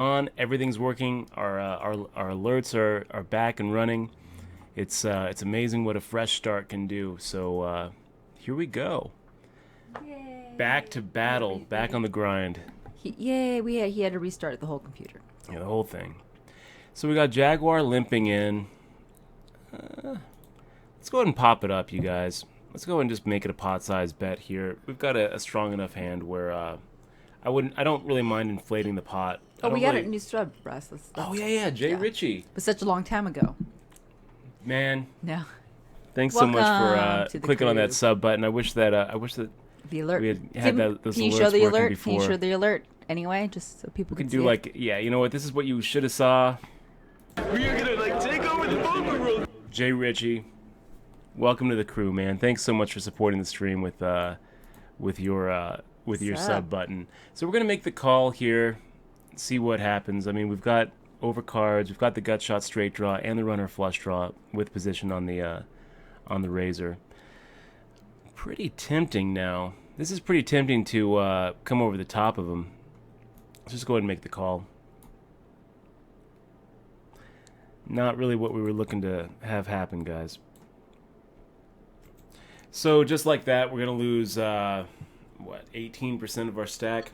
on. Everything's working. Our alerts are back and running. It's amazing what a fresh start can do. So here we go. Back Yay! to battle. Back on the grind. Yay! He had to restart the whole computer. Yeah, the whole thing. So we got Jaguar limping in. Let's go ahead and pop it up, you guys. Let's go ahead and just make it a pot-sized bet here. We've got a strong enough hand where I don't really mind inflating the pot. I Oh, don't we got really... a new sub, Russ. Oh yeah, Jay yeah. Ritchie. It was such a long time ago. Man, No. thanks so much Welcome for to the clicking on that crew. sub button. I wish that The alert. we had those Can you alerts show the working alert? before. Can you show the alert anyway, just so people We can can see do it? like, yeah, you know what? This is what you should have saw. We are gonna like take over the Boba World. Jay Ritchie, welcome to the crew, man. Thanks so much for supporting the stream with your sub button. So we're gonna make the call here, see what happens. I mean, we've got overcards, we've got the gut shot straight draw and the runner flush draw with position on the razor. Pretty tempting now. This is pretty tempting to come over the top of him. Let's just go ahead and make the call. Not really what we were looking to have happen, guys. So just like that, we're going to lose, 18% of our stack?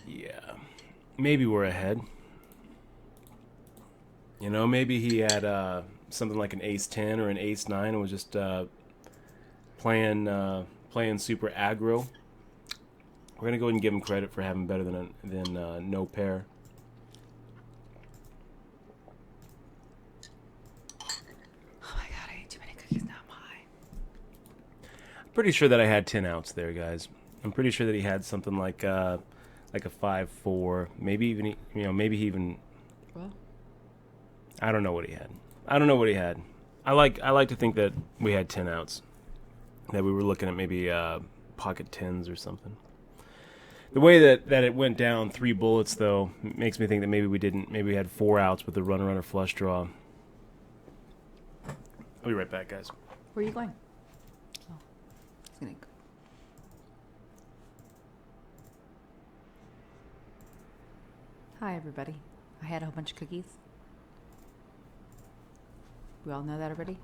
Yeah. Maybe we're ahead. You know, maybe he had something like an ace-10 or an ace-9 and was just playing super aggro. We're going to go ahead and give him credit for having better than no pair. Oh my god, I ate too many cookies. Now I'm high. I'm pretty sure that I had 10 outs there, guys. I'm pretty sure that he had something like a 5-4, maybe even maybe he even. Well, I don't know what he had. I don't know what he had. I like to think that we had 10 outs. That we were looking at maybe pocket 10s or something. The way that it went down 3 bullets though makes me think that maybe we didn't. Maybe we had 4 outs with the runner flush draw. I'll be right back, guys. where are you going? Oh, it's gonna. Hi, everybody. I had a whole bunch of cookies. We all know that already.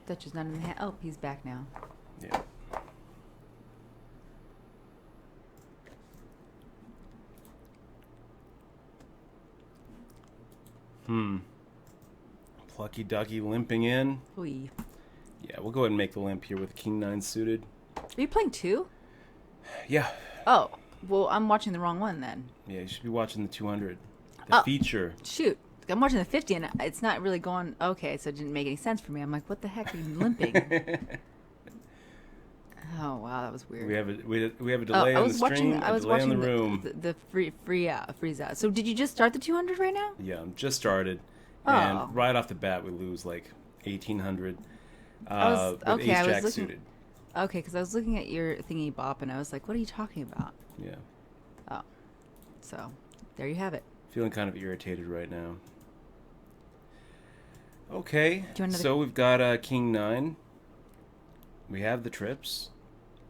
Dutch is not in the hand. Oh, he's back now. Yeah. Plucky Ducky limping in. Oy. Yeah, we'll go ahead and make the limp here with King 9 suited. Are you playing two? Yeah. Oh, well, I'm watching the wrong one then. Yeah, you should be watching the 200. The Oh. feature. Shoot. I'm watching the 50 and it's not really going. Okay, so it didn't make any sense for me. I'm like, what the heck are you limping? Oh, wow, that was weird. We have a delay on the stream, I a was delay on watching the room. the freeze out. So did you just start the 200 right now? Yeah, just started. Oh. And right off the bat, we lose like 1,800 with okay, I was ace-jack looking- suited. Okay, because I was looking at your thingy bop and I was like, what are you talking about? Yeah. Oh, so there you have it. Feeling kind of irritated right now. Okay, Do you want another- so we've got King 9. We have the trips.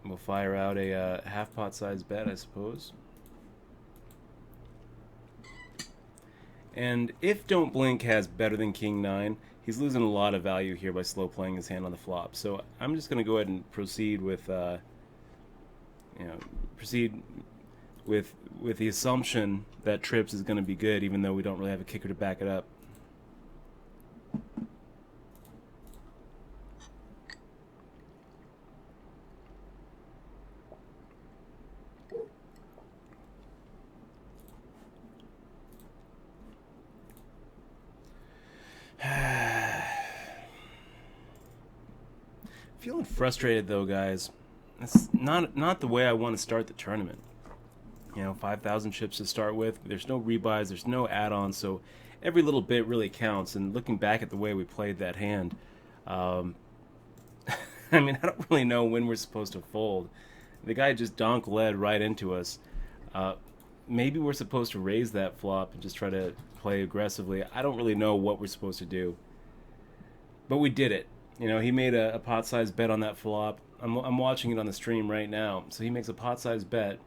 We'll fire out a half pot size bet, I suppose. And if Don't Blink has better than King 9, he's losing a lot of value here by slow playing his hand on the flop. So I'm just going to go ahead and proceed with, with the assumption that trips is going to be good, even though we don't really have a kicker to back it up. Feeling frustrated though, guys. That's not the way I want to start the tournament. 5,000 chips to start with. There's no rebuys, there's no add-ons, so every little bit really counts. And looking back at the way we played that hand, I mean, I don't really know when we're supposed to fold. The guy just donk led right into us. Maybe we're supposed to raise that flop and just try to play aggressively. I don't really know what we're supposed to do. But we did it. You know, he made a pot-sized bet on that flop. I'm watching it on the stream right now. So he makes a pot-sized bet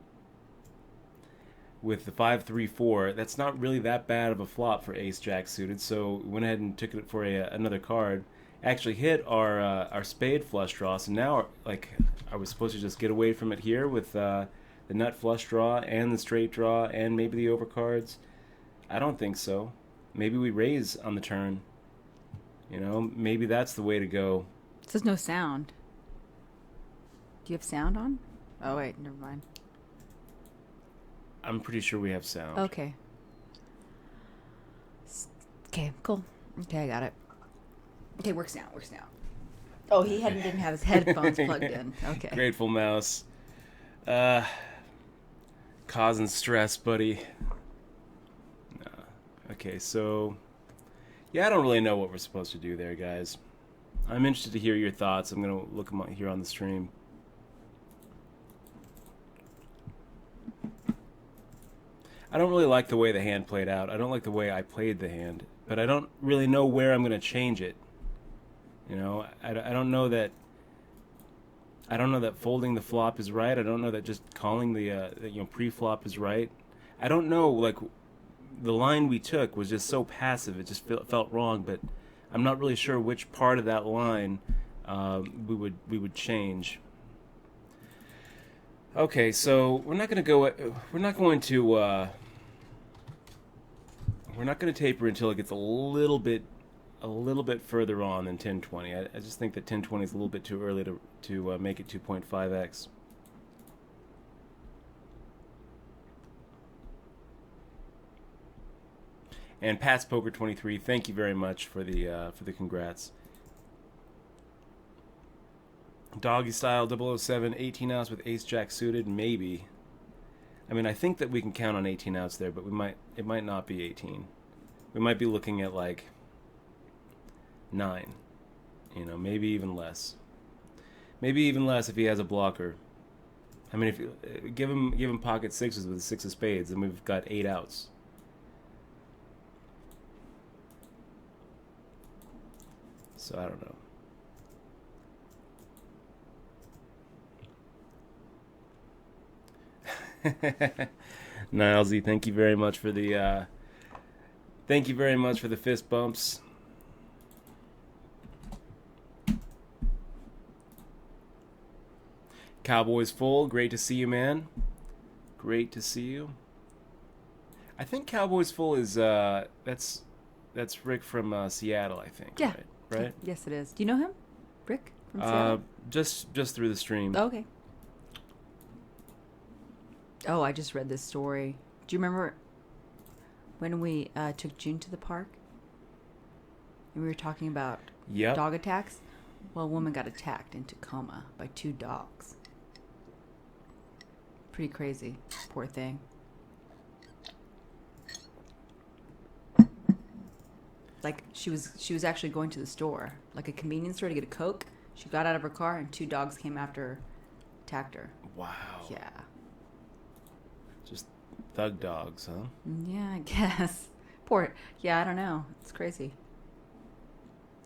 with the 5-3-4. That's not really that bad of a flop for Ace Jack suited. So went ahead and took it for another card. Actually hit our spade flush draw. So now, like, I was supposed to just get away from it here with the nut flush draw and the straight draw and maybe the overcards. I don't think so. Maybe we raise on the turn. You know, maybe that's the way to go. There's no sound. Do you have sound on? Oh, wait, never mind. I'm pretty sure we have sound. Okay. Okay, cool. Okay, I got it. Okay, works now. Oh, he didn't have his headphones plugged in. Okay. Grateful Mouse. Causing stress, buddy. No. Okay, so... Yeah, I don't really know what we're supposed to do there, guys. I'm interested to hear your thoughts. I'm going to look them up here on the stream. I don't really like the way the hand played out. I don't like the way I played the hand. But I don't really know where I'm going to change it. You know, I don't know that... I don't know that folding the flop is right. I don't know that just calling the pre-flop is right. I don't know, like, the line we took was just so passive. It just felt wrong, but I'm not really sure which part of that line we would change. Okay, so we're not going to taper until it gets a little bit further on than 1020. I just think that 1020 is a little bit too early to make it 2.5x. And Pat's Poker 23, thank you very much for the congrats. Doggy Style 007, 18 outs with Ace Jack suited, maybe. I mean, I think that we can count on 18 outs there, but it might not be 18. We might be looking at like 9, you know, maybe even less. Maybe even less if he has a blocker. I mean, if you give him pocket sixes with a 6 of spades, then we've got 8 outs. So I don't know. Nilesy, thank you very much for the fist bumps. Cowboys full, great to see you, man. Great to see you. I think Cowboys full is that's Rick from Seattle, I think. Yeah. Right? Yes, it is. Do you know him, Rick from Seattle? Just through the stream. Oh, okay. Oh, I just read this story. Do you remember when we took June to the park? And we were talking about dog attacks? Well, a woman got attacked in Tacoma by 2 dogs. Pretty crazy. Poor thing. Like, she was actually going to the store, like a convenience store, to get a Coke. She got out of her car and 2 dogs came after her, attacked her. Wow. Yeah. Just thug dogs, huh? Yeah, I guess. Poor. Yeah, I don't know. It's crazy.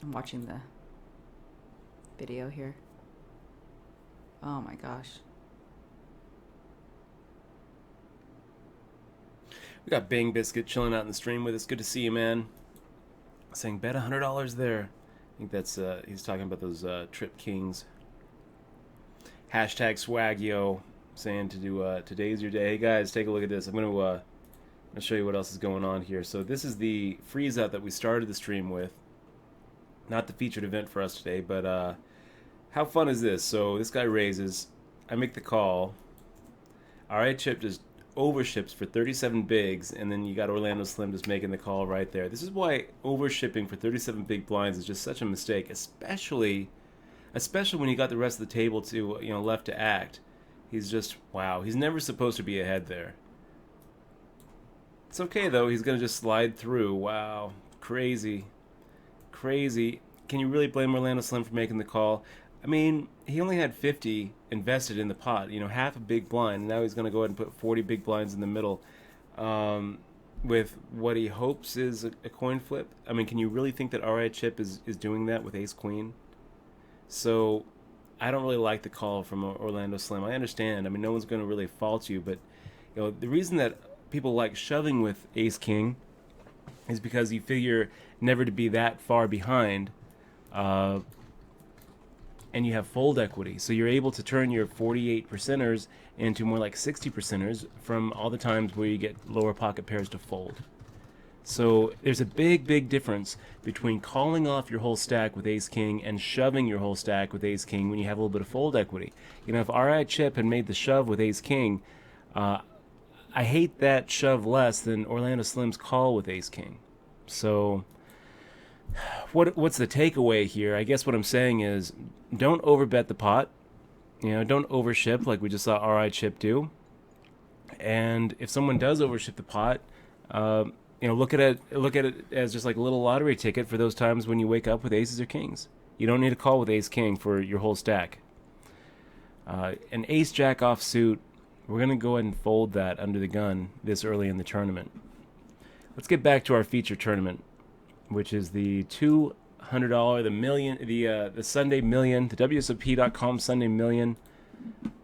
I'm watching the video here. Oh my gosh. We got Bang Biscuit chilling out in the stream with us. Good to see you, man. Saying bet $100 there. I think that's he's talking about those Trip Kings. Hashtag Swagyo saying to do today's your day. Hey guys, take a look at this. I'm gonna show you what else is going on here. So this is the freeze out that we started the stream with. Not the featured event for us today, but how fun is this? So this guy raises. I make the call. Alright, Chip just overships for 37 bigs, and then you got Orlando Slim just making the call right there. This is why overshipping for 37 big blinds is just such a mistake, especially when you got the rest of the table to left to act. He's just wow. He's never supposed to be ahead there. It's okay though. He's gonna just slide through. Wow, crazy. Can you really blame Orlando Slim for making the call? I mean, he only had 50 invested in the pot, half a big blind. Now he's going to go ahead and put 40 big blinds in the middle with what he hopes is a coin flip. I mean, can you really think that R.I. Chip is doing that with ace-queen? So I don't really like the call from Orlando Slim. I understand. I mean, no one's going to really fault you, but the reason that people like shoving with Ace King is because you figure never to be that far behind, and you have fold equity. So you're able to turn your 48 percenters into more like 60 percenters from all the times where you get lower pocket pairs to fold. So there's a big difference between calling off your whole stack with Ace King and shoving your whole stack with Ace King when you have a little bit of fold equity. If R.I. Chip had made the shove with Ace King, I hate that shove less than Orlando Slim's call with Ace King. So what's the takeaway here? I guess what I'm saying is don't overbet the pot. Don't overship like we just saw R.I. Chip do. And if someone does overship the pot, look at it as just like a little lottery ticket for those times when you wake up with aces or kings. You don't need a call with Ace King for your whole stack. An Ace Jack offsuit, we're going to go ahead and fold that under the gun this early in the tournament. Let's get back to our feature tournament, which is the $200, the Sunday Million, the WSOP.com Sunday Million,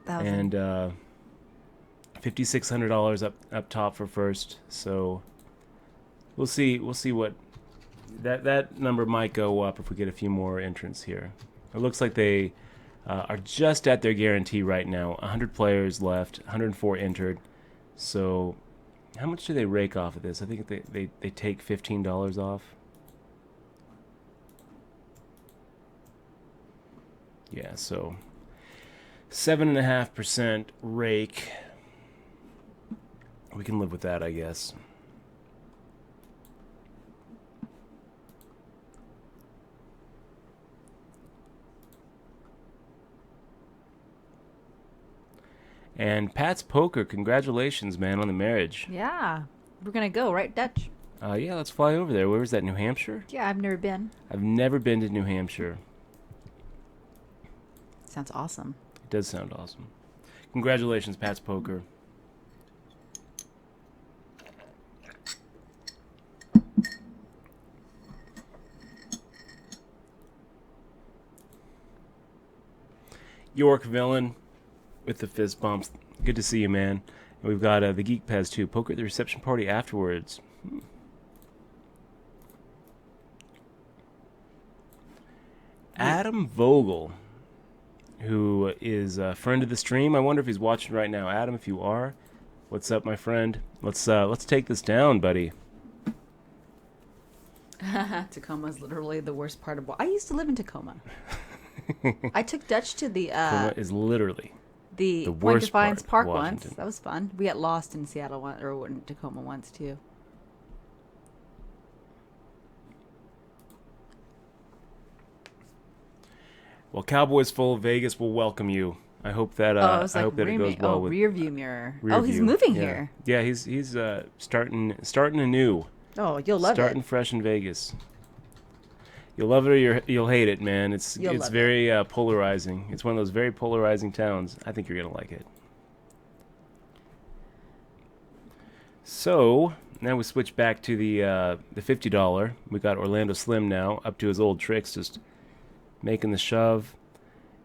and $5,600 up top for first. So we'll see what that number might go up if we get a few more entrants here. It looks like they are just at their guarantee right now. 100 players left, 104 entered. So how much do they rake off of this? I think they take $15 off. Yeah, so 7.5% rake. We can live with that, I guess. And Pat's Poker, congratulations, man, on the marriage. Yeah. We're going to go, right, Dutch? Yeah, let's fly over there. Where is that, New Hampshire? Yeah, I've never been. I've never been to New Hampshire. Sounds awesome. It does sound awesome. Congratulations, Pat's Poker. York Villain with the fist bumps. Good to see you, man. And we've got the Geek Paz too. Poker at the reception party afterwards. Adam Vogel, who is a friend of the stream. I wonder if he's watching right now. Adam, if you are, what's up, my friend? Let's take this down, buddy. Tacoma's literally the worst part of. I used to live in Tacoma. I took Dutch to the. Tacoma is literally the Point Defiance Park once. That was fun. We got lost in Seattle or in Tacoma once too. Well, Cowboys Full Vegas will welcome you. I hope that I hope that it goes well with rear view mirror. He's moving here. Yeah, he's starting anew. Oh, you'll love it. Starting fresh in Vegas. You'll love it or you'll hate it, man. It's very polarizing. It's one of those very polarizing towns. I think you're gonna like it. So now we switch back to the $50. We got Orlando Slim now up to his old tricks, just making the shove.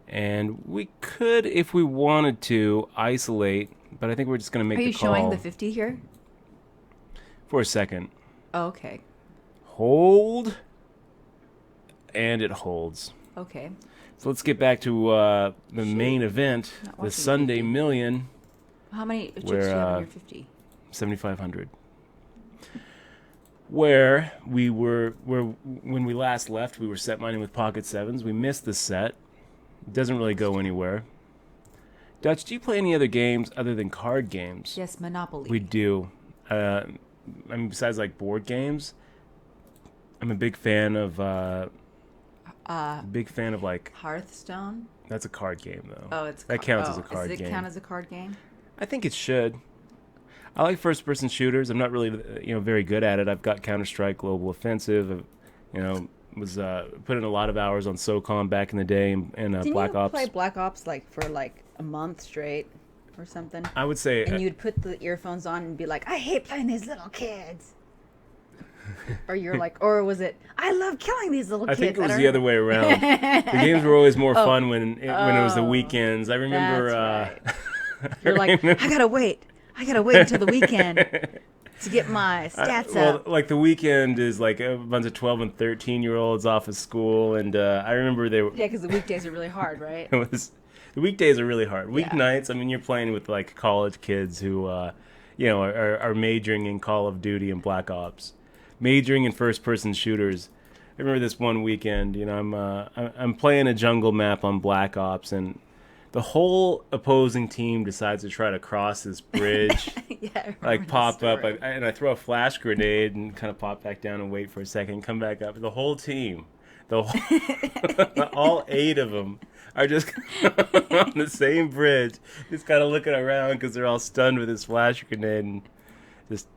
And we could, if we wanted to, isolate, but I think we're just going to make the call. Are you showing the 50 here? For a second. Oh, okay. Hold. And it holds. Okay. So let's get back to the main event, the Sunday Million. How many chips do you have in your 50? 7,500. Where when we last left, we were set mining with pocket sevens. We missed the set. It doesn't really go anywhere. Dutch, do you play any other games other than card games? Yes, Monopoly. We do. I mean, besides like board games, I'm a big fan of like Hearthstone. That's a card game, though. Oh, that counts as a card game. Does it count as a card game? I think it should. I like first-person shooters. I'm not really, very good at it. I've got Counter-Strike Global Offensive. Was put in a lot of hours on SOCOM back in the day and Black Ops. Didn't you play Black Ops for a month straight or something? I would say. And you'd put the earphones on and be like, I hate playing these little kids. Or you're like, or was it, I love killing these little kids? I think it was the other way around. The games were always more fun when it was the weekends. I remember. That's right. You're like, I gotta wait until the weekend to get my stats up. Well, like the weekend is like a bunch of 12 and 13-year-olds off of school, and I remember they were. Yeah, because the weekdays are really hard, right? The weekdays are really hard. Yeah. Weeknights, I mean, you're playing with like college kids who, are majoring in Call of Duty and Black Ops, majoring in first-person shooters. I remember this one weekend. I'm playing a jungle map on Black Ops, and the whole opposing team decides to try to cross this bridge, pop up, and I throw a flash grenade and kind of pop back down and wait for a second, come back up. The whole team, all 8 of them, are just on the same bridge, just kind of looking around because they're all stunned with this flash grenade, and just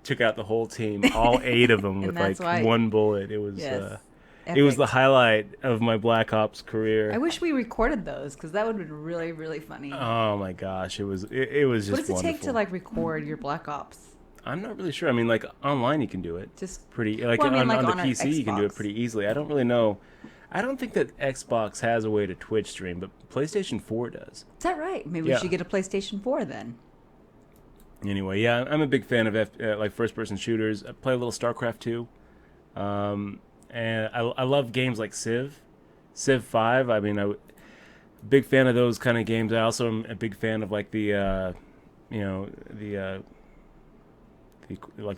took out the whole team, all 8 of them with one bullet. It was. Yes. It was the highlight of my Black Ops career. I wish we recorded those because that would have been really, really funny. Oh my gosh, it was just wonderful. What does it take to record your Black Ops? I'm not really sure. I mean, like online you can do it. Just pretty on the PC you can do it pretty easily. I don't really know. I don't think that Xbox has a way to Twitch stream, but PlayStation 4 does. Is that right? Maybe we should get a PlayStation 4 then. Anyway, yeah, I'm a big fan of first-person shooters. I play a little StarCraft 2. And I love games like Civ 5. I mean, big fan of those kind of games. I also am a big fan of like the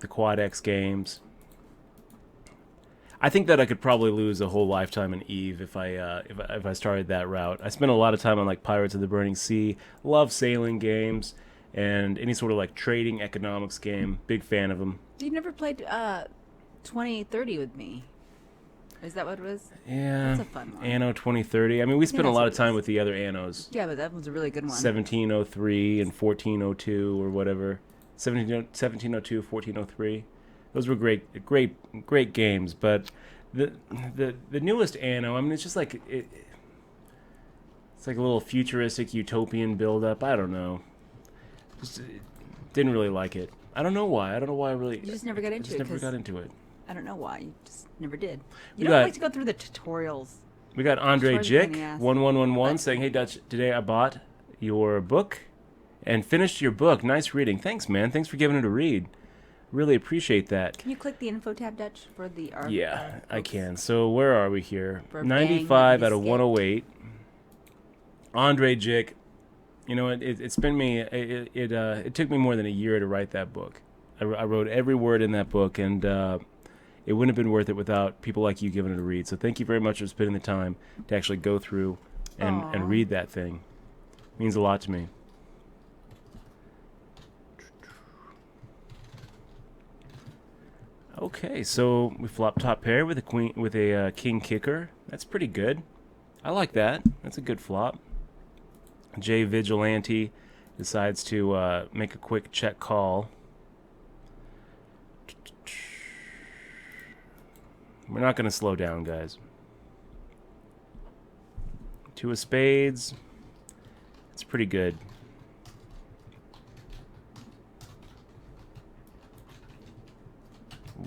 Quad X games. I think that I could probably lose a whole lifetime in EVE if I started that route. I spent a lot of time on like Pirates of the Burning Sea. Love sailing games and any sort of like trading economics game. Big fan of them. You never played 2030 with me. Is that what it was? Yeah. That's a fun one. Anno 2030. I mean, we spent a lot of time with the other Annos. Yeah, but that was a really good one. 1703 and 1402 or whatever. 1702, 1403. Those were great games. But the newest Anno, I mean, it's just like it's like a little futuristic utopian build-up. I don't know. Just didn't really like it. I don't know why. You just never got into it. Never got into it. I don't know why. You just never did. You don't like to go through the tutorials. We got Andre Jick 1111 saying, "Hey Dutch, today I bought your book and finished your book. Nice reading. Thanks, man. Thanks for giving it a read. Really appreciate that." Can you click the info tab, Dutch, for the art? Yeah, I can. So where are we here? 95 out of 108. Andre Jick. You know, it's been me. It took me more than a year to write that book. I wrote every word in that book, and it wouldn't have been worth it without people like you giving it a read. So thank you very much for spending the time to actually go through and read that thing. It means a lot to me. Okay, so we flop top pair with a king kicker. That's pretty good. I like that. That's a good flop. Jay Vigilante decides to make a quick check call. We're not going to slow down, guys. 2 of spades. It's pretty good.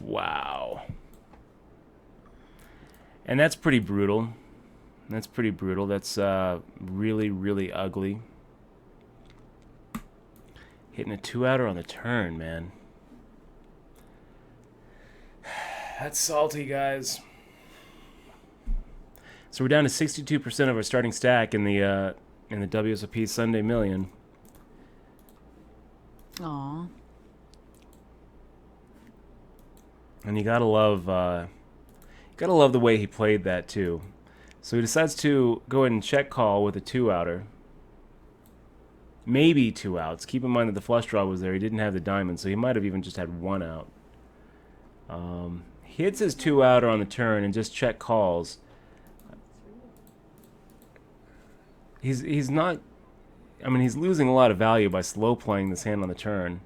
Wow. And that's pretty brutal. That's really, really ugly. Hitting a 2-outer on the turn, man. That's salty, guys. So we're down to 62% of our starting stack in the WSOP Sunday Million. Aww. And you gotta love the way he played that too. So he decides to go ahead and check call with a 2-outer. Maybe 2 outs. Keep in mind that the flush draw was there. He didn't have the diamond, so he might have even just had 1 out. Hits his 2-outer on the turn and just check calls. He's not. I mean, he's losing a lot of value by slow playing this hand on the turn.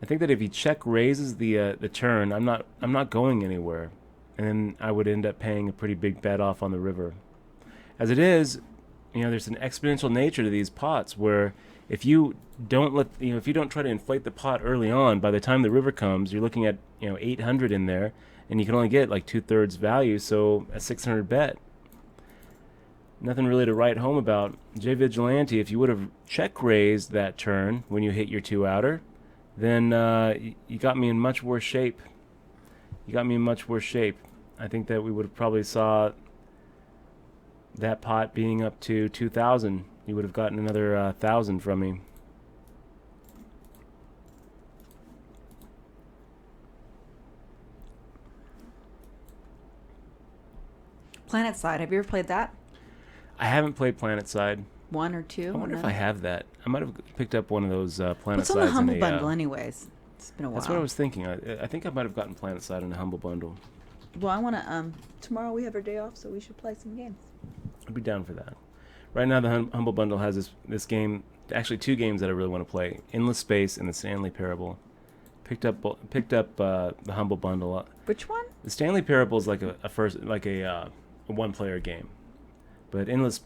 I think that if he check raises the turn, I'm not going anywhere, and then I would end up paying a pretty big bet off on the river. As it is, there's an exponential nature to these pots where if you don't if you don't try to inflate the pot early on, by the time the river comes, you're looking at 800 in there, and you can only get like 2/3 value, so a 600 bet. Nothing really to write home about. J Vigilante, if you would have check raised that turn when you hit your 2-outer, then you got me in much worse shape. I think that we would have probably saw that pot being up to 2,000. You would have gotten another 1,000 from me. PlanetSide. Have you ever played that? I haven't played PlanetSide. 1 or 2? I wonder if I have that. I might have picked up one of those PlanetSides. What's on the Humble Bundle, anyways? It's been a while. That's what I was thinking. I think I might have gotten PlanetSide in a Humble Bundle. Well, I want to. Tomorrow we have our day off, so we should play some games. I'd be down for that. Right now, the Humble Bundle has this game. Actually, 2 games that I really want to play: Endless Space and the Stanley Parable. Picked up the Humble Bundle. Which one? The Stanley Parable is like a 1-player game. But Endless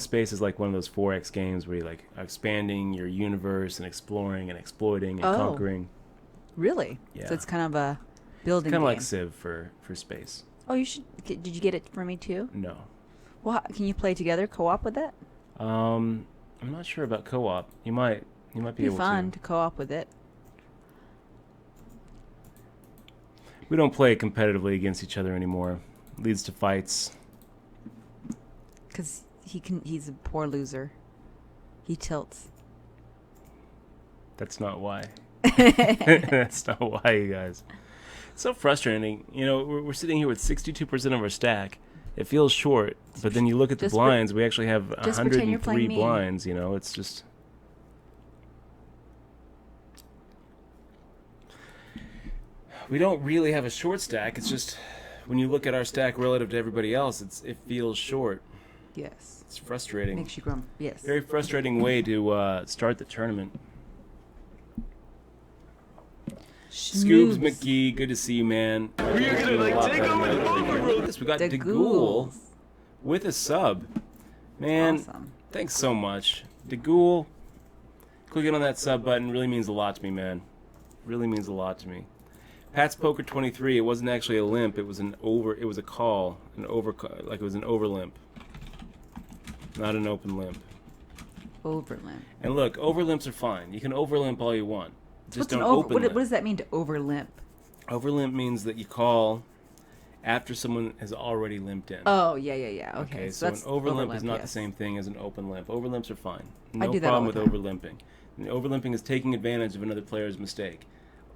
Space is like one of those 4X games where you're like expanding your universe and exploring and exploiting and conquering. Really? Yeah. So it's kind of a building Kind of game. like Civ for space. Oh, you should. Did you get it for me too? No. Well, can you play together, co-op with it? I'm not sure about co-op. You might be able to. It'd be fun to co-op with it. We don't play competitively against each other anymore. Leads to fights. Because he's a poor loser. He tilts. That's not why. That's not why, you guys. It's so frustrating. We're sitting here with 62% of our stack. It feels short, but then you look at the blinds. We actually have 103 blinds. It's just. We don't really have a short stack. It's just when you look at our stack relative to everybody else, it feels short. Yes. It's frustrating. Makes you grump. Yes. Very frustrating way to start the tournament. Scoobs McGee, good to see you, man. We are gonna take over the poker world. We got DeGhoul with a sub. Man, awesome. Thanks so much. DeGhoul, clicking on that sub button really means a lot to me, man. Really means a lot to me. Pat's Poker 23, it wasn't actually a limp, it was a call. Like it was an over limp. Not an open limp. Over limp. And look, over limps are fine. You can over limp all you want. Just don't open limp. What does that mean to over limp? Over limp means that you call after someone has already limped in. Oh, yeah. Okay, so an over limp is not the same thing as an open limp. Over limps are fine. No I do that problem all the with time. over limping. Over limping is taking advantage of another player's mistake.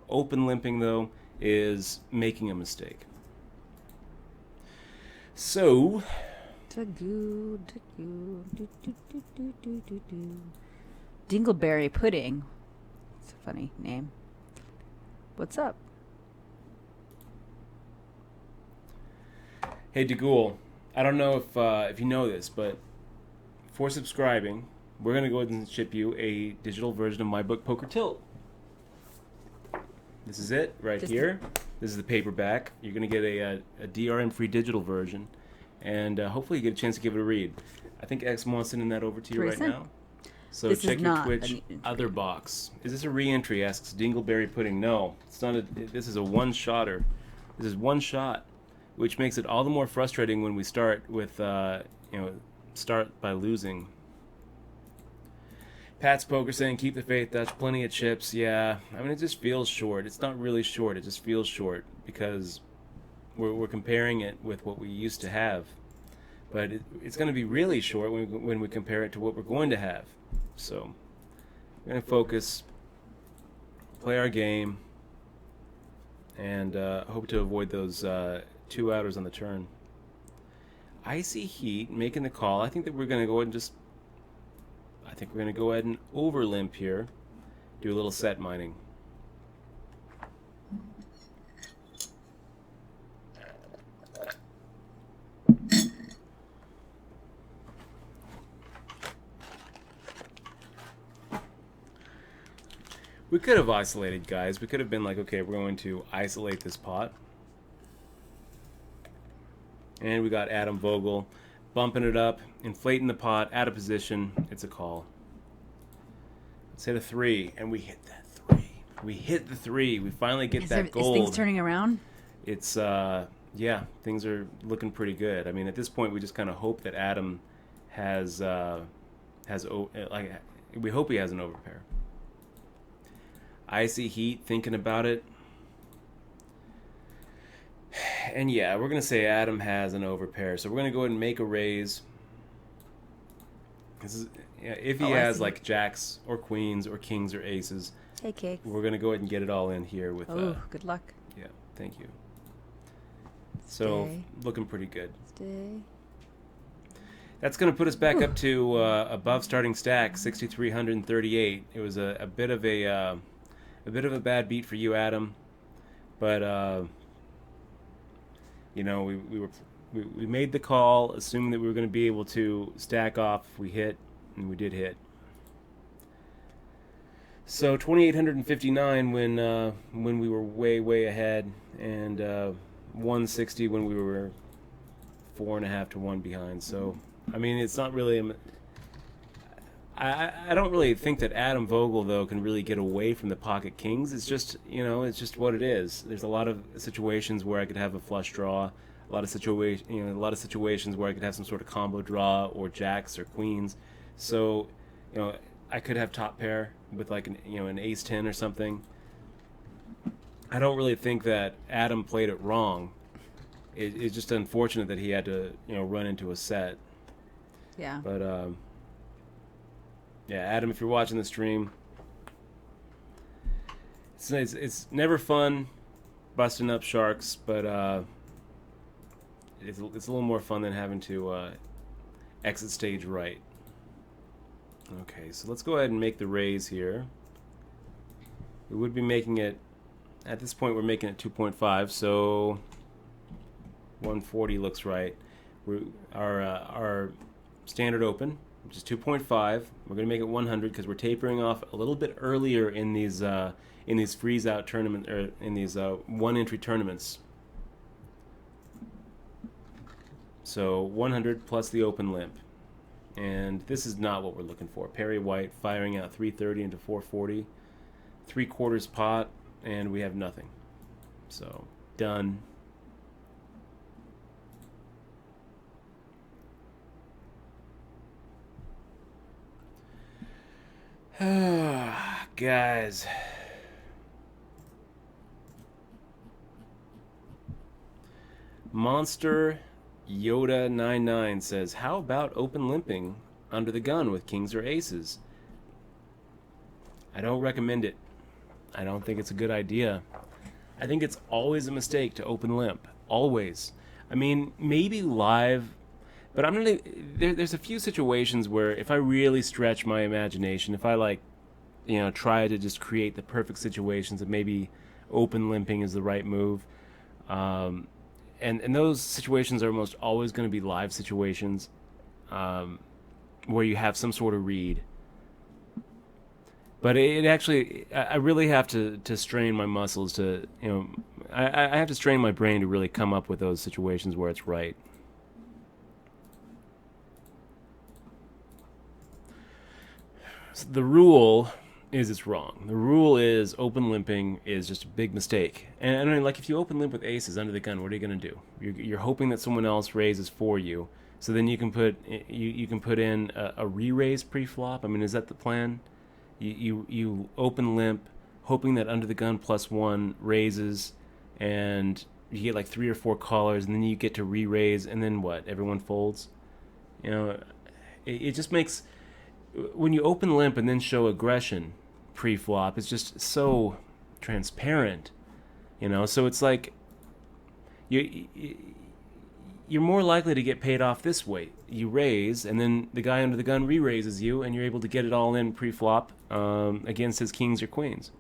Open limping, though, is making a mistake. So, Dingleberry Pudding. It's a funny name. What's up? hey DeGhoul, I don't know if you know this, but for subscribing, we're going to go ahead and ship you a digital version of my book, Poker Tilt. This is it, right here. This is the paperback. You're going to get a DRM-free digital version, and hopefully you get a chance to give it a read. I think X wants sending that over to you right now. So This check is your not Twitch an entry. other box. Is this a re-entry? Asks Dingleberry Pudding. No, it's not. This is a one-shotter. This is one shot, which makes it all the more frustrating when we start with start by losing. Pat's Poker saying, keep the faith, Dutch, plenty of chips. Yeah, I mean, it just feels short. It's not really short. It just feels short because we're comparing it with what we used to have. But it's going to be really short when we compare it to what we're going to have. So we're going to focus, play our game, and hope to avoid those 2-outers on the turn. Icy Heat making the call. I think that we're going to go ahead and over limp here. Do a little set mining. We could have isolated, guys. We could have been like, okay, we're going to isolate this pot. And we got Adam Vogel bumping it up, inflating the pot, out of position. It's a call. Let's hit a 3, and we hit that 3. We hit the 3. We finally get that gold. Is things turning around? It's yeah, things are looking pretty good. I mean, at this point, we just kind of hope that Adam has we hope he has an overpair. Icy Heat, thinking about it. And yeah, we're going to say Adam has an overpair. So we're going to go ahead and make a raise. This is, if he has like jacks or queens or kings or aces. Hey, Cakes. We're going to go ahead and get it all in here with... Oh, good luck. Yeah, thank you. So, looking pretty good. Stay. That's going to put us back up to above starting stack, 6,338. It was a bit of a bad beat for you, Adam, but you know, we made the call, assuming that we were going to be able to stack off. We hit, and we did hit. So 2,859 when we were way ahead, and 160 when we were 4.5 to 1 behind. So, I mean, it's not really... I don't really think that Adam Vogel, though, can really get away from the pocket kings. It's just, you know, it's just what it is. There's a lot of situations where I could have a flush draw, a lot of situations where I could have some sort of combo draw or jacks or queens. So, you know, I could have top pair with like an ace 10 or something. I don't really think that Adam played it wrong. It's just unfortunate that he had to, you know, run into a set. Yeah. But yeah, Adam, if you're watching the stream, it's never fun busting up sharks, but it's a little more fun than having to exit stage right. Okay, so let's go ahead and make the raise here. We would be making it, at this point we're making it 2.5, so 140 looks right. Our standard open, which is 2.5, we're going to make it 100 because we're tapering off a little bit earlier in these freeze out tournament, or in these one entry tournaments. So 100 plus the open limp. And this is not what we're looking for. Perry White firing out 330 into 440. 3/4 pot, and we have nothing. So, done. Guys. Monster Yoda 99 says, how about open limping under the gun with kings or aces? I don't recommend it. I don't think it's a good idea. I think it's always a mistake to open limp. Always. I mean, maybe live, but I'm gonna. There's a few situations where if I really stretch my imagination, if I like, you know, try to just create the perfect situations, that maybe open limping is the right move. And those situations are almost always going to be live situations, where you have some sort of read. But it actually, I really have to strain my muscles to, you know, I have to strain my brain to really come up with those situations where it's right. So the rule is it's wrong. The rule is open limping is just a big mistake. And I mean, like, if you open limp with aces under the gun, what are you going to do? You're hoping that someone else raises for you, so then you can put in a re-raise pre-flop. I mean, is that the plan? You open limp, hoping that under the gun +1 raises, and you get like 3 or 4 callers, and then you get to re-raise, and then what? Everyone folds. You know, it just makes, when you open limp and then show aggression pre-flop, it's just so transparent. You know, so it's like you're more likely to get paid off this way. You raise, and then the guy under the gun re-raises you, and you're able to get it all in pre-flop against his kings or queens.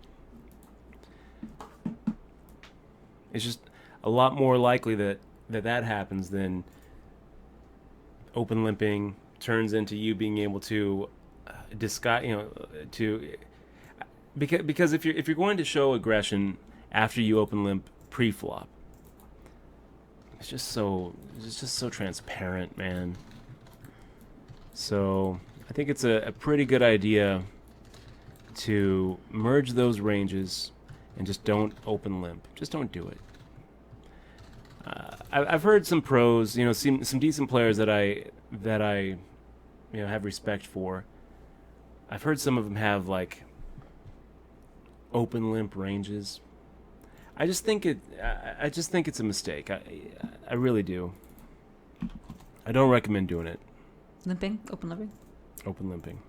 It's just a lot more likely that happens than open limping turns into you being able to disguise, you know, because if you're going to show aggression after you open limp pre-flop, it's just so transparent, man. So I think it's a pretty good idea to merge those ranges and just don't open limp. Just don't do it. I've heard some pros, some decent players that I have respect for. I've heard some of them have like open limp ranges. I just think it's a mistake. I really do. I don't recommend doing it. Limping? Open limping? Open limping.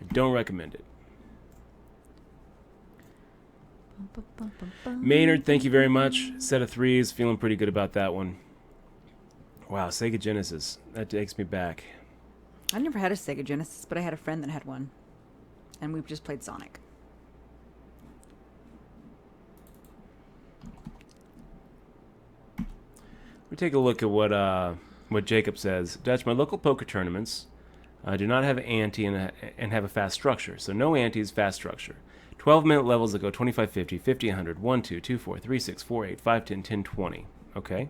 I don't recommend it. Maynard, thank you very much. Set of threes. Feeling pretty good about that one. Wow, Sega Genesis. That takes me back. I never had a Sega Genesis, but I had a friend that had one. And we just played Sonic. We take a look at what Jacob says. Dutch, my local poker tournaments do not have ante and have a fast structure. So no antes, fast structure. 12-minute levels that go 25, 50, 50, 100, 1, 2, 2, 4, 3, 6, 4, 8, 5, 10, 10, 20. Okay?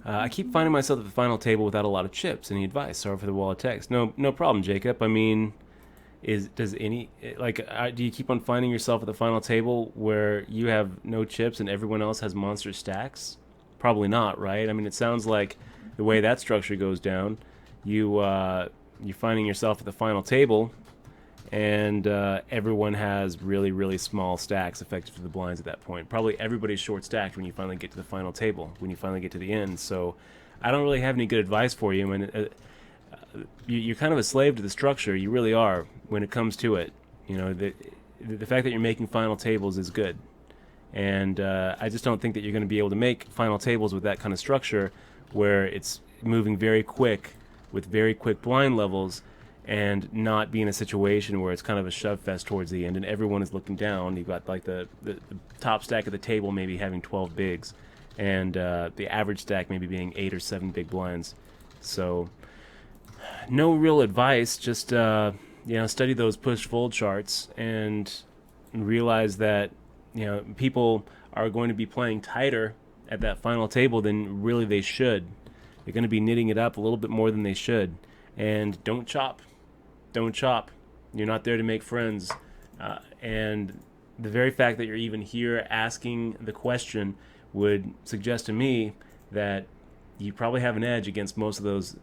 I keep finding myself at the final table without a lot of chips. Any advice? Sorry for the wall of text. No problem, Jacob. I mean, do you keep on finding yourself at the final table where you have no chips and everyone else has monster stacks? Probably not, right? I mean, it sounds like the way that structure goes down, you're finding yourself at the final table, and everyone has really, really small stacks effective to the blinds at that point. Probably everybody's short stacked when you finally get to the final table, when you finally get to the end. So I don't really have any good advice for you. And you're kind of a slave to the structure. You really are when it comes to it. The fact that you're making final tables is good. And I just don't think that you're going to be able to make final tables with that kind of structure where it's moving very quick with very quick blind levels and not be in a situation where it's kind of a shove fest towards the end and everyone is looking down. You've got like the top stack of the table maybe having 12 bigs and the average stack maybe being 8 or 7 big blinds. So no real advice, just study those push-fold charts and realize that people are going to be playing tighter at that final table than really they should. They're going to be knitting it up a little bit more than they should. And don't chop. Don't chop. You're not there to make friends. And the very fact that you're even here asking the question would suggest to me that you probably have an edge against most of those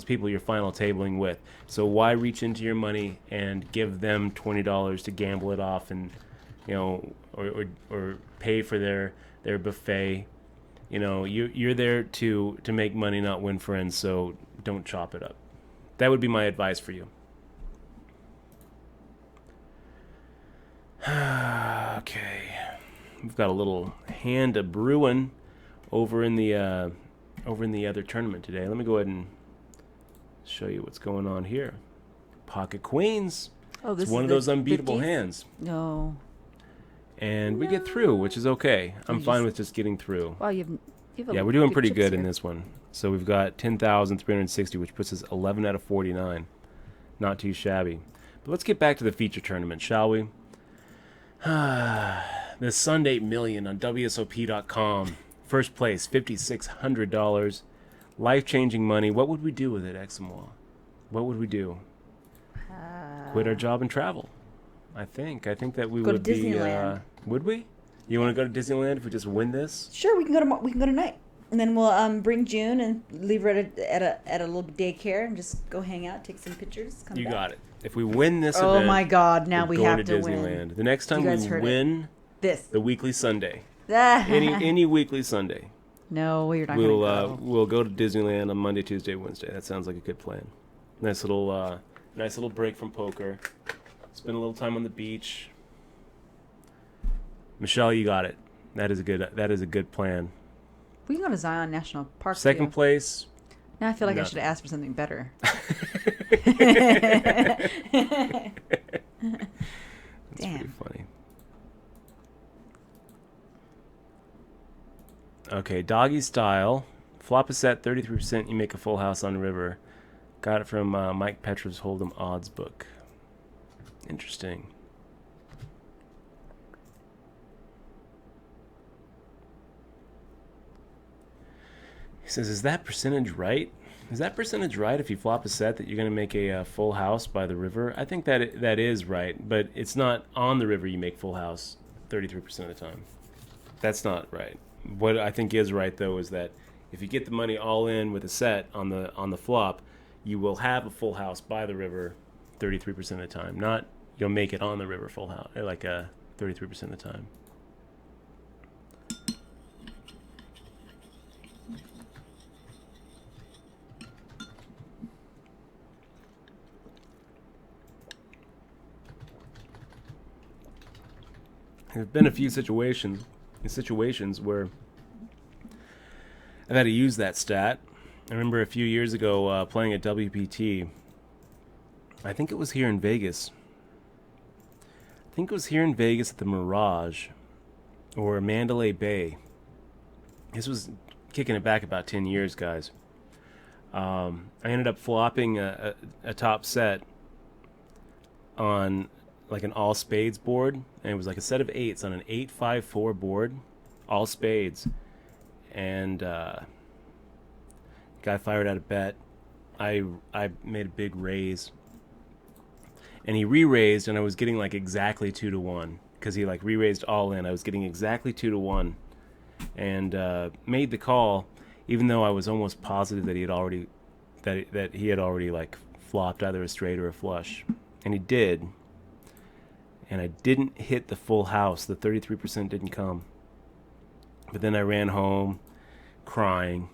people you're final tabling with. So why reach into your money and give them $20 to gamble it off and or pay for their buffet? You're there to make money, not win friends. So don't chop it up. That would be my advice for you. Okay, we've got a little hand of brewing over in the other tournament today. Let me go ahead and show you what's going on here. Pocket Queens. Oh, this it's is one of those unbeatable 50s? hands. No. And we get through, which is okay. I'm fine with just getting through. Wow, you have Yeah, we're doing big pretty chips good here. in this one. So we've got 10,360, which puts us 11 out of 49. Not too shabby. But let's get back to the feature tournament, shall we? The Sunday Million on WSOP.com. First place, $5,600. Life-changing money. What would we do with it, Eximoa? What would we do? Quit our job and travel. I think that we Go to would be. Disneyland. Would we? You want to go to Disneyland if we just win this? Sure, we can go tonight, and then we'll bring June and leave her at a little daycare and just go hang out, take some pictures. Come You back. got it. If we win this Oh event, my God! Now we're we going have to to Disneyland. win. The next time You guys we heard it. win This. the weekly Sunday, any weekly Sunday, No, you're not we'll going to go. we'll go to Disneyland on Monday, Tuesday, Wednesday. That sounds like a good plan. Nice little break from poker. Spend a little time on the beach. Michelle, you got it. That is a good plan. We can go to Zion National Park. Second too. place. Now I feel like I Nothing. should have asked for something better. That's Damn. pretty funny. Okay, Doggy Style. Flop a set, 33%. You make a full house on river. Got it from Mike Petro's Hold'em odds book. Interesting. He says, is that percentage right? Is that percentage right? If you flop a set, that you're going to make a full house by the river? I think that is right, but it's not on the river. You make full house 33% of the time. That's not right. What I think is right though is that if you get the money all in with a set on the flop, you will have a full house by the river 33% of the time. Not you'll make it on the river full house, like 33% of the time. There have been a few situations where I've had to use that stat. I remember a few years ago playing at WPT. I think it was here in Vegas. I think it was here in Vegas at the Mirage or Mandalay Bay. This was kicking it back about 10 years, guys. I ended up flopping a top set on like an all spades board, and it was like a set of eights on an 8-5-4 board, all spades. And guy fired out a bet. I made a big raise, and he re-raised, and I was getting like exactly 2-1 because he like re-raised all in. I was getting exactly 2-1, and made the call, even though I was almost positive that he had already like flopped either a straight or a flush, and he did. And I didn't hit the full house. The 33% didn't come. But then I ran home crying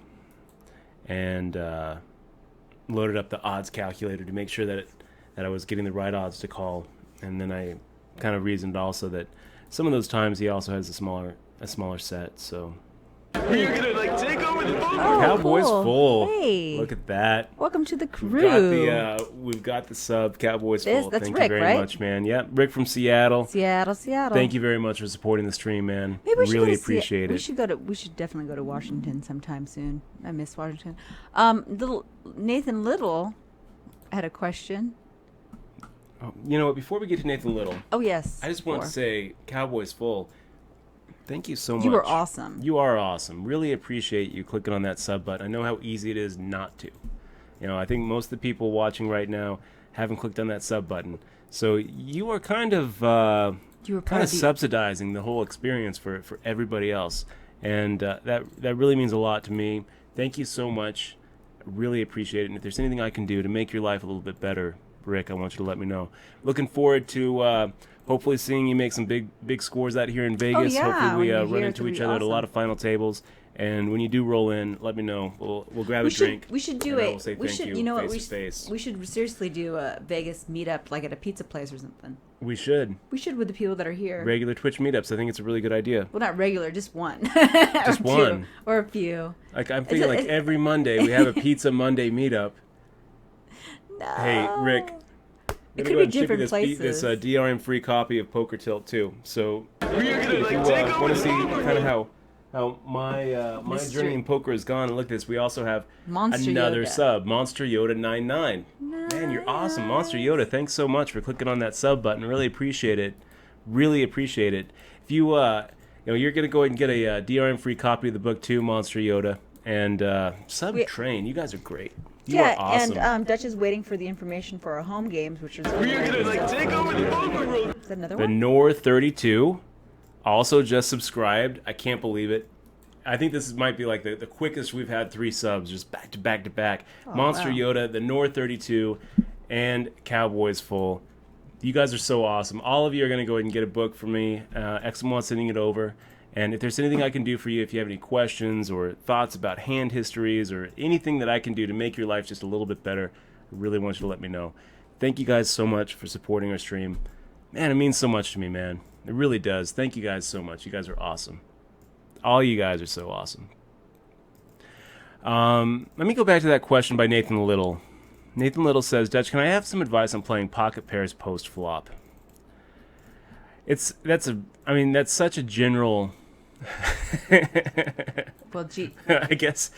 and loaded up the odds calculator to make sure that I was getting the right odds to call. And then I kind of reasoned also that some of those times he also has a smaller set. So We're gonna like take over the boat. Cowboys cool. full. Hey. Look at that. Welcome to the crew. We've got the sub, Cowboys full. That's Thank Rick, you very right? much, man. Yep, Rick from Seattle. Seattle. Thank you very much for supporting the stream, man. Maybe we should really go to appreciate it. We should definitely go to Washington sometime soon. I miss Washington. Nathan Little had a question. Oh, you know what? Before we get to Nathan Little, Oh yes. I just want to say, Cowboys full. Thank you so much. You were awesome. You are awesome. Really appreciate you clicking on that sub button. I know how easy it is not to. You know, I think most of the people watching right now haven't clicked on that sub button. So you are kind of subsidizing the whole experience for everybody else, and that really means a lot to me. Thank you so much. I really appreciate it. And if there's anything I can do to make your life a little bit better, Rick, I want you to let me know. Looking forward to hopefully seeing you make some big scores out here in Vegas. Oh, yeah. Hopefully we When you're run here, into it's each gonna other be at a lot of final tables. And when you do roll in, let me know. We'll grab a drink. We should do and I it. will say We thank should. you You know what? face to face. We should seriously do a Vegas meetup, like at a pizza place or something. We should. We should with the people that are here. Regular Twitch meetups. I think it's a really good idea. Well, not regular, just one. Just one. Or a few. Like I'm thinking, like every Monday we have a Pizza Monday meetup. No. Hey, Rick. It I'm could gonna be ship you different places. this DRM free copy of Poker Tilt too. So We're gonna if like you take over want to the see boat. kind of how my Mystery. journey in poker has gone, and look at this. We also have Monster another Yoda. sub, Monster Yoda 99. Man, you're awesome, Monster Yoda. Thanks so much for clicking on that sub button. Really appreciate it. Really appreciate it. If you you're gonna go ahead and get a DRM free copy of the book too, Monster Yoda, and Train. You guys are great. You are awesome. and Dutch is waiting for the information for our home games, which is. We're gonna like take over the poker room. Is that another The one? Nor 32 also just subscribed. I can't believe it. I think this might be like the quickest we've had 3 subs, just back to back to back. Monster wow. Yoda, the Nor 32, and Cowboys Full. You guys are so awesome. All of you are going to go ahead and get a book from me. XM1 sending it over. And if there's anything I can do for you, if you have any questions or thoughts about hand histories or anything that I can do to make your life just a little bit better, I really want you to let me know. Thank you guys so much for supporting our stream. Man, it means so much to me, man. It really does. Thank you guys so much. You guys are awesome. All you guys are so awesome. Let me go back to that question by Nathan Little. Nathan Little says, Dutch, can I have some advice on playing pocket pairs post flop? That's such a general. Well, gee. I guess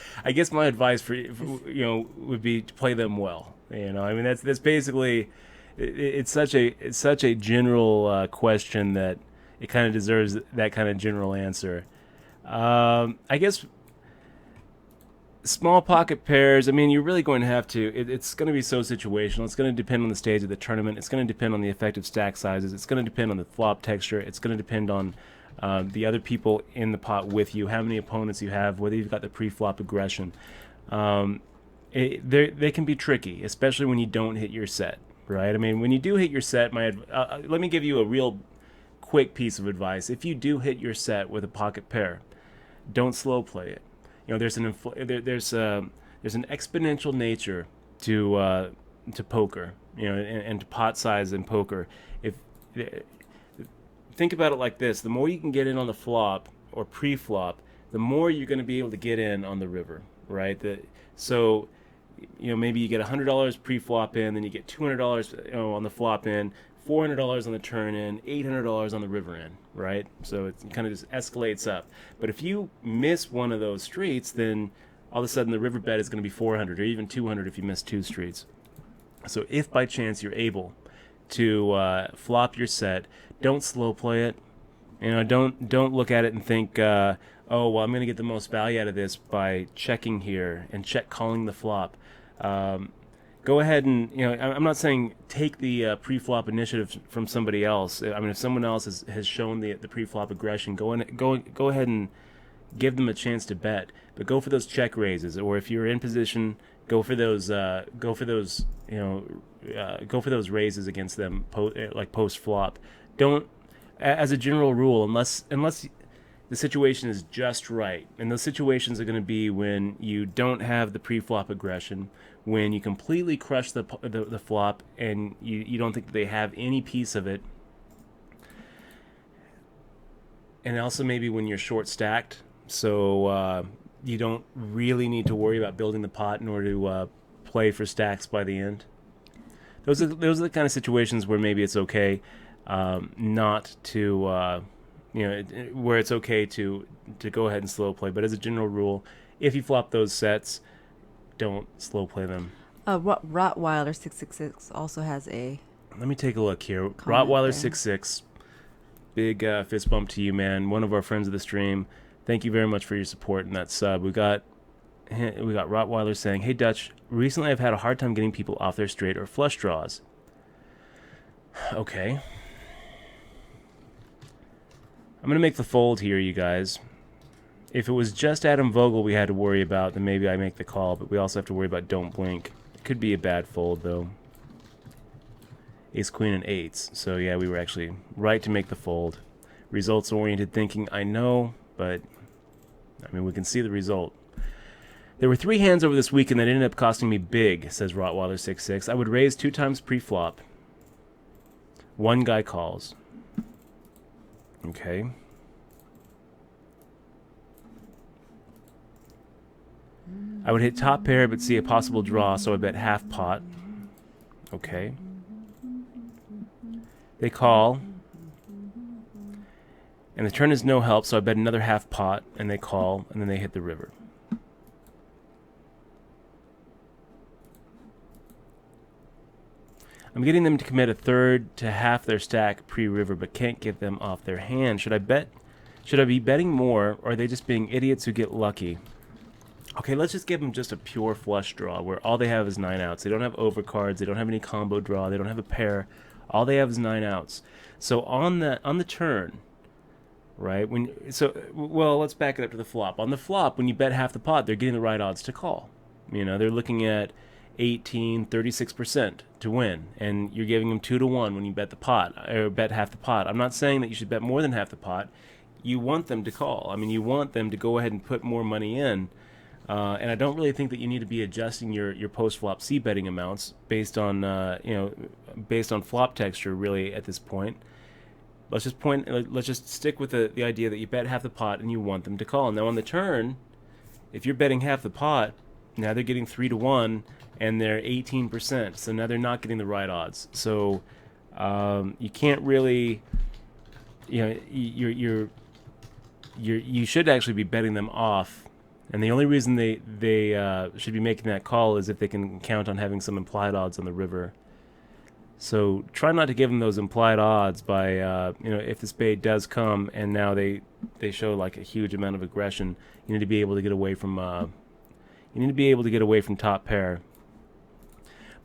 my advice for would be to play them well. I mean that's basically it's such a general question that it kind of deserves that kind of general answer. I guess Small pocket pairs, I mean, you're really going to have to, it's going to be so situational. It's going to depend on the stage of the tournament. It's going to depend on the effective stack sizes. It's going to depend on the flop texture. It's going to depend on the other people in the pot with you, how many opponents you have, whether you've got the pre-flop aggression. They can be tricky, especially when you don't hit your set, right? I mean, when you do hit your set, let me give you a real quick piece of advice. If you do hit your set with a pocket pair, don't slow play it. You know, there's an exponential nature to poker, you know, and to pot size in poker. If think about it like this: the more you can get in on the flop or pre-flop, the more you're going to be able to get in on the river, right? So, you know, maybe you get $100 pre-flop in, then you get $200, on the flop in, $400 on the turn in, $800 on the river in, right? So it kind of just escalates up. But if you miss one of those streets, then all of a sudden the river bet is going to be 400 or even 200 if you miss two streets. So if by chance you're able to flop your set, don't slow play it. You know, don't look at it and think, oh, well, I'm going to get the most value out of this by checking here and calling the flop. Go ahead and, you know, I'm not saying take the pre-flop initiative from somebody else. I mean, if someone else has shown the pre-flop aggression, go ahead and give them a chance to bet. But go for those check raises, or if you're in position, go for those raises against them like post-flop. Don't, as a general rule, unless the situation is just right, and those situations are going to be when you don't have the pre-flop aggression, when you completely crush the flop and you don't think they have any piece of it, and also maybe when you're short stacked, so you don't really need to worry about building the pot in order to play for stacks by the end. Those are the kind of situations where maybe it's okay not to where it's okay to go ahead and slow play. But as a general rule, if you flop those sets, don't slow play them. Rottweiler 666 also has a. Let me take a look here. Rottweiler 66, big fist bump to you, man. One of our friends of the stream. Thank you very much for your support in that sub. We got Rottweiler saying, "Hey Dutch, recently I've had a hard time getting people off their straight or flush draws." Okay. I'm going to make the fold here, you guys. If it was just Adam Vogel we had to worry about, then maybe I make the call, but we also have to worry about don't blink. It could be a bad fold, though. Ace, queen, and eights. So, yeah, we were actually right to make the fold. Results-oriented thinking, I know, but, I mean, we can see the result. There were 3 hands over this weekend that ended up costing me big, says Rottweiler66. I would raise 2 times pre-flop. One guy calls. Okay. I would hit top pair but see a possible draw, so I bet half pot. Okay. They call. And the turn is no help, so I bet another half pot, and they call, and then they hit the river. I'm getting them to commit a third to half their stack pre-river, but can't get them off their hand. Should I be betting more, or are they just being idiots who get lucky? Okay, let's just give them just a pure flush draw, where all they have is 9 outs. They don't have overcards. They don't have any combo draw. They don't have a pair. All they have is 9 outs. So on the turn, right? Let's back it up to the flop. On the flop, when you bet half the pot, they're getting the right odds to call. You know, they're looking at 36% to win, and you're giving them 2-1 when you bet the pot or bet half the pot. I'm not saying that you should bet more than half the pot. You want them to call. I mean, you want them to go ahead and put more money in, and I don't really think that you need to be adjusting your post-flop C betting amounts based on flop texture really at this point. Let's just stick with the idea that you bet half the pot and you want them to call. Now on the turn, if you're betting half the pot, now they're getting 3-1 and they're 18%. So now they're not getting the right odds. So you can't really, you should actually be betting them off. And the only reason they should be making that call is if they can count on having some implied odds on the river. So try not to give them those implied odds by, if the spade does come and now they show like a huge amount of aggression, you need to be able to get away from, You need to be able to get away from top pair.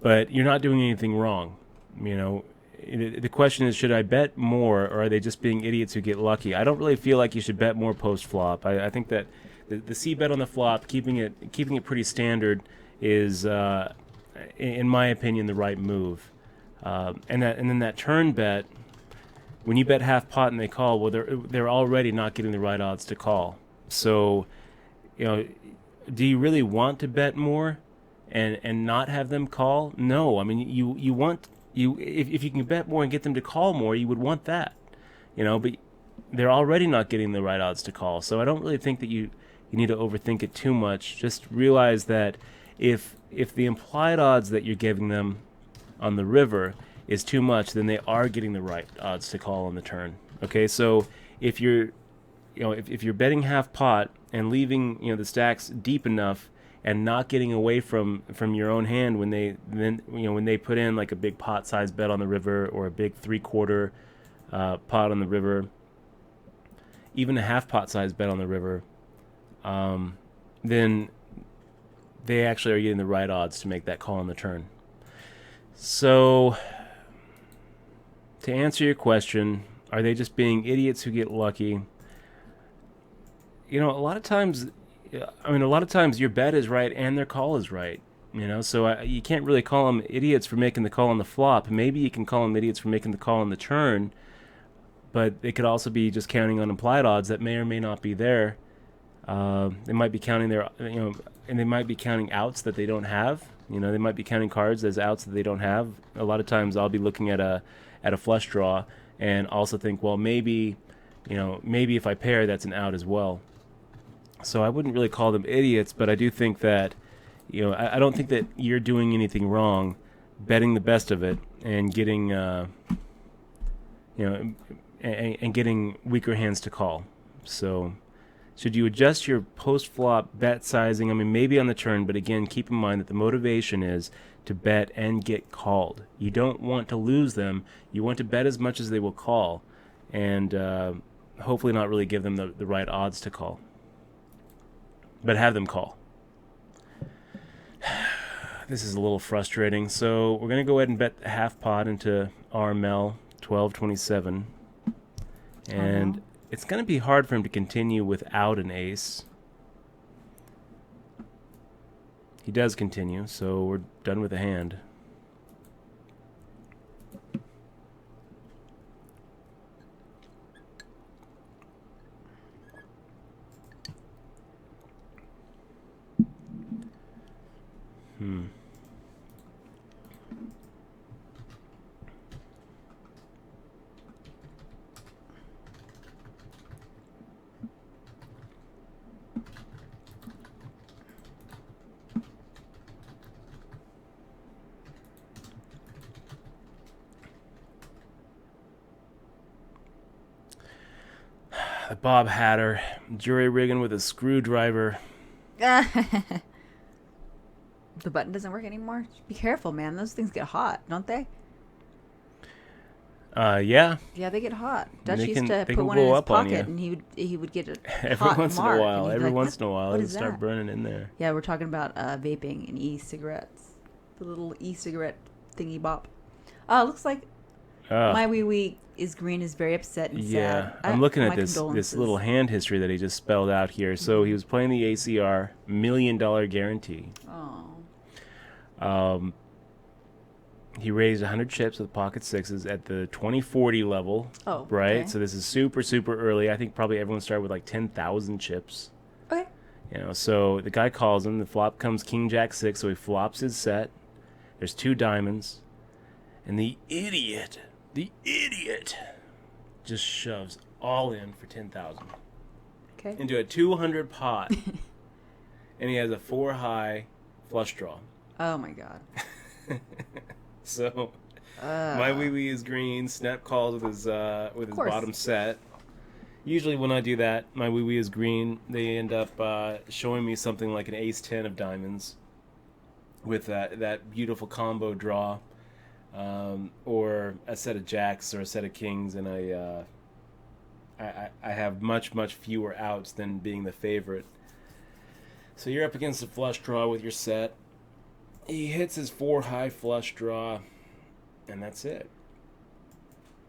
But you're not doing anything wrong. You know, the question is, should I bet more, or are they just being idiots who get lucky? I don't really feel like you should bet more post-flop. I think that the C bet on the flop, keeping it pretty standard, is, in my opinion, the right move. And then that turn bet, when you bet half pot and they call, well, they're already not getting the right odds to call. So, you know, do you really want to bet more and not have them call? No. I mean, you want if you can bet more and get them to call more, you would want that, you know. But they're already not getting the right odds to call. So I don't really think that you need to overthink it too much. Just realize that if the implied odds that you're giving them on the river is too much, then they are getting the right odds to call on the turn. Okay, so if you're betting half pot and leaving, you know, the stacks deep enough and not getting away from your own hand when they put in like a big pot size bet on the river, or a big 3/4 pot on the river, even a half pot size bet on the river, then they actually are getting the right odds to make that call on the turn. So, to answer your question, are they just being idiots who get lucky? You know, a lot of times your bet is right and their call is right. You know, so you can't really call them idiots for making the call on the flop. Maybe you can call them idiots for making the call on the turn, but they could also be just counting on implied odds that may or may not be there. They might be counting and they might be counting outs that they don't have. You know, they might be counting cards as outs that they don't have. A lot of times I'll be looking at a flush draw and also think, well, maybe if I pair, that's an out as well. So I wouldn't really call them idiots, but I do think that, you know, I don't think that you're doing anything wrong betting the best of it and getting, and getting weaker hands to call. So should you adjust your post-flop bet sizing? I mean, maybe on the turn, but again, keep in mind that the motivation is to bet and get called. You don't want to lose them. You want to bet as much as they will call, and hopefully not really give them the right odds to call, but have them call. This is a little frustrating. So we're going to go ahead and bet half pot into RML 1227. And it's going to be hard for him to continue without an ace. He does continue, so we're done with the hand. Bob Hatter, jury rigging with a screwdriver. The button doesn't work anymore. Be careful, man. Those things get hot, don't they? Yeah. Yeah, they get hot. Dutch used to put one in his pocket, and he would get it every hot once in a while. Every like, once in a while, it would that? start burning in there. Yeah, we're talking about vaping and e-cigarettes. The little e-cigarette thingy bop. Looks like my wee wee is green is very upset and sad. I'm looking at this little hand history that he just spelled out here. So he was playing the ACR $1 million guarantee. Oh. He raised 100 chips with pocket sixes at the 2040 level. Oh, right. Okay. So this is super, super early. I think probably everyone started with like 10,000 chips. Okay. You know, so the guy calls him. The flop comes King Jack 6, so he flops his set. There's 2 diamonds, and the idiot just shoves all in for 10,000. Okay. Into a 200 pot, and he has a 4 high flush draw. Oh my god. So my wee wee is green. Snap calls with his bottom set. Usually when I do that, my wee wee is green. They end up showing me something like an ace 10 of diamonds with that beautiful combo draw, or a set of jacks or a set of kings, and I have much fewer outs than being the favorite. So you're up against a flush draw with your set. He hits his 4 high flush draw, and that's it.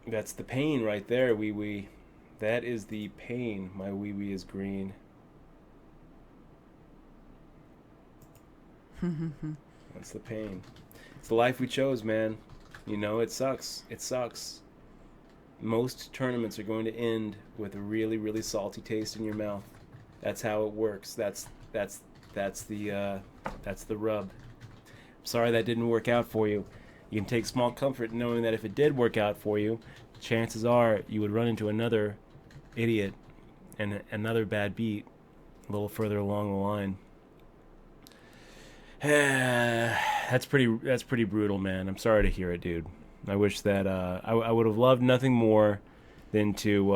That's the pain right there, wee wee. That is the pain. My wee wee is green. That's the pain. It's the life we chose, man. You know, it sucks. It sucks. Most tournaments are going to end with a really, really salty taste in your mouth. That's how it works. That's the rub. Sorry that didn't work out for you. You can take small comfort in knowing that if it did work out for you, chances are you would run into another idiot and another bad beat a little further along the line. That's pretty brutal, man. I'm sorry to hear it, dude. I wish that I would have loved nothing more than to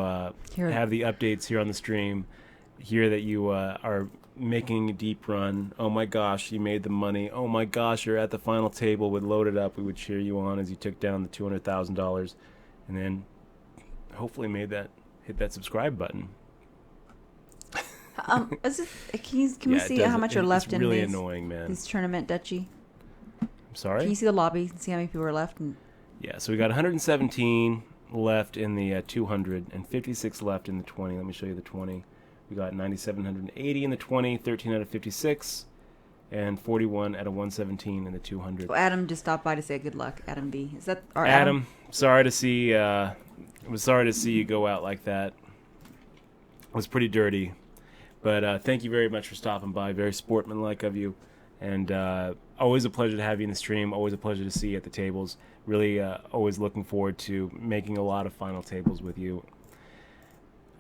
have the updates here on the stream, hear that you are making a deep run. Oh my gosh, you made the money. Oh my gosh, you're at the final table with Loaded Up. We would cheer you on as you took down the $200,000, and then hopefully hit that subscribe button. Can we see how much are left in really annoying, man. These tournament Dutchie? I'm sorry? Can you see the lobby and see how many people are left? Yeah, so we got 117 left in the 200 and 56 left in the 20. Let me show you the 20. We got 9,780 in the 20, 13 out of 56, and 41 out of 117 in the 200. Well, Adam just stopped by to say good luck. Adam B. Is that our Adam? Sorry to see. I was sorry to see you go out like that. It was pretty dirty, but thank you very much for stopping by. Very sportsmanlike of you, and always a pleasure to have you in the stream. Always a pleasure to see you at the tables. Really, always looking forward to making a lot of final tables with you.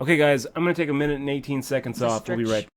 Okay, guys, I'm going to take a minute and 18 seconds off. We'll be right back.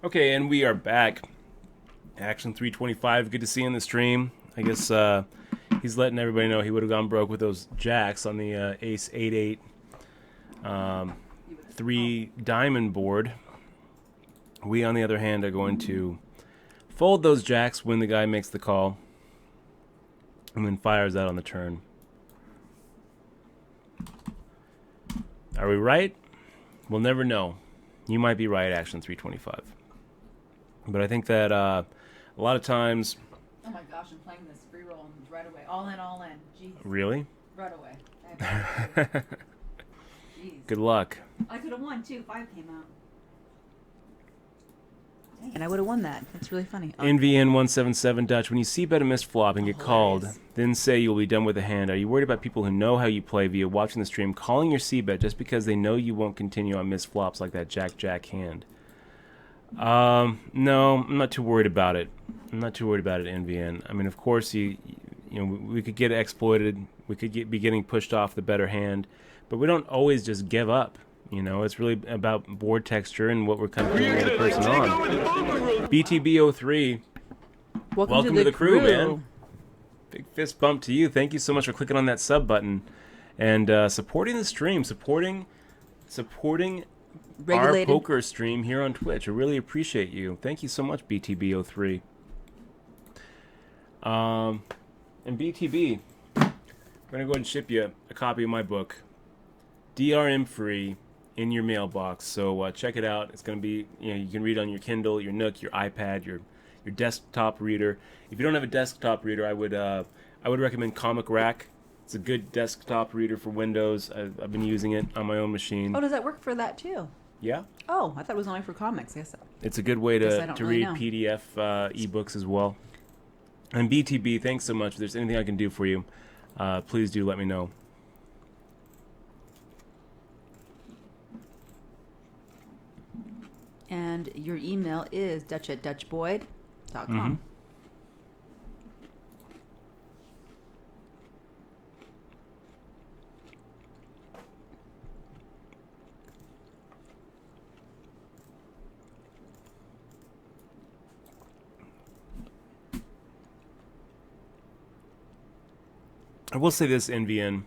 Okay, and we are back. Action 325, good to see you in the stream. I guess he's letting everybody know he would have gone broke with those jacks on the Ace 8-8 3 diamond board. We, on the other hand, are going to fold those jacks when the guy makes the call and then fires out on the turn. Are we right? We'll never know. You might be right, Action 325. But I think that a lot of times... Oh my gosh, I'm playing this free roll right away. All in, all in. Jeez. Really? Right away. Jeez. Good luck. I could have won, too. 5 came out. Dang, and I would have won that. That's really funny. Oh. NVN177 Dutch, when you see bet a missed flop and get called, then say you'll be done with the hand. Are you worried about people who know how you play via watching the stream calling your c-bet just because they know you won't continue on missed flops like that Jack-Jack hand? No, I'm not too worried about it. I'm not too worried about it, NVN. I mean, of course, we could get exploited. We could be getting pushed off the better hand, but we don't always just give up. You know, it's really about board texture and what we're kind of putting the other person on. BTB03, welcome to the crew, man. Big fist bump to you. Thank you so much for clicking on that sub button and supporting the stream, supporting Regulated. our poker stream here on Twitch. I really appreciate you. Thank you so much, BTB03. And BTB, I'm going to go ahead and ship you a copy of my book, DRM free, in your mailbox. So check it out. It's going to be, you can read on your Kindle, your Nook, your iPad, your desktop reader. If you don't have a desktop reader, I would recommend Comic Rack. It's a good desktop reader for Windows. I've been using it on my own machine. Oh, does that work for that too? Yeah. Oh, I thought it was only for comics. I guess it's a good way to really read know. PDF ebooks as well. And BTB, thanks so much. If there's anything I can do for you, please do let me know. And your email is dutch@dutchboyd.com. Mm-hmm. I will say this, NVN.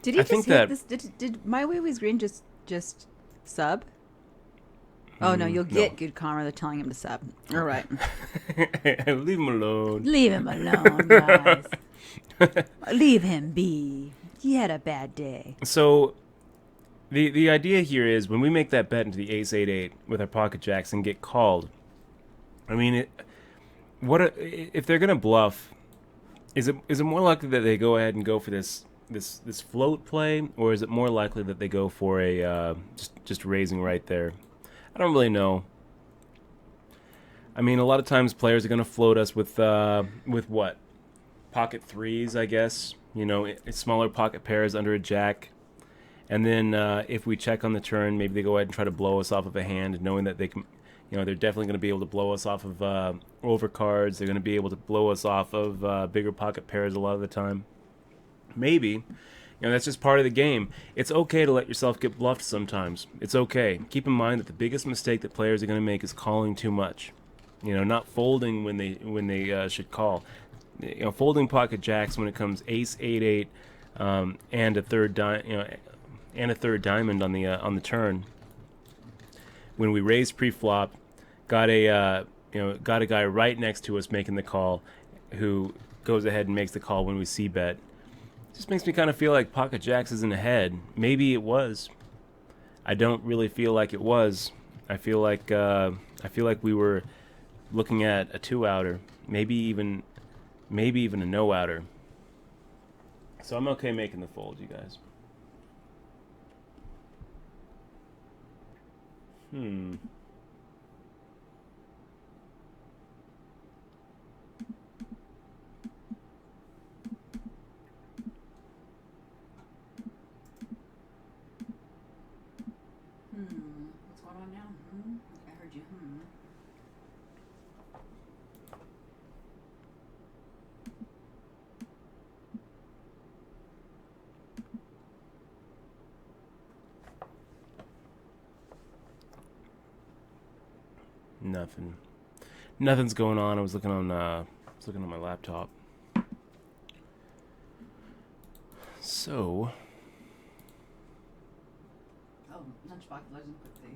Did he just hit this? Did My Way Was Green just sub? Oh no, you'll get good karma. They're telling him to sub. All right. Leave him alone. Leave him alone, guys. Leave him be. He had a bad day. So, the idea here is when we make that bet into the Ace 8-8 with our pocket jacks and get called. I mean, if they're gonna bluff? Is it more likely that they go ahead and go for this float play, or is it more likely that they go for a just raising right there? I don't really know. I mean, a lot of times players are going to float us with what? Pocket threes, I guess. It's smaller pocket pairs under a jack. And then if we check on the turn, maybe they go ahead and try to blow us off of a hand, knowing that they can. They're definitely going to be able to blow us off of overcards. They're going to be able to blow us off of bigger pocket pairs a lot of the time. Maybe. That's just part of the game. It's okay to let yourself get bluffed sometimes. It's okay. Keep in mind that the biggest mistake that players are going to make is calling too much. Not folding when they should call. Folding pocket jacks when it comes Ace 8-8 and a third diamond on the turn. When we raise pre-flop, got a guy right next to us making the call, who goes ahead and makes the call when we c-bet. Just makes me kind of feel like pocket jacks isn't ahead. Maybe it was. I don't really feel like it was. I feel like we were looking at a 2-outer, maybe even a no-outer. So I'm okay making the fold, you guys. What's going on now? I heard you. Nothing's going on. I was looking on my laptop. So. Oh, Lunchbox Legend put the.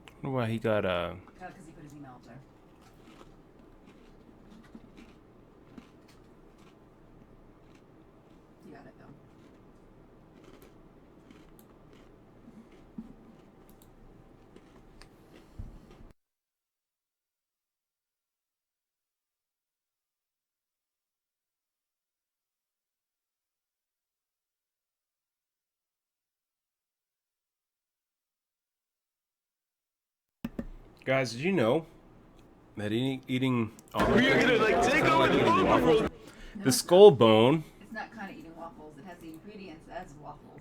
I wonder why he got Because he put his email up there. You got it though. Guys, did you know that eating We're gonna like take over the poker world. The skull bone? It's not kind of eating waffles. It has the ingredients as waffles.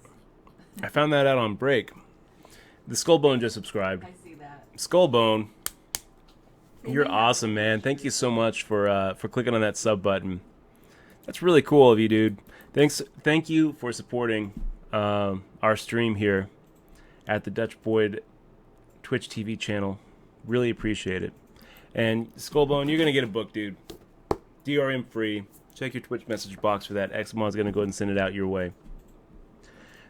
I found that out on break. The skull bone just subscribed. I see that. Skull bone, you're awesome, man. Thank you so much for clicking on that sub button. That's really cool of you, dude. Thank you for supporting our stream here at the Dutch Boyd Twitch TV channel. Really appreciate it. And Skullbone, you're gonna get a book, dude. DRM free. Check your Twitch message box for that. Xmon's gonna go ahead and send it out your way.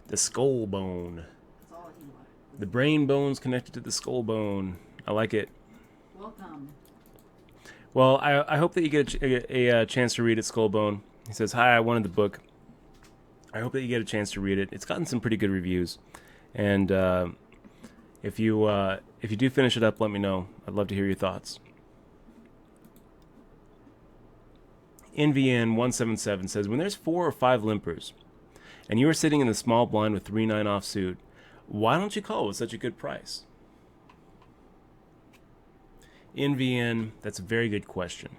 The skull bone. That's all he wanted. The brain bone's connected to the skull bone. I like it. Welcome. Well, I hope that you get a chance to read it, Skullbone. He says, "Hi, I wanted the book. I hope that you get a chance to read it. It's gotten some pretty good reviews, and if you do finish it up, let me know. I'd love to hear your thoughts. NVN177 says, when there's 4 or 5 limpers, and you are sitting in the small blind with 3-9 offsuit, why don't you call with such a good price? NVN, that's a very good question,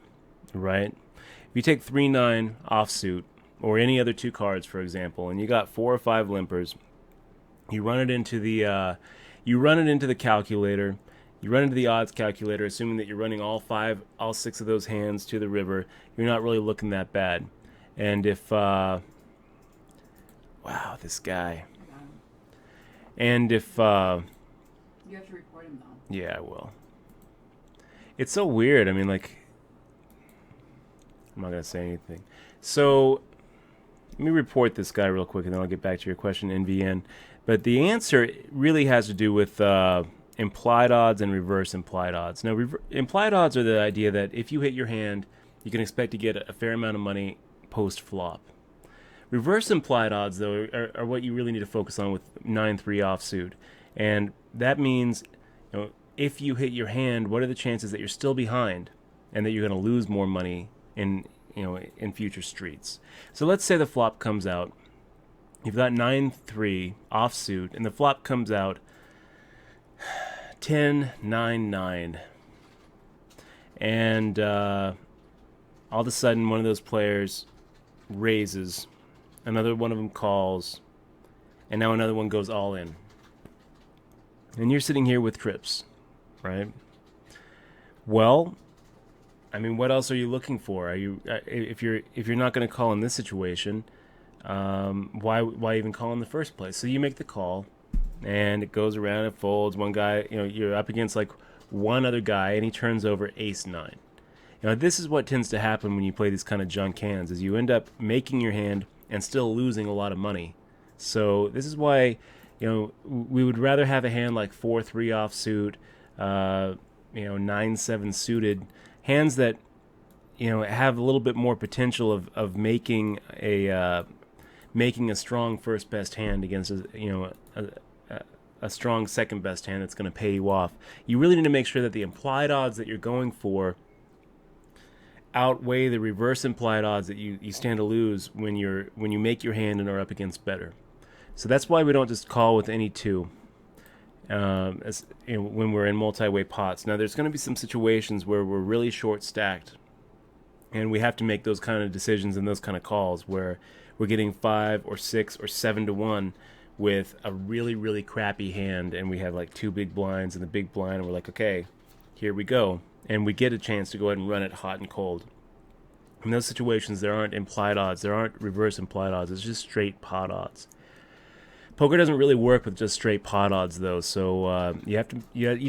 right? If you take 3-9 offsuit, or any other 2 cards, for example, and you got 4 or 5 limpers, you run it into the calculator, you run into the odds calculator, assuming that you're running all 6 of those hands to the river, you're not really looking that bad. And if, wow, this guy. And if, you have to report him though. Yeah, I will. It's so weird. I mean, like, I'm not going to say anything. So, let me report this guy real quick, and then I'll get back to your question, NVN. But the answer really has to do with implied odds and reverse implied odds. Now, implied odds are the idea that if you hit your hand, you can expect to get a fair amount of money post-flop. Reverse implied odds, though, are what you really need to focus on with 9-3 offsuit. And that means, you know, if you hit your hand, what are the chances that you're still behind and that you're going to lose more money in future streets? So let's say the flop comes out. You've got 9-3 offsuit, and the flop comes out 10-9-9. And all of a sudden, one of those players raises, another one of them calls, and now another one goes all in. And you're sitting here with trips, right? Well, I mean, what else are you looking for? Are you if you're not going to call in this situation, why even call in the first place? So you make the call, and it goes around, it folds. One guy, you're up against like one other guy, and he turns over ace-9. This is what tends to happen when you play these kind of junk hands, is you end up making your hand and still losing a lot of money. So this is why, we would rather have a hand like 4-3 offsuit, 9-7 suited, hands that, have a little bit more potential of making a strong first best hand against a strong second best hand that's going to pay you off. You really need to make sure that the implied odds that you're going for outweigh the reverse implied odds that you stand to lose when you make your hand and are up against better. So that's why we don't just call with any 2 when we're in multi-way pots. Now there's going to be some situations where we're really short stacked, and we have to make those kind of decisions and those kind of calls where we're getting 5 or 6 or 7 to 1 with a really, really crappy hand, and we have like 2 big blinds in the big blind, and we're like, okay, here we go. And we get a chance to go ahead and run it hot and cold. In those situations, there aren't implied odds. There aren't reverse implied odds. It's just straight pot odds. Poker doesn't really work with just straight pot odds, though. So you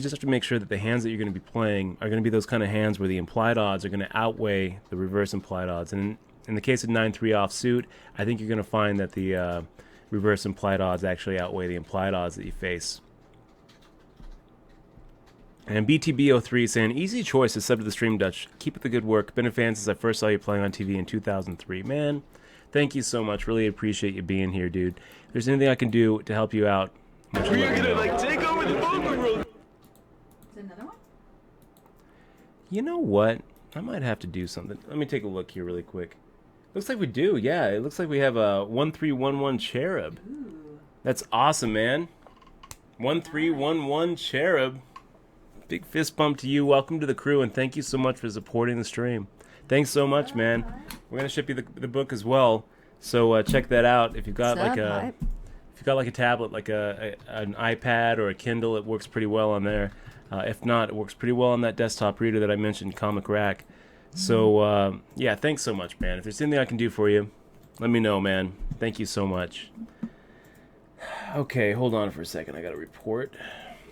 just have to make sure that the hands that you're going to be playing are going to be those kind of hands where the implied odds are going to outweigh the reverse implied odds. And in the case of 9-3 offsuit, I think you're going to find that the reverse implied odds actually outweigh the implied odds that you face. And BTB03 saying, easy choice to sub to the stream, Dutch. Keep up the good work. Been a fan since I first saw you playing on TV in 2003. Man, thank you so much. Really appreciate you being here, dude. If there's anything I can do to help you out, much we're gonna take over the poker world. Is it another one? You know what? I might have to do something. Let me take a look here really quick. Looks like we do. Yeah, it looks like we have a 1311 Cherub. Ooh. That's awesome, man. 1311 Cherub. Big fist bump to you. Welcome to the crew, and thank you so much for supporting the stream. Thanks so much, man. We're gonna ship you the book as well, so check that out. If you've got like a tablet, like an iPad or a Kindle, it works pretty well on there. If not, it works pretty well on that desktop reader that I mentioned, Comic Rack. So yeah, thanks so much, man. If there's anything I can do for you, let me know, man. Thank you so much. Okay, hold on for a second. I got a report.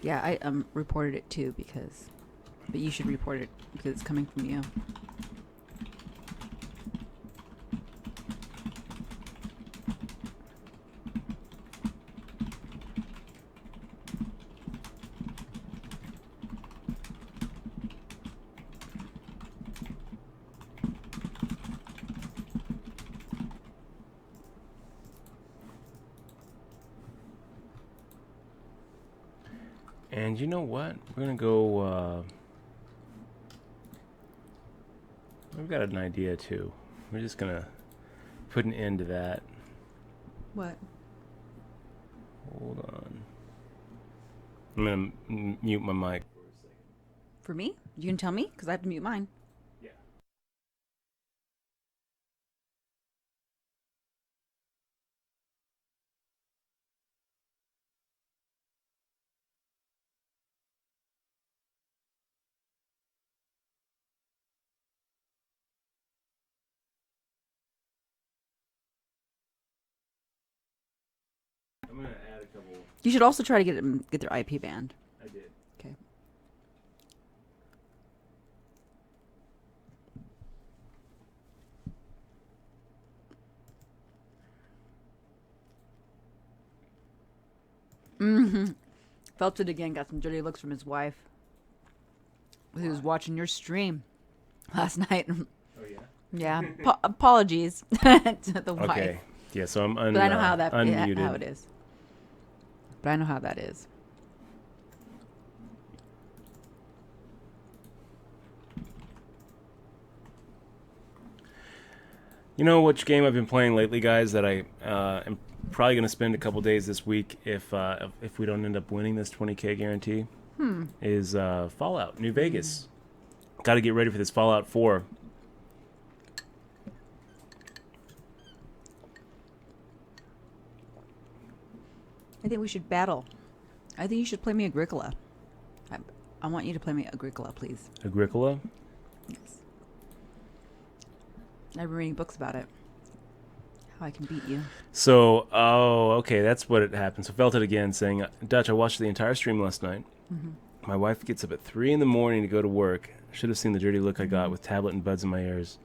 Yeah, I reported it too but you should report it because it's coming from you. And you know what? We're gonna go. We've got an idea too. We're just gonna put an end to that. What? Hold on. I'm gonna mute my mic. For me? You can tell me because I have to mute mine. Yeah. I'm gonna add a couple. You should also try to get their IP banned. I did. Okay. Mm-hmm. Felt it again. Got some dirty looks from his wife. He was watching your stream last night. Oh yeah. Yeah. Apologies to the wife. Okay. Yeah. So I'm But I know how that unmuted. how it is. But I know how that is. You know which game I've been playing lately, guys? That I am probably gonna spend a couple days this week if we don't end up winning this 20K guarantee. Is Fallout New Vegas. Got to get ready for this Fallout 4. I think we should battle. I think you should play me Agricola. I want you to play me Agricola, please. Agricola? Yes. I've been reading books about it. How I can beat you. So, okay, that's what it happened. So felt it again, saying, Dutch, I watched the entire stream last night. Mm-hmm. My wife gets up at 3 in the morning to go to work. Should have seen the dirty look I got with tablet and buds in my ears.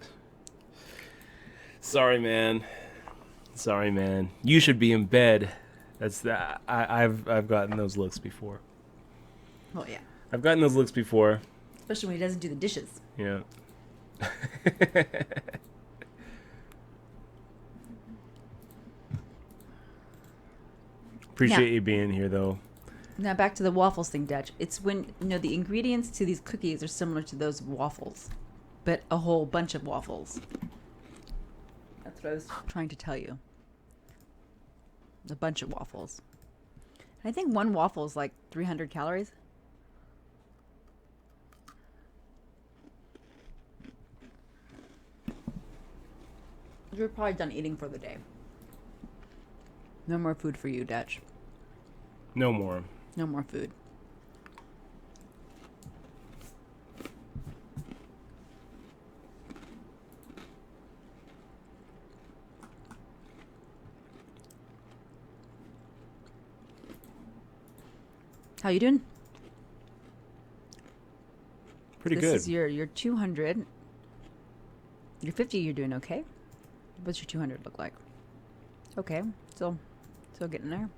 Sorry, man. You should be in bed. That's that. I've gotten those looks before. Oh yeah. I've gotten those looks before. Especially when he doesn't do the dishes. Yeah. Appreciate you being here, though. Now back to the waffles thing, Dutch. It's when the ingredients to these cookies are similar to those waffles, but a whole bunch of waffles. That's what I was trying to tell you. A bunch of waffles. And I think one waffle is like 300 calories. You're probably done eating for the day. No more food for you, Dutch. No more. No more food. How you doing? Pretty This good. is your 200. Your 50, you're doing okay. What's your 200 look like? Okay, still getting there.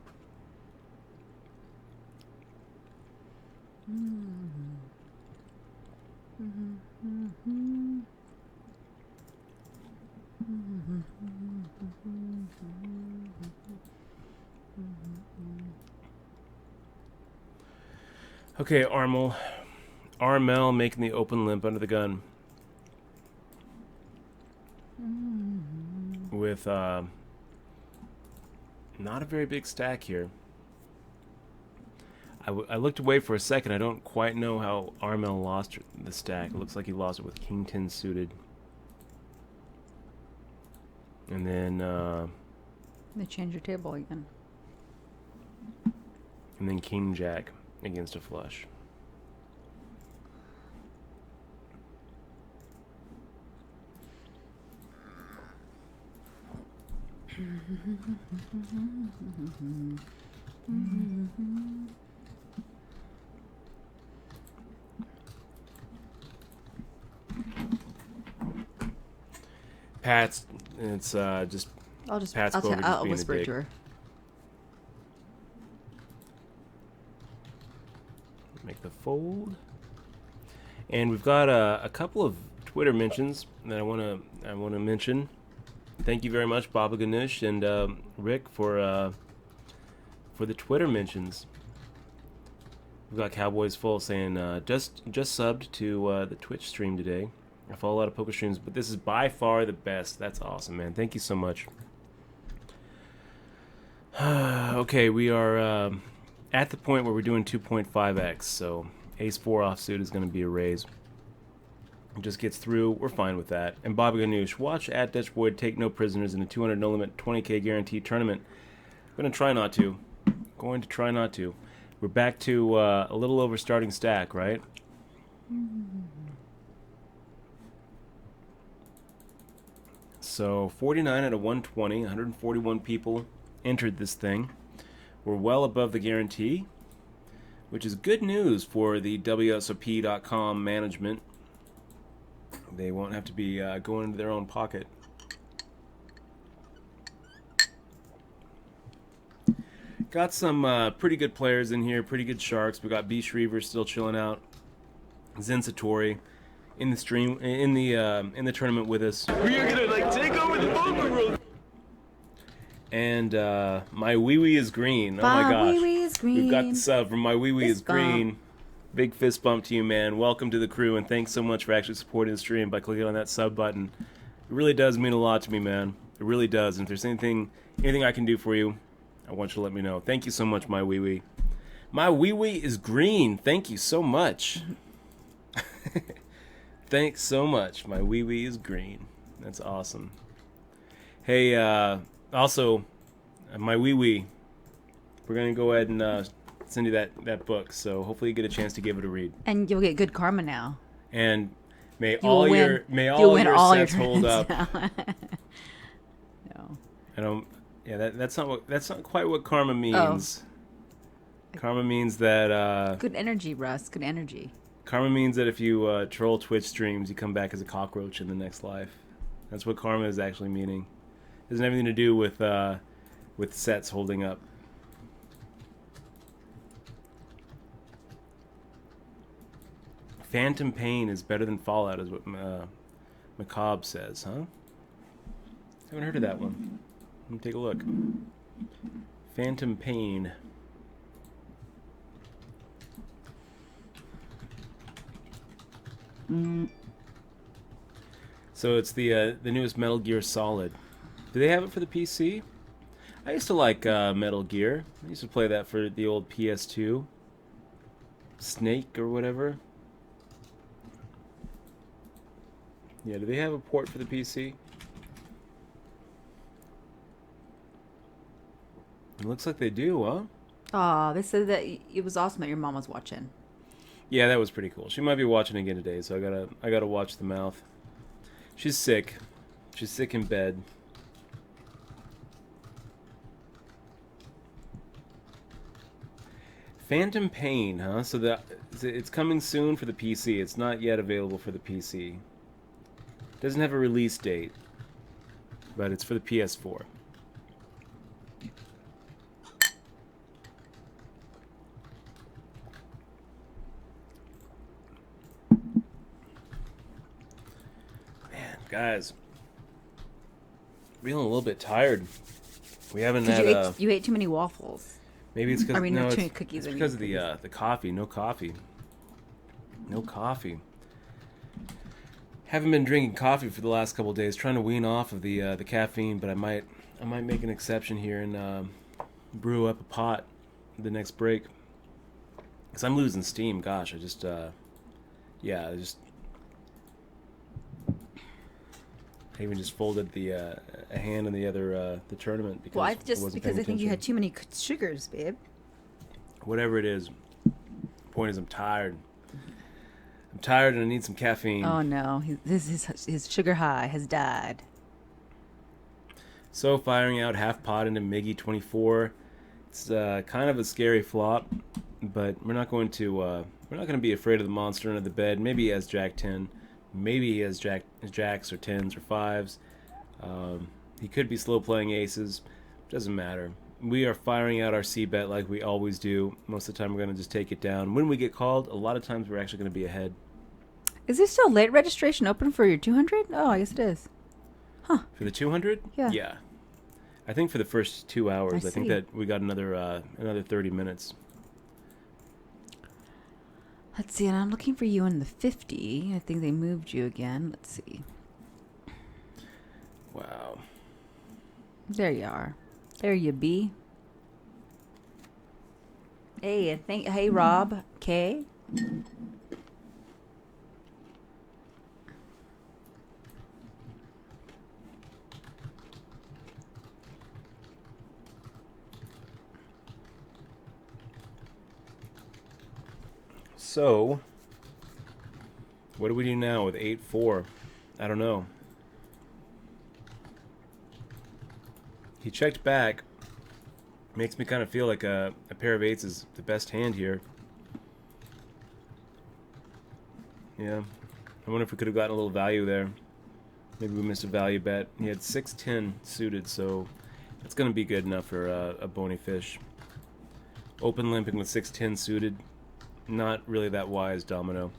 Okay, Armel making the open limp under the gun. With not a very big stack here. I looked away for a second. I don't quite know how Armel lost the stack. It looks like he lost it with King 10 suited. And then They change your table again. and then King Jack against a flush. Pat's, it's just Pat's Clover just I'll being a whisper it dick. to her. Make the fold. And we've got a couple of Twitter mentions that I want to mention. Thank you very much, Baba Ganesh and Rick for the Twitter mentions. We've got Cowboys Full saying, just subbed to the Twitch stream today. I follow a lot of poker streams, but this is by far the best. That's awesome, man. Thank you so much. Okay, we are at the point where we're doing 2.5x, so Ace-4 offsuit is going to be a raise. It just gets through. We're fine with that. And Bobby Ganoush, watch at Dutch Boyd take no prisoners in a 200 no limit 20k guaranteed tournament. I'm going to try not to. We're back to a little over starting stack, right? So 49 out of 120, 141 people entered this thing. We're well above the guarantee, which is good news for the WSOP.com management. They won't have to be going into their own pocket. Got some pretty good players in here, pretty good sharks. We got B. Shrever still chilling out. Zen Satori in the stream, in the tournament with us. We are gonna take over the poker room. And my wee wee is green. Oh my gosh, is green. We've got the sub from my wee wee is Fist bump. green. Big fist bump to you, man. Welcome to the crew, and thanks so much for actually supporting the stream by clicking on that sub button. It really does mean a lot to me, man. It really does. And if there's anything I can do for you, I want you to let me know. Thank you so much, my wee wee. My wee wee is green. Thank you so much. Thanks so much. My wee wee is green. That's awesome. Hey, also, my wee wee, we're going to go ahead and send you that book. So hopefully you get a chance to give it a read. And you'll get good karma now. And may You'll all win. your Your sets hold up. No. I don't. Yeah, that's not quite what karma means. Oh. Karma means that Good energy, Russ. Good energy. karma means that if you troll Twitch streams, you come back as a cockroach in the next life. That's what karma is actually meaning. It doesn't have anything to do with sets holding up. Phantom Pain is better than Fallout, is what Macabre says, huh? Haven't heard of that one. Let me take a look. Phantom Pain. So it's the newest Metal Gear Solid. Do they have it for the PC? I used to like Metal Gear. I used to play that for the old PS2. Snake or whatever. Yeah, do they have a port for the PC? It looks like they do, huh? Aw, they said that it was awesome that your mom was watching. Yeah, that was pretty cool. She might be watching again today, so I gotta watch the mouth. She's sick. She's sick in bed. Phantom Pain, huh? So it's coming soon for the PC. It's not yet available for the PC. Doesn't have a release date, but it's for the PS4. Man, guys, feeling a little bit tired. We haven't had. You ate too many waffles. Maybe it's because too many cookies. It's because of the coffee. No coffee. Haven't been drinking coffee for the last couple of days. Trying to wean off of the caffeine, but I might make an exception here and brew up a pot the next break. Because I'm losing steam. Gosh, I even just folded a hand in the other the tournament because I think you had too many sugars, babe. Whatever it is, point is I'm tired. I'm tired and I need some caffeine. Oh no, his sugar high has died. So firing out half pot into Miggy 24. It's kind of a scary flop, but we're not going to be afraid of the monster under the bed. Maybe he has Jack 10. Maybe he has jacks or 10s or 5s. He could be slow playing aces. Doesn't matter. We are firing out our C-bet like we always do. Most of the time we're going to just take it down. When we get called, a lot of times we're actually going to be ahead. Is this still late registration open for your 200? Oh, I guess it is. Huh. For the 200? Yeah. Yeah. I think for the first 2 hours. I think see. that we got another 30 minutes. Let's see, and I'm looking for you in the 50. I think they moved you again. Let's see. Wow. There you are. There you be. Hey, hey, Rob K. So, what do we do now with 8-4? I don't know. He checked back. Makes me kind of feel like a pair of eights is the best hand here. Yeah. I wonder if we could have gotten a little value there. Maybe we missed a value bet. He had 6-10 suited, so it's going to be good enough for a bony fish. Open limping with 6-10 suited. Not really that wise, Domino.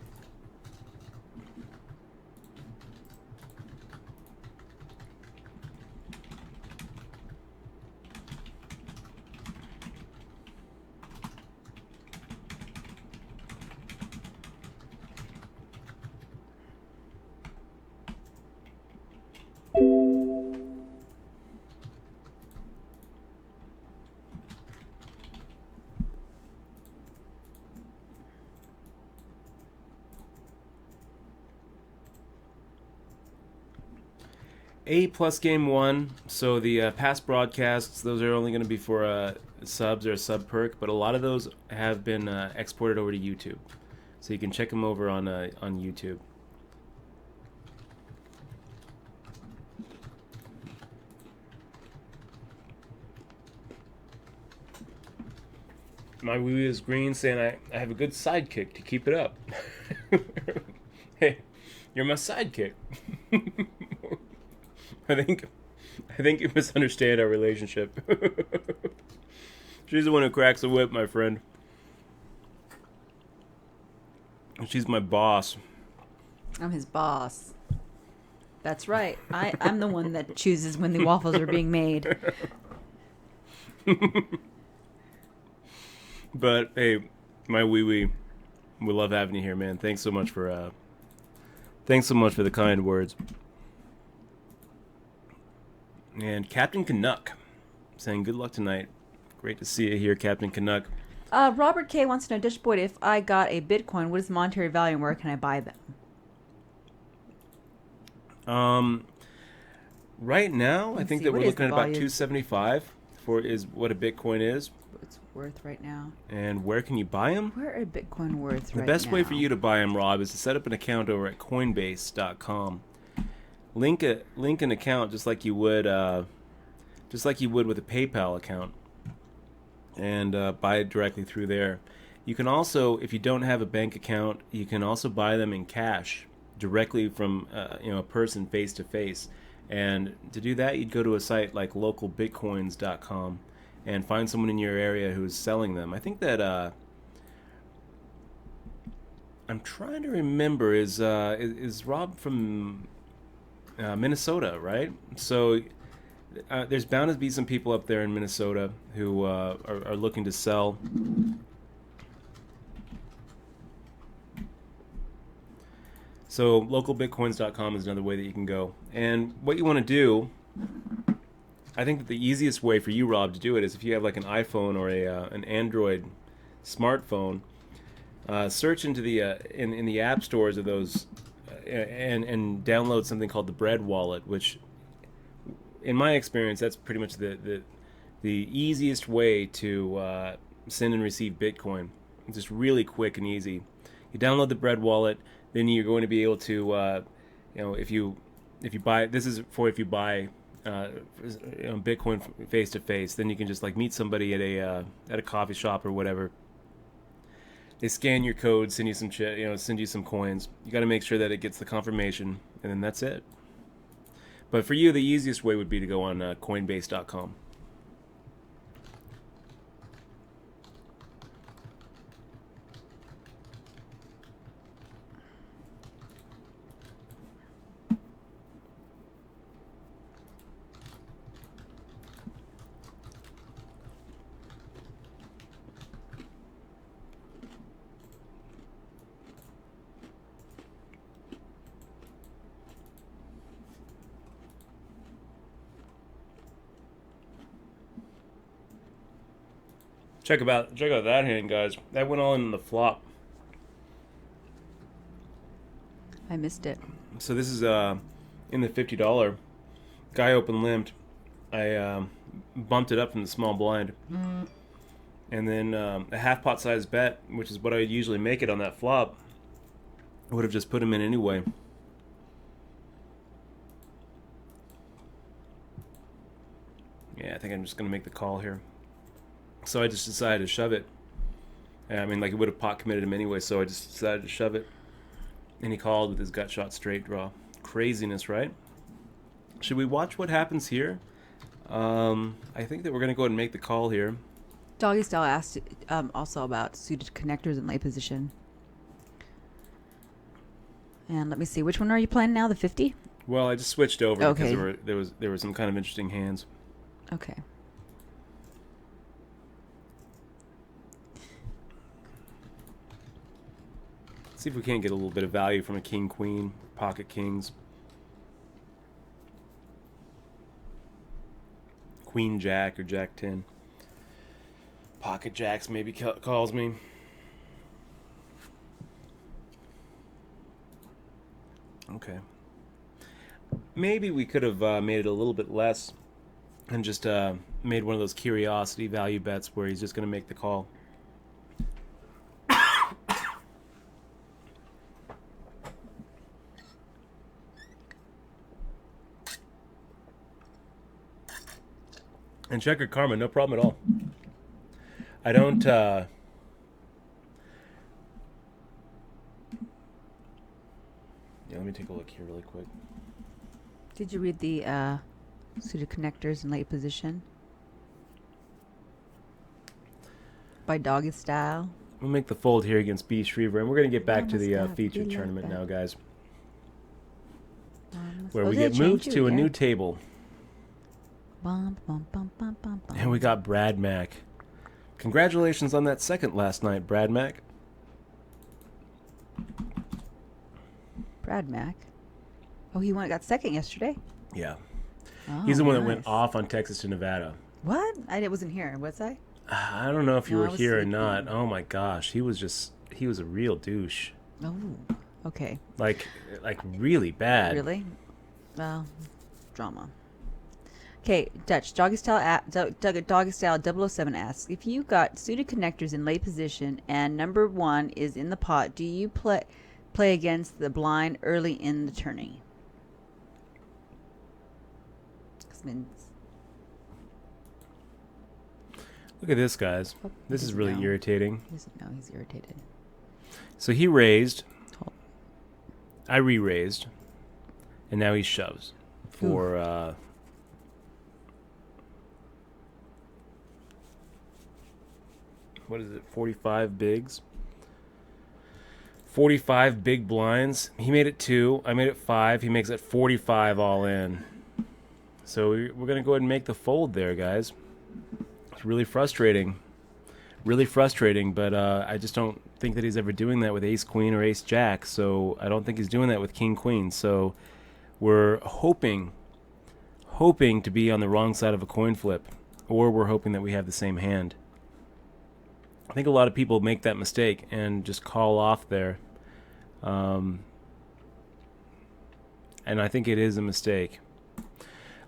A plus game one. So the past broadcasts, those are only going to be for subs or a sub perk, but a lot of those have been exported over to YouTube, so you can check them over on YouTube. My wee is green, saying I have a good sidekick to keep it up. Hey, you're my sidekick. I think you misunderstand our relationship. She's the one who cracks the whip, my friend. She's my boss. I'm his boss. That's right. I'm the one that chooses when the waffles are being made. But hey, my wee, we love having you here, man. Thanks so much for the kind words. And Captain Canuck saying good luck tonight. Great to see you here, Captain Canuck. Robert K wants to know, Dish Boyd, if I got a Bitcoin, what is the monetary value and where can I buy them? Right now, I think that we're looking at about 275 is what a Bitcoin is. It's worth right now. And where can you buy them? Where are Bitcoin worth right now? The best way for you to buy them, Rob, is to set up an account over at Coinbase.com. Link an account just like you would with a PayPal account, and buy it directly through there. You can also, if you don't have a bank account, you can also buy them in cash directly from a person face to face. And to do that, you'd go to a site like localbitcoins.com and find someone in your area who's selling them. I think that I'm trying to remember, is Rob from Minnesota, right? So there's bound to be some people up there in Minnesota who are looking to sell. So localbitcoins.com is another way that you can go. And what you want to do, I think that the easiest way for you, Rob, to do it is if you have like an iPhone or an Android smartphone, search into the in the app stores of those and download something called the Bread Wallet, which, in my experience, that's pretty much the easiest way to send and receive Bitcoin. It's just really quick and easy. You download the Bread Wallet, then you're going to be able to, if you buy, this is for if you buy Bitcoin face to face, then you can just like meet somebody at a coffee shop or whatever. They scan your code, send you some send you some coins. You got to make sure that it gets the confirmation, and then that's it. But for you, the easiest way would be to go on Coinbase.com. Check out that hand, guys. That went all in the flop. I missed it. So this is in the $50. Guy open limped. I bumped it up from the small blind. And then a half pot size bet, which is what I would usually make it on that flop, would have just put him in anyway. Yeah, I think I'm just going to make the call here. So I just decided to shove it. I mean, like, it would have pot committed him anyway, so I just decided to shove it. And he called with his gut shot straight draw. Craziness, right? Should we watch what happens here? I think that we're going to go ahead and make the call here. Doggy Style asked also about suited connectors in lay position. And let me see, which one are you playing now? The 50? Well, I just switched over Okay. because there were some kind of interesting hands. Okay. See if we can't get a little bit of value from a king queen, pocket kings. Queen jack or jack 10. Pocket jacks maybe calls me. Okay. Maybe we could have made it a little bit less and just made one of those curiosity value bets where he's just going to make the call. And checkered karma, no problem at all. I don't... Yeah, let me take a look here really quick. Did you read the suited connectors in late position? By Doggy Style? We'll make the fold here against B. Shriever, and we're going to get back to the featured tournament now, guys. Where we get moved to a new table. Bum, bum, bum, bum, bum, bum. And we got Brad Mack. Congratulations on that second last night, Brad Mack. Brad Mack. Oh, he got second yesterday? Yeah. Oh, He's the one that went nice. off on Texas to Nevada. What? I wasn't here, was I? I don't know if you No, were I was here or sleeping. not. Oh my gosh, he was a real douche. Oh, okay. Like really bad. Really? Well, drama. Okay, Dutch. Doggy Style, Doggy Style 007 asks, if you got suited connectors in lay position and number one is in the pot, do you play against the blind early in the tourney? Look at this, guys. Oh, This he is doesn't really know. irritating. He doesn't know. He's irritated. So he raised. Oh. I re-raised. And now he shoves. For, what is it, 45 bigs? 45 big blinds. He made it 2. I made it 5. He makes it 45 all in. So we're going to go ahead and make the fold there, guys. It's really frustrating. Really frustrating, but I just don't think that he's ever doing that with ace-queen or ace-jack, so I don't think he's doing that with king-queen. So we're hoping to be on the wrong side of a coin flip, or we're hoping that we have the same hand. I think a lot of people make that mistake and just call off there. And I think it is a mistake.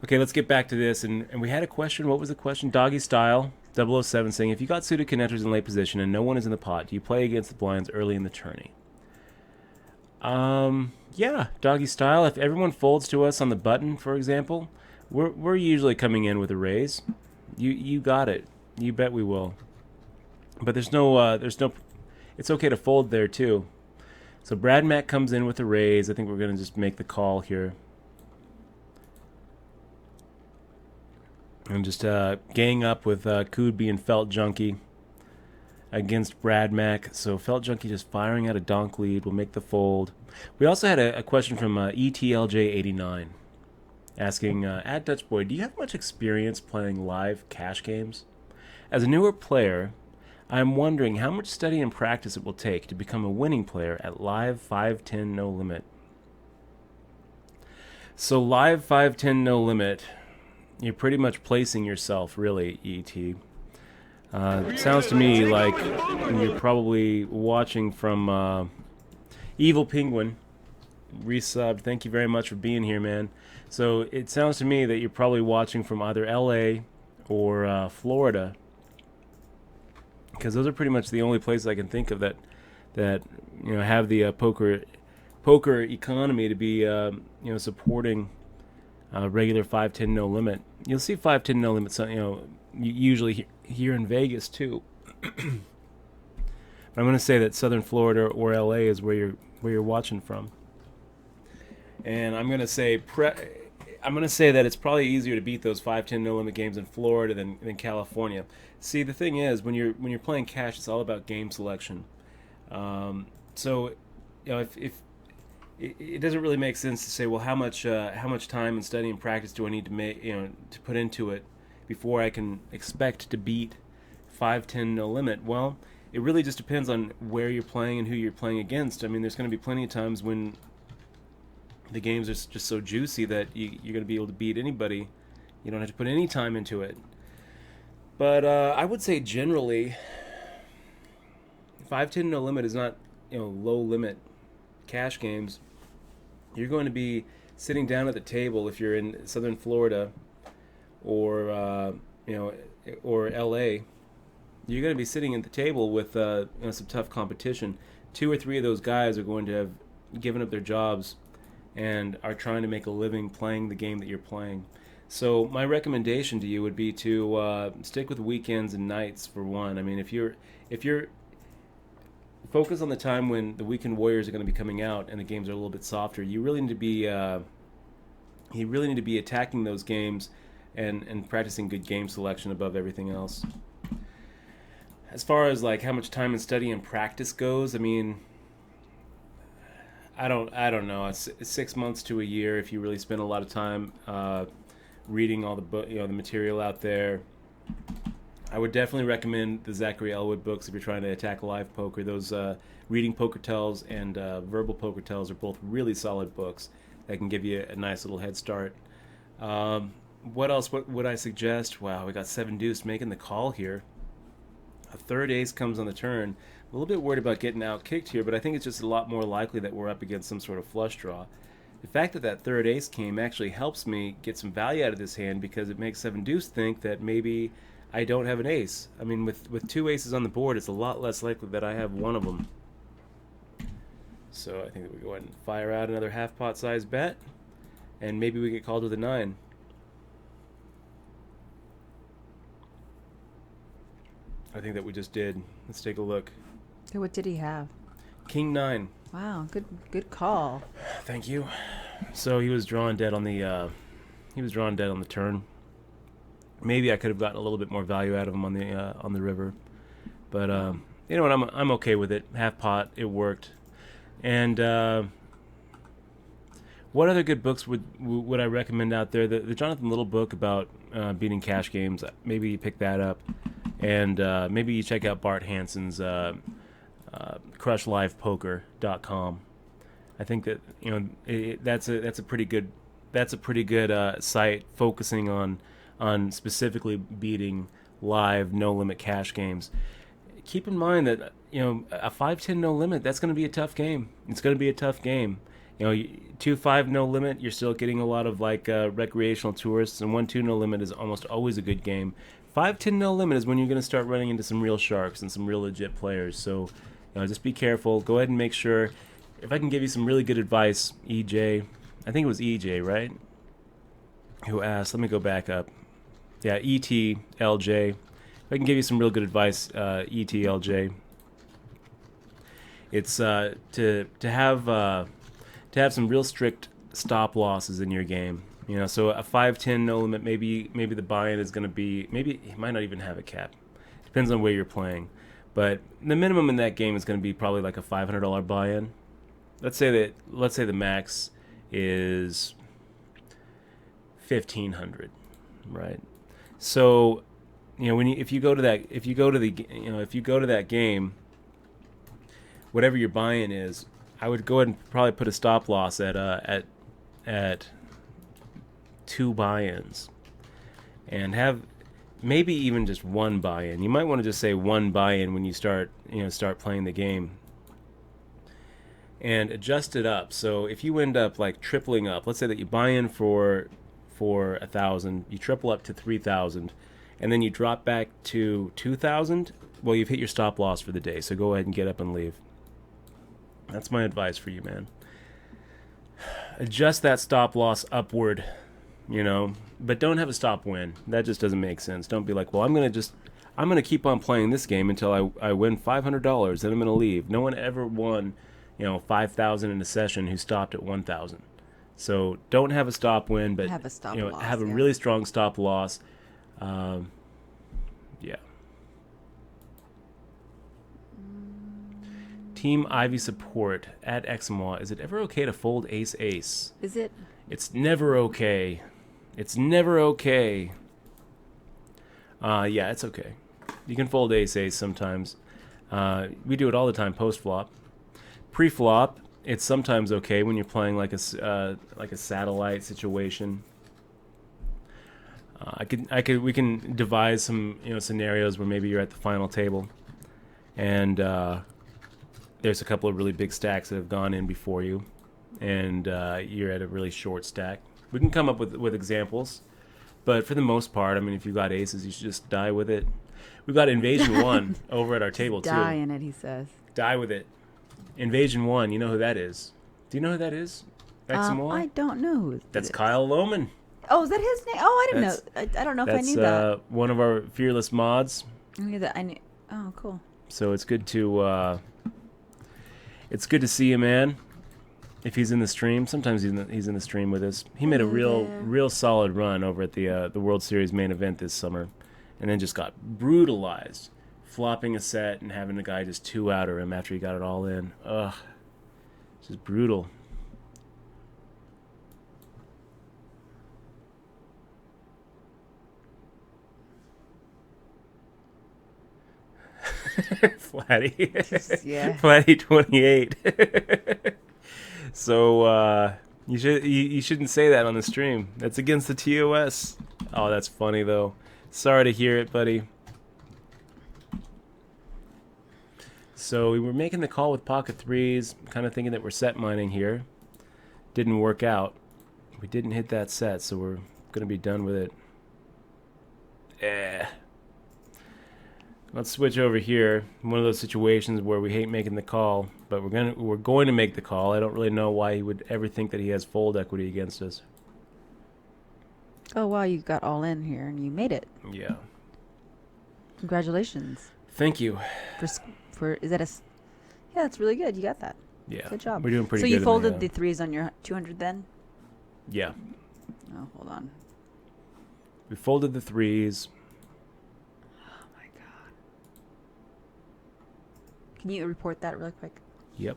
Okay, let's get back to this. And we had a question. What was the question? Doggy Style 007 saying, if you got suited connectors in late position and no one is in the pot, do you play against the blinds early in the tourney? Yeah, Doggy Style. If everyone folds to us on the button, for example, we're usually coming in with a raise. You got it. You bet we will. But there's no, it's okay to fold there too. So Brad Mack comes in with a raise. I think we're going to just make the call here. And just gang up with Koodby and Felt Junkie against Brad Mack. So Felt Junkie just firing out a donk lead. We'll make the fold. We also had a question from ETLJ89 asking, at Dutch Boy, do you have much experience playing live cash games? As a newer player, I'm wondering how much study and practice it will take to become a winning player at live 5-10 no limit. So live 5-10 no limit, you're pretty much placing yourself, really, ET. Sounds to me like you're probably watching from Evil Penguin. Resubbed. Thank you very much for being here, man. So it sounds to me that you're probably watching from either LA or Florida, because those are pretty much the only places I can think of that have the poker economy to be supporting regular 5-10 no limit. You'll see 5-10 no limit, usually here in Vegas too. But I'm going to say that Southern Florida or LA is where you're watching from. And I'm gonna say that it's probably easier to beat those 5-10 no limit games in Florida than California. See, the thing is, when you're playing cash, it's all about game selection. So, if it doesn't really make sense to say, well, how much time and study and practice do I need to make, to put into it before I can expect to beat 5-10 no limit? Well, it really just depends on where you're playing and who you're playing against. I mean, there's going to be plenty of times when the games are just so juicy that you're going to be able to beat anybody. You don't have to put any time into it. But I would say generally, 5-10 no limit is not low limit cash games. You're going to be sitting down at the table if you're in Southern Florida or or LA. You're going to be sitting at the table with some tough competition. 2 or 3 of those guys are going to have given up their jobs and are trying to make a living playing the game that you're playing. So my recommendation to you would be to stick with weekends and nights for one. I mean, if you're focus on the time when the weekend warriors are going to be coming out and the games are a little bit softer, you really need to be attacking those games and practicing good game selection above everything else. As far as like how much time and study and practice goes, I mean, I don't know. It's 6 months to a year if you really spend a lot of time reading all the material out there. I would definitely recommend the Zachary Elwood books if you're trying to attack live poker. Those Reading Poker Tells and Verbal Poker Tells are both really solid books that can give you a nice little head start. What else? What would I suggest? Wow, we got 7 deuce making the call here. A third ace comes on the turn. A little bit worried about getting out-kicked here, but I think it's just a lot more likely that we're up against some sort of flush draw. The fact that third ace came actually helps me get some value out of this hand because it makes 7 deuce think that maybe I don't have an ace. I mean, with 2 aces on the board, it's a lot less likely that I have one of them. So I think that we go ahead and fire out another half-pot size bet, and maybe we get called with a 9. I think that we just did. Let's take a look. So what did he have? King 9. Wow, good call. Thank you. So he was drawing dead on the turn. Maybe I could have gotten a little bit more value out of him on the river, but you know what? I'm okay with it. Half pot, it worked. And what other good books would I recommend out there? The Jonathan Little book about beating cash games. Maybe you pick that up, and maybe you check out Bart Hansen's CrushLivePoker.com. I think that that's a pretty good site focusing on specifically beating live no limit cash games. Keep in mind that a 5-10 no limit, that's going to be a tough game. It's going to be a tough game. 2-5 no limit, you're still getting a lot of recreational tourists, and 1-2 no limit is almost always a good game. 5-10 no limit is when you're going to start running into some real sharks and some real legit players. So just be careful. Go ahead and make sure. If I can give you some really good advice, EJ, I think it was EJ, right? Who asked? Let me go back up. Yeah, ETLJ. If I can give you some real good advice, ETLJ, it's to have some real strict stop losses in your game. So a 5-10 no limit, maybe the buy-in is going to be, maybe he might not even have a cap. Depends on where you're playing. But the minimum in that game is going to be probably like a $500 buy-in. Let's say the max is $1,500, right? So, if you go to that game, whatever your buy-in is, I would go ahead and probably put a stop loss at 2 buy-ins, and have maybe even just one buy-in. You might want to just say one buy-in when you start playing the game, and adjust it up. So if you end up like tripling up, let's say that you buy in for 1,000, you triple up to 3,000, and then you drop back to 2,000. Well, you've hit your stop loss for the day. So go ahead and get up and leave. That's my advice for you, man. Adjust that stop loss upward, but don't have a stop win. That just doesn't make sense. Don't be like, well, I'm gonna keep on playing this game until I win $500, then I'm gonna leave. No one ever won 5,000 in a session who stopped at 1,000. So don't have a stop win, but have a stop loss, have a really strong stop loss. Yeah. Team Ivy support at Exmoor. Is it ever okay to fold ace-ace? Is it? It's never okay. It's never okay. Yeah, it's okay. You can fold ace-ace sometimes. We do it all the time post-flop. Pre-flop, it's sometimes okay when you're playing like a satellite situation. We can devise some scenarios where maybe you're at the final table, and there's a couple of really big stacks that have gone in before you, and you're at a really short stack. We can come up with examples, but for the most part, I mean, if you've got aces, you should just die with it. We've got Invasion 1 over at our table, too. Die in it, he says. Die with it. Invasion 1, you know who that is? Do you know who that is? I don't know who That's Kyle Lohman. Oh, is that his name? Oh, I didn't know. I don't know if I knew that. That's one of our fearless mods. I knew that. Oh, cool. So it's good to see you, man. If he's in the stream, sometimes he's in the stream with us. He made a real solid run over at the World Series main event this summer, and then just got brutalized, flopping a set and having the guy just 2-outer him after he got it all in. Ugh, it's just brutal. Flatty. Yeah. Flatty 28. So you shouldn't say that on the stream. That's against the TOS. Oh, that's funny though. Sorry to hear it, buddy. So we were making the call with pocket threes, kind of thinking that we're set mining here. Didn't work out. We didn't hit that set, so we're gonna be done with it. Let's switch over here. One of those situations where we hate making the call, but we're going to make the call. I don't really know why he would ever think that he has fold equity against us. Oh wow, you got all in here and you made it. Yeah. Congratulations. Thank you. For is that a? Yeah, that's really good. You got that. Yeah. Good job. We're doing pretty good. So you folded the threes on your 200 then? Yeah. Oh, hold on. We folded the threes. Oh my god. Can you report that really quick? Yep.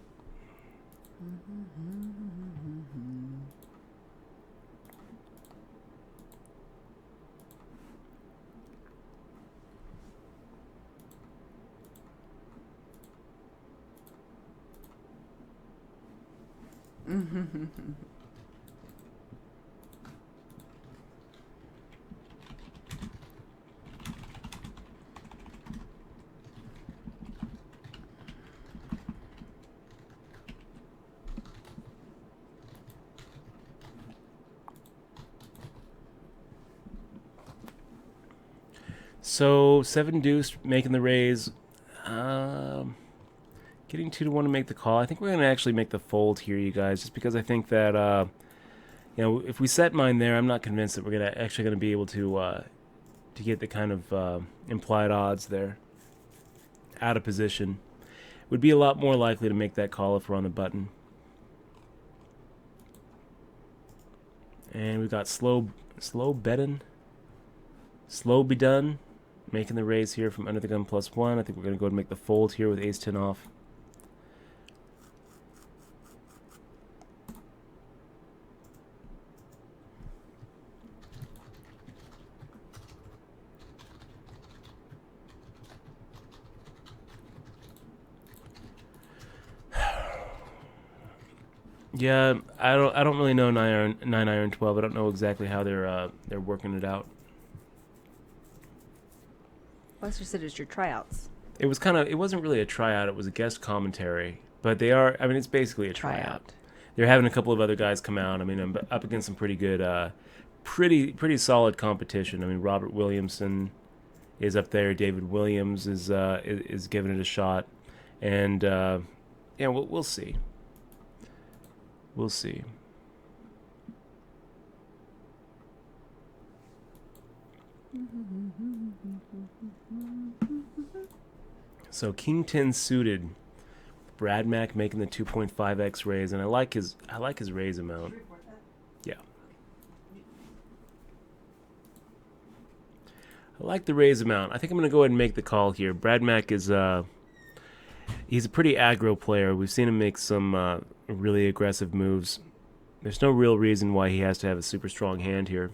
So 7 deuce making the raise, getting 2 to 1 to make the call. I think we're gonna actually make the fold here, you guys, just because I think that if we set mine there, I'm not convinced that we're actually gonna be able to get the kind of implied odds there. Out of position, would be a lot more likely to make that call if we're on the button. And we've got slow betting, slow be done. Making the raise here from under the gun +1. I think we're going to go and make the fold here with ace-10 off. Yeah, I don't really know 9 iron 12. I don't know exactly how they're working it out. Buster said it's your tryouts. It wasn't really a tryout. It was a guest commentary. But they are, it's basically a tryout. They're having a couple of other guys come out. I'm up against some pretty good, pretty solid competition. Robert Williamson is up there. David Williams is giving it a shot. And, we'll see. We'll see. So King 10 suited. Brad Mack making the 2.5x raise, and I like his raise amount. Yeah. I like the raise amount. I think I'm going to go ahead and make the call here. Brad Mack is he's a pretty aggro player. We've seen him make some really aggressive moves. There's no real reason why he has to have a super strong hand here.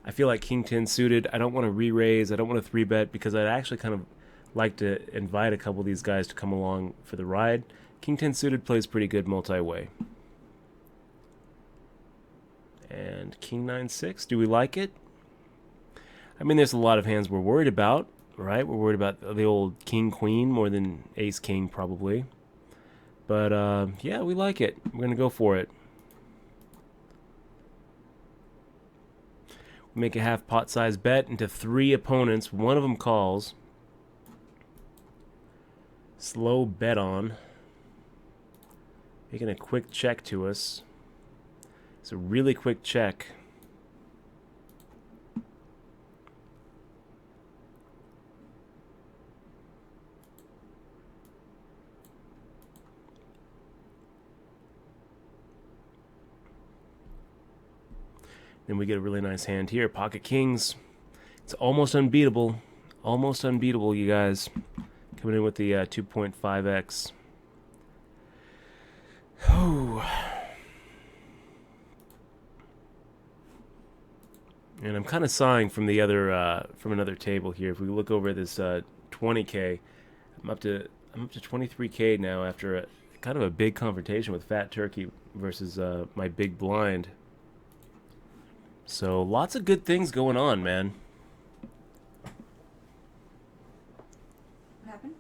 I feel like King 10 suited. I don't want to re-raise. I don't want to 3-bet because I'd actually kind of like to invite a couple of these guys to come along for the ride. King 10 suited plays pretty good multi-way. And King 9-6, do we like it? There's a lot of hands we're worried about, right? We're worried about the old King Queen more than Ace King probably. But yeah, we like it. We're going to go for it. We make a half pot size bet into 3 opponents. One of them calls. Slow bet on. Making a quick check to us. It's a really quick check. Then we get a really nice hand here. Pocket Kings. It's almost unbeatable. Almost unbeatable, you guys. Coming in with the 2.5x. And I'm kind of sighing from the other from another table here. If we look over at this 20K, I'm up to 23K now after kind of a big confrontation with Fat Turkey versus my big blind. So lots of good things going on, man. What happened?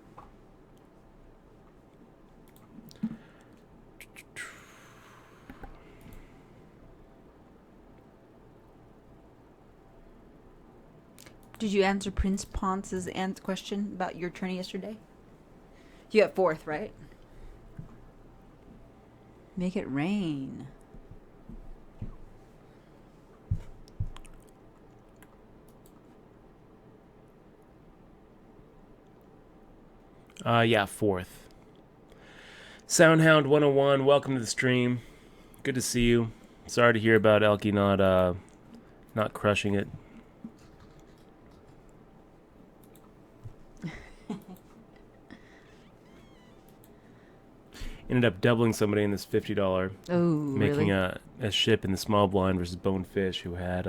Did you answer Prince Ponce's question about your tourney yesterday? You got 4th, right? Make it rain. Yeah, 4th. Soundhound 101, welcome to the stream. Good to see you. Sorry to hear about Elkie not crushing it. Ended up doubling somebody in this $50. Oh, making really? a ship in the small blind versus Bonefish, who had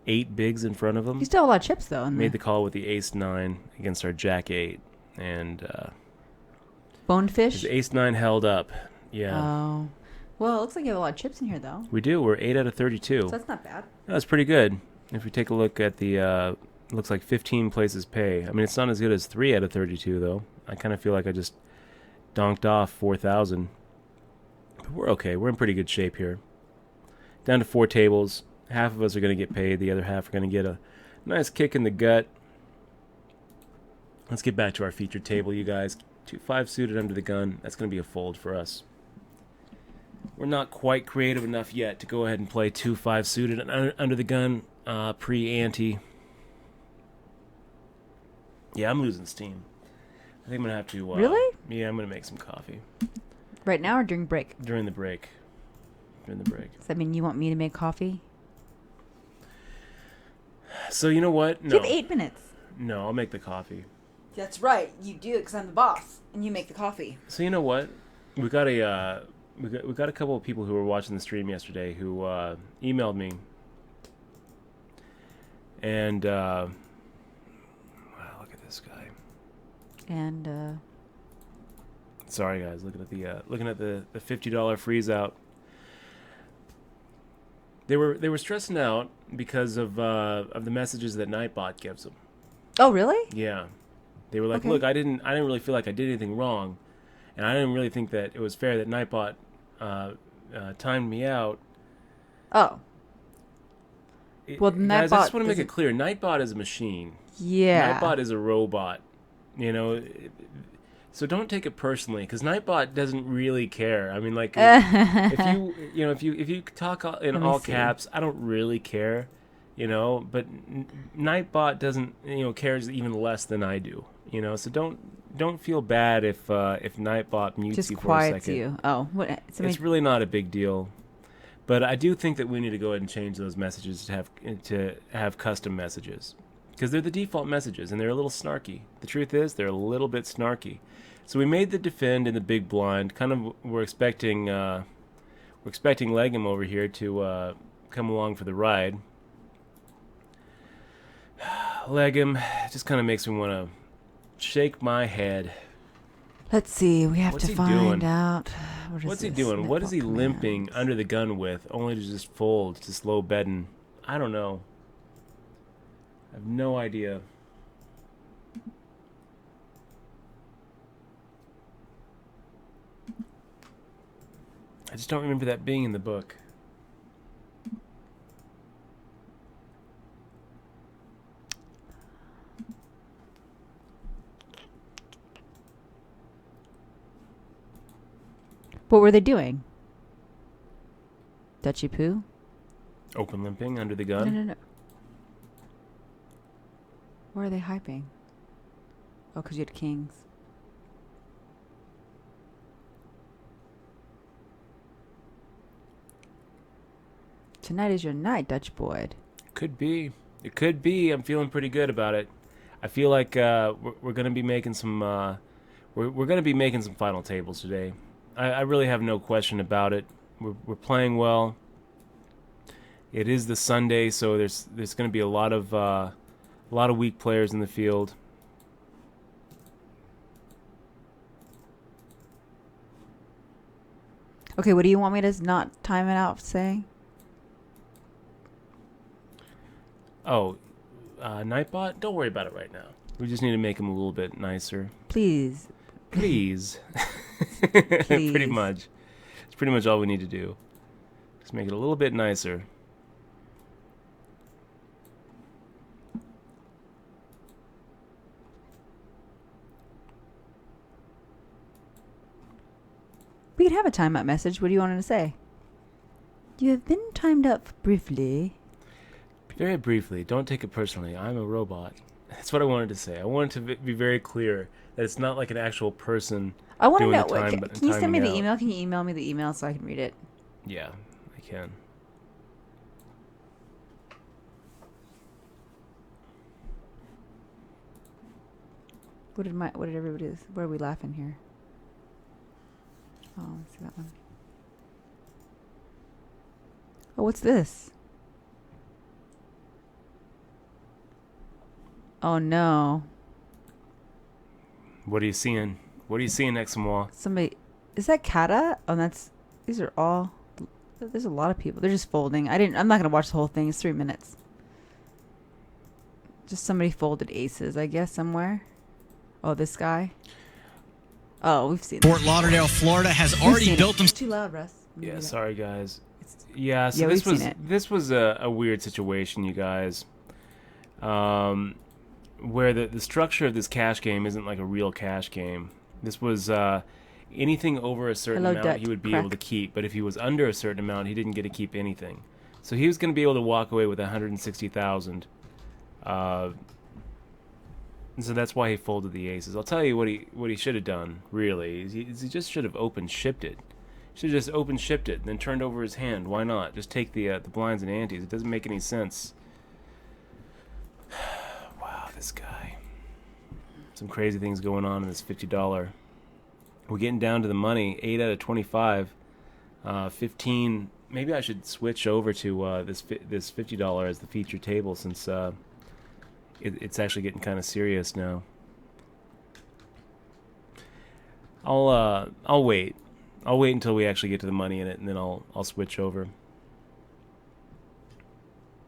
8 bigs in front of him. You still have a lot of chips, though. Made the call with the Ace-9 against our Jack-8. And Bonefish? his Ace-9 held up. Yeah. Oh. Well, it looks like you have a lot of chips in here, though. We do. We're 8 out of 32. So that's not bad. That's pretty good. If we take a look at the... looks like 15 places pay. It's not as good as 3 out of 32, though. I kind of feel like I just donked off 4,000. But we're okay. We're in pretty good shape here. Down to 4 tables. Half of us are going to get paid. The other half are going to get a nice kick in the gut. Let's get back to our featured table, you guys. 2-5 suited under the gun. That's going to be a fold for us. We're not quite creative enough yet to go ahead and play 2-5 suited under the gun pre-ante. Yeah, I'm losing steam. I think I'm going to have to... Really? Yeah, I'm going to make some coffee. Right now or during break? During the break. During the break. Does that mean you want me to make coffee? So you know what? No. You have 8 minutes. No, I'll make the coffee. That's right. You do it because I'm the boss, and you make the coffee. So you know what? We got a couple of people who were watching the stream yesterday who emailed me, and wow, look at this guy. And sorry guys, looking at the $50 freeze out. They were stressing out because of the messages that Nightbot gives them. Oh, really? Yeah, they were like, Okay. "Look, I didn't really feel like I did anything wrong, and I didn't really think that it was fair that Nightbot timed me out." Oh. Well, Guys, I just Nightbot want to make it isn't- clear: Nightbot is a machine. Yeah. Nightbot is a robot. You know, so don't take it personally because Nightbot doesn't really care. I mean, like if you talk in Let me all see. caps, I don't really care. You know, but Nightbot doesn't cares even less than I do. You know, so don't feel bad if Nightbot mutes Just you for a quiets second. you. Oh, what? It's really not a big deal. But I do think that we need to go ahead and change those messages to have custom messages because they're the default messages and they're a little snarky. The truth is they're a little bit snarky. So we made the defend in the big blind. Kind of we're expecting Legum over here to come along for the ride. Legum just kind of makes me want to shake my head. Let's see. We have What's to he find doing? out. What's he doing? What is he limping under the gun with, only to just fold to slow bedding? I don't know. I have no idea. I just don't remember that being in the book. What were they doing? Dutchy poo? Open limping under the No, gun? no, no. Where are they hyping? Oh, because you had kings. Tonight is your night, Dutch Boyd. Could be. It could be. I'm feeling pretty good about it. I feel like we're going to be making some. We're going to be making some final tables today. I really have no question about it. We're playing well. It is the Sunday, so there's going to be a lot of weak players in the field. Okay, what do you want me to not time it out saying? Oh, Nightbot, don't worry about it right now. We just need to make him a little bit nicer. Please. Please. Please. Pretty much. It's pretty much all we need to do. Just make it a little bit nicer. We could have a timeout message. What do you want him to say? You have been timed up briefly. Very briefly, don't take it personally. I'm a robot. That's what I wanted to say. I wanted to be very clear that it's not like an actual person. I want to doing know. the time, Can you send me timing the out. email? Can you email me the email so I can read it? Yeah, I can. What did everybody? Where are we laughing here? Oh, let's see that one. Oh, what's this? Oh no! What are you seeing? What are you seeing, Exmois? Somebody, is that Kata? Oh, these are all. There's a lot of people. They're just folding. I'm not gonna watch the whole thing. It's 3 minutes. Just somebody folded aces, I guess, somewhere. Oh, this guy. Oh, we've seen. Fort Lauderdale, Florida has already built them. It's too loud, Russ. Yeah, sorry guys. It's- Yeah, so Yeah, this we've was seen it. this was a weird situation, you guys. Where the structure of this cash game isn't like a real cash game. This was anything over a certain Hello, amount Dut he would be Crack. able to keep, but if he was under a certain amount, he didn't get to keep anything. So he was going to be able to walk away with 160,000. And so that's why he folded the aces. I'll tell you what he should have done. Really, is he just should have open shipped it. Should have just open shipped it and then turned over his hand. Why not? Just take the blinds and antes. It doesn't make any sense. Wow, this guy. Some crazy things going on in this $50. We're getting down to the money. 8 out of 25. 15. Maybe I should switch over to this $50 as the feature table since it's actually getting kind of serious now. I'll wait. I'll wait until we actually get to the money in it, and then I'll switch over.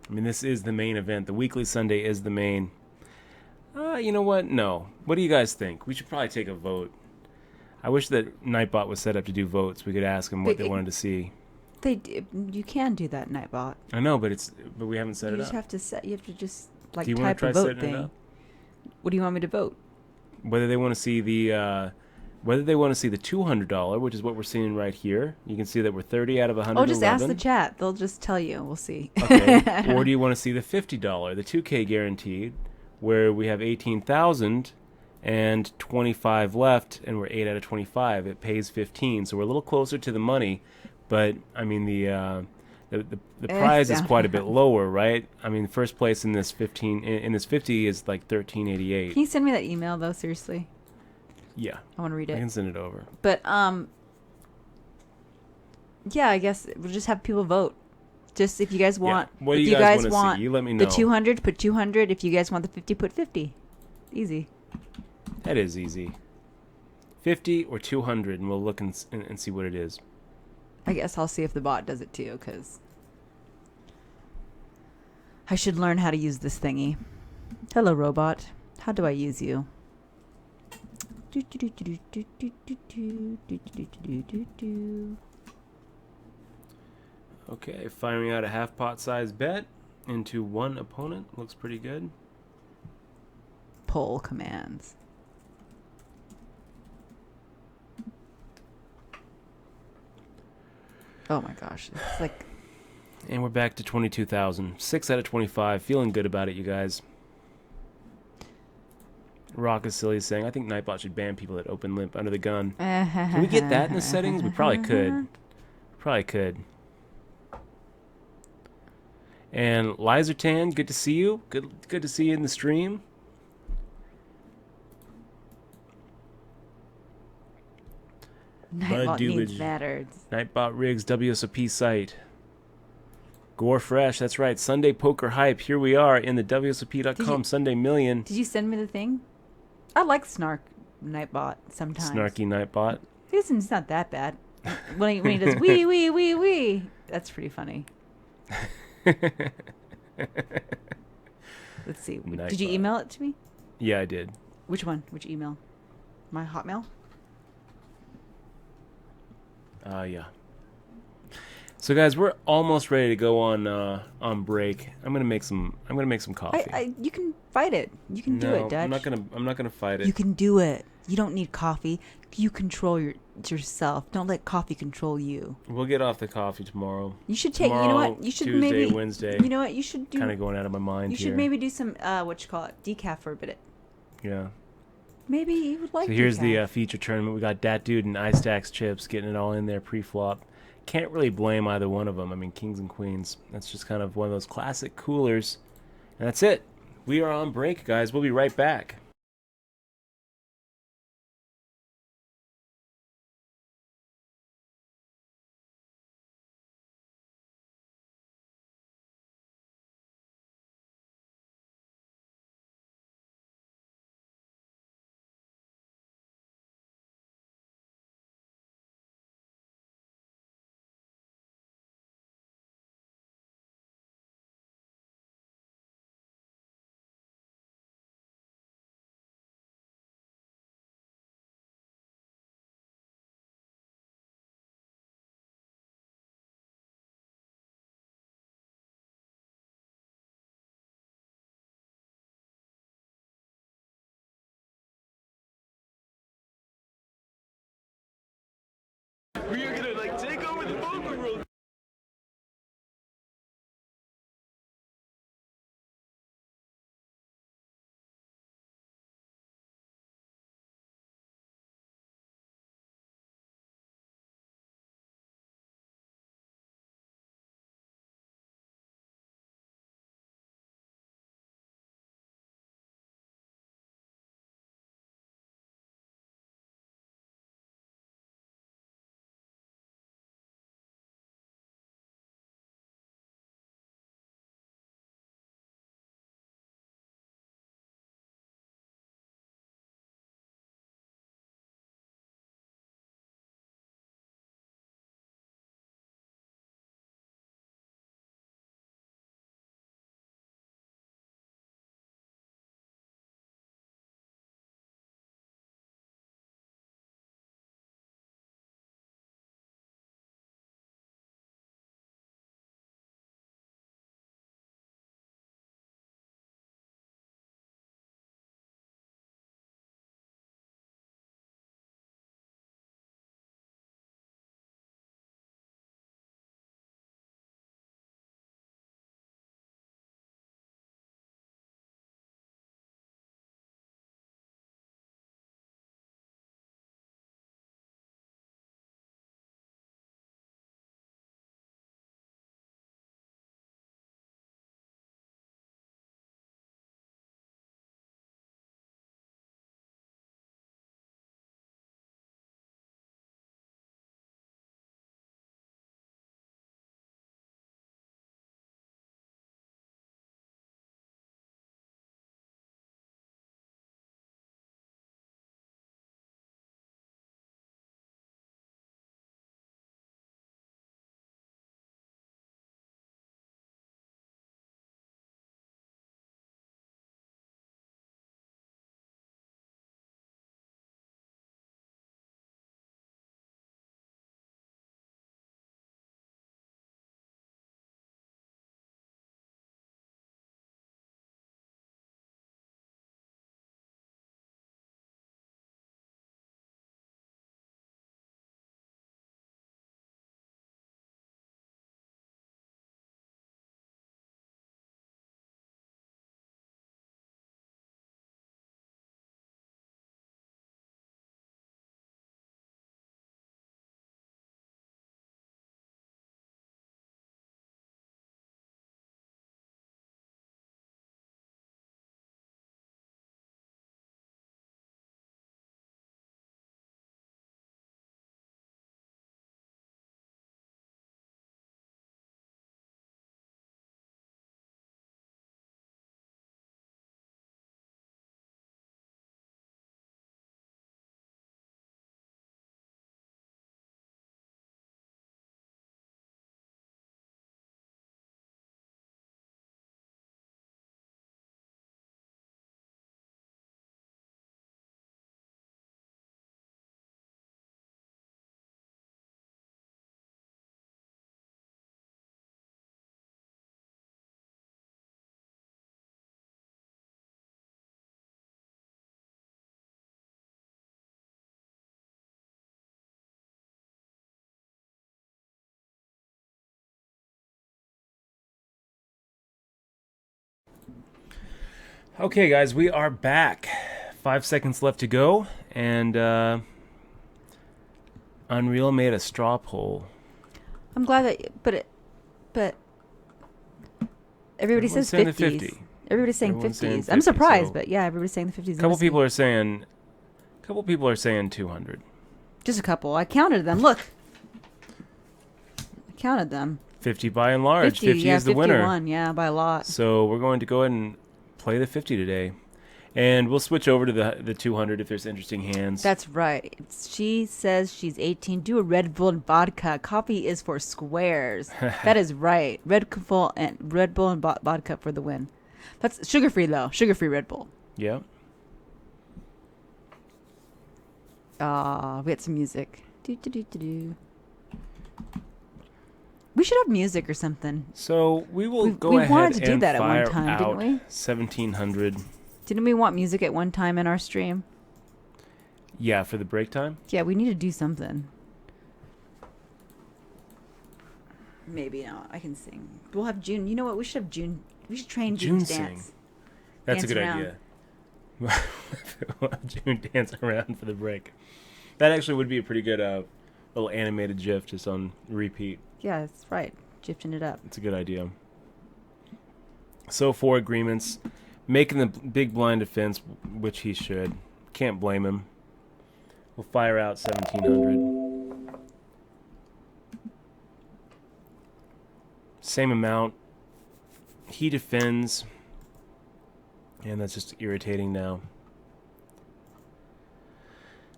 I mean, this is the main event. The weekly Sunday is the main. You know what? No. What do you guys think? We should probably take a vote. I wish that Nightbot was set up to do votes. We could ask them what they wanted to see. You can do that, Nightbot. I know, but we haven't set it up. You just have to set. You have to just like do you type try a vote setting it thing. up? What do you want me to vote? Whether they want to see the $200, which is what we're seeing right here. You can see that we're 30 out of 111. Oh, just ask the chat. They'll just tell you. We'll see. Okay. Or do you want to see the $50, the 2K guaranteed, where we have 18,000 and 25 left, and we're 8 out of 25. It pays 15, so we're a little closer to the money, but I mean the prize is quite a bit lower, right? I mean, first place in this 50 is like 1388. Can you send me that email though? Seriously. Yeah. I want to read it. I can send it over. But yeah, I guess we'll just have people vote. Just if you guys want, What do you guys want to see? You let me know. The 200, put 200. If you guys want the 50, put 50. Easy. That is easy. 50 or 200, and we'll look and see what it is. I guess I'll see if the bot does it too, because I should learn how to use this thingy. Hello, robot. How do I use you? Okay, firing out a half pot size bet into one opponent. Looks pretty good. Poll commands. Oh my gosh. It's like... And we're back to 22,000. 6 out of 25. Feeling good about it, you guys. Rock is silly saying, I think Nightbot should ban people that open limp under the gun. Can we get that in the settings? We probably could. Probably could. And Lizertan, good to see you. Good to see you in the stream. Nightbot needs matters. Nightbot Rigs, WSOP site. Gore Fresh, that's right. Sunday Poker Hype. Here we are in the WSOP.com Sunday Million. Did you send me the thing? I like Snark Nightbot sometimes. Snarky Nightbot. It's not that bad. When he does wee, wee, wee, wee. That's pretty funny. Let's see. Nightbot. Did you email it to me? Yeah, I did. Which one? Which email? My Hotmail? Yeah. So guys, we're almost ready to go on break. I'm gonna make some coffee. You can fight it. You can do it, Dutch. I'm not gonna fight it. You can do it. You don't need coffee. You control yourself. Don't let coffee control you. We'll get off the coffee tomorrow. You should take. Tomorrow, you know what? You should Tuesday, maybe. Wednesday. You know what? You should do. Kind of going out of my mind You here. should maybe do some decaf for a bit. Yeah. Maybe you would like. So here's decaf. the feature tournament. We got Dat Dude and Ice Stacks Chips getting it all in there pre-flop. Can't really blame either one of them. I mean, kings and queens. That's just kind of one of those classic coolers. And that's it. We are on break, guys. We'll be right back. We are gonna like take over the poker world. Okay, guys, we are back. 5 seconds left to go, and Unreal made a straw poll. I'm glad that, but everybody says Everyone's 50s. saying the 50. Everybody's saying Everyone's saying 50s. I'm 50, surprised, so- but yeah, everybody's saying the 50s. A couple people are saying 200. Just a couple. I counted them. Look. I counted them. 50 by and large. 50 is the 51, winner. yeah, by a lot. So we're going to go ahead and play the 50 today. And we'll switch over to the 200 if there's interesting hands. That's right. She says she's 18. Do a Red Bull and vodka. Coffee is for squares. That is right. Red Bull and vodka for the win. That's sugar-free, though. Sugar-free Red Bull. Yeah. We got some music. Do. We should have music or something. So we will go we ahead wanted to do and that at one fire time, didn't out we? 1700. Didn't we want music at one time in our stream? Yeah, for the break time. Yeah, we need to do something. Maybe not. I can sing. We'll have June. You know what? We should have June. We should train June to dance. Sing. That's a Dance good around. idea. June dance around for the break. That actually would be a pretty good little animated GIF just on repeat. Yeah, that's right. Gifting it up. It's a good idea. So 4 agreements. Making the big blind defense, which he should. Can't blame him. We'll fire out 1700. Same amount. He defends. And that's just irritating now.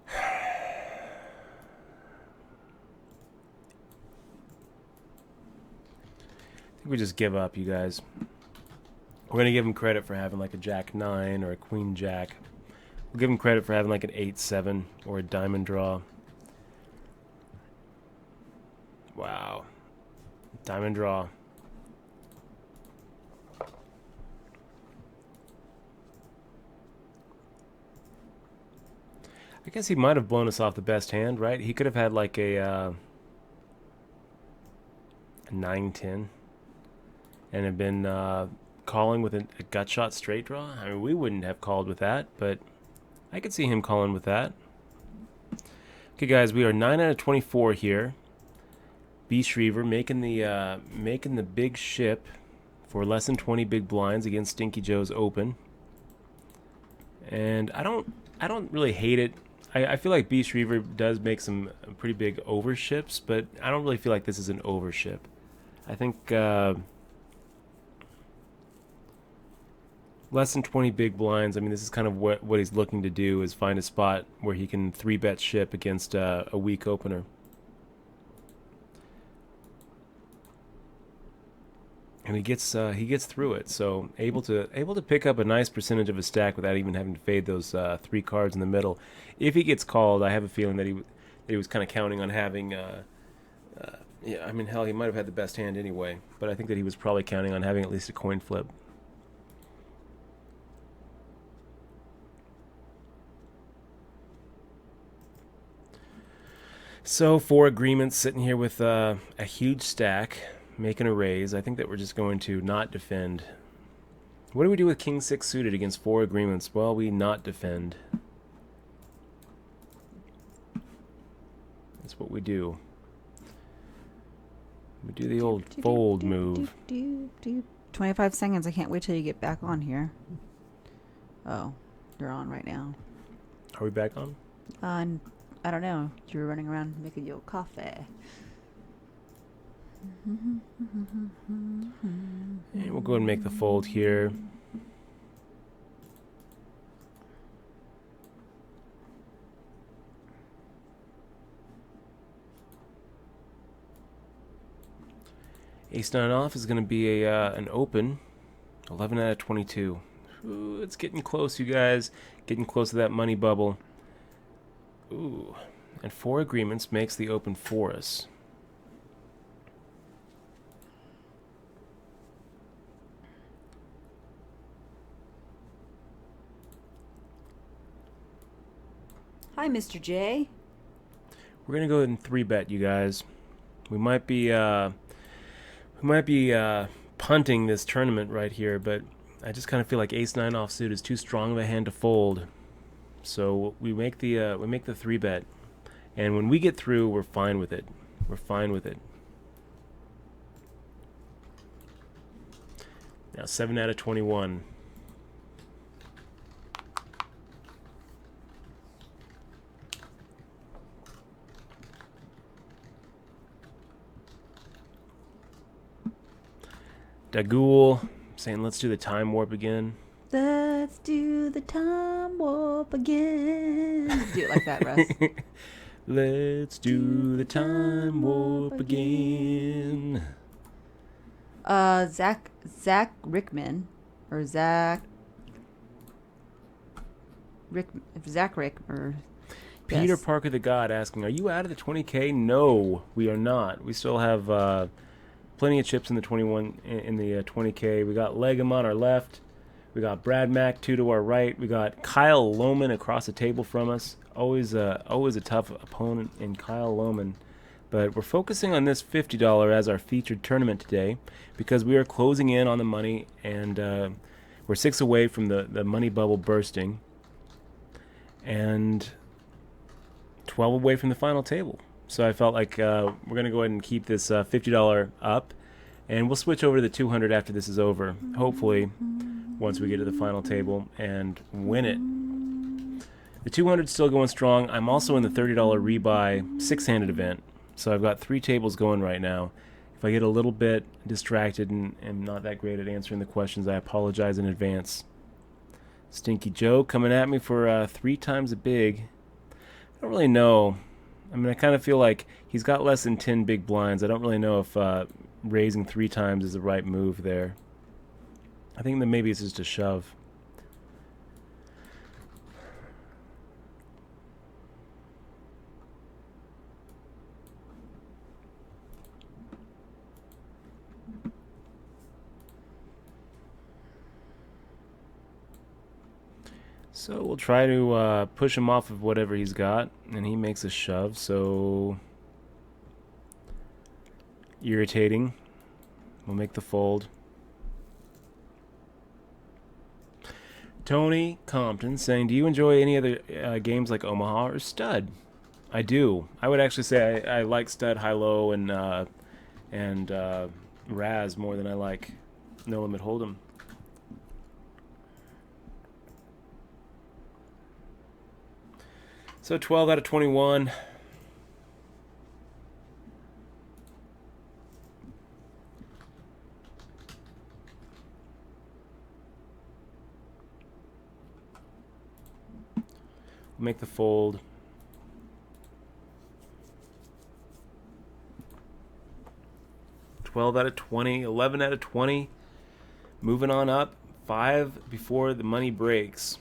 I think we just give up, you guys. We're going to give him credit for having like a Jack-9 or a Queen-Jack. We'll give him credit for having like an 8-7 or a diamond draw. Wow. Diamond draw. I guess he might have blown us off the best hand, right? He could have had like a 9-10 and have been calling with a gut shot straight draw. I mean, we wouldn't have called with that, but I could see him calling with that. Okay, guys, we are 9 out of 24 here. B. Shriver making the big ship for less than 20 big blinds against Stinky Joe's open. And I don't really hate it. I feel like B. Shriver does make some pretty big overships, but I don't really feel like this is an overship. I think less than 20 big blinds. I mean, this is kind of what he's looking to do, is find a spot where he can 3-bet ship against a weak opener. And he gets through it, so able to pick up a nice percentage of his stack without even having to fade those 3 cards in the middle. If he gets called, I have a feeling that he was kind of counting on having. Yeah, I mean, hell, he might have had the best hand anyway, but I think that he was probably counting on having at least a coin flip. So 4 agreements, sitting here with a huge stack, making a raise. I think that we're just going to not defend. What do we do with King 6 suited against 4 agreements? Well, we not defend. That's what we do. We do the old fold move. 25 seconds. I can't wait till you get back on here. Oh, they're on right now. Are we back on? I don't know. You were running around making your coffee. And we'll go ahead and make the fold here. Ace-9 off is going to be an open. 11 out of 22. Ooh, it's getting close, you guys. Getting close to that money bubble. Ooh. And 4 agreements makes the open for us. Hi, Mr. J. We're going to go ahead and 3-bet, you guys. We might be punting this tournament right here, but I just kind of feel like ace-9 offsuit is too strong of a hand to fold. So we make the 3-bet. And when we get through, we're fine with it. We're fine with it. Now 7 out of 21. Dagul saying, let's do the time warp again. Let's do the time warp again. Do it like that, Russ. Let's do the time warp again. Zach Rickman, or Zach Rick, or Peter yes. Parker the God asking, are you out of the 20K? No, we are not. We still have plenty of chips in the 21 in the 20K. We got Legum on our left. We got Brad Mack 2 to our right. We got Kyle Lohman across the table from us. Always a tough opponent in Kyle Lohman. But we're focusing on this $50 as our featured tournament today because we are closing in on the money, and we're 6 away from the money bubble bursting and 12 away from the final table. So I felt like we're going to go ahead and keep this $50 up, and we'll switch over to the 200 after this is over, hopefully, once we get to the final table and win it. The 200's still going strong. I'm also in the $30 rebuy 6-handed event, so I've got 3 tables going right now. If I get a little bit distracted and am not that great at answering the questions, I apologize in advance. Stinky Joe coming at me for 3 times a big. I don't really know. I mean, I kind of feel like he's got less than 10 big blinds. I don't really know if raising 3 times is the right move there. I think that maybe it's just a shove. So we'll try to push him off of whatever he's got, and he makes a shove, so irritating. We'll make the fold. Tony Compton saying, do you enjoy any other games like Omaha or Stud? I do. I would actually say I like Stud, High-Low, and Raz more than I like No Limit Hold'em. So 12 out of 21. We'll make the fold. $12 out of 20, 11 out of 20. Moving on up. 5 before the money breaks.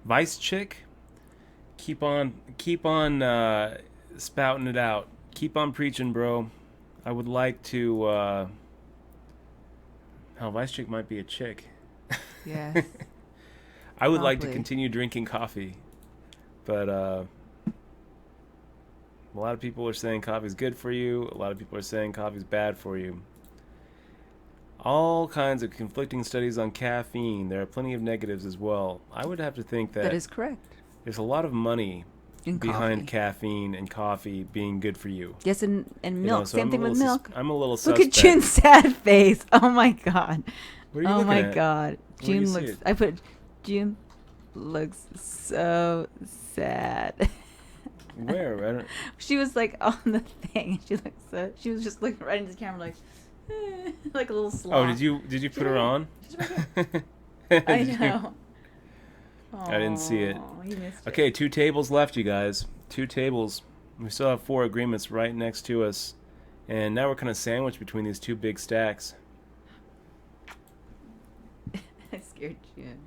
Vice Chick, keep on spouting it out. Keep on preaching, bro. I would like to. Vice Chick might be a chick. Yes. I would like to continue drinking coffee, but a lot of people are saying coffee's good for you. A lot of people are saying coffee's bad for you. All kinds of conflicting studies on caffeine. There are plenty of negatives as well. I would have to think that is correct. There's a lot of money behind coffee. Caffeine and coffee being good for you. Yes, and milk. So Same thing with milk. I'm a little suspect. Look at June's sad face. Oh my god. What are you looking at? God. June looks. June looks so sad. Where? I don't... She was like on the thing. She was just looking right into the camera like. Like a little sloth. Oh, did you put her on? I know. I didn't see it. You missed Okay, it. 2 tables left, you guys. 2 tables. We still have 4 agreements right next to us. And now we're kind of sandwiched between these 2 big stacks. I scared June.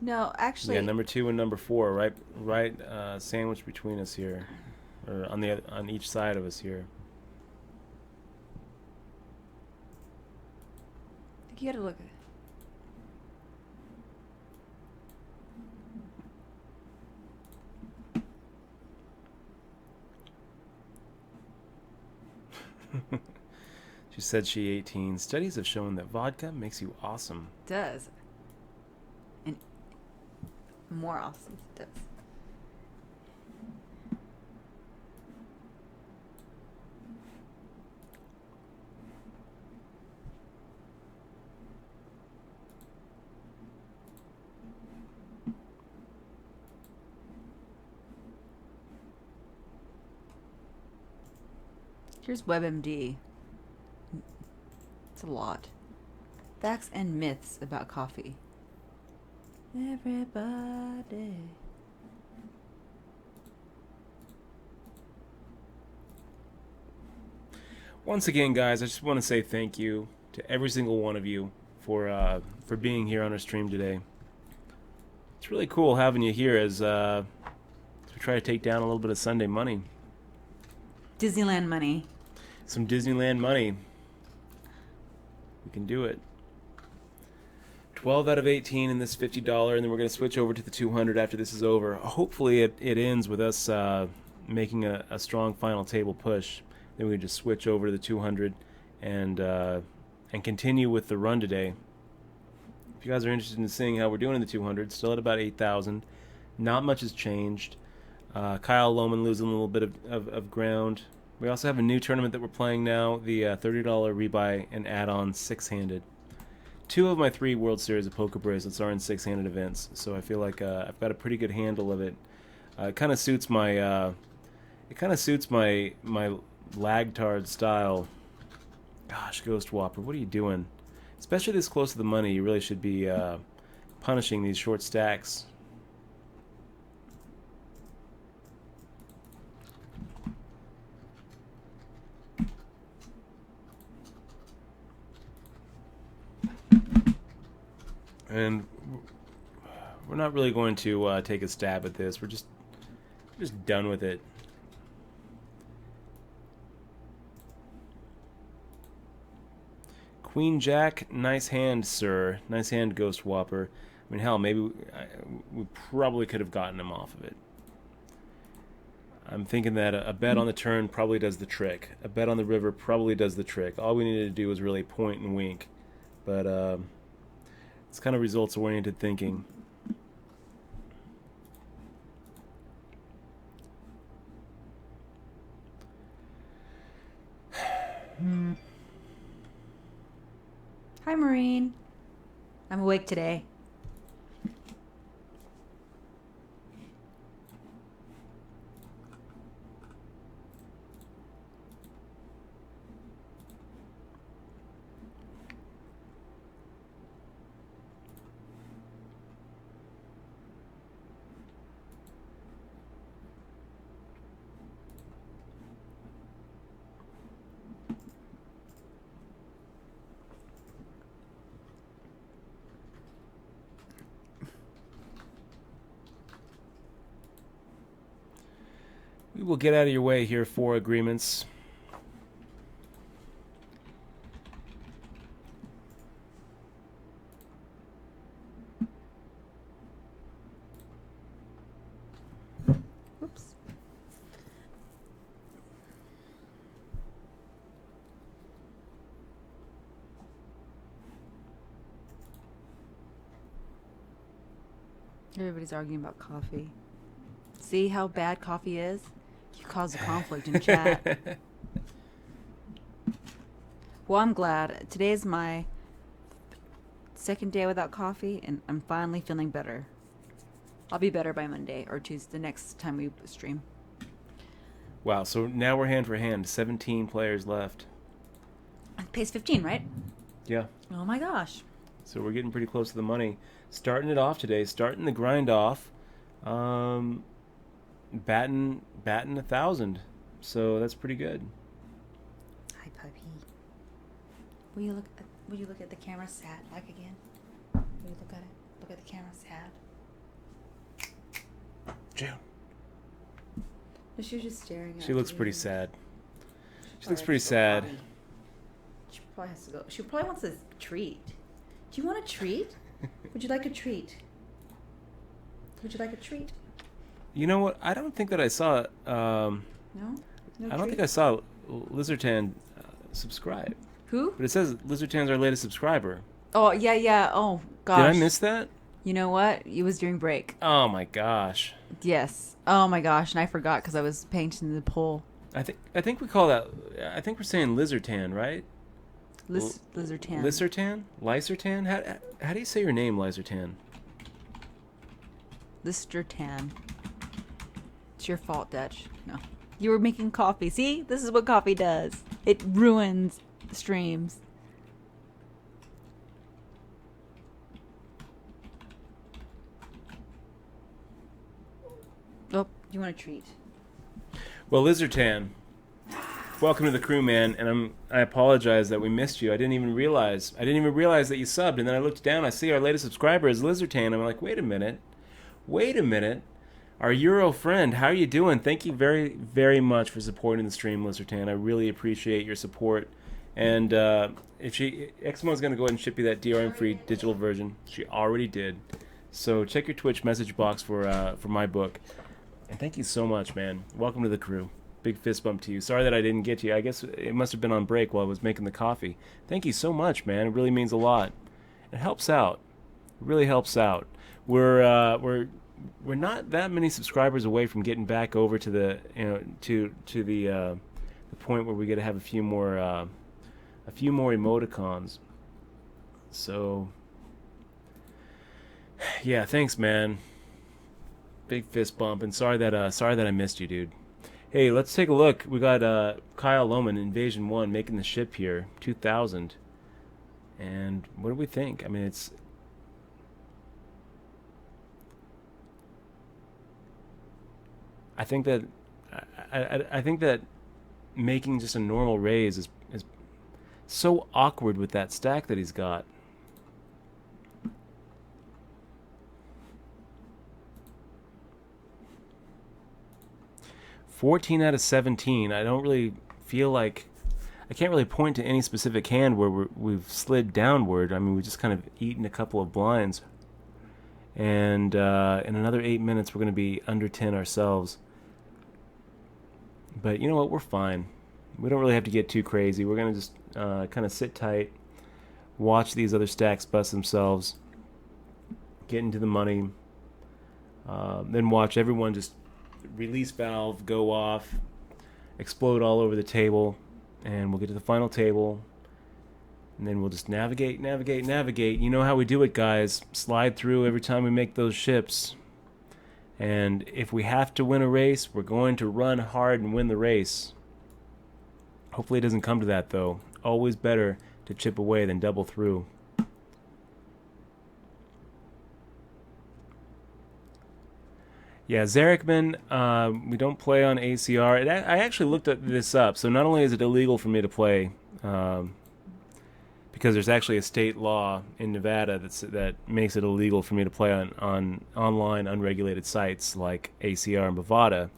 No, actually. Yeah, number 2 and number 4, right, sandwiched between us here, or on each side of us here. You gotta look. She said she 18. Studies have shown that vodka makes you awesome. It does. And more awesome. It does. Here's WebMD. It's a lot. Facts and myths about coffee. Everybody. Once again, guys, I just want to say thank you to every single one of you for being here on our stream today. It's really cool having you here as we try to take down a little bit of Sunday money. Disneyland money. Some Disneyland money. We can do it. 12 out of 18 in this $50, and then we're going to switch over to the 200 after this is over. Hopefully it ends with us making a strong final table push. Then we can just switch over to the 200 and continue with the run today. If you guys are interested in seeing how we're doing in the 200, still at about 8,000. Not much has changed. Kyle Lohman losing a little bit of ground. We also have a new tournament that we're playing now, the $30 rebuy and add-on six-handed. 2 of my 3 World Series of Poker bracelets are in six-handed events, so I feel like I've got a pretty good handle of it. It kind of suits my my lagtard style. Gosh, Ghost Whopper, what are you doing? Especially this close to the money, you really should be punishing these short stacks. And we're not really going to take a stab at this. We're just done with it. Queen Jack, nice hand, sir. Nice hand, Ghost Whopper. I mean, hell, maybe we probably could have gotten him off of it. I'm thinking that a bet on the turn probably does the trick. A bet on the river probably does the trick. All we needed to do was really point and wink. But it's kind of results-oriented thinking. Hi, Maureen. I'm awake today. We will get out of your way here for agreements. Oops. Everybody's arguing about coffee. See how bad coffee is? You cause a conflict in chat. Well, I'm glad. Today is my second day without coffee, and I'm finally feeling better. I'll be better by Monday or Tuesday, the next time we stream. Wow, so now we're hand for hand. 17 players left. It pays 15, right? Yeah. Oh my gosh. So we're getting pretty close to the money. Starting it off today. Starting the grind off. Batting 1,000. So that's pretty good. Hi, puppy. Will you look at the camera sad like again? Will you look at it? Look at the camera sad. June. No, she was just staring at She looks you. pretty sad. She looks Alright, pretty so sad. She probably has to go. She probably wants a treat. Do you want a treat? Would you like a treat? Would you like a treat? You know what? I don't think that I saw. No. I don't think I saw Lizardtan subscribe. Who? But it says Lizardtan's our latest subscriber. Oh yeah. Oh gosh. Did I miss that? You know what? It was during break. Oh my gosh. Yes. Oh my gosh, and I forgot because I was painting the poll. I think we call that. I think we're saying Lizardtan, right? Lizardtan. Lizardtan? Lizardtan? How do you say your name, Lizardtan? Lizardtan. It's your fault, Dutch. No. You were making coffee. See? This is what coffee does. It ruins streams. Oh, you want a treat? Well, Lizardtan, welcome to the crew, man. And I apologize that we missed you. I didn't even realize that you subbed. And then I looked down. I see our latest subscriber is Lizardtan. I'm like, wait a minute. Our Euro friend, how are you doing? Thank you very, very much for supporting the stream, Lizardtan. I really appreciate your support. And Exmo's going to go ahead and ship you that DRM-free digital version. She already did. So check your Twitch message box for my book. And thank you so much, man. Welcome to the crew. Big fist bump to you. Sorry that I didn't get you. I guess it must have been on break while I was making the coffee. Thank you so much, man. It really means a lot. It helps out. It really helps out. We're not that many subscribers away from getting back over to the the point where we get to have a few more emoticons. So yeah, thanks, man. Big fist bump, and sorry that I missed you, dude. Hey, let's take a look. We got Kyle Lohman, Invasion 1, making the ship here, 2000. And what do we think? I mean, I think that making just a normal raise is so awkward with that stack that he's got. $14 out of 17. I don't really feel like I can't really point to any specific hand where we've slid downward. I mean, we've just kind of eaten a couple of blinds, and in another 8 minutes we're going to be under 10 ourselves. But you know what? We're fine. We don't really have to get too crazy. We're going to just kind of sit tight, watch these other stacks bust themselves, get into the money, then watch everyone just release valve go off, explode all over the table, and we'll get to the final table, and then we'll just navigate. You know how we do it, guys. Slide through every time we make those ships. And if we have to win a race, we're going to run hard and win the race. Hopefully it doesn't come to that, though. Always better to chip away than double through. Yeah, Zarekman, we don't play on ACR. I actually looked this up. So not only is it illegal for me to play, because there's actually a state law in Nevada that makes it illegal for me to play on online unregulated sites like ACR and Bovada.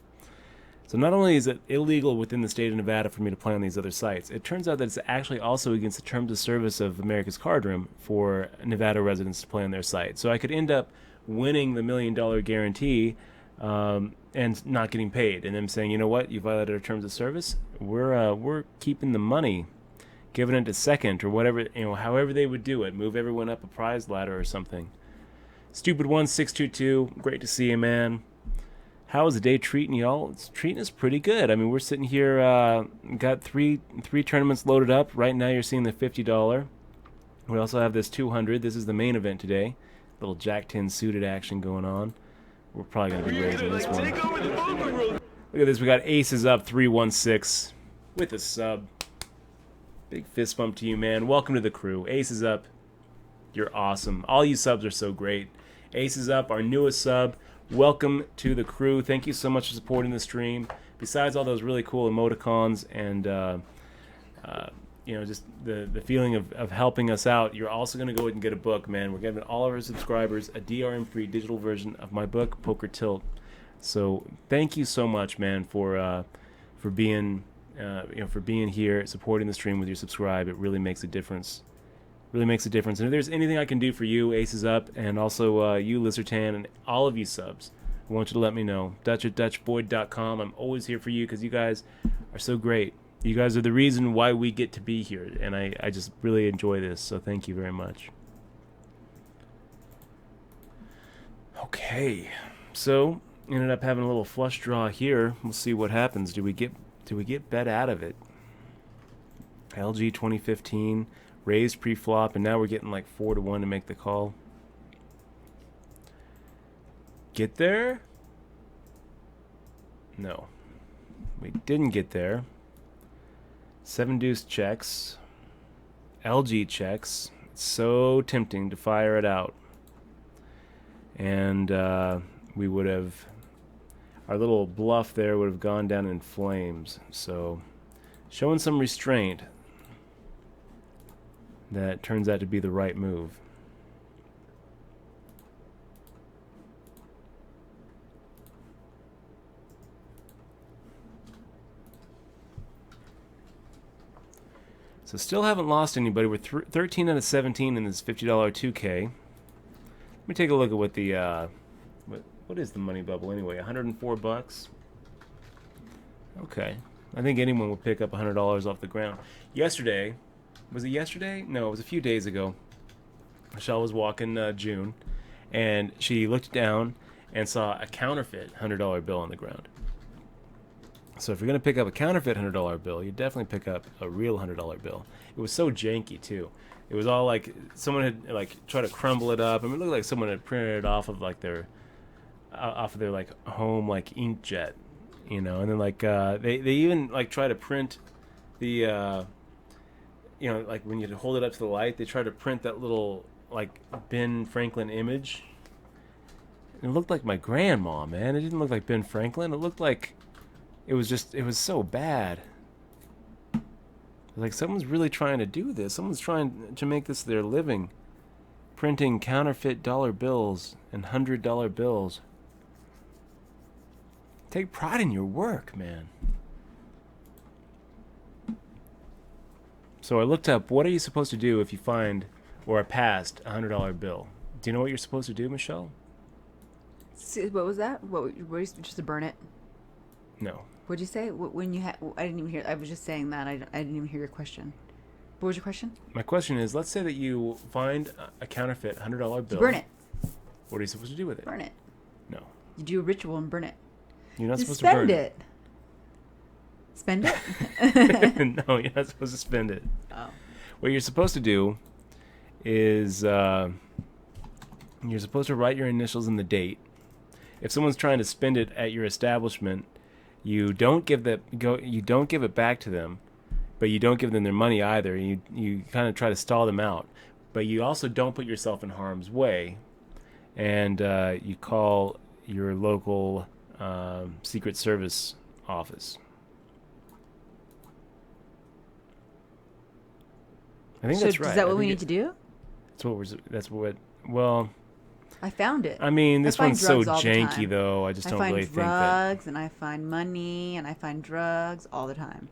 So not only is it illegal within the state of Nevada for me to play on these other sites, it turns out that it's actually also against the terms of service of America's Card Room for Nevada residents to play on their site. So I could end up winning the $1 million guarantee and not getting paid, and them saying, you know what, you violated our terms of service. We're keeping the money, giving it to second or whatever, however they would do it, move everyone up a prize ladder or something. Stupid 1622, great to see you, man. How is the day treating y'all? It's treating us pretty good. I mean, we're sitting here, got three tournaments loaded up. Right now you're seeing the $50. We also have this 200. This is the main event today. Little Jack 10 suited action going on. We're probably going to be raising this one. Look at this. We got Aces up 316 with a sub. Big fist bump to you, man. Welcome to the crew. Aces up. You're awesome. All you subs are so great. Aces up, our newest sub. Welcome to the crew. Thank you so much for supporting the stream. Besides all those really cool emoticons and just the feeling of helping us out, you're also going to go ahead and get a book, man. We're giving all of our subscribers a DRM-free digital version of my book, Poker Tilt. So thank you so much, man, for being here, supporting the stream with your subscribe. It really makes a difference. Really makes a difference. And if there's anything I can do for you, Aces Up, and also you, Lizartan, and all of you subs, I want you to let me know. Dutch@DutchBoyd.com. I'm always here for you because you guys are so great. You guys are the reason why we get to be here, and I just really enjoy this, so thank you very much. Okay, so ended up having a little flush draw here. We'll see what happens. Do we get bet out of it? LG 2015 raised pre-flop, and now we're getting like 4-1 to make the call. Get there? No, we didn't get there. 7 deuce checks. LG checks. It's so tempting to fire it out. And we would have, our little bluff there would have gone down in flames. So showing some restraint, that turns out to be the right move. So still haven't lost anybody. We're 13 out of 17 in this $50 2K. Let me take a look at what the what is the money bubble anyway? 104 bucks. Okay, I think anyone would pick up $100 off the ground. Yesterday, was it yesterday? No, it was a few days ago. Michelle was walking June, and she looked down and saw a counterfeit $100 bill on the ground. So if you're going to pick up a counterfeit $100 bill, you definitely pick up a real $100 bill. It was so janky, too. It was all like someone had like tried to crumble it up. I mean, it looked like someone had printed it off of like their like home like inkjet, you know. And then like they even like try to print the you know, like when you hold it up to the light, they try to print that little like Ben Franklin image. It looked like my grandma, man. It didn't look like Ben Franklin. It looked like it was so bad. Like someone's really trying to do this. Someone's trying to make this their living. Printing counterfeit dollar bills and $100 bills. Take pride in your work, man. So I looked up, what are you supposed to do if you find or are passed a $100 bill? Do you know what you're supposed to do, Michelle? What was that? What were you just to burn it? No. What'd you say? When you had, I didn't even hear. I was just saying that. I didn't even hear your question. What was your question? My question is, let's say that you find a counterfeit $100 bill. Burn it. What are you supposed to do with it? Burn it. No. You do a ritual and burn it. You're not You supposed to burn it. Spend it? No, you're not supposed to spend it. Oh. What you're supposed to do is you're supposed to write your initials and the date. If someone's trying to spend it at your establishment, you don't give it back to them, but you don't give them their money either. You kind of try to stall them out, but you also don't put yourself in harm's way, and you call your local Secret Service office. I think that's right. Is that what we need to do? Well, I found it. I mean, this one's so janky, time. though. I just don't really think that. I find drugs, and I find money, and I find drugs all the time.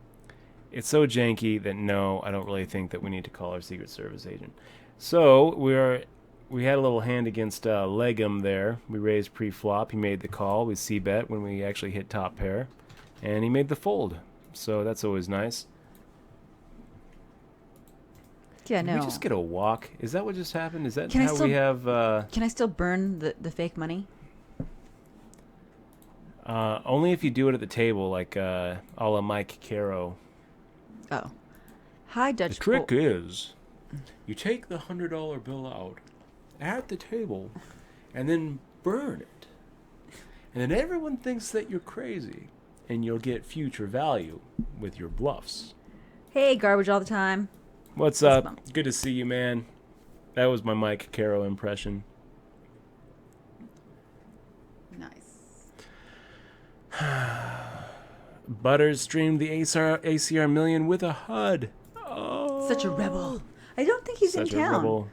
It's so janky that no, I don't really think that we need to call our Secret Service agent. So we had a little hand against Legum there. We raised pre-flop. He made the call. We c-bet when we actually hit top pair, and he made the fold. So that's always nice. Yeah, no. Did we just get a walk? Is that what just happened? Is that Can how we have... Can I still burn the fake money? Only if you do it at the table, like a la Mike Caro. Oh. Hi, Dutch. The trick is, you take the $100 bill out at the table and then burn it. And then everyone thinks that you're crazy, and you'll get future value with your bluffs. Hey, garbage all the time. What's up? Good to see you, man. That was my Mike Caro impression. Nice. Butters streamed the ACR Million with a HUD. Oh. Such a rebel. I don't think he's in Such a town. rebel.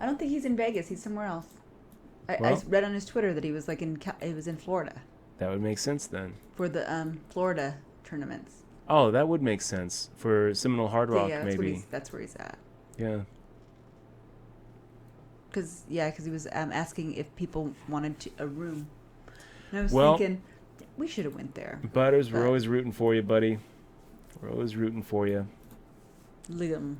I don't think he's in Vegas. He's somewhere else. I Well. read on his Twitter that he was like it was in Florida That would make sense then. for the Florida tournaments. Oh, that would make sense for Seminole Hard Rock, Yeah, maybe. that's where he's at. Yeah. because he was asking if people wanted a room. And I was Well, thinking, we should have went there. Butters, we're always rooting for you, buddy. We're always rooting for you. Ligum.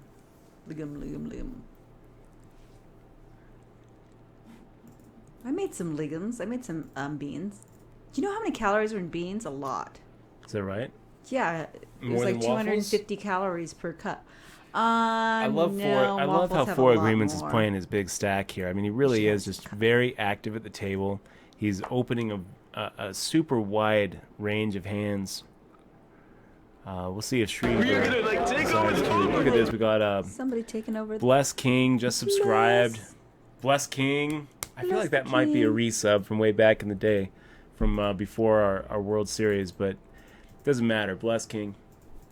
I made some legumes. I made some beans. Do you know how many calories are in beans? A lot. Is that right? Yeah, it More was than like 250 calories per cup. I love how Four Agreements is playing his big stack here. I mean, he really is just very active at the table. He's opening a super wide range of hands. We'll see if Shreever decides to. Look at this. We got somebody taking over. Bless King just subscribed. Bless King. I feel like that might be a resub from way back in the day, from before our World Series, but it doesn't matter. Bless King.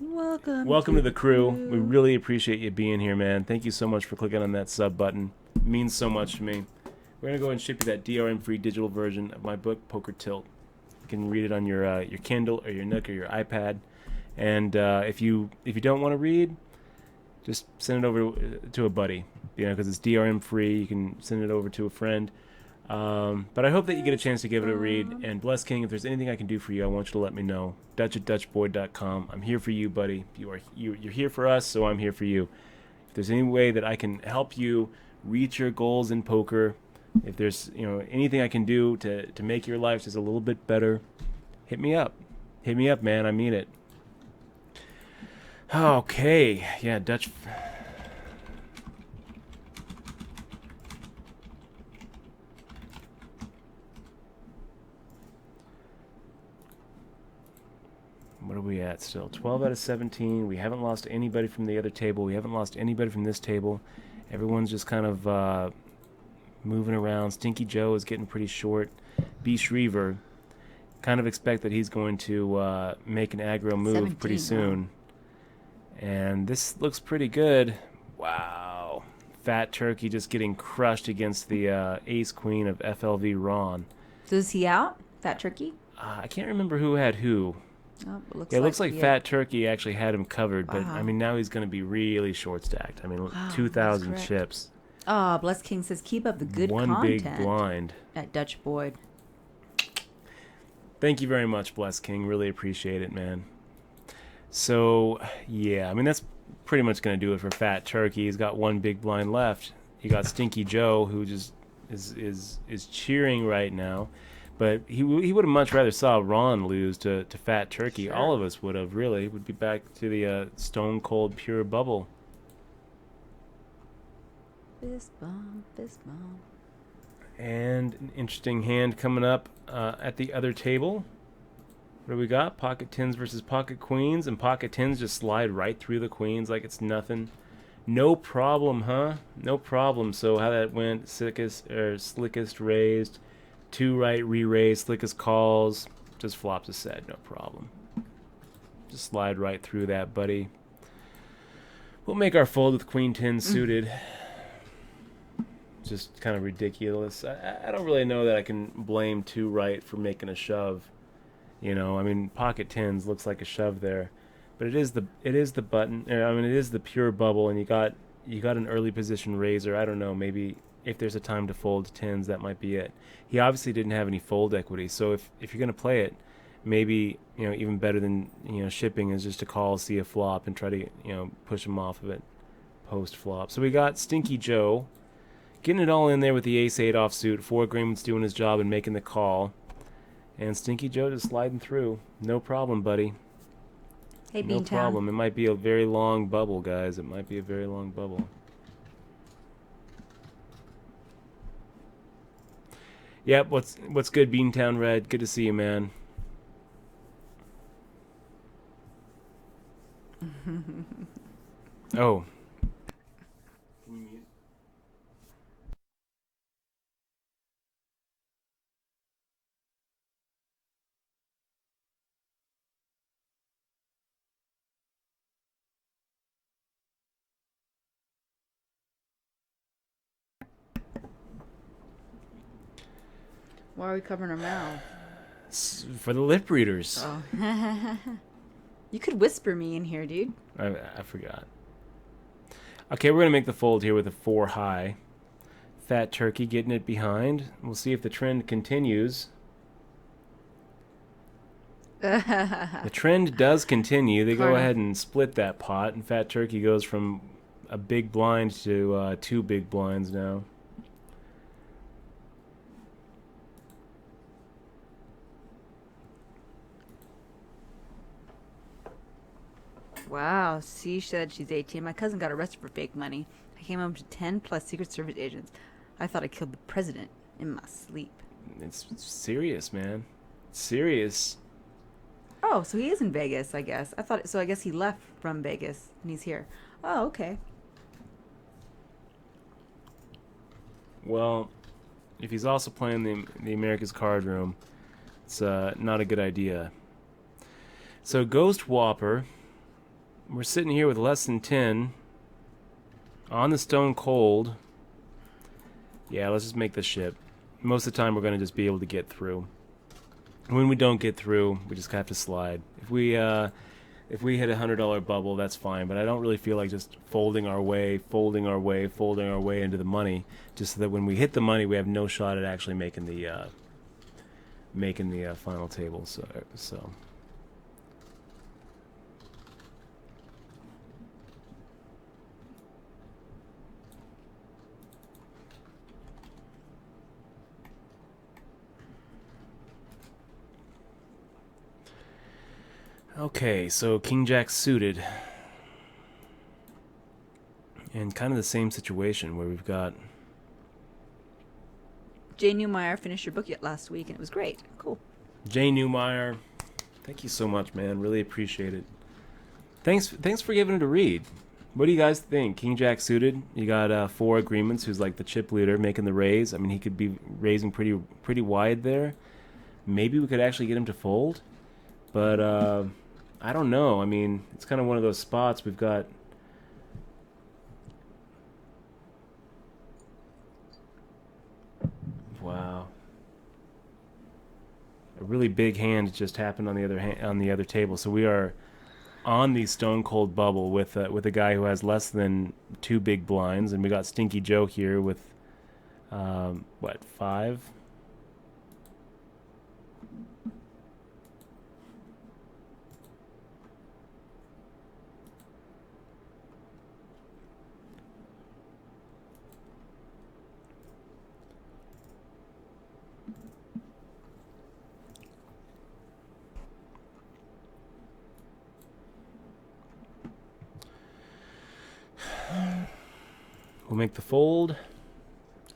Welcome to the crew. We really appreciate you being here, man. Thank you so much for clicking on that sub button. It means so much to me. We're going to go and ship you that DRM-free digital version of my book, Poker Tilt. You can read it on your Kindle or your Nook or your iPad. And if you don't want to read, just send it over to a buddy, because it's DRM-free. You can send it over to a friend. But I hope that you get a chance to give it a read. And Bless King, if there's anything I can do for you, I want you to let me know. Dutch@DutchBoyd.com. I'm here for you, buddy. You're here for us, so I'm here for you. If there's any way that I can help you reach your goals in poker, if there's anything I can do to make your life just a little bit better, hit me up. Hit me up, man. I mean it. Okay. Yeah, Dutch. What are we at still? 12 out of 17. We haven't lost anybody from the other table. We haven't lost anybody from this table. Everyone's just kind of moving around. Stinky Joe is getting pretty short. B. Shreever, kind of expect that he's going to make an aggro move pretty soon. Wow. And this looks pretty good. Wow. Fat Turkey just getting crushed against the ace-queen of FLV Ron. So is he out? Fat Turkey? I can't remember who had who. Oh, it looks like Fat Turkey actually had him covered, but I mean, now he's going to be really short stacked. I mean, 2,000 chips. Oh, Bless King says keep up the good content. One big blind. At Dutch Boyd. Thank you very much, Bless King. Really appreciate it, man. So, yeah, I mean, that's pretty much going to do it for Fat Turkey. He's got one big blind left. You got Stinky Joe, who just is cheering right now. But he would have much rather saw Ron lose to Fat Turkey. Sure. All of us would have, really. Would be back to the stone cold pure bubble. Fist bump, fist bump. And an interesting hand coming up at the other table. What do we got? Pocket tens versus pocket queens, and pocket tens just slide right through the queens like it's nothing. No problem, huh? No problem. So how that went? Slickest raised. 2 right re-raise, slickest calls, just flops a set, no problem. Just slide right through that, buddy. We'll make our fold with queen 10 suited. Just kind of ridiculous. I don't really know that I can blame 2 right for making a shove. I mean, pocket 10s looks like a shove there, but it is the button. I mean, it is the pure bubble, and you got an early position raiser. I don't know, maybe. If there's a time to fold 10s, that might be it. He obviously didn't have any fold equity, so if you're going to play it, maybe even better than shipping is just to call, see a flop, and try to push him off of it post flop. So we got Stinky Joe getting it all in there with the ace-8 offsuit. 4 Agreements doing his job and making the call, and Stinky Joe just sliding through. No problem, buddy. Hey, no problem. It might be a very long bubble, guys. It might be a very long bubble. Yep, what's good, Beantown Red? Good to see you, man. Oh. Why are we covering our mouth? For the lip readers. Oh. You could whisper me in here, dude. I forgot. Okay, we're going to make the fold here with a 4 high. Fat Turkey getting it behind. We'll see if the trend continues. The trend does continue. They go ahead and split that pot, and Fat Turkey goes from a big blind to 2 big blinds now. Wow, she said she's 18. My cousin got arrested for fake money. I came home to 10 plus Secret Service agents. I thought I killed the president in my sleep. It's serious, man. It's serious. Oh, so he is in Vegas, I guess. I thought so. I guess he left from Vegas and he's here. Oh, okay. Well, if he's also playing the America's Card Room, it's not a good idea. So Ghost Whopper, we're sitting here with less than 10 on the Stone Cold. Yeah, let's just make the ship. Most of the time, we're going to just be able to get through. When we don't get through, we just have to slide. If we hit a $100 bubble, that's fine. But I don't really feel like just folding our way into the money, just so that when we hit the money, we have no shot at actually making the final table. So. Okay, so King Jack suited. And kind of the same situation where we've got... Jay Newmeyer finished your book yet last week, and it was great. Cool. Jay Newmeyer, thank you so much, man. Really appreciate it. Thanks for giving it a read. What do you guys think? King Jack suited. You got 4 Agreements, who's like the chip leader, making the raise. I mean, he could be raising pretty wide there. Maybe we could actually get him to fold. But I don't know. I mean, it's kind of one of those spots. We've got... Wow. A really big hand just happened on the other table. So we are on the Stone Cold bubble with a guy who has less than 2 big blinds, and we got Stinky Joe here with 5? We'll make the fold.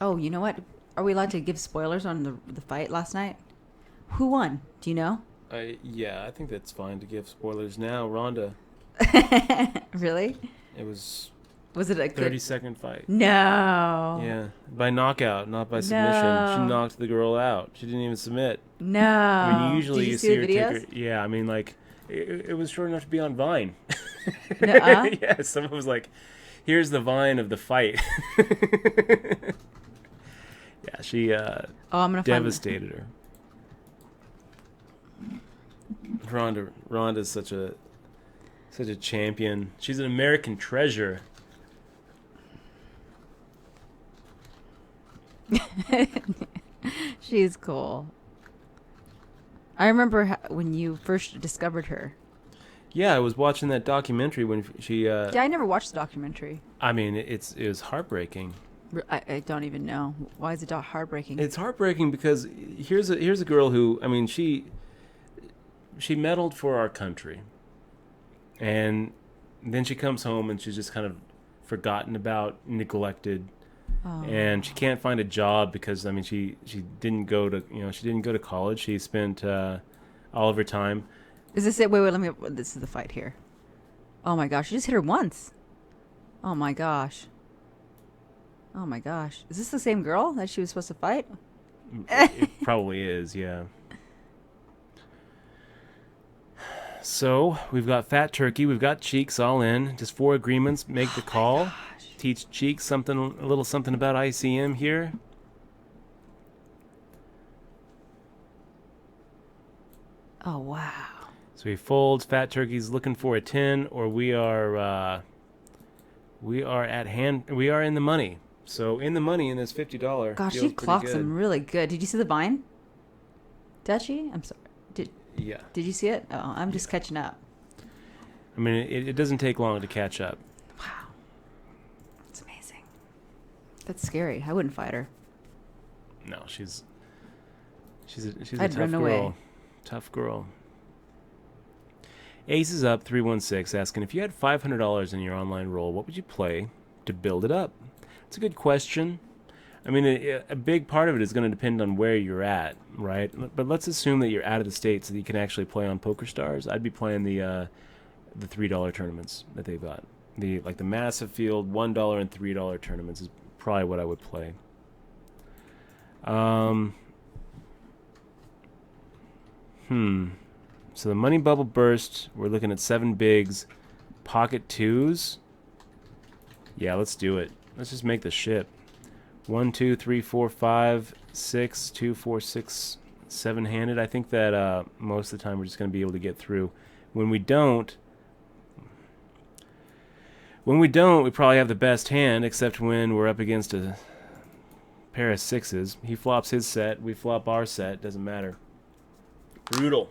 Oh, you know what? Are we allowed to give spoilers on the fight last night? Who won? Do you know? Yeah, I think that's fine to give spoilers now. Ronda. Really? It was it a 30-second fight. No. Yeah, by knockout, not by submission. No. She knocked the girl out. She didn't even submit. No. I mean, usually Did you see the her videos? take her. Yeah, I mean, like it was short enough to be on Vine. Nuh-uh. Yeah, someone was like, "Here's the Vine of the fight." Yeah, she I'm gonna devastated her. Ronda's such a champion. She's an American treasure. She's cool. I remember when you first discovered her. Yeah, I was watching that documentary when she. Yeah, I never watched the documentary. I mean, it was heartbreaking. I don't even know. Why is it heartbreaking? It's heartbreaking because here's a girl who, I mean, she meddled for our country, and then she comes home and she's just kind of forgotten about, neglected, and she can't find a job because, I mean, she didn't go to college. She spent all of her time. Is this it? Wait, this is the fight here. Oh my gosh, you just hit her once. Oh my gosh. Oh my gosh. Is this the same girl that she was supposed to fight? It probably is, yeah. So, we've got Fat Turkey, we've got Cheeks all in. Just 4 Agreements, make the call. Teach Cheeks a little something about ICM here. Oh, wow. So he folds. Fat Turkey's looking for a 10, or we are at hand. We are in the money. So in the money in this $50. Gosh, feels you pretty clocked good. them really good. Did you see the vine? Dutchie? I'm sorry. Yeah. Did you see it? Oh, I'm just catching up. I mean, it doesn't take long to catch up. Wow. It's amazing. That's scary. I wouldn't fight her. No, she's a I'd tough run girl. away. Tough girl. Ace is up 316 asking if you had $500 in your online roll, what would you play to build it up? It's a good question. I mean, a big part of it is going to depend on where you're at, right? But let's assume that you're out of the state so that you can actually play on PokerStars. I'd be playing the $3 tournaments that they've got. The massive field $1 and $3 tournaments is probably what I would play. So the money bubble burst. We're looking at 7 bigs, pocket 2s. Yeah, let's do it. Let's just make the ship. 1, 2, 3, 4, 5, 6, 2, 4, 6, 7-handed. I think that most of the time we're just going to be able to get through. When we don't, we probably have the best hand, except when we're up against a pair of 6s. He flops his set, we flop our set. Doesn't matter. Brutal,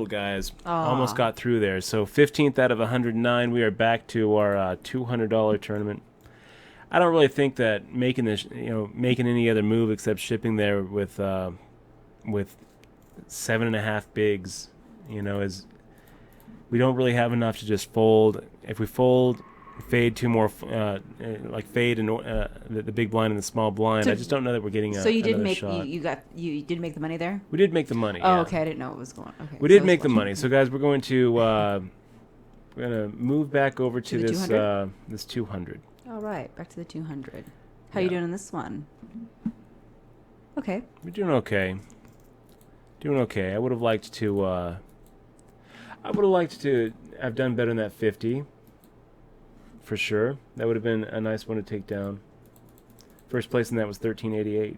guys. Almost got through there. So 15th out of 109. We are back to our $200 tournament. I don't really think that making any other move except shipping there with 7.5 bigs, is we don't really have enough to just fold. If we fold, fade 2 more, fade and the big blind and the small blind. I just don't know that we're getting So you did another make shot. you did make the money there? We did make the money. Oh, yeah. okay. I didn't know it was going. Okay. We did make the money. So guys, we're going to move back over to the this 200? This 200. All right, back to the 200. How Yeah. you doing in this one? Okay. We're doing okay. I would have liked to have done better than that 50. For sure. That would have been a nice one to take down. First place in that was 1388.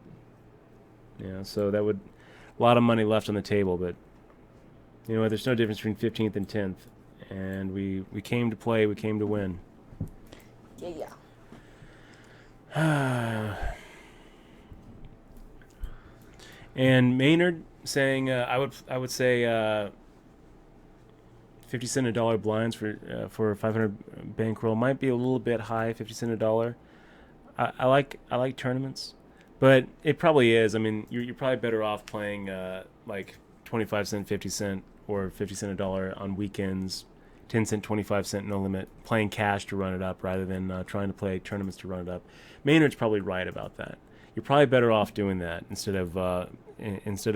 Yeah, so that would a lot of money left on the table, but you know what, there's no difference between 15th and 10th. And we came to play, we came to win. Yeah. And Maynard saying I would say 50 cent a dollar blinds for 500 bankroll might be a little bit high. 50 cent a dollar. I like tournaments, but it probably is. I mean, you're probably better off playing like 25 cent, 50 cent, or 50 cent a dollar on weekends. 10 cent, 25 cent, no limit. Playing cash to run it up rather than trying to play tournaments to run it up. Maynard's probably right about that. You're probably better off doing that instead of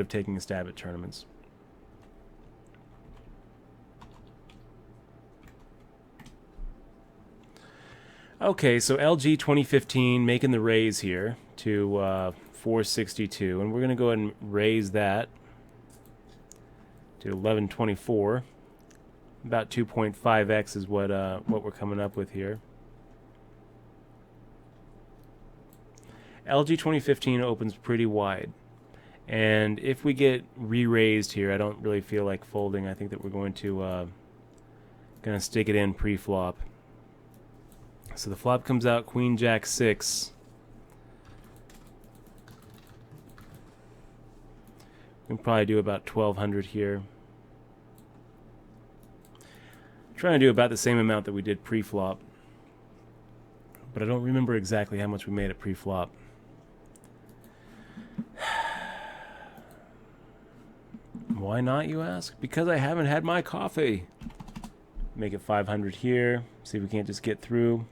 taking a stab at tournaments. Okay, so LG 2015 making the raise here to 462, and we're going to go ahead and raise that to 1124. About 2.5x is what we're coming up with here. LG 2015 opens pretty wide, and if we get re-raised here, I don't really feel like folding. I think that we're going to stick it in pre-flop. So the flop comes out Queen Jack 6. We can probably do about 1200 here. Trying to do about the same amount that we did pre-flop, but I don't remember exactly how much we made at pre-flop. Why not, you ask? Because I haven't had my coffee. Make it 500 here. See if we can't just get through.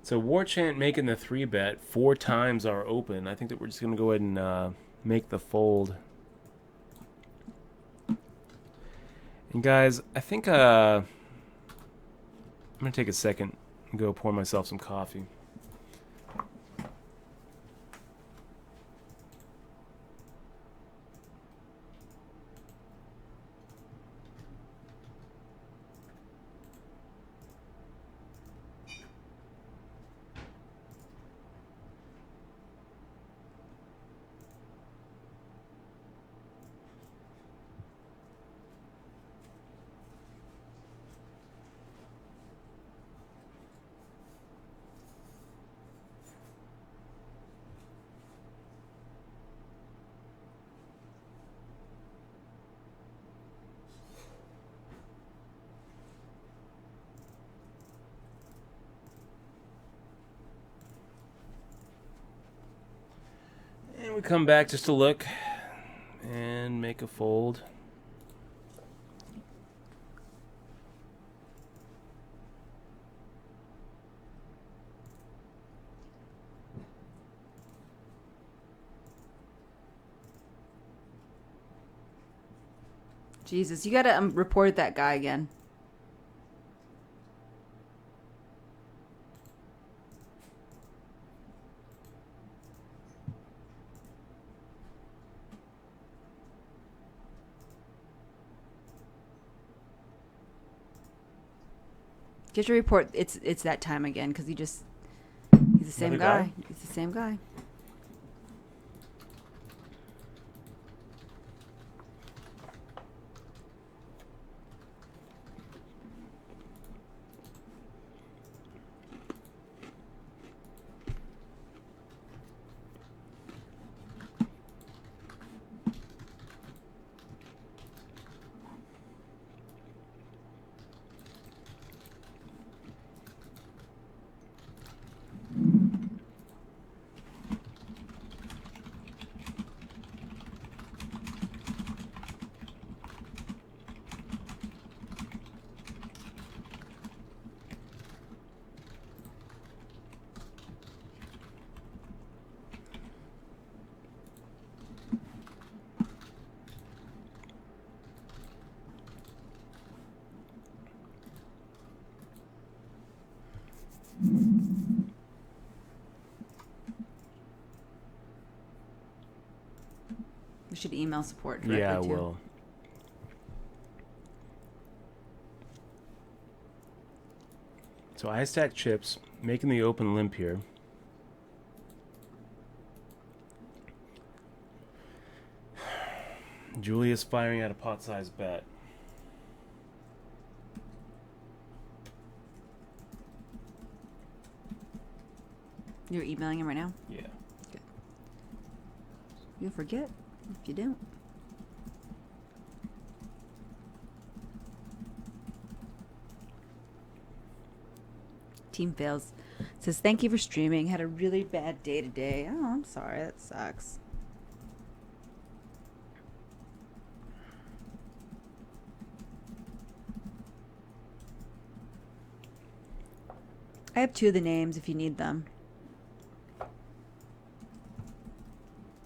So Warchant making the 3-bet 4 times our open. I think that we're just going to go ahead and make the fold. And guys, I think I'm going to take a second and go pour myself some coffee. We come back just to look and make a fold. Jesus, you gotta report that guy again. Get your report. It's that time again because he's the same guy. He's the same guy. We should email support directly. Yeah, I too. will. So I stack chips, making the open limp here. Julia's firing at a pot-sized bet. You're emailing him right now? Yeah. Good. You'll forget if you don't. Team Fails says, thank you for streaming. Had a really bad day today. Oh, I'm sorry. That sucks. I have 2 of the names if you need them.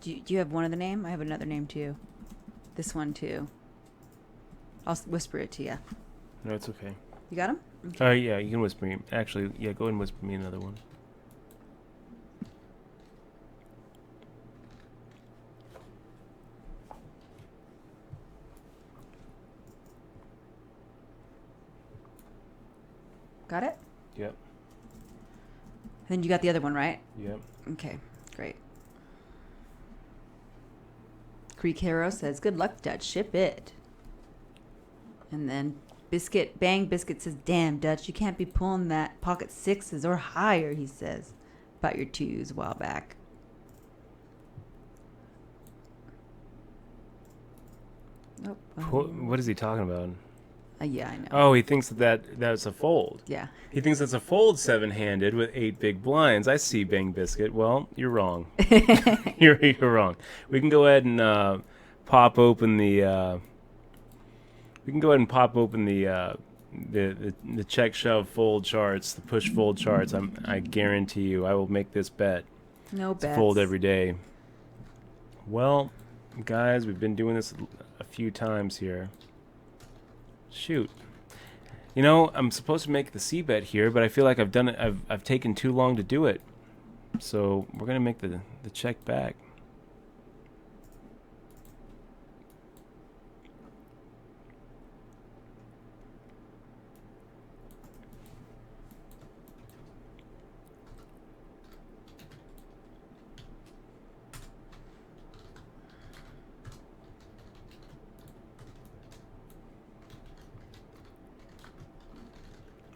Do you have one of the name? I have another name too. This one too. I'll whisper it to you. No, it's okay. You got him? Yeah, you can whisper me. Actually, yeah, go ahead and whisper me another one. Got it? Yep. Then you got the other one, right? Yep. Okay, great. Creek Hero says, good luck, Dutch. Ship it. And then Bang Biscuit says, damn, Dutch, you can't be pulling that pocket 6s or higher, he says, about your 2s a while back. Nope. What is he talking about? Yeah, I know. Oh, he thinks that's a fold. Yeah. He thinks that's a fold 7-handed with 8 big blinds. I see, Bang Biscuit. Well, you're wrong. you're wrong. We can go ahead and pop open the. We can go ahead and pop open the check shove fold charts, the push fold charts. I guarantee you, I will make this bet. No bets. Fold every day. Well, guys, we've been doing this a few times here. Shoot. You know, I'm supposed to make the C bet here, but I feel like I've done it. I've taken too long to do it. So we're gonna make the check back.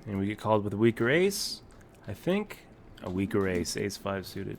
And we get called with a weaker ace. I think a weaker ace, ace 5 suited.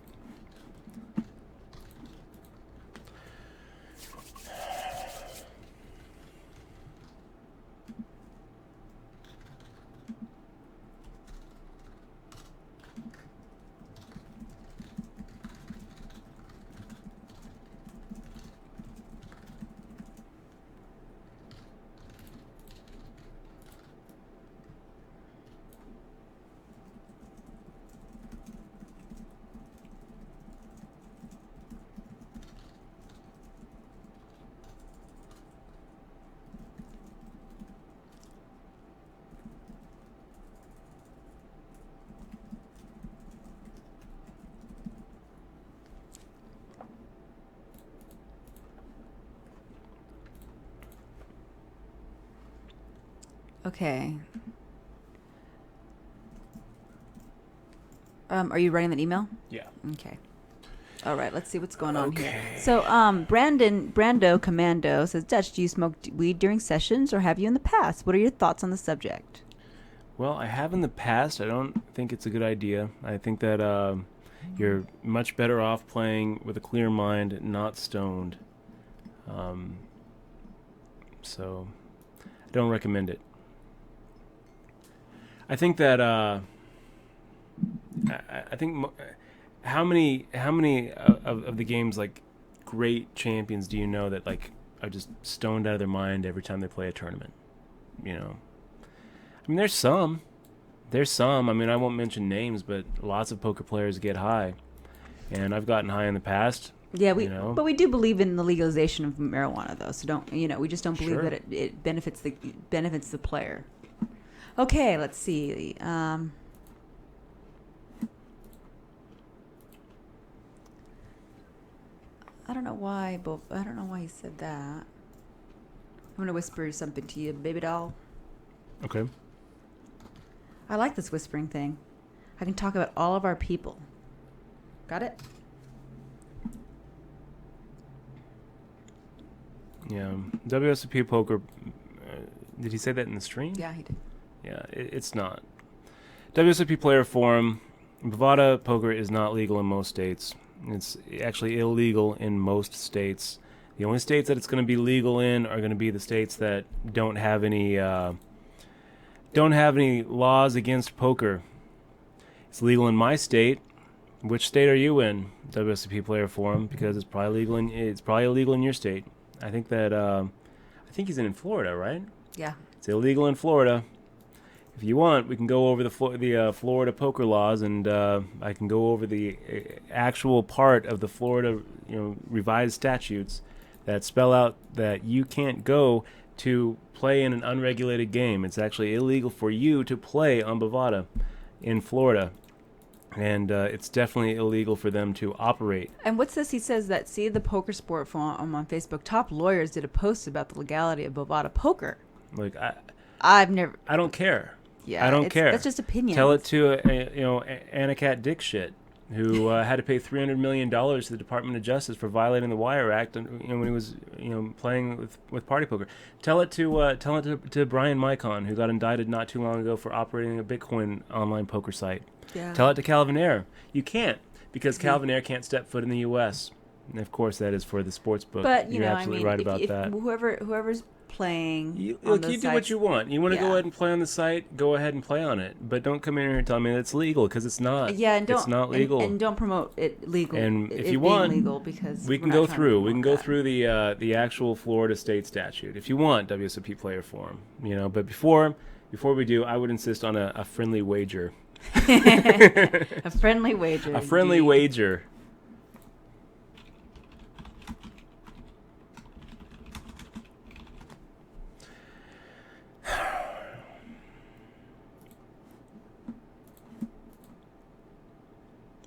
Okay. Are you writing that email? Yeah. Okay. All right, let's see what's going on here. So, Brando Commando says, Dutch, do you smoke weed during sessions or have you in the past? What are your thoughts on the subject? Well, I have in the past. I don't think it's a good idea. I think that you're much better off playing with a clear mind, not stoned. So, I don't recommend it. I think that I think how many of the game's like great champions do you know that like are just stoned out of their mind every time they play a tournament? You know, I mean, there's some. I mean, I won't mention names, but lots of poker players get high, and I've gotten high in the past. Yeah, but we do believe in the legalization of marijuana, though. So we just don't believe Sure. that it benefits the player. Okay, let's see. I don't know why he said that. I'm gonna whisper something to you, baby doll. Okay. I like this whispering thing. I can talk about all of our people. Got it? Yeah. WSOP Poker. Did he say that in the stream? Yeah, he did. Yeah, it's not. WSOP Player Forum. Bovada Poker is not legal in most states. It's actually illegal in most states. The only states that it's going to be legal in are going to be the states that don't have any laws against poker. It's legal in my state. Which state are you in, WSOP Player Forum? Because it's probably illegal in your state. I think that I think he's in Florida, right? Yeah. It's illegal in Florida. If you want, we can go over the Florida poker laws, and I can go over the actual part of the Florida, revised statutes that spell out that you can't go to play in an unregulated game. It's actually illegal for you to play on Bovada in Florida, and it's definitely illegal for them to operate. And what's this? He says that the Poker Sport Forum on Facebook. Top lawyers did a post about the legality of Bovada poker. Like I don't care. Yeah, I don't care. That's just opinion. Tell it to Anacat Dickshit, who had to pay $300 million to the Department of Justice for violating the Wire Act, and when he was playing with party poker. Tell it to Brian Micon, who got indicted not too long ago for operating a Bitcoin online poker site. Yeah. Tell it to Calvin Ayre. You can't, because Calvin Ayre can't step foot in the U.S. And of course, that is for the sports book. But you're absolutely right about that. Whoever's playing, you on do what you want. You want to go ahead and play on the site, go ahead and play on it. But don't come in here and tell me it's legal, because it's not. Yeah, and don't, it's not legal. And don't promote it legal. And if it you being want, legal, because we can go through. We can go through the actual Florida state statute if you want, WSOP Player Forum. But before we do, I would insist on a friendly wager. A friendly wager. A friendly wager.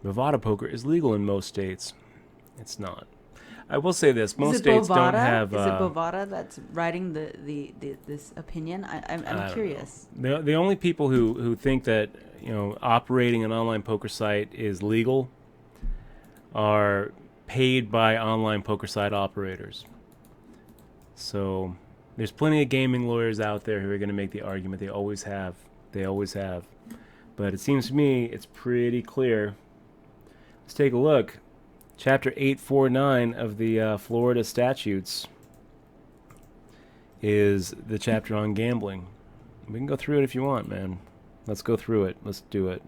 Bovada poker is legal in most states. It's not. I will say this: most states don't have. Is it Bovada that's writing this opinion? I'm curious. The only people who think that operating an online poker site is legal are paid by online poker site operators. So there's plenty of gaming lawyers out there who are going to make the argument. They always have. But it seems to me it's pretty clear. Let's take a look. Chapter 849 of the Florida statutes is the chapter on gambling. We can go through it if you want, man. Let's go through it. Let's do it.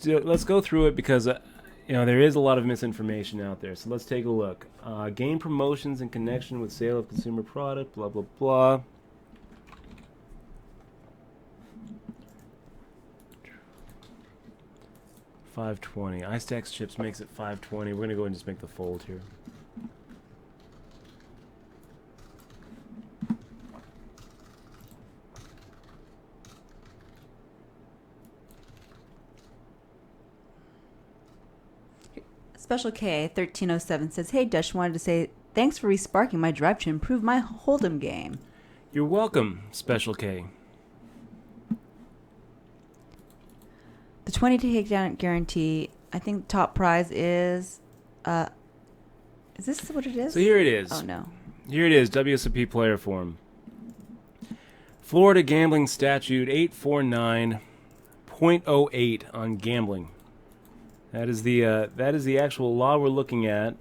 Let's go through it because there is a lot of misinformation out there. So let's take a look. Game promotions in connection with sale of consumer product, blah, blah, blah. $520. iStacks Chips makes it $520. We're going to go ahead and just make the fold here. Special K 1307 says, "Hey, Dutch, wanted to say thanks for resparking my drive to improve my Hold'em game." You're welcome, Special K. The 20 takedown guarantee, I think top prize is this what it is? So here it is. Oh, no. Here it is, WSOP player form. Florida Gambling Statute 849.08 on gambling. That is the actual law we're looking at.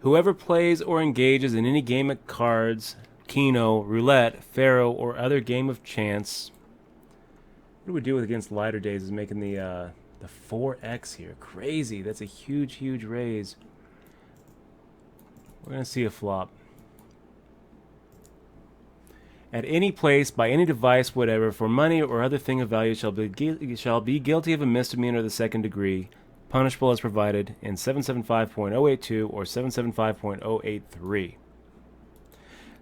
Whoever plays or engages in any game of cards, Keno, roulette, faro, or other game of chance. What do we do against lighter days? Is making the 4x here. Crazy. That's a huge, huge raise. We're going to see a flop. At any place, by any device, whatever, for money or other thing of value, shall be guilty of a misdemeanor of the second degree, punishable as provided in 775.082 or 775.083.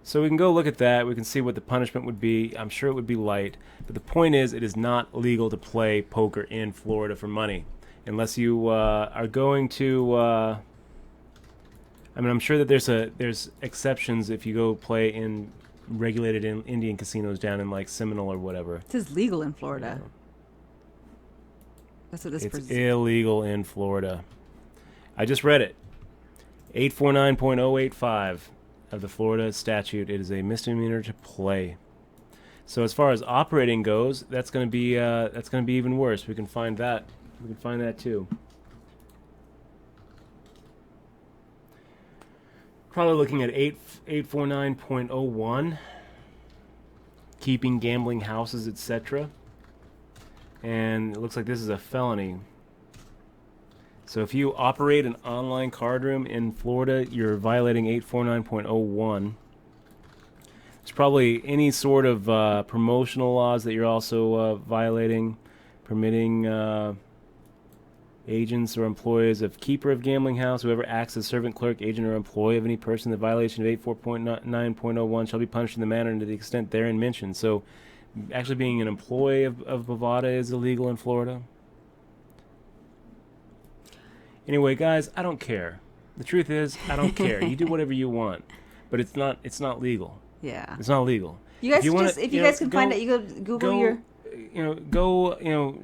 So we can go look at that. We can see what the punishment would be. I'm sure it would be light. But the point is, it is not legal to play poker in Florida for money. Unless you are going to... I mean, I'm sure that there's exceptions if you go play in regulated Indian casinos down in like Seminole or whatever. It says legal in Florida. Yeah. That's what this It's illegal in Florida. I just read it. 849.085 of the Florida statute. It is a misdemeanor to play. So as far as operating goes, that's going to be even worse. We can find that. We can find that too. Probably looking at 849.01. Keeping gambling houses, etc. And it looks like this is a felony. So if you operate an online card room in Florida, you're violating 849.01. There's probably any sort of promotional laws that you're also violating, permitting agents or employees of keeper of gambling house, whoever acts as servant, clerk, agent, or employee of any person, the violation of 849.01 shall be punished in the manner and to the extent therein mentioned. So actually being an employee of Bovada is illegal in Florida. Anyway, guys, I don't care. The truth is, I don't care. You do whatever you want, but it's not legal. Yeah. It's not legal. You guys if you guys can find it, you go Google your...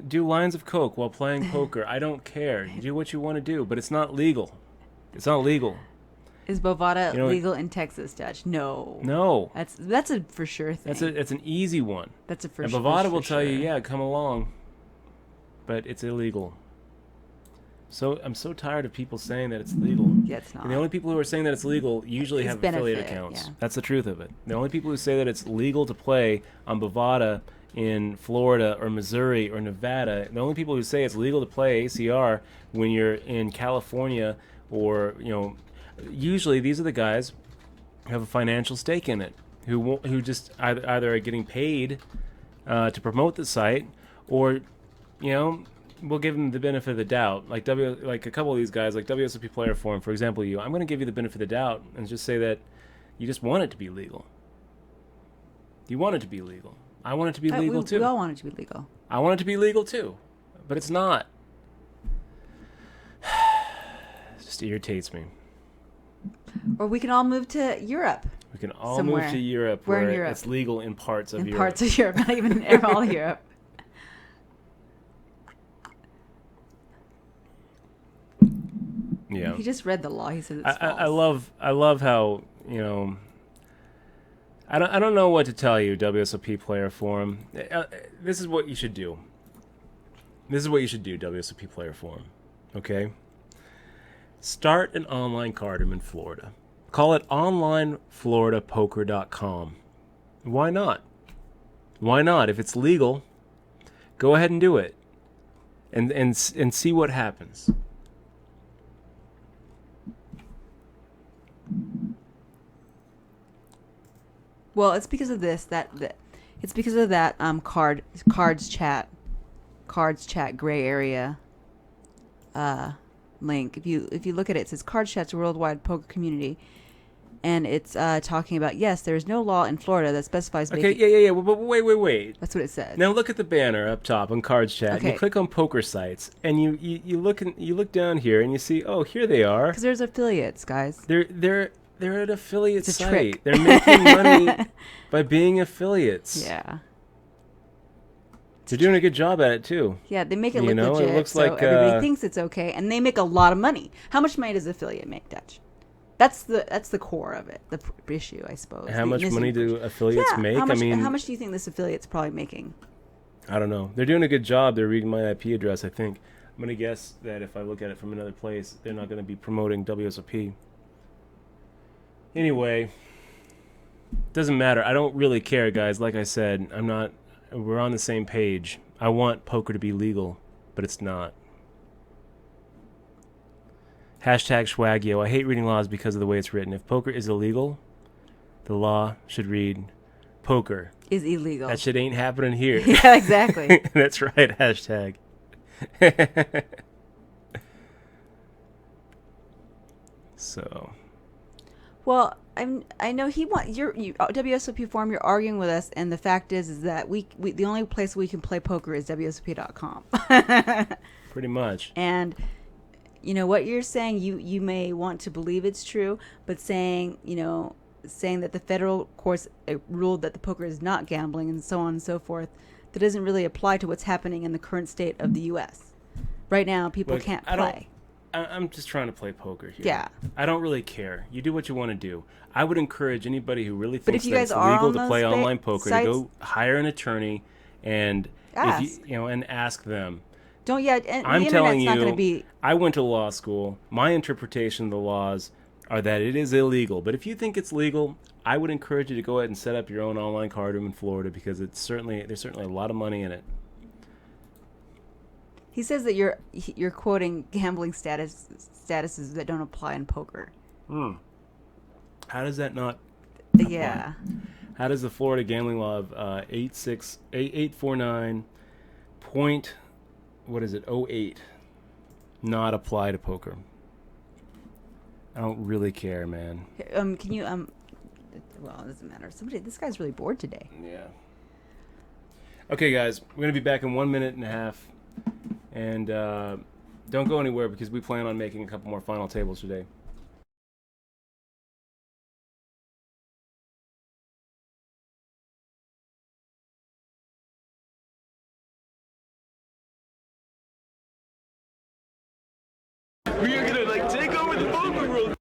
do lines of coke while playing poker. I don't care. You do what you want to do, but it's not legal. It's not legal. Is Bovada legal in Texas, Dutch? No. No. That's a for sure thing. That's an easy one. That's a for sure. And Bovada will tell you, yeah, come along, but it's illegal. So I'm so tired of people saying that it's legal. Yeah, it's not. And the only people who are saying that it's legal usually have affiliate accounts. Yeah. That's the truth of it. The only people who say that it's legal to play on Bovada in Florida or Missouri or Nevada, the only people who say it's legal to play ACR when you're in California or, usually these are the guys who have a financial stake in it, who just either are getting paid to promote the site or, we'll give them the benefit of the doubt. Like a couple of these guys, like WSOP Player Forum, for example, I'm going to give you the benefit of the doubt and just say that you just want it to be legal. You want it to be legal. I want it to be legal too. We all want it to be legal. I want it to be legal too, but it's not. It just irritates me. Or we can all move to Europe. We can all move to Europe where it's legal in parts of Europe. In parts of Europe, not even in all Europe. Yeah. He just read the law. He said it's false. I love how, I don't know what to tell you, WSOP Player Forum. This is what you should do. This is what you should do, WSOP Player Forum. Okay? Start an online card room in Florida. Call it onlinefloridapoker.com. Why not? Why not? If it's legal, go ahead and do it. And see what happens. Well, it's because of this it's because of that cards chat gray area link. If you look at it, it says Cards Chat's worldwide poker community, and it's talking about there is no law in Florida that specifies. Okay, yeah. But wait. That's what it says. Now look at the banner up top on Cards Chat. Okay. And you click on poker sites, and you look down here, and you see, oh, here they are. Because there's affiliates, guys. They're They're an affiliate It's a site. trick. They're making money by being affiliates. Yeah. They're doing a good job at it too. Yeah, they make it You look know, it legit, looks so like, everybody thinks it's okay, and they make a lot of money. How much money does affiliate make, Dutch? That's the core of it, the issue, I suppose. How much money do affiliates make? How much, I mean, how much do you think this affiliate's probably making? I don't know. They're doing a good job. They're reading my IP address, I think. I'm going to guess that if I look at it from another place, they're not going to be promoting WSOP. Anyway, doesn't matter. I don't really care, guys. Like I said, we're on the same page. I want poker to be legal, but it's not. Hashtag Schwagio. I hate reading laws because of the way it's written. If poker is illegal, the law should read poker Is illegal. That shit ain't happening here. Yeah, exactly. That's right. Hashtag. So. Well, I know he WSOP forum. You're arguing with us, and the fact is that we the only place we can play poker is WSOP.com. Pretty much. And you know what you're saying. You may want to believe it's true, but saying that the federal courts ruled that the poker is not gambling and so on and so forth, that doesn't really apply to what's happening in the current state of the U.S. Right now, people can't play. I'm just trying to play poker here. Yeah. I don't really care. You do what you want to do. I would encourage anybody who really But if thinks you that guys it's are legal on to those play online poker sites, to go hire an attorney and Ask. and ask them. Don't yet. And I'm the telling internet's not going you, to be. I went to law school. My interpretation of the laws are that it is illegal. But if you think it's legal, I would encourage you to go ahead and set up your own online card room in Florida because there's certainly a lot of money in it. He says that you're quoting gambling statuses that don't apply in poker. How does that not? Yeah. How does the Florida gambling law of 849 point, what is it, 08 not apply to poker? I don't really care, man. Can you well, it doesn't matter. This guy's really bored today. Yeah. Okay, guys, we're gonna be back in 1 minute and a half, and don't go anywhere because we plan on making a couple more final tables today. We are gonna take over the poker world.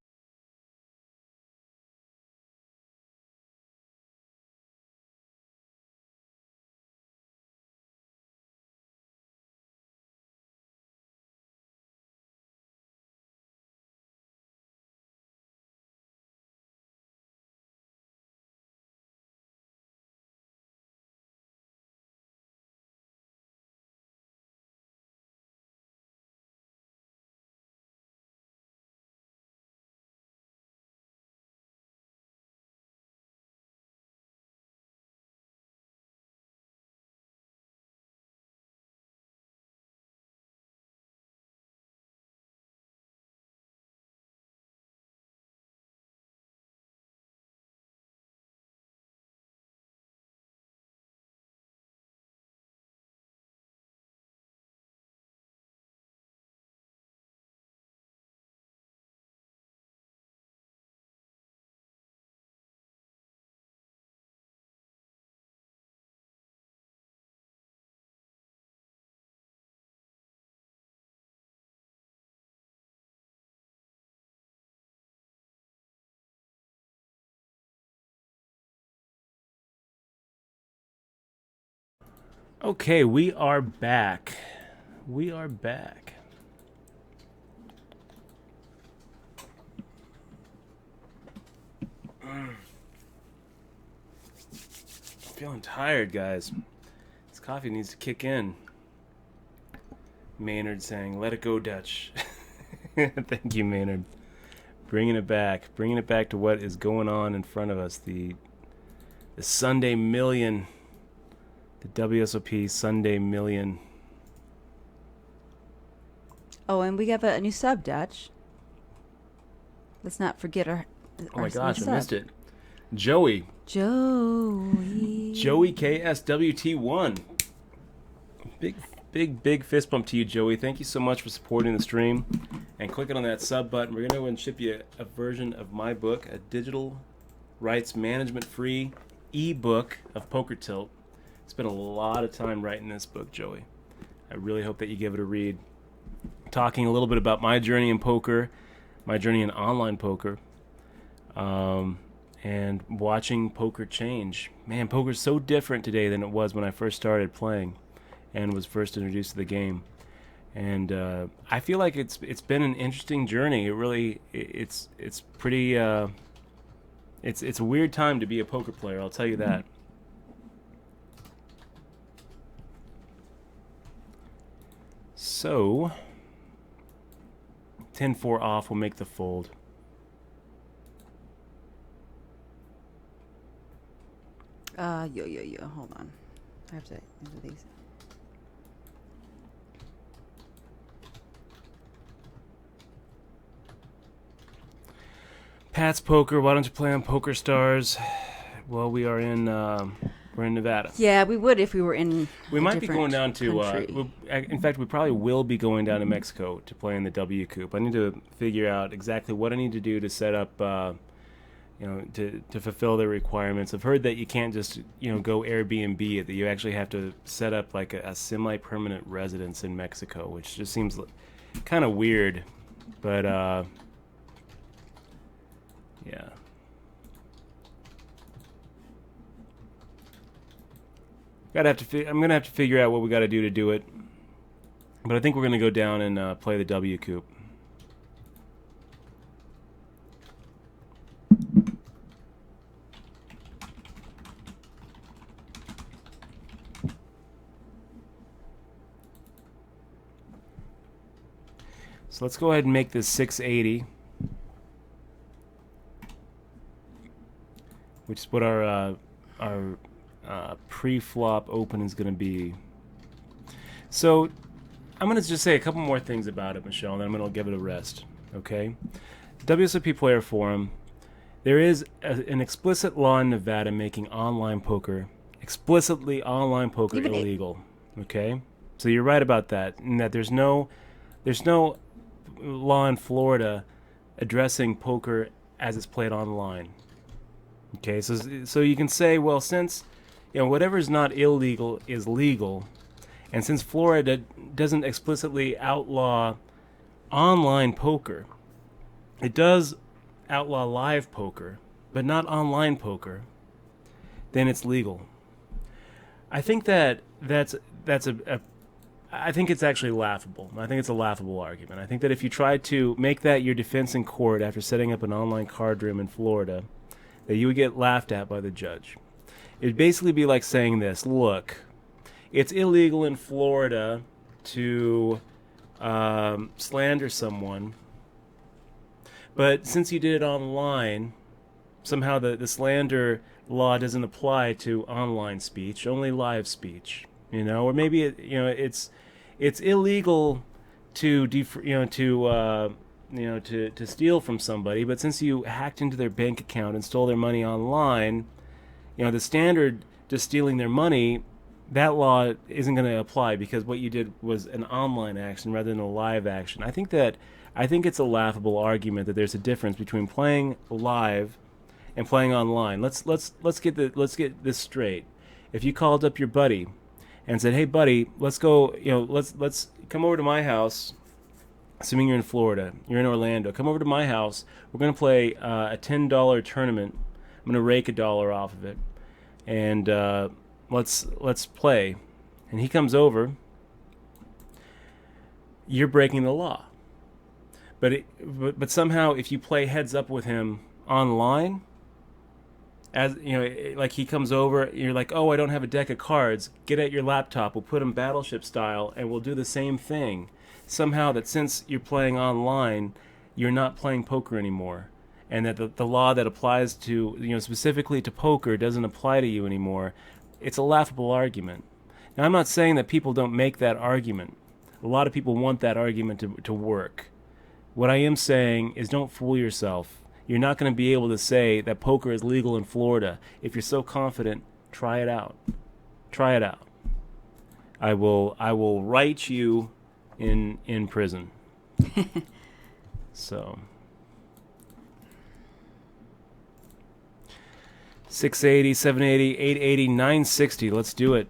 Okay, we are back. We are back. I'm feeling tired, guys. This coffee needs to kick in. Maynard saying, "Let it go, Dutch." Thank you, Maynard. Bringing it back to what is going on in front of us. The Sunday Million. The WSOP Sunday Million. Oh, and we have a new sub, Dutch. Let's not forget our. Oh my gosh, I missed it. Joey KSWT1. Big fist bump to you, Joey. Thank you so much for supporting the stream. and clicking on that sub button. We're going to go and ship you a version of my book, a digital rights management free ebook of Poker Tilt. Spent a lot of time writing this book, Joey. I really hope that you give it a read. Talking a little bit about my journey in poker, my journey in online poker, and watching poker change. Man, poker's so different today than it was when I first started playing and was first introduced to the game. And I feel like it's been an interesting journey. It really it's pretty it's a weird time to be a poker player, I'll tell you that. So 10-4 off will make the fold. Hold on. I have to enter these. Pat's Poker, why don't you play on Poker Stars? Well, we're in Nevada. Yeah, we would if we were in. We might be going down to. In fact, we probably will be going down to Mexico to play in the W Coop. I need to figure out exactly what I need to do to set up, to fulfill the requirements. I've heard that you can't just go Airbnb it. That you actually have to set up like a semi-permanent residence in Mexico, which just seems kind of weird, but yeah. I'm gonna have to figure out what we got to do it, but I think we're gonna go down and play the W Coop. So let's go ahead and make this 680, which is what our pre-flop open is going to be. So I'm going to just say a couple more things about it, Michelle, and then I'm going to give it a rest. Okay? WSOP Player Forum. There is an explicit law in Nevada making online poker, explicitly online poker, illegal. Okay? So you're right about that, and that there's no law in Florida addressing poker as it's played online. Okay, so you can say, well, since whatever is not illegal is legal, and since Florida doesn't explicitly outlaw online poker, it does outlaw live poker, but not online poker, then it's legal. I think that's I think it's actually laughable. I think it's a laughable argument. I think that if you try to make that your defense in court after setting up an online card room in Florida, that you would get laughed at by the judge. It'd basically be like saying this: look, it's illegal in Florida to slander someone, but since you did it online, somehow the slander law doesn't apply to online speech, only live speech. Or maybe it's illegal to steal from somebody, but since you hacked into their bank account and stole their money online, the standard to stealing their money, that law isn't going to apply because what you did was an online action rather than a live action. I think it's a laughable argument that there's a difference between playing live and playing online. Let's get this straight. If you called up your buddy and said, "Hey, buddy, let's go. Let's come over to my house." Assuming you're in Florida, you're in Orlando. Come over to my house. We're gonna play a $10 tournament. I'm gonna rake $1 off of it, and let's play. And he comes over. You're breaking the law. But somehow, if you play heads up with him online, like he comes over, you're like, oh, I don't have a deck of cards. Get at your laptop. We'll put them battleship style, and we'll do the same thing. Somehow that since you're playing online, you're not playing poker anymore, and that the law that applies to specifically to poker doesn't apply to you anymore. It's a laughable argument. Now, I'm not saying that people don't make that argument. A lot of people want that argument to work. What I am saying is don't fool yourself. You're not going to be able to say that poker is legal in Florida. If you're so confident, try it out. Try it out. I will write you in prison. So 680, 780, 880, 960. Let's do it.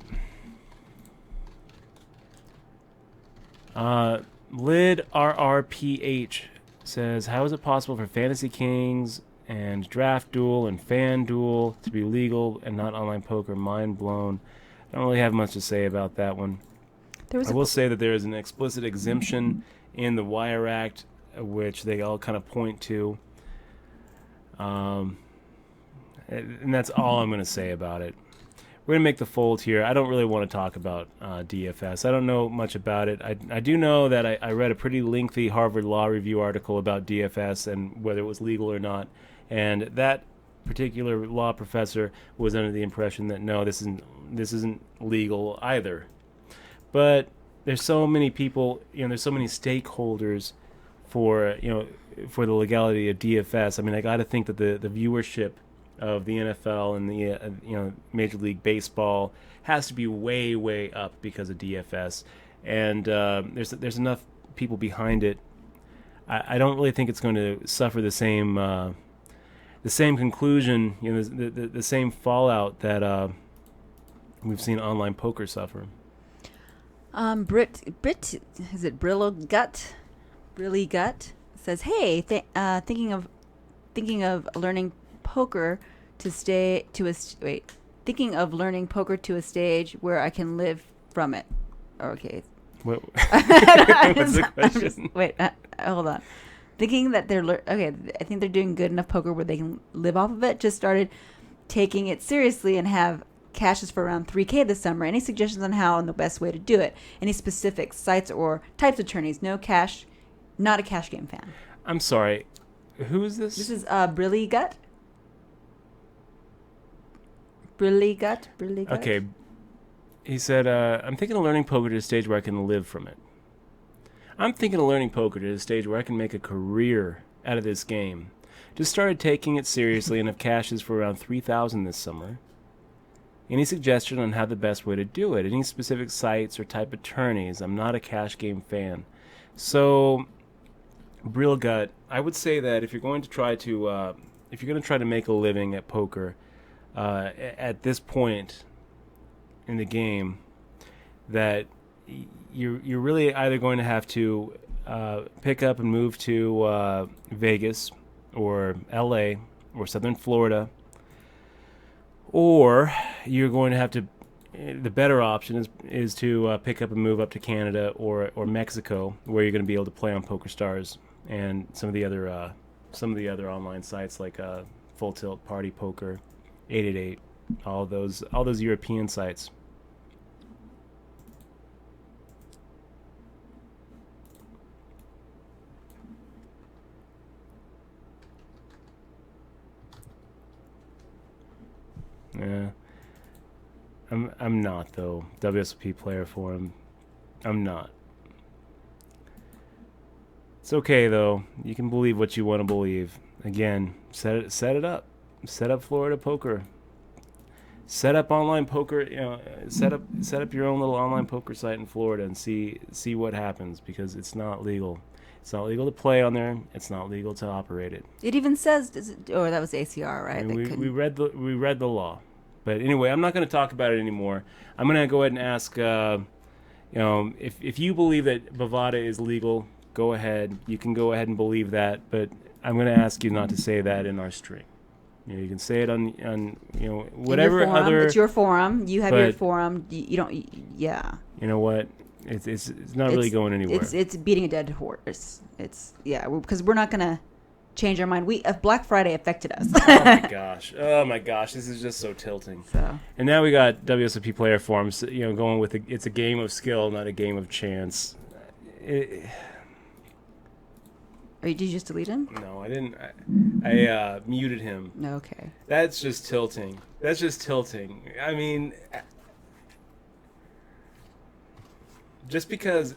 Lid RRPH says, how is it possible for Fantasy Kings and Draft Duel and FanDuel to be legal and not online poker? Mind blown. I don't really have much to say about that one. I will say that there is an explicit exemption in the Wire Act, which they all kind of point to. And that's all I'm going to say about it. We're going to make the fold here. I don't really want to talk about DFS. I don't know much about it. I do know that I read a pretty lengthy Harvard Law Review article about DFS and whether it was legal or not. And that particular law professor was under the impression that no, this isn't legal either. But there's so many people, there's so many stakeholders for the legality of DFS. I mean, I got to think that the viewership of the NFL and the Major League Baseball has to be way, way up because of DFS, and there's enough people behind it. I don't really think it's going to suffer the same conclusion, the same fallout that we've seen online poker suffer. Brit is it Brilly Gut says, hey, thinking of learning poker thinking of learning poker to a stage where I can live from it. Okay. What? What's the question? Hold on. Thinking that I think they're doing good enough poker where they can live off of it. Just started taking it seriously and have cashes for around $3,000 this summer. Any suggestions on how and the best way to do it? Any specific sites or types of tourneys? No cash, not a cash game fan. I'm sorry. Who is this? This is Brilly Gut. Brilly Gut. Okay. He said, I'm thinking of learning poker to a stage where I can live from it. I'm thinking of learning poker to a stage where I can make a career out of this game. Just started taking it seriously and have cashes for around $3,000 this summer. Any suggestion on how the best way to do it? Any specific sites or type of tourneys? I'm not a cash game fan. So, Brill Gut, I would say that if you're going to try to make a living at poker, at this point in the game, that you're really either going to have to pick up and move to Vegas or LA or Southern Florida, or you're going to have to. The better option is to pick up and move up to Canada or Mexico, where you're going to be able to play on PokerStars and some of the other online sites like Full Tilt, Party Poker, 888, all those European sites. Yeah, I'm not though. WSOP Player Forum, I'm not. It's okay though. You can believe what you want to believe. Again, set it up. Set up Florida Poker. Set up online poker. Set up your own little online poker site in Florida and see what happens, because it's not legal. It's not legal to play on there. It's not legal to operate it. It even says, that was ACR, right? I mean, we read the law. But anyway, I'm not going to talk about it anymore. I'm going to go ahead and ask, if you believe that Bovada is legal, go ahead. You can go ahead and believe that. But I'm going to ask you not to say that in our stream. You can say it on whatever forum. other. It's your forum. You have your forum. You don't. Yeah. You know what? It's not really going anywhere. It's beating a dead horse. Because we're not going to change our mind. Black Friday affected us. Oh my gosh, this is just so tilting. And now we got WSOP Player Forums, going with it's a game of skill, not a game of chance. Did you just delete him? No, I didn't. I muted him. Okay. That's just tilting. I mean, just because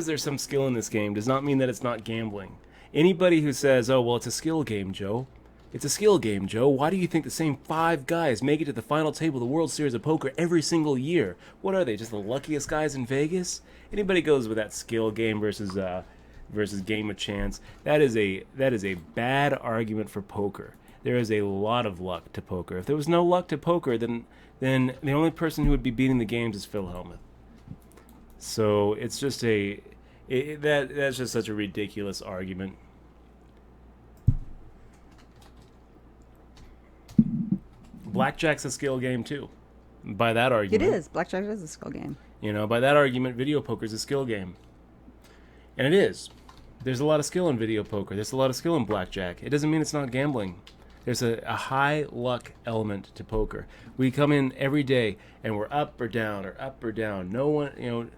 there's some skill in this game does not mean that it's not gambling. Anybody who says, oh, well, it's a skill game, Joe. It's a skill game, Joe. Why do you think the same 5 guys make it to the final table of the World Series of Poker every single year? What are they, just the luckiest guys in Vegas? Anybody goes with that skill game versus versus game of chance. That is a bad argument for poker. There is a lot of luck to poker. If there was no luck to poker, then the only person who would be beating the games is Phil Hellmuth. So it's just that's just such a ridiculous argument. Blackjack's a skill game too. By that argument, It is. Blackjack is a skill game. By that argument, video poker is a skill game. And it is. There's a lot of skill in video poker. There's a lot of skill in blackjack. It doesn't mean it's not gambling. There's a high luck element to poker. We come in every day and we're up or down or up or down. No one,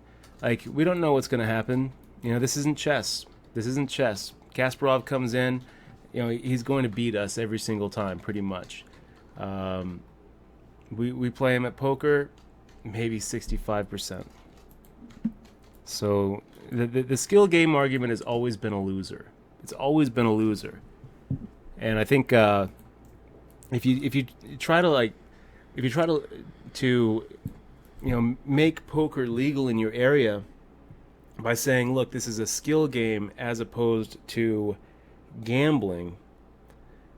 we don't know what's going to happen. This isn't chess. Kasparov comes in, he's going to beat us every single time, pretty much. We play him at poker, maybe 65%. So the skill game argument has always been a loser. It's always been a loser. And I think if you try to make poker legal in your area by saying, look, this is a skill game as opposed to gambling,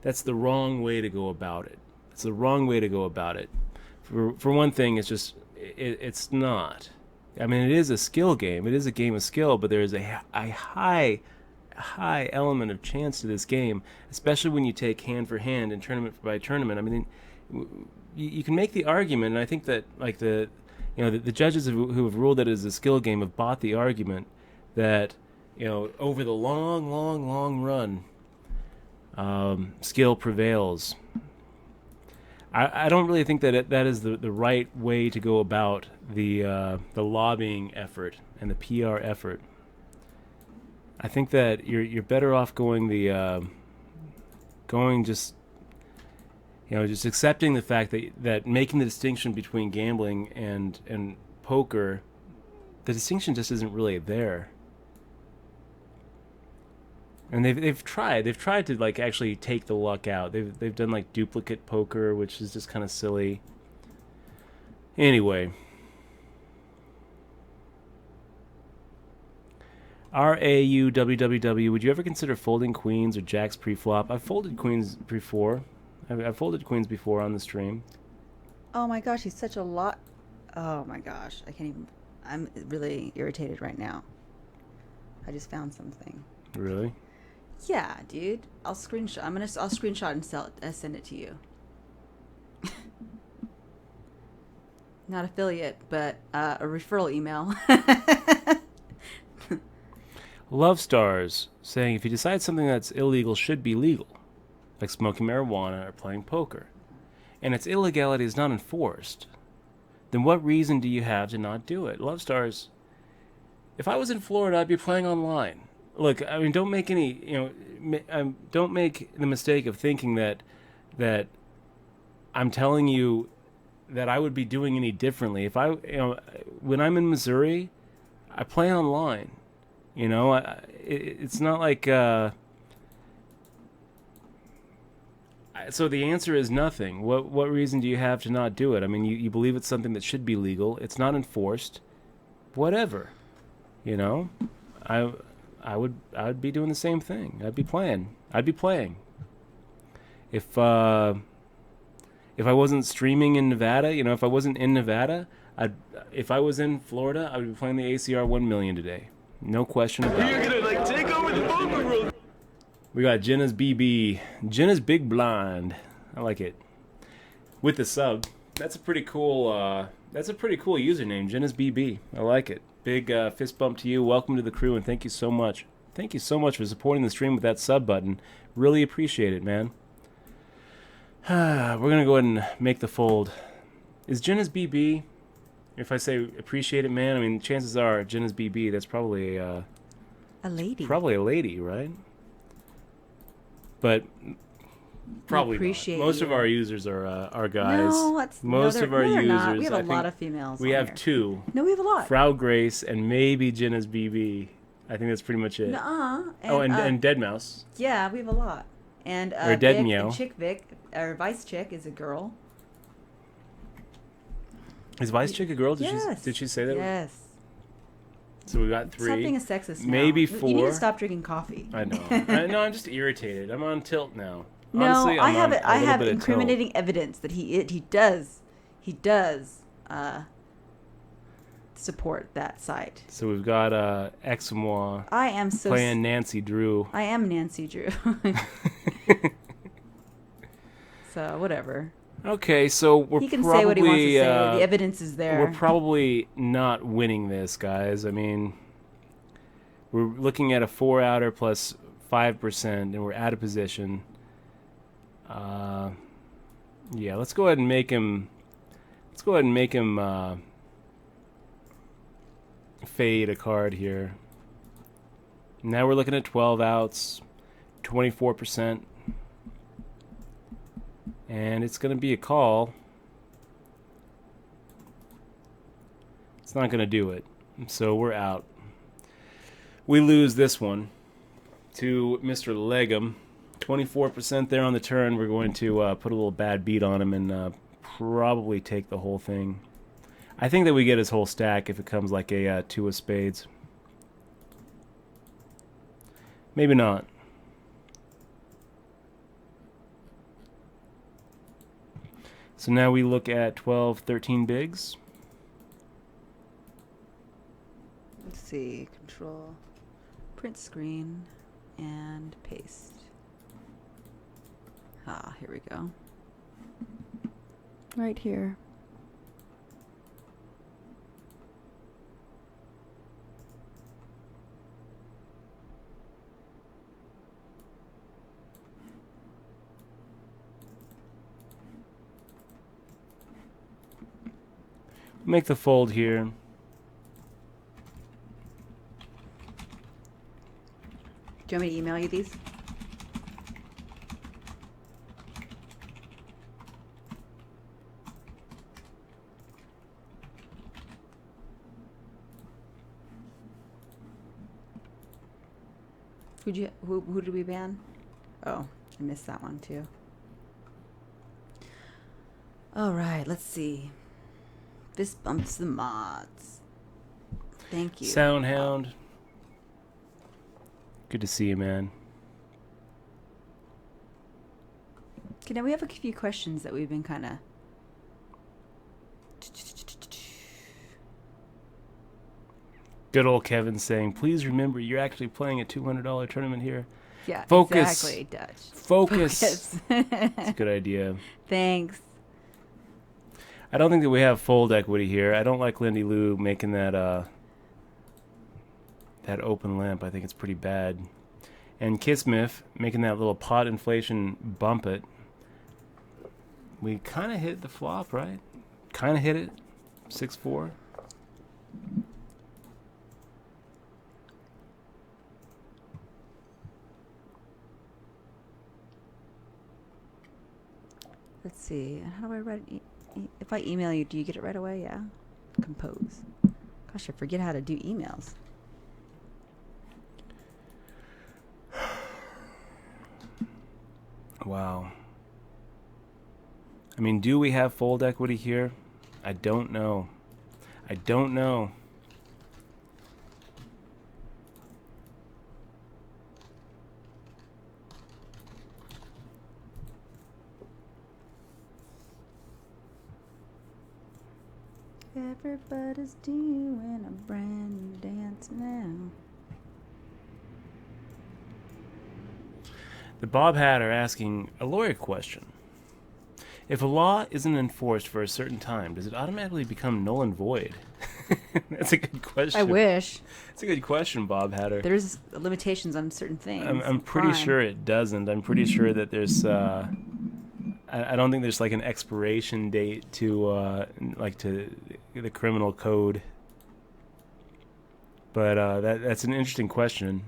that's the wrong way to go about it. It's the wrong way to go about it. For one thing, it's not. I mean, it is a skill game. It is a game of skill, but there is a high element of chance to this game, especially when you take hand for hand and tournament by tournament. I mean, you can make the argument, and I think that the judges who have ruled that it is a skill game have bought the argument that over the long run, skill prevails. I don't really think that that is the right way to go about the lobbying effort and the PR effort. I think that you're better off going just accepting the fact that making the distinction between gambling and poker, the distinction just isn't really there. And they've tried to actually take the luck out. They've done duplicate poker, which is just kind of silly. Anyway, RAUWWW, would you ever consider folding queens or jacks pre-flop? I've folded queens before. I've folded queens before on the stream. Oh my gosh, he's such a lot. Oh my gosh, I can't even. I'm really irritated right now. I just found something. Really? Yeah, dude. I'll screenshot. I'll screenshot and send it to you. Not affiliate, but a referral email. Love Stars saying if you decide something that's illegal should be legal, like smoking marijuana or playing poker, and its illegality is not enforced, then what reason do you have to not do it? Love Stars, if I was in Florida, I'd be playing online. Look, I mean, don't make don't make the mistake of thinking that I'm telling you that I would be doing any differently. If when I'm in Missouri, I play online. It's not like. So the answer is nothing. What reason do you have to not do it? I mean, you believe it's something that should be legal. It's not enforced. Whatever. I would be doing the same thing. I'd be playing. If I wasn't streaming in Nevada, if I wasn't in Nevada, if I was in Florida, I would be playing the ACR 1 million today. No question about it. We're gonna take over the poker world. We got Jenna's BB. Jenna's Big Blind. I like it. With the sub. That's a pretty cool username, Jenna's BB. I like it. Big fist bump to you. Welcome to the crew, and thank you so much. Thank you so much for supporting the stream with that sub button. Really appreciate it, man. We're going to go ahead and make the fold. Is Jenna's BB, if I say appreciate it, man, I mean, chances are Jenna's BB, that's probably a lady. Probably a lady, right? But probably not. Most of our users are guys. No, most of our users. Not. We have a lot of females. We have two. No, we have a lot. Frau Grace and maybe Jenna's BB. I think that's pretty much it. And Deadmau5. Yeah, we have a lot. And or Dead Meow. Chick Vic, or Vice Chick, is a girl. Is Vice Chick a girl? Yes. Did she say that? Yes. So we got 3. Stop being a sexist now. Maybe 4. You need to stop drinking coffee. I know. I'm just irritated. I'm on tilt now. No, Honestly, I have I have incriminating evidence that he does support that site. So we've got Exmois I am so playing Nancy Drew. I am Nancy Drew. So whatever. Okay, so we're he can probably, say what he wants to say. The evidence is there. We're probably not winning this, guys. I mean, we're looking at a 4-outer plus 5%, and we're out of position. Yeah, let's go ahead and make him. Let's go ahead and make him fade a card here. Now we're looking at 12 outs, 24%. And it's going to be a call. It's not going to do it. So we're out. We lose this one to Mr. Legum. 24% there on the turn. We're going to put a little bad beat on him and probably take the whole thing. I think that we get his whole stack if it comes like a 2 of spades. Maybe not. So now we look at 12, 13 bigs. Let's see. Control. Print screen. And paste. Here we go. Right here. Make the fold here. Do you want me to email you these? Who did we ban? Oh, I missed that one too. All right, let's see. This bumps the mods. Thank you. Soundhound. Good to see you, man. Okay, now we have a few questions that we've been kind of... Good old Kevin saying, please remember you're actually playing a $200 tournament here. Yeah, Focus. Exactly, Dutch. Focus. That's a good idea. Thanks. I don't think that we have fold equity here. I don't like Lindy Lou making that that open limp. I think it's pretty bad. And Kismiff making that little pot inflation bump it. We kind of hit the flop, right? Kind of hit it. 6-4. Let's see. How do I write it? If I email you, do you get it right away? Yeah. Compose. Gosh, I forget how to do emails. Wow. I mean, do we have fold equity here? I don't know. I don't know. Everybody's doing a brand new dance now. The Bob Hatter asking a lawyer question. If a law isn't enforced for a certain time, does it automatically become null and void? That's a good question. I wish. It's a good question, Bob Hatter. There's limitations on certain things. I'm pretty sure it doesn't. I'm pretty sure that there's... I don't think there's like an expiration date to to the criminal code. But that's an interesting question.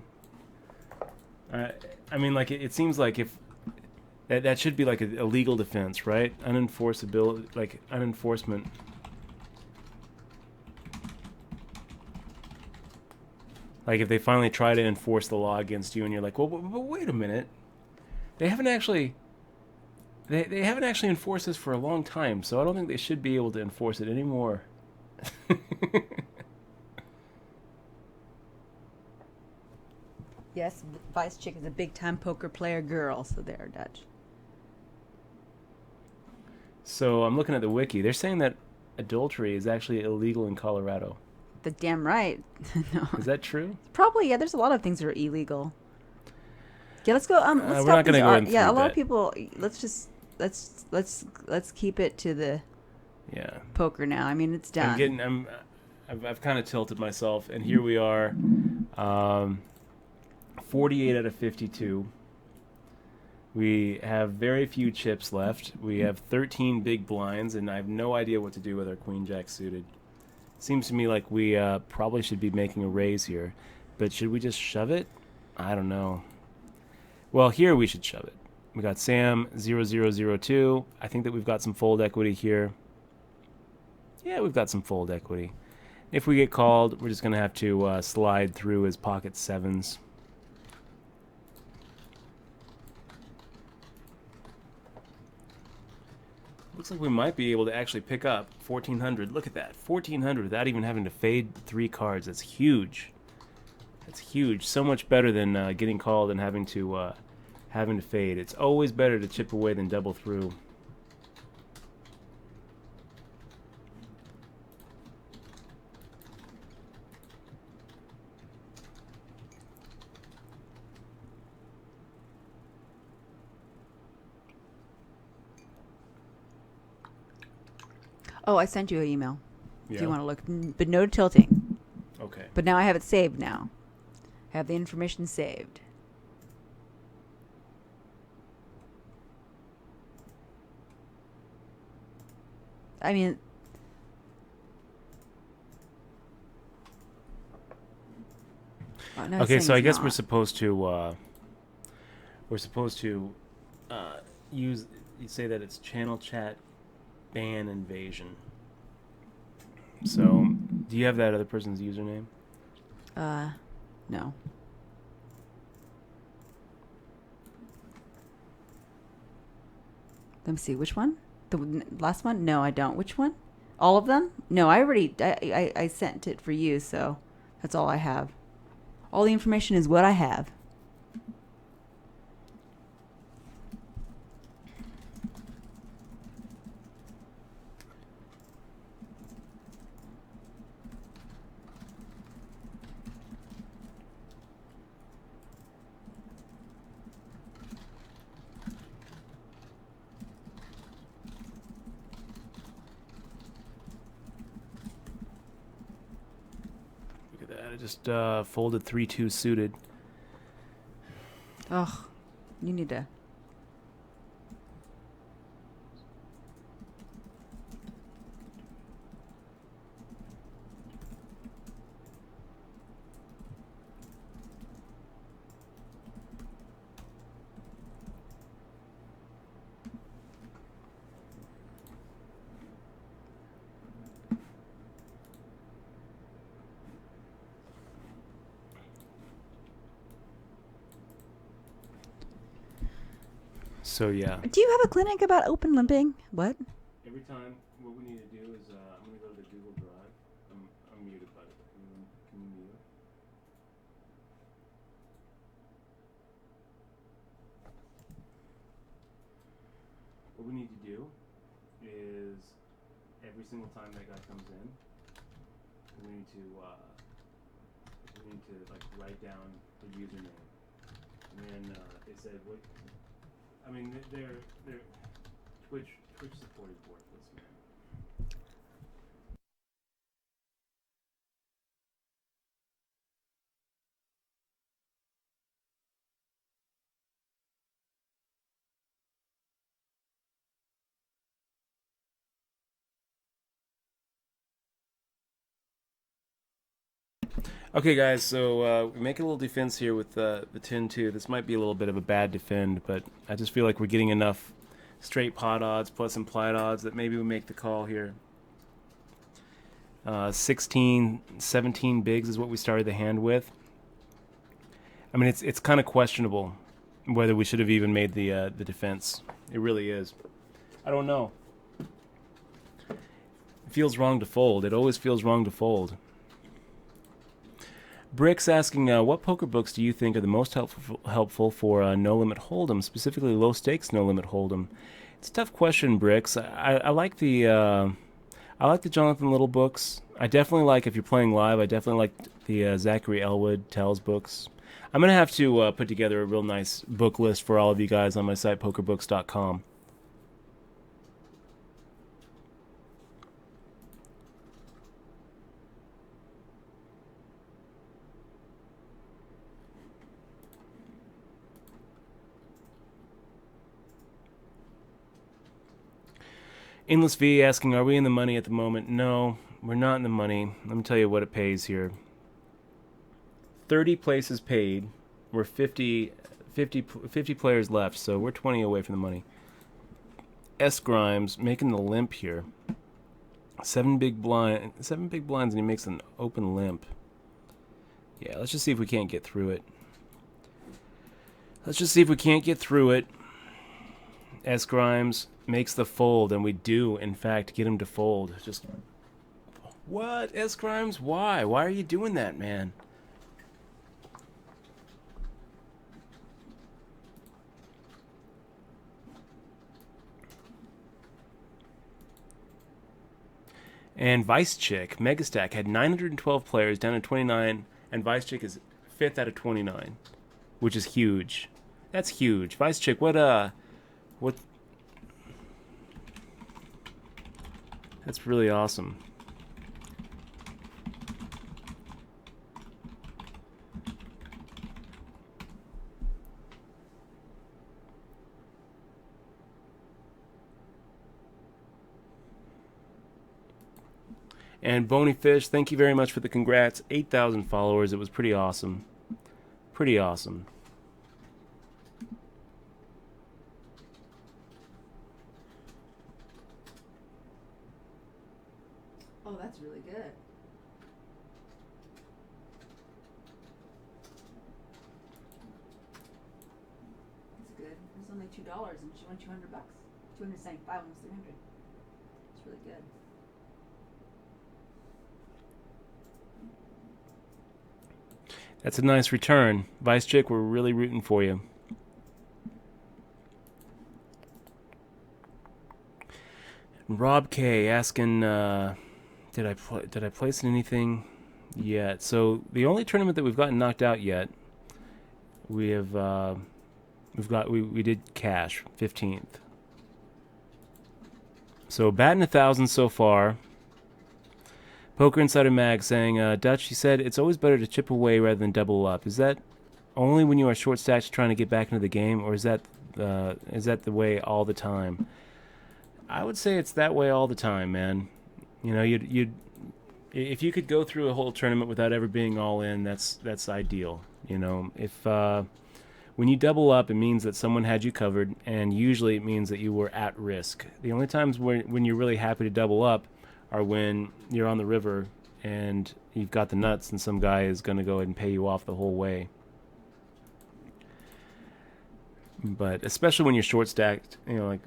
I mean, like it seems like if that should be like a legal defense, right? Unenforceability, like unenforcement. Like if they finally try to enforce the law against you, and you're like, well, but wait a minute, they haven't actually enforced this for a long time, so I don't think they should be able to enforce it anymore. Yes, Vice Chick is a big-time poker player girl, so they're Dutch. So I'm looking at the wiki. They're saying that adultery is actually illegal in Colorado. The damn right. No. Is that true? Probably, yeah. There's a lot of things that are illegal. Yeah, let's go. Let's we're stop not going to go in yeah, through a lot that. of people. Let's keep it to the poker now. I mean, it's done. I've kind of tilted myself, and here we are, 48 out of 52. We have very few chips left. We have 13 big blinds, and I have no idea what to do with our queen jack suited. Seems to me like we probably should be making a raise here, but should we just shove it? I don't know. Well, here we should shove it. We got Sam 0002. I think that we've got some fold equity here. Yeah, we've got some fold equity. If we get called, we're just going to have to slide through his pocket sevens. Looks like we might be able to actually pick up 1,400. Look at that, 1,400 without even having to fade 3 cards. That's huge. That's huge. So much better than getting called and having to fade. It's always better to chip away than double through. Oh, I sent you an email. Yeah. If you want to look, but no tilting. Okay. But now I have it saved. Now, I have the information saved. I mean, no, okay, so I guess not. we're supposed to use. You say that it's channel chat ban invasion. So, do you have that other person's username? No. Let me see. Which one? The last one? No, I don't. Which one? All of them? No, I sent it for you, so that's all I have. All the information is what I have. I just folded 3-2 suited. Ugh, you need to. So yeah. Do you have a clinic about open limping? What? Every time, what we need to do is I'm going to go to the Google Drive. I'm muted, by the way. Can you mute? What we need to do is every single time that guy comes in, we need to like write down the username, and then they said what. I mean, they're Twitch supported worthless, man. Okay, guys, so we make a little defense here with the 10-2. This might be a little bit of a bad defend, but I just feel like we're getting enough straight pot odds plus implied odds that maybe we make the call here. 16, 17 bigs is what we started the hand with. I mean, it's kind of questionable whether we should have even made the defense. It really is. I don't know. It feels wrong to fold. It always feels wrong to fold. Brick's asking, what poker books do you think are the most helpful for No Limit Hold'em, specifically low stakes No Limit Hold'em? It's a tough question, Bricks. I like the Jonathan Little books. I definitely like, if you're playing live, I definitely like the Zachary Elwood Tells books. I'm gonna have to put together a real nice book list for all of you guys on my site, pokerbooks.com. Endless V asking, are we in the money at the moment? No, we're not in the money. Let me tell you what it pays here. 30 places paid. We're 50 players left, so we're 20 away from the money. S. Grimes making the limp here. 7 big blinds, and he makes an open limp. Yeah, let's just see if we can't get through it. S. Grimes makes the fold, and we do, in fact, get him to fold. Just, what, S. Grimes? Why? Why are you doing that, man? And Vice Chick, Megastack, had 912 players down to 29, and Vice Chick is 5th out of 29, which is huge. That's huge. Vice Chick, what? That's really awesome. And Bony Fish, thank you very much for the congrats. 8,000 followers. It was pretty awesome. Pretty awesome. Oh, that's really good. That's good. It's only $2 and she won $200. 275, almost 300. It's really good. That's a nice return. Vice Chick, we're really rooting for you. Rob K asking, did I place in anything yet? So the only tournament that we've gotten knocked out yet, we did cash 15th. So batting 1,000 so far. Poker Insider Mag saying, Dutch, he said it's always better to chip away rather than double up. Is that only when you are short stacked trying to get back into the game, or is that the way all the time? I would say it's that way all the time, man. You know, you'd if you could go through a whole tournament without ever being all in, that's ideal. You know, if when you double up, it means that someone had you covered, and usually it means that you were at risk. The only times when you're really happy to double up are when you're on the river and you've got the nuts and some guy is going to go ahead and pay you off the whole way. But especially when you're short stacked, you know,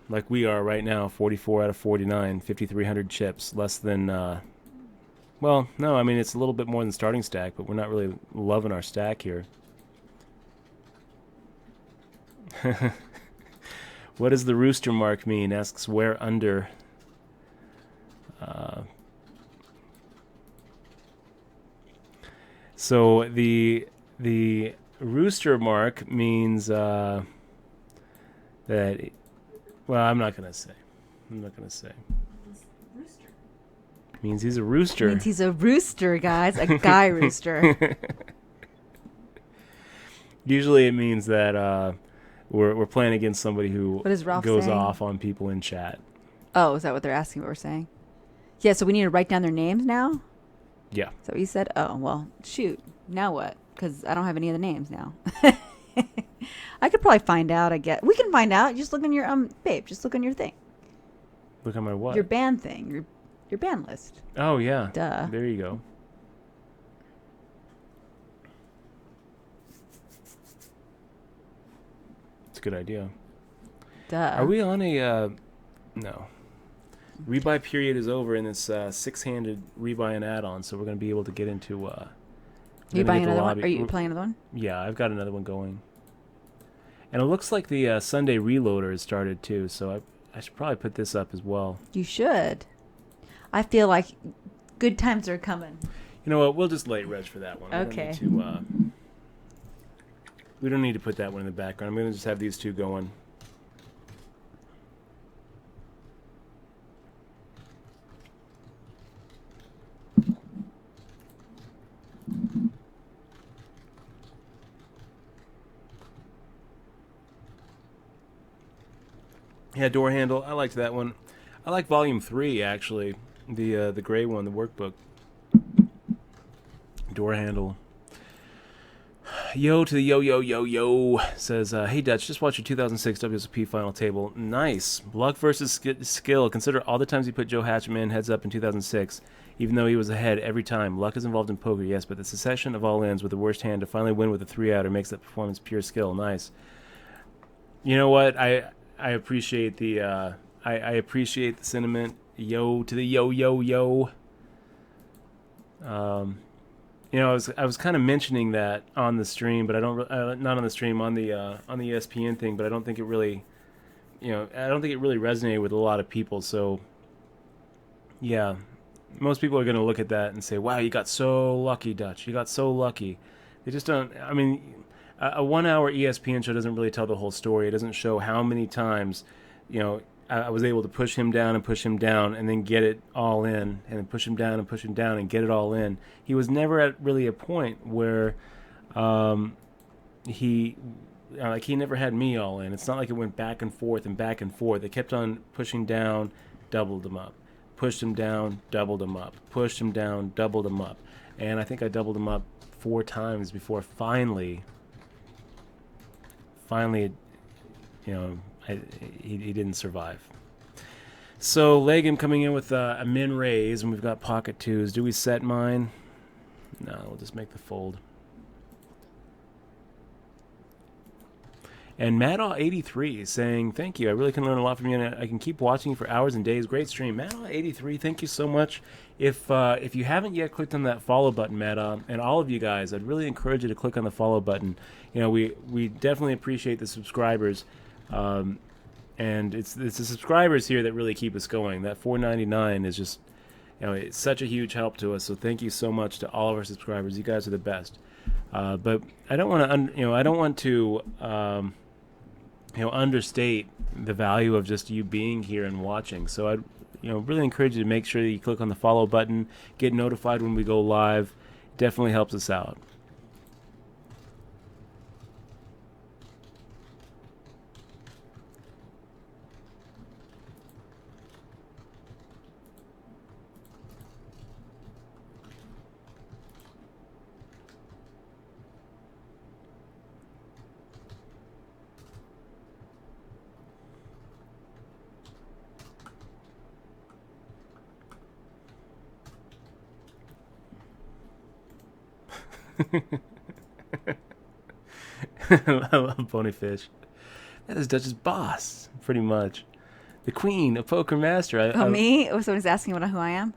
like we are right now, 44 out of 49, 5,300 chips, less than, well, no, I mean, it's a little bit more than starting stack, but we're not really loving our stack here. What does the rooster mark mean? Asks where under. So the rooster mark means that. Well, I'm not gonna say. Rooster. Means he's a rooster. Means he's a rooster, guys. A guy rooster. Usually, it means that we're playing against somebody who goes saying? off on people in chat. Oh, is that what they're asking? What we're saying? Yeah. So we need to write down their names now. Yeah. Is that what you said? Oh, well, shoot. Now what? Because I don't have any of the names now. I could probably find out, I guess. We can find out. Just look on your, babe, just look on your thing. Look on my what? Your band thing. Your band list. Oh, yeah. Duh. There you go. It's a good idea. Duh. Are we on a, no. Rebuy period is over in this 6-handed rebuy and add-on, so we're going to be able to get into Are you buying another one? Are you playing another one? Yeah, I've got another one going. And it looks like the Sunday Reloader has started too, so I should probably put this up as well. You should. I feel like good times are coming. You know what? We'll just late res for that one. Okay. We don't need to put that one in the background. I'm going to just have these two going. Yeah, door handle. I liked that one. I like volume 3 actually. The gray one, the workbook. Door handle. Yo to the yo, says, hey Dutch, just watch your 2006 WSOP final table. Nice. Luck versus skill. Consider all the times he put Joe Hatchman heads up in 2006, even though he was ahead every time. Luck is involved in poker, yes, but the succession of all ends with the worst hand to finally win with a 3-outer makes that performance pure skill. Nice. You know what? I appreciate the I appreciate the sentiment. Yo to the yo. You know, I was kind of mentioning that on the stream, but I don't not on the stream, on the ESPN thing, but I don't think it really, you know, I don't think it really resonated with a lot of people. So yeah, most people are going to look at that and say, "Wow, you got so lucky, Dutch. You got so lucky." They just don't. I mean, a 1-hour ESPN show doesn't really tell the whole story. It doesn't show how many times, you know, I was able to push him down and then get it all in, and then push him down and get it all in. He was never at really a point where he never had me all in. It's not like it went back and forth. They kept on pushing down, doubled him up. Pushed him down, doubled him up. Pushed him down, doubled him up. And I think I doubled him up 4 times before finally, you know, he didn't survive. So Legum coming in with a min raise, and we've got pocket 2s. Do we set mine? No, we'll just make the fold. And Maddaw83 is saying, thank you. I really can learn a lot from you, and I can keep watching you for hours and days. Great stream. Maddaw83, thank you so much. If you haven't yet clicked on that follow button, Maddaw, and all of you guys, I'd really encourage you to click on the follow button. You know, we definitely appreciate the subscribers. And it's the subscribers here that really keep us going. That $4.99 is just, you know, it's such a huge help to us. So thank you so much to all of our subscribers. You guys are the best. But I don't want to understate the value of just you being here and watching. So I'd really encourage you to make sure that you click on the follow button, get notified when we go live. It definitely helps us out. I love Bonyfish. That is Dutch's boss, pretty much. The queen, a poker master. Me? Oh, someone's asking who I am?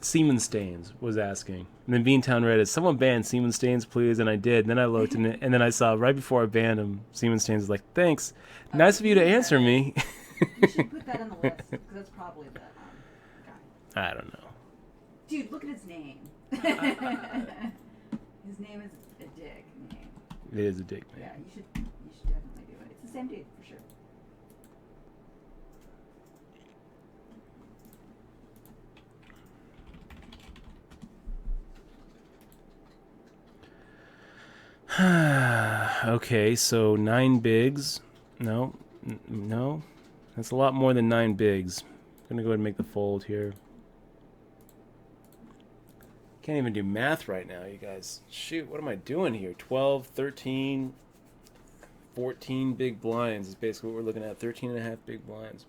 Seaman Stains was asking. And then Beantown Reddit, someone banned Seaman Stains, please. And I did. And then I looked, and then I saw right before I banned him, Seaman Stains was like, thanks. Nice of you to answer me. You should put that on the list, because that's probably the guy. I don't know. Dude, look at his name. His name is a dick name. It is a dick name. Yeah, you should definitely do it. It's the same dude, for sure. Okay, so 9 bigs. No, that's a lot more than 9 bigs. I'm gonna go ahead and make the fold here. Can't even do math right now, you guys. Shoot, what am I doing here? 12, 13, 14 big blinds is basically what we're looking at. 13 and a half big blinds.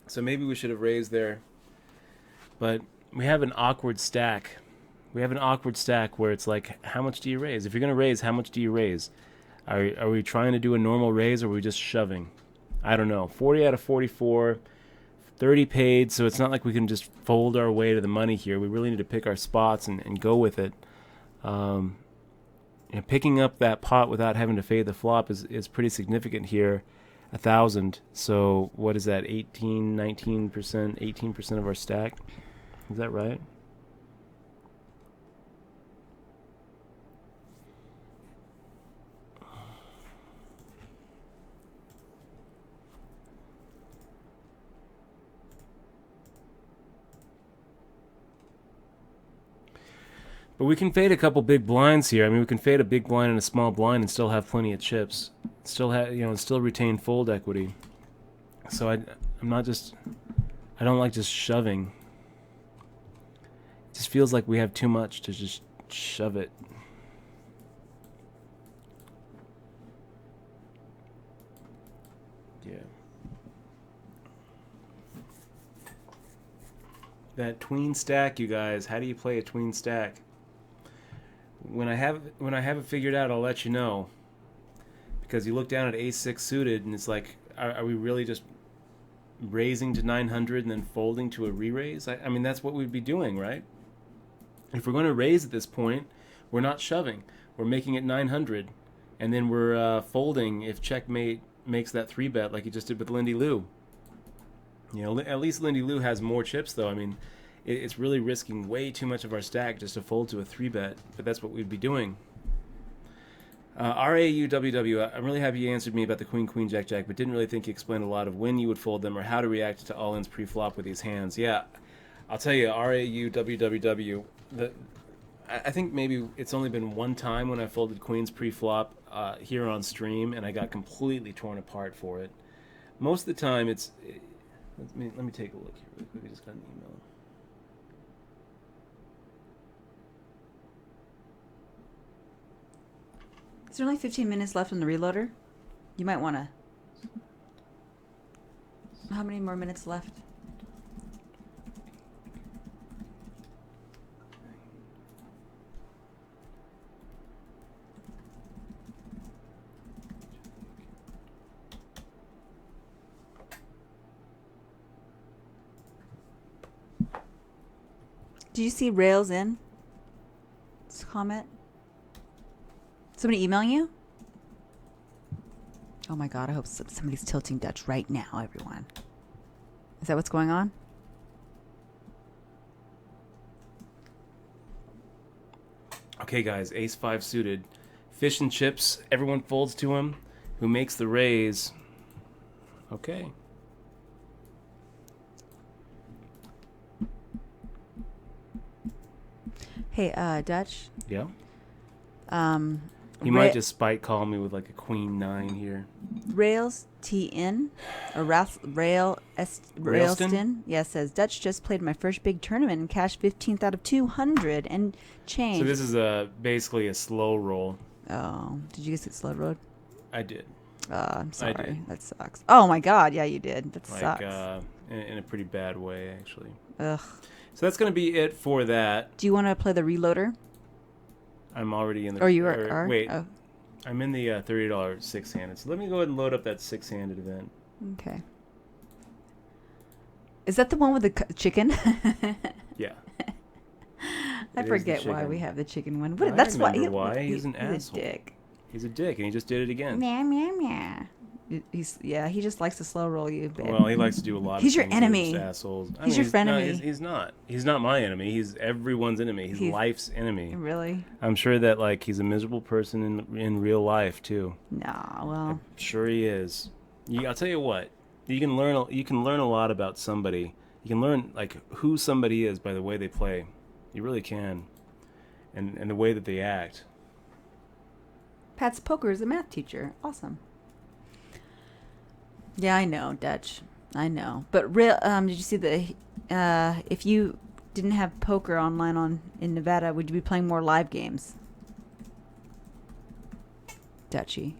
So maybe we should have raised there. But we have an awkward stack. We have an awkward stack where it's like, how much do you raise? If you're going to raise, how much do you raise? Are we trying to do a normal raise, or are we just shoving? I don't know. 40 out of 44. 30 paid, so it's not like we can just fold our way to the money here. We really need to pick our spots and go with it. And picking up that pot without having to fade the flop is pretty significant here. 1,000. So what is that? 18, 19%, 18% of our stack. Is that right? But we can fade a couple big blinds here. I mean, we can fade a big blind and a small blind and still have plenty of chips. Still have, still retain fold equity. So I don't like just shoving. It just feels like we have too much to just shove it. Yeah. That tween stack, you guys. How do you play a tween stack? When I have it figured out, I'll let you know. Because you look down at ace-6 suited, and it's like, are we really just raising to 900 and then folding to a re-raise? I mean, that's what we'd be doing, right? If we're going to raise at this point, we're not shoving. We're making it 900, and then we're folding if checkmate makes that 3-bet like he just did with Lindy Lou. At least Lindy Lou has more chips, though. I mean, it's really risking way too much of our stack just to fold to a 3-bet, but that's what we'd be doing. RAUWW, I'm really happy you answered me about the queen, queen, jack, jack, but didn't really think you explained a lot of when you would fold them or how to react to all-ins pre-flop with these hands. Yeah, I'll tell you, RAUWWW, I think maybe it's only been one time when I folded queens pre-flop here on stream, and I got completely torn apart for it. Most of the time, let me take a look here really quick. I just got an email. Is there only 15 minutes left on the reloader? You might want to... How many more minutes left? Do you see Rails in? This comment? Somebody emailing you? Oh my god, I hope somebody's tilting Dutch right now, everyone. Is that what's going on? Okay, guys, ace-5 suited. Fish and chips, everyone folds to him. Who makes the raise? Okay. Hey, Dutch. Yeah? You might just spite call me with like a queen 9 here. Rails TN or Railston, yeah, says Dutch just played my first big tournament and cashed 15th out of 200 and change. So this is basically a slow roll. Oh, did you get slow rolled? I did. I'm sorry. That sucks. Oh my god, yeah, you did. That sucks. In a pretty bad way, actually. Ugh. So that's going to be it for that. Do you want to play the reloader? I'm already in the... Or you are? Wait. Oh. I'm in the $30 six-handed. So let me go ahead and load up that six-handed event. Okay. Is that the one with the chicken? Yeah. I forget why we have the chicken one. What, that's why. He's an asshole. He's a dick. He's a dick, and he just did it again. Meow, meow, meow. He just likes to slow roll you, babe. Well, he likes to do a lot of He's things. Your enemy. Assholes. He's your frenemy. No, he's not. He's not my enemy. He's everyone's enemy. He's life's enemy. Really? I'm sure that he's a miserable person in real life too. Nah, well. I'm sure he is. I'll tell you what. You can learn a lot about somebody. You can learn who somebody is by the way they play. You really can. And the way that they act. Pat's Poker is a math teacher. Awesome. Yeah, I know, Dutch. I know. But did you see if you didn't have poker online in Nevada, would you be playing more live games? Dutchy.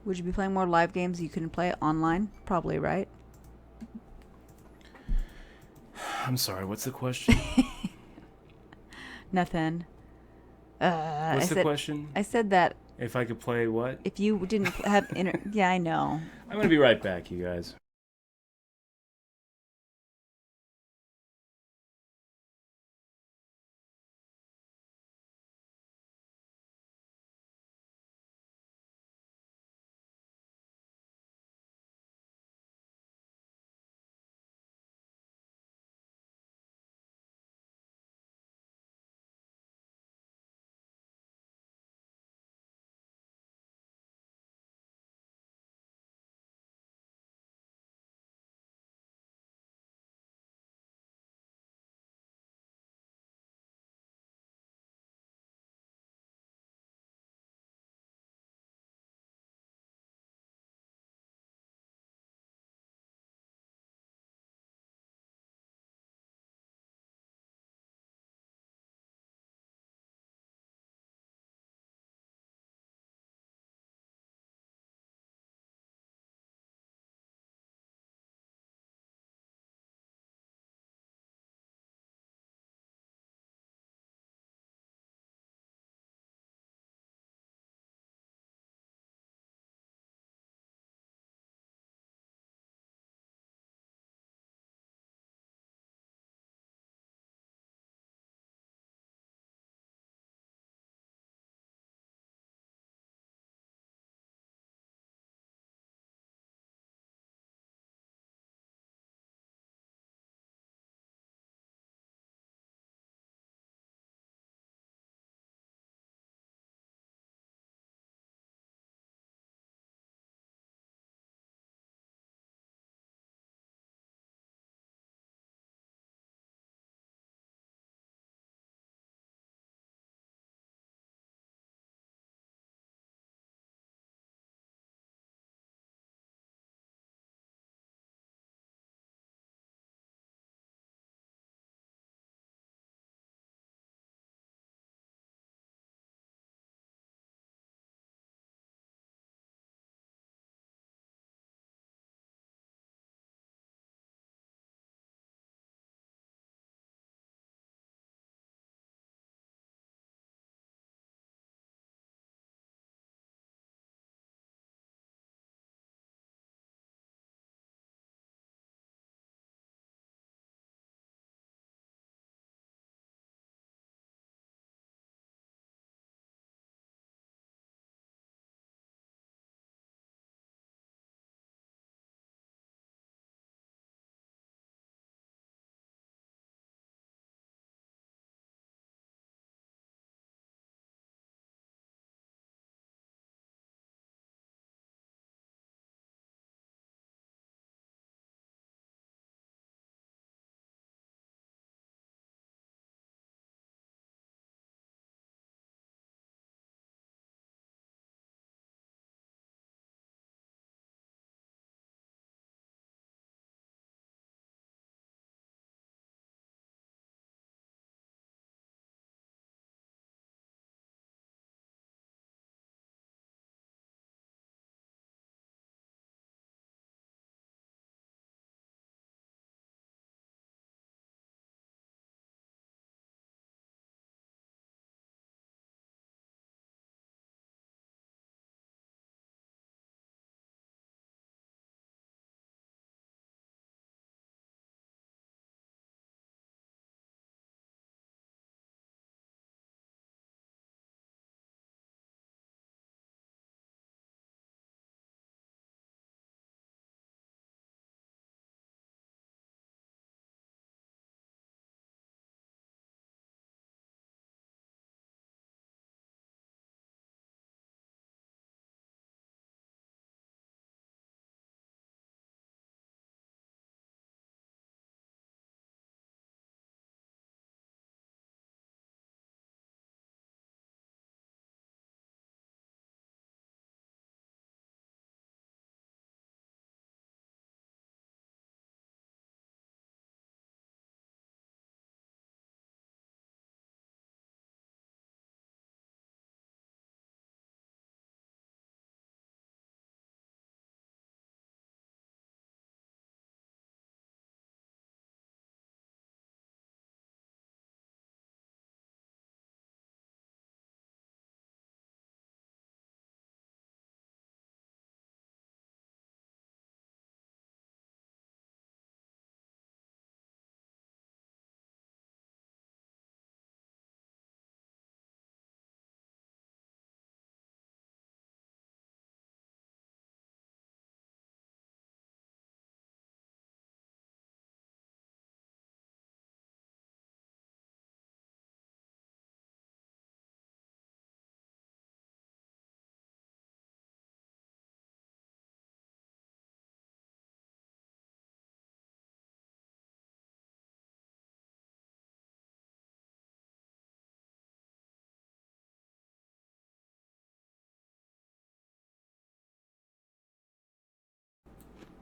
Would you be playing more live games you couldn't play online? Probably, right? I'm sorry, what's the question? Nothing. What's the question? I said that. If I could play what? If you didn't have yeah, I know. I'm going to be right back, you guys.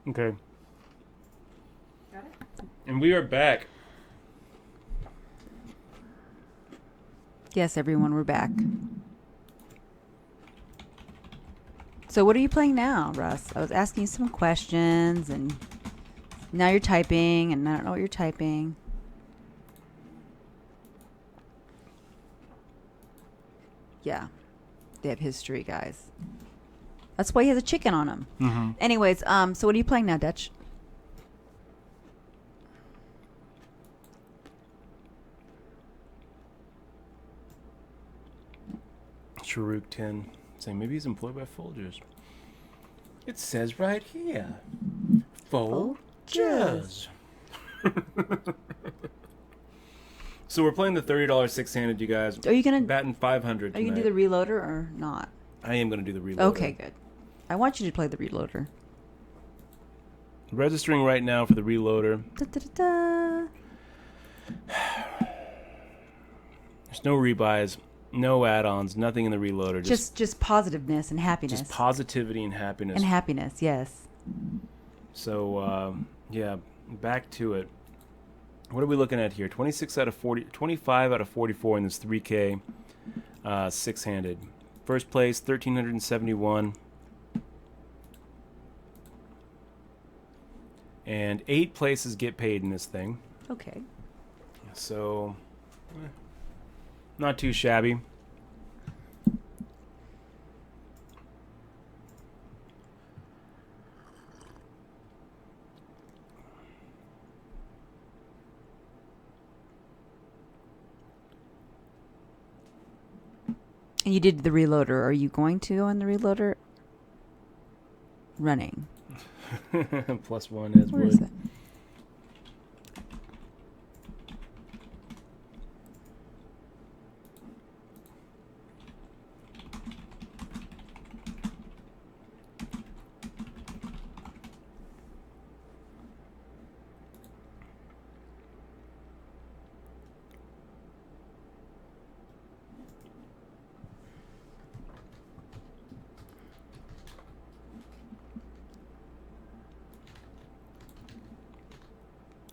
Okay. Got it? And we are back. Yes, everyone, we're back. So what are you playing now, Russ? I was asking you some questions, and now you're typing, and I don't know what you're typing. Yeah. They have history, guys. That's why he has a chicken on him. Mm-hmm. Anyways, so what are you playing now, Dutch? Sharuk 10 saying maybe he's employed by Folgers. It says right here. Folgers. So we're playing the $30 six-handed, you guys. Are you gonna batting 500 Are you gonna do the reloader or not? I am gonna do the reloader. Okay, good. I want you to play the reloader. Registering right now for the reloader. Da, da, da, da. There's no rebuys, no add-ons, nothing in the reloader. Just positiveness and happiness. Just positivity and happiness. And happiness, yes. So yeah, back to it. What are we looking at here? 26 out of 40, 25 out of 44 in this 3K six-handed. First place, 1,371. And 8 places get paid in this thing. Okay. So, not too shabby. And you did the reloader. Are you going to go in the reloader? Running. +1 as Where wood. is it?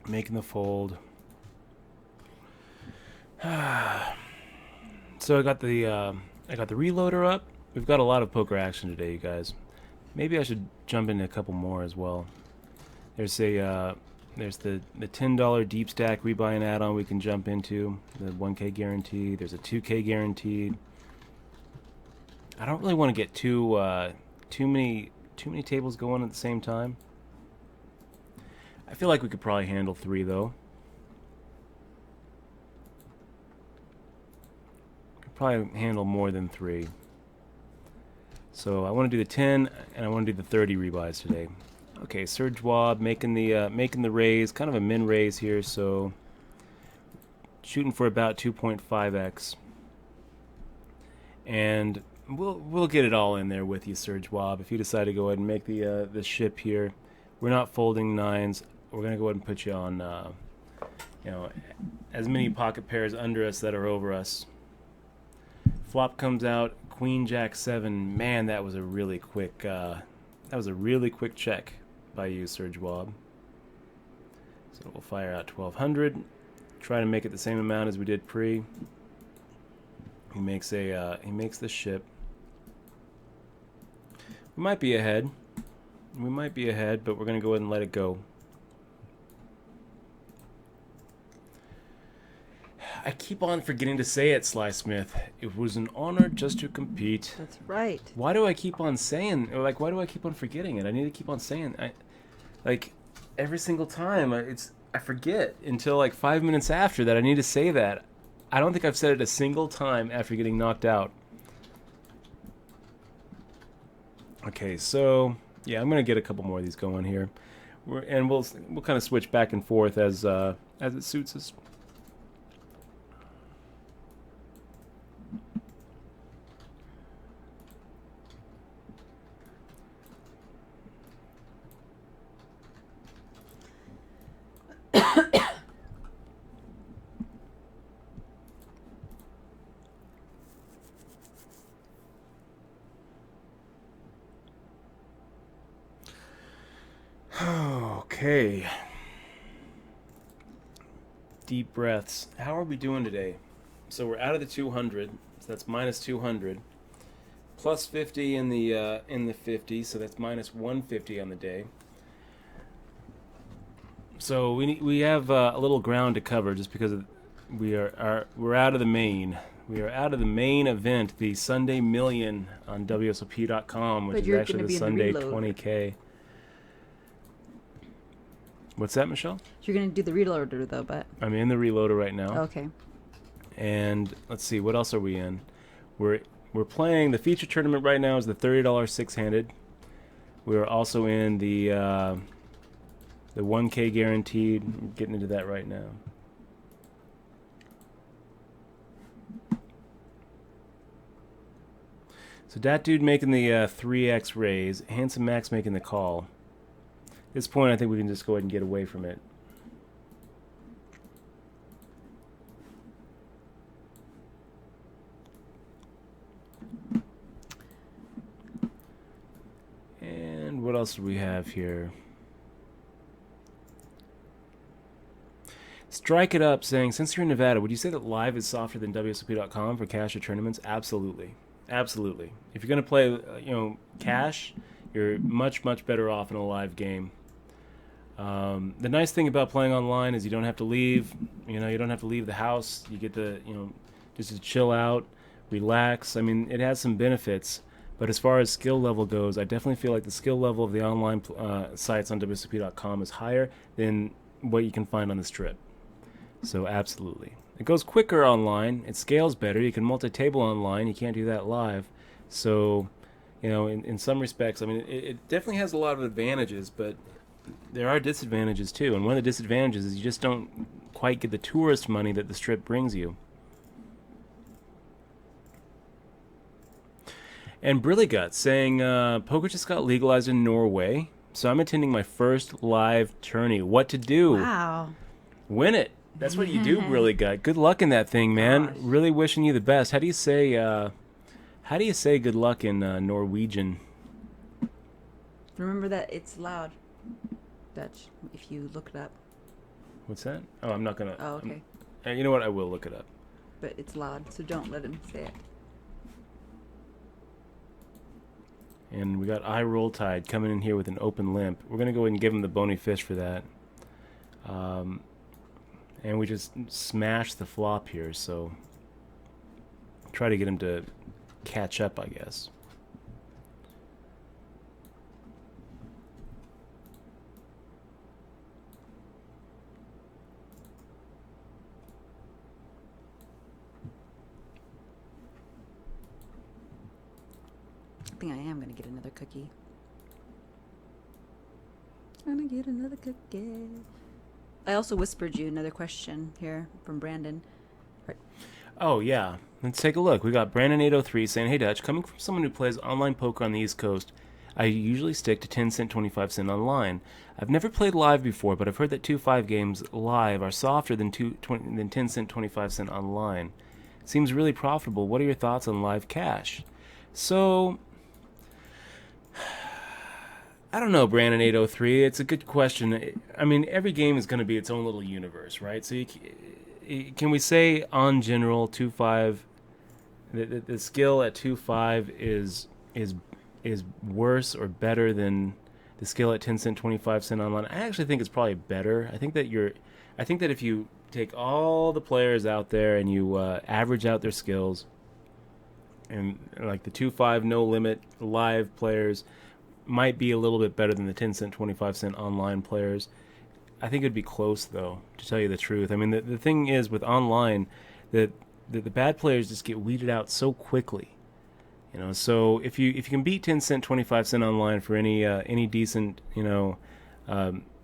Making the fold. So I got the reloader up. We've got a lot of poker action today, you guys. Maybe I should jump into a couple more as well. There's the $10 deep stack rebuy and add-on we can jump into. The 1K guarantee. There's a 2K guaranteed. I don't really want to get too many tables going at the same time. I feel like we could probably handle 3 though. Could probably handle more than 3. So I want to do the 10 and I want to do the 30 rebuys today. Okay, Surge Wob making the raise, kind of a min raise here, so shooting for about 2.5x. And we'll get it all in there with you, Surge Wob. If you decide to go ahead and make the ship here, we're not folding 9s. We're gonna go ahead and put you on, as many pocket pairs under us that are over us. Flop comes out, Queen Jack 7. Man, that was a really quick check by you, Surge Wob. So we'll fire out 1,200. Try to make it the same amount as we did pre. He makes the ship. We might be ahead, but we're gonna go ahead and let it go. I keep on forgetting to say it, Sly Smith. It was an honor just to compete. That's right. Why do I keep on saying, or why do I keep on forgetting it? I need to keep on saying, every single time, I forget until 5 minutes after that I need to say that. I don't think I've said it a single time after getting knocked out. Okay, so, yeah, I'm going to get a couple more of these going here. And we'll kind of switch back and forth as it suits us. Okay. Deep breaths. How are we doing today? So we're out of the 200. So that's minus 200. Plus 50 in the 50. So that's minus 150 on the day. So we have a little ground to cover just because we're out of the main. We are out of the main event, the Sunday Million on WSOP.com, which is actually the Sunday 20K. What's that, Michelle? You're going to do the reloader, though, but... I'm in the reloader right now. Okay. And let's see, what else are we in? We're playing the feature tournament right now is the $30 six-handed. We're also in the 1K guaranteed. I'm getting into that right now. So that dude making the 3x raise, Handsome Max making the call. At this point, I think we can just go ahead and get away from it. And what else do we have here? Strike It Up saying, since you're in Nevada, would you say that live is softer than WSOP.com for cash or tournaments? Absolutely. Absolutely. If you're going to play, cash, you're much, much better off in a live game. The nice thing about playing online is you don't have to leave. You don't have to leave the house. You get to, just to chill out, relax. I mean, it has some benefits. But as far as skill level goes, I definitely feel like the skill level of the online sites on WSOP.com is higher than what you can find on the Strip. So absolutely. It goes quicker online. It scales better. You can multi-table online. You can't do that live. So, in some respects, I mean, it definitely has a lot of advantages, but there are disadvantages too. And one of the disadvantages is you just don't quite get the tourist money that the Strip brings you. And Brilligut saying, poker just got legalized in Norway, so I'm attending my first live tourney. What to do? Wow. Win it. That's what you do, Brilligut. Good luck in that thing, man. Gosh. Really wishing you the best. How do you say good luck in Norwegian? Remember that it's loud, Dutch, if you look it up. What's that? Oh, I'm not going to. Oh, okay. You know what? I will look it up. But it's loud, so don't let him say it. And we got I Roll Tide coming in here with an open limp. We're going to go ahead and give him the bony fish for that. And we just smashed the flop here, so try to get him to catch up, I guess. I think I am going to get another cookie. I'm going to get another cookie. I also whispered you another question here from Brandon. Right. Oh, yeah. Let's take a look. We got Brandon803 saying, hey, Dutch, coming from someone who plays online poker on the East Coast, I usually stick to 10 cent, 25 cent online. I've never played live before, but I've heard that 2-5 games live are softer than 10 cent, 25 cent online. Seems really profitable. What are your thoughts on live cash? So, I don't know, Brandon803. It's a good question. I mean, every game is going to be its own little universe, right? So can we say, on general, 2-5, the skill at 2-5 is worse or better than the skill at 10 cent, 25 cent online? I actually think it's probably better. I think that if you take all the players out there and you average out their skills, and like the 2-5 no limit live players might be a little bit better than the 10 cent, 25 cent online players. I think it'd be close, though, to tell you the truth. I mean, the thing is with online, that the bad players just get weeded out so quickly. So if you can beat 10 cent, 25 cent online for any decent,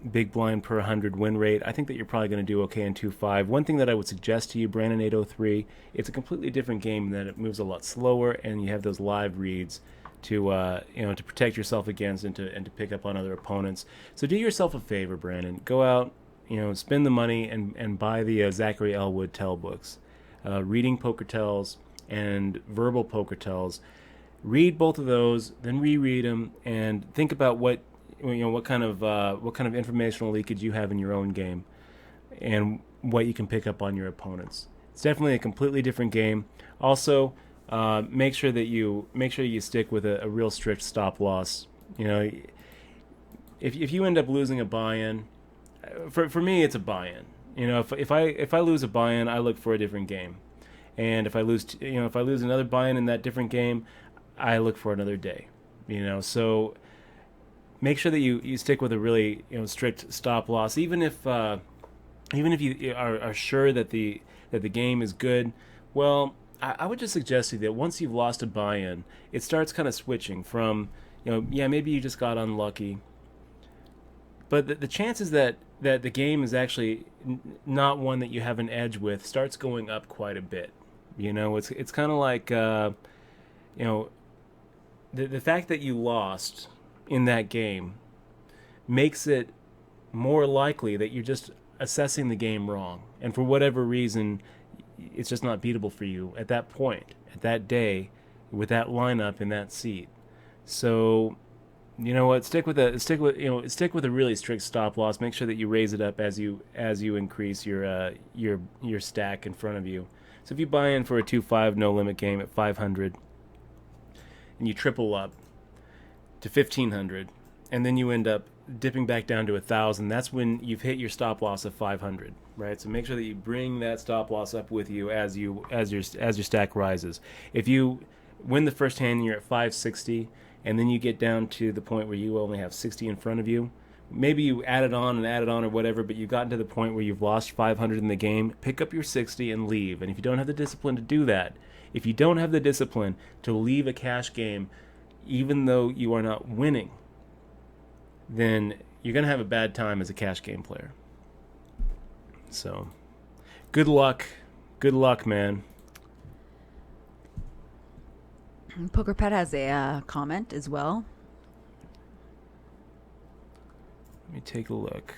big blind per 100 win rate, I think that you're probably going to do okay in 2-5. One thing that I would suggest to you, Brandon803, it's a completely different game in that it moves a lot slower, and you have those live reads to to protect yourself against and to pick up on other opponents. So do yourself a favor, Brandon. Go out, spend the money and buy the Zachary Elwood tell books, Reading Poker Tells and Verbal Poker Tells. Read both of those, then reread them, and think about what what kind of informational leakage you have in your own game, and what you can pick up on your opponents. It's definitely a completely different game. Also, make sure you stick with a real strict stop loss. If you end up losing a buy-in, for me it's a buy-in. If I lose a buy-in, I look for a different game, and if I lose another buy-in in that different game, I look for another day. So make sure that you stick with a really strict stop loss, even if you are sure that the game is good. Well, I would just suggest to you that once you've lost a buy-in, it starts kind of switching from maybe you just got unlucky, but the chances that the game is actually not one that you have an edge with starts going up quite a bit. It's kind of like the fact that you lost in that game makes it more likely that you're just assessing the game wrong, and for whatever reason it's just not beatable for you at that point, at that day, with that lineup in that seat. So stick with a really strict stop loss. Make sure that you raise it up as you increase your stack in front of you. So if you buy in for a 2-5 no limit game at 500 and you triple up to 1500, and then you end up dipping back down to 1,000, that's when you've hit your stop loss of 500, right? So make sure that you bring that stop loss up with you as your stack rises. If you win the first hand and you're at 560, and then you get down to the point where you only have 60 in front of you, maybe you added on or whatever, but you've gotten to the point where you've lost 500 in the game, pick up your 60 and leave. And if you don't have the discipline to do that, if you don't have the discipline to leave a cash game even though you are not winning, then you're going to have a bad time as a cash game player. So, good luck. Good luck, man. PokerPet has a comment as well. Let me take a look.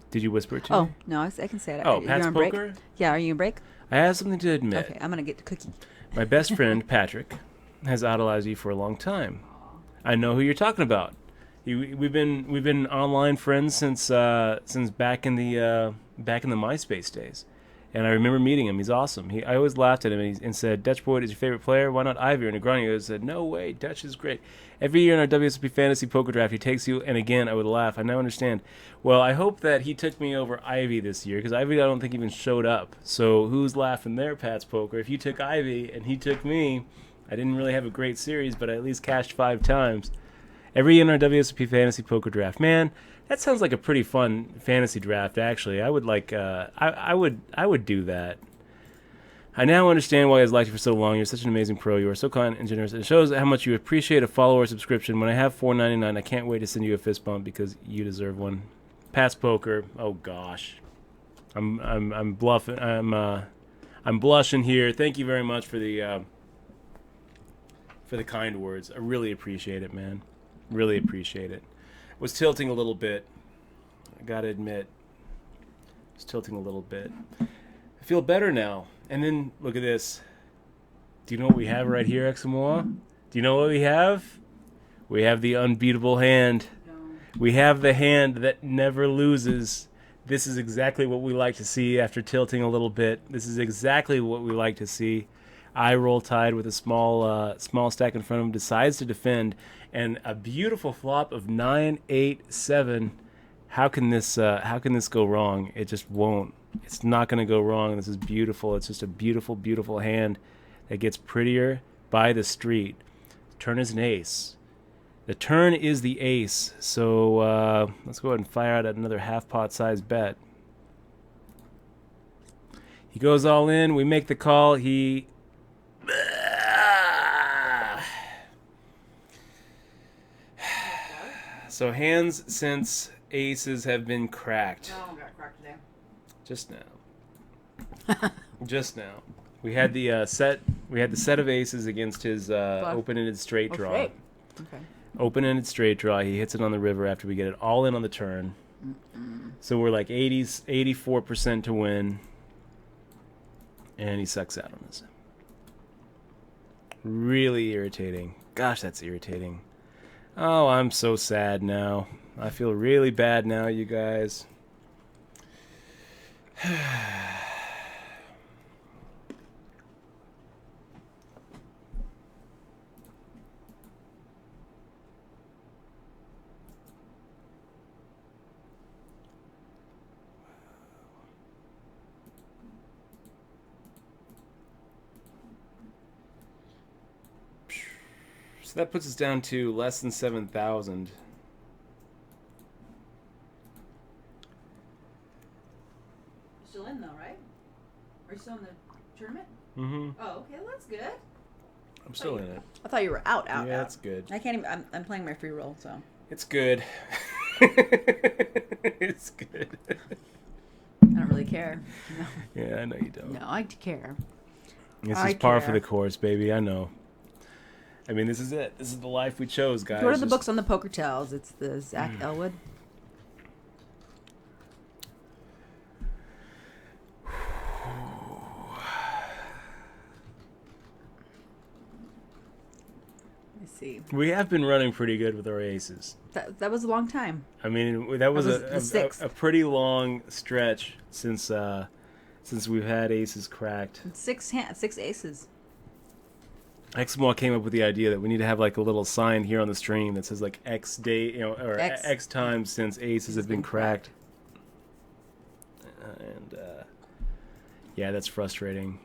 Did you whisper it to me? Oh, no, I can say it. Oh, Pat's Poker? Break? Yeah, are you in break? I have something to admit. Okay, I'm going to get the cookie. My best friend, Patrick, has idolized you for a long time. I know who you're talking about. We've been online friends since back in the MySpace days, and I remember meeting him. He's awesome. I always laughed at him and said, "Dutch Boyd is your favorite player. Why not Ivy or Negreanu?" I said, "No way, Dutch is great." Every year in our WSOP Fantasy Poker Draft, he takes you, and again, I would laugh. I now understand. Well, I hope that he took me over Ivy this year, because Ivy I don't think even showed up. So who's laughing there, Pat's Poker? If you took Ivy and he took me, I didn't really have a great series, but I at least cashed 5 times. Every year in our WSOP Fantasy Poker Draft. Man, that sounds like a pretty fun fantasy draft, actually. I would I would do that. I now understand why I've liked you for so long. You're such an amazing pro. You are so kind and generous. It shows how much you appreciate a follower subscription. When I have $4.99, I can't wait to send you a fist bump because you deserve one. Pat's Poker. Oh gosh, I'm bluffing. I'm blushing here. Thank you very much for the kind words. I really appreciate it, man. Really appreciate it. Was tilting a little bit. I gotta admit, was tilting a little bit. I feel better now. And then look at this. Do you know what we have right here, Examoa? Do you know what we have? We have the unbeatable hand. No. We have the hand that never loses. This is exactly what we like to see after tilting a little bit. This is exactly what we like to see. I Roll Tide with a small stack in front of him, decides to defend, and a beautiful flop of 9-8-7. How can this go wrong? It just won't. It's not going to go wrong. This is beautiful. It's just a beautiful, beautiful hand that gets prettier by the street. Turn is an ace. The turn is the ace. So let's go ahead and fire out another half pot size bet. He goes all in. We make the call. He... So hands since aces have been cracked. No, got cracked today. Just now. Just now. We had the set of aces against his open-ended straight draw. Okay. Open-ended straight draw. He hits it on the river after we get it all in on the turn. So we're like 84% to win. And he sucks out on us. Really irritating. Gosh, that's irritating. Oh, I'm so sad now. I feel really bad now, you guys. So that puts us down to less than 7,000. Still in though, right? Are you still in the tournament? Mm-hmm. Oh, okay, well, that's good. I'm still in it. I thought you were out. Yeah, that's good. I can't even. I'm playing my free roll, so. It's good. It's good. I don't really care. No. Yeah, I know you don't. No, I care. This I is par care. for the course, baby. I know. I mean, this is it. This is the life we chose, guys. What are the books on the poker tells? It's the Zach Elwood. Let's see. We have been running pretty good with our aces. That was a long time. I mean, that was the sixth. a pretty long stretch since we've had aces cracked. Six aces. Exmoor came up with the idea that we need to have like a little sign here on the stream that says like X day, or X times since aces have been cracked. And yeah, that's frustrating.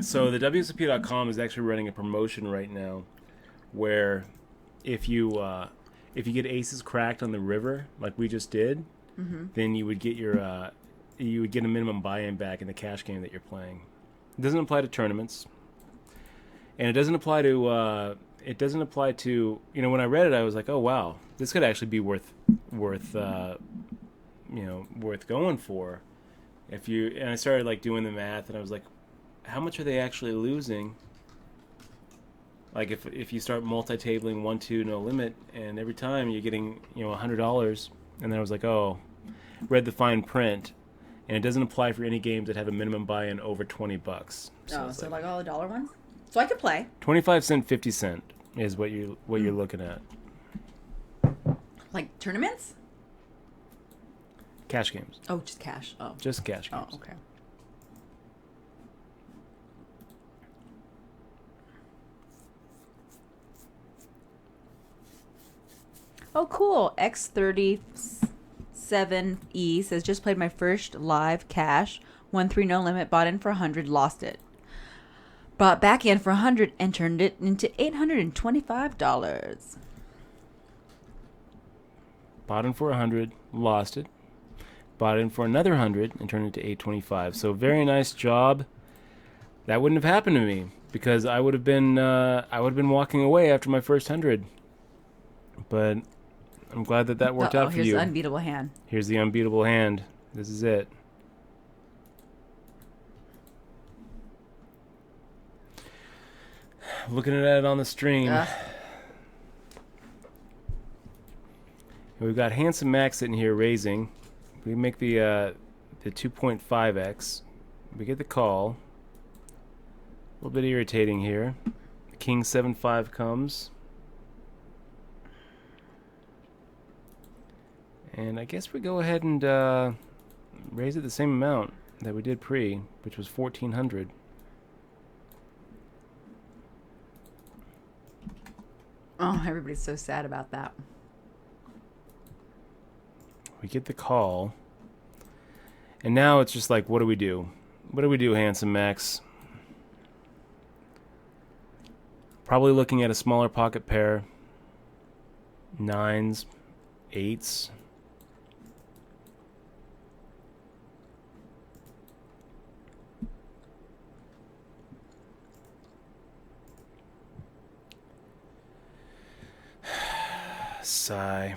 So the WSOP.com is actually running a promotion right now, where if you get aces cracked on the river like we just did, then you would get a minimum buy-in back in the cash game that you're playing. It doesn't apply to tournaments. And it doesn't apply to, when I read it, I was like, oh, wow, this could actually be worth going for. And I started like doing the math and I was like, how much are they actually losing? Like if you start multi-tabling 1-2 no limit and every time you're getting, $100, and then I was like, oh, read the fine print, and it doesn't apply for any games that have a minimum buy-in over $20. So like all the dollar ones? So I could play. 25 cent, 50 cent is what you're looking at. Like tournaments? Cash games. Oh, just cash. Oh. Just cash games. Oh, okay. Oh, cool. X37E says, just played my first live cash. 1-3 no limit. Bought in for 100. Lost it. Bought back in for 100 and turned it into $825. Bought in for 100. Lost it. Bought in for another 100 and turned it to $825. So very nice job. That wouldn't have happened to me because I would have been walking away after my first 100. But I'm glad that worked out for you. Here's the unbeatable hand. Here's the unbeatable hand. This is it. Looking at it on the stream. We've got Handsome Max sitting here raising. We make the 2.5x. We get the call. A little bit irritating here. King 7-5 comes. And I guess we go ahead and raise it the same amount that we did pre, which was 1,400. Oh, everybody's so sad about that. We get the call. And now it's just like, what do we do? What do we do, Handsome Max? Probably looking at a smaller pocket pair. 9s, 8s. Sigh.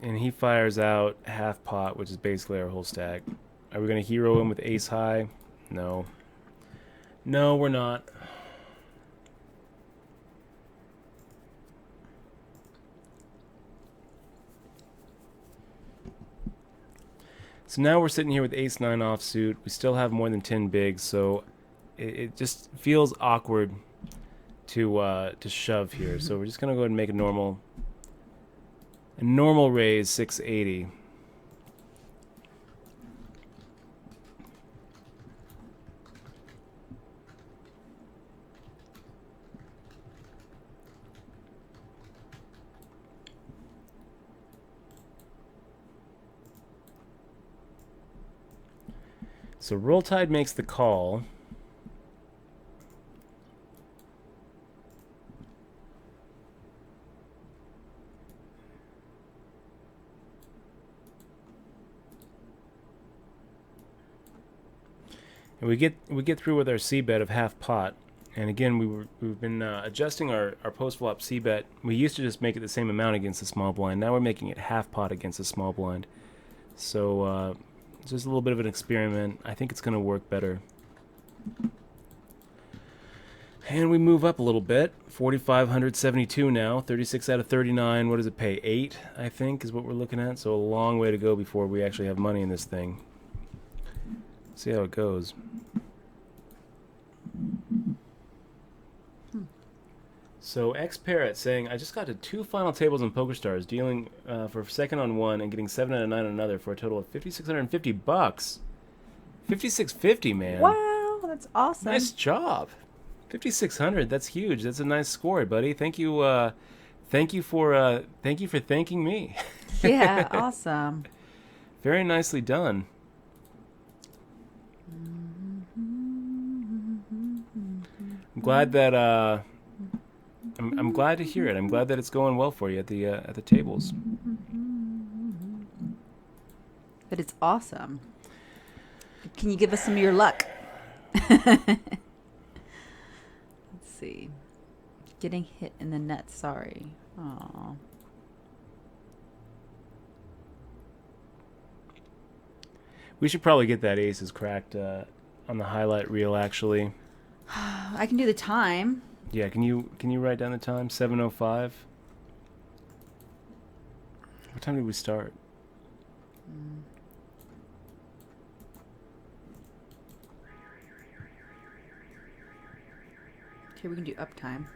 And he fires out half pot, which is basically our whole stack. Are we going to hero him with ace high? No. No, we're not. So now we're sitting here with ace 9 offsuit. We still have more than 10 bigs, so it just feels awkward to shove here. So we're just going to go ahead and make a normal And normal raise 680. So Roll Tide makes the call. And we get through with our C bet of half pot. And again, we've been adjusting our post flop C bet. We used to just make it the same amount against the small blind. Now we're making it half pot against the small blind. So it's just a little bit of an experiment. I think it's going to work better. And we move up a little bit. 4,572 now. 36 out of 39. What does it pay? 8, I think, is what we're looking at. So a long way to go before we actually have money in this thing. See how it goes. So X-Parrot saying, I just got to 2 final tables on PokerStars, dealing for second on one and getting 7 out of 9 on another for a total of $5,650. $5,650, man. Wow, that's awesome. Nice job. 5,600. That's huge. That's a nice score, buddy. Thank you. Thank you for thanking me. Yeah, awesome. Very nicely done. I'm glad that I'm glad to hear it. I'm glad that it's going well for you at the tables. But it's awesome. Can you give us some of your luck? Let's see. Getting hit in the nuts. Sorry. Aw. We should probably get that aces cracked on the highlight reel, actually. I can do the time. Yeah, can you write down the time? 7:05. What time did we start? Okay, we can do uptime.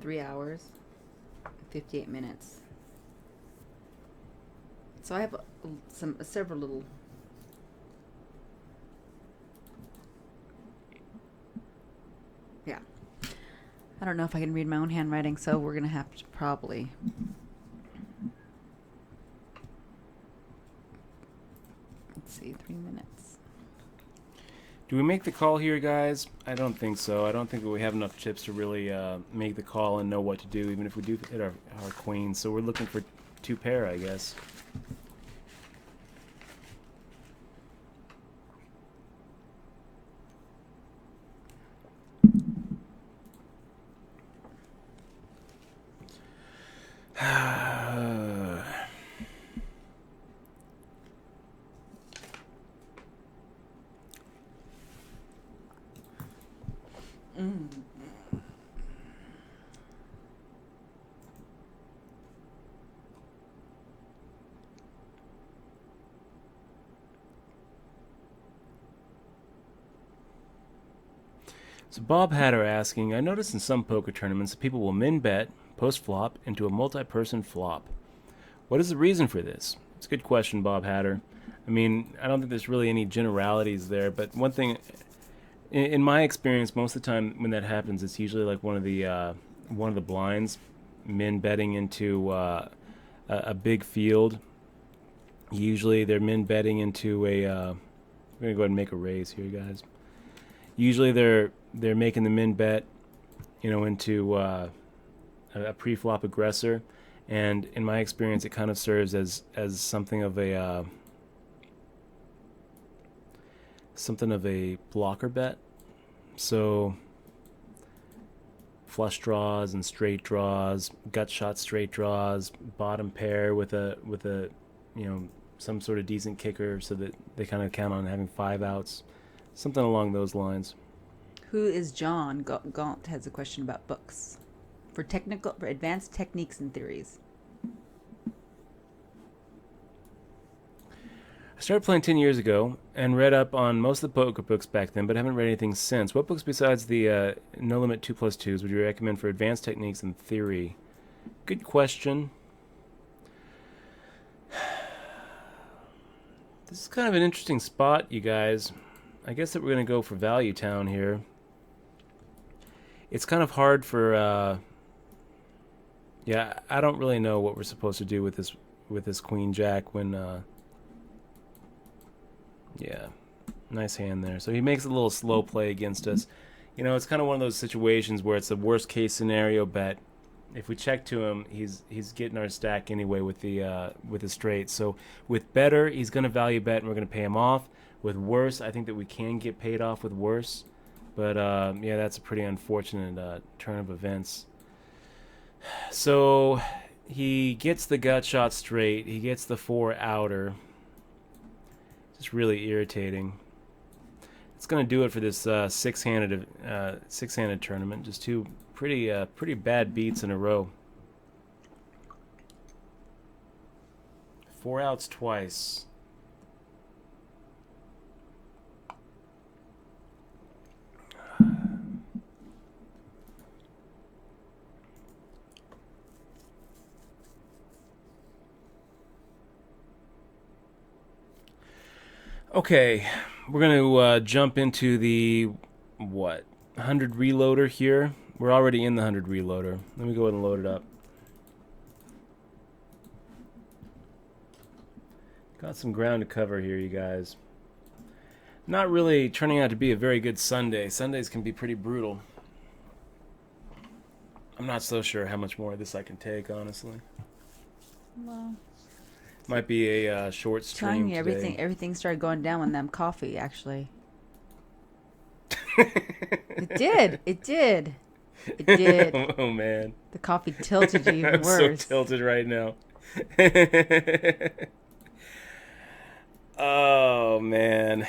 Three hours, 58 minutes. So I have several little. Yeah. I don't know if I can read my own handwriting, so we're gonna have to probably. Let's see, 3 minutes. Do we make the call here, guys? I don't think so. I don't think that we have enough chips to really make the call and know what to do, even if we do hit our queen. So we're looking for 2 pair, I guess. So Bob Hatter asking, I noticed in some poker tournaments that people will min bet post-flop into a multi-person flop. What is the reason for this? It's a good question, Bob Hatter. I mean, I don't think there's really any generalities there, but one thing, in my experience, most of the time when that happens, it's usually like one of the blinds min betting into a big field. Usually they're min betting into a. I'm gonna go ahead and make a raise here, guys. Usually they're making the min bet, into a pre-flop aggressor, and in my experience, it kind of serves as something of a blocker bet. So flush draws and straight draws, gut shot straight draws, bottom pair with a some sort of decent kicker, so that they kind of count on having 5 outs, something along those lines. Who is John? Gaunt has a question about books for advanced techniques and theories. started playing 10 years ago and read up on most of the poker books back then, but haven't read anything since. What books besides the No Limit 2+2s would you recommend for advanced techniques and theory? Good question. This is kind of an interesting spot, you guys. I guess that we're going to go for Value Town here. It's kind of hard for... yeah, I don't really know what we're supposed to do with this Queen Jack when... yeah, nice hand there. So he makes a little slow play against us. You know, it's kind of one of those situations where it's a worst case scenario bet. If we check to him, he's getting our stack anyway with the straight. So with better, he's going to value bet and we're going to pay him off. With worse, I think that we can get paid off with worse. But yeah, that's a pretty unfortunate turn of events. So he gets the gut shot straight. He gets the 4 outer. Just really irritating. It's going to do it for this six-handed tournament. Just two pretty bad beats in a row. 4 outs twice. Okay, we're going to jump into the, 100 reloader here. We're already in the 100 reloader. Let me go ahead and load it up. Got some ground to cover here, you guys. Not really turning out to be a very good Sunday. Sundays can be pretty brutal. I'm not so sure how much more of this I can take, honestly. Well... Might be a short stream today. Everything started going down when them coffee, actually. It did. Oh, man. The coffee tilted you even worse. I'm so tilted right now. Oh, man.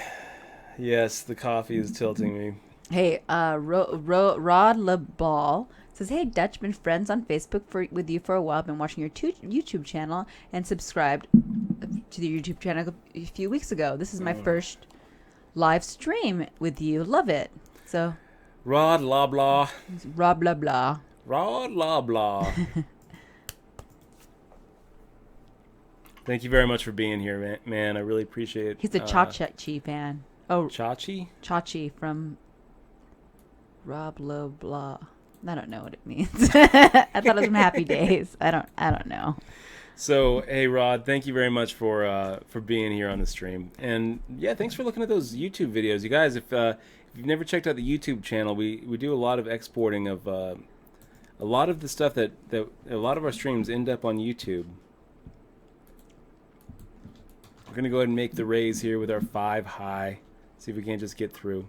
Yes, the coffee is tilting me. Hey, Rod LeBall says, "Hey, Dutch, been friends on Facebook with you for a while. Been watching your YouTube channel and subscribed to the YouTube channel a few weeks ago. This is my first live stream with you. Love it." So, Rod Loblaw. Rod Loblaw. Rod Loblaw. Thank you very much for being here, man. I really appreciate it. He's a Chachi fan. Oh, Chachi? Chachi from Rob Loblaw. I don't know what it means. I thought it was from Happy Days. I don't know. So, hey Rod, thank you very much for being here on the stream. And yeah, thanks for looking at those YouTube videos. You guys, if you've never checked out the YouTube channel, we do a lot of exporting of a lot of the stuff that a lot of our streams end up on YouTube. We're going to go ahead and make the raise here with our 5 high. See if we can't just get through.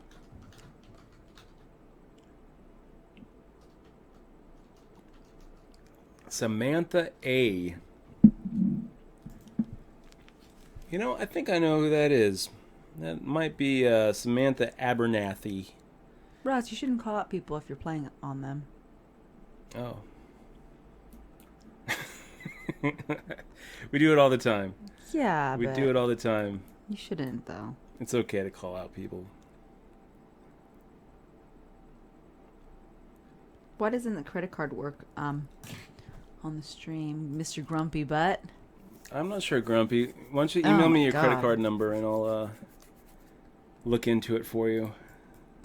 Samantha A. You know, I think I know who that is. That might be Samantha Abernathy. Ross, you shouldn't call out people if you're playing on them. Oh. We do it all the time. Yeah, we do it all the time. You shouldn't, though. It's okay to call out people. Why doesn't the credit card work on the stream, Mr. Grumpy Butt? I'm not sure, Grumpy. Why don't you email me your credit card number and I'll look into it for you.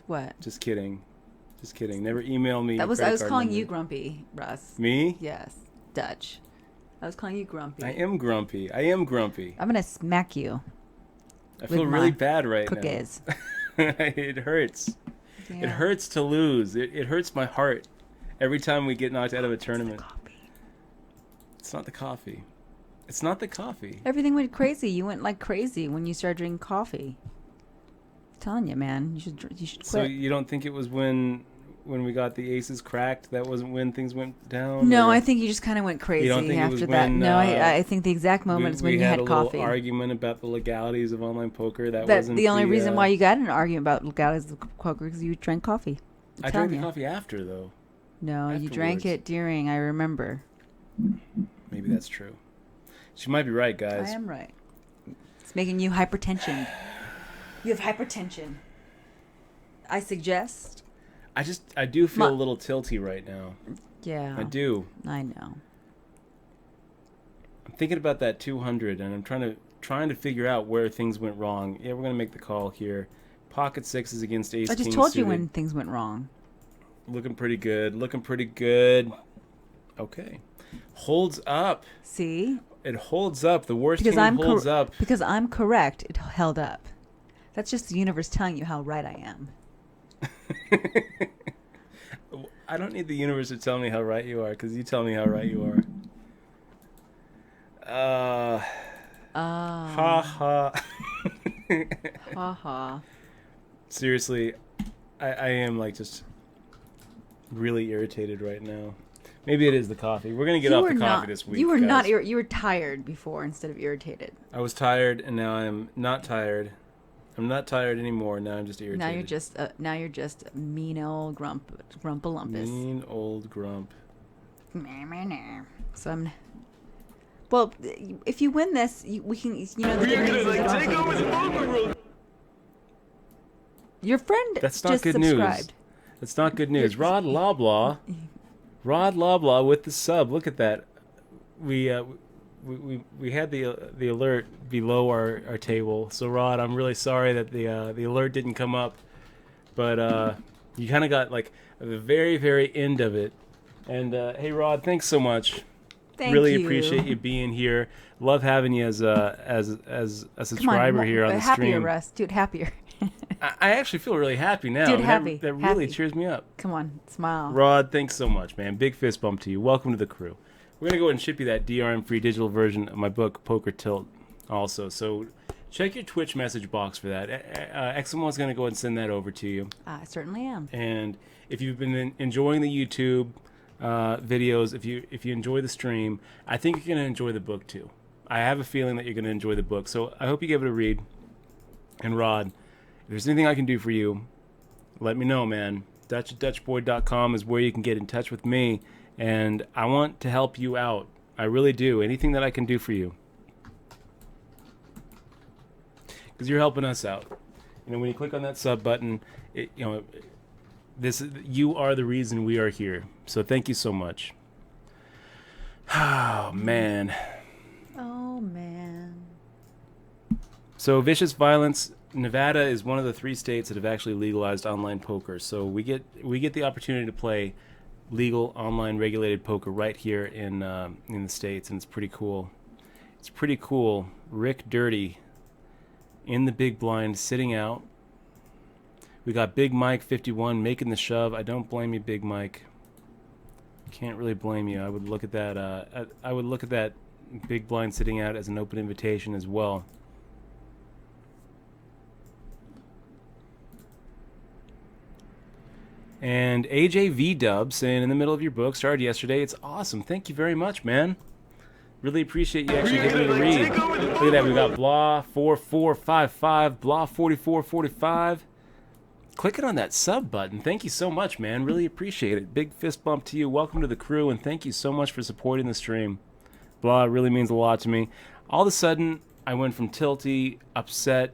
What? Just kidding. Just kidding. Never email me. I was calling you Grumpy, Russ. Me? Yes, Dutch. I was calling you Grumpy. I am grumpy. I'm gonna smack you. I feel really bad right cookies. now. It hurts. Yeah. It hurts to lose. It hurts my heart every time we get knocked out of a tournament. It's not the coffee. It's not the coffee. Everything went crazy. You went like crazy when you started drinking coffee. I'm telling you, man, you should quit. So you don't think it was when we got the aces cracked? That wasn't when things went down? No, or? I think you just kind of went crazy you don't think after it was that. when, no, I think the exact moment is when you had coffee. We had a little argument about the legalities of online poker. That wasn't the only reason why you got in an argument about legalities of poker because you drank coffee. I drank the coffee after, though. No, afterwards. You drank it during. I remember. Maybe that's true. She might be right, guys. I am right. It's making you hypertension. You have hypertension. I suggest. I do feel a little tilty right now. Yeah. I do. I know. I'm thinking about that 200, and I'm trying to figure out where things went wrong. Yeah, we're gonna make the call here. Pocket sixes against ace. I just king told you suited. when things went wrong. Looking pretty good. Looking pretty good. Okay. Holds up. See? It holds up. The worst king holds up. Because I'm correct, it held up. That's just the universe telling you how right I am. I don't need the universe to tell me how right you are, because you tell me how right you are. Ha ha. Ha ha. Seriously, I am like just really irritated right now. Maybe it is the coffee. We're gonna get off the coffee this week. You were guys. not. You were tired before instead of irritated. I was tired, and now I'm not tired. I'm not tired anymore. Now I'm just irritated. Now you're just a mean old grumpalumpus. Mean old grump. So I'm. Well, if you win this, we can. You know, the We are good gonna news is it like also take over the doesn't poker matter. world. Your friend That's not just good subscribed. news. That's not good news. Rod Loblaw with the sub. Look at that. We had the alert below our table. So Rod, I'm really sorry that the alert didn't come up, but you kind of got like the very very end of it. And hey Rod, thanks so much. Thank really you. appreciate you being here. Love having you as a subscriber here on the happier, stream. Russ. Dude, happier. I actually feel really happy now. Dude, That- happy, That really happy. cheers me up. Come on, smile. Rod, thanks so much, man. Big fist bump to you. Welcome to the crew. We're going to go ahead and ship you that DRM-free digital version of my book, Poker Tilt, also. So check your Twitch message box for that. Eximo's going to go ahead and send that over to you. I certainly am. And if you've been enjoying the YouTube videos, if you enjoy the stream, I think you're going to enjoy the book too. I have a feeling that you're going to enjoy the book. So I hope you give it a read. And Rod, if there's anything I can do for you, let me know, man. Dutch@dutchboy.com is where you can get in touch with me, and I want to help you out. I really do. Anything that I can do for you, because you're helping us out. You know, when you click on that sub button, you are the reason we are here. So thank you so much. Oh man. Oh man. So Vicious Violence, Nevada is one of the 3 states that have actually legalized online poker. So we get the opportunity to play legal online regulated poker right here in the States, and it's pretty cool. It's pretty cool. Rick Dirty in the big blind sitting out. We got Big Mike 51 making the shove. I don't blame you, Big Mike. Can't really blame you. I would look at that I would look at that big blind sitting out as an open invitation as well. And AJ V-Dub saying, in the middle of your book, started yesterday. It's awesome. Thank you very much, man. Really appreciate you actually giving me a read. Look at that. We got Blah 4455, Blah 4445. Clicking on that sub button. Thank you so much, man. Really appreciate it. Big fist bump to you. Welcome to the crew, and thank you so much for supporting the stream. Blah really means a lot to me. All of a sudden, I went from tilty, upset,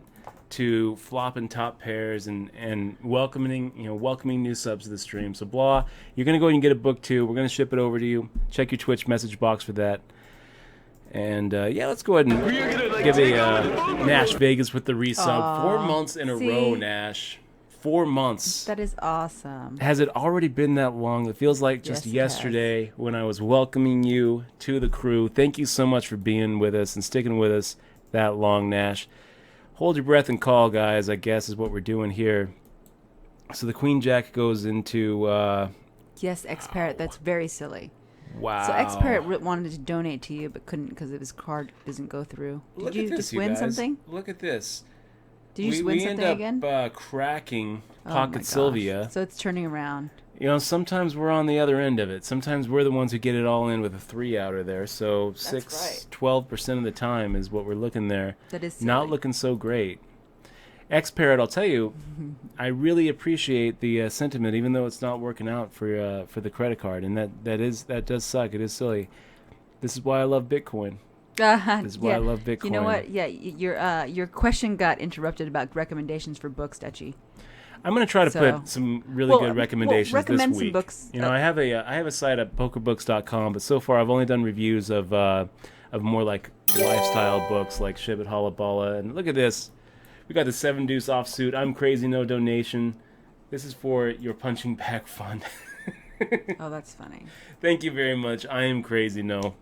to flopping top pairs and welcoming new subs to the stream. So Blah, you're gonna go ahead and get a book too. We're gonna ship it over to you. Check your Twitch message box for that. And let's go ahead and give a Nash Vegas with the resub. 4 months in a row, Nash. 4 months. That is awesome. Has it already been that long? It feels like just Yes, it yesterday when I was welcoming you to the crew. Thank you so much for being with us and sticking with us that long, Nash. Hold your breath and call, guys, I guess is what we're doing here. So the Queen Jack goes into... Yes, X-Parrot, that's very silly. Wow. So X-Parrot wanted to donate to you, but couldn't because his card doesn't go through. Did you just win something? Look at this. Did you just win something again? We end up cracking Oh my Pocket gosh. Sylvia. So it's turning around. You know, sometimes we're on the other end of it. Sometimes we're the ones who get it all in with a 3 outer there. So right. 12% of the time is what we're looking there. That is silly. Not looking so great. X-Parrot, I'll tell you, I really appreciate the sentiment, even though it's not working out for the credit card, and that does suck. It is silly. This is why I love Bitcoin. This is why I love Bitcoin. You know what? Yeah, your question got interrupted about recommendations for books, Dutchie. I'm going to try to put some really good recommendations recommend this week. Some books. You know, I have a site at pokerbooks.com, but so far I've only done reviews of more like lifestyle books like Shib at Halabala. And look at this. We got the 7 Deuce offsuit. I'm crazy, no donation. This is for your punching bag fund. Oh, that's funny. Thank you very much. I am crazy, no.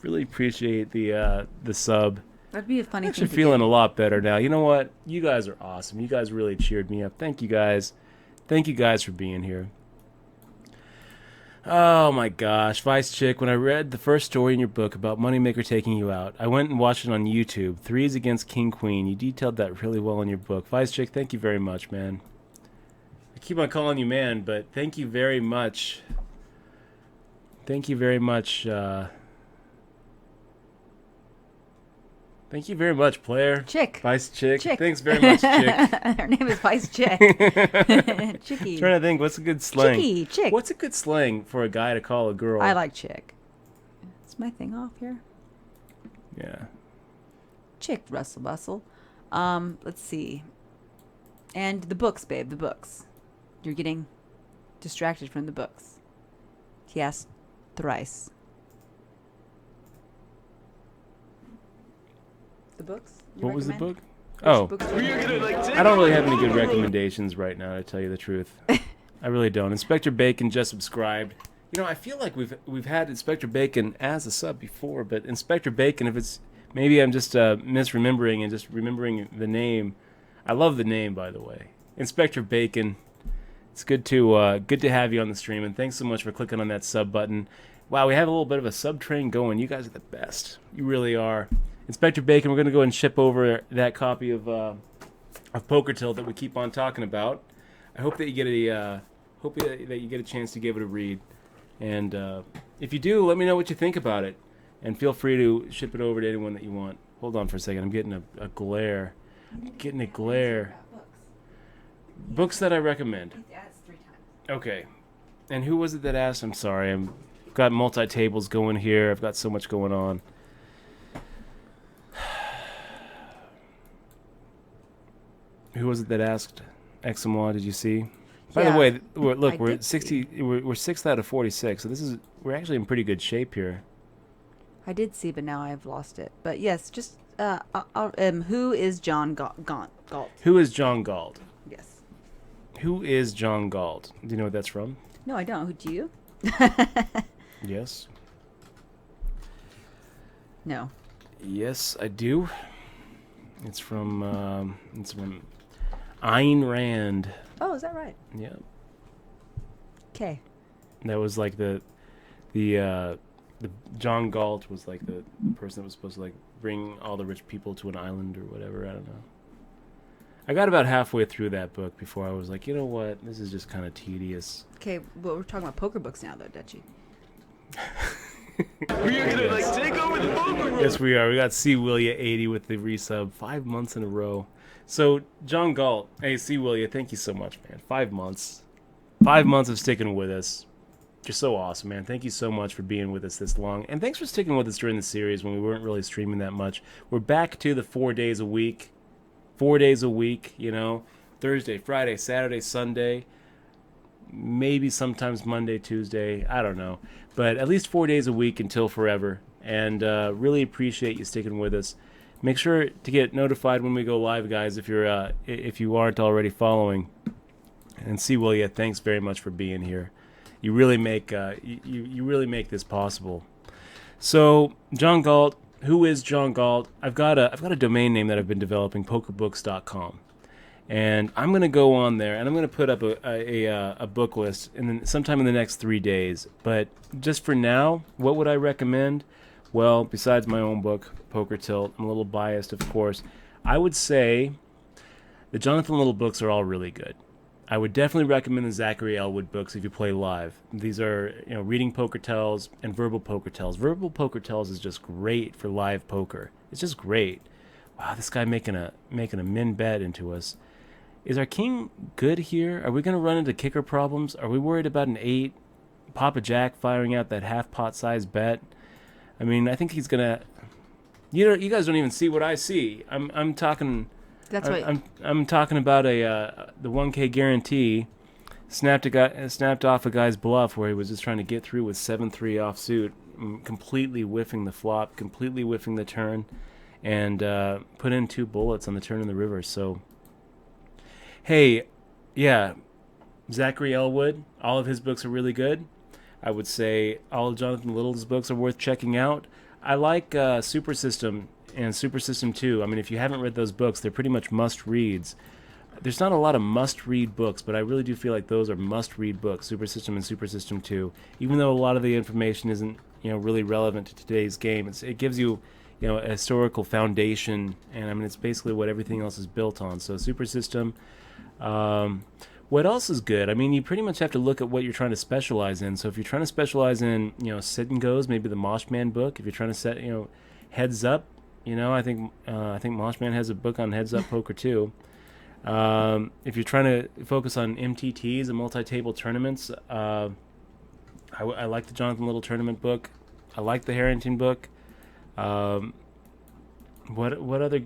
Really appreciate the sub. That'd be a funny thing. I'm actually feeling a lot better now. You know what? You guys are awesome. You guys really cheered me up. Thank you guys. Thank you guys for being here. Oh my gosh, Vice Chick, when I read the first story in your book about Moneymaker taking you out, I went and watched it on YouTube. Threes against King Queen. You detailed that really well in your book. Vice Chick, thank you very much, man. I keep on calling you man, but thank you very much. Thank you very much. Thank you very much, player. Chick. Vice Chick. Thanks very much, Chick. Her name is Vice Chick. Chicky. Trying to think, what's a good slang? Chicky, Chick. What's a good slang for a guy to call a girl? I like Chick. Is my thing off here? Yeah. Chick, Russell Bustle. Let's see. And the books, babe, the books. You're getting distracted from the books. He asked thrice. The books? What was the book? Oh. I don't really have any good recommendations right now, to tell you the truth. I really don't. Inspector Bacon just subscribed. You know, I feel like we've had Inspector Bacon as a sub before, but Inspector Bacon, if it's... Maybe I'm just misremembering and just remembering the name. I love the name, by the way. Inspector Bacon. It's good to have you on the stream, and thanks so much for clicking on that sub button. Wow, we have a little bit of a sub train going. You guys are the best. You really are. Inspector Bacon, we're going to go and ship over that copy of Poker Tilt that we keep on talking about. I hope that you get a chance to give it a read, and if you do, let me know what you think about it, and feel free to ship it over to anyone that you want. Hold on for a second. I'm getting a glare. Getting a glare. Books that I recommend. Okay. And who was it that asked? I'm sorry. I've got multi-tables going here. I've got so much going on. Who was it that asked? XMY, did you see? By the way, we're 60. We're 6th out of 46. So we're actually in pretty good shape here. I did see, but now I've lost it. But yes, just who is John Galt? Who is John Galt? Yes. Who is John Galt? Do you know what that's from? No, I don't. Who do you? Yes. No. Yes, I do. It's from Ayn Rand. Oh, is that right? Yeah. Okay. That was like the John Galt was like the person that was supposed to like bring all the rich people to an island or whatever. I don't know. I got about halfway through that book before I was like, you know what? This is just kind of tedious. Okay, well, we're talking about poker books now, though, Dutchie. We are gonna like take over the poker room. Yes, we are. We got C. Willia 80 with the resub 5 months in a row. So John Galt, hey C. Willia, thank you so much, man. 5 months. 5 months of sticking with us. You're so awesome, man. Thank you so much for being with us this long. And thanks for sticking with us during the series when we weren't really streaming that much. We're back to the 4 days a week. 4 days a week, you know. Thursday, Friday, Saturday, Sunday. Maybe sometimes Monday, Tuesday. I don't know. But at least 4 days a week until forever. And really appreciate you sticking with us. Make sure to get notified when we go live, guys, if you aren't already following. And C. Willia, thanks very much for being here. You really make you really make this possible. So John Galt, who is John Galt? I've got a domain name that I've been developing, pokerbooks.com, and I'm gonna go on there and I'm gonna put up a book list sometime in the next 3 days. But just for now, what would I recommend? Well, besides my own book, Poker Tilt, I'm a little biased, of course. I would say the Jonathan Little books are all really good. I would definitely recommend the Zachary Elwood books if you play live. These are, Reading Poker Tells and Verbal Poker Tells. Verbal Poker Tells is just great for live poker. It's just great. Wow, this guy making a min bet into us. Is our king good here? Are we going to run into kicker problems? Are we worried about an 8? Papa Jack firing out that half pot size bet? I mean, I think he's going to... You guys don't even see what I see. I'm talking. That's what I'm talking about the 1K guarantee. Snapped off a guy's bluff where he was just trying to get through with 7-3 offsuit, completely whiffing the flop, completely whiffing the turn, and put in 2 bullets on the turn in the river. So, hey, yeah, Zachary Elwood, all of his books are really good. I would say all of Jonathan Little's books are worth checking out. I like Super System and Super System 2. I mean, if you haven't read those books, they're pretty much must-reads. There's not a lot of must-read books, but I really do feel like those are must-read books, Super System and Super System 2. Even though a lot of the information isn't, really relevant to today's game, it gives you, a historical foundation, and I mean, it's basically what everything else is built on. So Super System. What else is good? I mean, you pretty much have to look at what you're trying to specialize in. So if you're trying to specialize in, sit and goes, maybe the Moshman book. If you're trying to set, heads up, I think Moshman has a book on heads up poker too. If you're trying to focus on MTTs and multi-table tournaments, I like the Jonathan Little tournament book. I like the Harrington book. What other?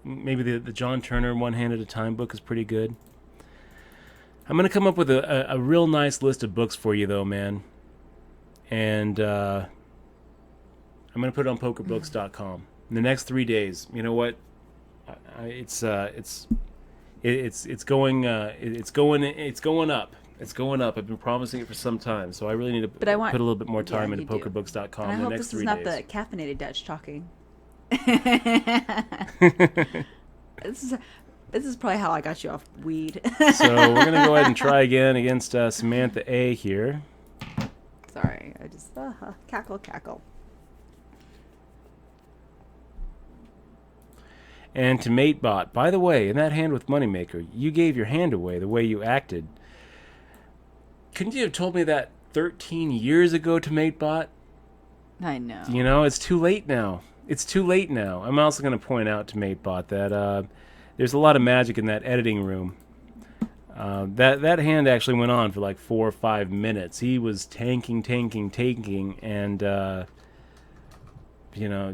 Maybe the John Turner One Hand at a Time book is pretty good. I'm gonna come up with a real nice list of books for you though, man. And I'm gonna put it on PokerBooks.com in the next 3 days. You know what? It's going up. It's going up. I've been promising it for some time, so I really need to put a little bit more time into PokerBooks.com in the next 3 days. I hope this is not the caffeinated Dutch talking. This is probably how I got you off weed. So we're gonna go ahead and try again against Samantha A here. Sorry, I just cackle. And to MateBot. By the way, in that hand with Moneymaker, you gave your hand away the way you acted. Couldn't you have told me that 13 years ago to MateBot? I know. It's too late now. I'm also going to point out to MateBot that there's a lot of magic in that editing room. That hand actually went on for like 4 or 5 minutes. He was tanking, and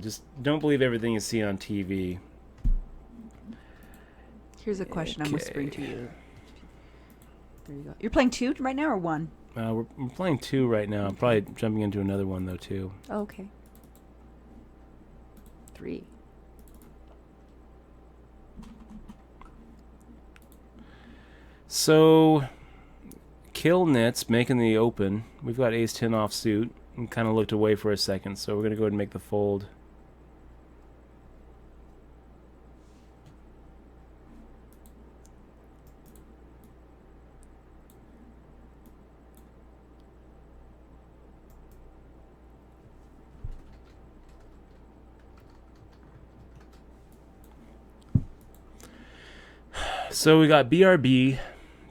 just don't believe everything you see on TV. Here's a question I'm whispering to you. There you go. You're playing 2 right now or 1? We're playing 2 right now. I'm probably jumping into another one though too. Oh, okay. 3. So, Kill Nits making the open. We've got Ace-10 offsuit and kind of looked away for a second, so we're going to go ahead and make the fold. So we got BRB,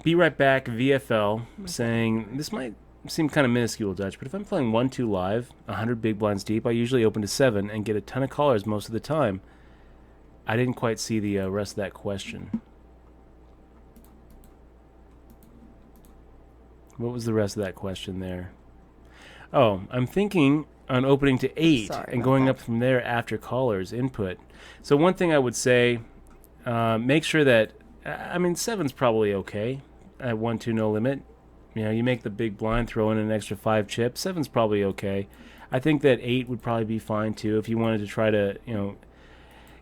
Be Right Back, VFL, saying, this might seem kind of minuscule, Dutch, but if I'm playing 1-2 live, 100 big blinds deep, I usually open to 7 and get a ton of callers most of the time. I didn't quite see the rest of that question. What was the rest of that question there? Oh, I'm thinking on opening to 8 and going up from there after callers input. So one thing I would say, make sure that, 7's probably okay at 1-2 no limit. You make the big blind, throw in an extra 5 chips. 7's probably okay. I think that 8 would probably be fine too if you wanted to try to,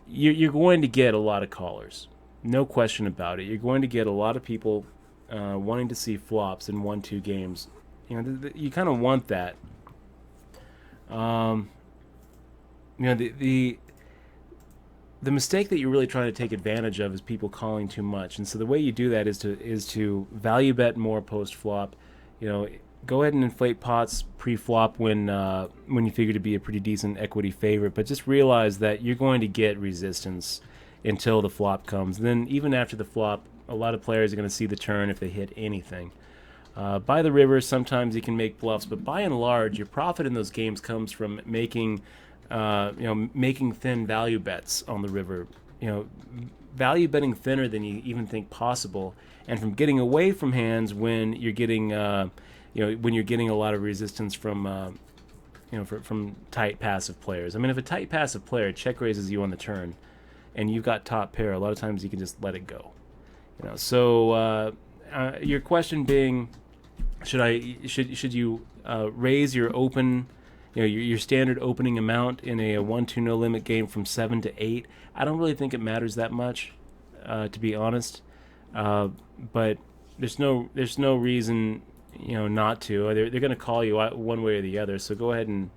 you're going to get a lot of callers. No question about it. You're going to get a lot of people wanting to see flops in 1-2 games. You kind of want that. The mistake that you're really trying to take advantage of is people calling too much, and so the way you do that is to value bet more post flop. Go ahead and inflate pots pre-flop when you figure to be a pretty decent equity favorite, but just realize that you're going to get resistance until the flop comes. And then even after the flop, a lot of players are going to see the turn if they hit anything. By the river, sometimes you can make bluffs, but by and large, your profit in those games comes from making thin value bets on the river. Value betting thinner than you even think possible, and from getting away from hands when you're getting, when you're getting a lot of resistance from from tight passive players. I mean, if a tight passive player check raises you on the turn, and you've got top pair, a lot of times you can just let it go. So your question being, should you raise your open, your standard opening amount in a 1-2 no limit game from 7 to 8? I don't really think it matters that much, to be honest. But there's no reason not to. They're going to call you out one way or the other. So go ahead and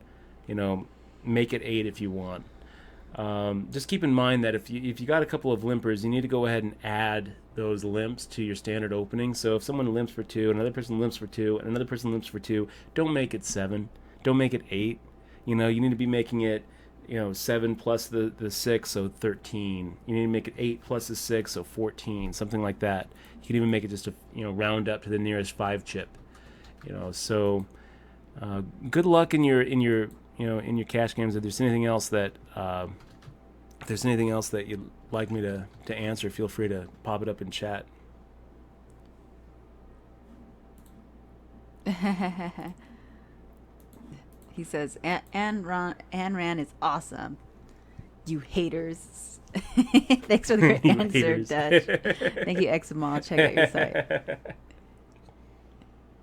make it 8 if you want. Just keep in mind that if you got a couple of limpers, you need to go ahead and add those limps to your standard opening. So if someone limps for 2, another person limps for 2, and another person limps for 2, don't make it 7. Don't make it 8. You need to be making it 7 plus the 6, so 13. You need to make it 8 plus the 6, so 14, something like that. You can even make it just round up to the nearest 5 chip. So good luck in your cash games. If there's anything else that you'd like me to answer, feel free to pop it up in chat. He says, Ayn Rand is awesome. You haters. Thanks for the great answer, Dutch. Thank you, Examol. Check out your site.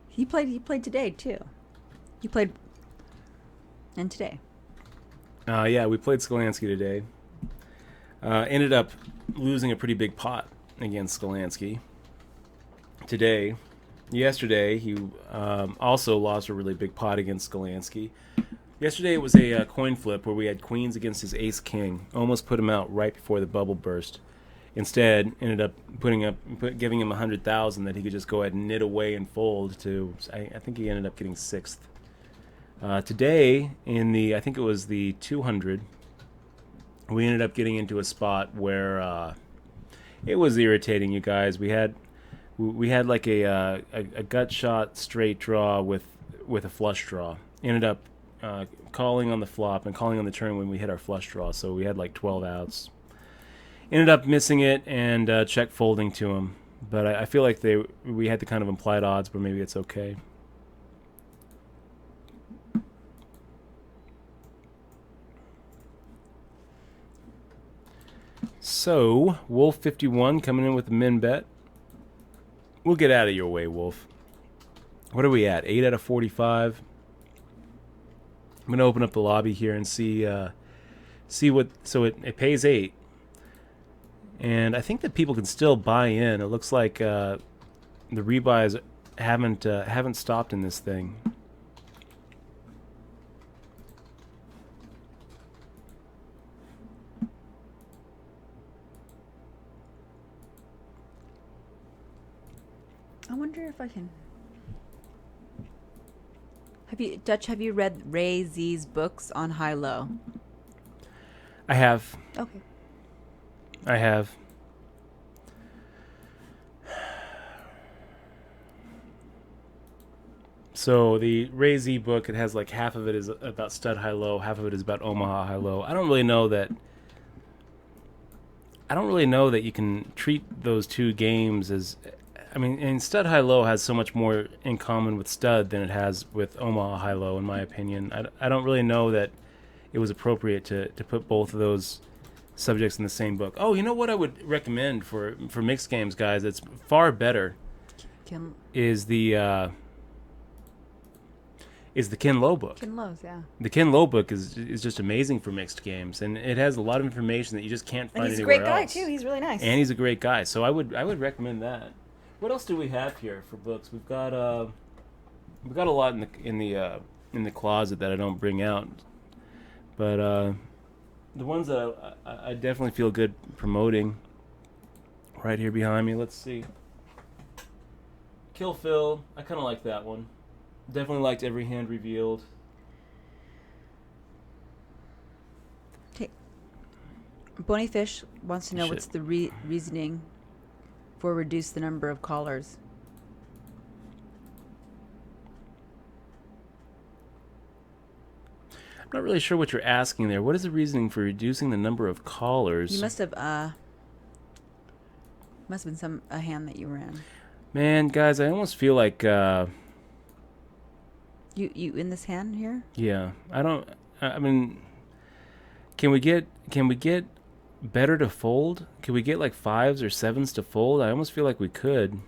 He played today, too. You played... And today. Yeah, we played Skolansky today. Ended up losing a pretty big pot against Skolansky. Yesterday, he also lost a really big pot against Skolansky. Yesterday, it was a coin flip where we had queens against his ace-king. Almost put him out right before the bubble burst. Instead, ended up giving him 100,000 that he could just go ahead and knit away and fold to. I think he ended up getting 6th. Today, I think it was the 200, we ended up getting into a spot where it was irritating, you guys. We had like a gut shot straight draw with a flush draw. Ended up calling on the flop and calling on the turn when we hit our flush draw, so we had like 12 outs. Ended up missing it and check folding to him, but I feel like we had the kind of implied odds, but maybe it's okay. So, Wolf51 coming in with the min bet. We'll get out of your way, Wolf. What are we at? 8 out of 45. I'm going to open up the lobby here and see what... So it pays 8. And I think that people can still buy in. It looks like the rebuys haven't stopped in this thing. I wonder if I can... Have you read Ray Z's books on high-low? I have. Okay. I have. So the Ray Z book, it has like half of it is about stud high-low, half of it is about Omaha high-low. I don't really know that you can treat those two games as... I mean, and Stud High-Low has so much more in common with Stud than it has with Omaha High-Low, in my opinion. I don't really know that it was appropriate to put both of those subjects in the same book. Oh, you know what I would recommend for mixed games, guys? It's far better. Is the Ken Lowe book. Ken Lowe's, yeah. The Ken Lowe book is just amazing for mixed games, and it has a lot of information that you just can't find anywhere else. And he's a great guy too. He's really nice. And he's a great guy, so I would recommend that. What else do we have here for books? We've got a lot in the closet that I don't bring out, but the ones that I definitely feel good promoting right here behind me. Let's see. Kill Phil. I kind of like that one. Definitely liked Every Hand Revealed. Okay. Boneyfish wants to know what's the reasoning for reduce the number of callers. I'm not really sure what you're asking there. What is the reasoning for reducing the number of callers? You must have been a hand that you ran. Man, guys, I almost feel like You in this hand here? Yeah, I mean, can we get better to fold? Can we get like 5s or 7s to fold? I almost feel like we could.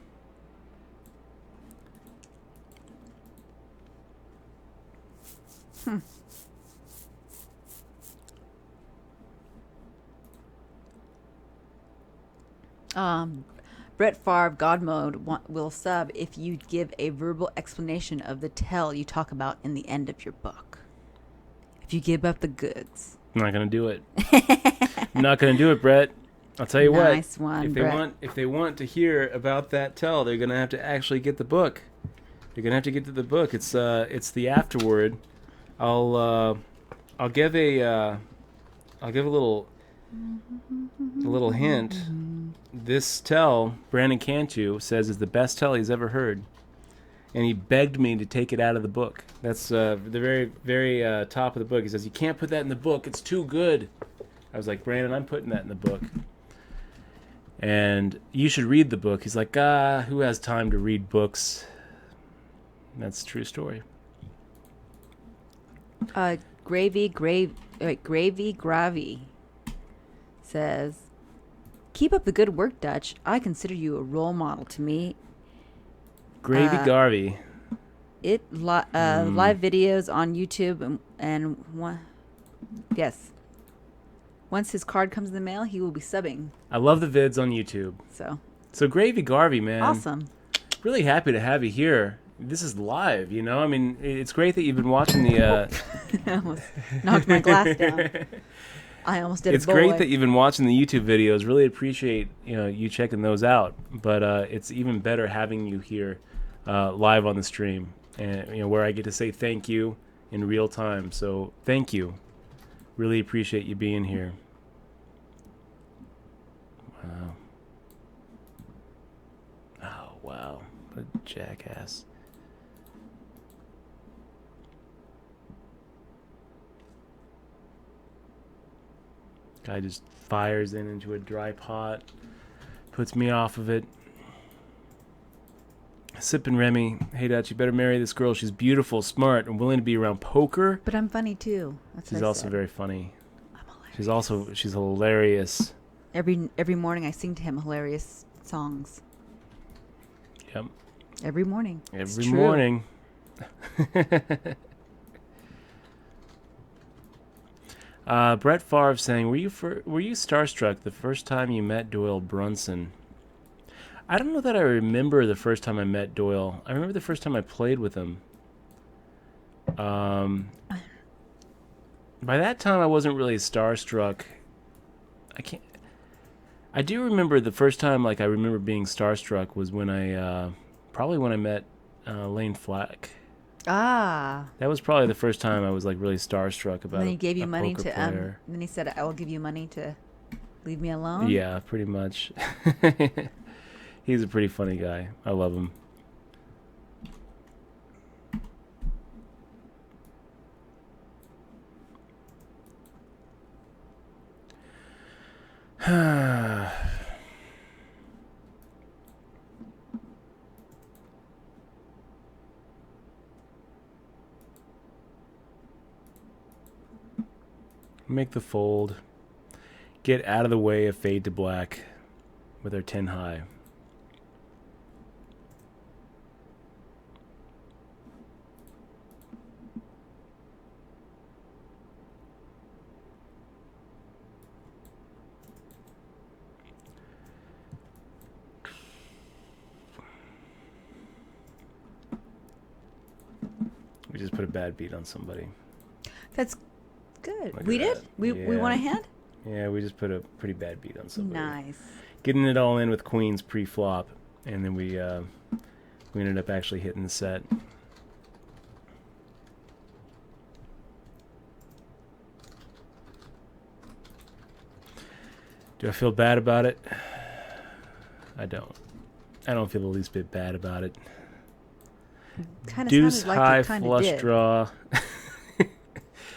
Brett Favre, God Mode, will sub if you give a verbal explanation of the tell you talk about in the end of your book. If you give up the goods. I'm not gonna do it. I'm not gonna do it, Brett. I'll tell you nice what. One, if they want to hear about that tell, they're gonna have to actually get the book. They're gonna have to get to the book. It's the afterword. I'll give a little hint. This tell, Brandon Cantu says, is the best tell he's ever heard, and he begged me to take it out of the book. That's the very, very top of the book. He says, you can't put that in the book. It's too good. I was like, Brandon, I'm putting that in the book. And you should read the book. He's like, who has time to read books? That's a true story. Gravy says, keep up the good work, Dutch. I consider you a role model to me. Gravy Garvey. Live videos on YouTube and one, yes. Once his card comes in the mail, he will be subbing. I love the vids on YouTube. So Gravy Garvey, man. Awesome. Really happy to have you here. This is live, you know? I mean, it's great that you've been watching the... I almost knocked my glass down. I almost did. It's great that you've been watching the YouTube videos. Really appreciate you checking those out. But it's even better having you here live on the stream, and where I get to say thank you in real time. So thank you. Really appreciate you being here. Wow. Oh wow, what a jackass. Guy just fires into a dry pot, puts me off of it. Sipping Remy, hey Dutch, you better marry this girl. She's beautiful, smart, and willing to be around poker. But I'm funny too. She's also very funny. I'm hilarious. She's hilarious. Every morning I sing to him hilarious songs. Yep. Every morning. Every morning. Brett Favre saying, were you starstruck the first time you met Doyle Brunson? I don't know that I remember the first time I met Doyle. I remember the first time I played with him. By that time, I wasn't really starstruck. I do remember the first time, I remember being starstruck was when probably when I met Lane Flack. Ah. That was probably the first time I was really starstruck about. And then he gave you money to player. and then he said, "I will give you money to leave me alone." Yeah, pretty much. He's a pretty funny guy. I love him. Make the fold. Get out of the way of fade to black with our 10 high. We just put a bad beat on somebody. That's good. We did? We won a hand? Yeah, we just put a pretty bad beat on somebody. Nice. Getting it all in with queens pre-flop, and then we ended up actually hitting the set. Do I feel bad about it? I don't. I don't feel the least bit bad about it. Deuce high flush draw.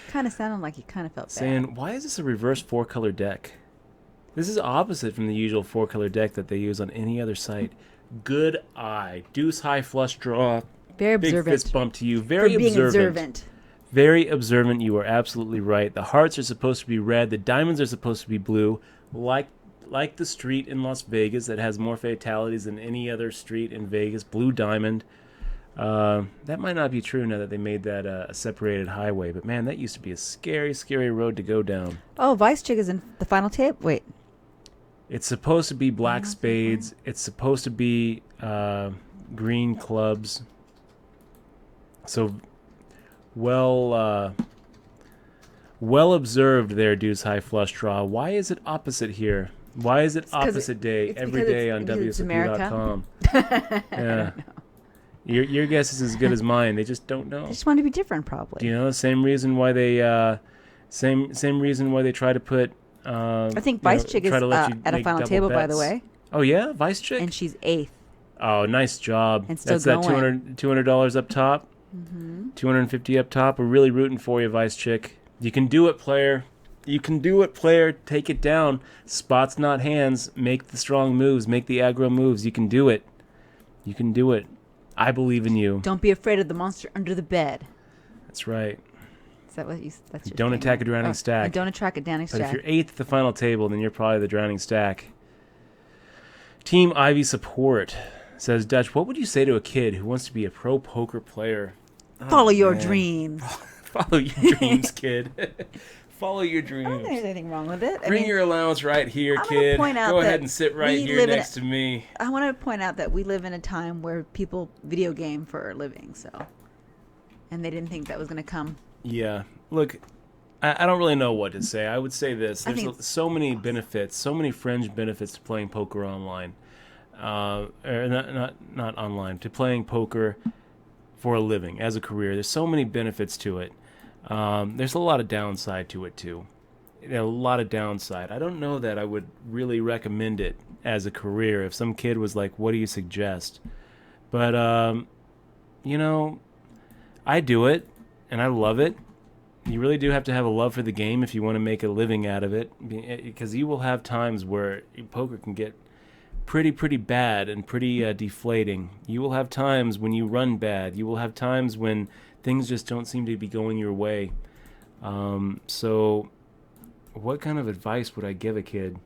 Kind of sounded like you kind of felt saying, bad. why is this a reverse 4-color deck? This is opposite from the usual 4-color deck that they use on any other site. Good eye. Deuce high flush draw. Very observant. Big fist bump to you. Very for being observant. Very observant. You are absolutely right. The hearts are supposed to be red. The diamonds are supposed to be blue. Like the street in Las Vegas that has more fatalities than any other street in Vegas. Blue Diamond. That might not be true now that they made that a separated highway. But, man, that used to be a scary, scary road to go down. Oh, Vice Chick is in the final tape? Wait. It's supposed to be black spades. It's supposed to be green clubs. So, well observed there, Deuce High Flush Draw. Why is it opposite here? Why is it opposite day every day on WSOP.com? Yeah. Your guess is as good as mine. They just don't know. They just want to be different, probably. You know, same reason why they same reason why they try to put. I think Vice Chick is at a final table, by the way. Oh yeah, Vice Chick, and she's 8th. Oh, nice job. And still That's going. that $200 up top. Mm-hmm. $250 up top. We're really rooting for you, Vice Chick. You can do it, player. You can do it, player. Take it down. Spots, not hands. Make the strong moves. Make the aggro moves. You can do it. You can do it. I believe in you. Don't be afraid of the monster under the bed. That's right. Is that what you? That's your don't thing, attack right? a drowning stack. And don't attack a drowning stack. But if you're 8th at the final table, then you're probably the drowning stack. Team Ivy support says, Dutch, what would you say to a kid who wants to be a pro poker player? Follow your dreams. Follow your dreams, kid. Follow your dreams. I don't think there's anything wrong with it. Bring your allowance right here, kid. Go ahead and sit right here next to me. I want to point out that we live in a time where people video game for a living, and they didn't think that was going to come. Yeah. Look, I don't really know what to say. I would say this. There's so many benefits, so many fringe benefits to playing poker online. Or not online, to playing poker for a living, as a career. There's so many benefits to it. There's a lot of downside to it, too. A lot of downside. I don't know that I would really recommend it as a career if some kid was like, what do you suggest? But, I do it, and I love it. You really do have to have a love for the game if you want to make a living out of it, because you will have times where poker can get pretty bad and pretty deflating. You will have times when you run bad. You will have times when things just don't seem to be going your way. So what kind of advice would I give a kid?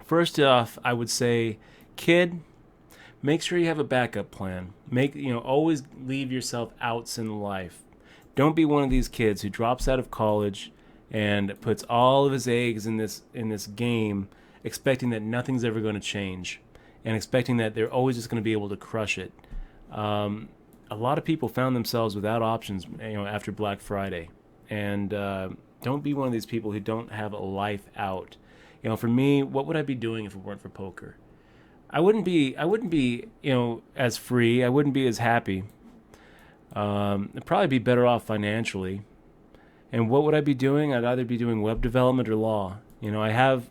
First off, I would say, kid, make sure you have a backup plan. Always leave yourself outs in life. Don't be one of these kids who drops out of college and puts all of his eggs in this game, expecting that nothing's ever going to change, and expecting that they're always just going to be able to crush it. A lot of people found themselves without options, after Black Friday, and don't be one of these people who don't have a life out. For me, what would I be doing if it weren't for poker? I wouldn't be, as free. I wouldn't be as happy. I'd probably be better off financially. And what would I be doing? I'd either be doing web development or law. I have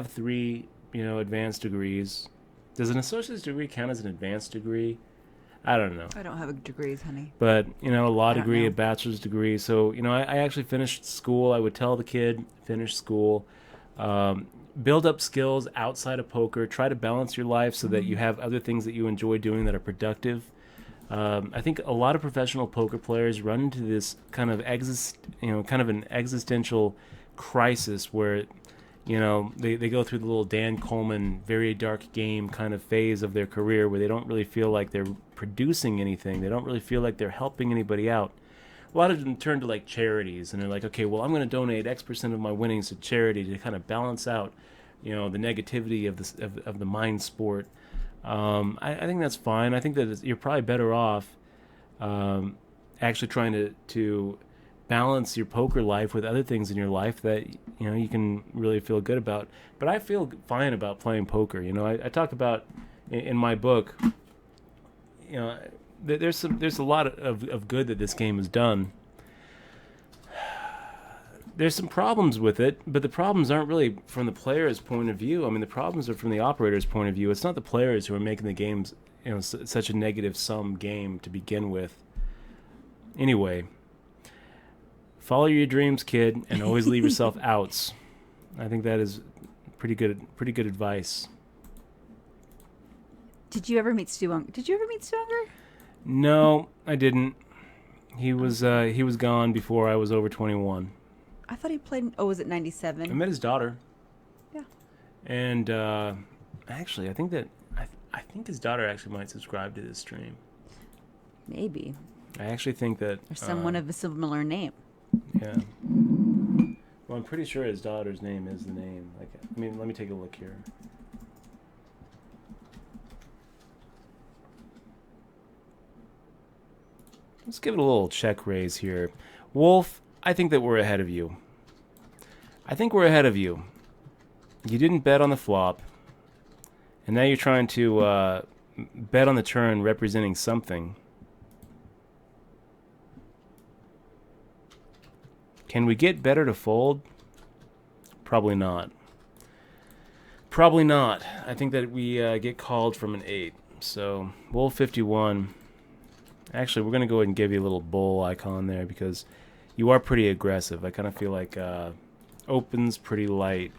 3, advanced degrees. Does an associate's degree count as an advanced degree? I don't know. I don't have degrees, honey. But, a law degree, a bachelor's degree. So, I actually finished school. I would tell the kid, finish school. Build up skills outside of poker. Try to balance your life so that you have other things that you enjoy doing that are productive. I think a lot of professional poker players run into this kind of an existential crisis where, they go through the little Dan Coleman, very dark game kind of phase of their career where they don't really feel like they're producing anything. They don't really feel like they're helping anybody out. A lot of them turn to like charities and they're like, okay, well, I'm going to donate X% of my winnings to charity to kind of balance out, the negativity of the mind sport. I think that's fine. I think that you're probably better off actually trying to balance your poker life with other things in your life that you can really feel good about. But I feel fine about playing poker. I talk about in my book. There's a lot of good that this game has done. There's some problems with it, but the problems aren't really from the player's point of view. I mean, the problems are from the operator's point of view. It's not the players who are making the games, such a negative sum game to begin with. Anyway, follow your dreams, kid, and always leave yourself outs. I think that is pretty good advice. Did you ever meet Stu Unger? No, I didn't. He was gone before I was over 21. I thought he played. Oh, was it 97? I met his daughter. Yeah. And actually, I think his daughter actually might subscribe to this stream. Maybe. I actually think that... Or someone of a similar name. Yeah. Well, I'm pretty sure his daughter's name is the name. Like, I mean, let me take a look here. Let's give it a little check raise here. Wolf, I think that we're ahead of you. I think we're ahead of you. You didn't bet on the flop. And now you're trying to bet on the turn representing something. Can we get better to fold? Probably not. Probably not. I think that we get called from an 8. So, Wolf 51. Actually, we're going to go ahead and give you a little bull icon there because you are pretty aggressive. I kind of feel like opens pretty light.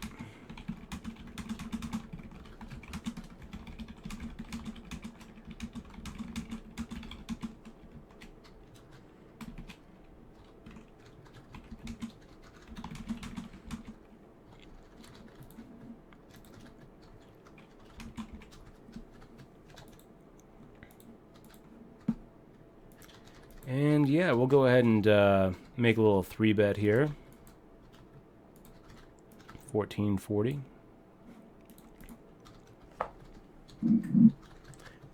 And yeah, we'll go ahead and make a little 3-bet here. 1440.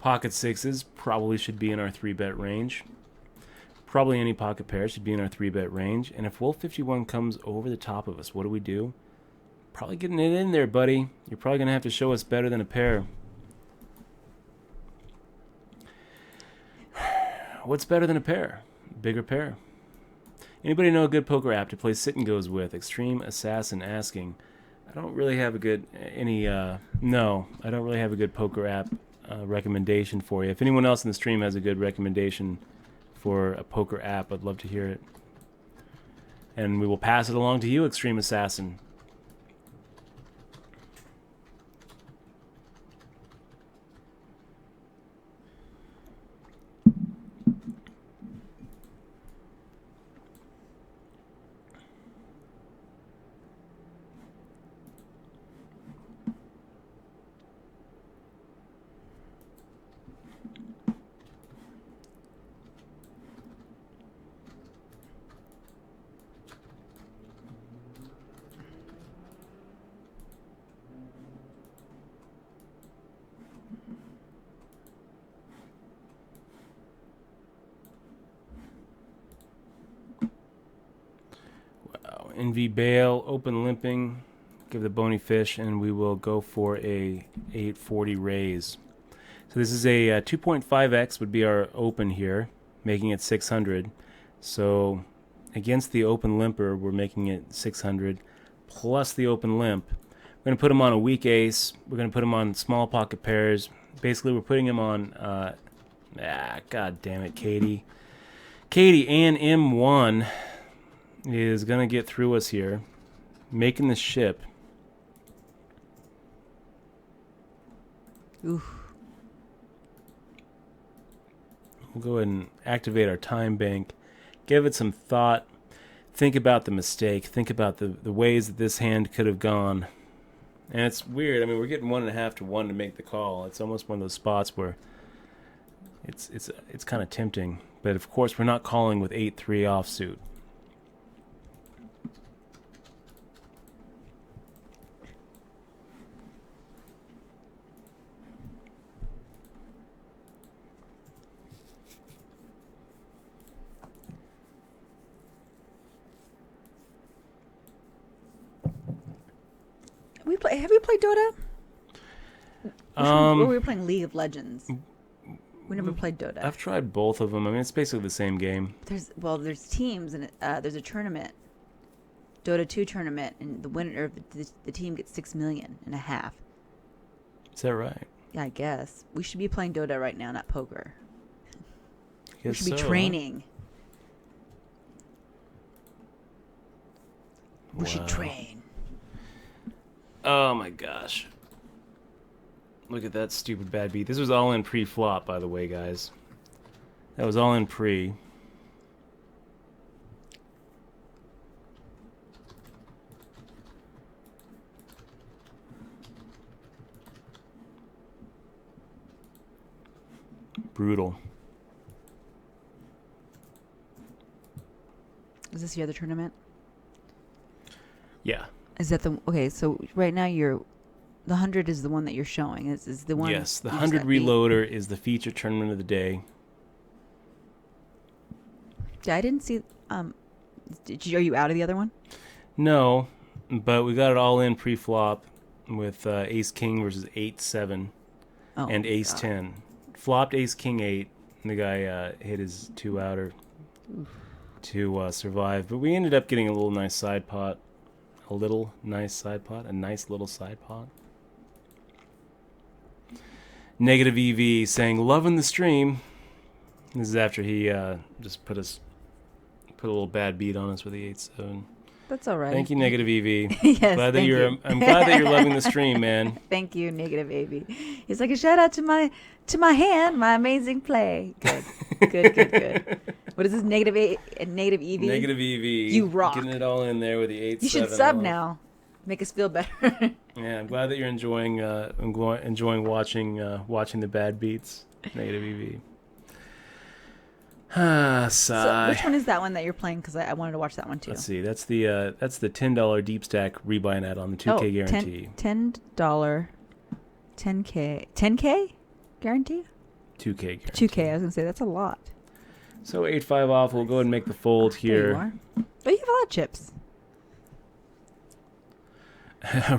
Pocket sixes probably should be in our 3-bet range. Probably any pocket pair should be in our 3-bet range. And if Wolf 51 comes over the top of us, what do we do? Probably getting it in there, buddy. You're probably going to have to show us better than a pair. What's better than a pair? Bigger pair. Anybody know a good poker app to play sit and goes with? Extreme Assassin asking. I don't really have a good no, I don't really have a good poker app recommendation for you. If anyone else in the stream has a good recommendation for a poker app, I'd love to hear it. And we will pass it along to you, Extreme Assassin. NV bail, open limping, give the bony fish, and we will go for a 840 raise. So this is a 2.5x would be our open here, making it 600. So against the open limper, we're making it 600 plus the open limp. We're going to put him on a weak ace. We're going to put him on small pocket pairs. Basically, we're putting him on, god damn it, Katie. Katie and M1 is going to get through us here, making the ship. Oof. We'll go ahead and activate our time bank, give it some thought, think about the mistake, think about the ways that this hand could have gone. And it's weird. I mean, we're getting 1.5 to 1 to make the call. It's almost one of those spots where it's kind of tempting. But of course, we're not calling with 8-3 offsuit. Have you played Dota? Or we were playing League of Legends. We never played Dota. I've tried both of them. I mean, it's basically the same game. There's teams and there's a tournament, Dota 2 tournament, and the winner of the team gets $6.5 million. Is that right? Yeah, I guess we should be playing Dota right now, not poker. We should be so, training. Huh? We should train. Oh my gosh. Look at that stupid bad beat. This was all in pre-flop, by the way, guys. That was all in pre. Brutal. Is this the other tournament? Yeah. Is that the okay? So right now the 100 is the one that you're showing. Is the one? Yes, the 100 Reloader is the feature tournament of the day. Yeah, I didn't see. Are you out of the other one? No, but we got it all in pre-flop with Ace King versus 8-7 and Ace 10. Flopped Ace King 8, and the guy hit his 2-outer to survive. But we ended up getting a little nice side pot. A nice little side pot. Negative EV saying, loving the stream. This is after he just put a little bad beat on us with the 8-7. That's all right. Thank you, Negative EV. Yes, I'm glad that you're loving the stream, man. Thank you, Negative AV. He's like, a shout out to my hand, my amazing play. Good. What is this, Negative EV? Negative EV. You rock. Getting it all in there with the 8-7. You should sub now. Make us feel better. Yeah, I'm glad that you're enjoying watching the bad beats. Negative EV. Sigh. So which one is that one that you're playing? Because I wanted to watch that one too. Let's see. That's the $10 deep stack rebuy net on the 2K guarantee. $10, 10K guarantee. 2K guarantee. 2K. I was gonna say that's a lot. So 8-5 off. We'll go ahead and make the fold here. There you are. But you have a lot of chips.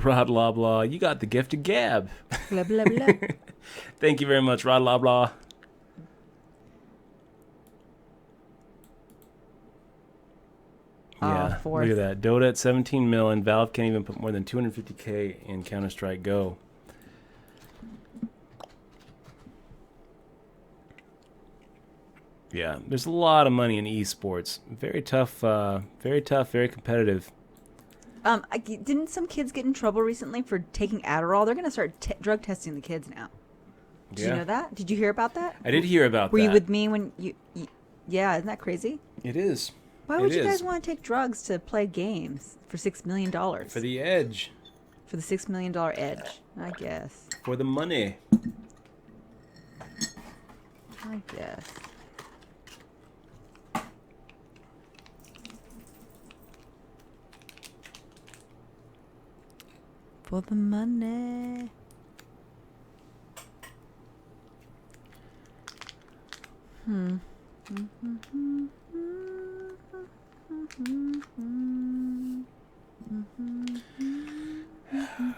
Rod Loblaw, you got the gift of gab. Blah blah blah. Thank you very much, Rod Loblaw. Yeah, look at that. Dota at 17 mil, and Valve can't even put more than 250K in Counter-Strike Go. Yeah, there's a lot of money in esports. Very tough, very competitive. Didn't some kids get in trouble recently for taking Adderall? They're going to start drug testing the kids now. Did you know that? Did you hear about that? I did hear about that. Were you with me when you yeah, isn't that crazy? It is. Why would you guys want to take drugs to play games for $6 million? For the edge. For the $6 million edge, I guess. For the money. I guess. For the money.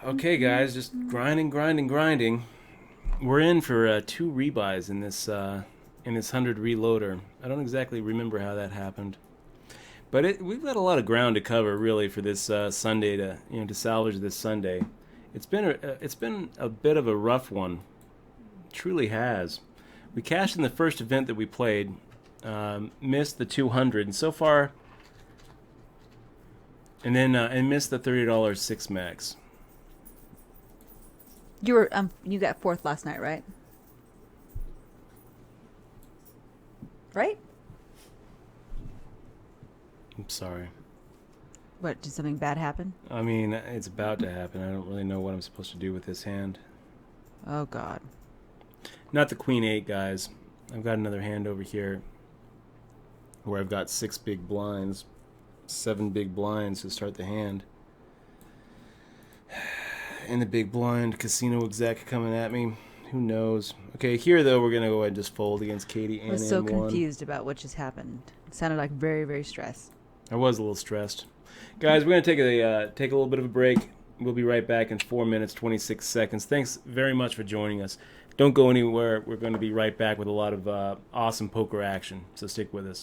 Okay, guys, just grinding. We're in for 2 rebuys in this 100 Reloader. I don't exactly remember how that happened, but we've got a lot of ground to cover, really, for this Sunday to salvage this Sunday. It's been a bit of a rough one. It truly has. We cashed in the first event that we played, missed the 200, and so far, and then and missed the $30 6 max. You got 4th last night, right? Right? I'm sorry. What, did something bad happen? I mean, it's about to happen. I don't really know what I'm supposed to do with this hand. Oh, God. Not the Queen 8, guys. I've got another hand over here where I've got 6 big blinds, 7 big blinds to start the hand. And the big blind casino exec coming at me. Who knows? Okay, here, though, we're going to go ahead and just fold against Katie and I was so confused about what just happened. It sounded like very, very stressed. I was a little stressed. Guys, we're going to take a little bit of a break. We'll be right back in 4 minutes, 26 seconds. Thanks very much for joining us. Don't go anywhere. We're going to be right back with a lot of awesome poker action, so stick with us.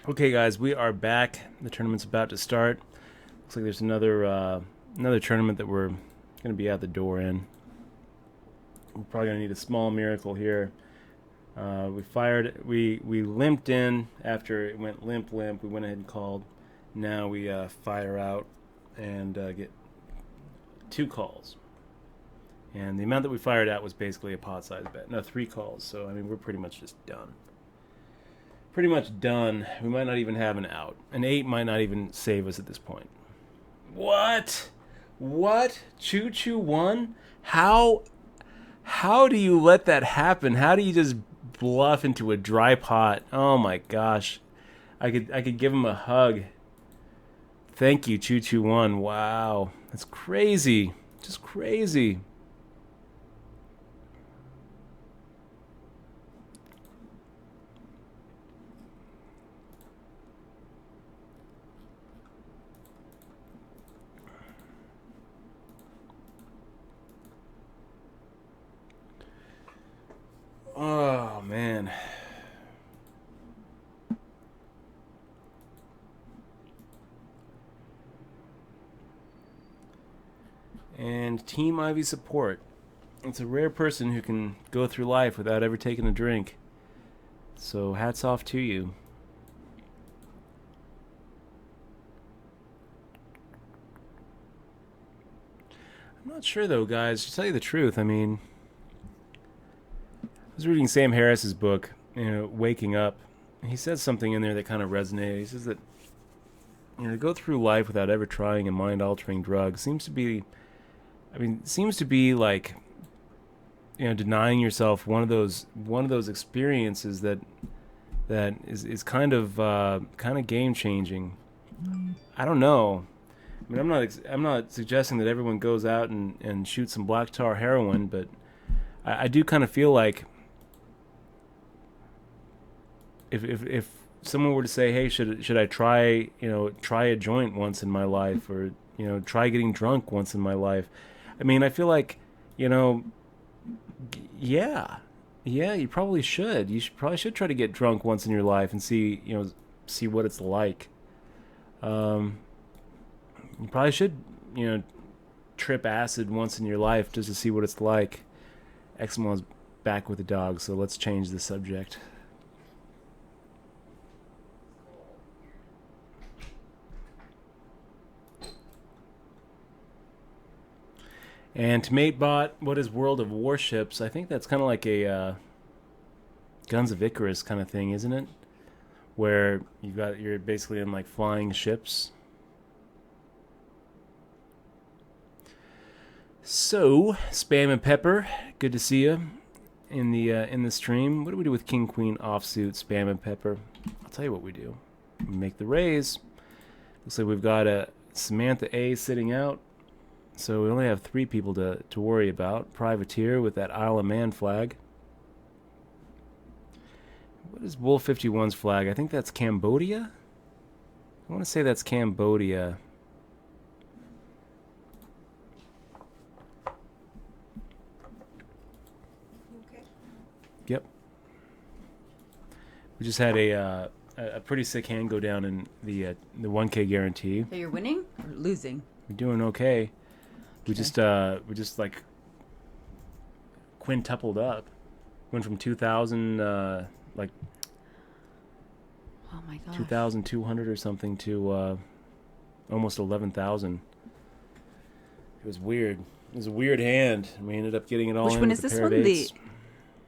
Okay, guys, we are back. The tournament's about to start. Looks like there's another tournament that we're going to be out the door in. We're probably going to need a small miracle here. We limped in after it went limp. We went ahead and called. Now we fire out and get 2 calls. And the amount that we fired out was basically a pot-sized bet. No, 3 calls. So, I mean, we're pretty much just done. Pretty much done. We might not even have an out. An 8 might not even save us at this point. What? Choo Choo won? How do you let that happen? How do you just bluff into a dry pot? Oh my gosh. I could give him a hug. Thank you, Choo Choo won. Wow. That's crazy. Just crazy. Oh, man. And Team Ivy support. It's a rare person who can go through life without ever taking a drink. So hats off to you. I'm not sure though, guys. To tell you the truth, I mean, I was reading Sam Harris's book, Waking Up. He says something in there that kind of resonated. He says that to go through life without ever trying a mind-altering drug seems to be like, denying yourself one of those experiences that is kind of game changing. I don't know. I mean, I'm not suggesting that everyone goes out and shoots some black tar heroin, but I do kind of feel like if someone were to say, hey, should I try a joint once in my life, or try getting drunk once in my life, I mean, I feel like yeah, you probably should. You probably should try to get drunk once in your life and see what it's like. You probably should trip acid once in your life just to see what it's like. Exmo's back with the dog, so let's change the subject. And to MateBot, what is World of Warships? I think that's kind of like a Guns of Icarus kind of thing, isn't it? Where you're basically in like flying ships. So, Spam and Pepper, good to see you in the stream. What do we do with King Queen offsuit, Spam and Pepper? I'll tell you what we do. We make the raise. Looks like we've got a Samantha A sitting out. So we only have 3 people to worry about. Privateer with that Isle of Man flag. What is Wolf 51's flag? I think that's Cambodia? I want to say that's Cambodia. Okay. Yep. We just had a pretty sick hand go down in the 1K guarantee. So you're winning or losing? We're doing okay. We just like quintupled up. Went from 2,000 like oh my gosh, 2,200 or something to almost 11,000. It was weird. It was a weird hand. We ended up getting it all. Which in one with is this pair of one? eights.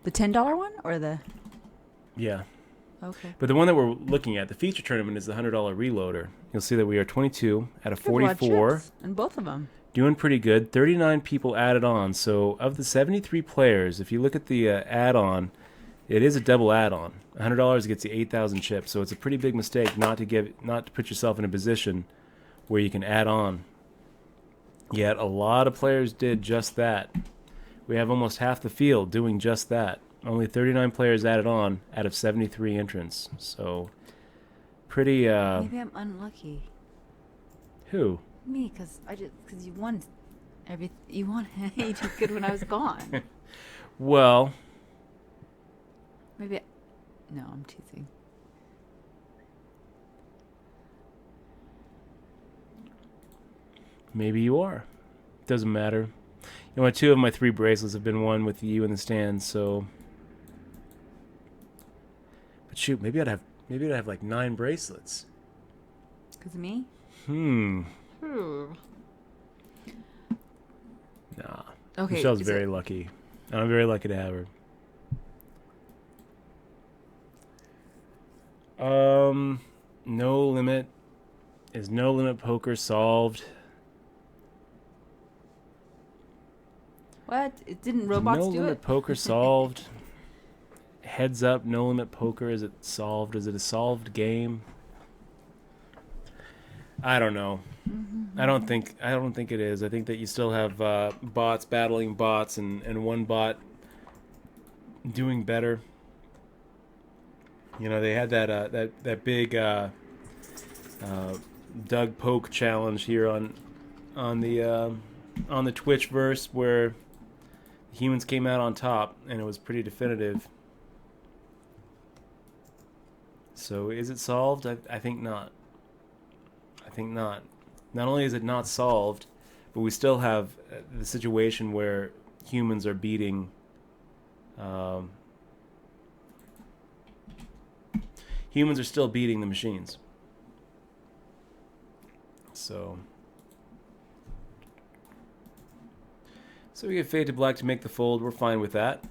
The $10 one or the? Yeah. Okay. But the one that we're looking at, the feature tournament, is the $100 reloader. You'll see that we are 22 out of You have a lot of 44. chips in both of them. Doing pretty good. 39 people added on. So of the 73 players, if you look at the add-on, it is a double add-on. $100 gets you 8,000 chips. So it's a pretty big mistake not to put yourself in a position where you can add on. Yet a lot of players did just that. We have almost half the field doing just that. Only 39 players added on out of 73 entrants. So pretty Maybe I'm unlucky. Who? Me, because you won you won. You did good when I was gone. Well, Maybe. No, I'm teasing. Maybe you are. Doesn't matter. You know, 2 of my 3 bracelets have been won with you in the stands, so. But shoot, maybe I'd have like 9 bracelets. Because of me? Nah. Okay. Michelle's very lucky. I'm very lucky to have her. No limit. Is no limit poker solved? What? It didn't robots no do limit it? poker solved? Heads up, no limit poker. Is it solved? Is it a solved game? I don't know. I don't think it is. I think that you still have bots battling bots and one bot doing better. You know, they had that big Doug Poke challenge here on the Twitchverse where humans came out on top, and it was pretty definitive. So is it solved? I think not. I think not. Not only is it not solved, but we still have the situation where humans are beating humans are still beating the machines. So we get Fade to Black to make the fold. We're fine with that.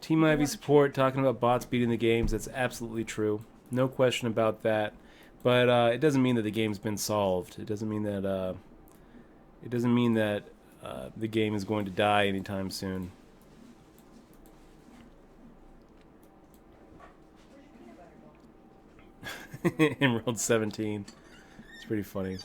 Team Ivy support, talking about bots beating the games. That's absolutely true. No question about that. But it doesn't mean that the game's been solved. It doesn't mean that the game is going to die anytime soon. Emerald 17. It's pretty funny.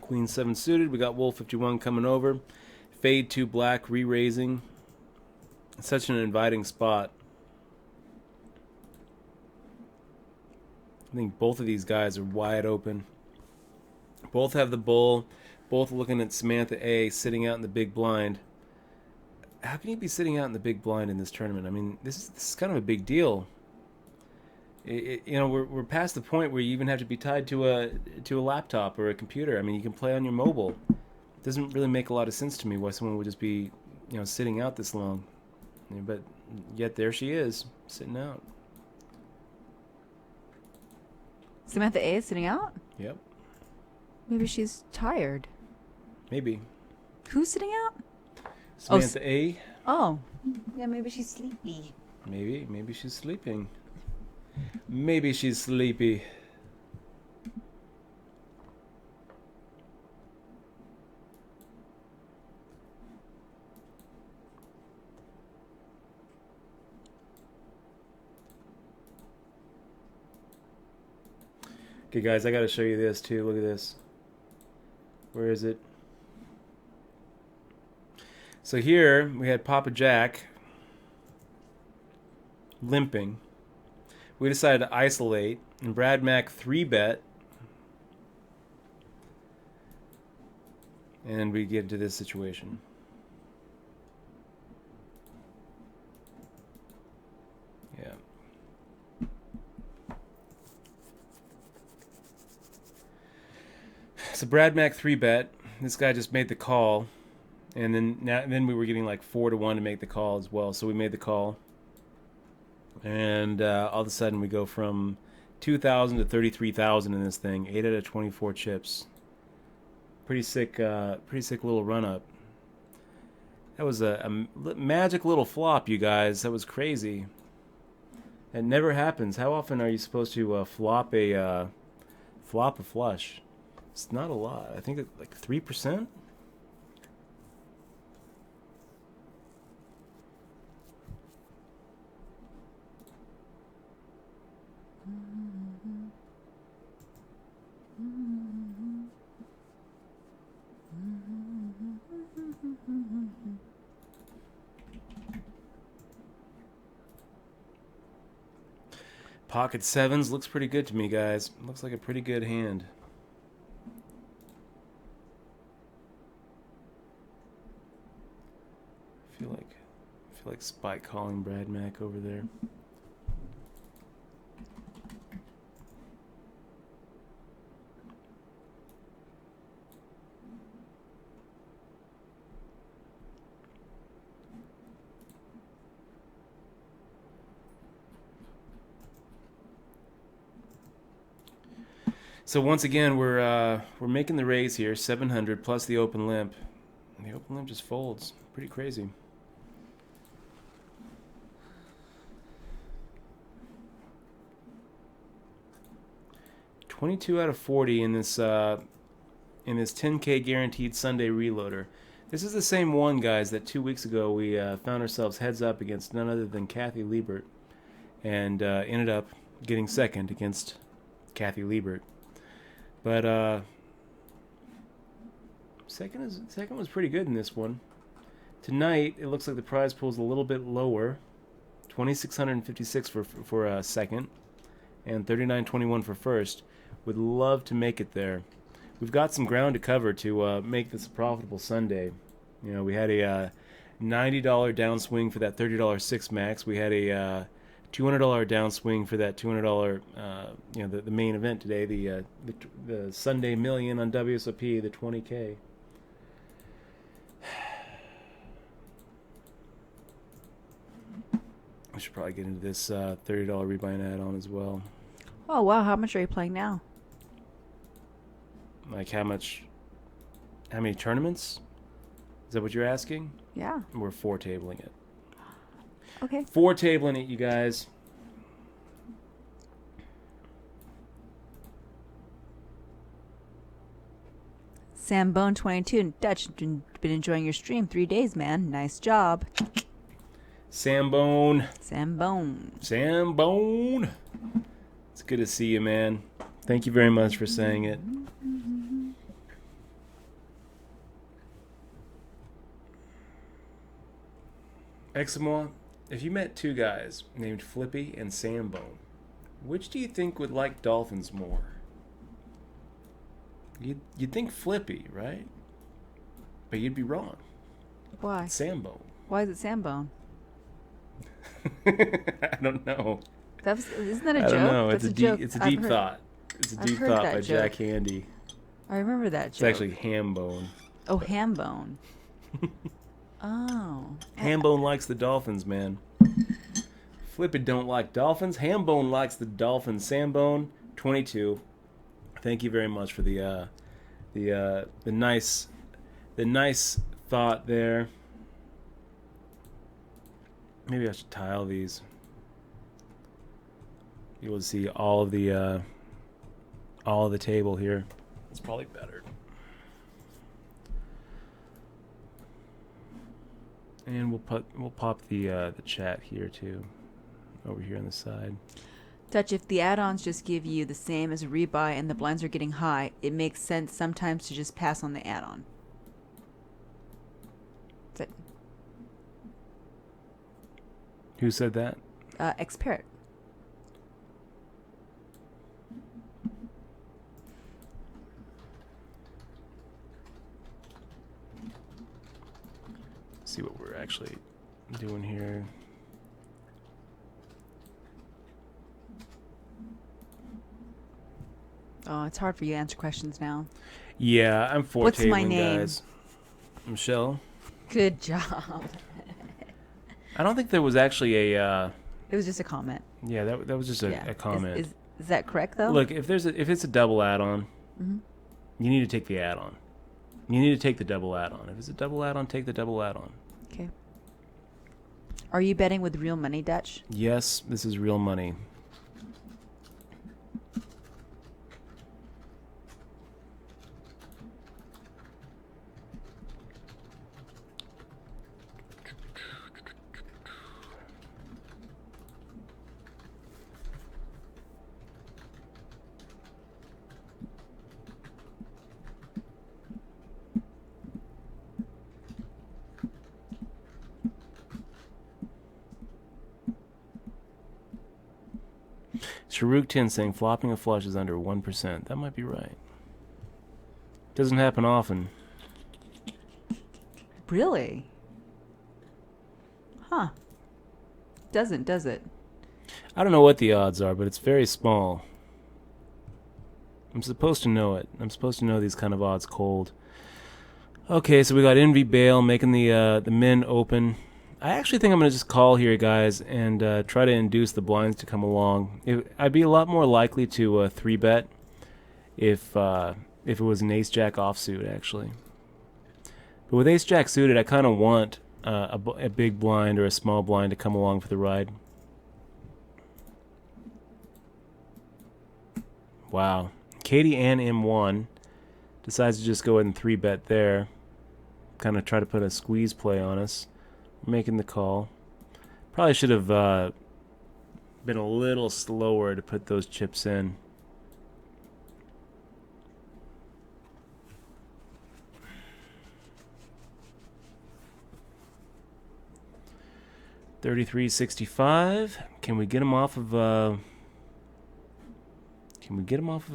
Queen 7 suited. We got Wolf 51 coming over. Fade to Black re-raising. Such an inviting spot. I think both of these guys are wide open. Both have the bull. Both looking at Samantha A sitting out in the big blind. How can you be sitting out in the big blind in this tournament? I mean, this is kind of a big deal. We're past the point where you even have to be tied to a laptop or a computer. I mean, you can play on your mobile. It doesn't really make a lot of sense to me why someone would just be, sitting out this long. But yet there she is, sitting out. Samantha A is sitting out? Yep. Maybe she's tired. Maybe. Who's sitting out? Samantha A. Oh. Yeah, maybe she's sleepy. Maybe she's sleeping. Maybe she's sleepy. Okay, guys, I gotta show you this too. Look at this. Where is it? So here we had Papa Jack limping. We decided to isolate, and Brad Mac 3-bet, and we get into this situation. Yeah. So Brad Mac 3-bet. This guy just made the call, and then we were getting like 4-1 to make the call as well. So we made the call. And all of a sudden, we go from 2,000 to 33,000 in this thing. 8 out of 24 chips. Pretty sick little run up. That was a magic little flop, you guys. That was crazy. It never happens. How often are you supposed to flop a flush? It's not a lot. I think it's like 3%. Pocket sevens looks pretty good to me, guys. Looks like a pretty good hand. I feel like Spike calling Brad Mack over there. So once again, we're making the raise here, 700 plus the open limp. And the open limp just folds. Pretty crazy. $22 out of 40 in this 10K guaranteed Sunday reloader. This is the same one, guys, that 2 weeks ago we found ourselves heads up against none other than Kathy Liebert, and ended up getting second against Kathy Liebert. But second was pretty good in this one. Tonight, it looks like the prize pool is a little bit lower, 2,656 for second, and 3,921 for first. Would love to make it there. We've got some ground to cover to make this a profitable Sunday. You know, we had a $90 downswing for that $30 six max. We had a $200 downswing for that $200, the main event today, the Sunday Million on WSOP, the 20K. I should probably get into this $30 rebuy add-on as well. Oh, wow. How much are you playing now? Like how many tournaments? Is that what you're asking? Yeah. We're 4-tabling it. Okay. 4-tabling it, you guys. Sambone22, Dutch, been enjoying your stream 3 days, man. Nice job. Sambone. It's good to see you, man. Thank you very much for saying it. Eximoa, if you met two guys named Flippy and Sambone, which do you think would like dolphins more? You'd think Flippy, right? But you'd be wrong. Why? It's Sambone. Why is it Sambone? I don't know. Isn't that a joke? I don't know. That's It's a deep thought. It's a deep thought by joke. Jack Handy. I remember that It's joke. actually Hambone. Oh, Hambone. Oh. Hambone likes the dolphins, man. Flippy don't like dolphins. Hambone likes the dolphins. Sambone, 22. Thank you very much for the nice thought there. Maybe I should tile these. You will see all of the table here. It's probably better. And we'll pop the chat here too, over here on the side. Dutch, if the add-ons just give you the same as a rebuy and the blinds are getting high, it makes sense sometimes to just pass on the add-on. That's it. Who said that? X-Parrot. See what we're actually doing here. Oh, it's hard for you to answer questions now. Yeah, I'm for What's my tabling, name? guys. Michelle. Good job. I don't think there was actually a. It was just a comment. Yeah, that was just a comment. Is that correct though? Look, if it's a double add-on, you need to take the add-on. You need to take the double add-on. If it's a double add-on, take the double add-on. Okay. Are you betting with real money, Dutch? Yes, this is real money. Sharuk 10 saying flopping a flush is under 1%. That might be right. Doesn't happen often. Really? Huh. Doesn't, does it? I don't know what the odds are, but it's very small. I'm supposed to know it. I'm supposed to know these kind of odds cold. Okay, so we got Envy Bale making the min open. I actually think I'm going to just call here, guys, and try to induce the blinds to come along. I'd be a lot more likely to 3-bet if it was an ace-jack offsuit, actually. But with ace-jack suited, I kind of want a big blind or a small blind to come along for the ride. Wow. Katie and M1 decides to just go ahead and 3-bet there. Kind of try to put a squeeze play on us. Making the call. Probably should have been a little slower to put those chips in. $33.65. Can we get him off of a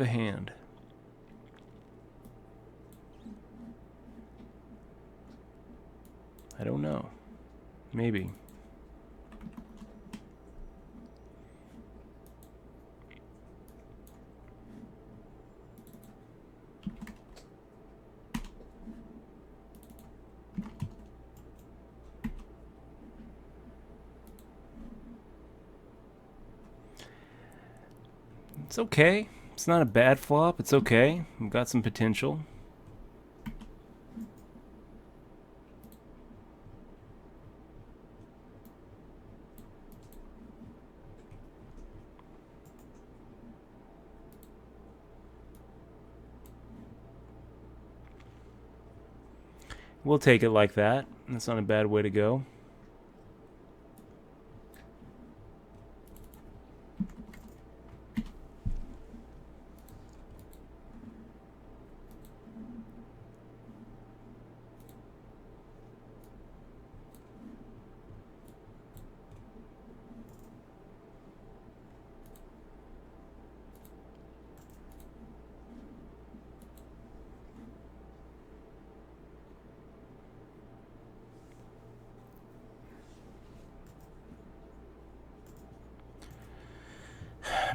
hand? I don't know. Maybe. It's okay. It's not a bad flop. It's okay. We've got some potential. We'll take it like that. That's not a bad way to go.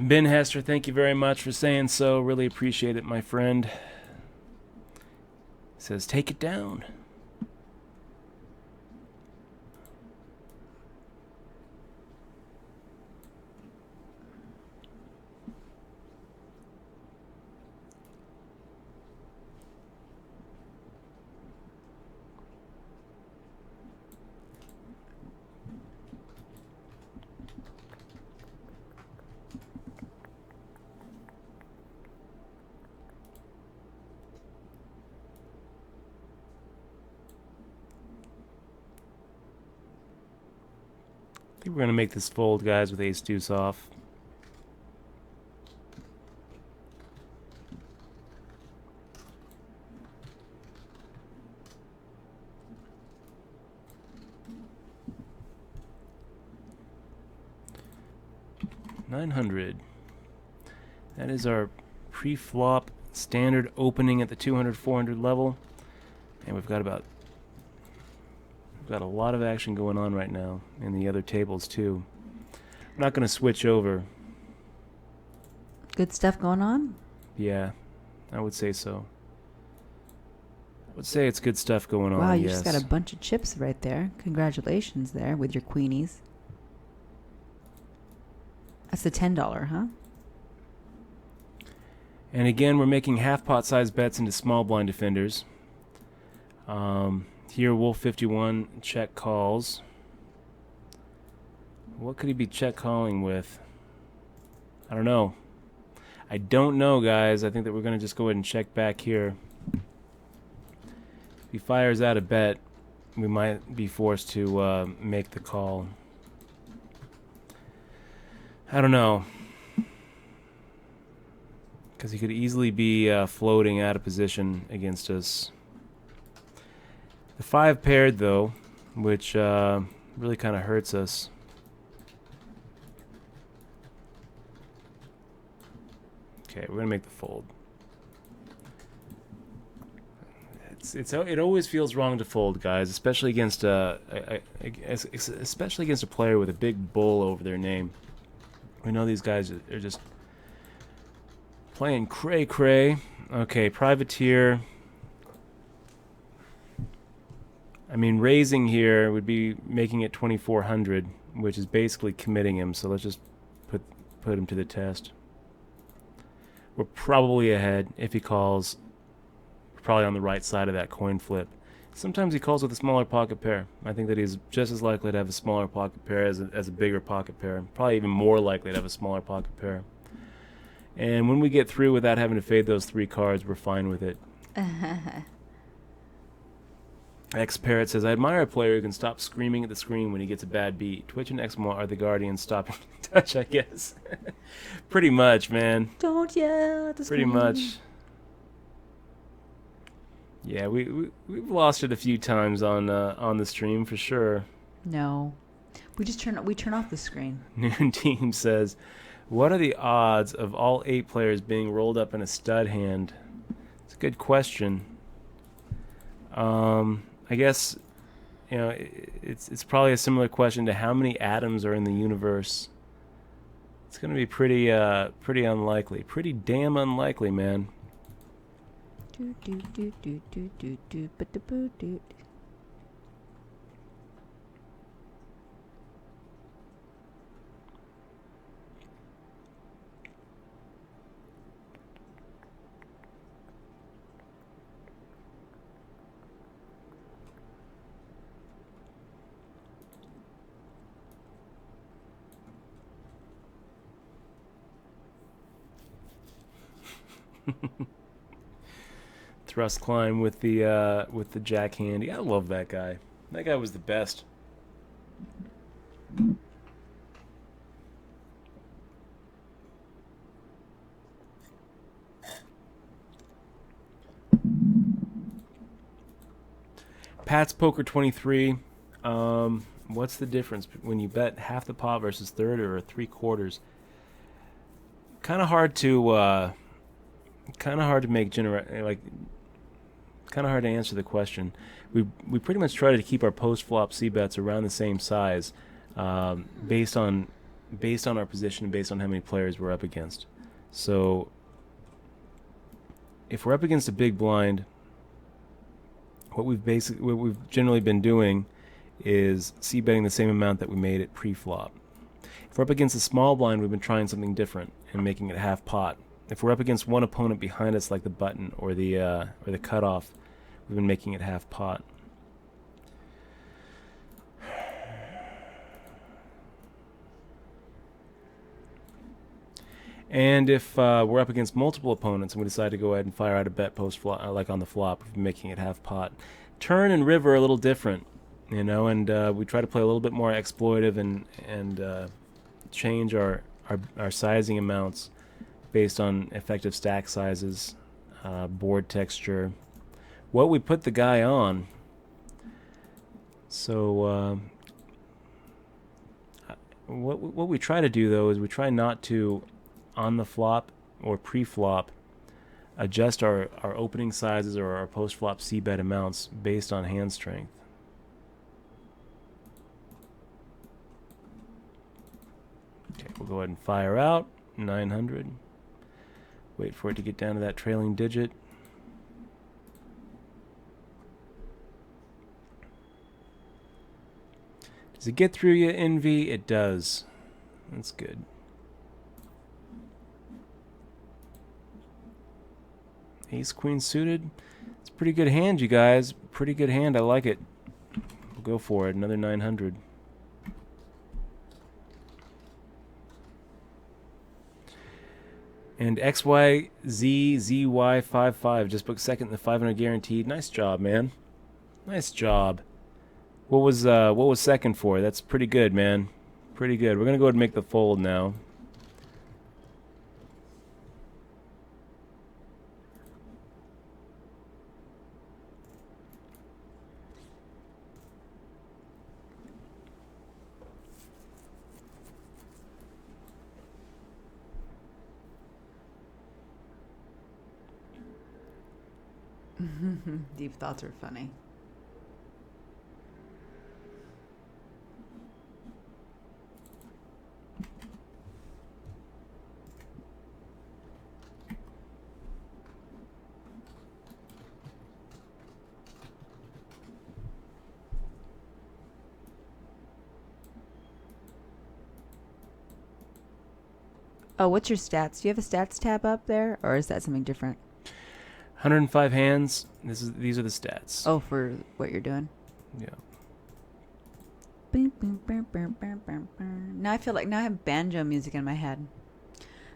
Ben Hester, thank you very much for saying so. Really appreciate it, my friend. He says, take it down. I think we're going to make this fold, guys, with ace deuce off. $900. That is our pre-flop standard opening at the 200-400 level. And we've got a lot of action going on right now in the other tables too. I'm not going to switch over. Good stuff going on? Yeah, I would say so. I would say it's good stuff going on. Wow, you yes. just got a bunch of chips right there. Congratulations there with your queenies. That's the $10, huh? And again, we're making half pot size bets into small blind defenders. Here, Wolf 51 check calls. What could he be check calling with? I don't know. I don't know, guys. I think that we're going to just go ahead and check back here. If he fires out a bet, we might be forced to make the call. I don't know. Because he could easily be floating out of position against us. The 5 paired, though, which really kind of hurts us. Okay, we're going to make the fold. It always feels wrong to fold, guys, especially against a player with a big bull over their name. We know these guys are just playing cray-cray. Okay, privateer. I mean, raising here would be making it 2,400, which is basically committing him. So let's just put him to the test. We're probably ahead if he calls. We're probably on the right side of that coin flip. Sometimes he calls with a smaller pocket pair. I think that he's just as likely to have a smaller pocket pair as a bigger pocket pair. Probably even more likely to have a smaller pocket pair. And when we get through without having to fade those 3 cards, we're fine with it. X Parrot says, I admire a player who can stop screaming at the screen when he gets a bad beat. Twitch and Exmo are the guardians stopping touch, I guess. Pretty much, man. Don't yell at the screen. Pretty much. Yeah, we've lost it a few times on the stream for sure. No, we turn off the screen. Noon Team says, what are the odds of all 8 players being rolled up in a stud hand? It's a good question. I guess, you know, it's probably a similar question to how many atoms are in the universe. It's going to be pretty unlikely. Pretty damn unlikely, man. Thrust climb with the jack handy. I love that guy. That guy was the best. Pat's Poker 23. What's the difference when you bet half the pot versus third or 3/4? Kind of hard to make kind of hard to answer the question. We pretty much try to keep our post flop C bets around the same size, based on our position, based on how many players we're up against. So if we're up against a big blind, what we've generally been doing is C betting the same amount that we made it pre-flop. If we're up against a small blind, we've been trying something different and making it half pot. If we're up against one opponent behind us, like the button or the cutoff, we've been making it half pot. And if we're up against multiple opponents and we decide to go ahead and fire out a bet post flop, like on the flop, we've been making it half pot. Turn and river are a little different, you know, and we try to play a little bit more exploitive and change our sizing amounts based on effective stack sizes, board texture, what we put the guy on. So what we try to do, though, is we try not to, on the flop or pre-flop, adjust our opening sizes or our post-flop C-bet amounts based on hand strength. Okay, we'll go ahead and fire out 900. Wait for it to get down to that trailing digit. Does it get through you, Envy? It does. That's good. Ace Queen suited. It's a pretty good hand, you guys. Pretty good hand. I like it. We'll go for it. Another 900. And XYZZY55 just booked second in the 500 guaranteed. Nice job, man. Nice job. What was second for? That's pretty good, man. Pretty good. We're gonna go ahead and make the fold now. Deep thoughts are funny. Oh, what's your stats? Do you have a stats tab up there, or is that something different? 105 hands. These are the stats. Oh, for what you're doing? Yeah. Now I feel like I have banjo music in my head.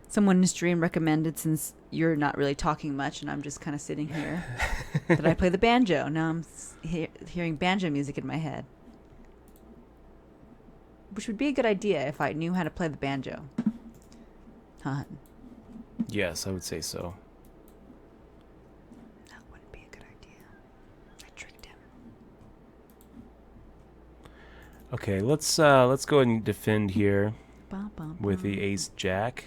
Someone in stream recommended, since you're not really talking much and I'm just kind of sitting here, that I play the banjo. Now I'm hearing banjo music in my head. Which would be a good idea if I knew how to play the banjo. Huh? Yes, I would say so. That wouldn't be a good idea. I tricked him. Okay, let's go ahead and defend here with the ace jack.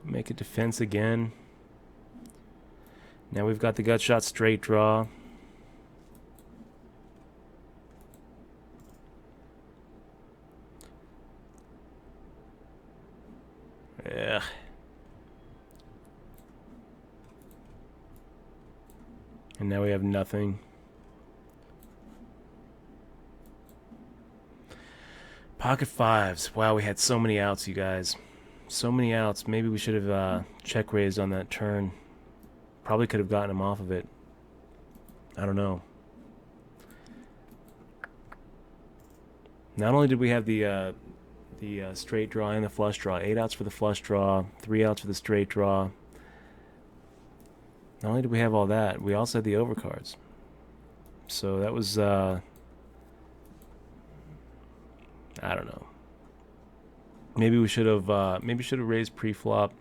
Make a defense again. Now we've got the gut shot straight draw. Yeah. And now we have nothing. Pocket fives. Wow, we had so many outs, you guys. So many outs. Maybe we should have check raised on that turn. Probably could have gotten him off of it. I don't know. Not only did we have the straight draw and the flush draw, 8 outs for the flush draw, 3 outs for the straight draw. Not only did we have all that, we also had the overcards. So that was, I don't know. Maybe we should have raised pre-flop.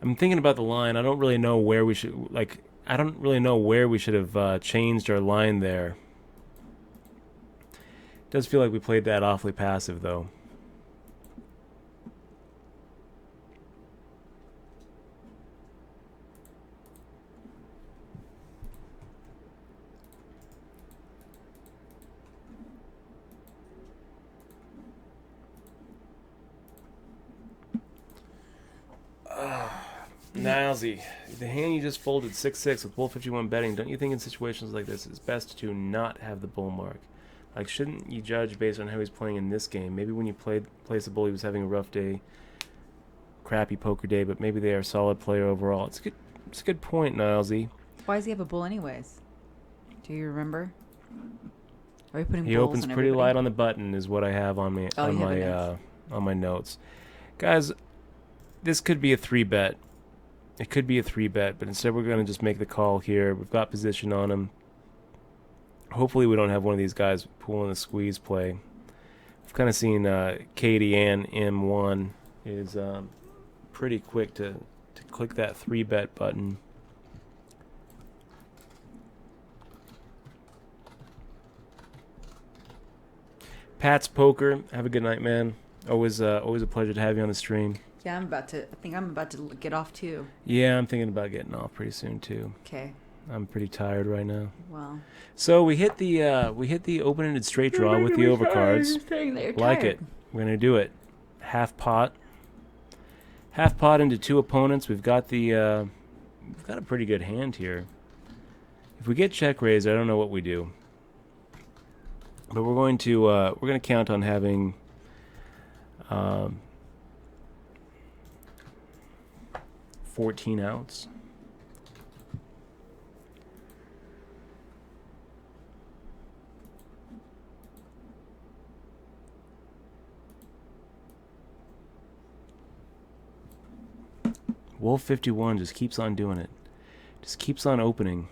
I'm thinking about the line. I don't really know where we should have changed our line there. It does feel like we played that awfully passive, though. Nilesy, the hand you just folded 6-6 with bull 51 betting, don't you think in situations like this it's best to not have the bull mark? Like, shouldn't you judge based on how he's playing in this game? Maybe when you place the bull, he was having a rough day, crappy poker day, but maybe they are a solid player overall. It's a good point, Nilesy. Why does he have a bull anyways? Do you remember? Are we putting he bulls opens on pretty everybody? light on the button is what I have on me on my notes. Guys, this could be a 3-bet. It could be a 3-bet, but instead we're going to just make the call here. We've got position on him. Hopefully we don't have one of these guys pulling a squeeze play. I've kind of seen Katie Ann M1 is pretty quick to click that 3-bet button. Pat's Poker, have a good night, man. Always a pleasure to have you on the stream. Yeah, I think I'm about to get off too. Yeah, I'm thinking about getting off pretty soon too. Okay. I'm pretty tired right now. Well. So we hit the open-ended straight draw with the overcards. Like it. We're gonna do it. Half pot into 2 opponents. We've got a pretty good hand here. If we get check raised, I don't know what we do. But we're going to count on having 14 outs. Wolf 51 just keeps on doing it. Just keeps on opening.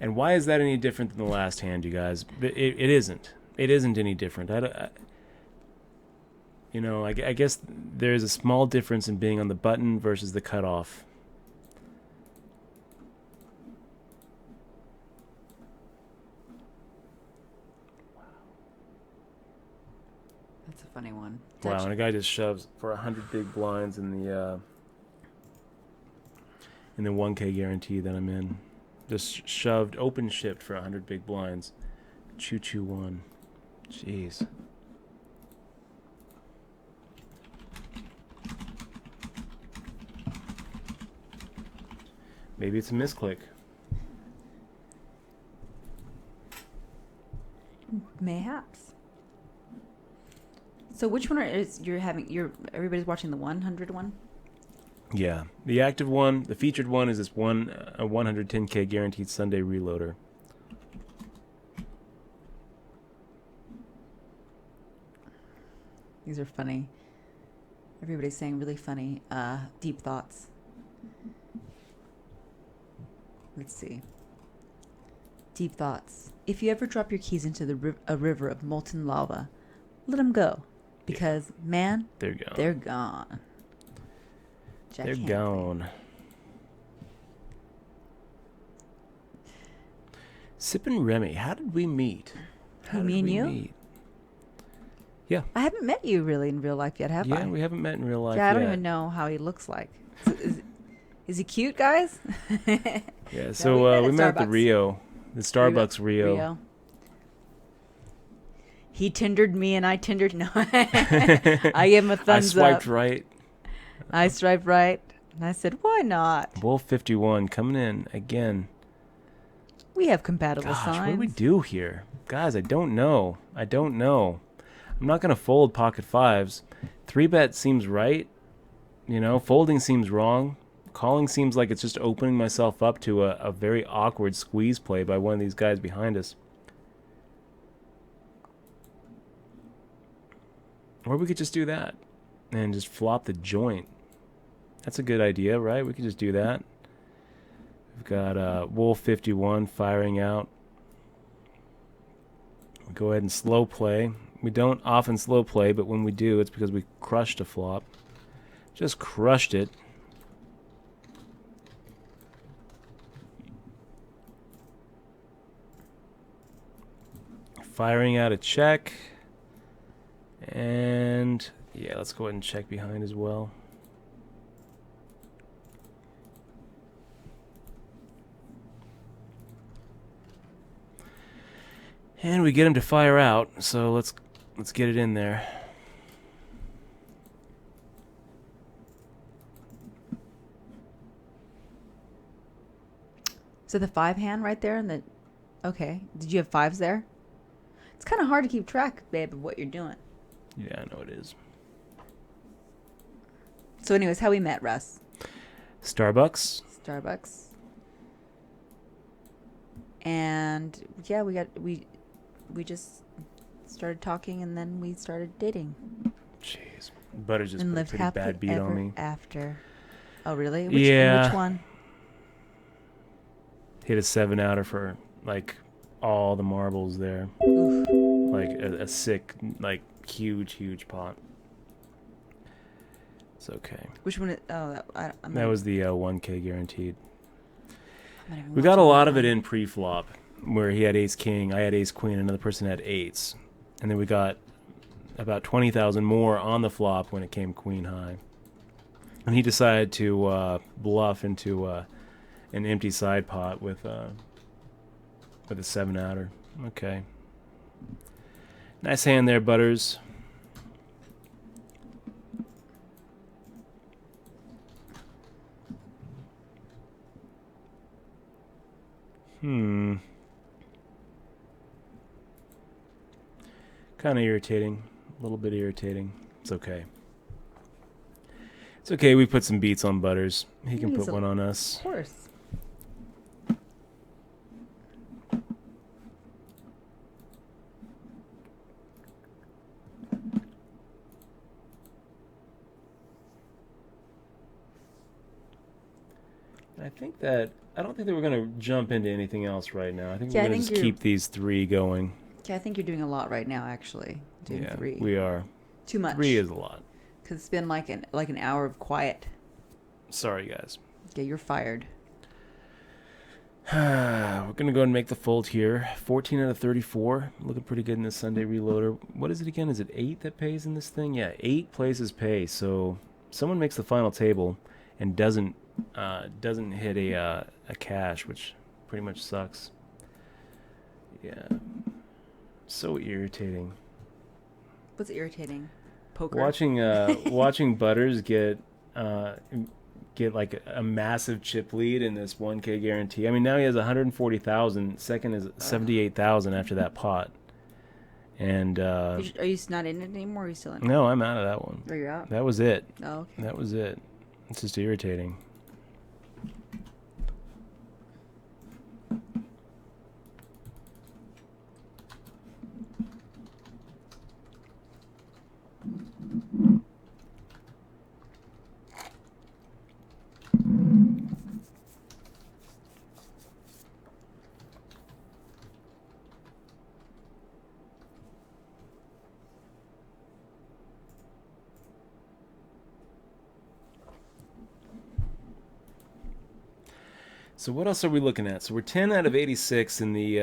And why is that any different than the last hand, you guys? It isn't. It isn't any different. You know, I guess there's a small difference in being on the button versus the cutoff. That's a funny one. Wow, and a guy just shoves for 100 big blinds in the 1K guarantee that I'm in. Just shoved, open shipped for 100 big blinds. Choo-choo one. Jeez. Maybe it's a misclick. Mayhaps. So which one everybody's watching the 100 one? Yeah. The active one, the featured one is this one, a 110K guaranteed Sunday reloader. These are funny. Everybody's saying really funny, deep thoughts. Let's see. Deep thoughts. If you ever drop your keys into a river of molten lava, let them go. Because, man, they're gone. They're gone. Jack they're Hanley. gone. Sippin' Remy, how did we meet? Me and you? Meet? Yeah. I haven't met you really in real life yet, have I? Yeah, we haven't met in real life yeah, yet. I don't even know how he looks like. Is he cute, guys? Yeah, so we met at the Starbucks. Rio. The Starbucks Rio. He Tindered me and I Tindered. No. I gave him a thumbs up. I swiped right. I swiped right. And I said, why not? Wolf 51 coming in again. We have compatible Gosh, signs. what do we do here? Guys, I don't know. I'm not going to fold pocket fives. 3-bet seems right. You know, folding seems wrong. Calling seems like it's just opening myself up to a very awkward squeeze play by one of these guys behind us. Or we could just do that and just flop the joint. That's a good idea, right? We could just do that. We've got Wolf 51 firing out. We'll go ahead and slow play. We don't often slow play, but when we do, it's because we crushed a flop. Just crushed it. Firing out a check. And yeah, let's go ahead and check behind as well. And we get him to fire out, so let's get it in there. So the 5 hand right there, okay. Did you have 5s there? It's kind of hard to keep track, babe, of what you're doing. Yeah, I know it is. So anyways, how we met, Russ? Starbucks. And yeah, we just started talking, and then we started dating. Jeez, Butters just and put a lived pretty happily bad beat ever on me. after. Oh really? Yeah. Which one? Hit a 7-outer for like all the marbles there. Oof. Like a sick, like huge pot. It's okay. Which one? That was the 1K guaranteed. We got a lot of it in pre-flop, where he had ace king, I had ace queen, another person had eights, and then we got about 20,000 more on the flop when it came queen high, and he decided to bluff into an empty side pot with a 7-outer. Okay, nice hand there, Butters. Kind of irritating. A little bit irritating. It's okay. It's okay, we put some beats on Butters. He can put one on us. Of course. think that I don't think that we're gonna jump into anything else right now. I think Yeah, we're I gonna think just keep these 3 going. Okay, I think you're doing a lot right now. Actually, doing Yeah, 3. we are. Too much. 3 is a lot. Because it's been like an hour of quiet. Sorry, guys. Okay, you're fired. We're going to go and make the fold here. 14 out of 34. Looking pretty good in this Sunday reloader. What is it again? Is it 8 that pays in this thing? Yeah, 8 places pay. So someone makes the final table and doesn't hit a cash, which pretty much sucks. Yeah. So irritating. What's irritating? Poker. Watching Butters get like a massive chip lead in this 1K guarantee. I mean, now he has 140,000. Second is 78,000 after that pot. And are you not in it anymore? Or are you still in it? No, I'm out of that one. Oh, you're out? That was it. Oh, okay. That was it. It's just irritating. So what else are we looking at? So we're 10 out of 86 in the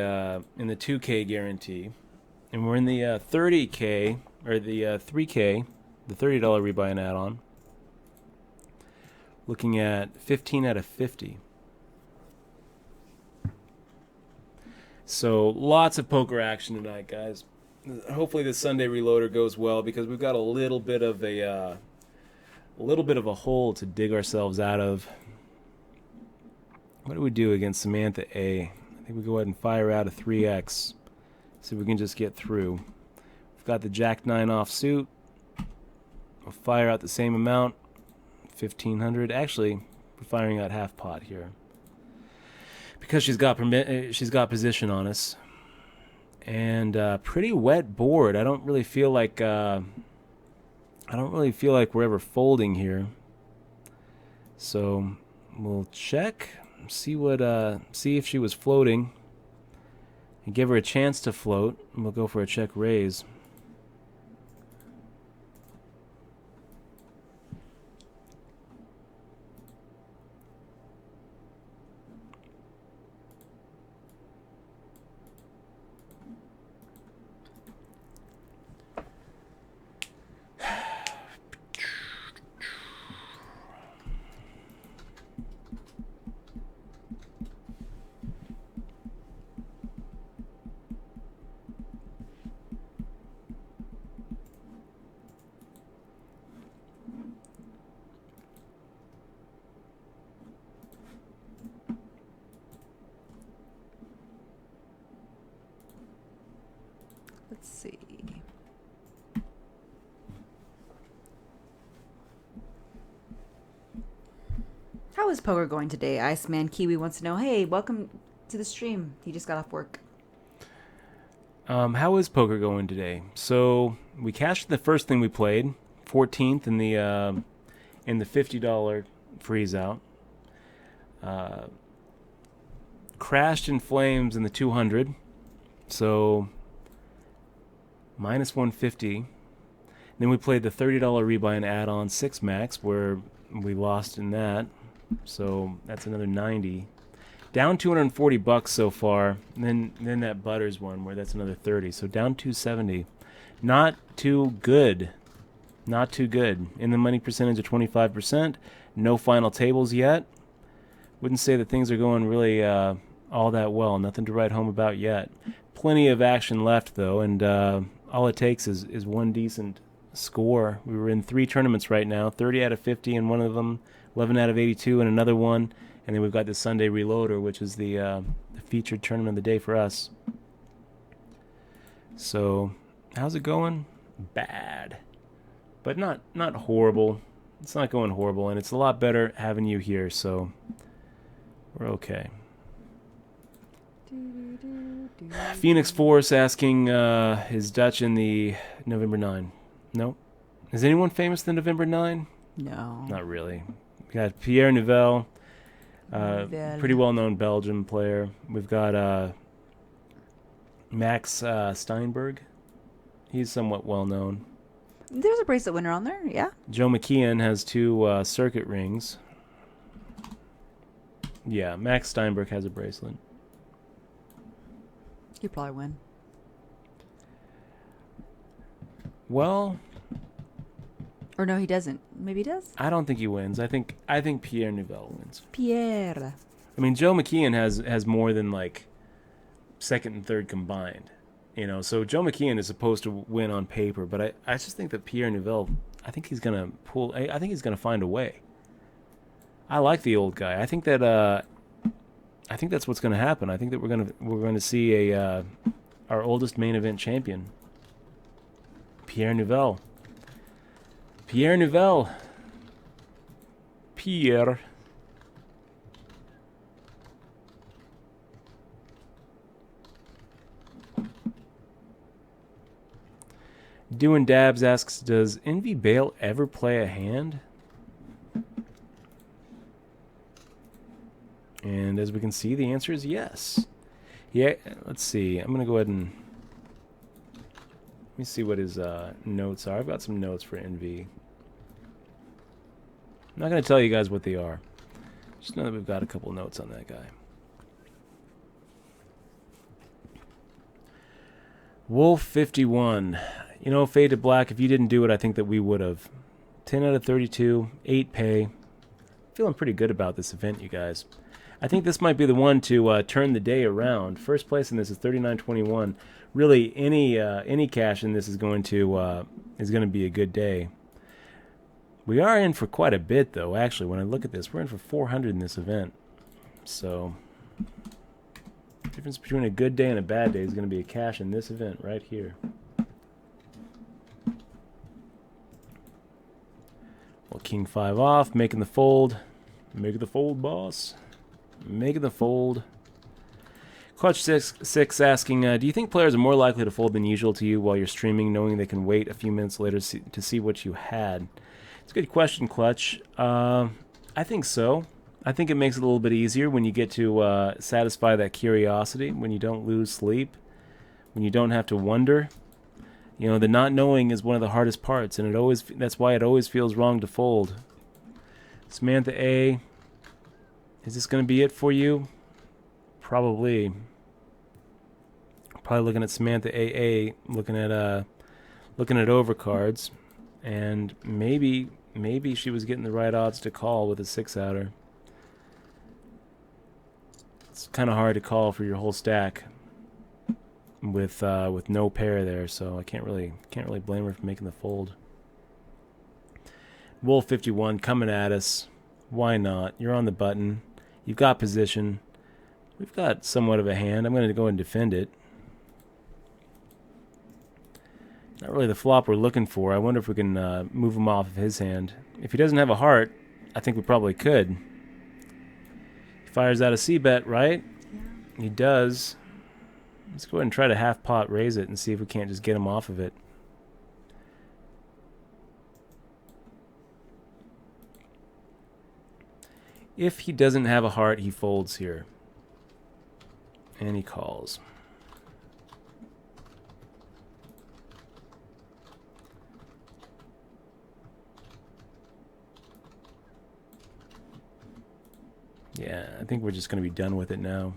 2K guarantee, and we're in the 30K or the 3K, the $30 rebuy and add-on. Looking at 15 out of 50. So lots of poker action tonight, guys. Hopefully this Sunday reloader goes well because we've got a little bit of a hole to dig ourselves out of. What do we do against Samantha A? I think we go ahead and fire out a 3x. See if we can just get through. We've got the Jack 9 offsuit. We'll fire out the same amount. 1,500. Actually, we're firing out half pot here. Because she's got position on us. And pretty wet board. I don't really feel like we're ever folding here. So we'll check. See if she was floating and give her a chance to float, and we'll go for a check raise. Let's see. How is poker going today? Iceman Kiwi wants to know, hey, welcome to the stream. He just got off work. How is poker going today? So we cashed the first thing we played, 14th in the $50 freeze out. Crashed in flames in the 200. So minus 150. Then we played the $30 rebuy and add-on 6 max where we lost in that. So that's another 90. Down $240 so far. And then that Butters one where that's another 30. So down 270. Not too good. Not too good. In the money percentage of 25%. No final tables yet. Wouldn't say that things are going really all that well. Nothing to write home about yet. Plenty of action left though, and all it takes is one decent score. We were in 3 tournaments right now, 30 out of 50 in one of them, 11 out of 82 in another one, and then we've got the Sunday Reloader, which is the featured tournament of the day for us. So, how's it going? Bad. But not horrible. It's not going horrible, and it's a lot better having you here, so we're okay. Phoenix Force asking, is Dutch in the November 9? No. Is anyone famous than November 9? No. Not really. We got Pierre Nouvel, Pretty well-known Belgian player. We've got Max Steinberg. He's somewhat well-known. There's a bracelet winner on there, yeah. Joe McKeon has 2 circuit rings. Yeah, Max Steinberg has a bracelet. He'd probably win. Well... Or no, he doesn't. Maybe he does? I don't think he wins. I think Pierre Neuville wins. Pierre. I mean, Joe McKeon has more than, like, second and third combined. You know, so Joe McKeon is supposed to win on paper, but I just think that Pierre Neuville, I think he's gonna find a way. I like the old guy. I think that's what's gonna happen. I think that we're gonna see our oldest main event champion, Pierre Neuville. Pierre Neuville. Pierre. Doing Dabs asks, does Envy Bale ever play a hand? And as we can see, the answer is yes. Yeah, let's see. I'm going to go ahead and... Let me see what his notes are. I've got some notes for Envy. I'm not going to tell you guys what they are. Just know that we've got a couple notes on that guy. Wolf 51. You know, Fade to Black, if you didn't do it, I think that we would have. 10 out of 32, 8 pay. Feeling pretty good about this event, you guys. I think this might be the one to turn the day around. First place in this is 39.21. Really, any cash in this is going to be a good day. We are in for quite a bit, though. Actually, when I look at this, we're in for 400 in this event. So, the difference between a good day and a bad day is going to be a cash in this event right here. Well, King 5 off, making the fold. Making the fold, boss. Making the fold. Clutch 6 asking, do you think players are more likely to fold than usual to you while you're streaming, knowing they can wait a few minutes later to see what you had? It's a good question, Clutch. I think so. I think it makes it a little bit easier when you get to satisfy that curiosity, when you don't lose sleep, when you don't have to wonder. You know, the not knowing is one of the hardest parts, and that's why it always feels wrong to fold. Samantha A, is this going to be it for you? Probably. Probably looking at Samantha AA, looking at overcards, and maybe she was getting the right odds to call with a 6-outer. It's kind of hard to call for your whole stack with no pair there, so I can't really blame her for making the fold. Wolf 51 coming at us. Why not? You're on the button. You've got position. We've got somewhat of a hand. I'm going to go and defend it. Not really the flop we're looking for. I wonder if we can move him off of his hand. If he doesn't have a heart, I think we probably could. He fires out a C-bet, right? Yeah. He does. Let's go ahead and try to half-pot raise it and see if we can't just get him off of it. If he doesn't have a heart, he folds here. And he calls. Yeah, I think we're just going to be done with it now.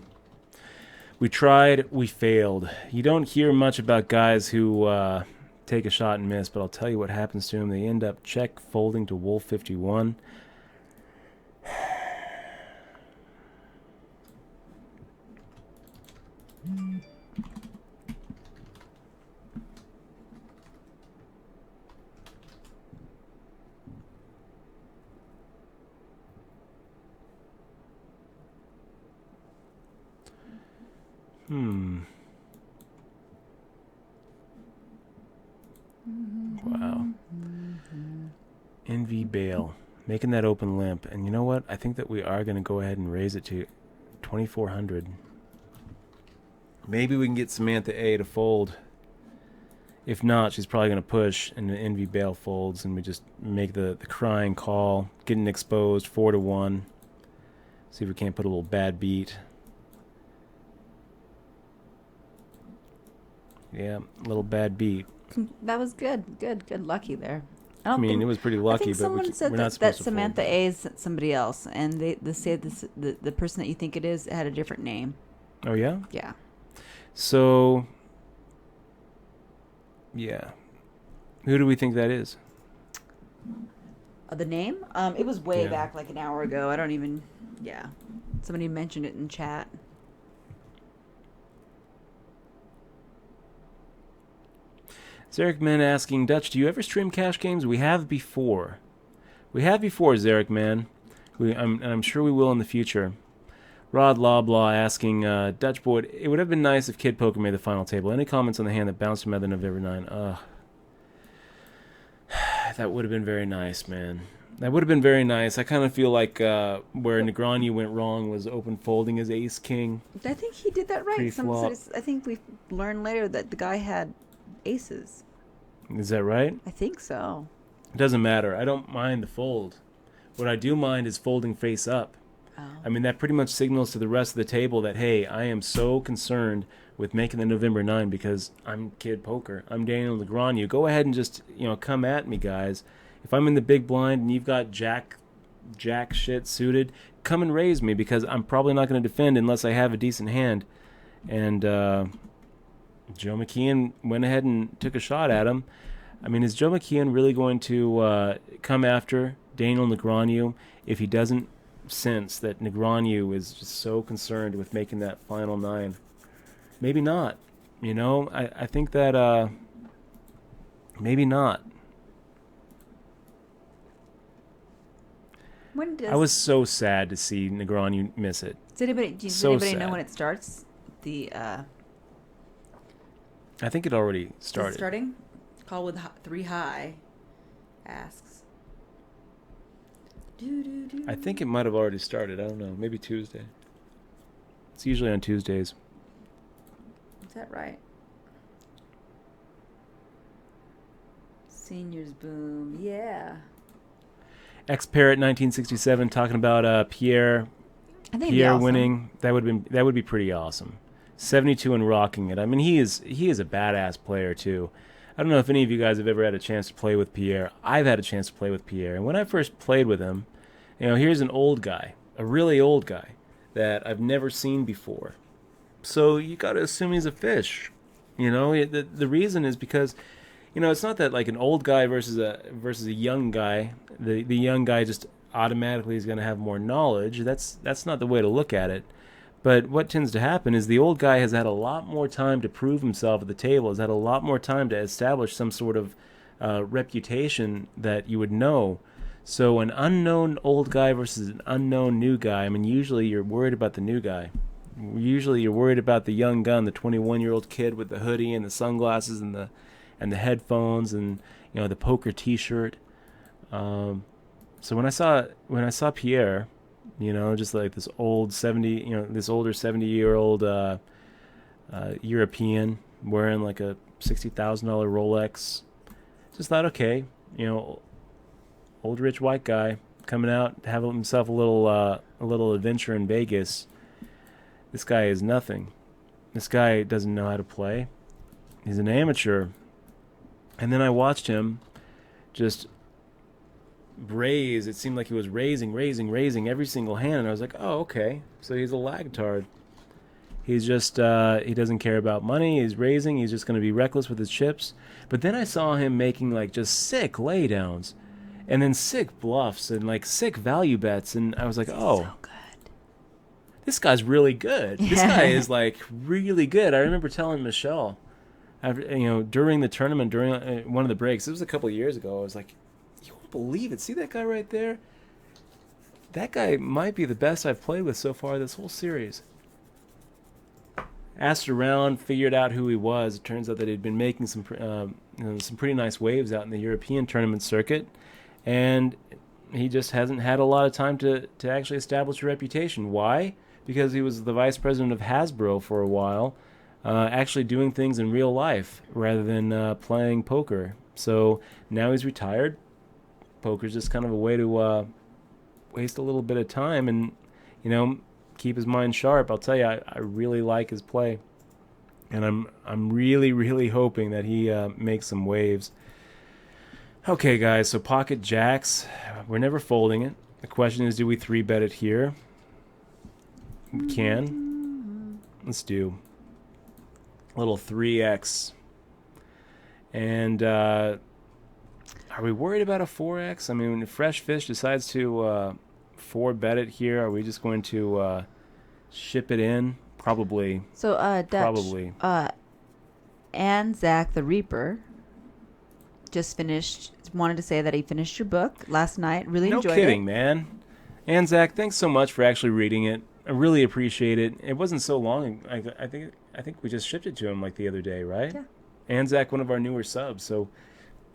We tried, we failed. You don't hear much about guys who take a shot and miss, but I'll tell you what happens to them. They end up check folding to Wolf 51. Wow. Envy Bale. Making that open limp. And you know what? I think that we are going to go ahead and raise it to 2,400. Maybe we can get Samantha A to fold. If not, she's probably going to push, and the Envy Bale folds, and we just make the crying call, getting exposed 4-1. See if we can't put a little bad beat. Yeah, a little bad beat. That was good. Good. Lucky there. I mean, it was pretty lucky, I think but someone said we're not that supposed to Samantha fold. A is somebody else, and they say the person that you think it is had a different name. Oh, yeah? Yeah. So, yeah. Who do we think that is? The name? It was way Yeah. back, like an hour ago. I don't even. Yeah. Somebody mentioned it in chat. Zarek Man asking, Dutch, do you ever stream cash games? We have before. Zarek Man. I'm sure we will in the future. Rod Loblaw asking, Dutch Boy, it would have been nice if Kid Poker made the final table. Any comments on the hand that bounced him out of November 9? That would have been very nice, man. That would have been very nice. I kind of feel like where Negreanu went wrong was open folding his ace-king. I think he did that right. Pre-flop. I think we learned later that the guy had aces. Is that right? I think so. It doesn't matter. I don't mind the fold. What I do mind is folding face up. Oh. I mean, that pretty much signals to the rest of the table that, hey, I am so concerned with making the November 9 because I'm Kid Poker. I'm Daniel Negreanu. Go ahead and just, come at me, guys. If I'm in the big blind and you've got jack shit suited, come and raise me because I'm probably not going to defend unless I have a decent hand. And Joe McKeon went ahead and took a shot at him. I mean, is Joe McKeon really going to come after Daniel Negreanu if he doesn't sense that Negreanu is just so concerned with making that final 9? Maybe not. I think that maybe not. I was so sad to see Negreanu miss it. Does anybody know when it starts? I think it already started. Is it starting? Call with 3 high asks. I think it might have already started. I don't know. Maybe Tuesday. It's usually on Tuesdays. Is that right? Seniors boom. Yeah. X-Parrot 1967 talking about Pierre awesome. winning. That would be pretty awesome. 72 and rocking it. I mean, he is a badass player too. I don't know if any of you guys have ever had a chance to play with Pierre. I've had a chance to play with Pierre, and when I first played with him, here's an old guy, a really old guy that I've never seen before. So you got to assume he's a fish. The reason is because it's not that like an old guy versus a young guy. The young guy just automatically is going to have more knowledge. That's not the way to look at it. But what tends to happen is the old guy has had a lot more time to prove himself at the table, has had a lot more time to establish some sort of reputation that you would know. So an unknown old guy versus an unknown new guy, I mean, usually you're worried about the new guy. Usually you're worried about the young gun, the 21-year-old kid with the hoodie and the sunglasses and the headphones and the poker T-shirt. So when I saw Pierre, just like this old 70-year-old European wearing like a $60,000 Rolex, just thought, okay, old rich white guy coming out, having himself a little adventure in Vegas. This guy is nothing. This guy doesn't know how to play. He's an amateur. And then I watched him just raise. It seemed like he was raising every single hand, and I was like, oh, okay, so he's a lagtard. He's just he doesn't care about money. He's raising. He's just going to be reckless with his chips. But then I saw him making like just sick laydowns and then sick bluffs and like sick value bets, and I was like, oh, so good. This guy's really good. This guy is like really good. I remember telling Michelle, during the tournament, during one of the breaks, it was a couple of years ago, I was like, you won't believe it. See that guy right there? That guy might be the best I've played with so far this whole series. Asked around, figured out who he was. It turns out that he'd been making some pretty nice waves out in the European tournament circuit, and he just hasn't had a lot of time to actually establish a reputation. Why? Because he was the vice president of Hasbro for a while, actually doing things in real life rather than playing poker. So now he's retired. Poker's just kind of a way to waste a little bit of time, and keep his mind sharp. I'll tell you, I really like his play, and I'm really, really hoping that he makes some waves. Okay, guys, so pocket jacks. We're never folding it. The question is, do we 3-bet it here? We can. Let's do a little 3x. And are we worried about a 4x? I mean, when Fresh Fish decides to 4-bet it here, are we just going to ship it in? Probably. So, Dutch, probably. And Zach the Reaper just wanted to say that he finished your book last night. Really enjoyed it. No kidding, man. And Zach, thanks so much for actually reading it. I really appreciate it. It wasn't so long. I think we just shipped it to him like the other day, right? Yeah. And Zach, one of our newer subs. So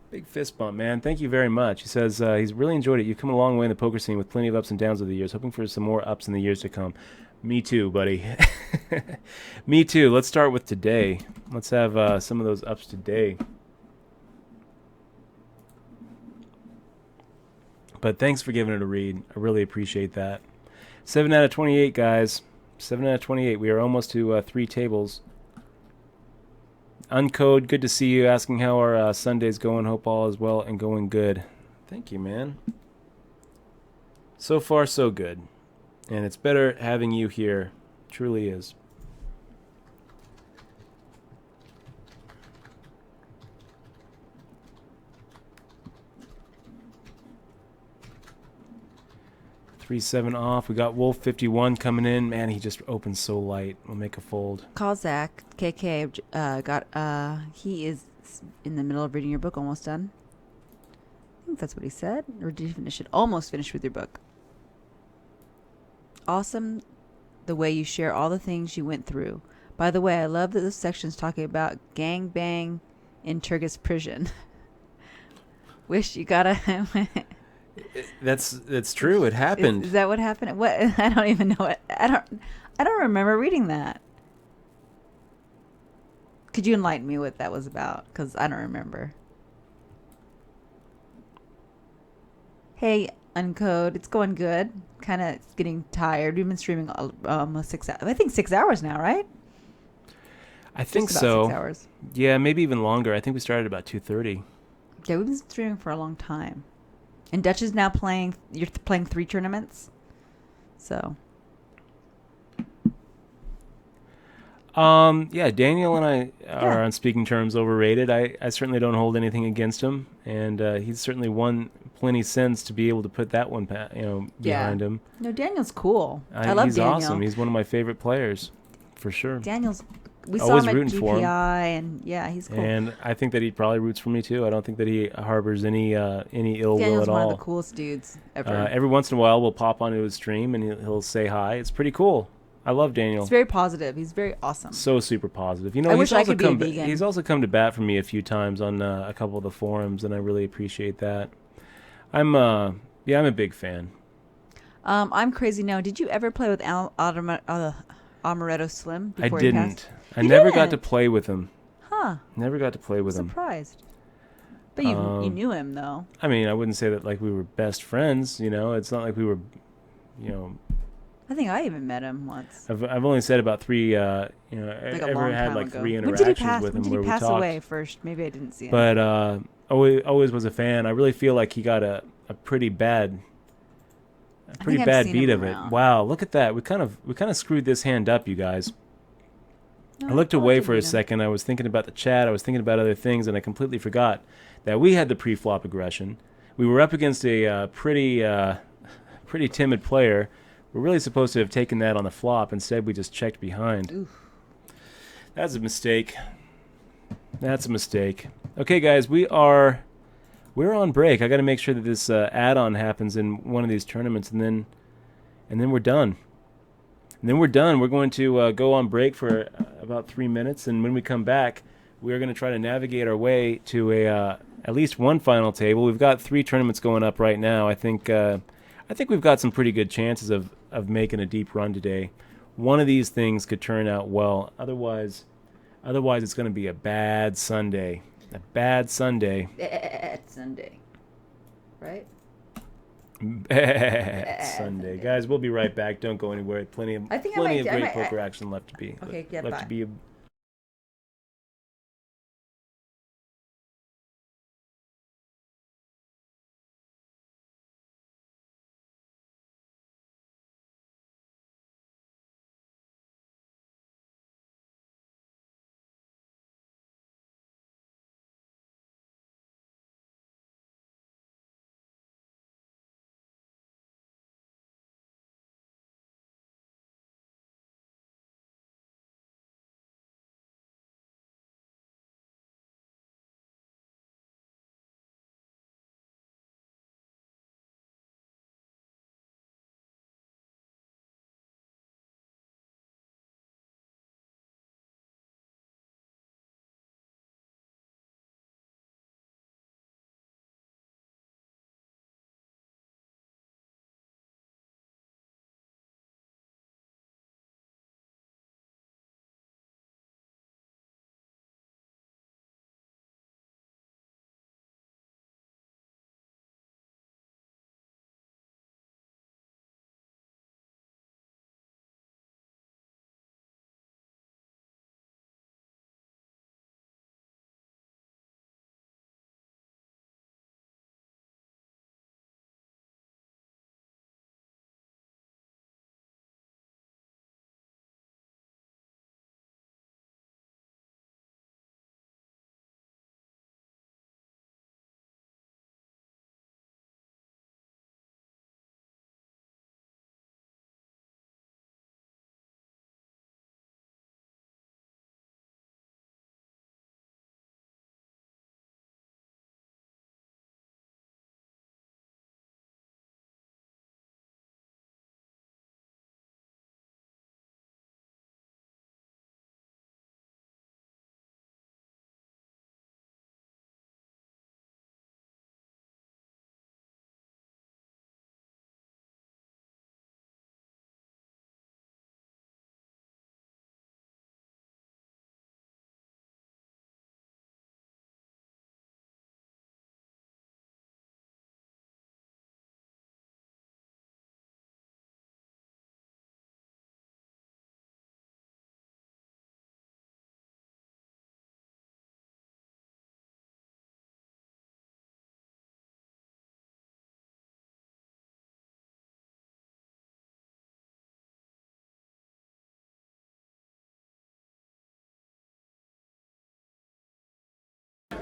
big fist bump, man. Thank you very much. He says he's really enjoyed it. You've come a long way in the poker scene with plenty of ups and downs over the years. Hoping for some more ups in the years to come. Me too, buddy. Me too. Let's start with today. Let's have some of those ups today. But thanks for giving it a read. I really appreciate that. 7 out of 28, guys. 7 out of 28. We are almost to 3 tables. Uncode, good to see you. Asking how our Sunday's going. Hope all is well and going good. Thank you, man. So far, so good. And it's better having you here. Truly is. $3-7 off. We got Wolf 51 coming in. Man, he just opens so light. We'll make a fold. Call Zach. KK he is in the middle of reading your book, almost done. I think that's what he said. Or did you finish it? Almost finished with your book. Awesome the way you share all the things you went through. By the way, I love that this section's talking about gang bang in Turkish prison. Wish you gotta That's true. It happened. Is that what happened? What? I don't even know it. I don't remember reading that. Could you enlighten me what that was about? Because I don't remember. Hey, Uncode, it's going good. Kind of getting tired. We've been streaming almost 6 hours. I think 6 hours now, right? I think Just so. about 6 hours. Yeah, maybe even longer. I think we started about 2:30. Yeah, we've been streaming for a long time. And Dutch is now playing. You're playing 3 tournaments, so. Yeah, Daniel and I are on speaking terms. Overrated. I certainly don't hold anything against him, and he's certainly won plenty since to be able to put that one, behind him. No, Daniel's cool. I love Daniel. He's awesome. He's one of my favorite players, for sure. We Always saw him at rooting for him. GPI, and yeah, he's cool. And I think that he probably roots for me too. I don't think that he harbors any ill will Daniel's at all. one of the coolest dudes ever. Every once in a while, we'll pop onto his stream and he'll say hi. It's pretty cool. I love Daniel. He's very positive. He's very awesome. So super positive. I wish I could be a vegan. He's also come to bat for me a few times on a couple of the forums, and I really appreciate that. I'm a big fan. I'm crazy now. Did you ever play with Amaretto Slim before I he didn't. passed? I never got to play with him. Huh. Never got to play with him. Surprised. But you knew him, though. I mean, I wouldn't say that like we were best friends, It's not like we were, I think I even met him once. I've only said about 3, Like a long had time like ago. 3 When interactions did he pass? with him When did where he we pass talked. away first? Maybe I didn't see him. But always was a fan. I really feel like he got a pretty bad beat of it. Wow, look at that. We kind of screwed this hand up, you guys. No, I looked away for a him. second. I was thinking about the chat. I was thinking about other things, and I completely forgot that we had the pre-flop aggression. We were up against a pretty timid player. We're really supposed to have taken that on the flop. Instead, we just checked behind. Oof. That's a mistake. That's a mistake. Okay, guys, we're on break. I got to make sure that this add-on happens in one of these tournaments, and then we're done. And then we're done. We're going to go on break for about 3 minutes, and when we come back, we're going to try to navigate our way to at least one final table. We've got 3 tournaments going up right now. I think we've got some pretty good chances of making a deep run today. One of these things could turn out well. Otherwise it's going to be a bad Sunday. A bad Sunday. Bad Sunday. Right? Sunday. Guys, we'll be right back. Don't go anywhere. Plenty of great poker action left to be. Okay, yeah, left bye. to be.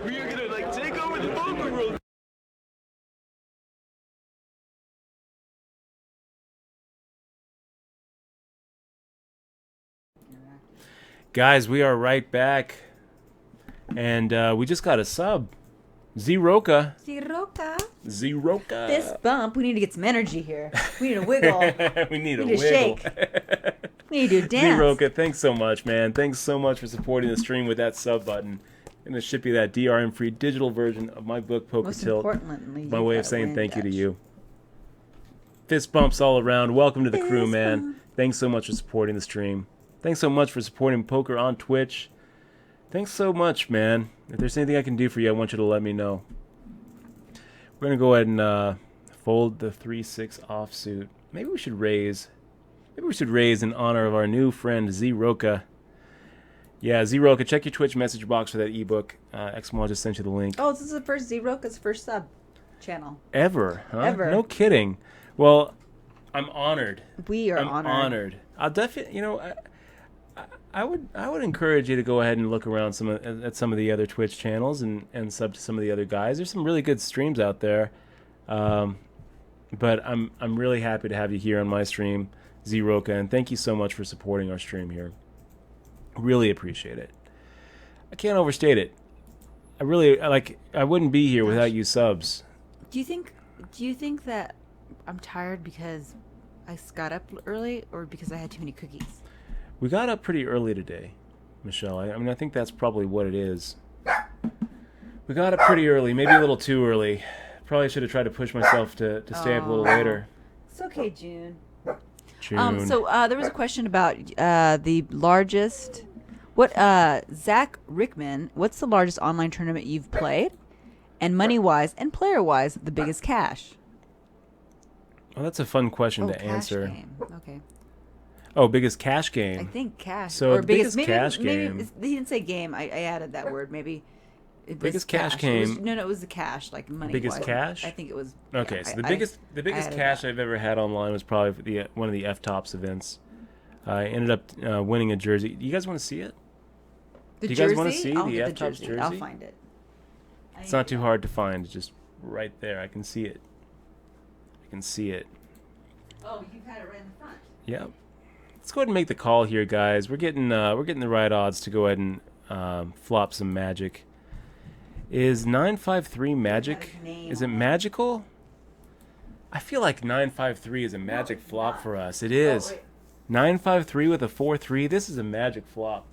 We are gonna like take over the poker world. Guys, we are right back. And we just got a sub. Zeroka. Zeroka. Fist bump. We need to get some energy here. We need a wiggle. we need a wiggle. shake. We need to do a dance. Zeroka, thanks so much, man. Thanks so much for supporting the stream with that sub button. I'm going to ship you that DRM-free digital version of my book, Poker Most Tilt. importantly, My way of saying thank you to you. Fist bumps all around. Welcome to the crew, man. Thanks so much for supporting the stream. Thanks so much for supporting poker on Twitch. Thanks so much, man. If there's anything I can do for you, I want you to let me know. We're going to go ahead and fold the 3-6 offsuit. Maybe we should raise. Maybe we should raise in honor of our new friend, Zeroka. Yeah, Zeroka, check your Twitch message box for that ebook. Xmal just sent you the link. Oh, this is the first Zeroka's first sub channel. Ever, huh? Ever. No kidding. Well, I'm honored. We are honored. I'll definitely, I would encourage you to go ahead and look around at some of the other Twitch channels and sub to some of the other guys. There's some really good streams out there. But I'm really happy to have you here on my stream, Zeroka, and thank you so much for supporting our stream here. Really appreciate it. I can't overstate it. I wouldn't be here without you subs. Do you think that I'm tired because I got up early or because I had too many cookies? We got up pretty early today, Michelle. I think that's probably what it is. We got up pretty early, maybe a little too early. Probably should have tried to push myself to stay up a little later. It's okay, June. June. There was a question about the largest. Zach Rickman? What's the largest online tournament you've played? And money-wise and player-wise, the biggest cash. Oh, that's a fun question to cash answer. game. Okay. Oh, biggest cash game. I think cash. So or the biggest biggest cash maybe game. he didn't say game. I added that word. Maybe it was Biggest cash It was, game. no, it was the cash, like money. Biggest cash? I think it was. Okay, yeah, so the biggest added cash that. I've ever had online was probably one of the F-Tops events. I ended up winning a jersey. Do you guys want to see it? The Do you jersey? guys want to see I'll the get F-Tops jersey? I'll find it. It's not too hard to find. It's just right there. I can see it. I can see it. Oh, you've had it right in the front. Yep. Let's go ahead and make the call here, guys. We're getting the right odds to go ahead and flop some magic. Is 953 magic? Is it magical? I feel like 953 is a magic flop for us. It is. 953 with a 4-3. This is a magic flop.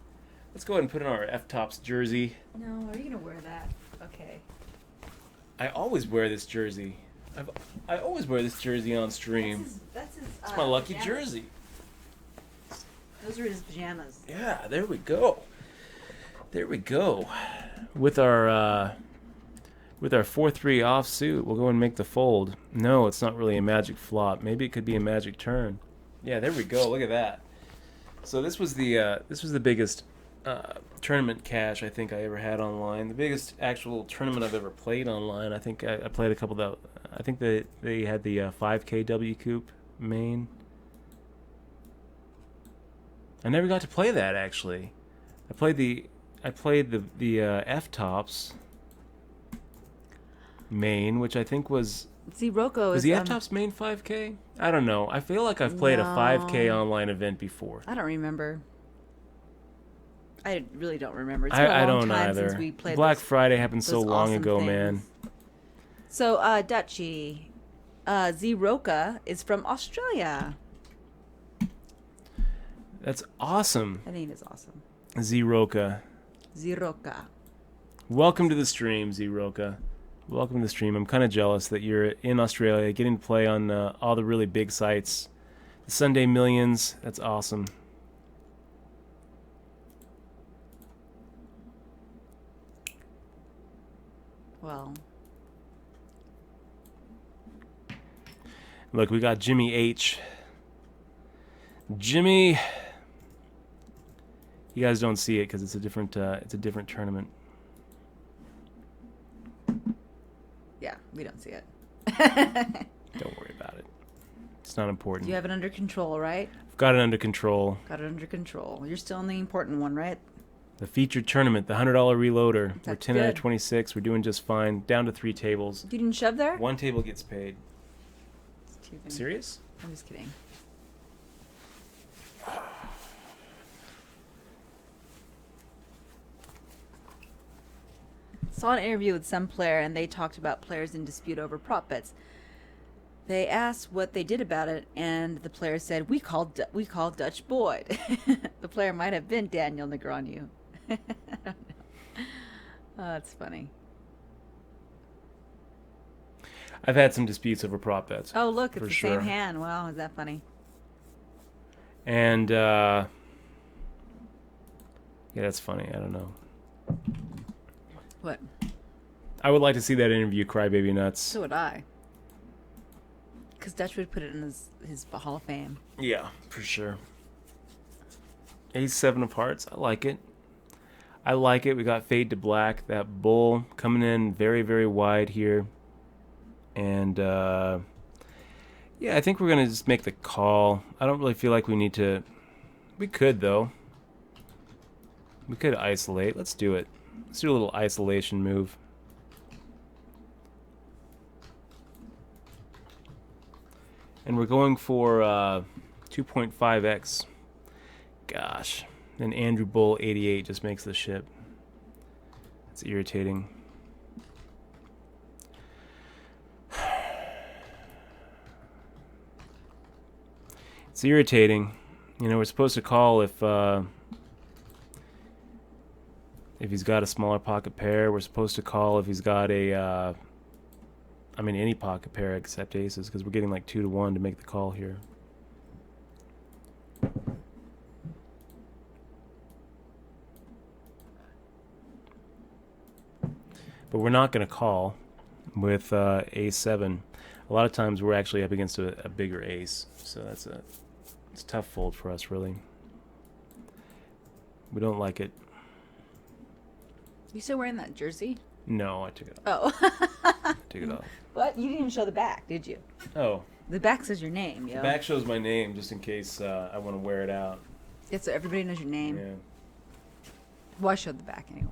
Let's go ahead and put on our F-Tops jersey. No, are you gonna wear that? Okay. I always wear this jersey. I always wear this jersey on stream. That's his. It's my lucky pajamas. jersey. Those are his pajamas. Yeah, there we go. There we go. With our 4-3 offsuit, we'll go and make the fold. No, it's not really a magic flop. Maybe it could be a magic turn. Yeah, there we go. Look at that. So this was the biggest tournament cash I think I ever had online. The biggest actual tournament I've ever played online. I think I played a couple that. I think they had the 5K W Coupe main. I never got to play that actually. I played the F-Tops main, which I think was Rocco was is the F-Tops main 5K? I don't know. I feel like I've played a 5K No. online event before. I don't remember. I really don't remember. It's been a I long don't time either. since we played Black those, Friday happened so those long awesome ago, things. man. So, Dutchie, Roca is from Australia. That's awesome. That name is awesome. Zeroka. Roca. Welcome to the stream, Zeroka. Welcome to the stream. I'm kind of jealous that you're in Australia, getting to play on all the really big sites. The Sunday Millions, that's awesome. Well, Look, we got Jimmy H. Jimmy, you guys don't see it because it's a different tournament. yeah, we don't see it. Don't worry about it. It's not important. You have it under control, right? I've got it under control. Got it under control. You're still in the important one, right? The featured tournament, the $100 reloader. We're That's 10 out of good. 26. We're doing just fine. Down to 3 tables. You didn't shove there? One table gets paid. Steven. Serious? I'm just kidding. Saw an interview with some player, and they talked about players in dispute over prop bets. They asked what they did about it, and the player said, "We called Dutch Boyd." The player might have been Daniel Negreanu. I don't know. Oh, that's funny. I've had some disputes over prop bets. Oh, look, it's for the sure. same hand. Wow, is that funny? And, yeah, that's funny. I don't know. What? I would like to see that interview, Crybaby Nuts. So would I. Because Dutch would put it in his Hall of Fame. Yeah, for sure. Ace 7 of hearts. I like it. I like it. We got Fade to Black. That bull coming in very, very wide here. And, yeah, I think we're going to just make the call. I don't really feel like we need to... We could, though. We could isolate. Let's do it. Let's do a little isolation move. And we're going for 2.5x. Gosh. And Andrew Bull 88 just makes the ship. It's irritating. It's irritating. You know, we're supposed to call if he's got a smaller pocket pair. We're supposed to call if he's got a any pocket pair except aces, because we're getting like 2-1 to make the call here. But we're not going to call with A7. A a lot of times we're actually up against a bigger ace. So it's a tough fold for us, really. We don't like it. You still wearing that jersey? No, I took it off. Oh. Took it off. What? You didn't even show the back, did you? Oh. The back says your name, yo. The back shows my name just in case I want to wear it out. Yeah, so everybody knows your name. Yeah. Well, I showed the back anyways.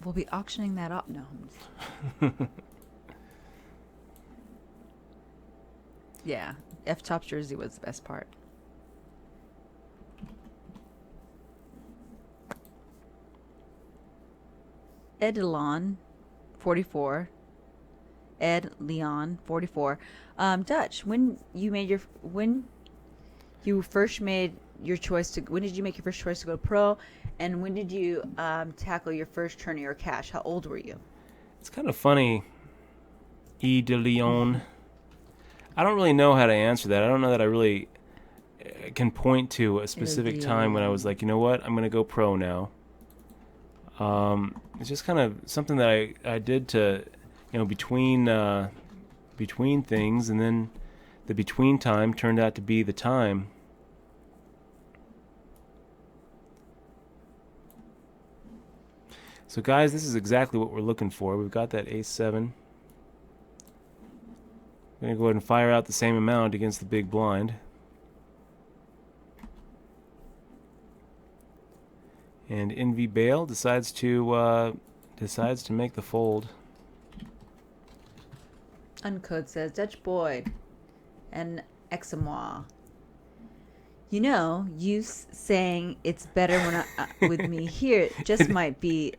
We'll be auctioning that off. No. Yeah. F-Top's jersey was the best part. Ed Leon, 44. Ed Leon, 44. Dutch, when you first made your choice to, when did you make your first choice to go pro, and when did you tackle your first tourney or cash? How old were you? It's kind of funny, E de Leon. I don't really know how to answer that. I don't know that I really can point to a specific time when I was like, you know what, I'm going to go pro now. It's just kind of something that I did to, between things, and then the between time turned out to be the time. So guys, this is exactly what we're looking for. We've got that ace-7. I'm going to go ahead and fire out the same amount against the big blind. And Envy Bale decides to make the fold. Uncode says, Dutch Boyd and Examois. You saying it's better when with me here just might be,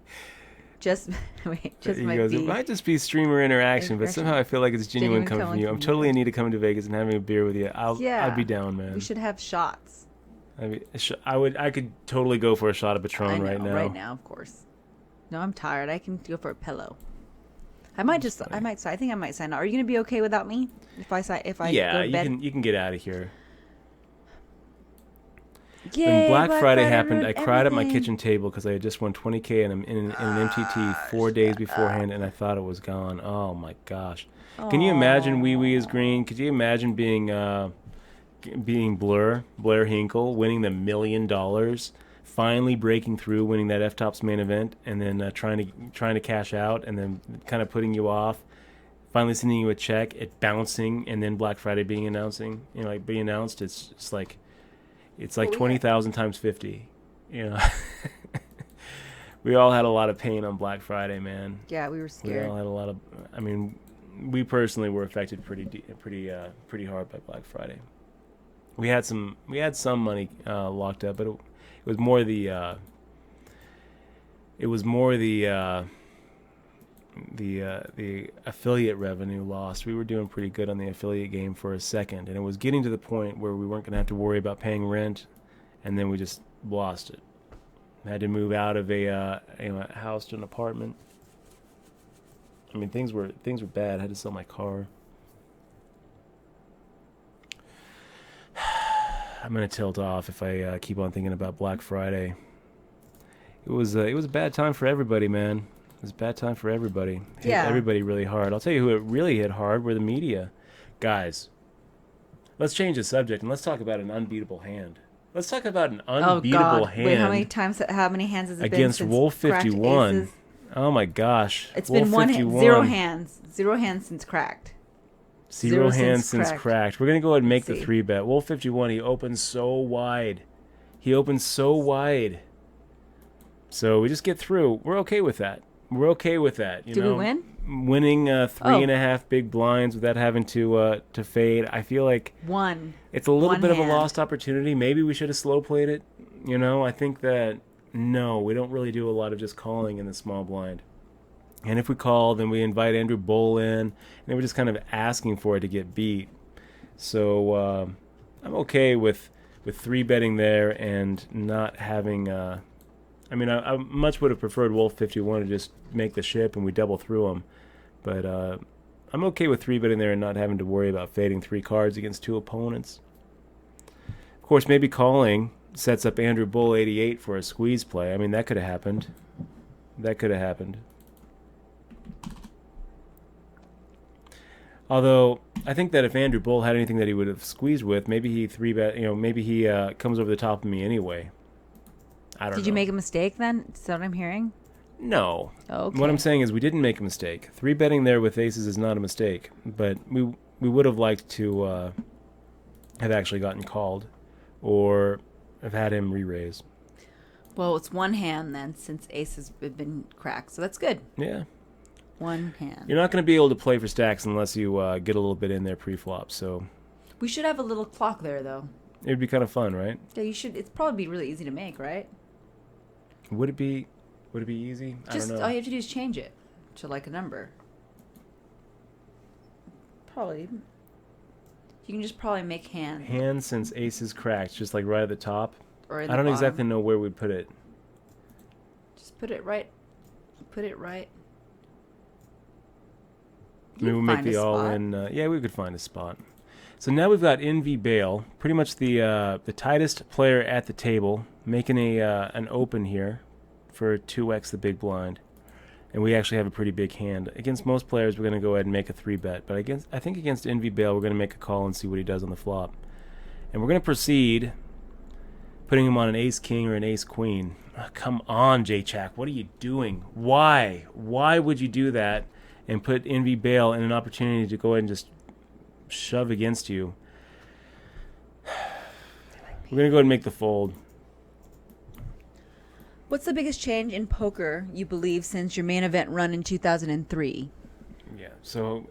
It might just be streamer interaction, but somehow I feel like it's genuine coming from you. I'm totally in need of coming to Vegas and having a beer with you. I'd be down, man. We should have shots. I could totally go for a shot of Patron right now. Right now, of course. No, I'm tired. I can go for a pillow. I think I might sign up. Are you going to be okay without me if I go to bed? you can get out of here. Yay, when Black Friday happened, I cried at my kitchen table because I had just won $20K in an MTT 4 days beforehand, and I thought it was gone. Oh my gosh! Can you imagine Wee Wee is green? Could you imagine being Blair Hinkle, winning the $1 million, finally breaking through, winning that F-Tops main event, and then trying to cash out, and then kind of putting you off, finally sending you a check, it bouncing, and then Black Friday being announced. It's like 20,000 times 50. We all had a lot of pain on Black Friday, man. Yeah, we were scared. We all had a lot of. I mean, we personally were affected pretty hard by Black Friday. We had some money locked up, but it was more the affiliate revenue lost. We were doing pretty good on the affiliate game for a second, and it was getting to the point where we weren't going to have to worry about paying rent, and then we just lost it. Had to move out of a house to an apartment. I mean, things were bad. I had to sell my car. I'm gonna tilt off if I keep on thinking about Black Friday. It was a bad time for everybody, man. It was a bad time for everybody. It hit everybody really hard. I'll tell you who it really hit hard were the media. Guys, let's change the subject and let's talk about an unbeatable hand. Let's talk about an unbeatable hand. Wait, how many hands has it been against Wolf 51? Oh my gosh. It's been 0 hands. 0 hands since cracked. Zero hands since cracked. We're going to go ahead and make the 3-bet. Wolf 51, he opens so wide. So we just get through. We're okay with that. Did we win? Winning 3.5 big blinds without having to fade. I feel like it's a little bit of a lost opportunity. Maybe we should have slow played it. I think that, no, we don't really do a lot of just calling in the small blind. And if we call, then we invite Andrew Bull in, and then we're just kind of asking for it to get beat. So I'm okay with 3-betting there and not having. I much would have preferred Wolf 51 to just make the ship and we double through him, but I'm okay with 3-betting there and not having to worry about fading 3 cards against 2 opponents. Of course, maybe calling sets up Andrew Bull 88 for a squeeze play. I mean, that could have happened. Although I think that if Andrew Bull had anything that he would have squeezed with, maybe he three-bet. Maybe he comes over the top of me anyway. I don't know. Did you make a mistake then? Is that what I'm hearing? No. Oh, okay. What I'm saying is we didn't make a mistake. Three-betting there with aces is not a mistake, but we would have liked to have actually gotten called, or have had him re-raise. Well, it's one hand then, since aces have been cracked, so that's good. Yeah. One hand. You're not going to be able to play for stacks unless you get a little bit in there pre-flop, so... We should have a little clock there, though. It would be kind of fun, right? Yeah, you should. It's probably be really easy to make, right? Would it be easy? I don't know. All you have to do is change it to like a number. Probably. You can just probably make hand. Hand since aces cracked, just like right at the top. Or in I don't the exactly bottom. know where we'd put it. Just put it right. Put it right. Maybe we'll make the all-in. Yeah, we could find a spot. So now we've got Envy Bale, pretty much the tightest player at the table, making an open here for 2x the big blind. And we actually have a pretty big hand. Against most players, we're going to go ahead and make a 3-bet. But I think against Envy Bale, we're going to make a call and see what he does on the flop. And we're going to proceed putting him on an ace-king or an ace-queen. Oh, come on, J-Chak. What are you doing? Why? Why would you do that and put Envy Bale in an opportunity to go ahead and just shove against you? We're going to go ahead and make the fold. What's the biggest change in poker you believe since your main event run in 2003? Yeah, so,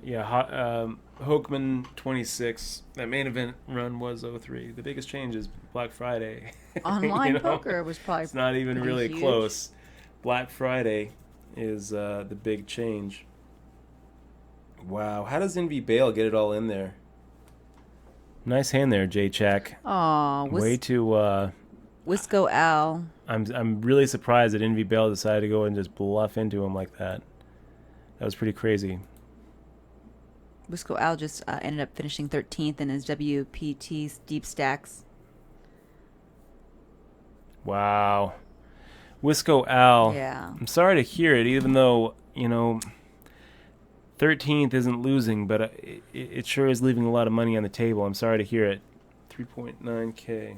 Hokeman 26, that main event run was 03. The biggest change is Black Friday. Online poker was probably It's not even really huge. close. Black Friday is the big change. Wow, how does Envy Bale get it all in there? Nice hand there, J-Chak. Aw, Way too... Wisco Al. I'm really surprised that Envy Bale decided to go and just bluff into him like that. That was pretty crazy. Wisco Al just ended up finishing 13th in his WPT deep stacks. Wow. Wisco Al. Yeah. I'm sorry to hear it, even though, 13th isn't losing, but it sure is leaving a lot of money on the table. I'm sorry to hear it. 3.9K.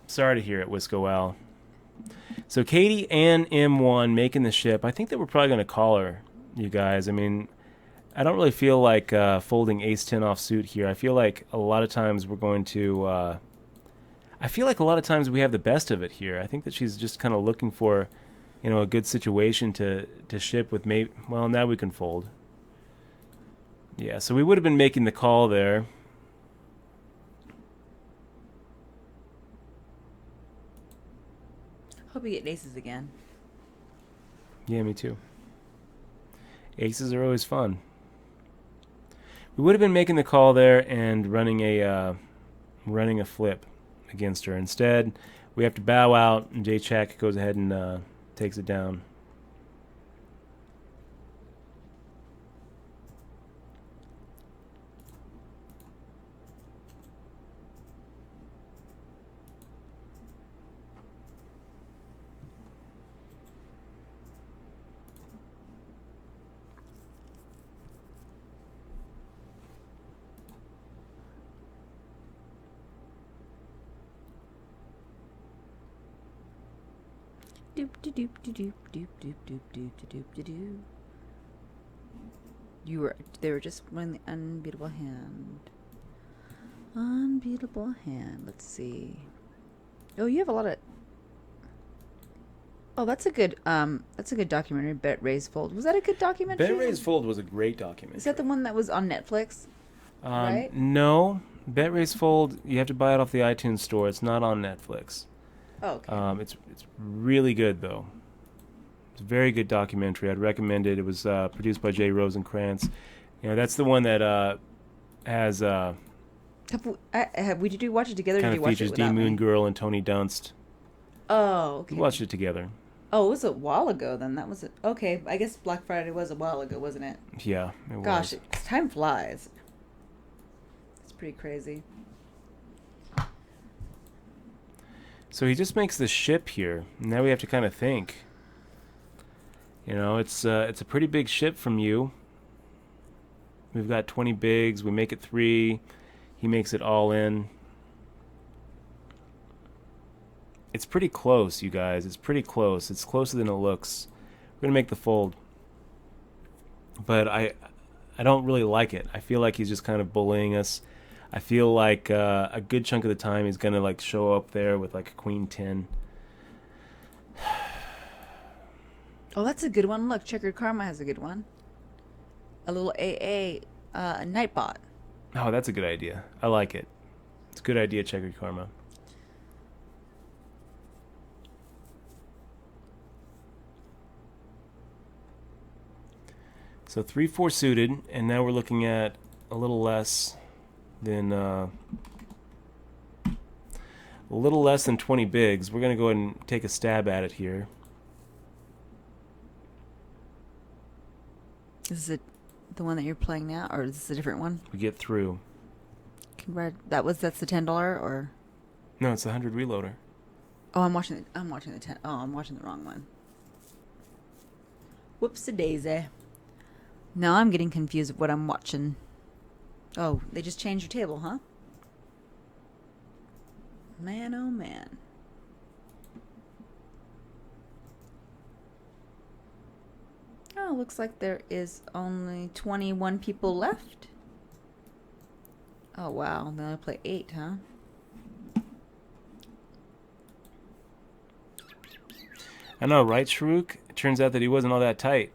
Sorry to hear it, Wisco Al. So Katie and M1 making the ship. I think that we're probably going to call her, you guys. I mean, I don't really feel like folding ace-10 offsuit here. I feel like a lot of times we're going to... I feel like a lot of times we have the best of it here. I think that she's just kind of looking for, a good situation to ship with maybe... Well, now we can fold. Yeah, so we would have been making the call there. Hope you get aces again. Yeah, me too. Aces are always fun. We would have been making the call there and running a flip against her. Instead, we have to bow out, and J-Chak goes ahead and takes it down. Doop doop doop doop doop doop doop doop doop doop doop. They were just running the unbeatable hand. Unbeatable hand. Let's see. Oh, you have a lot of. Oh, that's a good documentary. Bet Raise Fold. Was that a good documentary? Bet Raise Fold was a great documentary. Is that the one that was on Netflix? Right? No, Bet Raise Fold. You have to buy it off the iTunes store. It's not on Netflix. Oh, okay. It's really good though. It's a very good documentary. I'd recommend it. It was produced by Jay Rosenkrantz. That's the one that has Did you watch it together? Or kind did you of watch features it D without Moon me? Girl and Tony Dunst. Oh, okay. We watched it together. Oh, it was a while ago then. That was okay. I guess Black Friday was a while ago, wasn't it? Yeah, it Gosh, was. time flies. It's pretty crazy. So he just makes the ship here. Now we have to kind of think. You know, it's a pretty big ship from you. We've got 20 bigs. We make it 3. He makes it all in. It's pretty close, you guys. It's pretty close. It's closer than it looks. We're going to make the fold. But I don't really like it. I feel like he's just kind of bullying us. I feel like a good chunk of the time he's going to like show up there with like a queen 10. Oh, that's a good one. Look, Checkered Karma has a good one. A little AA Nightbot. Oh, that's a good idea. I like it. It's a good idea, Checkered Karma. So 3-4 suited, and now we're looking at a little less than 20 bigs. We're gonna go ahead and take a stab at it here. Is it the one that you're playing now, or is this a different one? We get through. That's the $10 or? No, it's the 100 reloader. Oh, I'm watching the 10. Oh, I'm watching the wrong one. Whoops-a-daisy. Now I'm getting confused with what I'm watching. Oh, they just changed your table, huh? Man, oh man. Oh, looks like there is only 21 people left. Oh, wow. They only play 8, huh? I know, right, Sharuk? It turns out that he wasn't all that tight.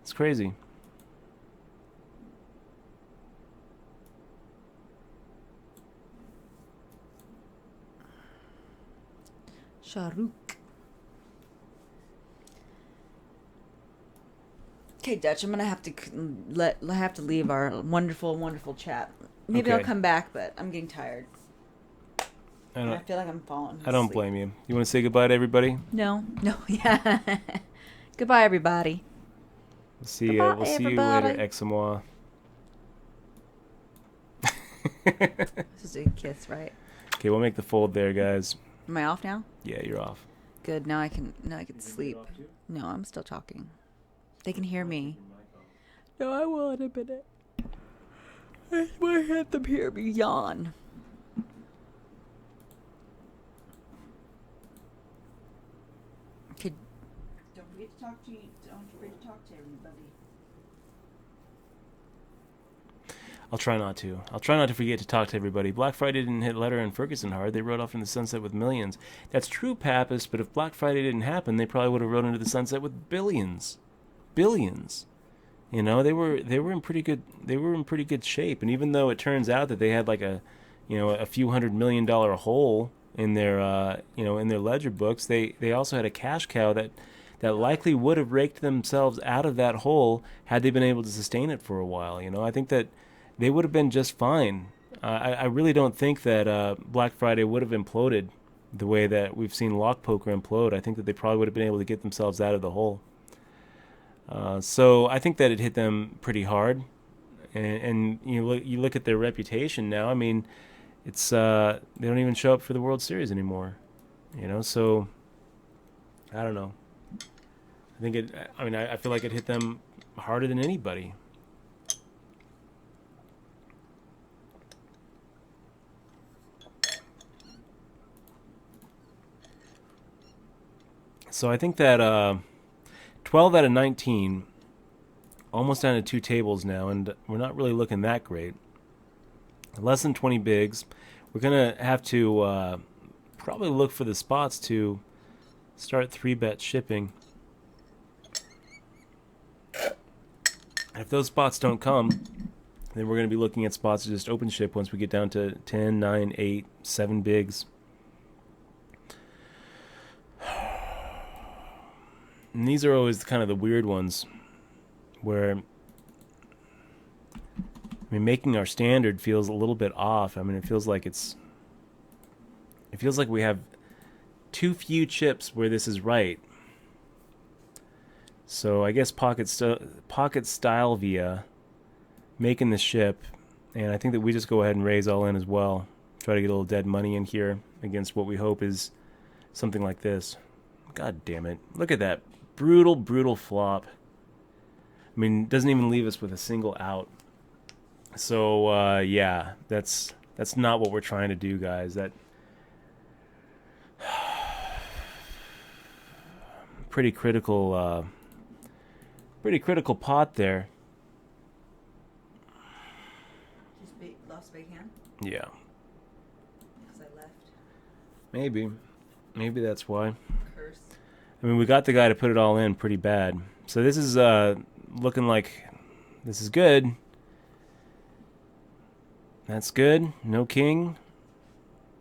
It's crazy. Sharuk. Okay, Dutch, I'm gonna have to leave our wonderful, wonderful chat. Maybe Okay. I'll come back, but I'm getting tired. I feel like I'm falling asleep. I don't blame you. You want to say goodbye to everybody? No, yeah. Goodbye, everybody. We'll see Goodbye, you everybody. later, Examois. This is a kiss, right? Okay, we'll make the fold there, guys. Am I off now? Yeah, you're off. Good. Now I can sleep. No, I'm still talking. They can hear me. No, I will in a minute. I might have them hear me yawn. Okay. Don't forget to talk to everybody. I'll try not to. I'll try not to forget to talk to everybody. Black Friday didn't hit Letter and Ferguson hard. They rode off in the sunset with millions. That's true, Pappas, but if Black Friday didn't happen, they probably would have rode into the sunset with billions. Billions. You know, they were in pretty good shape. And even though it turns out that they had like a few $100 million hole in their in their ledger books, they also had a cash cow that likely would have raked themselves out of that hole had they been able to sustain it for a while. You know, I think that they would have been just fine. I really don't think that Black Friday would have imploded the way that we've seen Lock Poker implode. I think that they probably would have been able to get themselves out of the hole. So I think that it hit them pretty hard. And you look at their reputation now. I mean, it's they don't even show up for the World Series anymore. You know, so I don't know. I feel like it hit them harder than anybody. So I think that 12 out of 19, almost down to 2 tables now, and we're not really looking that great. Less than 20 bigs. We're going to have to probably look for the spots to start 3-bet shipping. And if those spots don't come, then we're going to be looking at spots to just open ship once we get down to 10, 9, 8, 7 bigs. And these are always kind of the weird ones where, making our standard feels a little bit off. It feels like we have too few chips where this is right. So I guess Pocket Style via making the ship, and I think that we just go ahead and raise all in as well. Try to get a little dead money in here against what we hope is something like this. God damn it. Look at that. Brutal, brutal flop. I mean, doesn't even leave us with a single out. So, yeah, that's not what we're trying to do, guys. That pretty critical pot there. Just lost a big hand? Yeah. Because I left. Maybe that's why. Curse. I mean, we got the guy to put it all in pretty bad. So this is looking like this is good. That's good. No king.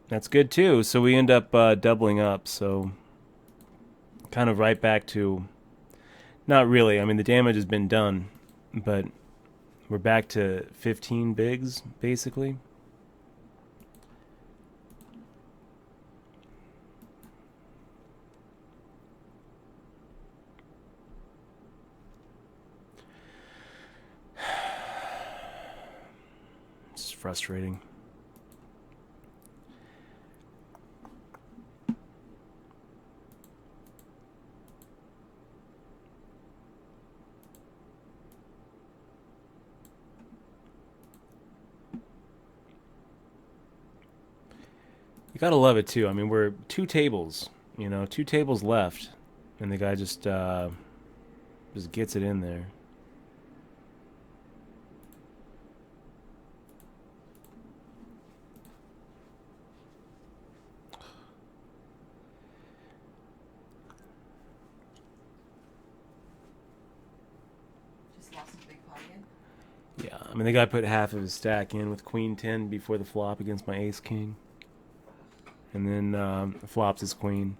That's good too. So we end up doubling up. So kind of right back to, not really. I mean, the damage has been done, but we're back to 15 bigs basically. It's frustrating. You gotta love it too. I mean, we're two tables left, and the guy just gets it in there. Just lost a big pot again? Yeah, I mean, the guy put half of his stack in with Queen 10 before the flop against my Ace King. And then flops his Queen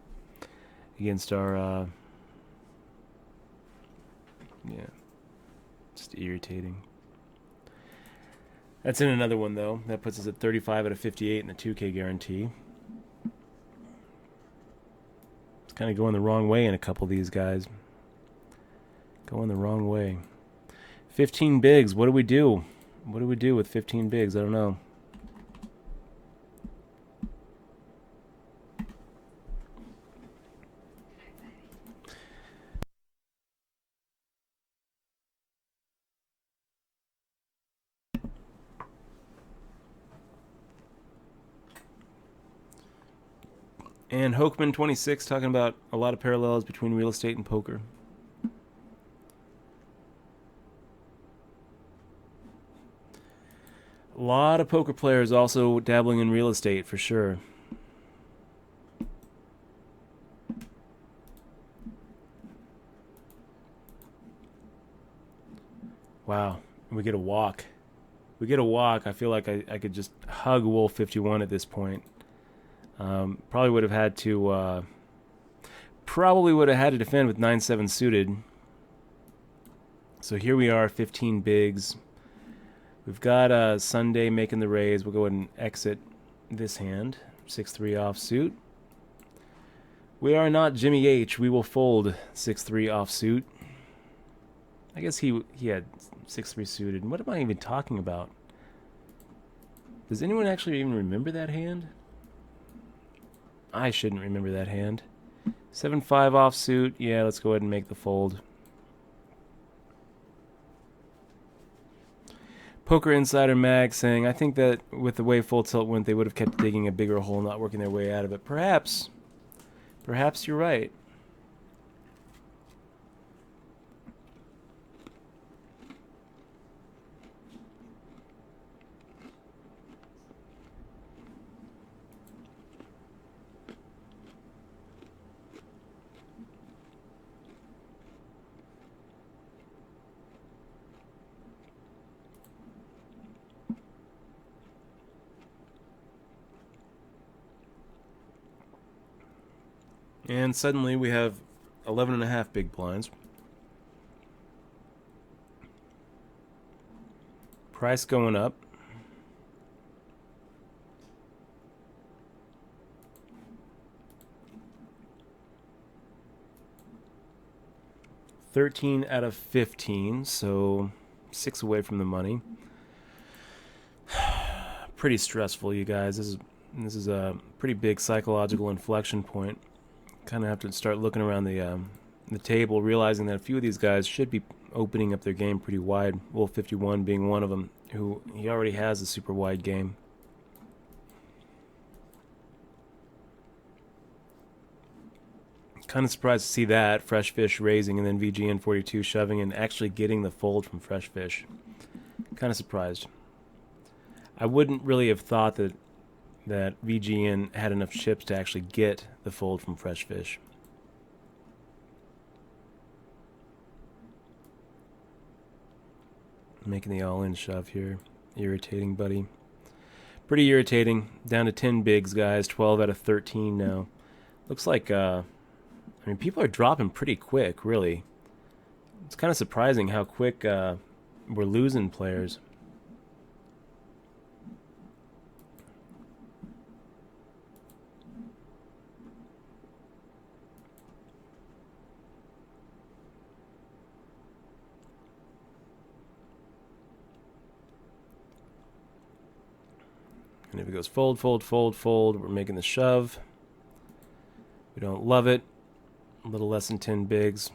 against our, yeah, just irritating. That's in another one, though. That puts us at 35 out of 58 in the 2K guarantee. It's kind of going the wrong way in a couple of these guys. Going the wrong way. 15 bigs. What do we do? What do we do with 15 bigs? I don't know. And Hokeman26 talking about a lot of parallels between real estate and poker. A lot of poker players also dabbling in real estate for sure. Wow, we get a walk. We get a walk. I feel like I could just hug Wolf 51 at this point. Probably would have had to defend with 9-7 suited. So here we are, 15 bigs. We've got Sunday making the raise. We'll go ahead and exit this hand. 6-3 offsuit. We are not Jimmy H. We will fold 6-3 offsuit. I guess he had 6-3 suited. What am I even talking about? Does anyone actually even remember that hand? I shouldn't remember that hand. 7-5 offsuit. Yeah, let's go ahead and make the fold. Poker Insider Mag saying, I think that with the way full tilt went, they would have kept digging a bigger hole, not working their way out of it. Perhaps you're right. And suddenly we have 11.5 big blinds. Price going up. $13 out of 15, so 6 away from the money. Pretty stressful, you guys. This is a pretty big psychological inflection point. Kind of have to start looking around the table, realizing that a few of these guys should be opening up their game pretty wide. Wolf 51 being one of them, who he already has a super wide game. Kind of surprised to see that Fresh Fish raising and then VGN 42 shoving and actually getting the fold from Fresh Fish. Kind of surprised. I wouldn't really have thought that VGN had enough chips to actually get the fold from Fresh Fish. Making the all-in shove here. Irritating, buddy. Pretty irritating. Down to 10 bigs, guys. 12 out of 13 now. Looks like, I mean, people are dropping pretty quick, really. It's kind of surprising how quick we're losing players. And if it goes fold, fold, fold, fold, we're making the shove. We don't love it. A little less than 10 bigs.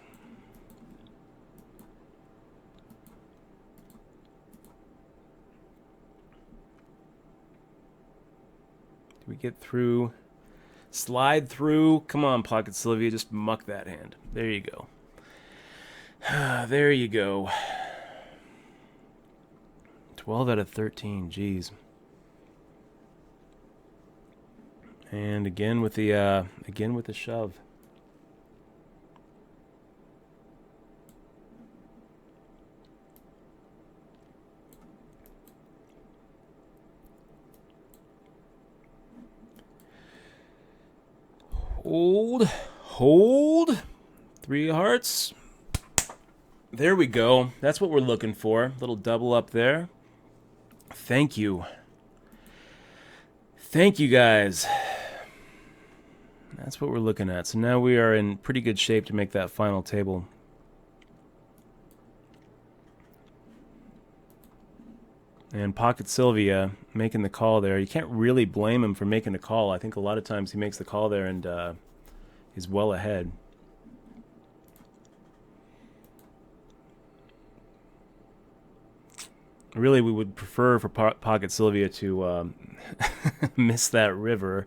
Do we get through? Slide through. Come on, Pocket Sylvia. Just muck that hand. There you go. There you go. 12 out of 13. Jeez. And again with the shove. Hold. 3 hearts. There we go. That's what we're looking for. Little double up there. Thank you. Thank you, guys. That's what we're looking at. So now we are in pretty good shape to make that final table. And Pocket Sylvia making the call there. You can't really blame him for making the call. I think a lot of times he makes the call there and he's well ahead. Really, we would prefer for Pocket Sylvia to miss that river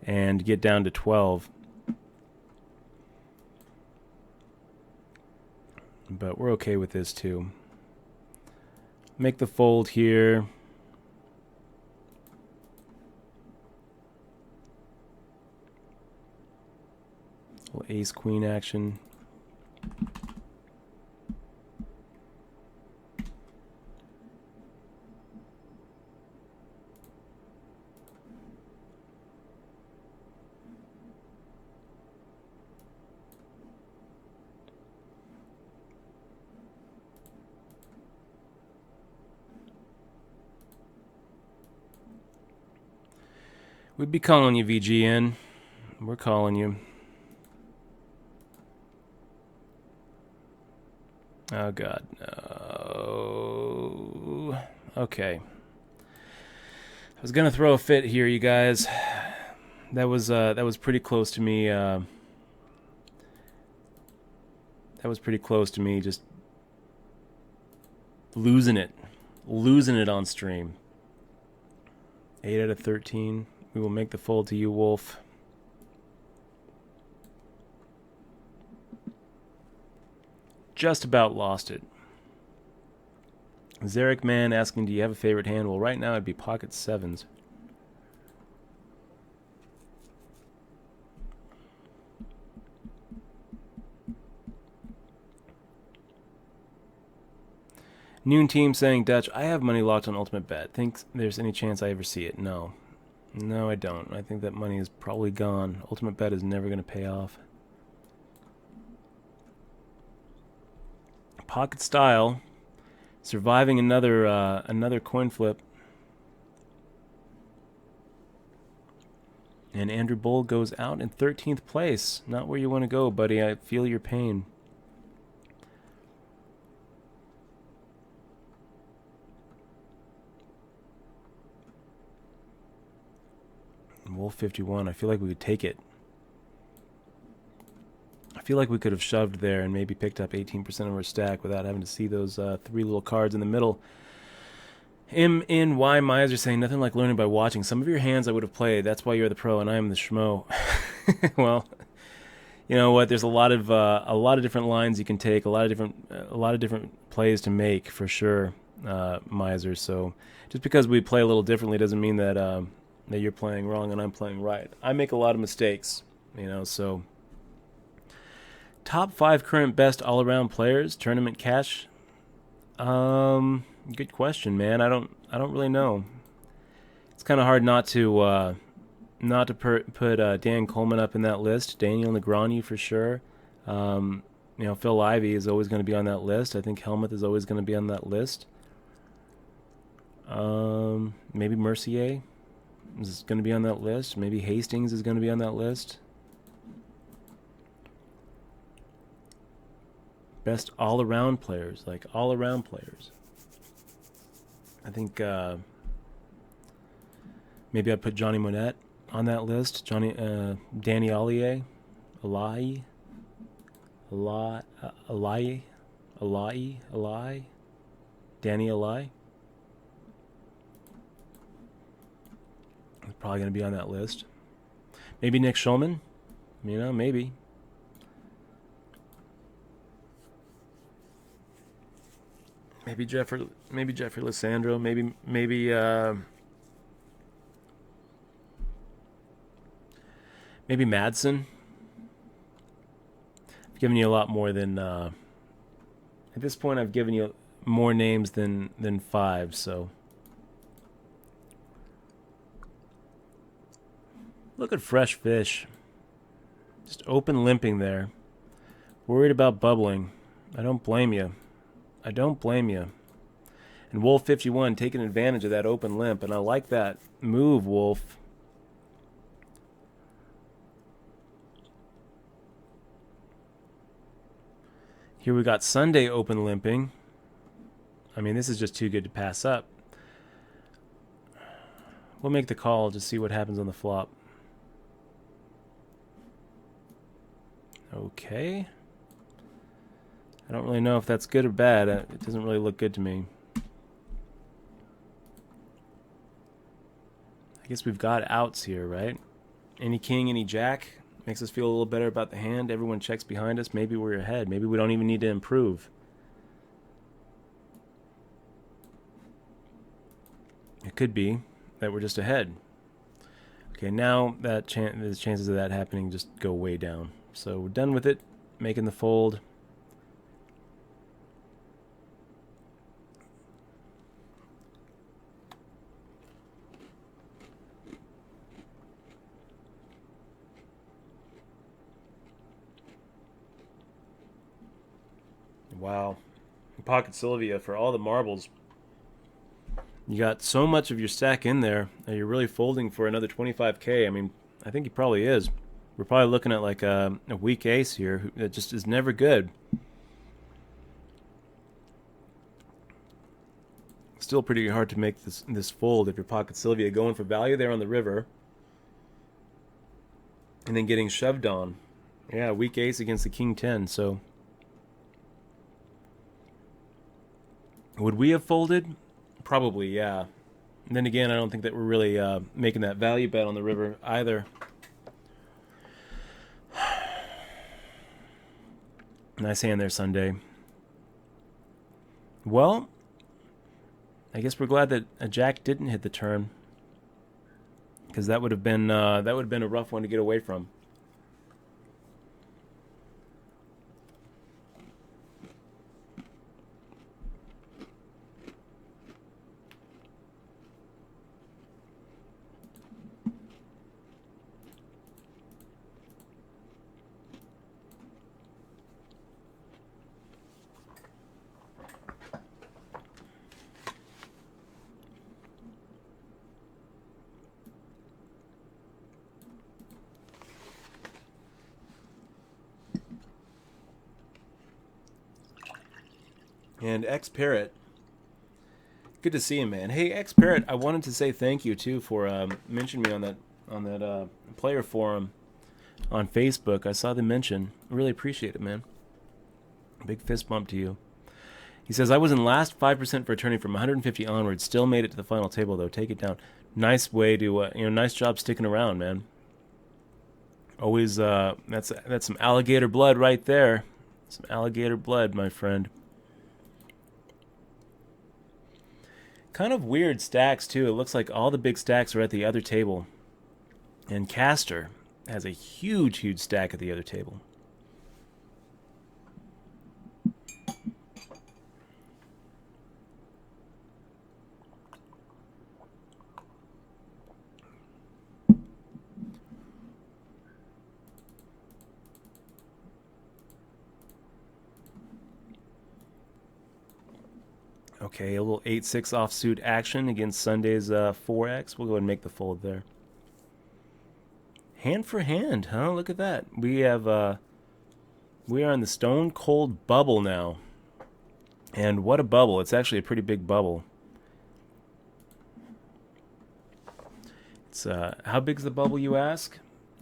and get down to 12. But we're okay with this too. Make the fold here. Little ace-queen action. We'd be calling you, VGN. We're calling you. Oh, God. No. Okay. I was going to throw a fit here, you guys. That was pretty close to me. That was pretty close to me just losing it on stream. 8 out of 13. We will make the fold to you, Wolf. Just about lost it. Zarek Man asking, do you have a favorite hand? Well, right now it'd be pocket sevens. Noon Team saying, Dutch, I have money locked on Ultimate Bet. Think there's any chance I ever see it? No. No, I don't. I think that money is probably gone. Ultimate Bet is never going to pay off. Pocket Style, surviving another coin flip. And Andrew Bull goes out in 13th place. Not where you want to go, buddy. I feel your pain. Wolf 51, I feel like we could take it. feel like we could have shoved there and maybe picked up 18% of our stack without having to see those 3 little cards in the middle. M.N.Y. Miser saying, nothing like learning by watching. Some of your hands I would have played. That's why you're the pro and I am the schmo. Well, you know what? There's a lot of different lines you can take, a lot of different plays to make for sure, Miser. So just because we play a little differently doesn't mean that that you're playing wrong and I'm playing right. I make a lot of mistakes, you know. So top 5 current best all-around players, tournament cash. Good question, man. I don't really know. It's kind of hard not to put Dan Coleman up in that list. Daniel Negreanu for sure. You know, Phil Ivey is always going to be on that list. I think Helmuth is always going to be on that list. Maybe Mercier is going to be on that list. Maybe Hastings is going to be on that list. Best all-around players, like all-around players. I think maybe I'd put Johnny Monette on that list. Danny Allier, Alai, Danny Alai. He's probably going to be on that list. Maybe Nick Schulman, you know, maybe. Maybe Jeffrey Lissandro, maybe Madsen. I've given you a lot more than at this point I've given you more names than 5, so look at Fresh Fish. Just open limping there. Worried about bubbling. I don't blame you. And Wolf 51 taking advantage of that open limp, and I like that move, Wolf. Here we got Sunday open limping. I mean, this is just too good to pass up. We'll make the call to see what happens on the flop. Okay. I don't really know if that's good or bad. It doesn't really look good to me. I guess we've got outs here, right? Any king, any jack. Makes us feel a little better about the hand. Everyone checks behind us. Maybe we're ahead. Maybe we don't even need to improve. It could be that we're just ahead. Okay, now that the chances of that happening just go way down. So we're done with it. Making the fold. Wow. Pocket Sylvia for all the marbles. You got so much of your stack in there that you're really folding for another 25K. I mean, I think he probably is. We're probably looking at like a weak ace here that just is never good. Still pretty hard to make this fold if you're Pocket Sylvia going for value there on the river and then getting shoved on. Yeah, weak ace against the King 10, so would we have folded? Probably, yeah. And then again, I don't think that we're really making that value bet on the river either. Nice hand there, Sunday. Well, I guess we're glad that a jack didn't hit the turn, because that would have been a rough one to get away from. And X Parrot, good to see him, man. Hey, X Parrot, I wanted to say thank you too for mentioning me on that player forum on Facebook. I saw the mention. I really appreciate it, man. Big fist bump to you. He says, I was in last 5% for a tourney from 150 onwards. Still made it to the final table, though. Take it down. Nice way to, nice job sticking around, man. Always, that's some alligator blood right there. Some alligator blood, my friend. Kind of weird stacks, too. It looks like all the big stacks are at the other table. And Castor has a huge, huge stack at the other table. Okay, a little 8-6 offsuit action against Sunday's 4X. We'll go ahead and make the fold there. Hand for hand, huh? Look at that. We are in the stone cold bubble now. And what a bubble. It's actually a pretty big bubble. It's how big's the bubble, you ask?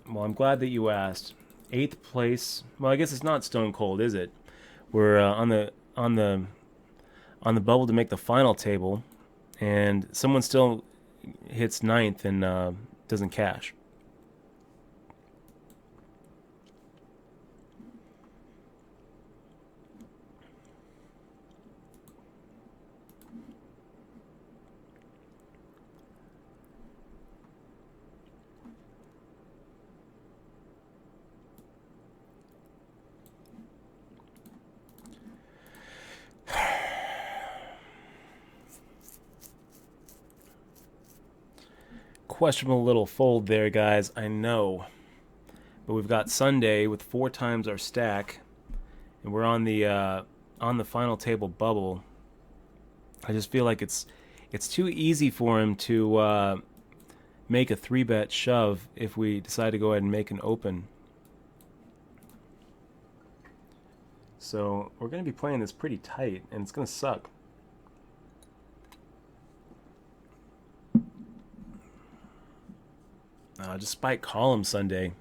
Well, I'm glad that you asked. 8th place. Well, I guess it's not stone cold, is it? We're on the bubble to make the final table, and someone still hits 9th and doesn't cash. Questionable little fold there, guys, I know. But we've got Sunday with 4 times our stack, and we're on the final table bubble. I just feel like it's too easy for him to make a 3-bet shove if we decide to go ahead and make an open. So we're going to be playing this pretty tight, and it's going to suck. Just spike call him Sunday.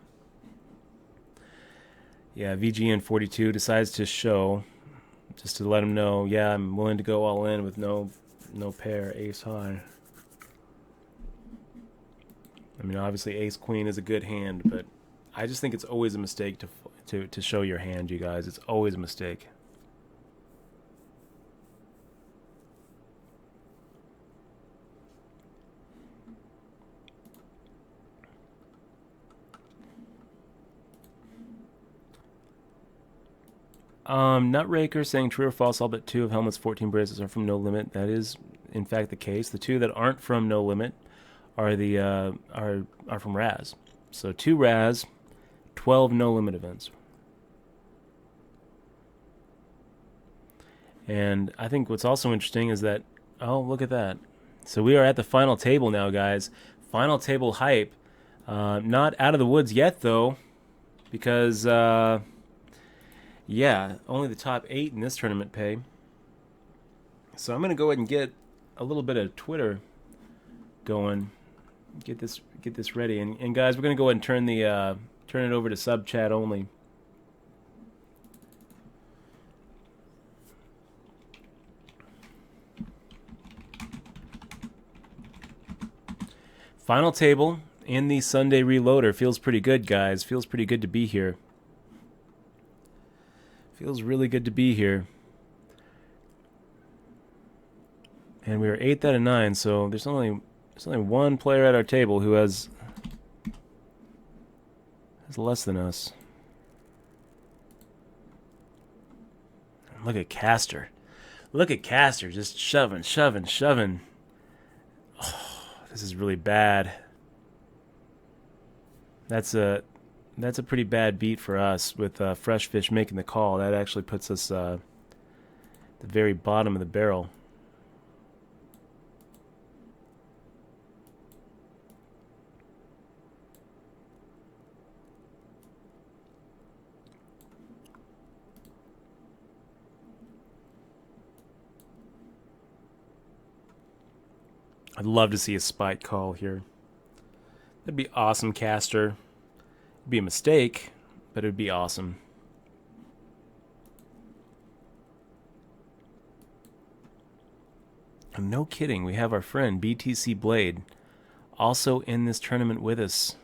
Yeah, VGN42 decides to show, just to let him know, yeah, I'm willing to go all in with no pair, ace high. I mean, obviously ace queen is a good hand, but I just think it's always a mistake to show your hand, you guys. It's always a mistake. Nutraker saying true or false, all but 2 of Helmut's 14 bracelets are from No Limit. That is, in fact, the case. The 2 that aren't from No Limit are from Raz. So 2 Raz, 12 No Limit events. And I think what's also interesting is that, oh, look at that. So we are at the final table now, guys. Final table hype. Not out of the woods yet, though, because... yeah, only the top 8 in this tournament pay. So I'm going to go ahead and get a little bit of Twitter going. Get this ready. And guys, we're going to go ahead and turn it over to sub chat only. Final table in the Sunday Reloader. Feels pretty good, guys. Feels pretty good to be here. Feels really good to be here. And we are 8th out of 9, so there's only one player at our table who has less than us. Look at Castor. Look at Castor just shoving. Oh, this is really bad. That's a pretty bad beat for us with Fresh Fish making the call. That actually puts us at the very bottom of the barrel. I'd love to see a spike call here. That'd be awesome, Castor. It'd be a mistake, but it would be awesome. And no kidding, we have our friend BTC Blade also in this tournament with us.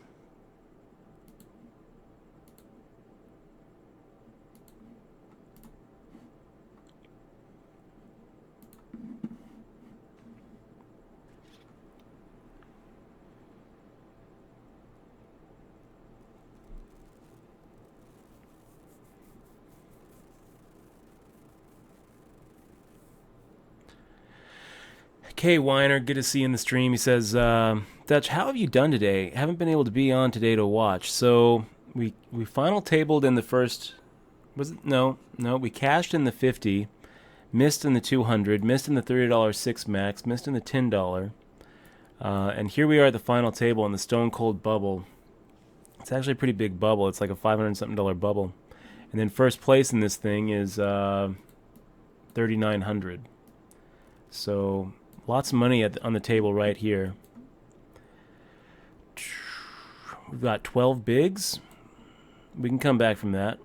Kay Weiner, good to see you in the stream. He says, Dutch, how have you done today? Haven't been able to be on today to watch. So we final tabled in the first, was it? No, we cashed in the 50, missed in the 200, missed in the $30 6 max, missed in the $10. And here we are at the final table in the Stone Cold Bubble. It's actually a pretty big bubble. It's like a $500-something bubble. And then first place in this thing is $3,900. So lots of money on the table right here. We've got 12 bigs. We can come back from that.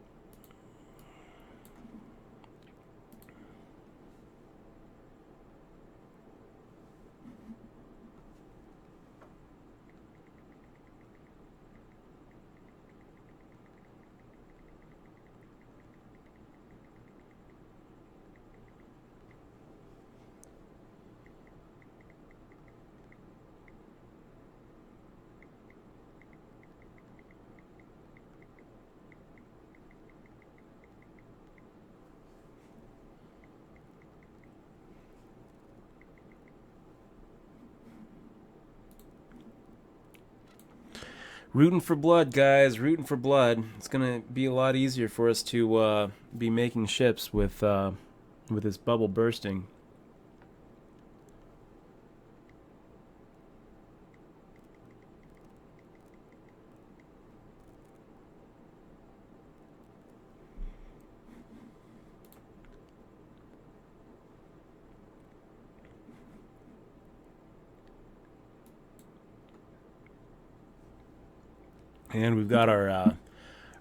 Rooting for blood, guys. Rooting for blood. It's gonna be a lot easier for us to be making ships with this bubble bursting. And we've got our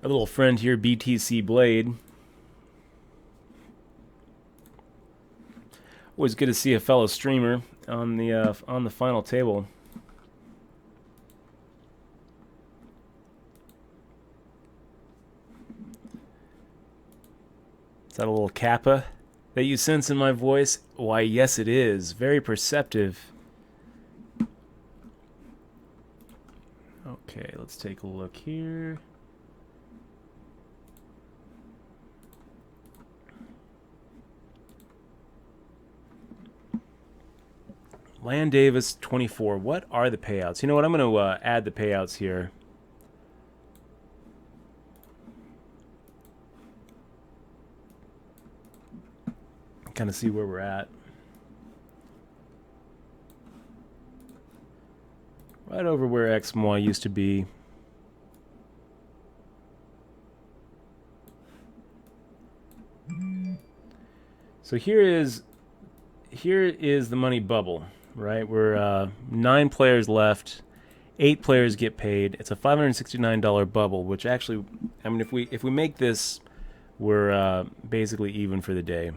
little friend here, BTC Blade. Always good to see a fellow streamer on the final table. Is that a little kappa that you sense in my voice? Why, yes, it is. Very perceptive. Okay, let's take a look here. Land Davis 24. What are the payouts? You know what? I'm going to add the payouts here. Kind of see where we're at. Right over where XMY used to be. So here is the money bubble, right? We're 9 players left, 8 players get paid. It's a $569 bubble, which actually, I mean, if we make this, we're basically even for the day.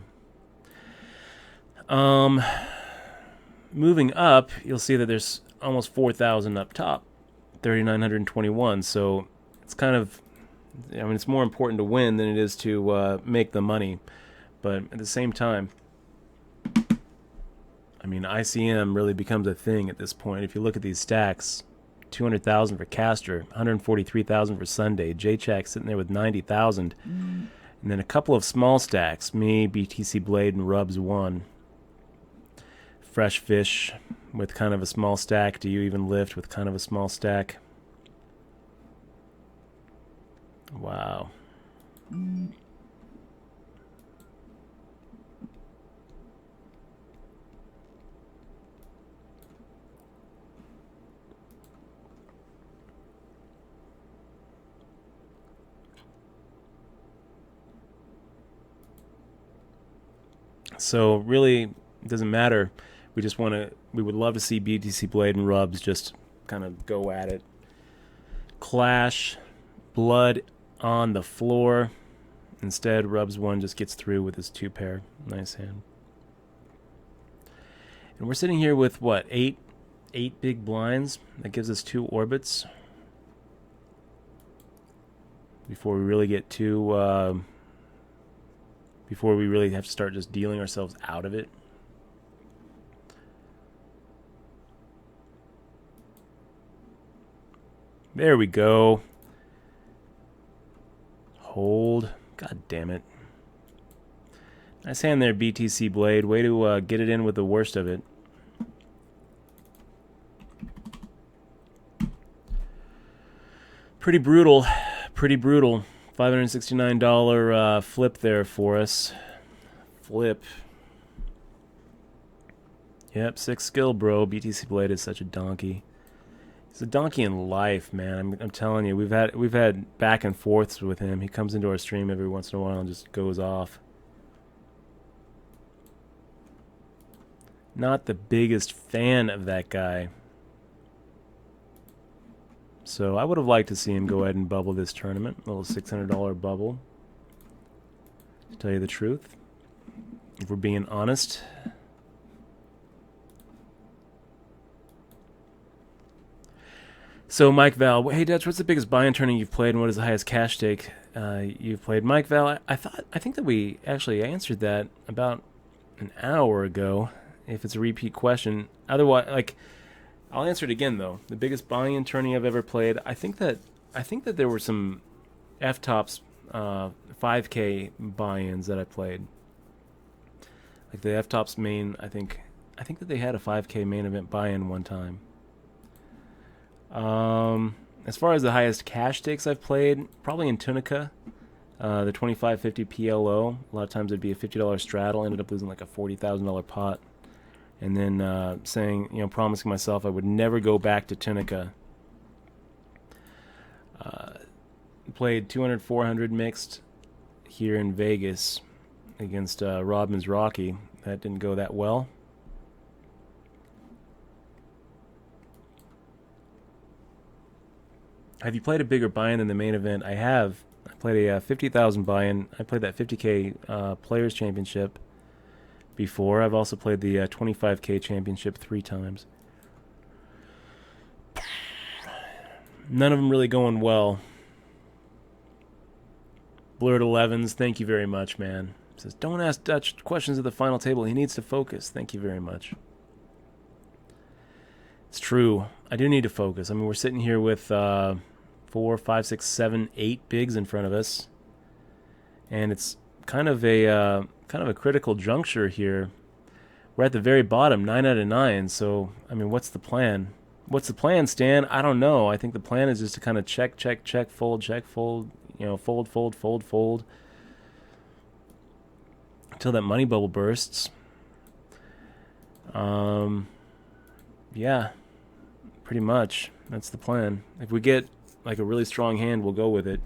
Moving up, you'll see that there's almost 4,000 up top, 3,921. So it's kind of, I mean, it's more important to win than it is to make the money. But at the same time, I mean, ICM really becomes a thing at this point. If you look at these stacks, 200,000 for Castor, 143,000 for Sunday, J-Chak sitting there with 90,000, and then a couple of small stacks, me, BTC Blade, and Rubs 1. Fresh Fish with kind of a small stack. Do you even lift with kind of a small stack? Wow. So really, it doesn't matter. We just want to, we would love to see BTC Blade and Rubs just kind of go at it. Clash, blood on the floor. Instead, rubs one, just gets through with his 2 pair. Nice hand. And we're sitting here with, what, 8 big blinds? That gives us 2 orbits. Before we really get too... before we really have to start just dealing ourselves out of it. There we go. Hold. God damn it. Nice hand there, BTC Blade. Way to get it in with the worst of it. Pretty brutal. Pretty brutal. $569 flip there for us. Flip. Yep, 6 skill, bro. BTC Blade is such a donkey. He's a donkey in life, man. I'm telling you, we've had back and forths with him. He comes into our stream every once in a while and just goes off. Not the biggest fan of that guy. So I would have liked to see him go ahead and bubble this tournament. A little $600 bubble. To tell you the truth. If we're being honest. So Mike Val, hey Dutch, what's the biggest buy-in tournament you've played, and what is the highest cash stake you've played? Mike Val, I think that we actually answered that about an hour ago. If it's a repeat question, otherwise, like, I'll answer it again though. The biggest buy-in tourney I've ever played. I think that there were some F-Tops 5K buy-ins that I played. Like the F-Tops main, I think that they had a 5K main event buy-in one time. As far as the highest cash stakes I've played, probably in Tunica, the 25-50 PLO. A lot of times it'd be a $50 straddle. Ended up losing like a $40,000 pot, and then promising myself I would never go back to Tunica. Played 200-400 mixed here in Vegas against Rodman's Rocky. That didn't go that well. Have you played a bigger buy-in than the main event? I have. I played a 50,000 buy-in. I played that 50K Players Championship before. I've also played the 25K Championship 3 times. None of them really going well. Blurred 11s, thank you very much, man. Says, don't ask Dutch questions at the final table. He needs to focus. Thank you very much. It's true. I do need to focus. I mean, we're sitting here with 4, 5, 6, 7, 8 bigs in front of us, and it's kind of a critical juncture here. We're at the very bottom, 9 out of 9. So, I mean, what's the plan? What's the plan, Stan? I don't know. I think the plan is just to kind of check, fold, fold, until that money bubble bursts. Yeah, pretty much. That's the plan. If we get like a really strong hand, we'll go with it.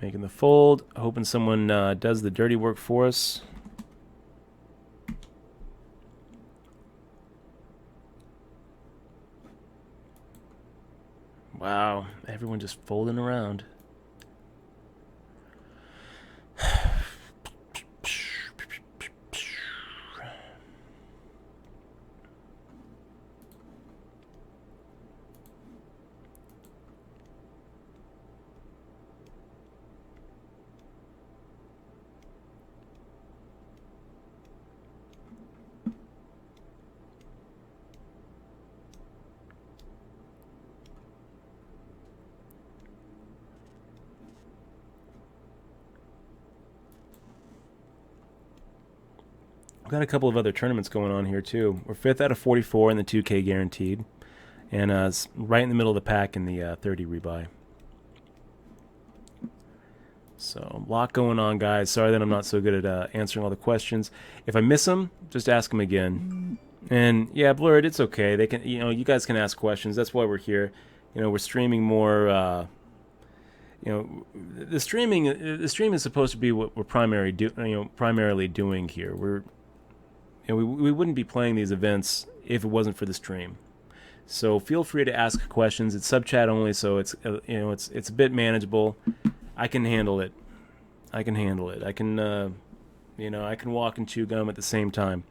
Making the fold, hoping someone does the dirty work for us. Wow, everyone just folding around. We've got a couple of other tournaments going on here too. We're 5th out of 44 in the 2K guaranteed, and right in the middle of the pack in the 30 rebuy. So a lot going on, guys. Sorry that I'm not so good at answering all the questions. If I miss them, just ask them again. And yeah, Blurred, it's okay. They can, you guys can ask questions. That's why we're here. We're streaming more. the stream is supposed to be what we're primarily doing here. We wouldn't be playing these events if it wasn't for the stream. So feel free to ask questions. It's sub chat only, so it's a bit manageable. I can handle it. I can I can walk and chew gum at the same time.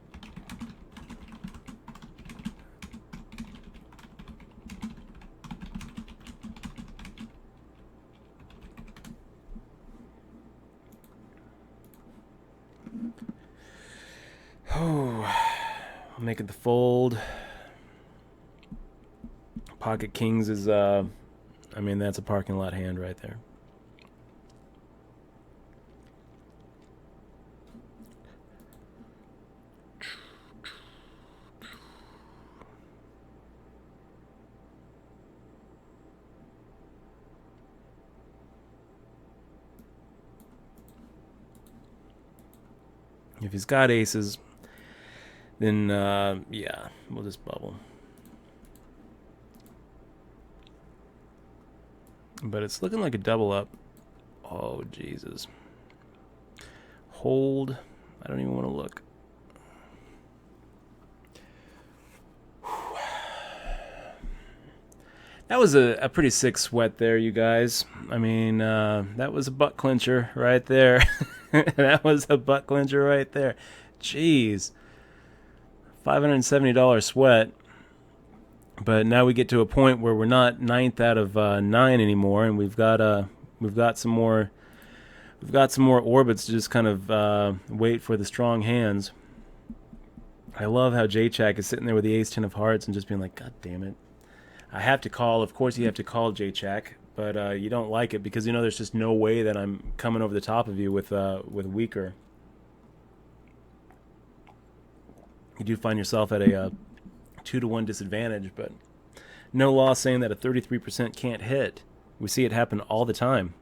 Oh, I'm making the fold. Pocket Kings is, that's a parking lot hand right there. If he's got aces, then, yeah, we'll just bubble. But it's looking like a double up. Oh, Jesus. Hold. I don't even want to look. That was a pretty sick sweat there, you guys. I mean, that was a butt clincher right there. That was a butt clincher right there. Jeez. $570 sweat. But now we get to a point where we're not 9th out of 9 anymore, and we've got some more orbits to just kind of wait for the strong hands. I love how J-Chak is sitting there with the ace 10 of hearts and just being like, God damn it. I have to call. Of course you have to call, J-Chak, but you don't like it because you know there's just no way that I'm coming over the top of you with weaker. You do find yourself at a 2-to-1 disadvantage, but no law saying that a 33% can't hit. We see it happen all the time.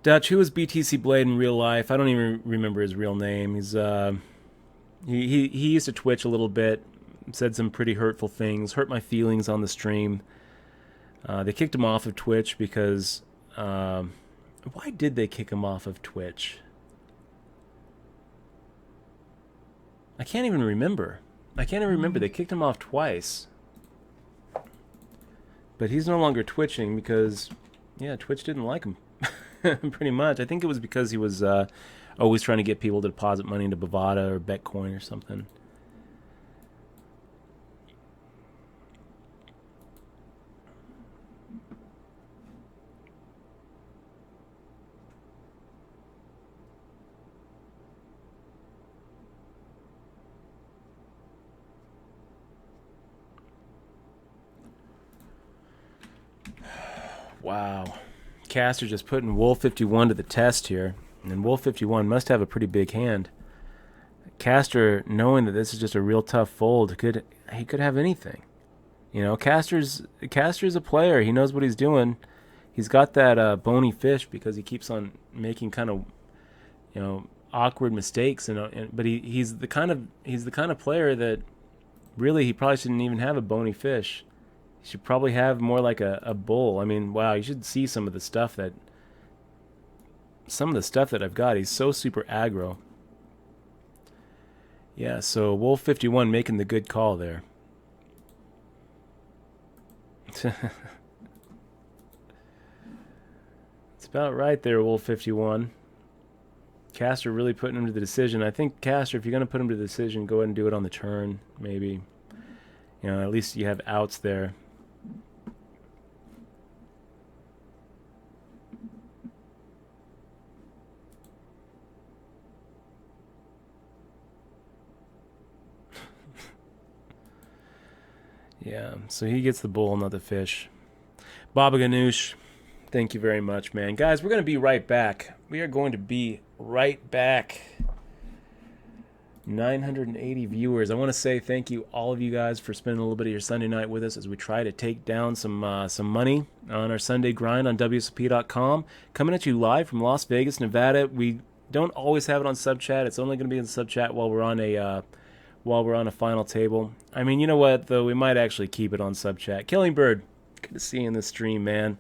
Dutch, who is BTC Blade in real life? I don't even remember his real name. He's he used to Twitch a little bit, said some pretty hurtful things, hurt my feelings on the stream. They kicked him off of Twitch because why did they kick him off of Twitch? I can't even remember. They kicked him off twice. But he's no longer twitching because, yeah, Twitch didn't like him. Pretty much. I think it was because he was always trying to get people to deposit money into Bovada or Bitcoin or something. Wow. Caster just putting Wolf 51 to the test here. And Wolf 51 must have a pretty big hand. Caster, knowing that this is just a real tough fold, he could have anything. You know, Caster's a player. He knows what he's doing. He's got that bony fish because he keeps on making kind of, you know, awkward mistakes. But he's the kind of player that really he probably shouldn't even have a bony fish. He should probably have more like a bull. I mean, wow, you should see some of the stuff that I've got. He's so super aggro. Yeah, so Wolf 51 making the good call there. It's about right there, Wolf 51. Caster really putting him to the decision. I think Caster, if you're going to put him to the decision, go ahead and do it on the turn, maybe. You know, at least you have outs there. Yeah, so he gets the bull, not the fish. Baba Ganoush, thank you very much, man. Guys, we're going to be right back. We are going to be right back. 980 viewers. I want to say thank you, all of you guys, for spending a little bit of your Sunday night with us as we try to take down some money on our Sunday grind on WSOP.com. Coming at you live from Las Vegas, Nevada. We don't always have it on sub chat. It's only going to be in sub chat while we're on a final table. I mean, you know what, though? We might actually keep it on sub chat. Killing Bird, good to see you in the stream, man.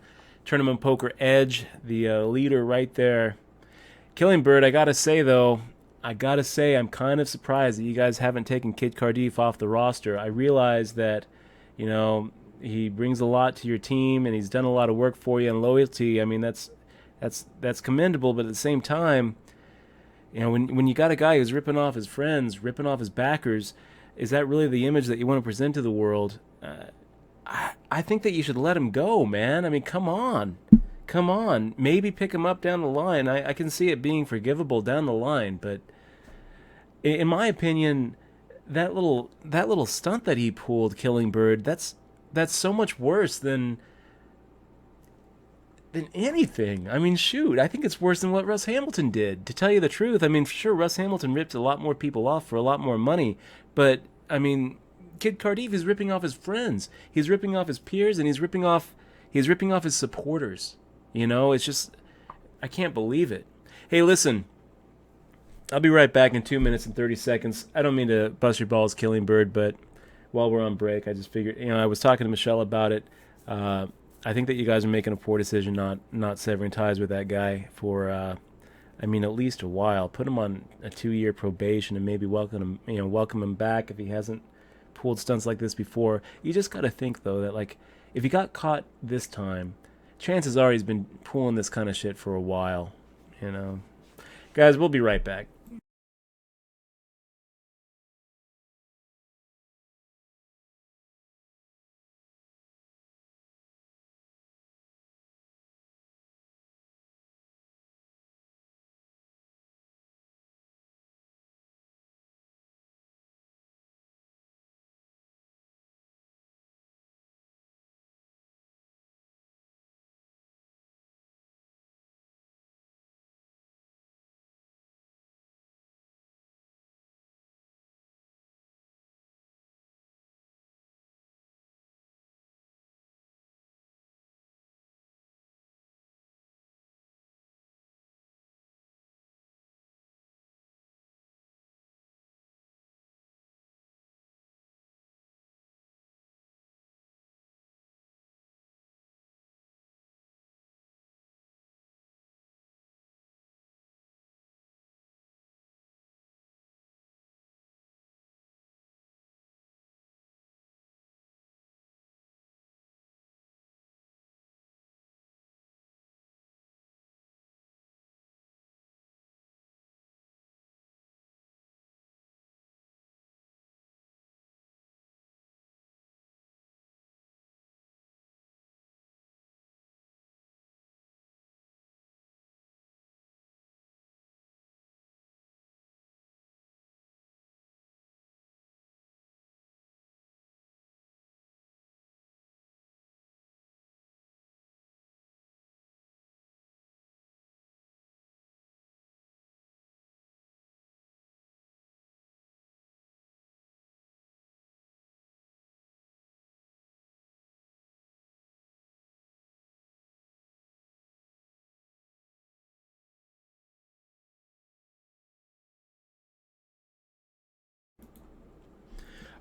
Tournament Poker Edge, the leader right there. Killingbird, I gotta say though, I'm kind of surprised that you guys haven't taken Kid Cardiff off the roster. I realize that, you know, he brings a lot to your team and he's done a lot of work for you and loyalty. I mean, that's commendable, but at the same time, you know, when you got a guy who's ripping off his friends, ripping off his backers, is that really the image that you want to present to the world? I think that you should let him go, man. I mean, come on. Maybe pick him up down the line. I can see it being forgivable down the line, but in my opinion, that little stunt that he pulled, Killingbird, that's so much worse than anything. I mean, shoot, I think it's worse than what Russ Hamilton did, to tell you the truth. I mean, sure, Russ Hamilton ripped a lot more people off for a lot more money, but, I mean, Kid Cardiff is ripping off his friends. He's ripping off his peers, and he's ripping off his supporters. You know, it's just, I can't believe it. Hey, listen, I'll be right back in 2 minutes and 30 seconds. I don't mean to bust your balls, Killingbird, but while we're on break, I just figured, you know, I was talking to Michelle about it. I think that you guys are making a poor decision not severing ties with that guy for, at least a while. Put him on a 2-year probation and maybe welcome him back if he hasn't pulled stunts like this before. You just got to think, though, that, like, if he got caught this time, chances are he's been pulling this kind of shit for a while, you know. Guys, we'll be right back.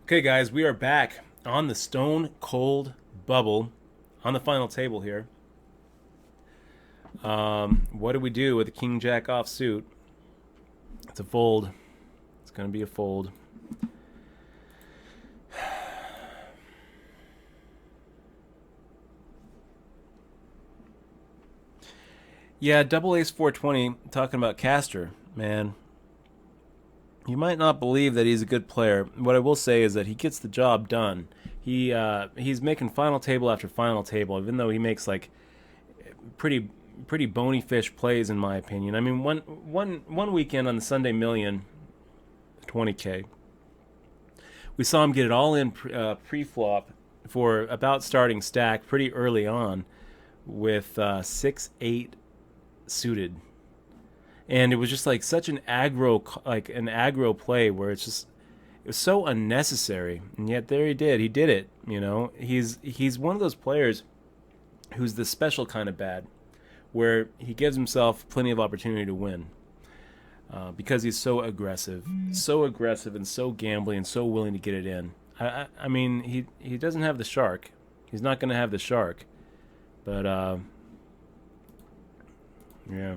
Okay, guys, we are back on the Stone Cold Bubble on the final table here. What do we do with the King Jack offsuit? It's a fold. It's going to be a fold. Yeah, double ace 420, talking about Castor, man. You might not believe that he's a good player. What I will say is that he gets the job done. He's making final table after final table, even though he makes like pretty bony fish plays in my opinion. I mean, one weekend on the Sunday Million, 20K, we saw him get it all in pre-flop for about starting stack pretty early on with 6-8 suited. And it was just like such an aggro play where it was so unnecessary, and yet there he did it. You know, he's one of those players who's the special kind of bad, where he gives himself plenty of opportunity to win because he's so aggressive and so gambling and so willing to get it in. I mean, he doesn't have the shark. He's not going to have the shark, but Yeah.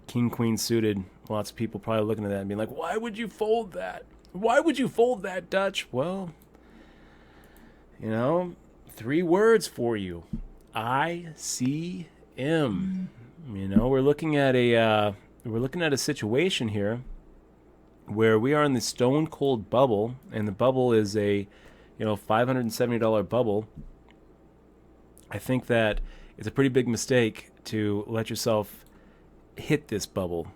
King, queen suited. Lots of people probably looking at that and being like, why would you fold that? Why would you fold that, Dutch? Well, 3 words for you. ICM. We're looking at a situation here where we are in the stone cold bubble, and the bubble is a $570 bubble. I think that it's a pretty big mistake to let yourself hit this bubble.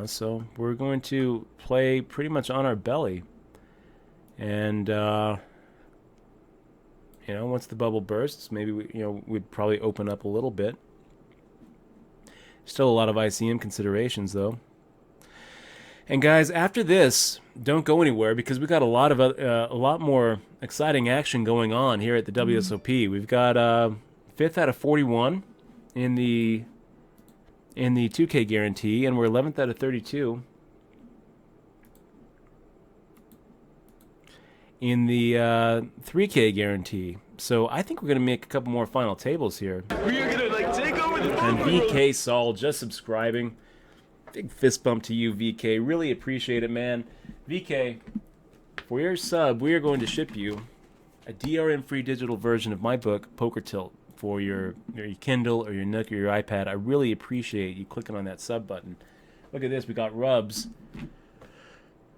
So we're going to play pretty much on our belly. And once the bubble bursts, maybe we'd probably open up a little bit. Still a lot of ICM considerations though. And guys, after this, don't go anywhere because we got a lot more exciting action going on here at the WSOP. We've got 5th out of 41 in the 2K guarantee, and we're 11th out of 32 in the 3K guarantee. So I think we're going to make a couple more final tables here. We are going to take over the And VK Saul just subscribing. Big fist bump to you, VK. Really appreciate it, man. VK, for your sub, we are going to ship you a DRM-free digital version of my book, Poker Tilt, for your Kindle or your Nook or your iPad. I really appreciate you clicking on that sub button. Look at this. We got Rubs.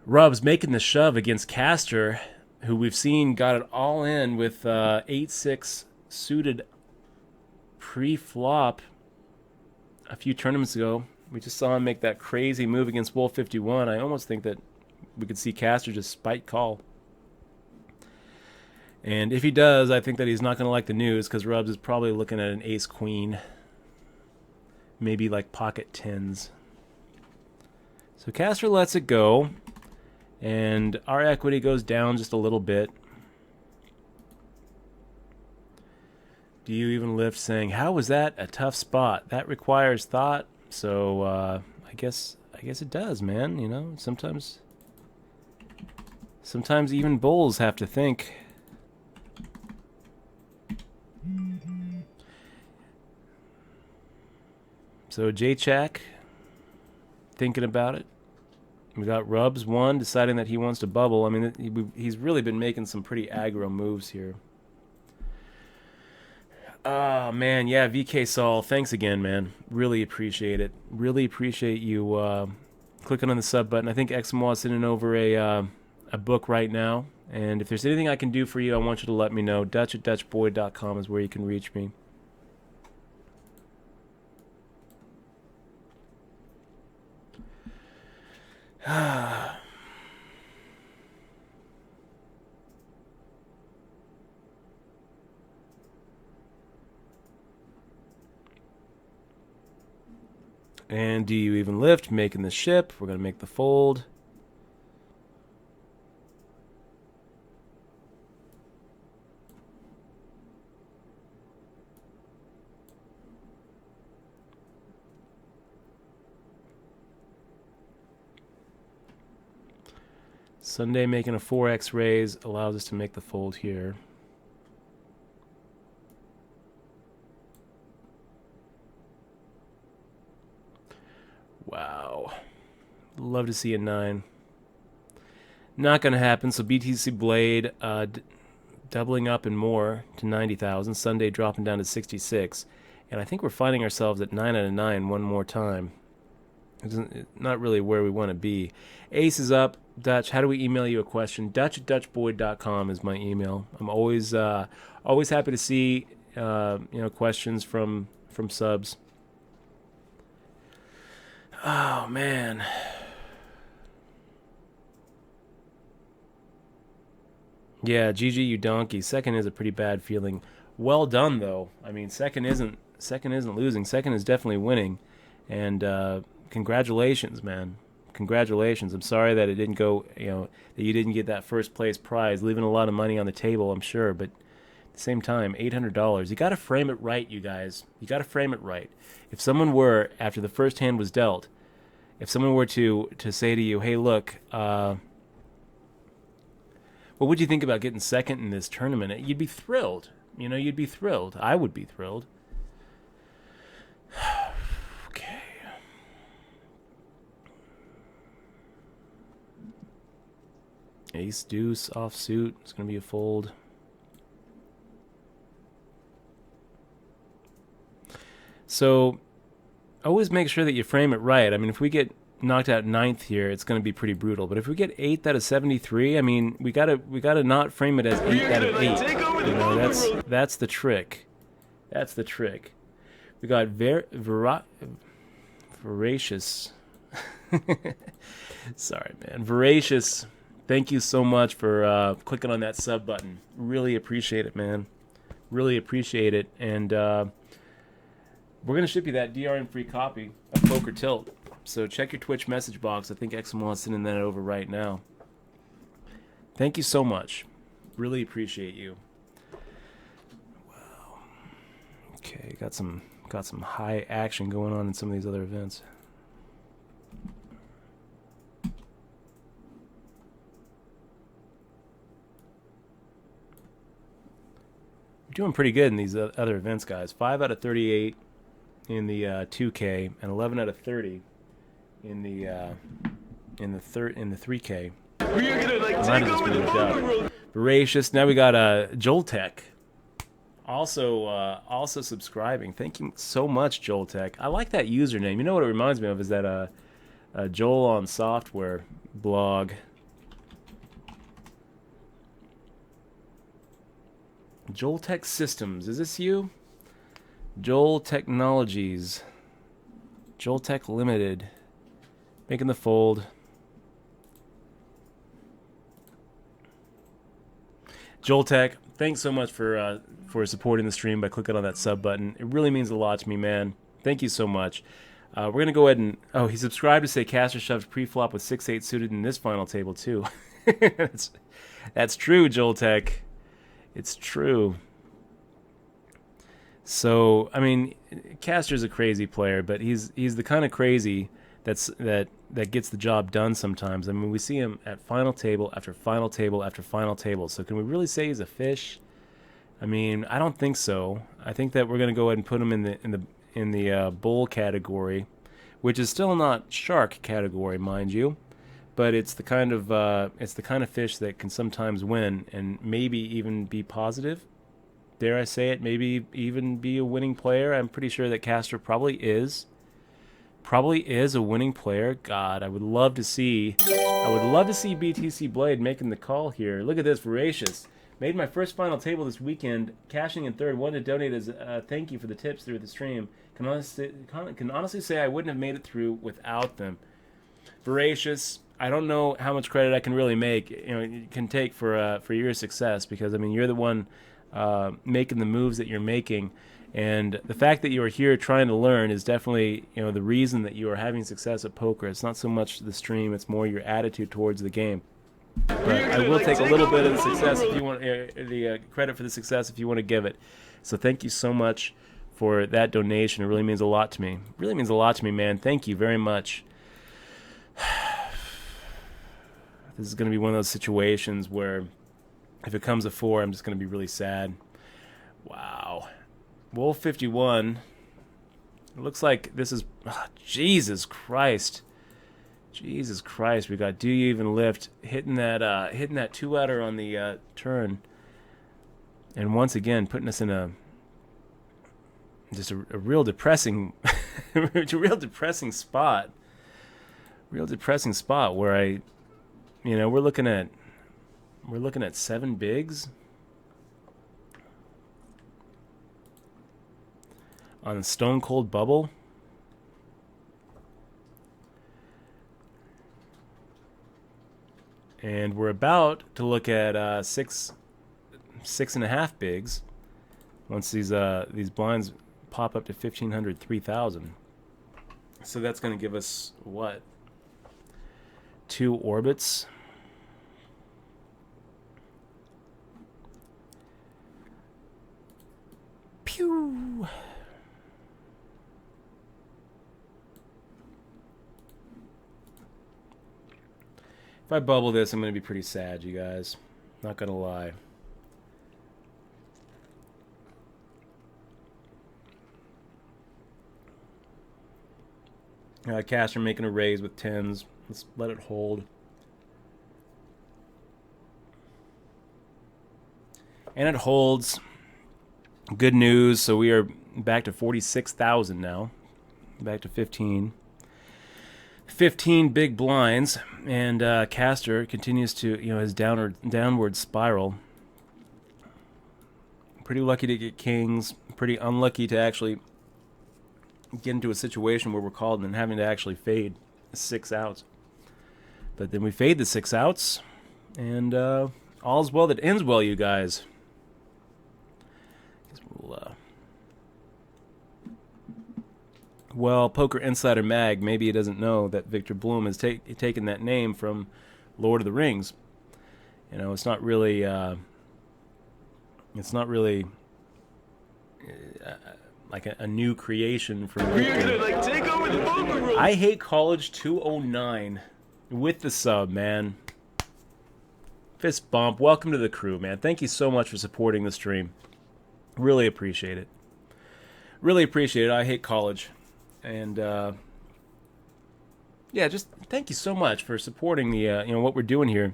Rubs making the shove against Castor, who we've seen got it all in with 8-6 suited pre-flop a few tournaments ago. We just saw him make that crazy move against Wolf 51. I almost think that we could see Castor just spike call. And if he does, I think that he's not going to like the news because Rubs is probably looking at an ace-queen. Maybe like pocket tens. So Castor lets it go. And our equity goes down just a little bit. Do you even lift saying, how was that a tough spot? That requires thought. So I guess it does, man. Sometimes even bulls have to think. So J-Chak thinking about it. We got Rubs 1 deciding that he wants to bubble. I mean, he's really been making some pretty aggro moves here. Oh, man, yeah, VK Saul, thanks again, man. Really appreciate it. Really appreciate you clicking on the sub button. I think Exmoa is sending over a book right now. And if there's anything I can do for you, I want you to let me know. Dutch@dutchboy.com is where you can reach me. And do you even lift? Making the ship. We're going to make the fold. Sunday making a 4x raise allows us to make the fold here. Wow. Love to see a 9. Not going to happen, so BTC Blade doubling up and more to 90,000. Sunday dropping down to 66. And I think we're finding ourselves at 9 out of 9 one more time. It's not really where we want to be. Ace is up. Dutch, how do we email you a question? Dutch@dutchboy.com is my email. I'm always happy to see questions from subs. Oh man. Yeah, GG you donkey. Second is a pretty bad feeling. Well done though. I mean, second isn't losing. Second is definitely winning. And congratulations, man. Congratulations. I'm sorry that it didn't go, that you didn't get that first place prize, leaving a lot of money on the table, I'm sure, but at the same time, $800. You got to frame it right, you guys. You got to frame it right. If someone were, after the first hand was dealt, if someone were to say to you, hey, look, what would you think about getting second in this tournament? You'd be thrilled. You'd be thrilled. I would be thrilled. Ace deuce offsuit. It's going to be a fold. So always make sure that you frame it right. I mean, if we get knocked out ninth here, it's going to be pretty brutal. But if we get 8th out of 73, I mean, we gotta not frame it as 8th out of 8. You know, that's the trick. That's the trick. We got voracious. Sorry, man. Voracious. Thank you so much for clicking on that sub button. Really appreciate it, man. Really appreciate it. And we're gonna ship you that DRM free copy of Poker Tilt. So check your Twitch message box. I think XML is sending that over right now. Thank you so much. Really appreciate you. Wow. Okay, got some high action going on in some of these other events. We're doing pretty good in these other events, guys. 5 out of 38 in the 2K and 11 out of 30 in the 3K. We are gonna like take over the poker world. Voracious. Now we got Joltech, also subscribing. Thank you so much, Joltech. I like that username. You know what it reminds me of is that Joel on Software blog. Joltech Systems. Is this you? Joel Technologies. Joltech Limited. Making the fold. Joltech, thanks so much for supporting the stream by clicking on that sub button. It really means a lot to me, man. Thank you so much. We're going to go ahead and... Oh, he subscribed to say Caster shoves pre-flop with 6-8 suited in this final table, too. That's true, Joltech. It's true. So, I mean, Caster's a crazy player, but he's the kind of crazy that gets the job done sometimes. I mean, we see him at final table after final table after final table. So can we really say he's a fish? I mean, I don't think so. I think that we're going to go ahead and put him in the bull category, which is still not shark category, mind you, but it's the kind of fish that can sometimes win and maybe even be positive. Dare I say it? Maybe even be a winning player. I'm pretty sure that Caster probably is a winning player. God, I would love to see BTC Blade making the call here. Look at this, Voracious. Made my first final table this weekend, cashing in third. Wanted to donate as a thank you for the tips through the stream. Can honestly say I wouldn't have made it through without them. Voracious, I don't know how much credit I can really make. You can take for your success, because I mean you're the one making the moves that you're making. And the fact that you are here trying to learn is definitely, the reason that you are having success at poker. It's not so much the stream; it's more your attitude towards the game. But I will take a little bit of the success if you want the credit for the success if you want to give it. So thank you so much for that donation. It really means a lot to me. It really means a lot to me, man. Thank you very much. This is going to be one of those situations where if it comes a 4, I'm just going to be really sad. Wow. Wolf 51. It looks like this is... Oh, Jesus Christ. Jesus Christ. We got Do You Even Lift hitting that 2-outer on the turn. And once again, putting us in a real depressing... a real depressing spot. Real depressing spot where we're looking at 7 bigs on a Stone Cold Bubble. And we're about to look at 6.5 bigs once these blinds pop up to 1,500, 3,000. So that's going to give us what? 2 orbits. Pew. If I bubble this, I'm going to be pretty sad, you guys. Not going to lie. Caster making a raise with 10s. Let's let it hold. And it holds. Good news. So we are back to 46,000 now. Back to 15 big blinds. And Castor continues to, his downward spiral. Pretty lucky to get kings. Pretty unlucky to actually get into a situation where we're called and having to actually fade 6 outs. But then we fade the 6 outs, and all's well that ends well, you guys. Well, Poker Insider Mag, maybe he doesn't know that Victor Bloom has taken that name from Lord of the Rings. It's not really like a new creation for We're gonna take over the poker room. I Hate College 209 with the sub, man. Fist bump. Welcome to the crew, man. Thank you so much for supporting the stream. Really appreciate it. Really appreciate it. I Hate College. And just thank you so much for supporting the what we're doing here.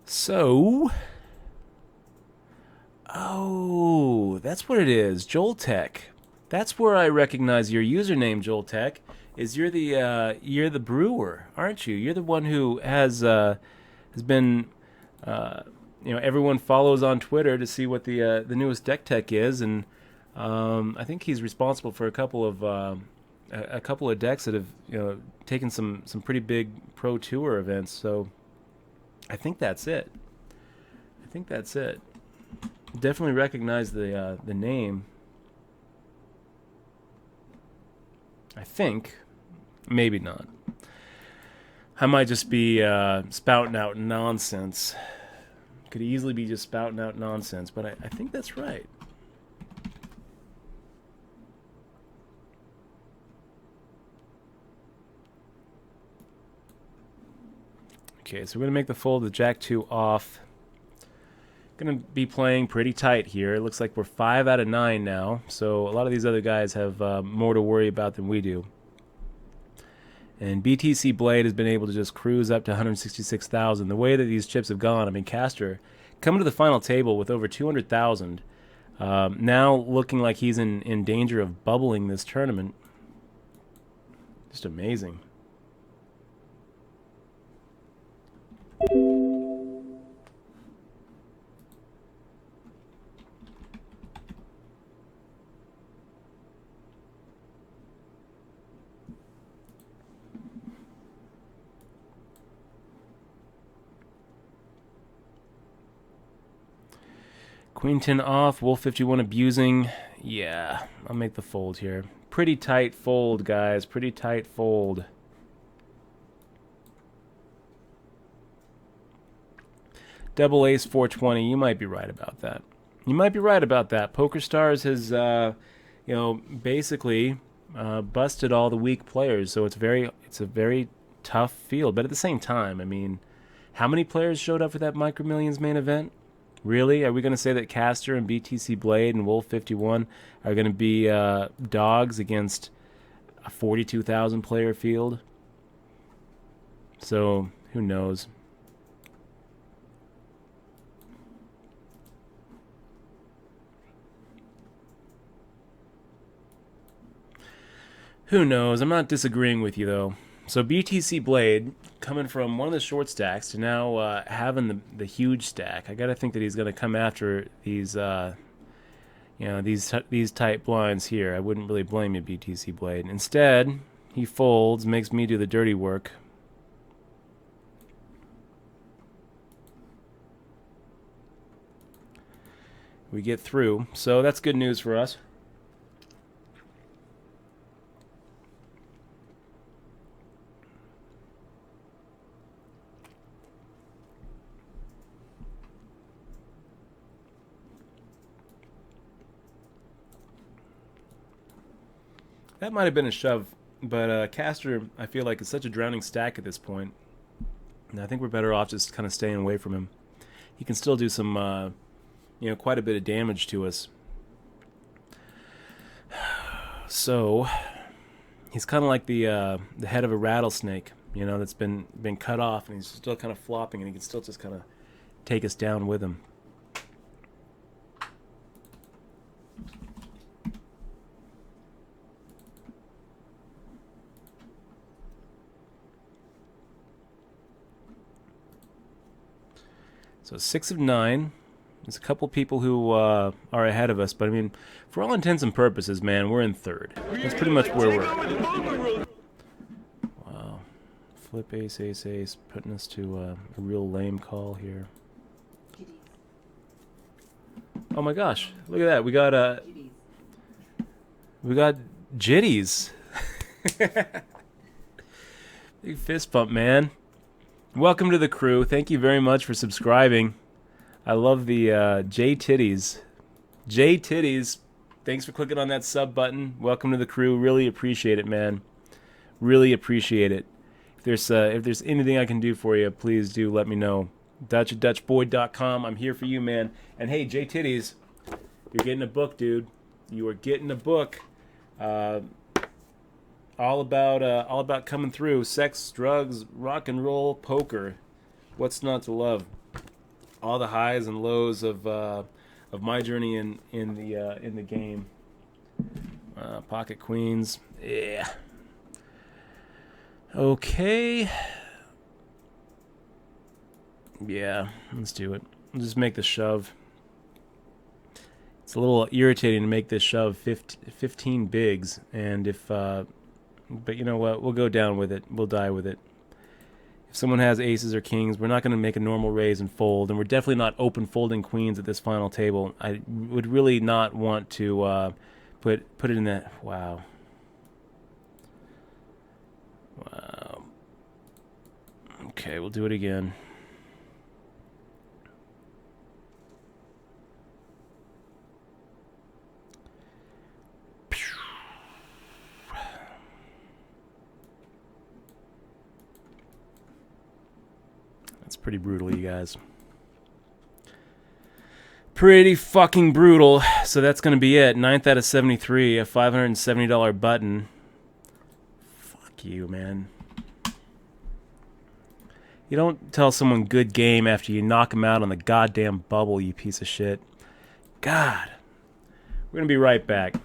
So, that's what it is, Joltech. That's where I recognize your username, Joltech. Is you're the brewer, aren't you? You're the one who has been, everyone follows on Twitter to see what the newest deck tech is, and I think he's responsible for a couple of decks that have taken some pretty big pro tour events. So. I think that's it. Definitely recognize the name. I think. Maybe not. I might just be spouting out nonsense. Could easily be just spouting out nonsense, but I think that's right. Okay, so we're going to make the fold with Jack 2 off. Going to be playing pretty tight here. It looks like we're 5 out of 9 now, so a lot of these other guys have more to worry about than we do. And BTC Blade has been able to just cruise up to 166,000. The way that these chips have gone, I mean, Castor coming to the final table with over 200,000. Now looking like he's in danger of bubbling this tournament. Just amazing. Queen 10 off, Wolf 51 abusing. Yeah, I'll make the fold here. Pretty tight fold, guys. Pretty tight fold. Double Ace 420. You might be right about that. PokerStars has, basically busted all the weak players. So it's a very tough field. But at the same time, I mean, how many players showed up for that Micro Millions main event? Really? Are we going to say that Castor and BTC Blade and Wolf 51 are going to be dogs against a 42,000 player field? So, who knows? Who knows? I'm not disagreeing with you, though. So BTC Blade, coming from one of the short stacks to now having the huge stack, I got to think that he's going to come after these, these tight blinds here. I wouldn't really blame you, BTC Blade. Instead, he folds, makes me do the dirty work. We get through, so that's good news for us. That might have been a shove, but Castor, I feel like, is such a drowning stack at this point. And I think we're better off just kind of staying away from him. He can still do some, quite a bit of damage to us. So, He's kind of like the head of a rattlesnake, you know, that's been cut off, and he's still kind of flopping, and he can still just kind of take us down with him. So 6 of 9. There's a couple people who are ahead of us, but I mean, for all intents and purposes, man, we're in third. That's pretty much where we're at. Wow. Flip ace, ace, ace, putting us to a real lame call here. Oh my gosh, look at that. We got jitties. Big fist bump, man. Welcome to the crew. Thank you very much for subscribing. I love the J Titties. J Titties, thanks for clicking on that sub button. Welcome to the crew. Really appreciate it, man. Really appreciate it. If there's anything I can do for you, please do let me know. Dutch at DutchBoyd.com. I'm here for you, man. And hey, J Titties, you're getting a book, dude. You are getting a book. All about coming through. Sex, drugs, rock and roll, poker. What's not to love? All the highs and lows of my journey in the game. Pocket queens. Yeah. Okay. Yeah, let's do it. Let's just make the shove. It's a little irritating to make this shove 15 bigs, and if but you know what? We'll go down with it. We'll die with it. If someone has aces or kings, we're not going to make a normal raise and fold, and we're definitely not open folding queens at this final table. I would really not want to put it in that. Wow. Wow. Okay, we'll do it again. Pretty brutal, you guys. Pretty fucking brutal. So that's going to be it. 9th out of 73, a $570 button. Fuck you, man. You don't tell someone good game after you knock them out on the goddamn bubble, you piece of shit. God. We're going to be right back.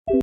We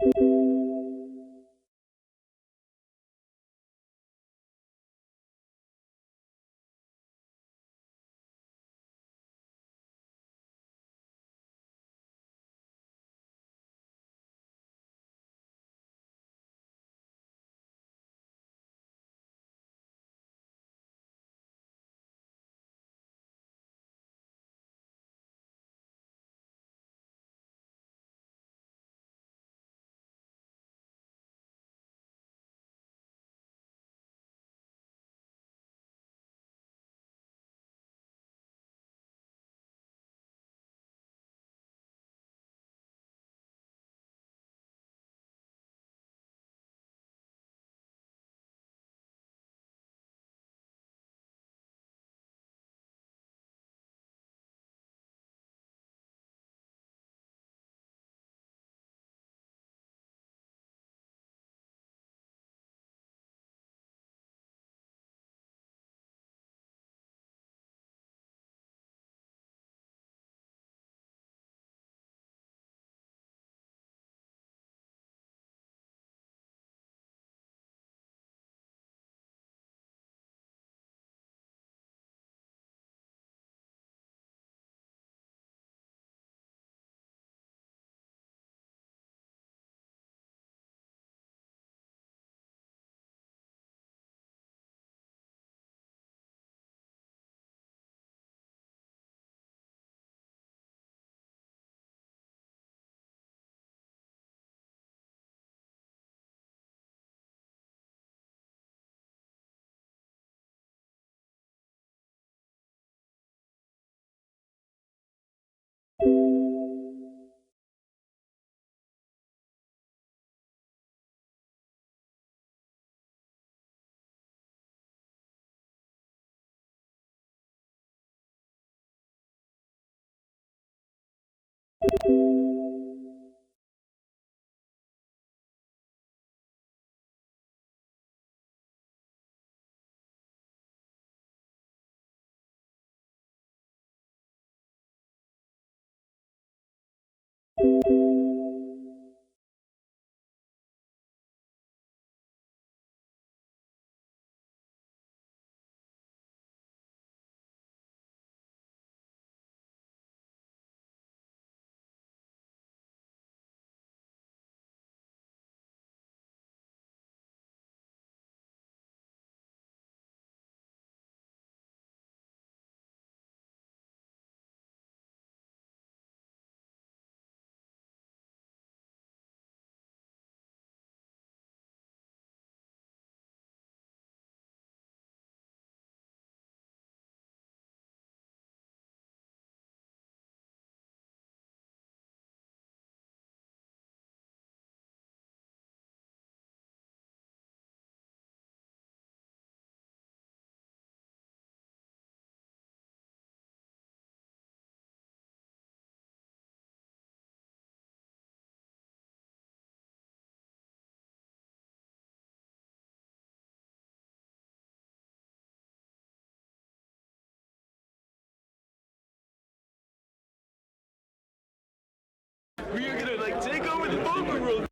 are gonna like take over the poker world.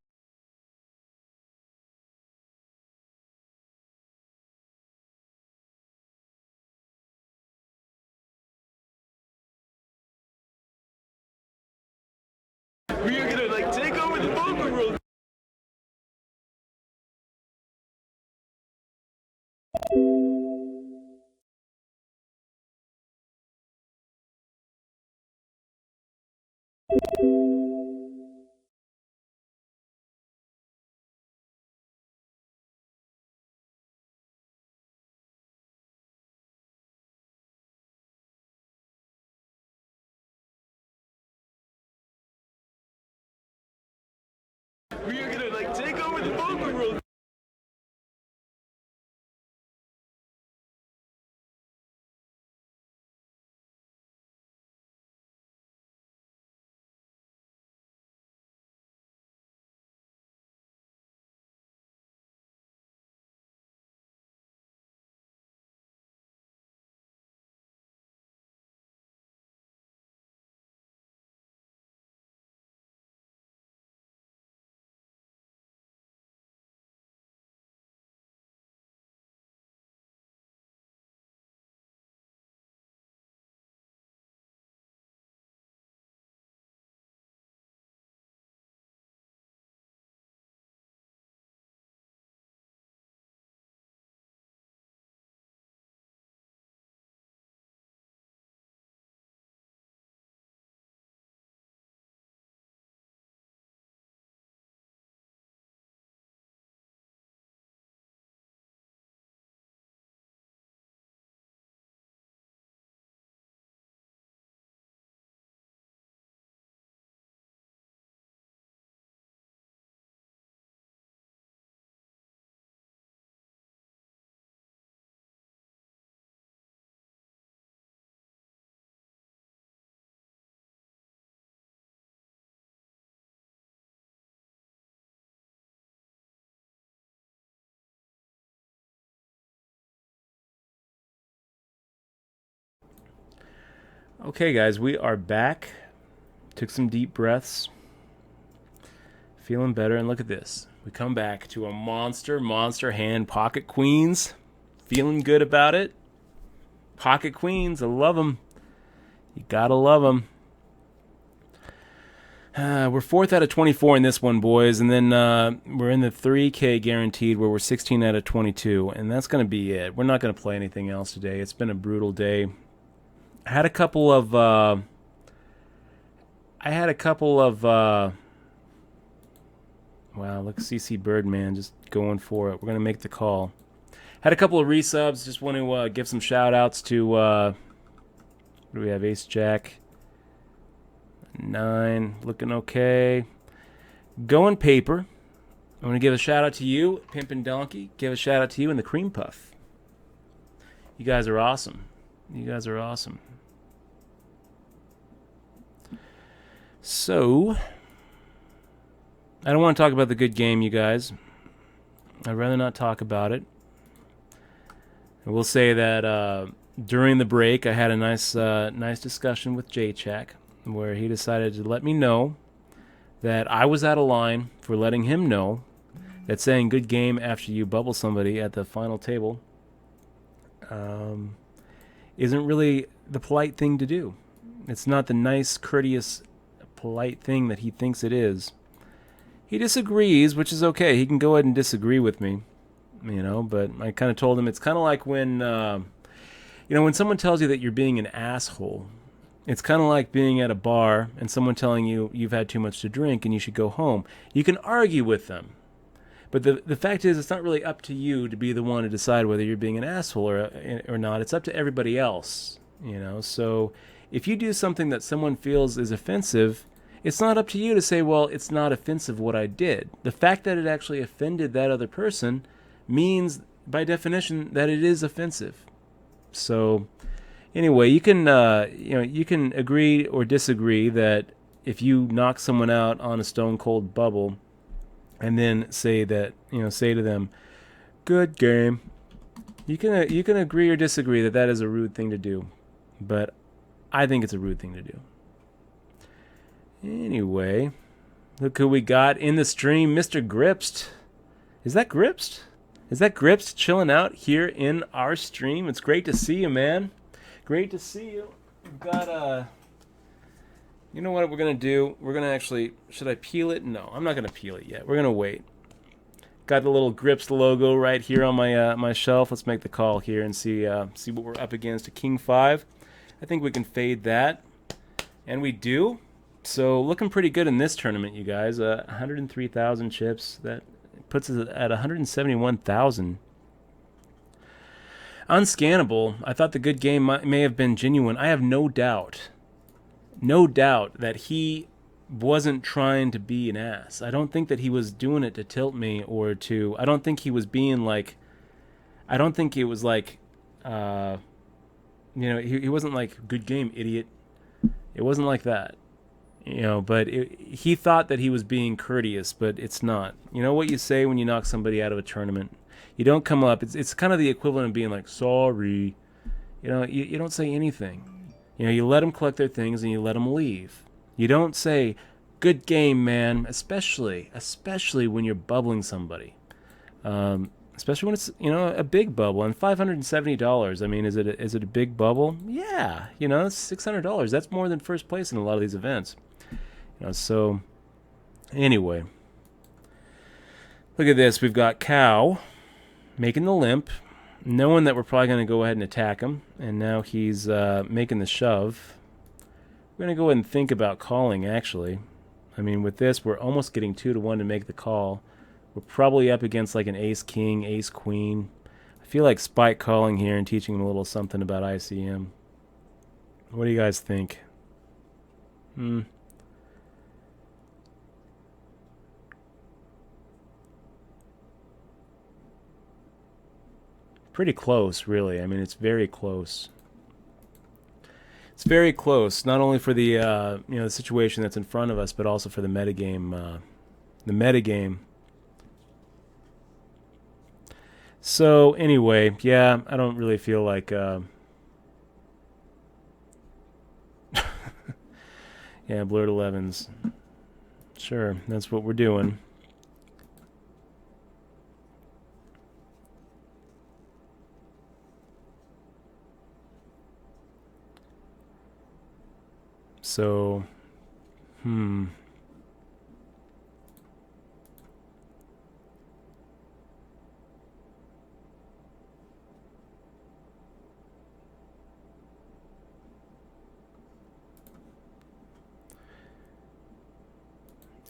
We are gonna like take over the poker world. We are gonna like take over the poker world. Okay, guys, we are back. Took some deep breaths. Feeling better, and look at this. We come back to a monster hand, Pocket Queens. Feeling good about it. Pocket Queens, I love them. You gotta love them. We're 4th out of 24 in this one, boys, and then we're in the 3K guaranteed where we're 16 out of 22, and that's going to be it. We're not going to play anything else today. It's been a brutal day. I had a couple of wow, look, CC Birdman just going for it. We're going to make the call. Had a couple of resubs. Just want to give some shout-outs to, what do we have, Ace Jack 9, looking okay. Going Paper. I want to give a shout-out to you, Pimpin' Donkey. Give a shout-out to you and the Cream Puff. You guys are awesome. You guys are awesome. So, I don't want to talk about the good game, you guys. I'd rather not talk about it. I will say that during the break, I had a nice discussion with J-Chak, where he decided to let me know that I was out of line for letting him know that saying good game after you bubble somebody at the final table isn't really the polite thing to do. It's not the nice, courteous, polite thing that he thinks it is. He disagrees, which is okay. He can go ahead and disagree with me, but I kind of told him it's kind of like when, when someone tells you that you're being an asshole. It's kind of like being at a bar and someone telling you you've had too much to drink and you should go home. You can argue with them. But the fact is, it's not really up to you to be the one to decide whether you're being an asshole or not. It's up to everybody else, So if you do something that someone feels is offensive, it's not up to you to say, well, it's not offensive what I did. The fact that it actually offended that other person means, by definition, that it is offensive. So anyway, you can you can agree or disagree that if you knock someone out on a stone cold bubble and then say to them, good game, you can agree or disagree that that is a rude thing to do, but I think it's a rude thing to do. Anyway, look who we got in the stream, Mr. Gripst. Is that Gripst? Is that Gripst chilling out here in our stream? It's great to see you, man. Great to see you. We've got you know what we're gonna do? We're gonna actually, should I peel it? No, I'm not gonna peel it yet. We're gonna wait. Got the little Gripst logo right here on my my shelf. Let's make the call here and see what we're up against. A King 5. I think we can fade that, and we do. So looking pretty good in this tournament, you guys. 103,000 chips. That puts us at 171,000. Unscannable. I thought the good game may have been genuine. I have no doubt that he wasn't trying to be an ass. I don't think that he was doing it to tilt me or to. I don't think he was being like. I don't think it was like. He wasn't like, good game, idiot. It wasn't like that. But he thought that he was being courteous, but it's not. You know what you say when you knock somebody out of a tournament? You don't come up. It's kind of the equivalent of being like, sorry. You don't say anything. You let them collect their things and you let them leave. You don't say, good game, man, especially when you're bubbling somebody. Especially when it's, a big bubble. And $570, I mean, is it a big bubble? Yeah. It's $600. That's more than first place in a lot of these events. So anyway, look at this. We've got Cow making the limp, knowing that we're probably going to go ahead and attack him, and now he's making the shove. We're going to go ahead and think about calling, actually. I mean, with this, we're almost getting 2-1 to make the call. We're probably up against like an ace-king, ace-queen. I feel like spike calling here and teaching him a little something about ICM. What do you guys think? Pretty close, really. I mean, it's very close. It's very close, not only for the the situation that's in front of us, but also for the metagame. So anyway, yeah, I don't really feel like Yeah, Blurred 11s. Sure, that's what we're doing. So,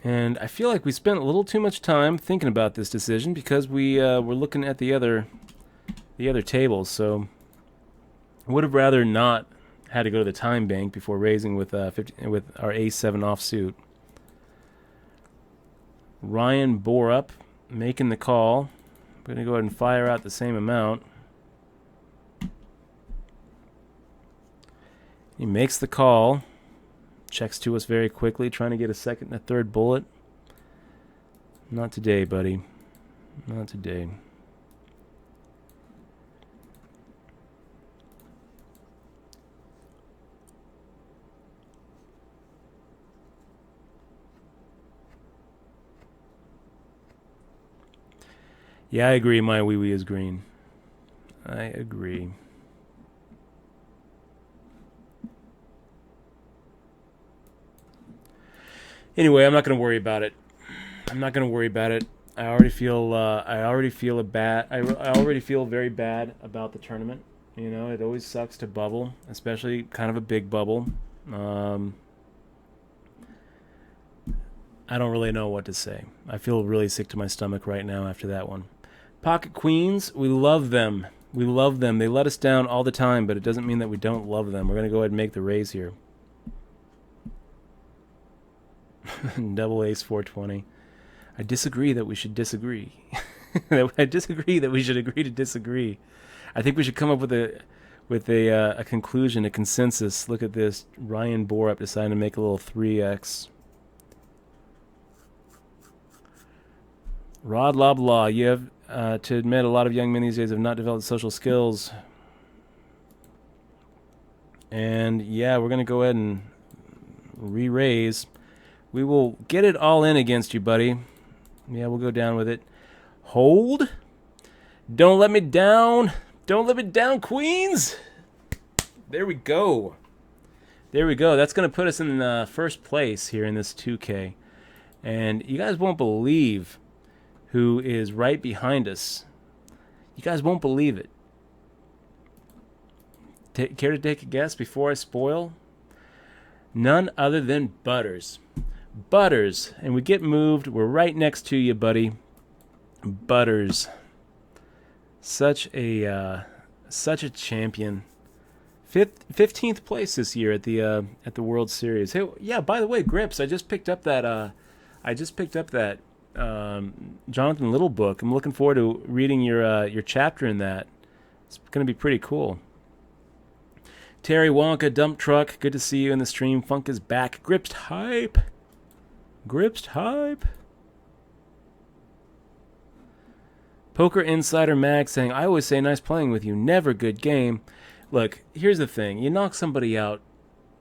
And I feel like we spent a little too much time thinking about this decision because we were looking at the other tables. So I would have rather not had to go to the time bank before raising with with our ace-7 offsuit. Ryan Borup making the call. I'm going to go ahead and fire out the same amount. He makes the call. Checks to us very quickly, trying to get a second and a third bullet. Not today, buddy. Not today. Yeah, I agree. My wee wee is green. I agree. Anyway, I'm not going to worry about it. I'm not going to worry about it. I already feel very bad about the tournament. You know, it always sucks to bubble, especially kind of a big bubble. I don't really know what to say. I feel really sick to my stomach right now after that one. Pocket Queens, we love them. We love them. They let us down all the time, but it doesn't mean that we don't love them. We're going to go ahead and make the raise here. Double ace 420. I disagree that we should disagree. I disagree that we should agree to disagree. I think we should come up with a conclusion, a consensus. Look at this. Ryan Borup deciding to make a little 3x. Rod Loblaw, you have to admit a lot of young men these days have not developed social skills. And yeah, we're going to go ahead and re-raise. We will get it all in against you, buddy. Yeah, we'll go down with it. Hold. Don't let me down. Don't let me down, Queens. There we go. There we go. That's going to put us in first place here in this 2K. And you guys won't believe who is right behind us. You guys won't believe it. Care to take a guess before I spoil? None other than Butters. Butters. And we get moved. We're right next to you, buddy. Butters. Such a champion. 15th place this year at the World Series. Hey, yeah, by the way, Grips, I just picked up that Jonathan Little book. I'm looking forward to reading your chapter in that. It's going to be pretty cool. Terry Wonka, Dump Truck, good to see you in the stream. Funk is back. Gripsed Hype. Gripsed Hype. Poker Insider Mag saying, I always say nice playing with you. Never good game. Look, here's the thing. You knock somebody out,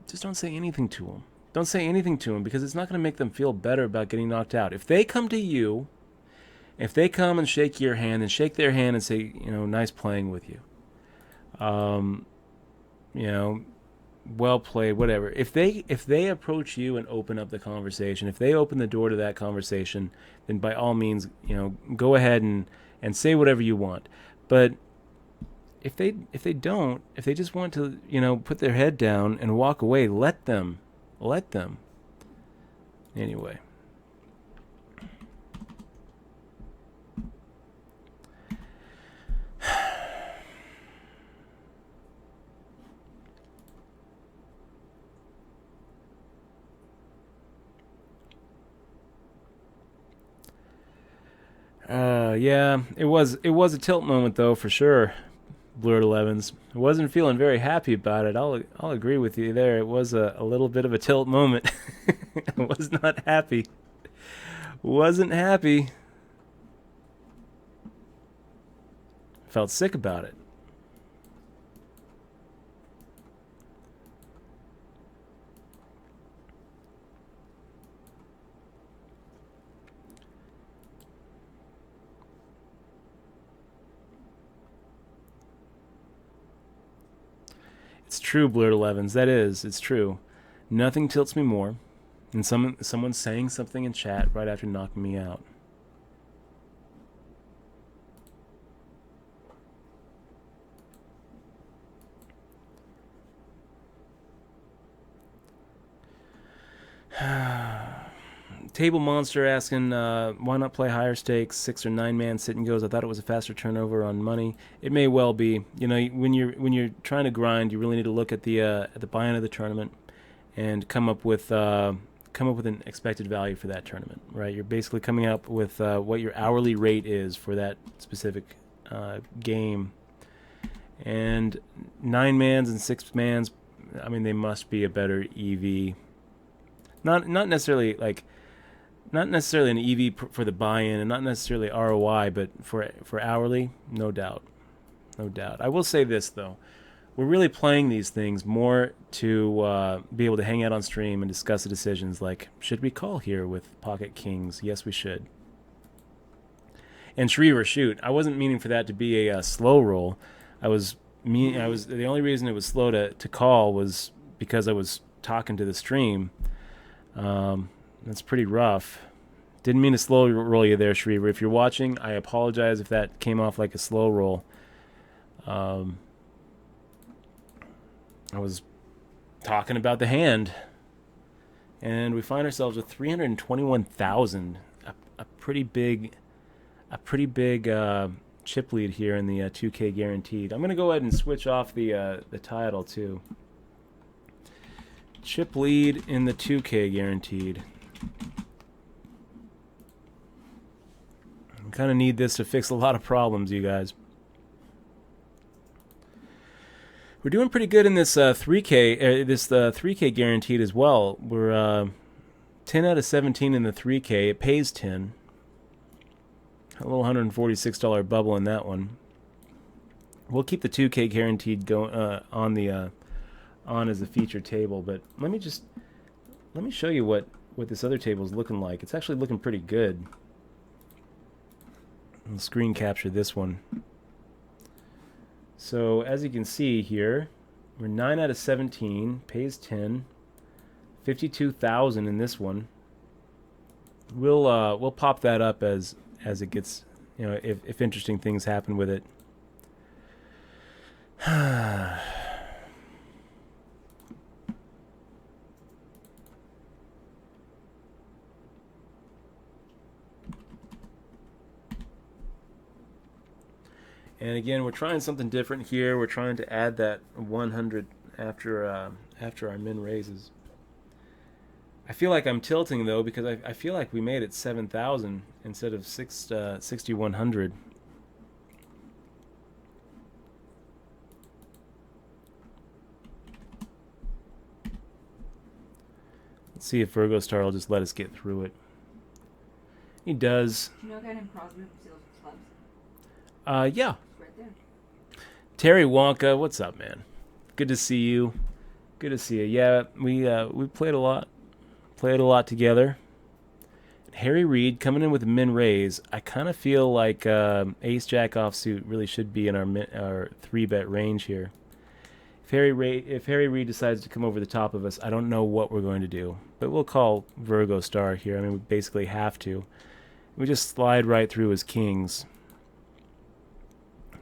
just don't say anything to them. Don't say anything to them because it's not going to make them feel better about getting knocked out. If they come to you, if they come and shake your hand and shake their hand and say, you know, nice playing with you. You know, well played, whatever. If they approach you and open up the conversation, if they open the door to that conversation, then by all means, you know, go ahead and say whatever you want. But if they don't, if they just want to, you know, put their head down and walk away, let them. Anyway. Yeah, it was a tilt moment though, for sure. Blurred 11s. I wasn't feeling very happy about it. I'll agree with you there. It was a little bit of a tilt moment. I was not happy. Wasn't happy. Felt sick about it. It's true, Blurred Elevens. That is, it's true. Nothing tilts me more than someone saying something in chat right after knocking me out. Table Monster asking, why not play higher stakes, 6 or 9 man sit and goes? I thought it was a faster turnover on money. It may well be. You know, when you're trying to grind, you really need to look at the buy-in of the tournament and come up with an expected value for that tournament. Right? You're basically coming up with what your hourly rate is for that specific game. And 9 mans and 6 mans, I mean, they must be a better EV. Not necessarily an EV for the buy-in, and not necessarily ROI, but for hourly, no doubt. I will say this though, we're really playing these things more to be able to hang out on stream and discuss the decisions. Like, should we call here with Pocket Kings? Yes, we should. And Shriver, shoot, I wasn't meaning for that to be a slow roll. The only reason it was slow to call was because I was talking to the stream. That's pretty rough. Didn't mean to slow roll you there, Shriver. If you're watching, I apologize if that came off like a slow roll. I was talking about the hand, and we find ourselves with 321,000, a pretty big chip lead here in the 2K guaranteed. I'm gonna go ahead and switch off the title too. Chip lead in the 2K guaranteed. I kind of need this to fix a lot of problems, you guys. We're doing pretty good in this 3K. This 3K guaranteed as well. We're 10 out of 17 in the 3K. It pays 10. A little $146 bubble in that one. We'll keep the 2K guaranteed going on as a feature table, but let me show you what this other table is looking like. It's actually looking pretty good. I'll screen capture this one. So as you can see here, we're 9 out of 17, pays 10, 52,000 in this one. We'll pop that up as it gets, you know, if interesting things happen with it. And again, we're trying something different here. We're trying to add that 100 after our min raises. I feel like I'm tilting though, because I feel like we made it 7,000 instead of 6,100. Let's see if Virgo Star will just let us get through it. He does. Do you know a guy named Crosby who steals clubs? Yeah. Right there. Terry Wonka, what's up, man? Good to see you. Good to see you. Yeah, we played a lot. Played a lot together. Harry Reid coming in with a min raise. I kind of feel like Ace Jack offsuit really should be in our 3-bet range here. If Harry Reid decides to come over the top of us, I don't know what we're going to do. But we'll call Virgo Star here. I mean, we basically have to. We just slide right through as kings.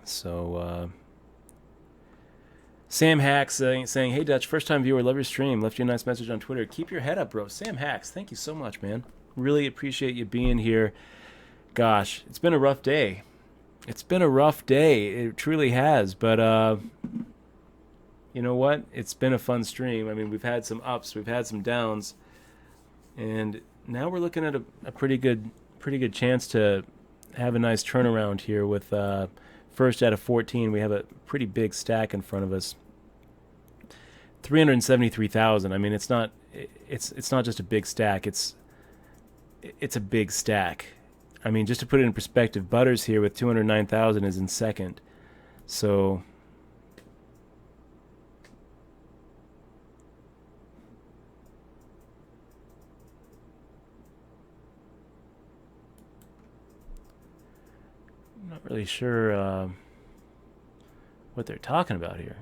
So, Sam Hacks saying, hey Dutch, first time viewer, love your stream. Left you a nice message on Twitter. Keep your head up, bro. Sam Hacks, thank you so much, man. Really appreciate you being here. Gosh, it's been a rough day. It's been a rough day. It truly has. But you know what? It's been a fun stream. I mean, we've had some ups, we've had some downs, and now we're looking at a pretty good chance to have a nice turnaround here with first out of 14. We have a pretty big stack in front of us. 373,000. I mean, it's not just a big stack. It's a big stack. I mean, just to put it in perspective, Butters here with 209,000 is in second. So I'm not really sure what they're talking about here.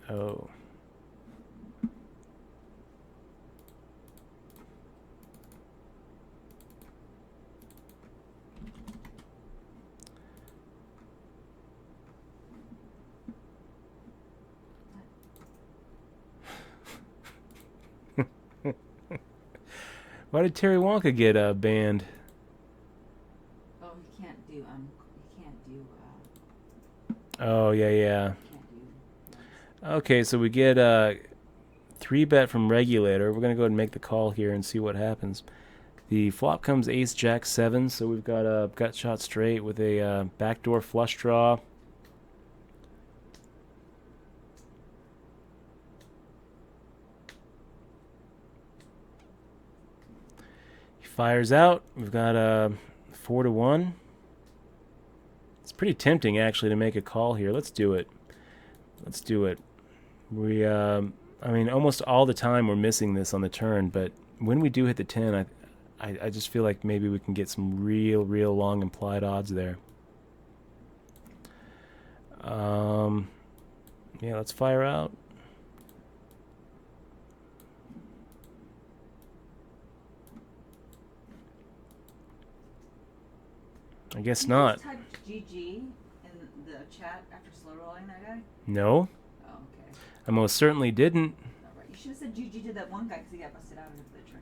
Oh. Why did Terry Wonka get banned? Oh, he can't do. Oh yeah. Can't do. Okay, so we get 3-bet from Regulator. We're gonna go ahead and make the call here and see what happens. The flop comes Ace Jack 7, so we've got a gut shot straight with a backdoor flush draw. He fires out. We've got a 4-1. It's pretty tempting actually to make a call here. Let's do it. Let's do it. We, I mean, almost all the time we're missing this on the turn, but when we do hit the 10, I just feel like maybe we can get some real long implied odds there. Yeah, let's fire out. I guess not. Did you just type GG in the chat after slow rolling that guy? No. Oh, okay. I most certainly didn't. All right. You should have said GG to that one guy because he got busted out of the tournament.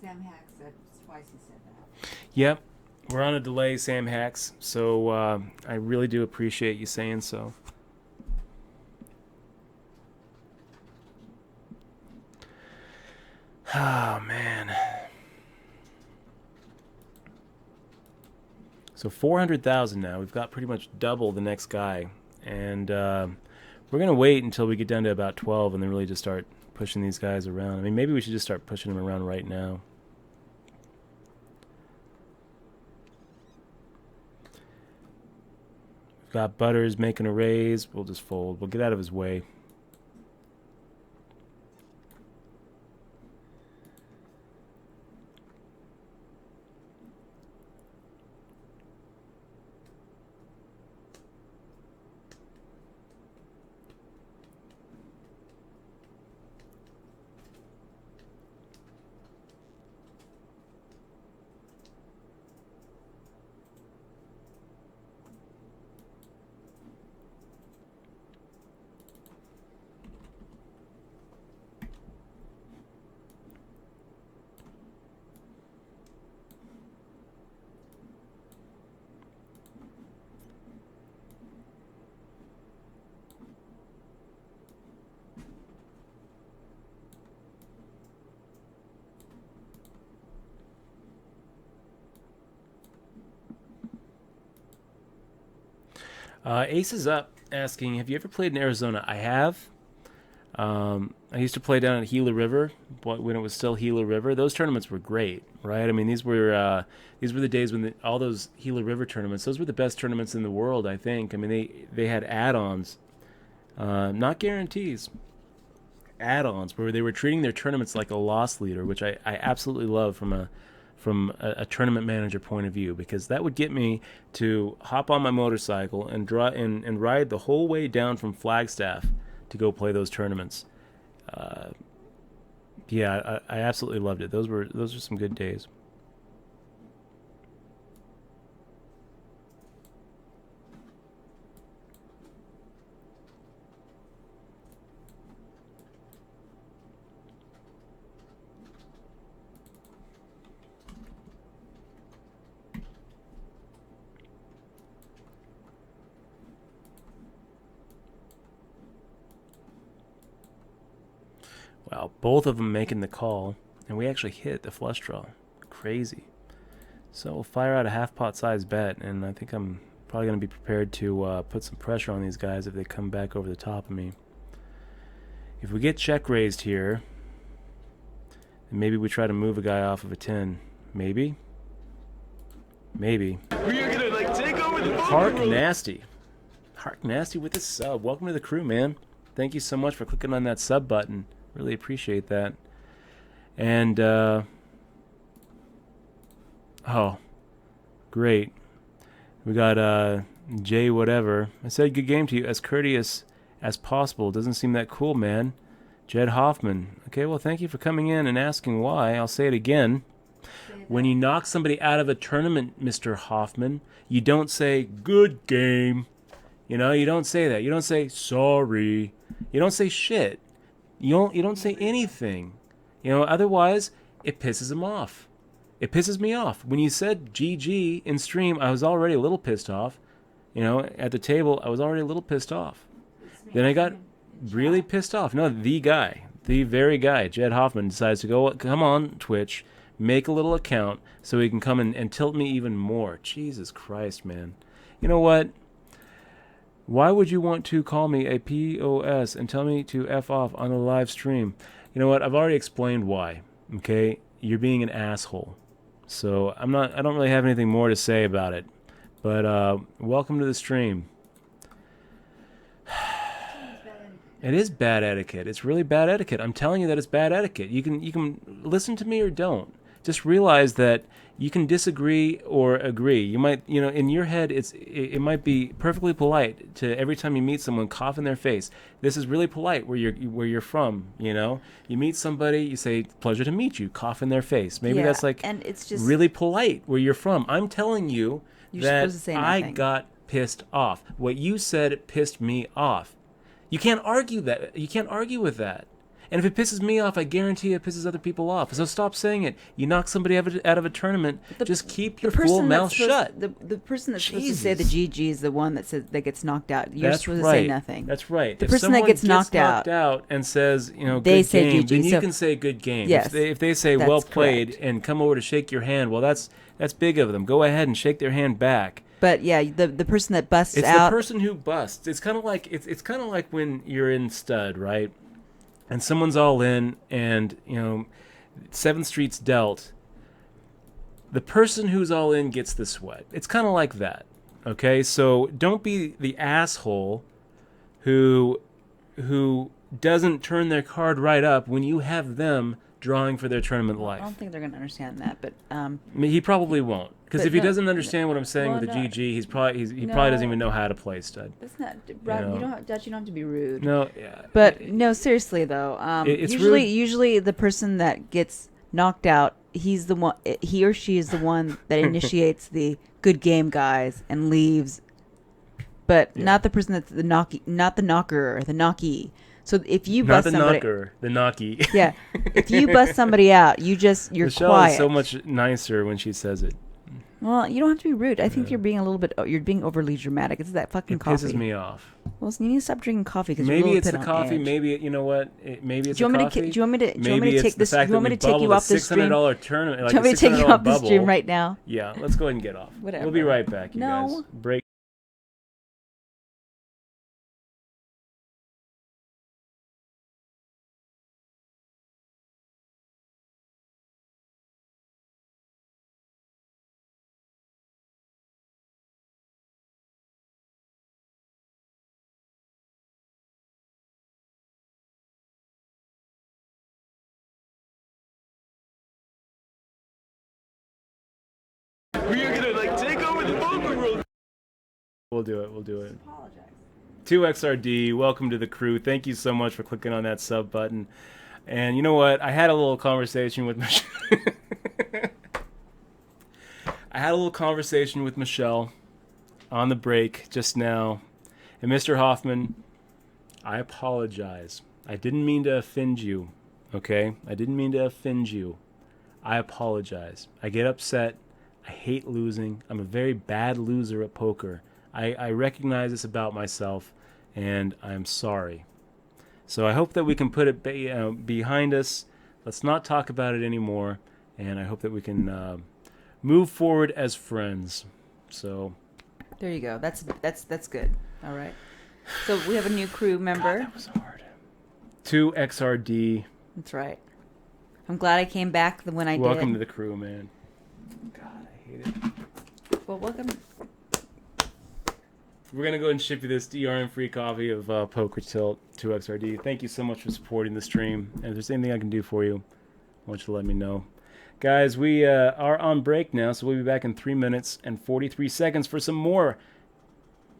Sam Hacks said twice. He said that. Yep. We're on a delay, Sam Hacks, so I really do appreciate you saying so. Oh, man. So 400,000 now. We've got pretty much double the next guy. And we're going to wait until we get down to about 12 and then really just start pushing these guys around. I mean, maybe we should just start pushing them around right now. We've got Butters making a raise. We'll just fold. We'll get out of his way. Ace is up asking, have you ever played in Arizona? I have. I used to play down at Gila River when it was still Gila River. Those tournaments were great, right? I mean, these were the days when all those Gila River tournaments, those were the best tournaments in the world, I think. I mean, they had add-ons, not guarantees, add-ons where they were treating their tournaments like a loss leader, which I absolutely love from a tournament manager point of view, because that would get me to hop on my motorcycle and ride the whole way down from Flagstaff to go play those tournaments. Yeah, I absolutely loved it. Those were some good days. Both of them making the call, and we actually hit the flush draw. Crazy. So we'll fire out a half-pot size bet, and I think I'm probably going to be prepared to put some pressure on these guys if they come back over the top of me. If we get check raised here, then maybe we try to move a guy off of a 10. Maybe. Maybe. We are gonna like take over the Hark Nasty. Hark Nasty with a sub. Welcome to the crew, man. Thank you so much for clicking on that sub button. Really appreciate that. And, oh, great. We got, Jay whatever. I said good game to you. As courteous as possible. Doesn't seem that cool, man. Jed Hoffman. Okay, well, thank you for coming in and asking why. I'll say it again. When you knock somebody out of a tournament, Mr. Hoffman, you don't say, good game. You know, you don't say that. You don't say, sorry. You don't say shit. You don't say anything. You know, otherwise, it pisses him off. It pisses me off. When you said GG in stream, I was already a little pissed off. You know, at the table, I was already a little pissed off. Then I got really pissed off. No, the very guy, Jed Hoffman, decides to go, come on, Twitch, make a little account so he can come and tilt me even more. Jesus Christ, man. You know what? Why would you want to call me a POS and tell me to F off on a live stream? You know what? I've already explained why, okay? You're being an asshole. So I don't really have anything more to say about it. But welcome to the stream. It is bad etiquette. It's really bad etiquette. I'm telling you that it's bad etiquette. You can listen to me or don't. Just realize that you can disagree or agree. You might, you know, in your head, it might be perfectly polite to every time you meet someone cough in their face. This is really polite where you're from. You know, you meet somebody, you say pleasure to meet you, cough in their face. Maybe that's like and it's just really polite where you're from. I'm telling you that I got pissed off. What you said pissed me off. You can't argue that. You can't argue with that. And if it pisses me off, I guarantee it pisses other people off. So stop saying it. You knock somebody out of a tournament, just keep your fool mouth shut. The person that's supposed to say the GG is the one that gets knocked out. You're that's supposed right. to say nothing. That's right. The if person that gets knocked out and says, you know, they good say game, GG. then you So, can say good game. Yes, if they say well played and come over to shake your hand, well, that's big of them. Go ahead and shake their hand back. But yeah, the person that busts it's out. It's the person who busts. It's kind of like it's kind of like when you're in stud, right? And someone's all in, and you know, 7th Street's dealt. The person who's all in gets the sweat. It's kind of like that, okay? So don't be the asshole who doesn't turn their card right up when you have them drawing for their tournament life. I don't think they're going to understand that, but he probably won't. Because if he doesn't understand what I'm saying with the GG, he probably doesn't even know how to play stud. That's not, Rob. You don't have to be rude. No, yeah. But no, seriously though. Usually the person that gets knocked out, he's the one. He or she is the one that initiates the good game, guys, and leaves. But not the person that's not the knocker or the knocky. So if you bust somebody, the knocky. Yeah, if you bust somebody out, you're Michelle quiet. Is so much nicer when she says it. Well, you don't have to be rude. I think you're being you're being overly dramatic. It's that fucking coffee. It pisses me off. Well, you need to stop drinking coffee because maybe it's the coffee. Maybe you know what? Maybe it's the coffee. Do you want me to take this? Do you want me to take you off this stream? $600 tournament. Like do you want me to take you off the stream right now? Yeah, let's go ahead and get off. Whatever. We'll be right back, you guys. Break. We are gonna like take over the poker world. We'll do it. 2XRD, welcome to the crew. Thank you so much for clicking on that sub button. And you know what? I had a little conversation with Michelle on the break just now. And Mr. Hoffman, I apologize. I didn't mean to offend you, okay? I didn't mean to offend you. I apologize. I get upset. I hate losing. I'm a very bad loser at poker. I recognize this about myself, and I'm sorry. So I hope that we can put it behind us. Let's not talk about it anymore. And I hope that we can move forward as friends. So there you go. That's good. All right. So we have a new crew member. God, that was hard. 2XRD. That's right. I'm glad I came back when I did. Welcome to the crew, man. God, I hate it. Well, welcome. We're going to go ahead and ship you this DRM-free copy of Poker Tilt 2XRD. Thank you so much for supporting the stream. And if there's anything I can do for you, I want you to let me know. Guys, we are on break now, so we'll be back in 3 minutes and 43 seconds for some more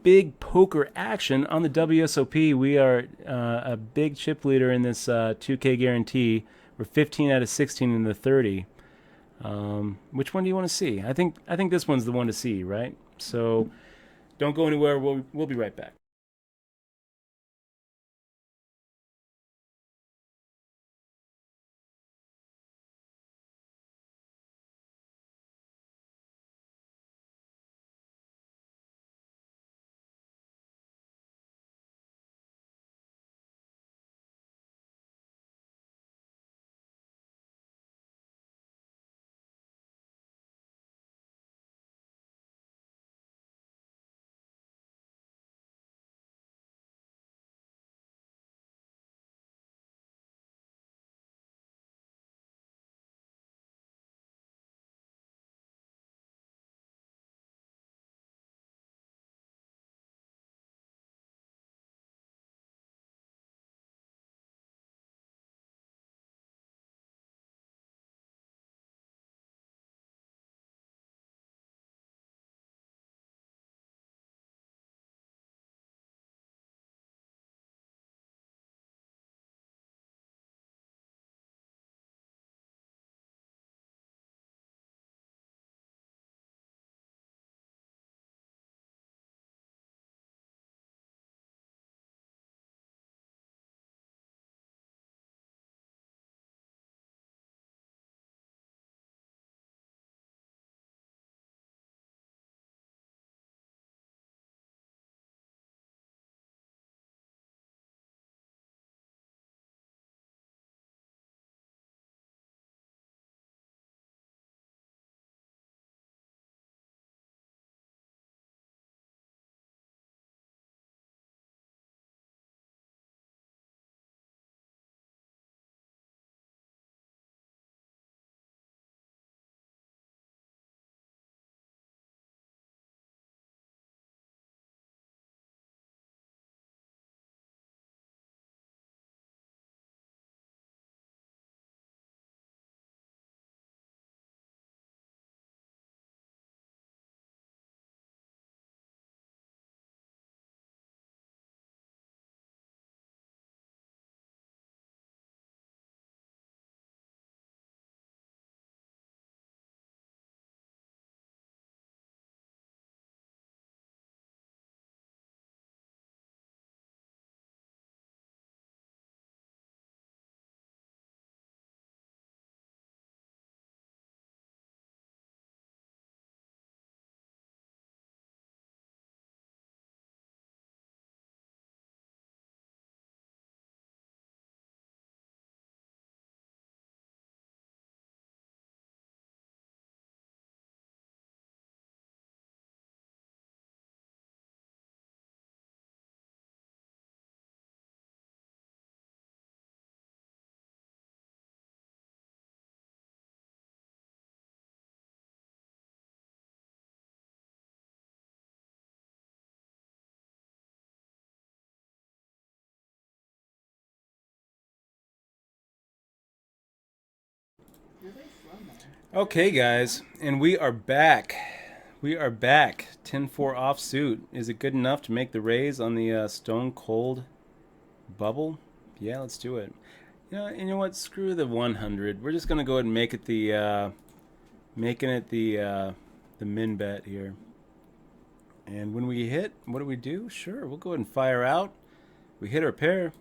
big poker action on the WSOP. We are a big chip leader in this 2K guarantee. We're 15 out of 16 in the 30. Which one do you want to see? I think this one's the one to see, right? So don't go anywhere. We'll be right back. Okay, guys, and we are back. We are back. 10-4 offsuit. Is it good enough to make the raise on the Stone Cold bubble? Yeah, let's do it. You know what? Screw the 100. We're just gonna go ahead and make it the min bet here. And when we hit, what do we do? Sure, we'll go ahead and fire out. We hit our pair.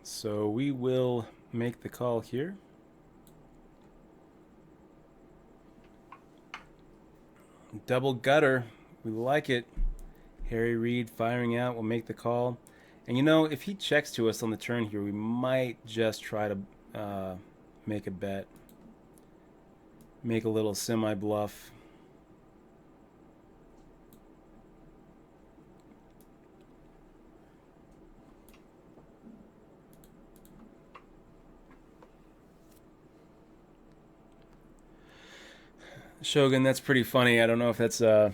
So we will make the call here. Double gutter. We like it. Harry Reid firing out. We'll make the call. And you know, if he checks to us on the turn here, we might just try to make a bet. Make a little semi-bluff. Shogun, that's pretty funny. I don't know if that's a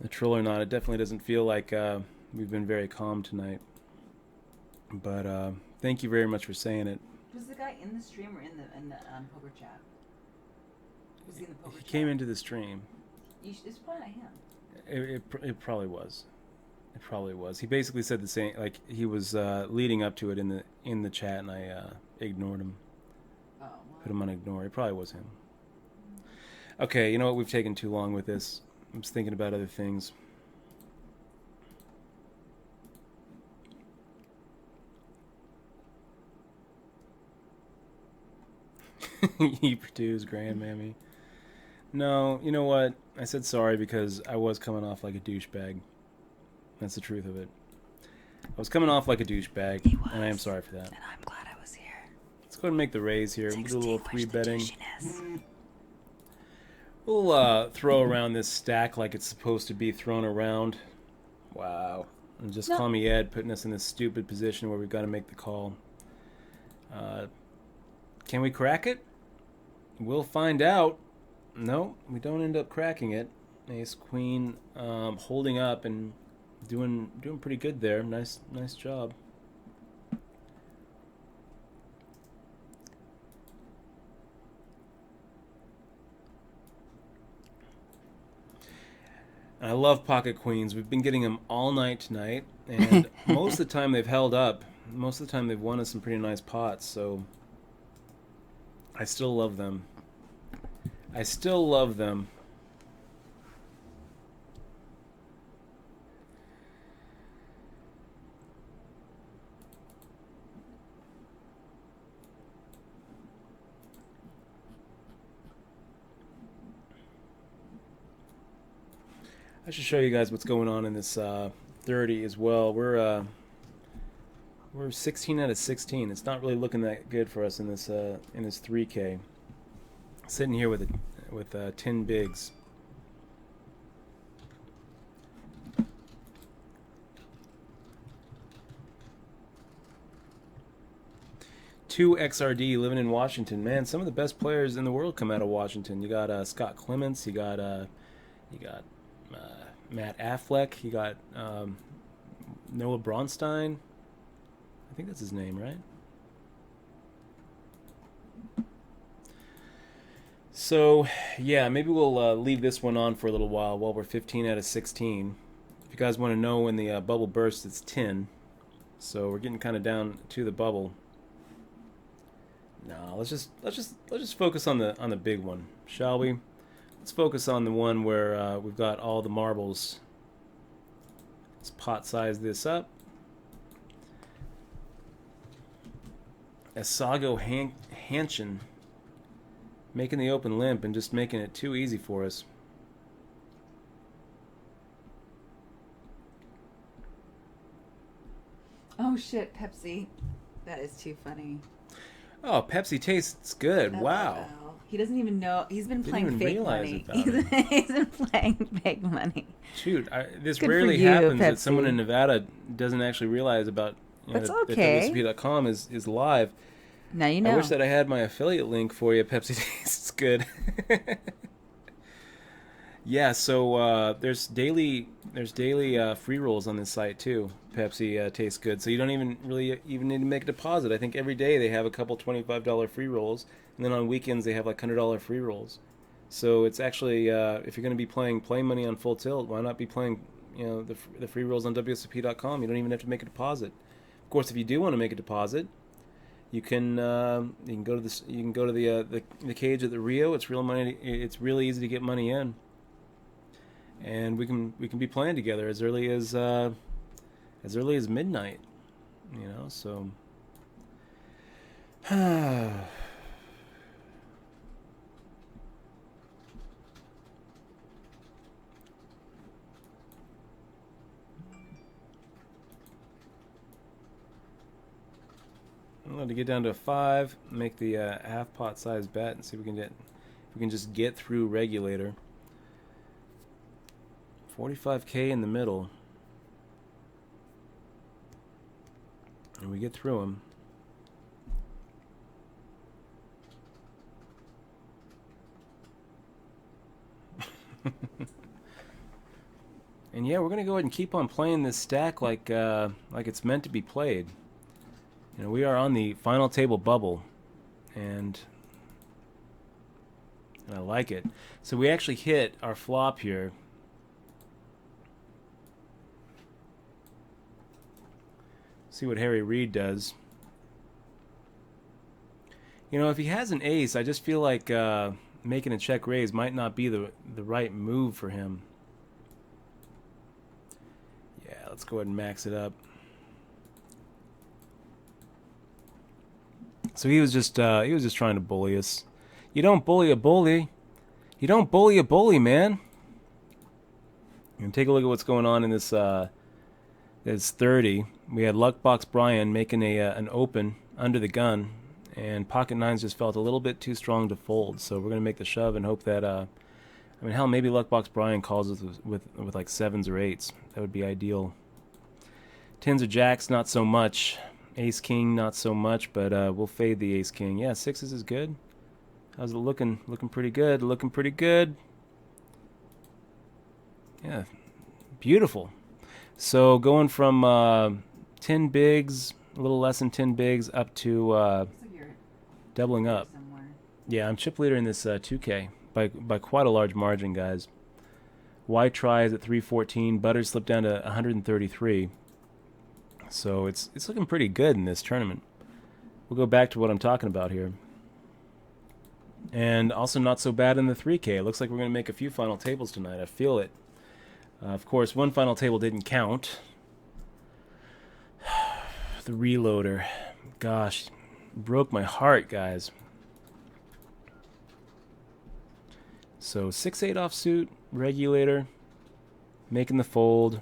troll or not. It definitely doesn't feel like we've been very calm tonight. But thank you very much for saying it. Was the guy in the stream or in the poker chat? Was he in the poker chat? He came into the stream. It's probably not him. It probably was. It probably was. He basically said the same. Like he was leading up to it in the chat, and I ignored him. Oh. Well. Put him on ignore. It probably was him. Okay, you know what? We've taken too long with this. I'm just thinking about other things. He produced Grandmammy. No, you know what? I said sorry because I was coming off like a douchebag. That's the truth of it. I was coming off like a douchebag, and I am sorry for that. And I'm glad I was here. Let's go ahead and make the raise here. We'll do a little free betting. Douchiness. We'll throw around this stack like it's supposed to be thrown around. Wow. And just call me Ed, putting us in this stupid position where we've got to make the call. Can we crack it? We'll find out. No, we don't end up cracking it. Ace Queen holding up and doing pretty good there. Nice job. I love pocket queens. We've been getting them all night tonight, and most of the time they've held up. Most of the time they've won us some pretty nice pots, so I still love them. I still love them. I should show you guys what's going on in this 30 as well. We're 16 out of 16. It's not really looking that good for us in this 3K. Sitting here with 10 bigs. Two XRD living in Washington. Man, some of the best players in the world come out of Washington. You got Scott Clements. You got Matt Affleck. You got Noah Braunstein. I think that's his name, right? So, yeah, maybe we'll leave this one on for a little while we're 15 out of 16. If you guys want to know when the bubble bursts, it's 10. So we're getting kind of down to the bubble. No, let's just focus on the big one, shall we? Let's focus on the one where we've got all the marbles. Let's pot size this up. Asago Hanshin making the open limp and just making it too easy for us. Oh shit, Pepsi. That is too funny. Oh, Pepsi tastes good. Wow. He doesn't even know. He's been playing fake money. It. He's been playing fake money. Shoot, this Good rarely for you, happens Pepsi. that someone in Nevada doesn't actually realize about That's that okay. WSOP.com is live. Now you know. I wish that I had my affiliate link for you. Pepsi tastes good. Yeah, so there's daily free rolls on this site too. Pepsi tastes good, so you don't even really need to make a deposit. I think every day they have a couple $25 free rolls, and then on weekends they have like $100 free rolls. So it's actually if you're going to be playing Play Money on Full Tilt, why not be playing the free rolls on WSOP.com? You don't even have to make a deposit. Of course, if you do want to make a deposit, you can go to this. You can go to the cage at the Rio. It's real money. It's really easy to get money in. And we can be playing together as early as midnight, so I'll to get down to a 5, make the half pot size bet, and see if we can just get through regulator. 45K in the middle, and we get through him. And yeah, we're gonna go ahead and keep on playing this stack like it's meant to be played. You know, we are on the final table bubble, and I like it. So we actually hit our flop here. See what Harry Reid does. You know, if he has an ace, I just feel like making a check raise might not be the right move for him. Yeah, let's go ahead and max it up. So he was just trying to bully us. You don't bully a bully. You don't bully a bully, man. And take a look at what's going on in this. It's 30. We had Luckbox Brian making an open under the gun, and Pocket Nines just felt a little bit too strong to fold. So we're gonna make the shove and hope that. I mean, hell, maybe Luckbox Brian calls us with like 7s or 8s. That would be ideal. 10s or jacks, not so much. Ace King, not so much, but we'll fade the Ace King. Yeah, 6s is good. How's it looking? Looking pretty good. Looking pretty good. Yeah, beautiful. So going from 10 bigs, a little less than 10 bigs, up to doubling up. Yeah, I'm chip leader in this 2K by quite a large margin, guys. White try is at 314. Butters slipped down to 133. So it's looking pretty good in this tournament. We'll go back to what I'm talking about here. And also not so bad in the 3K. It looks like we're going to make a few final tables tonight. I feel it. Of course, one final table didn't count. The reloader. Gosh, broke my heart, guys. So 6-8 offsuit, regulator, making the fold.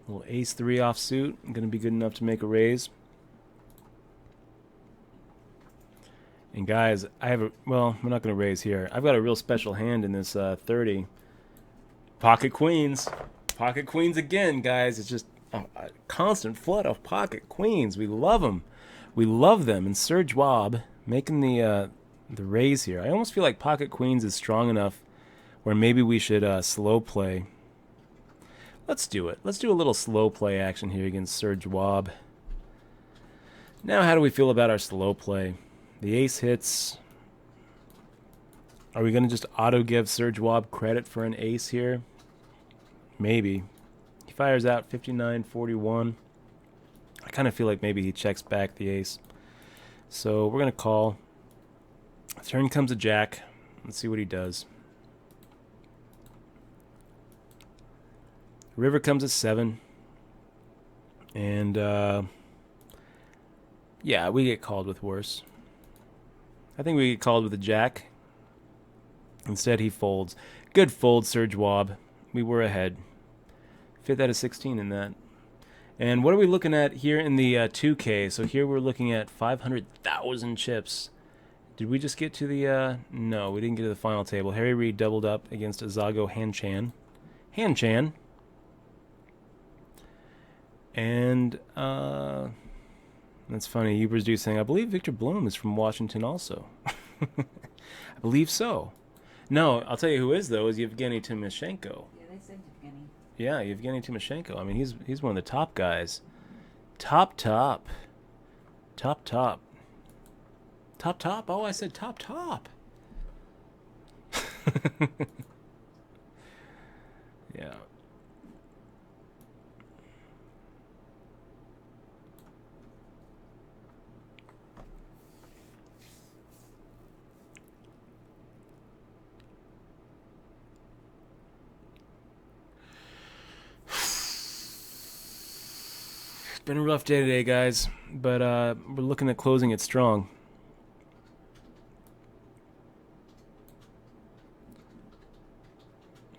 Little ace-3 offsuit, going to be good enough to make a raise. And guys, I have well, I'm not going to raise here. I've got a real special hand in this 30. Pocket queens. Pocket queens again, guys. It's just a constant flood of pocket queens. We love them. We love them. And Sir Jwab making the raise here. I almost feel like pocket queens is strong enough where maybe we should slow play. Let's do it. Let's do a little slow play action here against Sir Jwab. Now, how do we feel about our slow play? The ace hits. Are we going to just auto-give Sir Jwab credit for an ace here? Maybe. He fires out 59-41. I kind of feel like maybe he checks back the ace. So we're going to call. Turn comes a jack. Let's see what he does. River comes at 7. And, yeah, we get called with worse. I think we get called with a jack. Instead, he folds. Good fold, Sir Jwab. We were ahead. 5th out of 16 in that. And what are we looking at here in the 2K? So here we're looking at 500,000 chips. Did we just get to the... No, we didn't get to the final table. Harry Reid doubled up against Azago Hanchan. Hanchan. And... That's funny. Uber's do saying, I believe Victor Bloom is from Washington also. I believe so. No, I'll tell you who is, though, is Yevgeny Timoshenko. Yeah, they said Yevgeny. Yeah, Yevgeny Timoshenko. I mean, he's one of the top guys. Top. Top. Oh, I said top. Yeah. Been a rough day today, guys, but we're looking at closing it strong.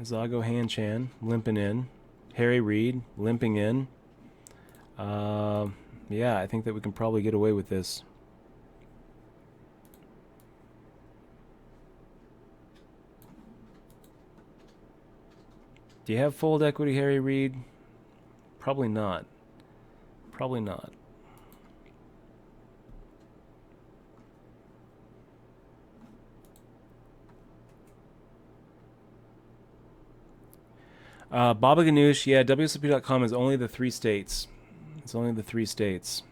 Zago Hanchan limping in. Harry Reid limping in. Yeah, I think that we can probably get away with this. Do you have fold equity, Harry Reid? Probably not. Probably not. Baba Ganoush, yeah, WSOP.com is only the 3 states. It's only the 3 states.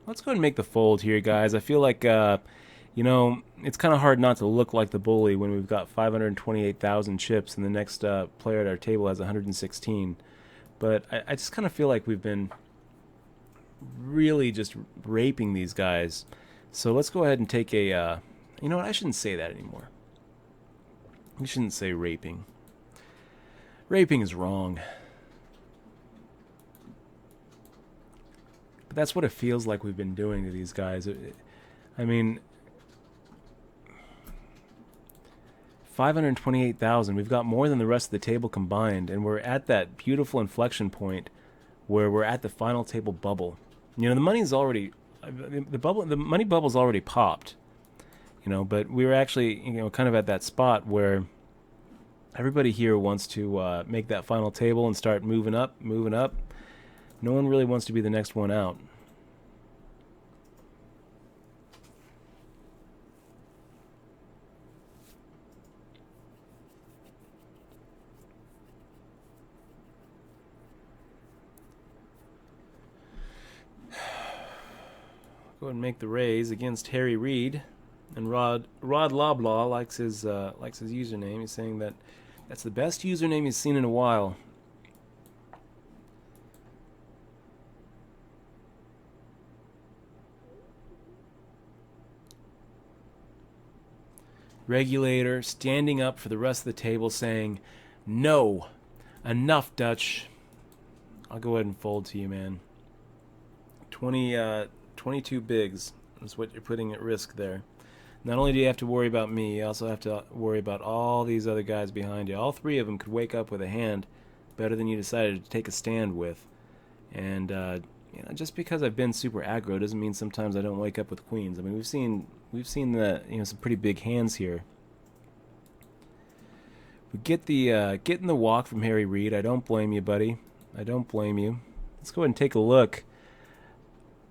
Let's go ahead and make the fold here, guys. I feel like, you know, it's kind of hard not to look like the bully when we've got 528,000 chips and the next player at our table has 116. But I just kind of feel like we've been really just raping these guys. So let's go ahead and take a, you know what, I shouldn't say that anymore. We shouldn't say raping. Raping is wrong. But that's what it feels like we've been doing to these guys. I mean, 528,000. We've got more than the rest of the table combined, and we're at that beautiful inflection point where we're at the final table bubble. You know, the money's already, the money bubble's already popped. You know, but we were actually, you know, kind of at that spot where everybody here wants to make that final table and start moving up, moving up. No one really wants to be the next one out. Go ahead and make the raise against Harry Reid, and Rod Loblaw likes his username. He's saying that that's the best username he's seen in a while. Regulator standing up for the rest of the table saying, no, enough, Dutch. I'll go ahead and fold to you, man. 22 bigs is what you're putting at risk there. Not only do you have to worry about me, you also have to worry about all these other guys behind you. All 3 of them could wake up with a hand better than you decided to take a stand with. And you know, just because I've been super aggro doesn't mean sometimes I don't wake up with queens. I mean, we've seen the, you know, some pretty big hands here. We get the getting the walk from Harry Reid. I don't blame you, buddy. I don't blame you. Let's go ahead and take a look.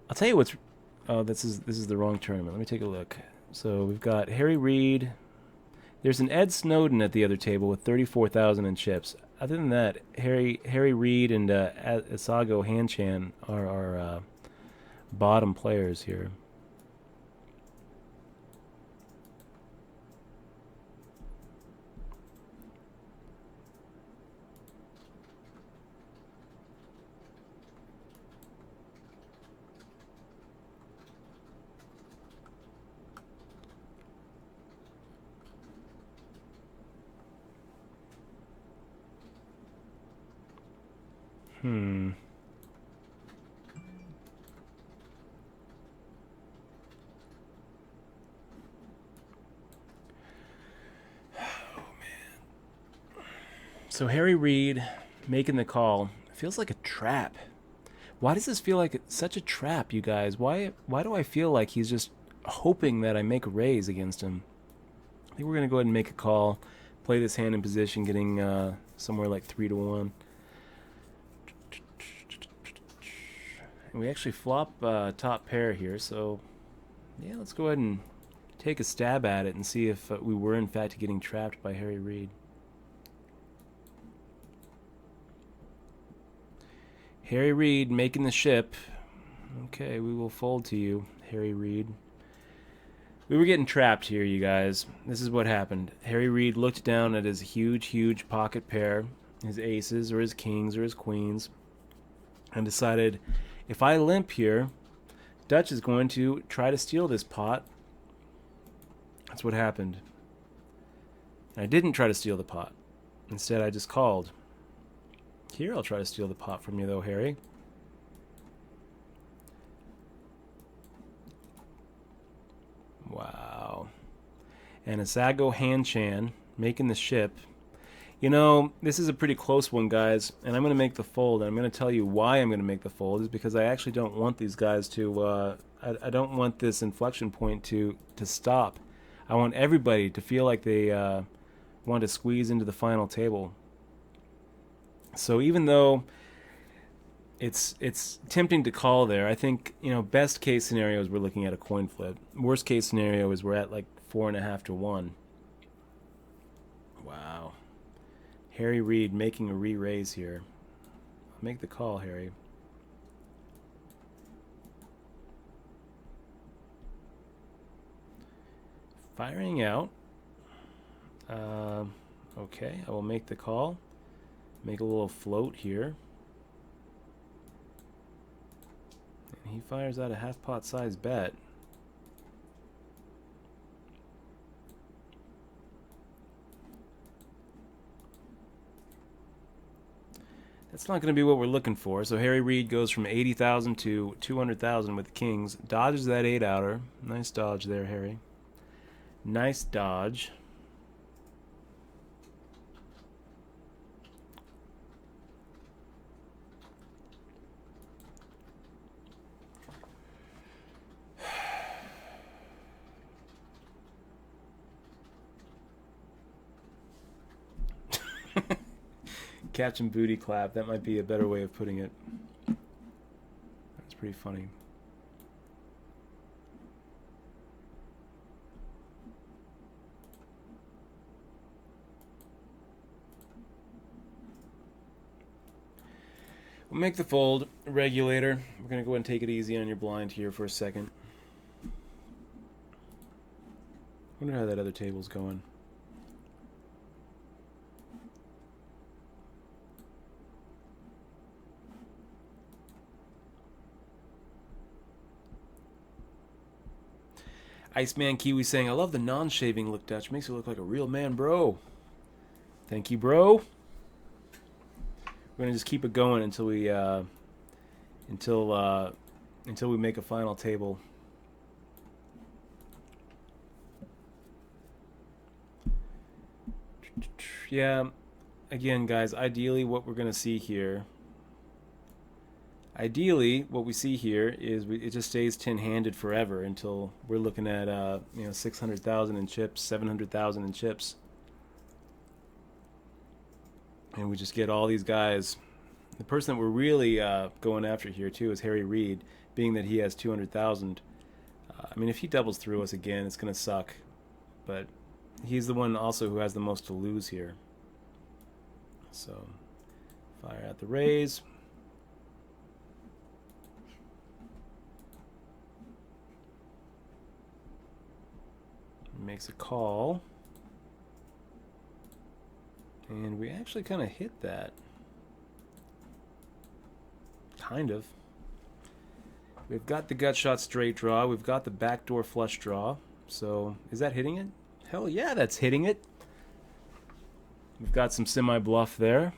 I'll tell you what's. Oh, this is the wrong tournament. Let me take a look. So we've got Harry Reid. There's an Ed Snowden at the other table with 34,000 in chips. Other than that, Harry Reid and Zago Hanchan are our bottom players here. So Harry Reid making the call feels like a trap. Why does this feel like it's such a trap, you guys? Why do I feel like he's just hoping that I make a raise against him? I think we're going to go ahead and make a call, play this hand in position, getting somewhere like 3-1. And we actually flop top pair here, so yeah, let's go ahead and take a stab at it and see if we were in fact getting trapped by Harry Reid. Harry Reid making the ship. Okay, we will fold to you, Harry Reid. We were getting trapped here, you guys. This is what happened. Harry Reid looked down at his huge pocket pair, his aces or his kings or his queens, and decided, if I limp here, Dutch is going to try to steal this pot. That's what happened. And I didn't try to steal the pot. Instead, I just called. Here, I'll try to steal the pot from you, though, Harry. Wow. And Asago Hanchan making the ship. You know, this is a pretty close one, guys, and I'm going to make the fold. And I'm going to tell you why I'm going to make the fold is because I actually don't want these guys to, I don't want this inflection point to stop. I want everybody to feel like they want to squeeze into the final table. So even though it's tempting to call there, I think, you know, best case scenario is we're looking at a coin flip. Worst case scenario is we're at like 4.5 to 1. Wow. Harry Reid making a re-raise here. Make the call, Harry. Firing out. Okay, I will make the call. Make a little float here. And he fires out a half pot size bet. That's not going to be what we're looking for. So Harry Reid goes from 80,000 to 200,000 with the kings. Dodges that 8-outer. Nice dodge there, Harry. Nice dodge. Captain Booty Clap. That might be a better way of putting it. That's pretty funny. We'll make the fold. Regulator. We're going to go ahead and take it easy on your blind here for a second. Wonder how that other table's going. Iceman Kiwi saying, I love the non-shaving look, Dutch. Makes you look like a real man, bro. Thank you, bro. We're gonna just keep it going until we until we make a final table. Yeah, again, guys, ideally what we're gonna see here. Ideally, what we see here is it just stays 10-handed forever until we're looking at 600,000 in chips, 700,000 in chips, and we just get all these guys. The person that we're really going after here too is Harry Reid, being that he has 200,000. I mean, if he doubles through us again, it's gonna suck, but he's the one also who has the most to lose here. So, fire out the raise. Makes a call, and we actually kind of hit that. Kind of. We've got the gut shot straight draw. We've got the backdoor flush draw. So is that hitting it? Hell yeah, that's hitting it. We've got some semi bluff there.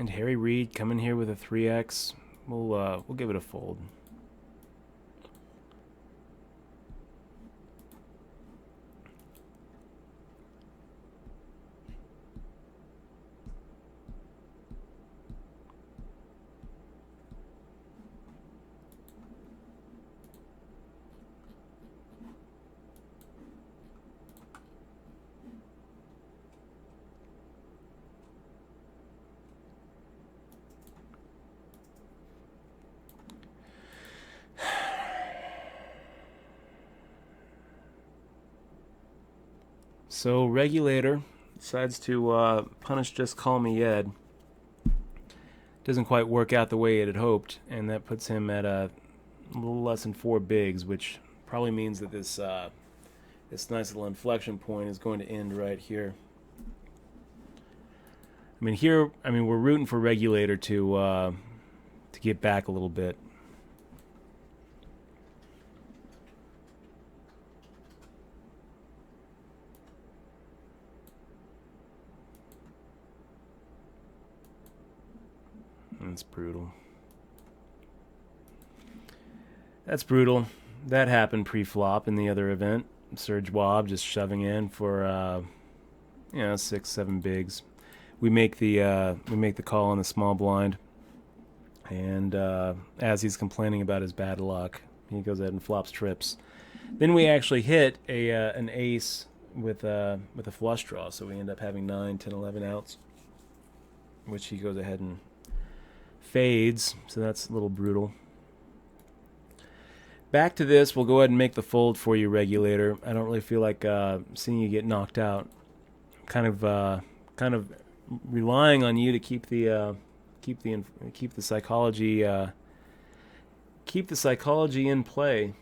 And Harry Reid coming here with a 3x. We'll give it a fold. So Regulator decides to punish Just Call Me Ed. Doesn't quite work out the way it had hoped, and that puts him at a little less than 4 bigs, which Probably means that this this nice little inflection point is going to end right here. I mean, we're rooting for Regulator to get back a little bit. That's brutal. That's brutal. That happened pre-flop in the other event. Serge Wab just shoving in for 6-7 bigs. We make the call on the small blind, and as he's complaining about his bad luck, he goes ahead and flops trips. Then we actually hit an ace with a flush draw, so we end up having 9, 10, 11 outs, which he goes ahead and fades. So that's a little brutal. Back to this, we'll go ahead and make the fold for you, Regulator. I don't really feel like seeing you get knocked out. Kind of relying on you to keep the psychology in play.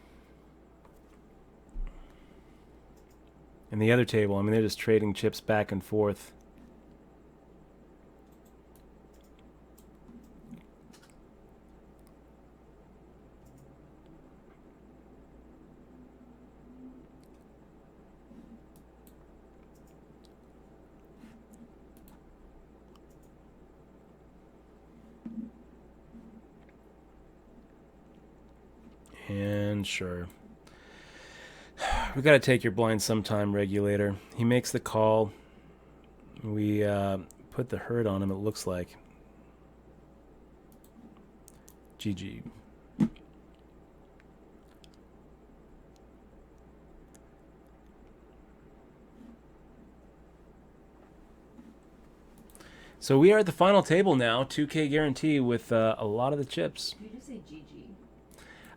And the other table, I mean, they're just trading chips back and forth. And sure. We got to take your blind sometime, Regulator. He makes the call. We put the hurt on him, it looks like. GG. So we are at the final table now, 2K guarantee with a lot of the chips. Did you just say GG?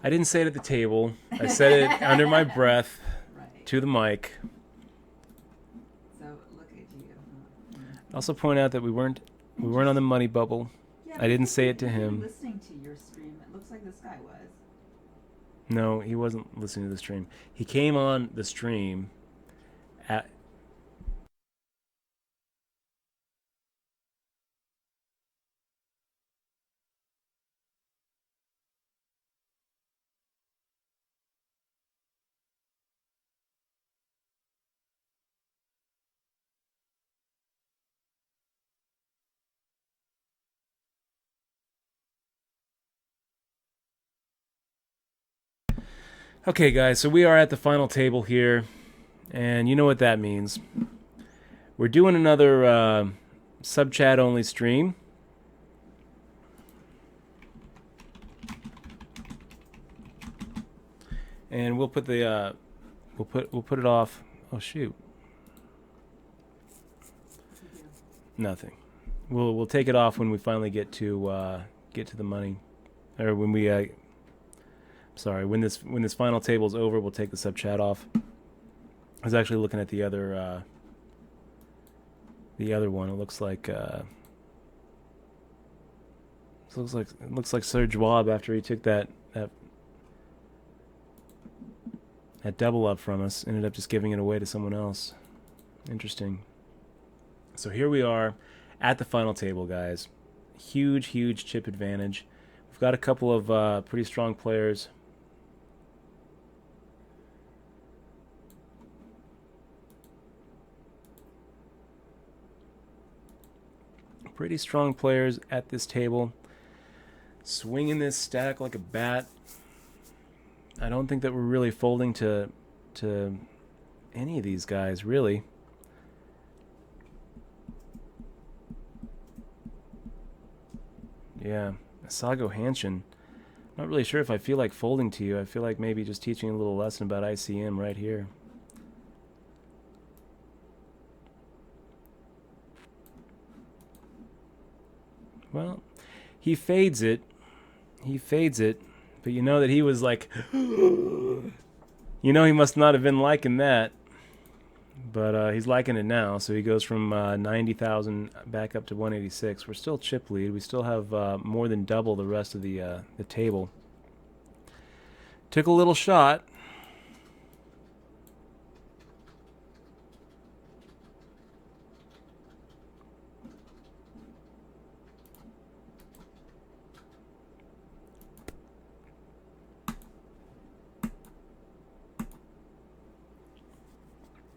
I didn't say it at the table. I said it under my breath to the mic. So look at you. I'll also point out that we weren't on the money bubble. Yeah, I didn't say it to him. Listening to your stream, it looks like this guy was. No, he wasn't listening to the stream. He came on the stream at. Okay, guys, so we are at the final table here, and you know what that means. We're doing another sub-chat only stream. And we'll put the we'll put it off. Oh shoot. Nothing. We'll take it off when we finally get to the money, or when we sorry, when this final table's over, we'll take the sub chat off. I was actually looking at the other one. It looks like Serge Wab after he took that double up from us, ended up just giving it away to someone else. Interesting. So here we are at the final table, guys. Huge chip advantage. We've got a couple of pretty strong players. Pretty strong players at this table. Swinging this stack like a bat. I don't think that we're really folding to any of these guys, really. Yeah, Sago Hanshin. Not really sure if I feel like folding to you. I feel like maybe just teaching a little lesson about ICM right here. Well, he fades it. But you know that he was like, you know, he must not have been liking that. But he's liking it now, so he goes from 90,000 back up to 186. We're still chip lead. We still have more than double the rest of the table. Took a little shot.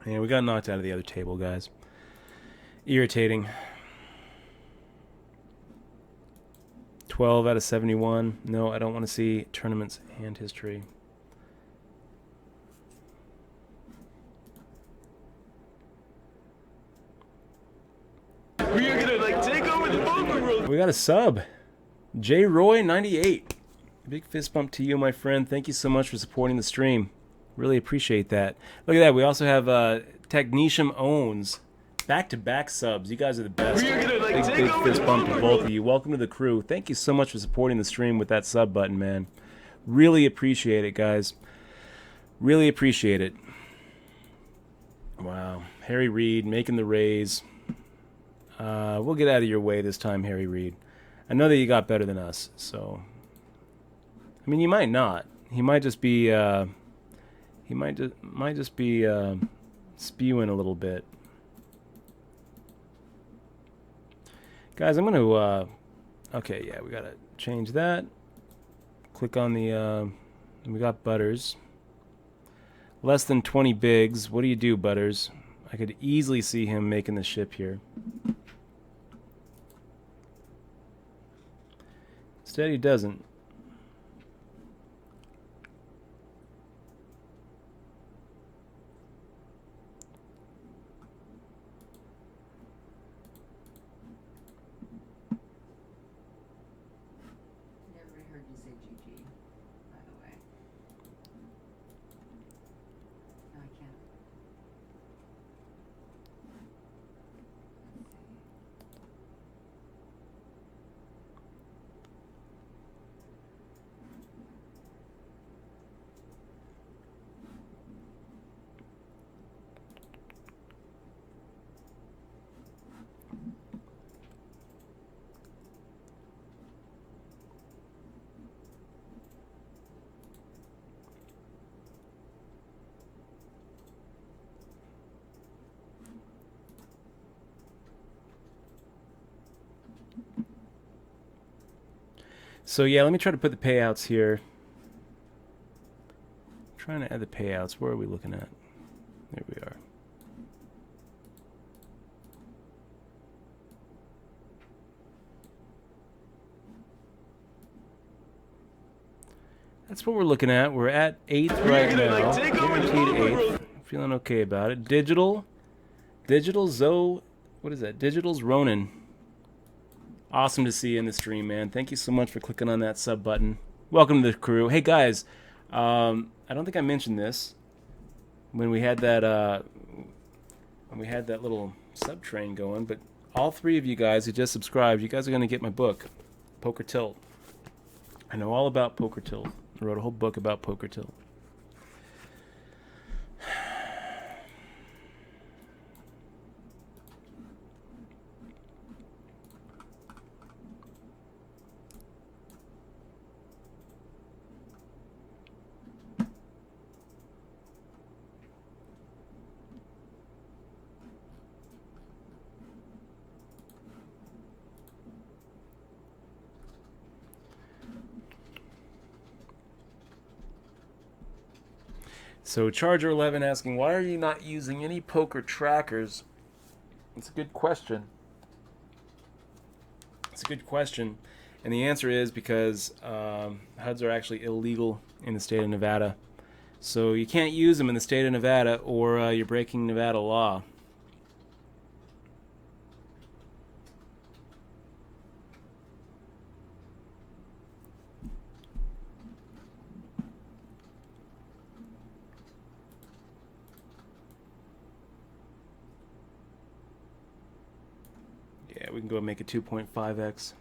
Yeah, we got knocked out of the other table, guys. Irritating. 12 out of 71. No, I don't want to see tournaments and history. We are gonna like take over the poker world. We got a sub. J Roy 98. Big fist bump to you, my friend. Thank you so much for supporting the stream. Really appreciate that. Look at that. We also have Technetium Owns. Back-to-back subs. You guys are the best. We are gonna like take Big over fist the bump to poker both world. of you. Welcome to the crew. Thank you so much for supporting the stream with that sub button, man. Really appreciate it, guys. Really appreciate it. Wow. Harry Reid making the raise. We'll get out of your way this time, Harry Reid. I know that you got better than us, so... I mean, you might not. He might just be... he might just be spewing a little bit. Guys, I'm going to... okay, yeah, we got to change that. Click on the... we got Butters. Less than 20 bigs. What do you do, Butters? I could easily see him making the ship here. Instead, he doesn't. Never heard you say GG, by the way. No, I can't. Let's see. So yeah, let me try to put the payouts here. I'm trying to add the payouts. Where are we looking at? There we are. That's what we're looking at. We're at 8th right now. Like, take over the Guaranteed poker 8th. world. Feeling okay about it. Digital Zoe. What is that? Digital's Ronin. Awesome to see you in the stream, man. Thank you so much for clicking on that sub button. Welcome to the crew. Hey guys, I don't think I mentioned this when we had that little sub train going, but all three of you guys who just subscribed, you guys are going to get my book, Poker Tilt. I know all about Poker Tilt. I wrote a whole book about Poker Tilt. So Charger11 asking, why are you not using any poker trackers? It's a good question. It's a good question. And the answer is because HUDs are actually illegal in the state of Nevada. So you can't use them in the state of Nevada or you're breaking Nevada law. Yeah, we can go and make a 2.5x.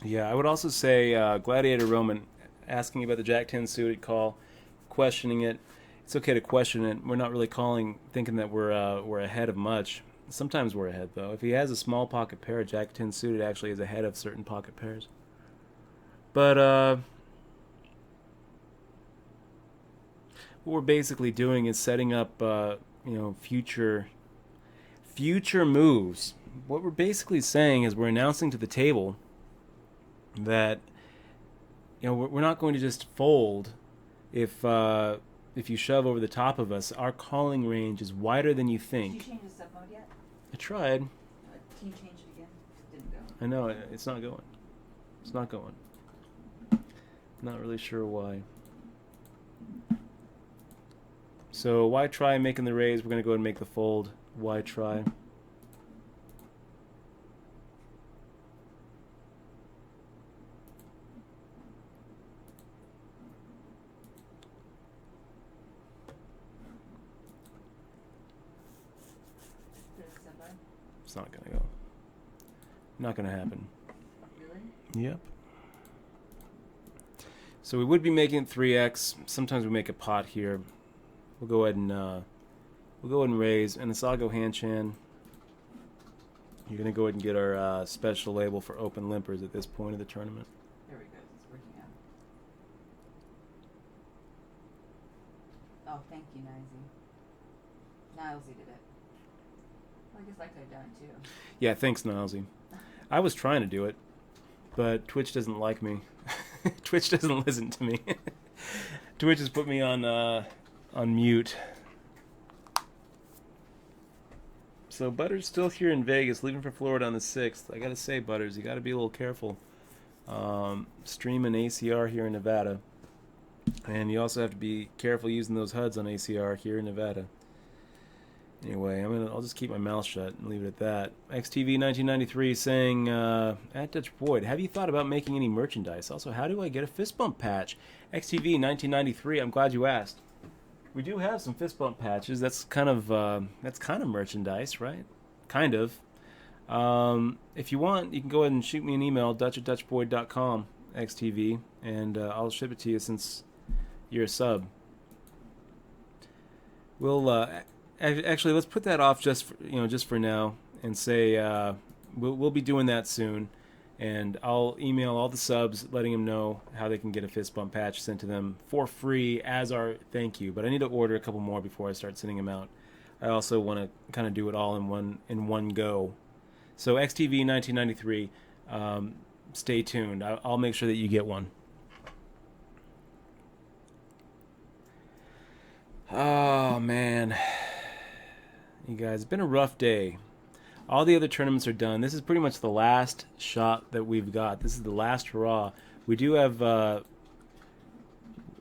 Yeah, I would also say Gladiator Roman asking about the Jack-10 suited call, questioning it. It's okay to question it. We're not really thinking that we're ahead of much. Sometimes we're ahead, though. If he has a small pocket pair, Jack-10 suited actually is ahead of certain pocket pairs. But, what we're basically doing is setting up, future moves. What we're basically saying is we're announcing to the table that, we're not going to just fold if you shove over the top of us. Our calling range is wider than you think. Did you change the sub mode yet? I tried. Can you change it again? It didn't go. I know, it's not going. It's not going. Not really sure why. So why try making the raise? We're going to go ahead and make the fold. Why try? It's not going to go. Not going to happen. Really? Yep. So we would be making it 3x. Sometimes we make a pot here. We'll go ahead and raise. And Asago Hanchan, you're going to go ahead and get our special label for open limpers at this point of the tournament. There we go. It's working out. Oh, thank you, Nilesy. Nilesy did it. Well, I guess I could have done it too. Yeah, thanks, Nilesy. I was trying to do it, but Twitch doesn't like me. Twitch doesn't listen to me. Twitch has put me on mute. So Butters still here in Vegas, leaving for Florida on the 6th. I gotta say, Butters, you gotta be a little careful. Streaming ACR here in Nevada. And you also have to be careful using those HUDs on ACR here in Nevada. Anyway, I'll just keep my mouth shut and leave it at that. XTV1993 saying, at Dutch Boyd, have you thought about making any merchandise? Also, how do I get a fist bump patch? XTV1993, I'm glad you asked. We do have some fist bump patches. That's kind of merchandise, right? Kind of. If you want, you can go ahead and shoot me an email, dutch@dutchboyd.com, XTV, and I'll ship it to you since you're a sub. We'll actually, let's put that off just for now, and say we'll be doing that soon, and I'll email all the subs letting them know how they can get a fist bump patch sent to them for free as our thank you. But I need to order a couple more before I start sending them out. I also want to kind of do it all in one go. So XTV 1993, stay tuned. I'll make sure that you get one. Oh man. You guys, it's been a rough day. All the other tournaments are done. This is pretty much the last shot that we've got. This is the last hurrah. We do have a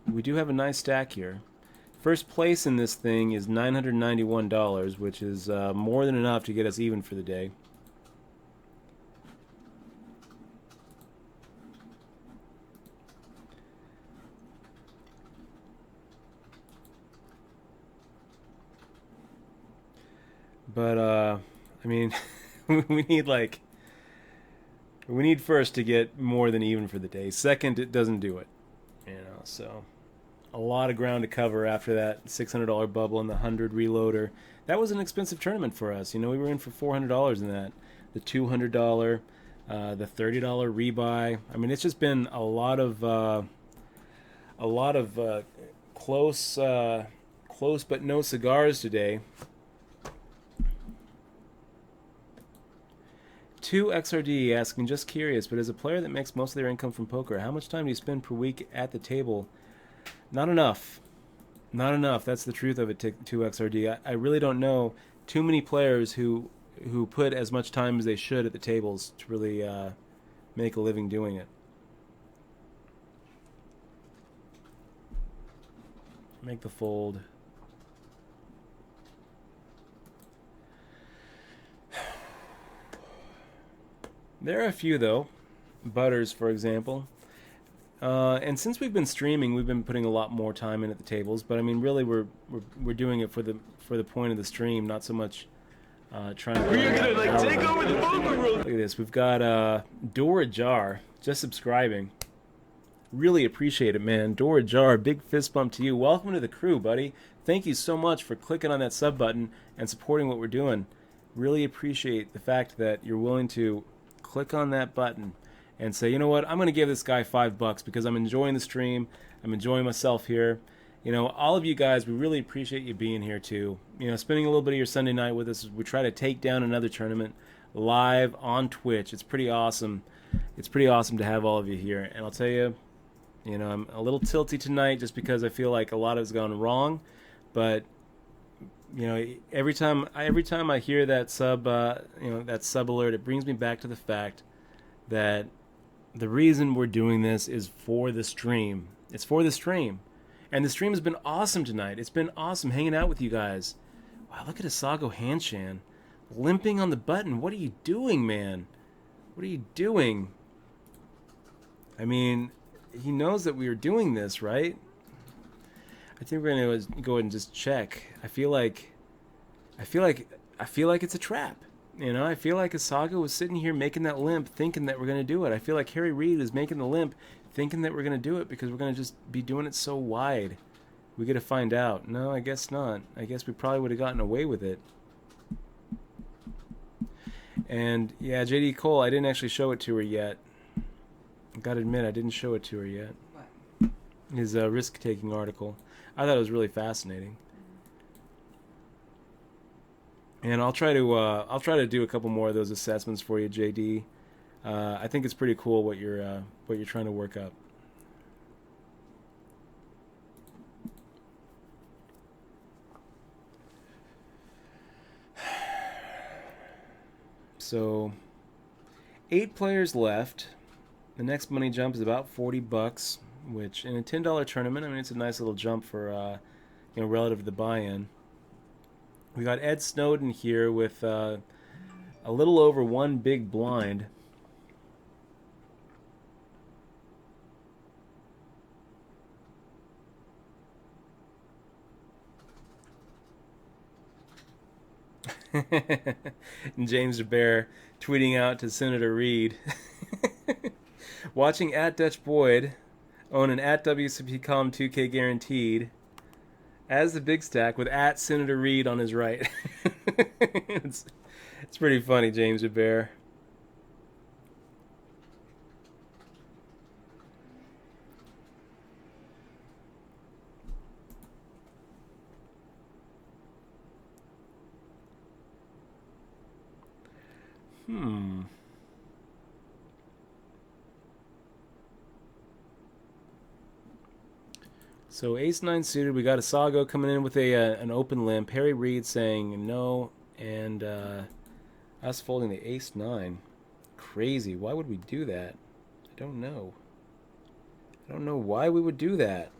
nice stack here. First place in this thing is $991, which is more than enough to get us even for the day. But, we need first to get more than even for the day. Second, it doesn't do it. So a lot of ground to cover after that $600 bubble and the 100 reloader. That was an expensive tournament for us. We were in for $400 in that. The $200, the $30 rebuy. It's just been a lot of close but no cigars today. 2XRD asking, just curious, but as a player that makes most of their income from poker, how much time do you spend per week at the table? Not enough. Not enough. That's the truth of it, 2XRD. I really don't know too many players who put as much time as they should at the tables to really make a living doing it. Make the fold. There are a few, though. Butters, for example. And since we've been streaming, we've been putting a lot more time in at the tables. But really, we're doing it for the point of the stream, not so much trying to. We're gonna take over the poker room. Look at this. We've got Dora Jar just subscribing. Really appreciate it, man. Dora Jar, big fist bump to you. Welcome to the crew, buddy. Thank you so much for clicking on that sub button and supporting what we're doing. Really appreciate the fact that you're willing to click on that button and say, you know what, I'm going to give this guy $5 because I'm enjoying the stream, I'm enjoying myself here, You know, all of you guys, we really appreciate you being here too. You know, spending a little bit of your Sunday night with us as we try to take down another tournament live on Twitch. It's pretty awesome. It's pretty awesome to have all of you here. And I'll tell you, you know, I'm a little tilty tonight just because I feel like a lot has gone wrong. But you know, every time I hear that sub, that sub alert, it brings me back to the fact that the reason we're doing this is for the stream. It's for the stream. And the stream has been awesome tonight. It's been awesome hanging out with you guys. Wow, look at Asago Hanshan limping on the button. What are you doing, man? What are you doing? I mean, he knows that we are doing this, right? I think we're going to go ahead and just check. I feel like it's a trap. You know, I feel like Asago was sitting here making that limp thinking that we're going to do it. I feel like Harry Reid is making the limp thinking that we're going to do it because we're going to just be doing it so wide. We got to find out. No, I guess not. I guess we probably would have gotten away with it. And yeah, JD Cole, I didn't actually show it to her yet. I got to admit, I didn't show it to her yet. What? His risk-taking article. I thought it was really fascinating. And I'll try to do a couple more of those assessments for you, JD. I think it's pretty cool what you're trying to work up. So, 8 players left. The next money jump is about $40, which in a $10 tournament, I mean, it's a nice little jump for relative to the buy-in. We got Ed Snowden here with a little over 1 big blind. And James DeBear tweeting out to Senator Reid. Watching at Dutch Boyd own an at WCP column 2K guaranteed as the big stack with at Senator Reid on his right. It's pretty funny, James DeBear. So ace-9 suited, we got Asago coming in with an open limp. Harry Reid saying no, and us folding the ace-9. Crazy. Why would we do that? I don't know. I don't know why we would do that.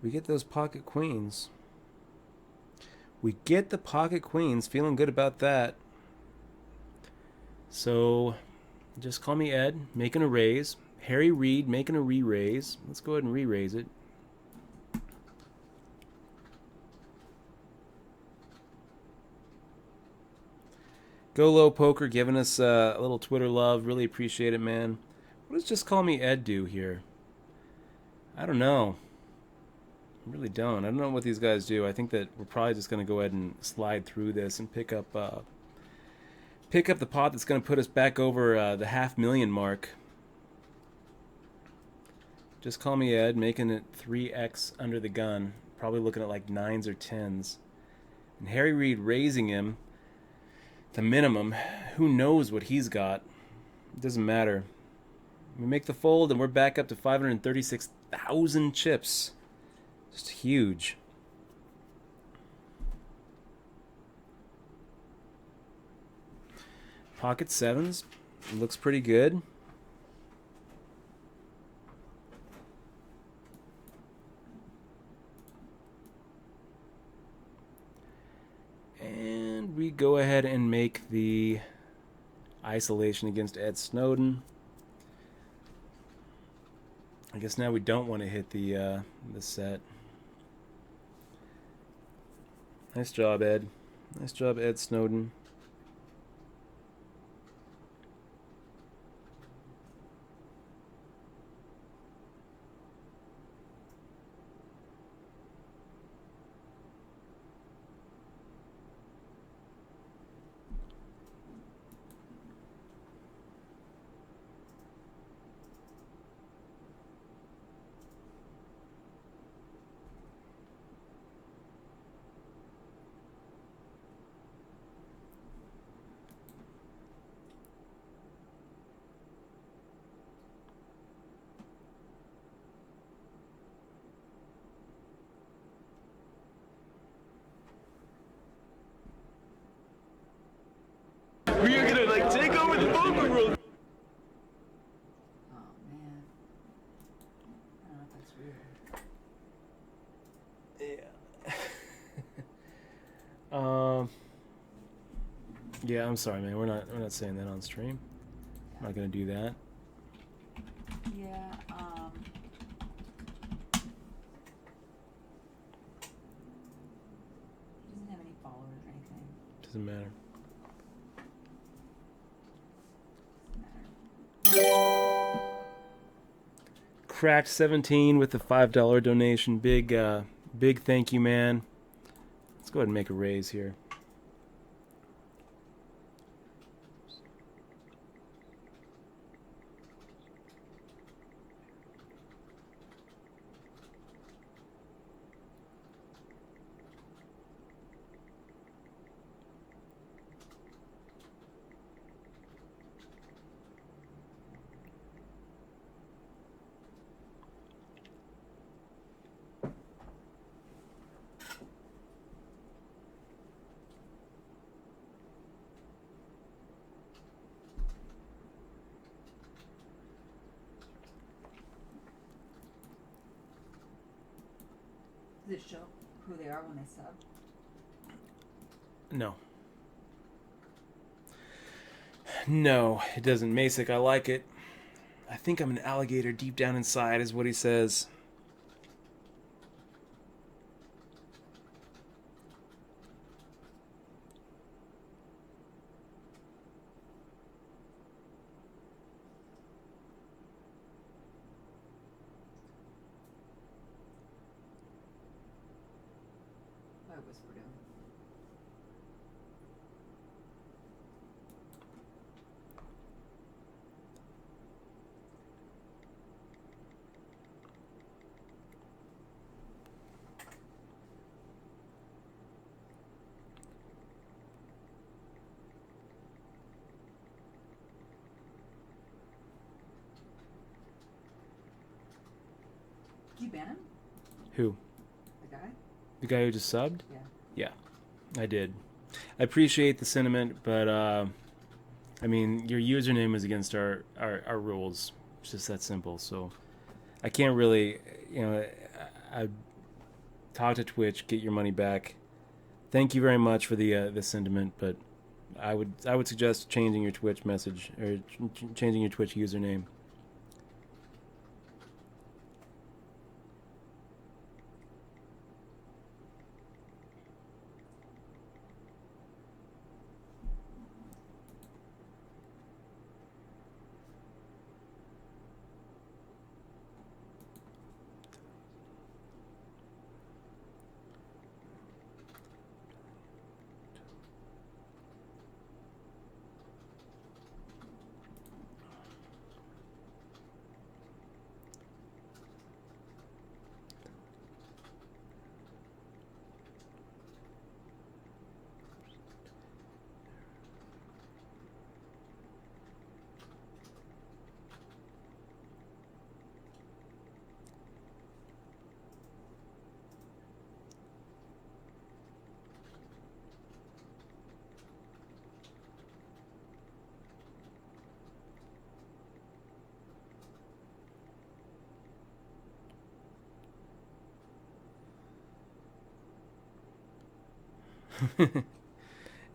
We get those pocket queens. We get the pocket queens. Feeling good about that. So, just call me Ed. Making a raise. Harry Reid making a re-raise. Let's go ahead and re-raise it. Go Low Poker giving us a little Twitter love. Really appreciate it, man. What does just call me Ed do here? I don't know. I really don't. I don't know what these guys do. I think that we're probably just going to go ahead and slide through this and pick up the pot that's going to put us back over the $500,000 mark. Just call me Ed, making it 3x under the gun. Probably looking at like 9s or 10s. And Harry Reid raising him to minimum. Who knows what he's got? It doesn't matter. We make the fold and we're back up to 536,000 chips. Just huge. Pocket 7s. Looks pretty good. And we go ahead and make the isolation against Ed Snowden. I guess now we don't want to hit the set. Nice job, Ed. Nice job, Ed Snowden. We are gonna like take over the poker world. Oh man. I don't know if that's real. Yeah. Yeah, I'm sorry, man. We're not saying that on stream. I'm not gonna do that. Yeah. He doesn't have any followers or anything. Doesn't matter. Cracked 17 with the $5 donation. Big thank you, man. Let's go ahead and make a raise here. Does it show who they are when they sub? No. No, it doesn't. Masick, I like it. I think I'm an alligator deep down inside, is what he says. I whispered him. Did you ban him? Who? The guy? The guy who just subbed? Yeah. Yeah, I did. I appreciate the sentiment, but I mean, your username is against our rules. It's just that simple. So I can't really, I talk to Twitch, get your money back. Thank you very much for the sentiment, but I would suggest changing your Twitch message or changing your Twitch username.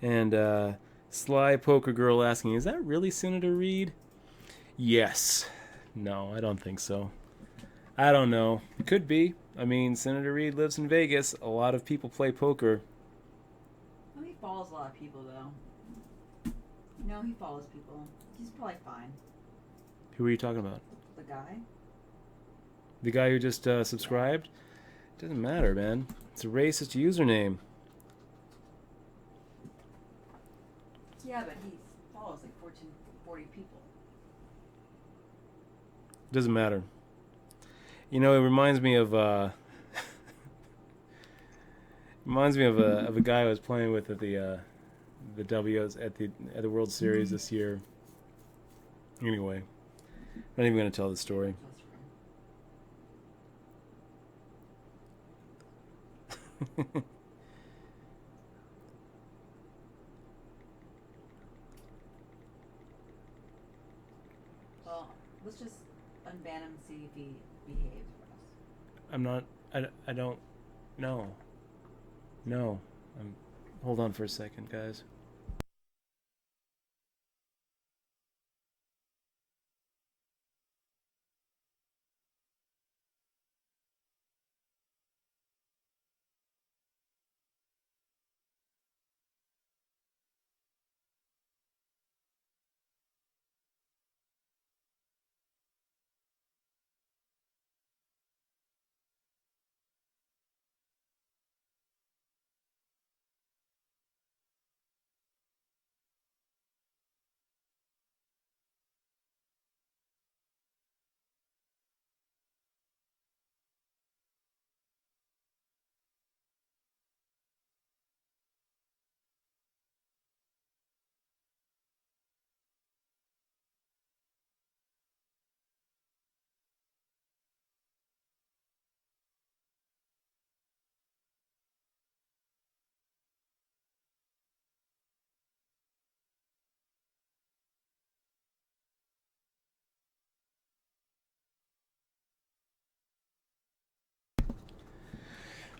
And Sly Poker Girl asking, is that really Senator Reid? Yes. No, I don't think so. I don't know. Could be. I mean, Senator Reid lives in Vegas. A lot of people play poker. Well, he follows a lot of people, though. No, he follows people. He's probably fine. Who are you talking about? The guy? The guy who just subscribed? Doesn't matter, man. It's a racist username. Yeah, but he follows like 40 people. Doesn't matter. You know, it reminds me of reminds me of a guy I was playing with at the W's at the World Series this year. Anyway, not even going to tell the story. Well, let's just unban him and see if he behaves for us. I'm not. I don't. No. No. Hold on for a second, guys.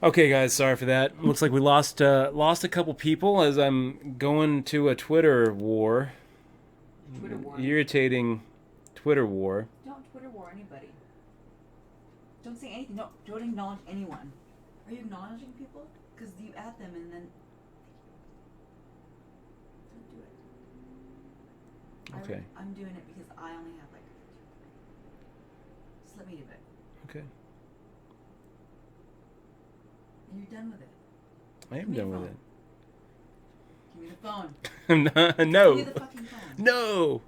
Okay, guys, sorry for that. Looks like we lost a couple people as I'm going to a Twitter war. Twitter war. Irritating Twitter war. Don't Twitter war anybody. Don't say anything. No, don't acknowledge anyone. Are you acknowledging people? Because you add them and then... Don't do it. Okay. I'm doing it because I only have like... Just let me do it. Okay. And you're done with it. I am done with it. Give me the phone. I'm not. No. Give me the fucking phone. No.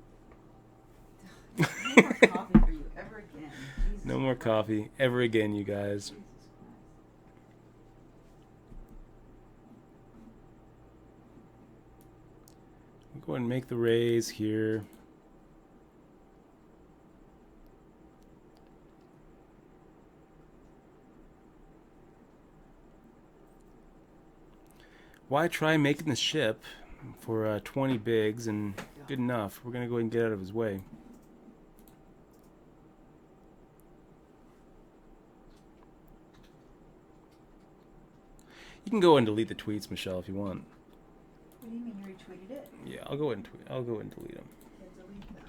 No more coffee for you ever again. Jesus No more Christ. coffee ever again, you guys. Jesus Christ. I'm going to make the raise here. Why try making the ship for 20 bigs and good enough? We're going to go ahead and get out of his way. You can go and delete the tweets, Michelle, if you want. What do you mean you retweeted it? Yeah, I'll go ahead and I'll go ahead and delete them. Okay, delete them.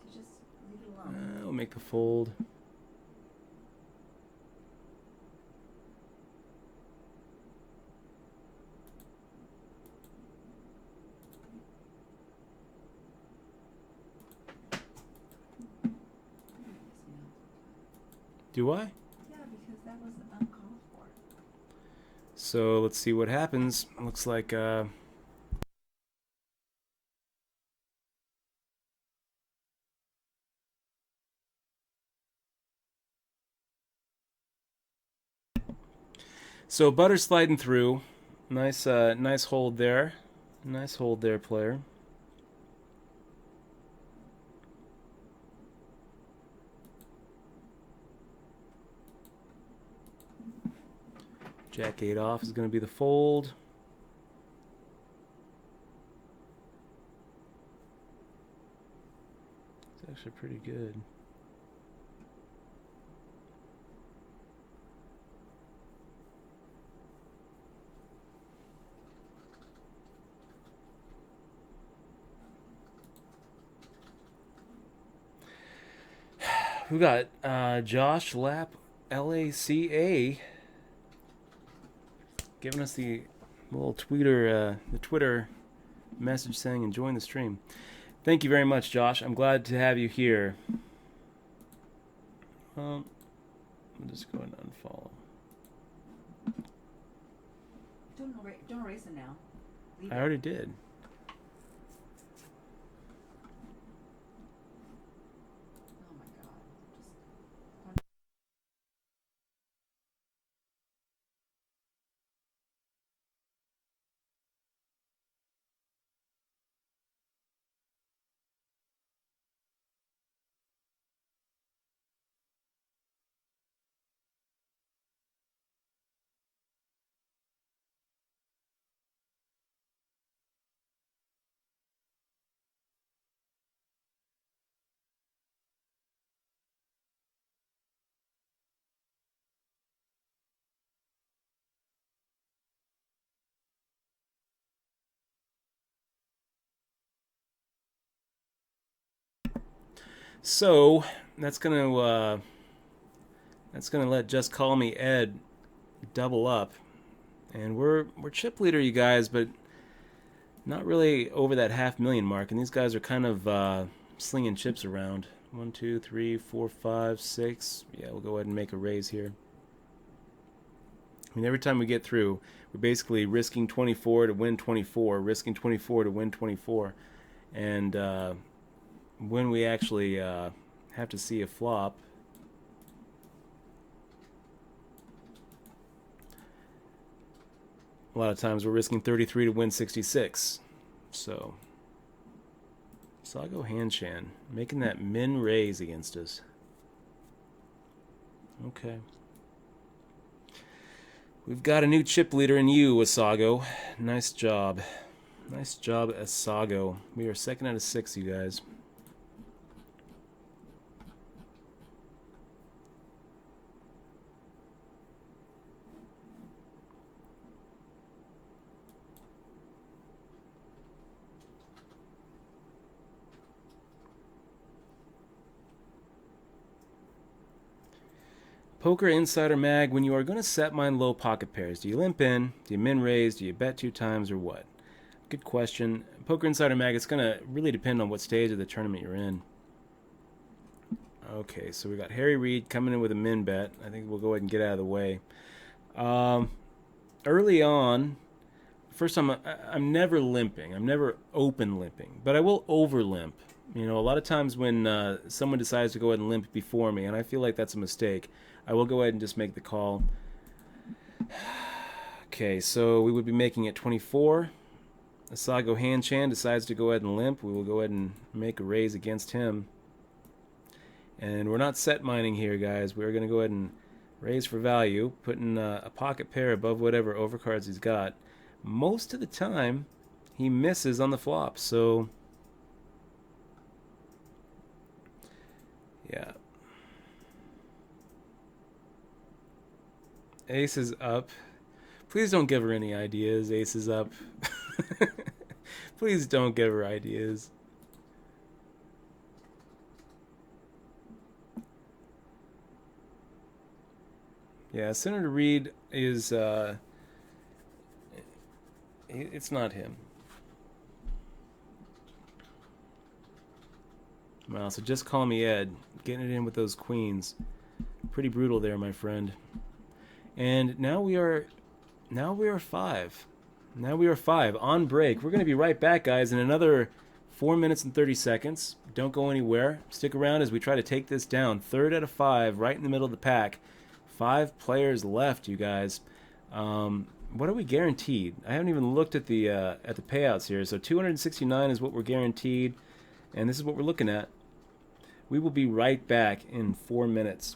Just leave it alone. We'll make the fold. Do I? Yeah, because that was uncalled for. So let's see what happens. Looks like so butter sliding through. Nice nice hold there. Nice hold there, player. Jack 8 off is going to be the fold. It's actually pretty good. who got Josh Lapp, LACA, giving us the little the Twitter message saying enjoying the stream. Thank you very much, Josh. I'm glad to have you here. I'm just going to unfollow. Don't erase it now. I already did. Oh my god. So that's gonna let Just Call Me Ed double up, and we're chip leader, you guys, but not really over that 500,000 mark. And these guys are kind of slinging chips around. 1, 2, 3, 4, 5, 6. Yeah, we'll go ahead and make a raise here. I mean, every time we get through, we're basically risking 24 to win 24, risking 24 to win 24, and when we actually have to see a flop, a lot of times we're risking 33 to win 66. So Sago Hanshan making that min raise against us. Okay. We've got a new chip leader in you, Asago. Nice job. Nice job, Asago. We are 2nd out of 6, you guys. Poker Insider Mag, when you are going to set mine low pocket pairs, do you limp in, do you min raise, do you bet 2 times, or what? Good question. Poker Insider Mag, it's going to really depend on what stage of the tournament you're in. Okay, so we got Harry Reid coming in with a min bet. I think we'll go ahead and get out of the way. Early on, first time, I'm never limping. I'm never open limping, but I will over limp. You know, a lot of times when someone decides to go ahead and limp before me, and I feel like that's a mistake, I will go ahead and just make the call. Okay, so we would be making it 24. Asago Hanchan decides to go ahead and limp. We will go ahead and make a raise against him. And we're not set mining here, guys. We're going to go ahead and raise for value, putting a pocket pair above whatever overcards he's got. Most of the time, he misses on the flop, so yeah. Ace is up. Please don't give her any ideas. Ace is up. Please don't give her ideas. Yeah, Senator Reid is, it's not him. Wow, so just call me Ed. Getting it in with those queens. Pretty brutal there, my friend. And now we are 5. Now we are 5 on break. We're going to be right back, guys, in another 4 minutes and 30 seconds. Don't go anywhere. Stick around as we try to take this down. 3rd out of 5, right in the middle of the pack. 5 players left, you guys. What are we guaranteed? I haven't even looked at the payouts here. So 269 is what we're guaranteed, and this is what we're looking at. We will be right back in 4 minutes.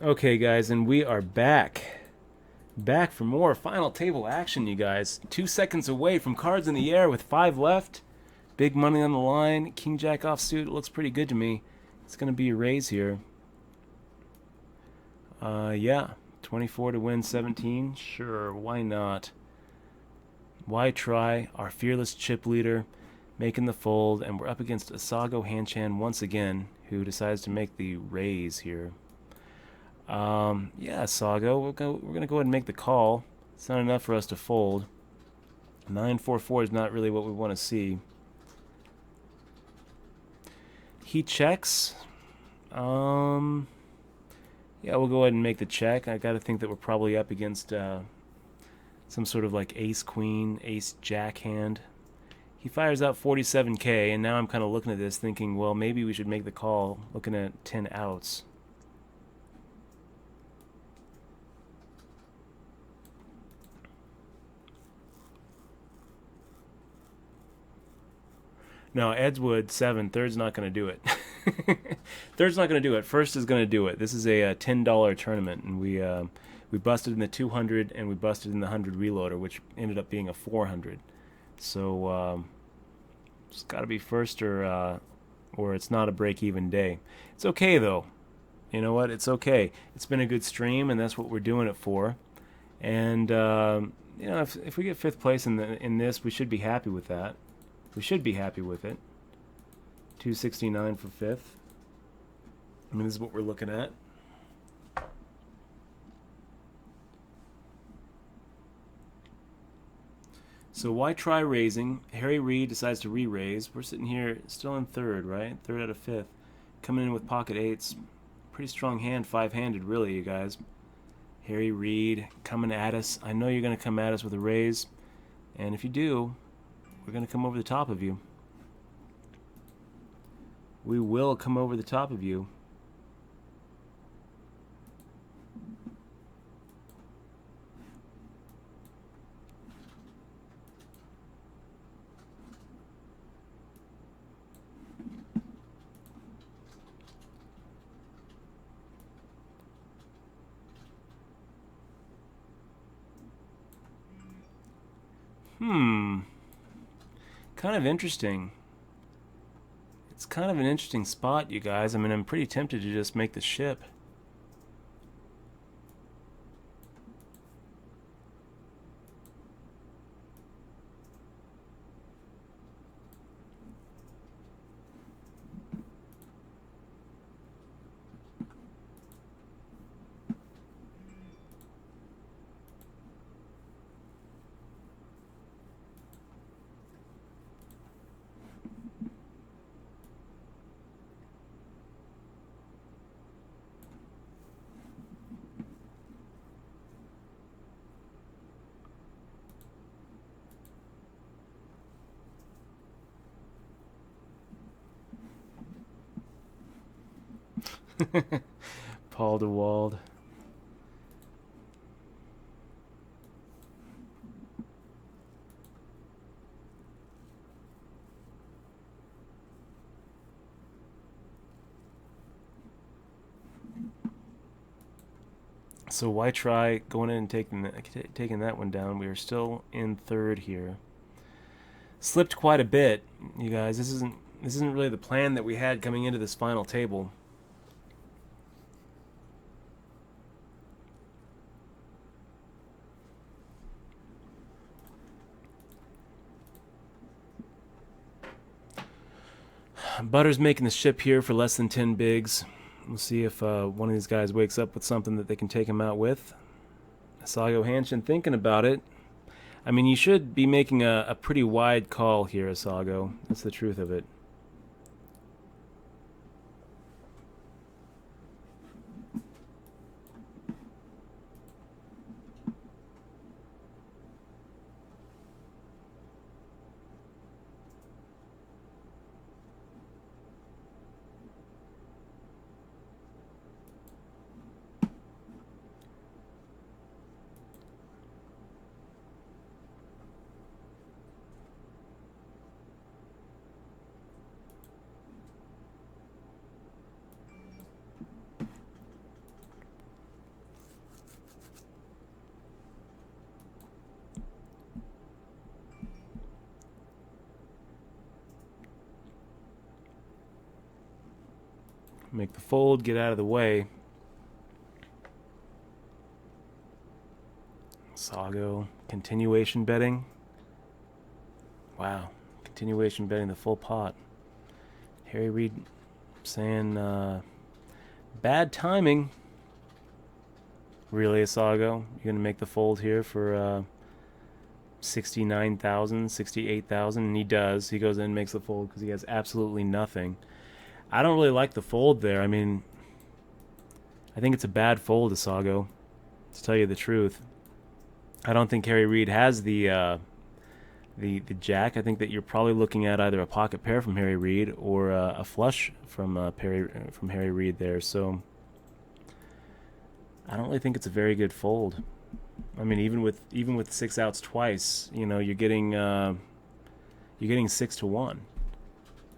Okay, guys, and we are back. Back for more final table action, you guys. 2 seconds away from cards in the air with 5 left. Big money on the line. King Jack offsuit looks pretty good to me. It's going to be a raise here. Yeah. 24 to win 17. Sure, why not? Why try? Our fearless chip leader making the fold, and we're up against Asago Hanchan once again, who decides to make the raise here. Yeah, Asago, we're going to go ahead and make the call. It's not enough for us to fold. 9-4-4 is not really what we want to see. He checks. Yeah, we'll go ahead and make the check. I got to think that we're probably up against some sort of like ace-queen, ace-jack hand. He fires out 47k, and now I'm kind of looking at this thinking, well, maybe we should make the call, looking at 10 outs. No, Edgewood 7. Third's not going to do it. Third's not going to do it. First is going to do it. This is a $10 tournament, and we busted in the 200 and we busted in the 100 reloader, which ended up being a 400. So it's got to be first, or it's not a break-even day. It's okay though. You know what? It's okay. It's been a good stream, and that's what we're doing it for. And you know, if we get 5th place in this, we should be happy with that. We should be happy with it. 269 for 5th. I mean, this is what we're looking at. So why try raising? Harry Reid decides to re-raise. We're sitting here still in 3rd, right? 3rd out of 5th. Coming in with pocket 8s. Pretty strong hand, 5-handed, really, you guys. Harry Reid coming at us. I know you're going to come at us with a raise. And if you do, we're going to come over the top of you. We will come over the top of you. Kind of interesting. It's kind of an interesting spot, you guys. I mean, I'm pretty tempted to just make the ship. Paul DeWald. So why try going in and taking that one down? We are still in 3rd here. Slipped quite a bit, you guys. This isn't really the plan that we had coming into this final table. Butter's making the ship here for less than 10 bigs. We'll see if one of these guys wakes up with something that they can take him out with. Asago Hanchan thinking about it. I mean, you should be making a pretty wide call here, Asago. That's the truth of it. Make the fold, get out of the way. Sago, continuation betting. Wow, continuation betting the full pot. Harry Reid saying bad timing. Really, Sago? You're going to make the fold here for 69,000, 68,000, and he does. He goes in and makes the fold because he has absolutely nothing. I don't really like the fold there. I mean, I think it's a bad fold, Asago, to tell you the truth. I don't think Harry Reid has the jack. I think that you're probably looking at either a pocket pair from Harry Reid or a flush from Harry Reid there. So I don't really think it's a very good fold. I mean, even with 6 outs twice, you know, you're getting 6 to 1.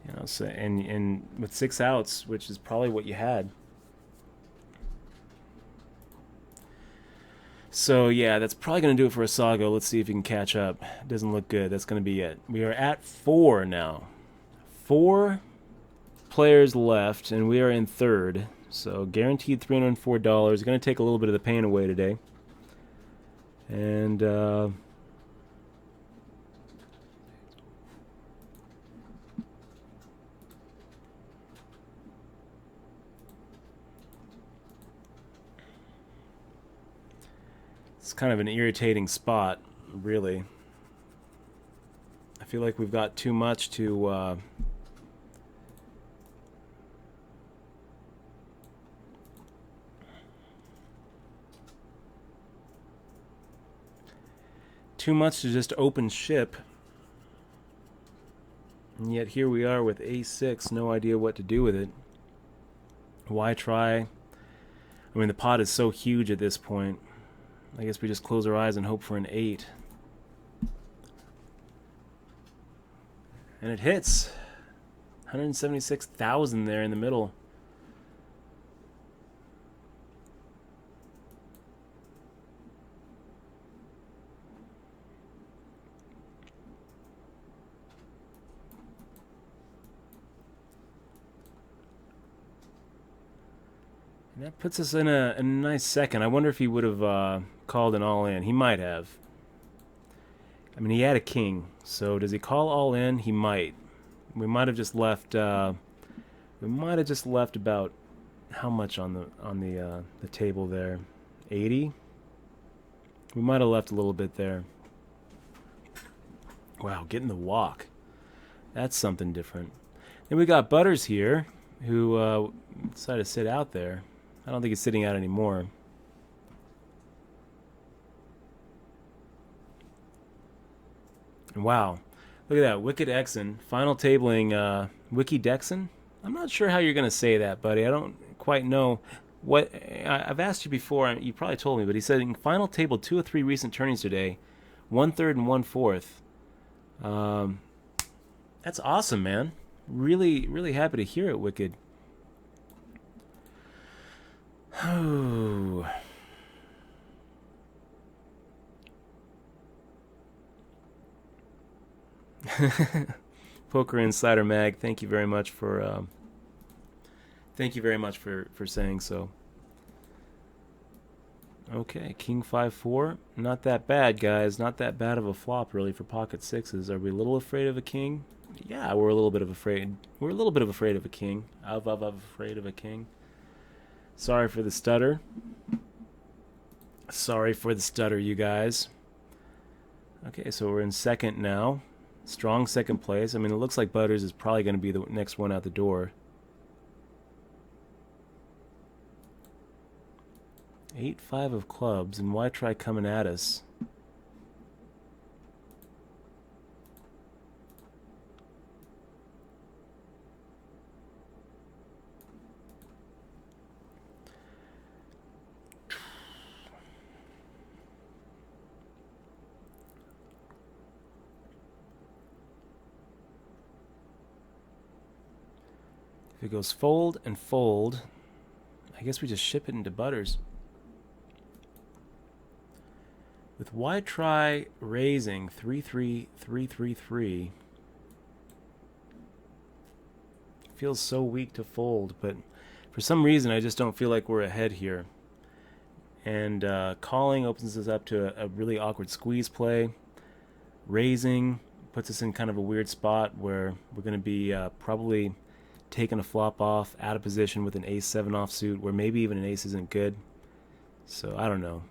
You know, so and with 6 outs, which is probably what you had. So yeah, that's probably going to do it for Asago. Let's see if he can catch up. Doesn't look good. That's going to be it. We are at 4 now. 4 players left, and we are in third. So guaranteed $304. Going to take a little bit of the pain away today. And it's kind of an irritating spot, really. I feel like we've got too much to just open ship. And yet here we are with A6, no idea what to do with it. Why try? I mean, the pot is so huge at this point. I guess we just close our eyes and hope for an 8. And it hits. 176,000 there in the middle. And that puts us in a nice second. I wonder if he would have called an all-in. He might have. I mean, he had a king. So does he call all in? He might. We might have just left. We might have just left about how much on the table there? 80. We might have left a little bit there. Wow, getting the walk. That's something different. Then we got Butters here, who decided to sit out there. I don't think he's sitting out anymore. And wow. Look at that. Wicked Exon. Final tabling. Wiki Dexon? I'm not sure how you're going to say that, buddy. I don't quite know what. I've asked you before. You probably told me, but he said in final table 2 of 3 recent turnings today, 1/3 and 1/4. That's awesome, man. Really, really happy to hear it, Wicked. Oh. Poker Insider Mag, thank you very much for saying so. Okay, King 5-4, not that bad, guys. Not that bad of a flop, really, for pocket sixes. Are we a little afraid of a king? Yeah, we're a little bit afraid. We're a little bit afraid of a king. Afraid of a king. Sorry for the stutter. Sorry for the stutter, you guys. Okay, so we're in second now. Strong second place. I mean, it looks like Butters is probably going to be the next one out the door. 8-5 of clubs, and why try coming at us? If it goes fold and fold, I guess we just ship it into Butters. With why try raising 3-3, 3-3-3? Feels so weak to fold, but For some reason, I just don't feel like we're ahead here. And calling opens us up to a really awkward squeeze play. Raising puts us in kind of a weird spot where we're going to be probably taking a flop off, out of position with an ace-7 offsuit, where maybe even an ace isn't good. So, I don't know.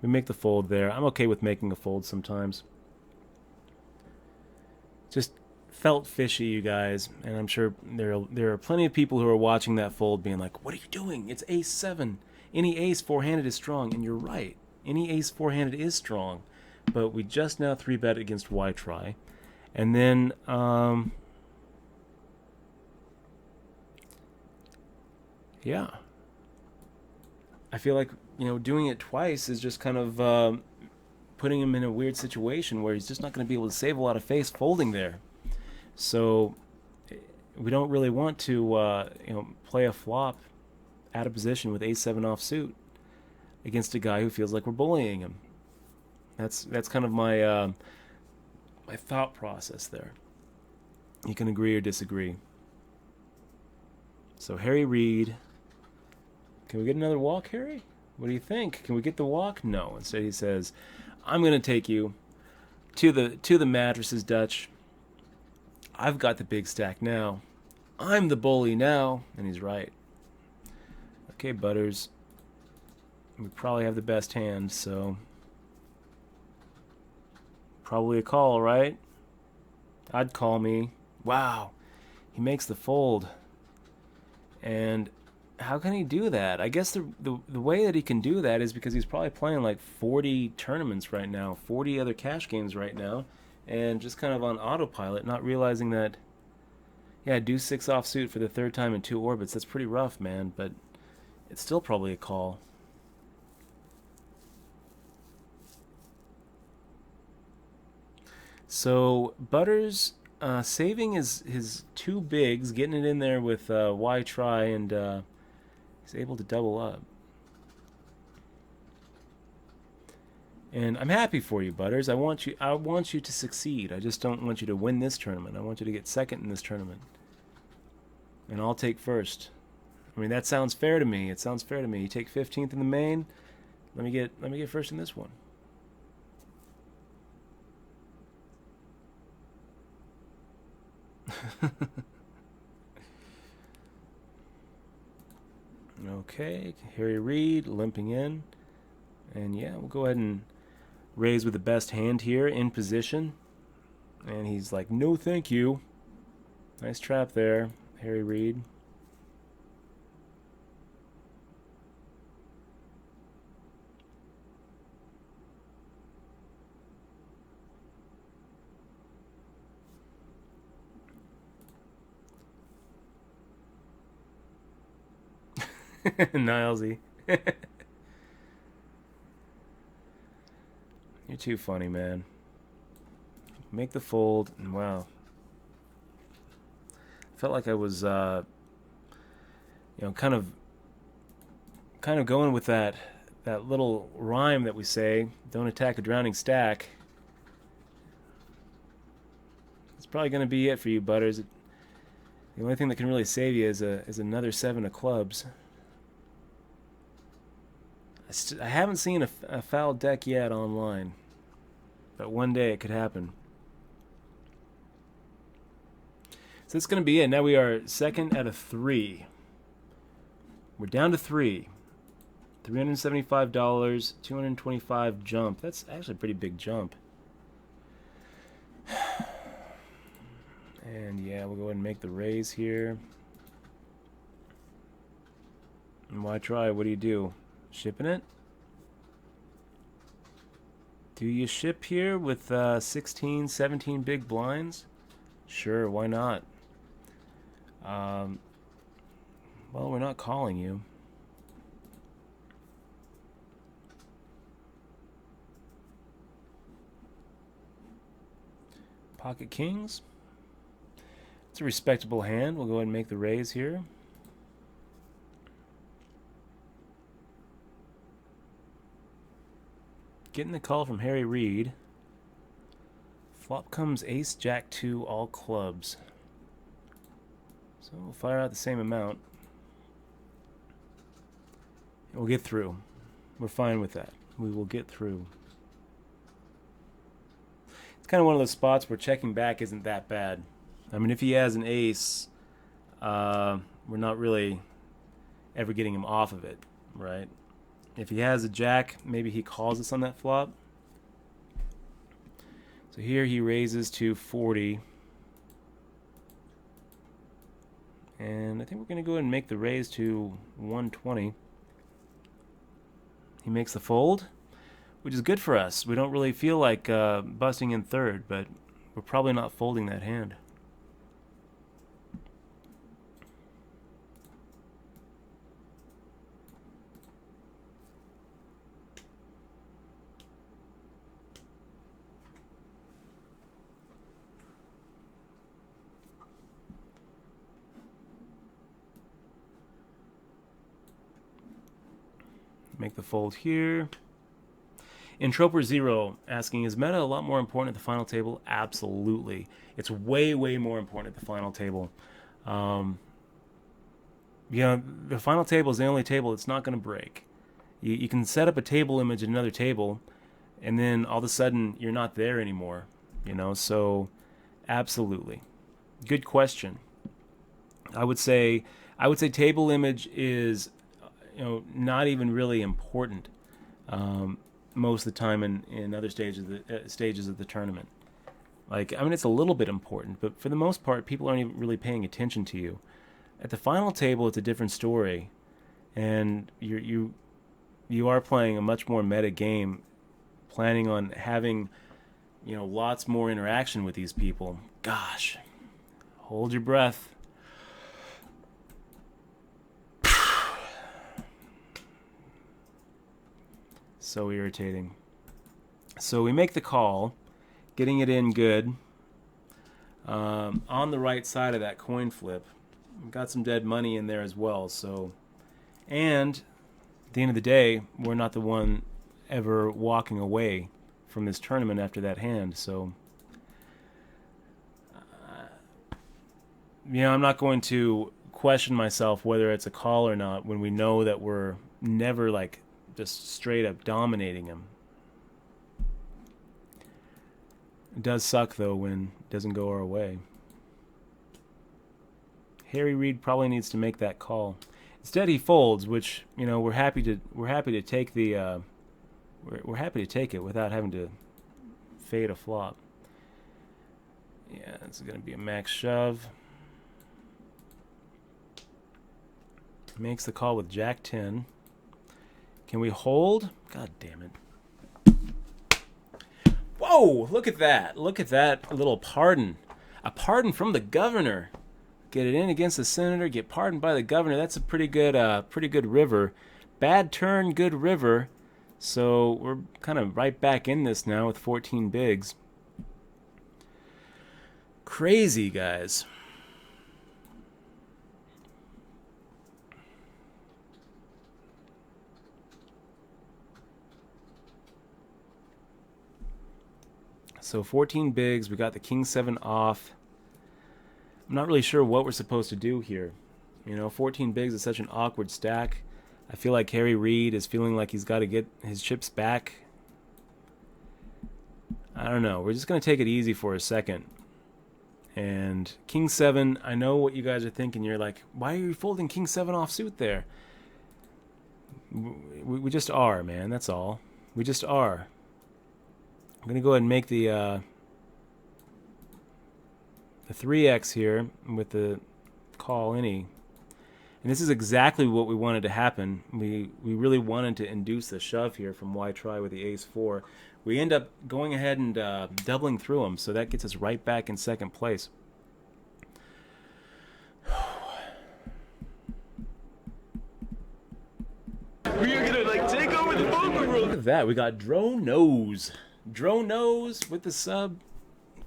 We make the fold there. I'm okay with making a fold sometimes. Just felt fishy, you guys, and I'm sure there are plenty of people who are watching that fold being like, what are you doing? It's ace-7. Any ace four-handed is strong, and you're right. Any ace four-handed is strong, but we just now 3-bet against Y-Try. And then, yeah. I feel like, doing it twice is just kind of putting him in a weird situation where he's just not going to be able to save a lot of face folding there. So we don't really want to, play a flop out of position with ace-7 offsuit against a guy who feels like we're bullying him. That's kind of my my thought process there. You can agree or disagree. So Harry Reid, can we get another walk, Harry? What do you think? Can we get the walk? No. Instead, he says, "I'm going to take you to the mattresses, Dutch. I've got the big stack now. I'm the bully now," and he's right. Okay, Butters. We probably have the best hand, so probably a call, right? I'd call me. Wow, he makes the fold. And how can he do that? I guess the way that he can do that is because he's probably playing like 40 tournaments right now, 40 other cash games right now, and just kind of on autopilot, not realizing that, yeah, deuce 6 offsuit for the third time in 2 orbits. That's pretty rough, man, but it's still probably a call. So Butters saving his 2 bigs, getting it in there with Y-Try, and he's able to double up. And I'm happy for you, Butters. I want you to succeed. I just don't want you to win this tournament. I want you to get second in this tournament. And I'll take first. I mean, that sounds fair to me. It sounds fair to me. You take 15th in the main. Let me get first in this one. Okay, Harry Reid limping in. And yeah, we'll go ahead and raise with the best hand here in position. And he's like, no thank you. Nice trap there, Harry Reid. Nilesy. You're too funny, man. Make the fold, and wow. Felt like I was, kind of going with that little rhyme that we say, don't attack a drowning stack. It's probably going to be it for you, Butters. The only thing that can really save you is another 7 of clubs. I haven't seen a foul deck yet online, but one day it could happen. So that's going to be it. Now we are second out of 3. We're down to 3. $375, 225 jump. That's actually a pretty big jump. And yeah, we'll go ahead and make the raise here. And Y-Try, what do you do? Shipping it? Do you ship here with 16, 17 big blinds? Sure, why not? Well, we're not calling you. Pocket kings. It's a respectable hand. We'll go ahead and make the raise here. Getting the call from Harry Reid. Flop comes ace, jack 2, all clubs. So we'll fire out the same amount. We'll get through. We're fine with that. We will get through. It's kind of one of those spots where checking back isn't that bad. I mean, if he has an ace, we're not really ever getting him off of it, right? If he has a jack, maybe he calls us on that flop. So here he raises to 40. And I think we're going to go ahead and make the raise to 120. He makes the fold, which is good for us. We don't really feel like busting in third, but we're probably not folding that hand. Make the fold here. Introper Zero asking, is meta a lot more important at the final table? Absolutely. It's way, way more important at the final table. The final table is the only table that's not going to break. You can set up a table image at another table, and then all of a sudden you're not there anymore. So absolutely. Good question. I would say table image is not even really important most of the time in other stages of the tournament. It's a little bit important, but for the most part, people aren't even really paying attention to you. At the final table, it's a different story, and you are playing a much more meta game, planning on having lots more interaction with these people. Gosh, hold your breath. So irritating. So we make the call, getting it in good. On the right side of that coin flip. We've got some dead money in there as well. And at the end of the day, we're not the one ever walking away from this tournament after that hand. So, I'm not going to question myself whether it's a call or not when we know that we're never just straight up dominating him. It does suck though when it doesn't go our way. Harry Reid probably needs to make that call. Instead he folds, which we're happy to take the we're happy to take it without having to fade a flop. Yeah, it's going to be a max shove. Makes the call with Jack 10. Can we hold? God damn it. Whoa, look at that. Look at that little pardon. A pardon from the governor. Get it in against the senator, get pardoned by the governor. That's a pretty good river. Bad turn, good river. So we're kind of right back in this now with 14 bigs. Crazy, guys. So 14 bigs, we got the King 7 off. I'm not really sure what we're supposed to do here. 14 bigs is such an awkward stack. I feel like Harry Reid is feeling like he's got to get his chips back. I don't know. We're just going to take it easy for a second. And King 7, I know what you guys are thinking. You're like, why are you folding King 7 offsuit there? We just are, man. That's all. We just are. I'm going to go ahead and make the 3x here with the call any. And this is exactly what we wanted to happen. We really wanted to induce the shove here from why try with the ace-4. We end up going ahead and doubling through them, so that gets us right back in second place. We are gonna take over the poker room. Look at that. We got Drone Nose. Drone Nose with the sub.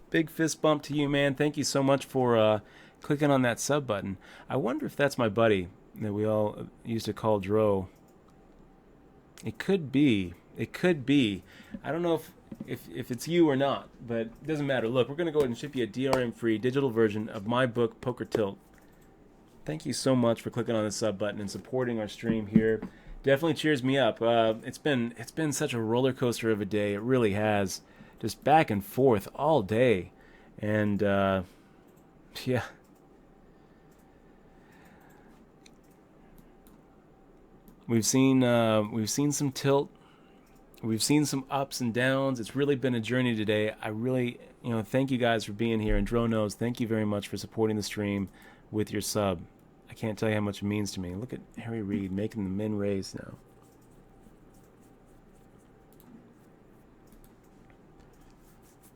Big fist bump to you, man. Thank you so much for clicking on that sub button. I wonder if that's my buddy that we all used to call Dro. It could be. It could be. I don't know if it's you or not, but it doesn't matter. Look, we're going to go ahead and ship you a DRM-free digital version of my book, Poker Tilt. Thank you so much for clicking on the sub button and supporting our stream here. definitely cheers me up. It's been such a roller coaster of a day. It really has, just back and forth all day, and yeah. We've seen some tilt. We've seen some ups and downs. It's really been a journey today. I really, thank you guys for being here. And Dro knows, thank you very much for supporting the stream with your sub. I can't tell you how much it means to me. Look at Harry Reid making the min raise now.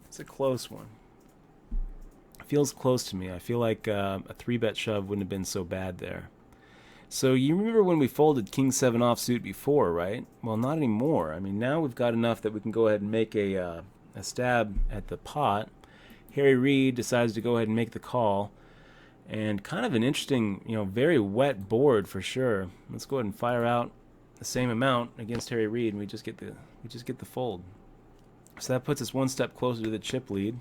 It's a close one. It feels close to me. I feel like a 3-bet shove wouldn't have been so bad there. So you remember when we folded King 7 offsuit before, right? Well, not anymore. I mean, now we've got enough that we can go ahead and make a stab at the pot. Harry Reid decides to go ahead and make the call. And kind of an interesting, very wet board for sure. Let's go ahead and fire out the same amount against Harry Reid, and we just get the fold. So that puts us one step closer to the chip lead.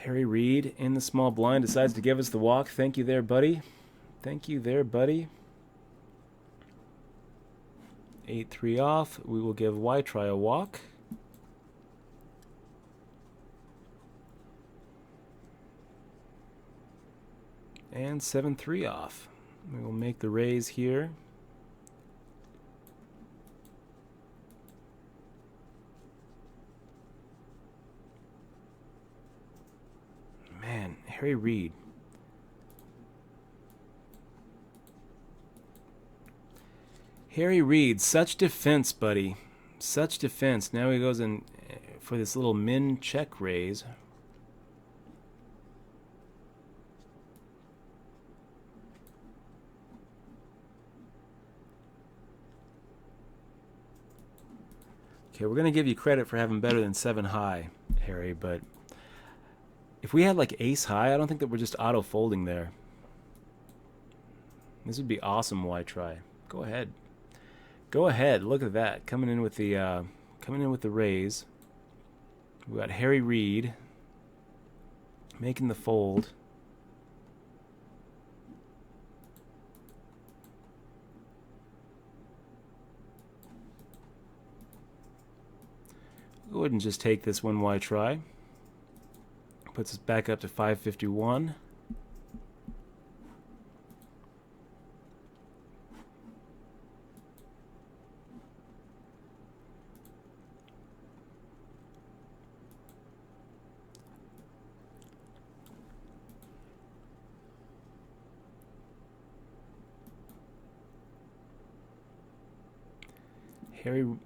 Harry Reid in the small blind decides to give us the walk. Thank you there, buddy. Thank you there, buddy. 8-3 off. We will give Y-Try a walk. And 7-3 off. We will make the raise here. Man, Harry Reid. Harry Reid, such defense, buddy. Such defense. Now he goes in for this little min check raise. Okay, we're going to give you credit for having better than 7 high, Harry, but if we had like ace high, I don't think that we're just auto folding there. This would be awesome. Y-Try. Go ahead. Go ahead. Look at that. Coming in with the raise. We got Harry Reid making the fold. Go ahead and just take this one Y-Try. Puts us back up to 551.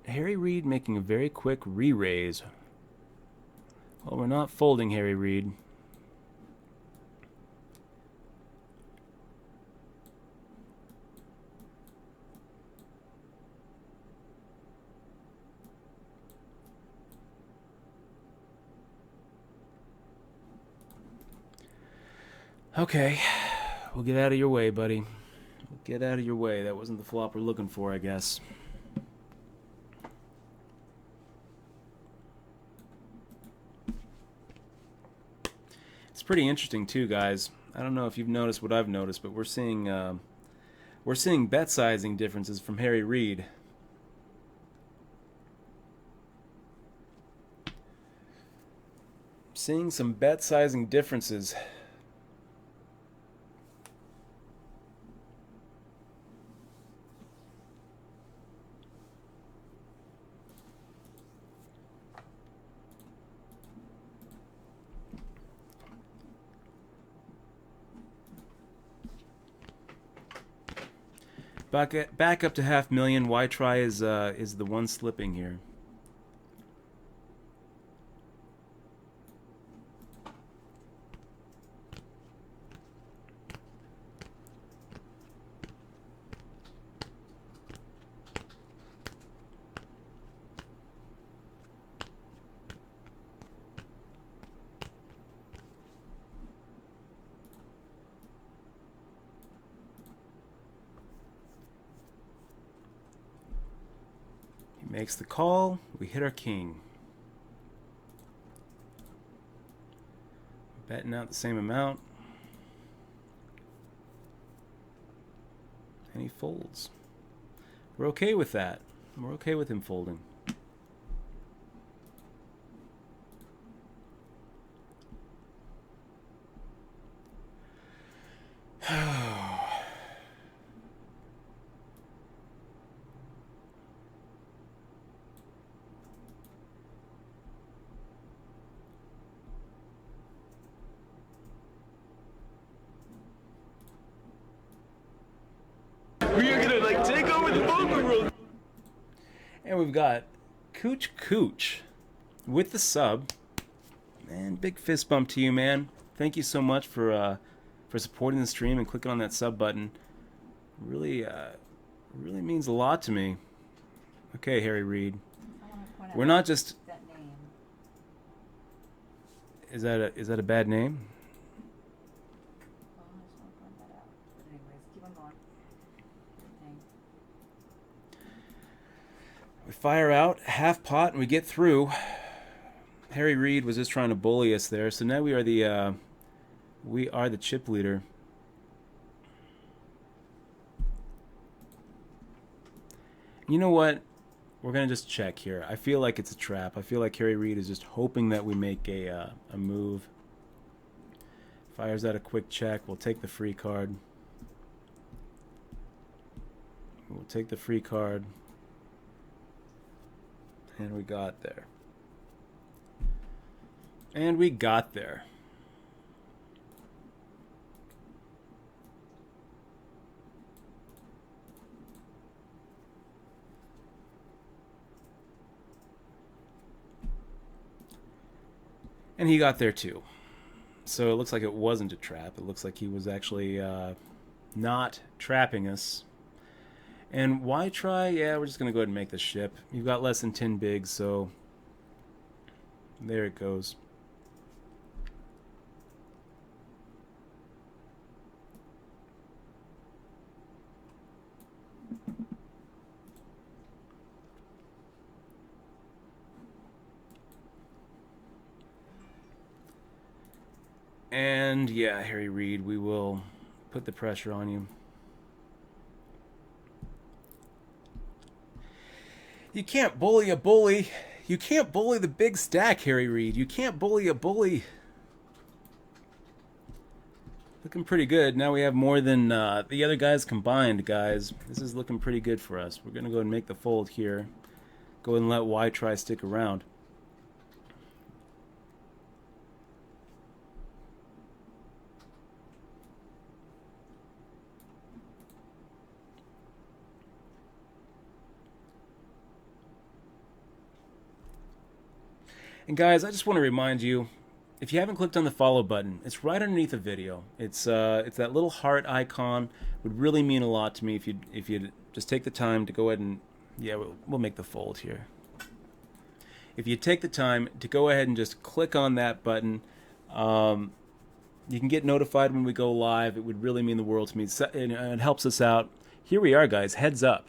Harry Reid making a very quick re-raise. Well, we're not folding Harry Reid. Okay, we'll get out of your way, buddy. We'll get out of your way. That wasn't the flop we're looking for, I guess. It's pretty interesting too, guys. I don't know if you've noticed what I've noticed, but we're seeing bet sizing differences from Harry Reid. Seeing some bet sizing differences. Back up to 500,000. Y-Try is the one slipping here. Makes the call. We hit our king. Betting out the same amount. And he folds. We're okay with that. We're okay with him folding. We are gonna like take over the poker world. And we've got Cooch Cooch with the sub. Man, big fist bump to you, man. Thank you so much for supporting the stream and clicking on that sub button. Really means a lot to me. Okay, Harry Reid. We're not just. That name. Is that a bad name? Oh, I just want to point that out. But anyways, keep on going. We fire out half pot and we get through. Harry Reid was just trying to bully us there, so now we are the chip leader. You know what? We're gonna just check here. I feel like it's a trap. I feel like Harry Reid is just hoping that we make a move. Fires out a quick check. We'll take the free card. We'll take the free card. And we got there. And we got there. And he got there too. So it looks like it wasn't a trap. It looks like he was actually not trapping us. And why try? Yeah, we're just going to go ahead and make the ship. You've got less than 10 bigs, so there it goes. And yeah, Harry Reid, we will put the pressure on you. You can't bully a bully. You can't bully the big stack, Harry Reid. You can't bully a bully. Looking pretty good. Now we have more than the other guys combined, guys. This is looking pretty good for us. We're going to go ahead and make the fold here. Go ahead and let Y try stick around. And guys, I just want to remind you, if you haven't clicked on the follow button, it's right underneath the video. It's that little heart icon. Would really mean a lot to me if you just take the time to go ahead and, yeah, we'll make the fold here. If you take the time to go ahead and just click on that button, you can get notified when we go live. It would really mean the world to me. It helps us out. Here we are, guys. Heads up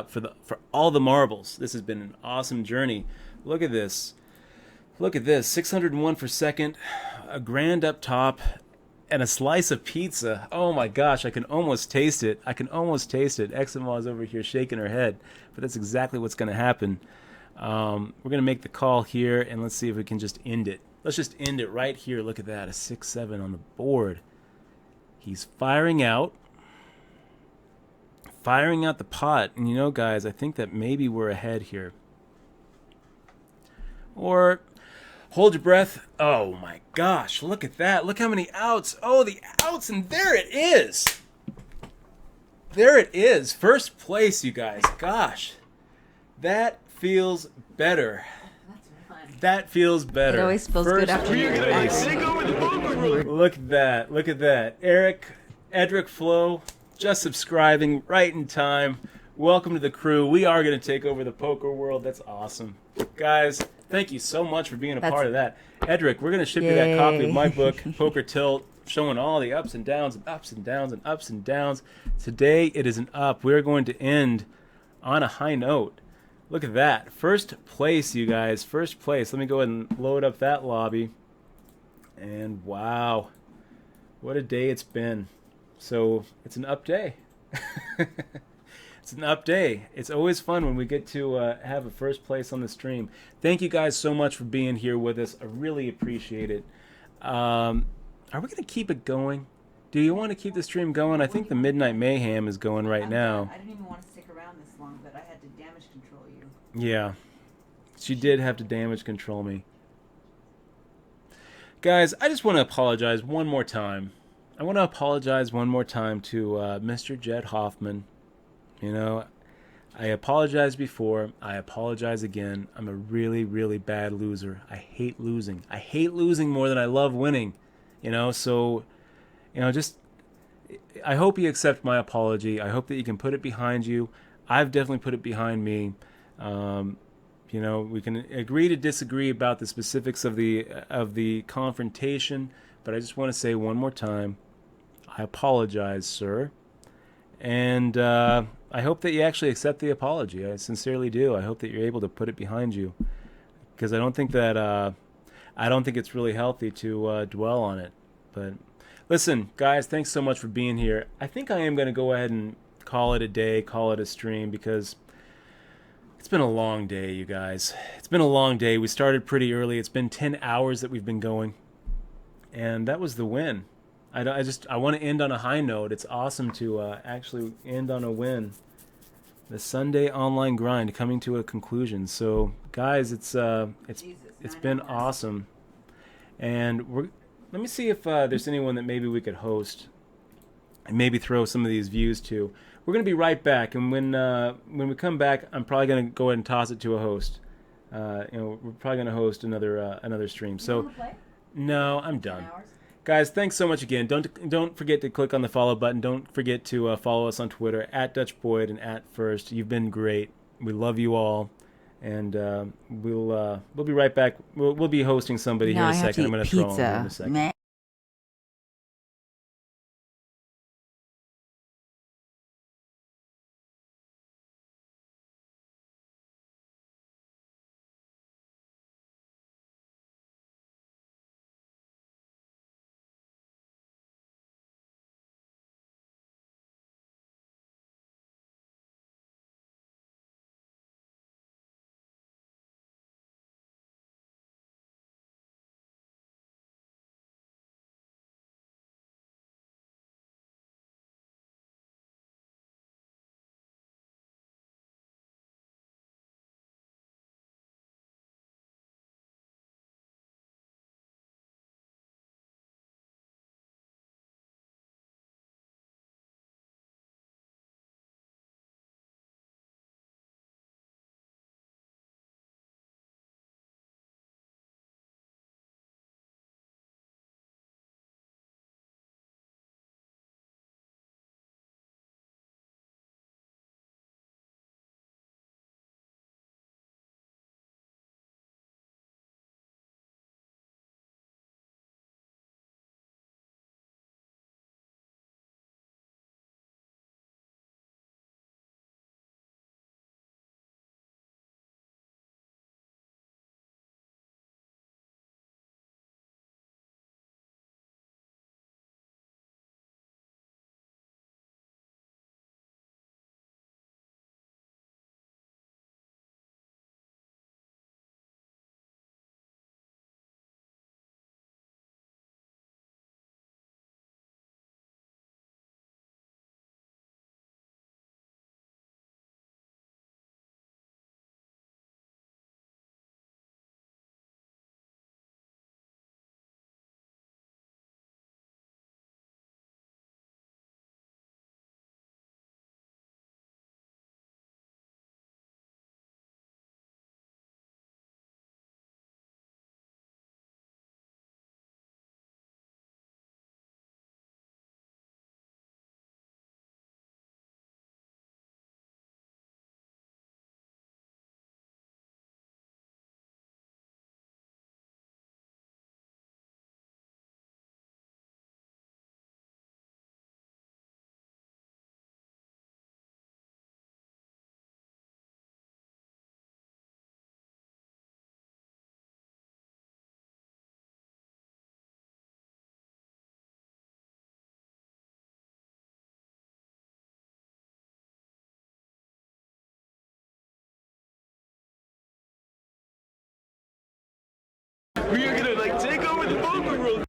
for all the marbles. This has been an awesome journey. Look at this. Look at this, 601 per second, a grand up top, and a slice of pizza. Oh my gosh, I can almost taste it. Exima is over here shaking her head, but that's exactly what's going to happen. We're going to make the call here, and let's see if we can just end it. Let's just end it right here. Look at that, a 6-7 on the board. He's firing out the pot. And you know, guys, I think that maybe we're ahead here. Or... hold your breath. Oh my gosh, look at that. Look how many outs. Oh, the outs, and there it is. There it is. First place, you guys. Gosh, that feels better. That feels better. It always feels good after you Take over the poker world. Look at that. Look at that. Edric Flo, just subscribing right in time. Welcome to the crew. We are going to take over the poker world. That's awesome. Guys, thank you so much for being a part of that. Edric, we're going to ship you that copy of my book, Poker Tilt, showing all the ups and downs and ups and downs and ups and downs. Today, it is an up. We're going to end on a high note. Look at that. First place, you guys. First place. Let me go ahead and load up that lobby. And wow, what a day it's been. So it's an up day. It's an up day. It's always fun when we get to have a first place on the stream. Thank you guys so much for being here with us. I really appreciate it. Are we going to keep it going? Do you want to keep the stream going? I think the Midnight Mayhem is going right now. I didn't even want to stick around this long, but I had to damage control you. Yeah. She did have to damage control me. Guys, I just want to apologize one more time. I want to apologize one more time to Mr. Jed Hoffman. You know, I apologized before. I apologize again. I'm a really, really bad loser. I hate losing. I hate losing more than I love winning. You know, so, you know, just, I hope you accept my apology. I hope that you can put it behind you. I've definitely put it behind me. You know, we can agree to disagree about the specifics of the confrontation, but I just want to say one more time, I apologize, sir. And I hope that you actually accept the apology. I sincerely do. I hope that you're able to put it behind you, because I don't think it's really healthy to dwell on it. But listen, guys, thanks so much for being here. I think I am going to go ahead and call it a day, call it a stream, because it's been a long day, you guys. It's been a long day. We started pretty early. It's been 10 hours that we've been going, and that was the win. I want to end on a high note. It's awesome to actually end on a win. The Sunday online grind coming to a conclusion. So, guys, it's been awesome. And let me see if there's anyone that maybe we could host and maybe throw some of these views to. We're going to be right back, and when we come back, I'm probably going to go ahead and toss it to a host. We're probably going to host another stream. So, no, I'm done. Guys, thanks so much again. Don't forget to click on the follow button. Don't forget to follow us on Twitter @DutchBoyd and @First. You've been great. We love you all, and we'll be right back. We'll be hosting somebody here in a second. I'm going to throw on here in a second. We are gonna like take over the poker world.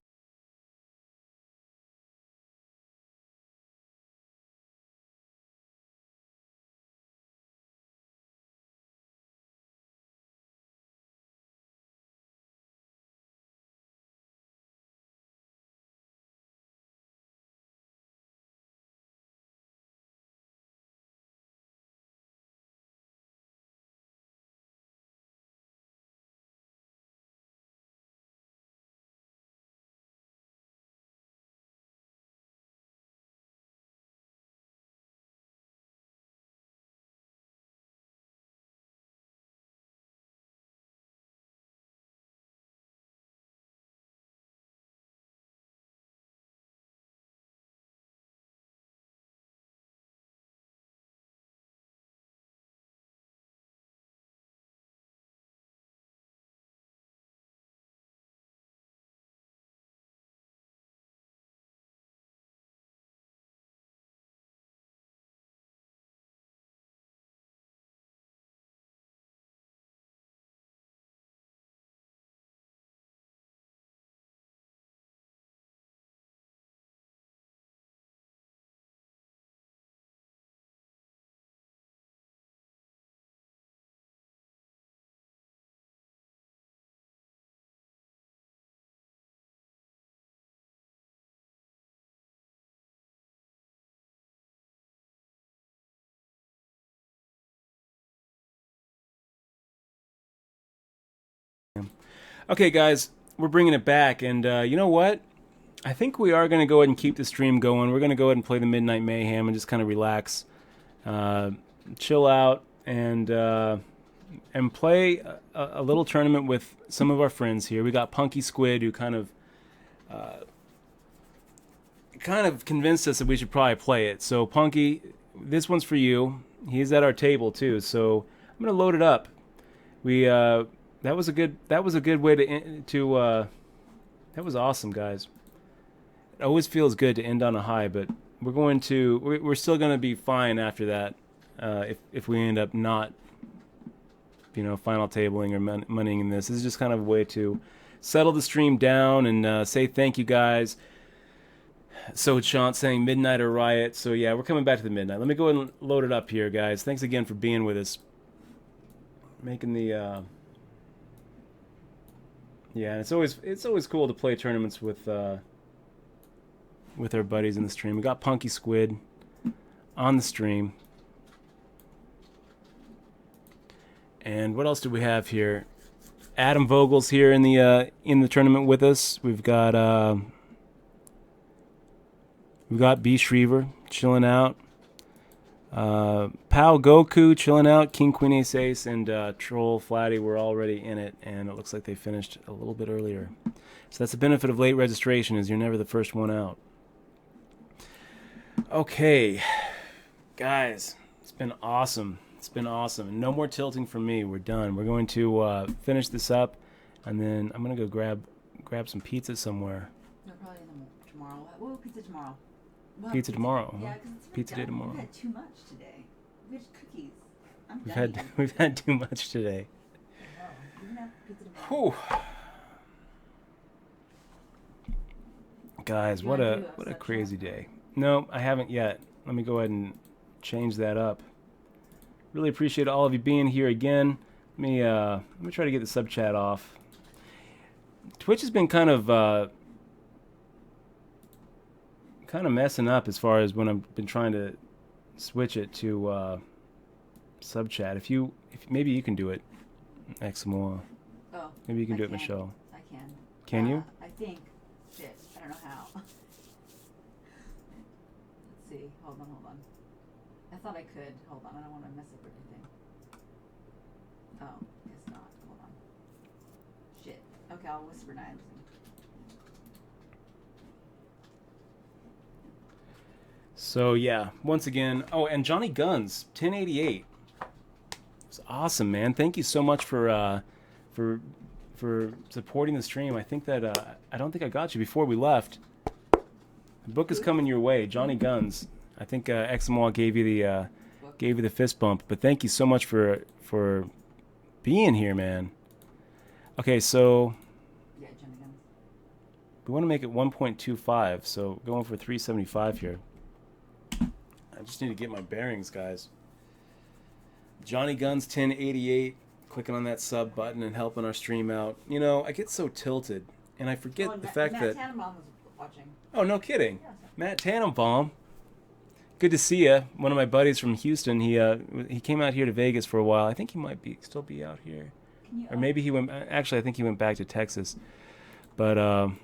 Okay, guys, we're bringing it back, and you know what? I think we are going to go ahead and keep the stream going. We're going to go ahead and play the Midnight Mayhem and just kind of relax, chill out, and play a little tournament with some of our friends here. We got Punky Squid, who kind of convinced us that we should probably play it. So, Punky, this one's for you. He's at our table too, so I'm going to load it up. We that was a good way to that was awesome, guys. It always feels good to end on a high, but we're still going to be fine after that if we end up not final tabling or moneying this. This is just kind of a way to settle the stream down and say thank you, guys. So Chant saying Midnight or Riot. So yeah, we're coming back to the Midnight. Let me go and load it up here, guys. Thanks again for being with us. Making the yeah, it's always cool to play tournaments with our buddies in the stream. We got Punky Squid on the stream. And what else do we have here? Adam Vogel's here in the tournament with us. We've got B. Shriver chilling out. Pal Goku chilling out. King Queen Ace Ace and Troll Flatty were already in it, and it looks like they finished a little bit earlier. So that's the benefit of late registration, is you're never the first one out. Okay, guys, it's been awesome. It's been awesome. No more tilting from me. We're done. We're going to finish this up, and then I'm gonna go grab some pizza somewhere. No, probably tomorrow. We'll pizza tomorrow. Pizza tomorrow. Yeah, because it's pizza day tomorrow. We've had too much today. We had cookies. We've had too much today. No, we can have pizza tomorrow. Whew. Guys, what a crazy day. No, I haven't yet. Let me go ahead and change that up. Really appreciate all of you being here again. Let me try to get the sub chat off. Twitch has been kind of messing up as far as when I've been trying to switch it to sub chat. If maybe you can do it, Exmoa. Oh. Maybe you can do it, Michelle. I can. Can you? I think. Shit, I don't know how. Let's see. Hold on. I thought I could. Hold on. I don't want to mess up everything. Oh, guess not. Hold on. Shit. Okay, I'll whisper 9. So yeah, once again, oh, and Johnny Guns 1088. It's awesome, man. Thank you so much for supporting the stream. I think that I don't think I got you before we left. The book is coming your way, Johnny Guns. I think Exmoa gave you the fist bump, but thank you so much for being here, man. Okay, so We want to make it 1.25, so going for 375 here. I just need to get my bearings, guys. Johnny Guns 1088, clicking on that sub button and helping our stream out. You know, I get so tilted, and I forget the fact that... Matt Tannenbaum was watching. Oh, no kidding. Yeah, Matt Tannenbaum. Good to see you. One of my buddies from Houston, he came out here to Vegas for a while. I think he might still be out here. Or maybe he went... Actually, I think he went back to Texas. But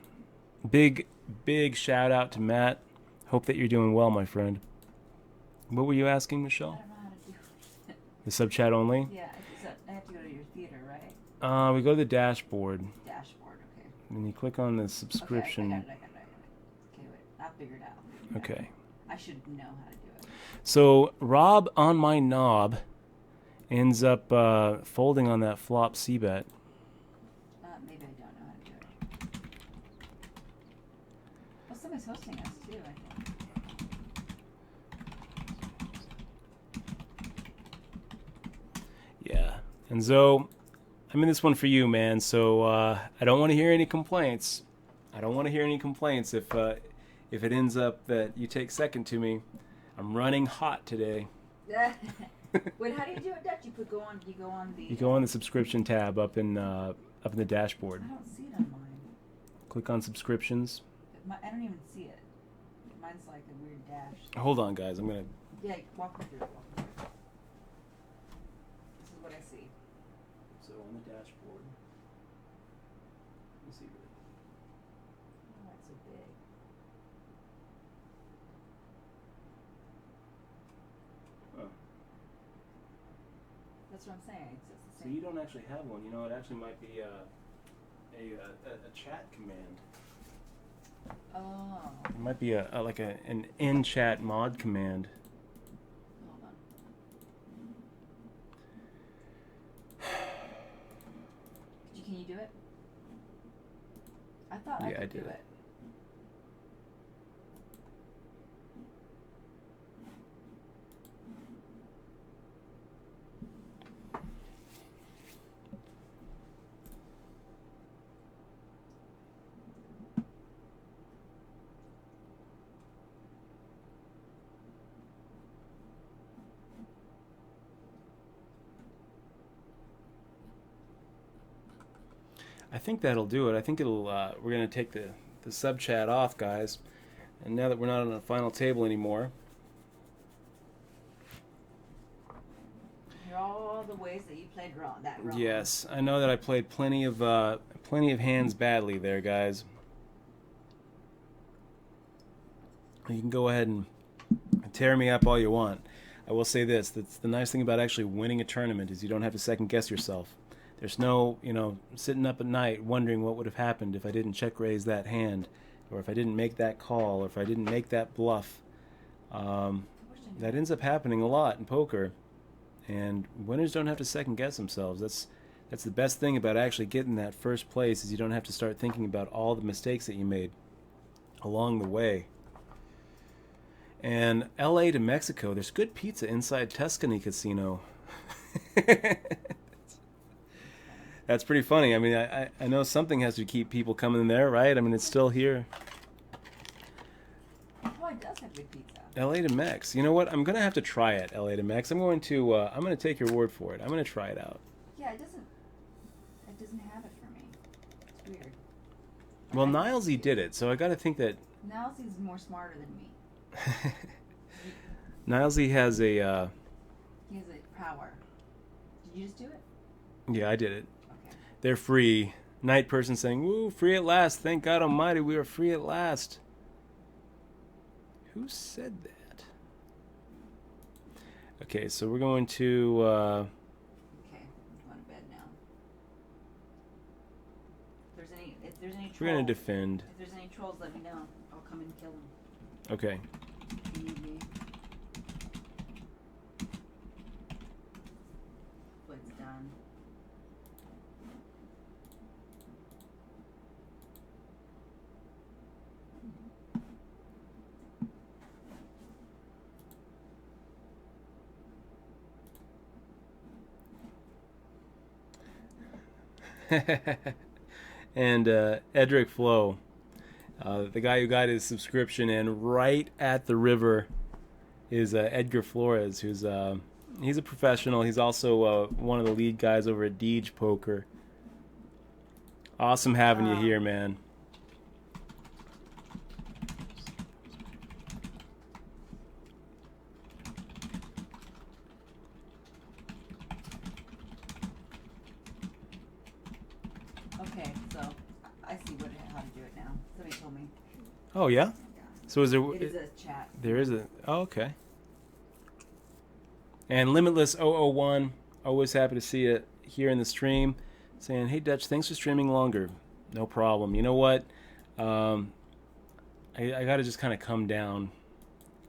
big shout out to Matt. Hope that you're doing well, my friend. What were you asking, Michelle? I don't know how to do it. The sub chat only? Yeah, I have to go to your theater, right? We go to the dashboard. Dashboard, okay. And you click on the subscription. Okay, I got it. Okay, wait. I'll figure it out. Okay. I should know how to do it. So Rob on my knob ends up folding on that flop c-bet. Maybe I don't know how to do it. Well, somebody's hosting us too, I think. Yeah. And so I'm in this one for you, man. So I don't want to hear any complaints. I don't want to hear any complaints if it ends up that you take second to me. I'm running hot today. Wait, how do you do it, Dutch? You go on the subscription tab up in the dashboard. I don't see it on mine. Click on subscriptions. I don't even see it. Mine's like a weird dash. Hold on, guys. I'm gonna. Yeah, walk me through it. This is what I see. So on the dashboard. Let me see. Oh, that's so big. Oh. That's what I'm saying. It's just the So same. you don't actually have one. You know, it actually might be a chat command. Oh. It might be an in chat mod command. Hold on. Can you do it? I thought I Yeah, I could did do it. it. I think that'll do it. I think it'll. We're gonna take the sub chat off, guys. And now that we're not on a final table anymore, Here are all the ways that you played wrong. yes, I know that I played plenty of hands badly there, guys. You can go ahead and tear me up all you want. I will say this: that's the nice thing about actually winning a tournament is you don't have to second guess yourself. There's no, sitting up at night wondering what would have happened if I didn't check raise that hand, or if I didn't make that call, or if I didn't make that bluff. That ends up happening a lot in poker, and winners don't have to second guess themselves. That's the best thing about actually getting that first place is you don't have to start thinking about all the mistakes that you made along the way. And LA to Mexico, there's good pizza inside Tuscany Casino. That's pretty funny. I mean, I know something has to keep people coming there, right? I mean, it's still here. Oh, it does have good pizza. LA to Mex. You know what? I'm gonna have to try it. LA to Mex. I'm gonna take your word for it. I'm gonna try it out. Yeah, it doesn't have it for me. It's weird. Well, Nilesy did it, so I got to think that Nilesy's more smarter than me. Nilesy has a. He has a power. Did you just do it? Yeah, I did it. Okay. They're free. Night person saying, "Woo, free at last! Thank God Almighty, we are free at last." Who said that? Okay, so we're going to. Okay, I'm going to bed now. If there's any trolls, We're gonna defend. If there's any trolls, let me know. I'll come and kill them. Okay. If you need me. It's done. And Edric Flo, The guy who got his subscription in right at the river is Edgar Flores, who's he's a professional. He's also one of the lead guys over at Deej Poker. Awesome having you here, man. Okay, so I see how to do it now. Somebody told me. Oh yeah. Yeah. So is there? It is a chat. There is a. Oh, okay. And Limitless 001, always happy to see you here in the stream, saying, "Hey Dutch, thanks for streaming longer. No problem. You know what? I got to just kind of come down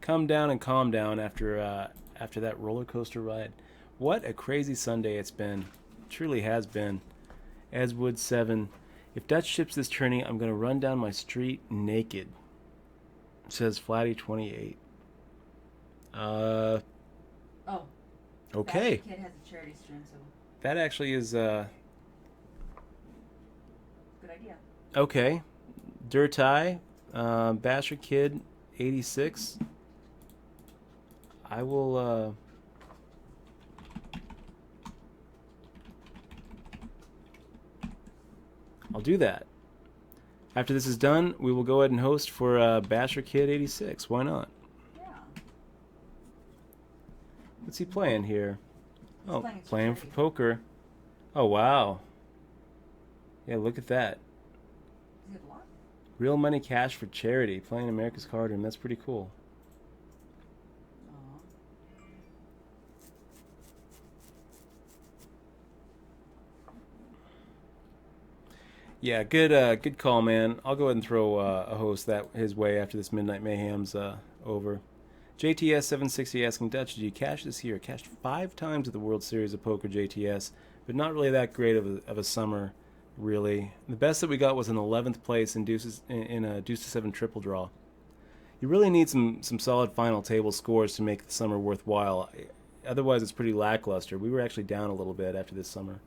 and calm down after that roller coaster ride. What a crazy Sunday it's been. Truly has been. Edgewood 7. If Dutch ships this tourney, I'm going to run down my street naked," says Flatty 28. Oh. Okay. That kid has a charity stream, so. That actually is Good idea. okay. Dirtai, Basher Kid 86. I will I'll do that. After this is done, we will go ahead and host for Basher Kid 86. Why not? Yeah. What's he playing here? He's Oh, playing playing for charity. poker. Oh, wow. Yeah, look at that. Is it a lot? Real money cash for charity. Playing America's Card Room. That's pretty cool. Aw. Yeah, good call, man. I'll go ahead and throw a host that his way after this Midnight Mayhem's over. JTS 760 asking, Dutch, did you cash this year? Cashed 5 times at the World Series of Poker, JTS, but not really that great of a summer, really. The best that we got was an 11th place in a deuce to 7 triple draw. You really need some solid final table scores to make the summer worthwhile. Otherwise, it's pretty lackluster. We were actually down a little bit after this summer.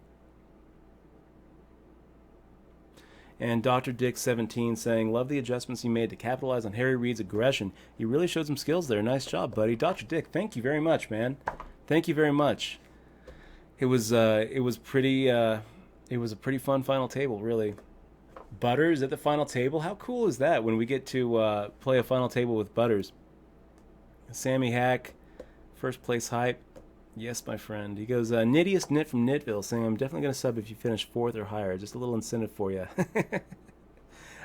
And Dr. Dick 17 saying, love the adjustments you made to capitalize on Harry Reid's aggression. You really showed some skills there. Nice job, buddy. Dr. Dick, thank you very much, man. Thank you very much. It was a pretty fun final table, really. Butters at the final table? How cool is that when we get to play a final table with Butters? Sammy Hack, first place hype. Yes, my friend. He goes, Nittiest Nit from Nitville, saying, I'm definitely going to sub if you finish 4th or higher. Just a little incentive for you.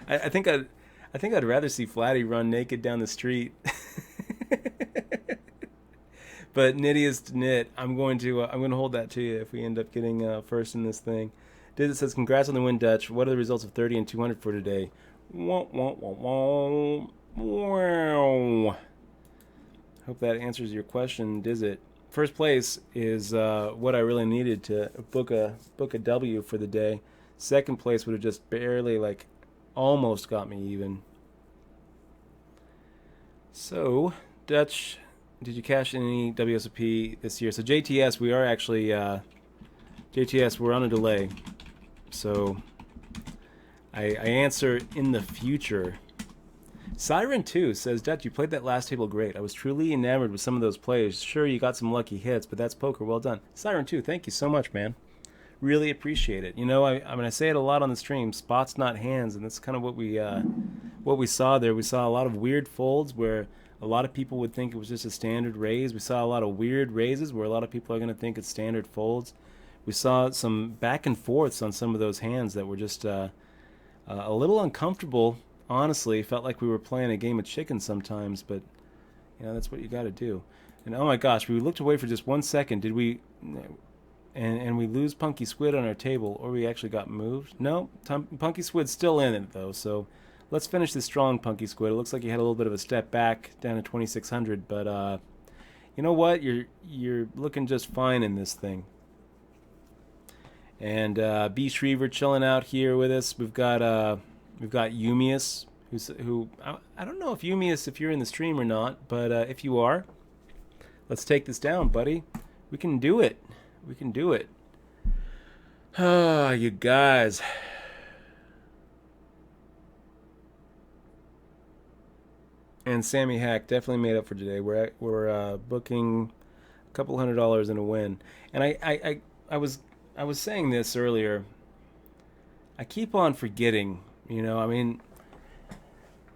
I think I'd rather see Flatty run naked down the street. But Nittiest Nit, I'm going to hold that to you if we end up getting first in this thing. Diz says, congrats on the win, Dutch. What are the results of 30 and 200 for today? Wow. Hope that answers your question, Dizit. First place is what I really needed to book a W for the day. Second place would have just barely, almost got me even. So, Dutch, did you cash any WSOP this year? So JTS, we are actually JTS. We're on a delay, so I answer in the future. Siren 2 says, Dutch, you played that last table great. I was truly enamored with some of those plays. Sure, you got some lucky hits, but that's poker. Well done. Siren 2, thank you so much, man. Really appreciate it. You know, I say it a lot on the stream, spots not hands, and that's kind of what we saw there. We saw a lot of weird folds where a lot of people would think it was just a standard raise. We saw a lot of weird raises where a lot of people are going to think it's standard folds. We saw some back and forths on some of those hands that were just a little uncomfortable. Honestly, felt like we were playing a game of chicken sometimes, but that's what you got to do. And oh my gosh, we looked away for just 1 second. Did we? And we lose Punky Squid on our table, or we actually got moved? No, Punky Squid's still in it though. So let's finish this strong, Punky Squid. It looks like you had a little bit of a step back down to 2600, but you know what? You're looking just fine in this thing. And B. Shriever chilling out here with us. We've got Yumius, who I don't know if Yumius, if you're in the stream or not, but if you are, let's take this down, buddy. We can do it. We can do it. Ah, you guys. And Sammy Hack definitely made up for today. We're booking a couple $100 in a win. And I was saying this earlier. I keep on forgetting, you know, I mean,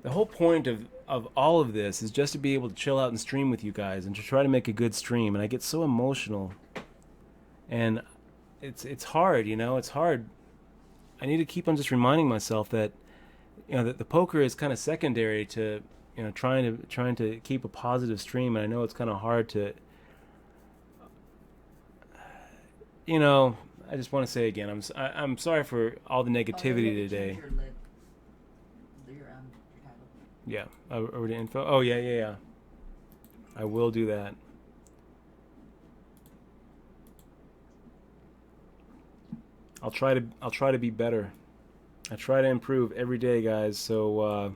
the whole point of all of this is just to be able to chill out and stream with you guys and to try to make a good stream. And I get so emotional. And it's hard, you know, it's hard. I need to keep on just reminding myself that, you know, that the poker is kind of secondary to, you know, trying to keep a positive stream. And I know it's kind of hard to, you know, I just want to say again, I'm sorry for all the negativity today. Your title. Yeah, over the info. Oh yeah. I will do that. I'll try to be better. I try to improve every day, guys. So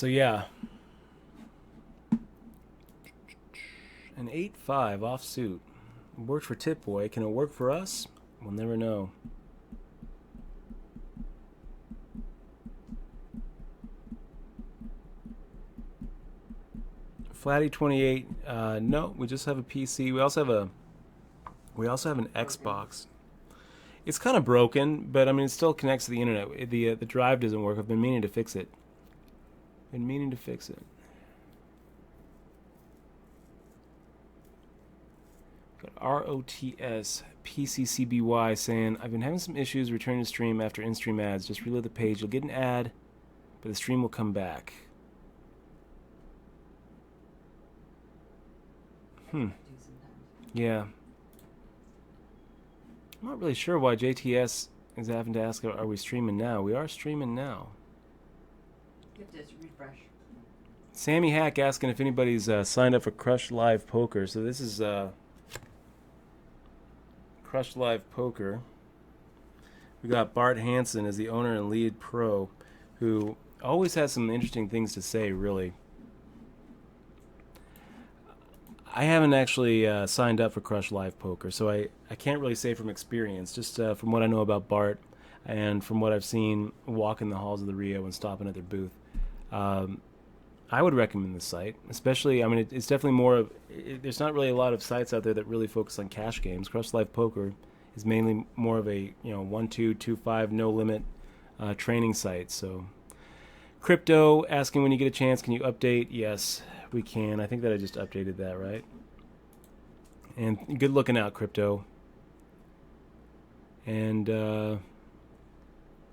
yeah. An 8-5 offsuit. Worked for Tip Boy. Can it work for us? We'll never know. Flatty 28. No, we just have a PC. We also have an Xbox. It's kind of broken, but I mean it still connects to the internet. The drive doesn't work. I've been meaning to fix it. Got ROTS PCCBY saying, I've been having some issues returning to stream after in-stream ads. Just reload the page. You'll get an ad, but the stream will come back. Yeah. I'm not really sure why JTS is having to ask, are we streaming now? We are streaming now. You have to refresh. Sammy Hack asking if anybody's signed up for Crush Live Poker. So this is Crush Live Poker. We got Bart Hansen as the owner and lead pro, who always has some interesting things to say, really. I haven't actually signed up for Crush Live Poker, so I can't really say from experience, just from what I know about Bart and from what I've seen walking the halls of the Rio and stopping at their booth. I would recommend this site, especially, I mean, it's definitely more of, there's not really a lot of sites out there that really focus on cash games. Crush Live Poker is mainly more of a, 1-2, 2-5, no limit training site. So, Crypto asking when you get a chance, can you update? Yes, we can. I think that I just updated that, right? And good looking out, Crypto. And,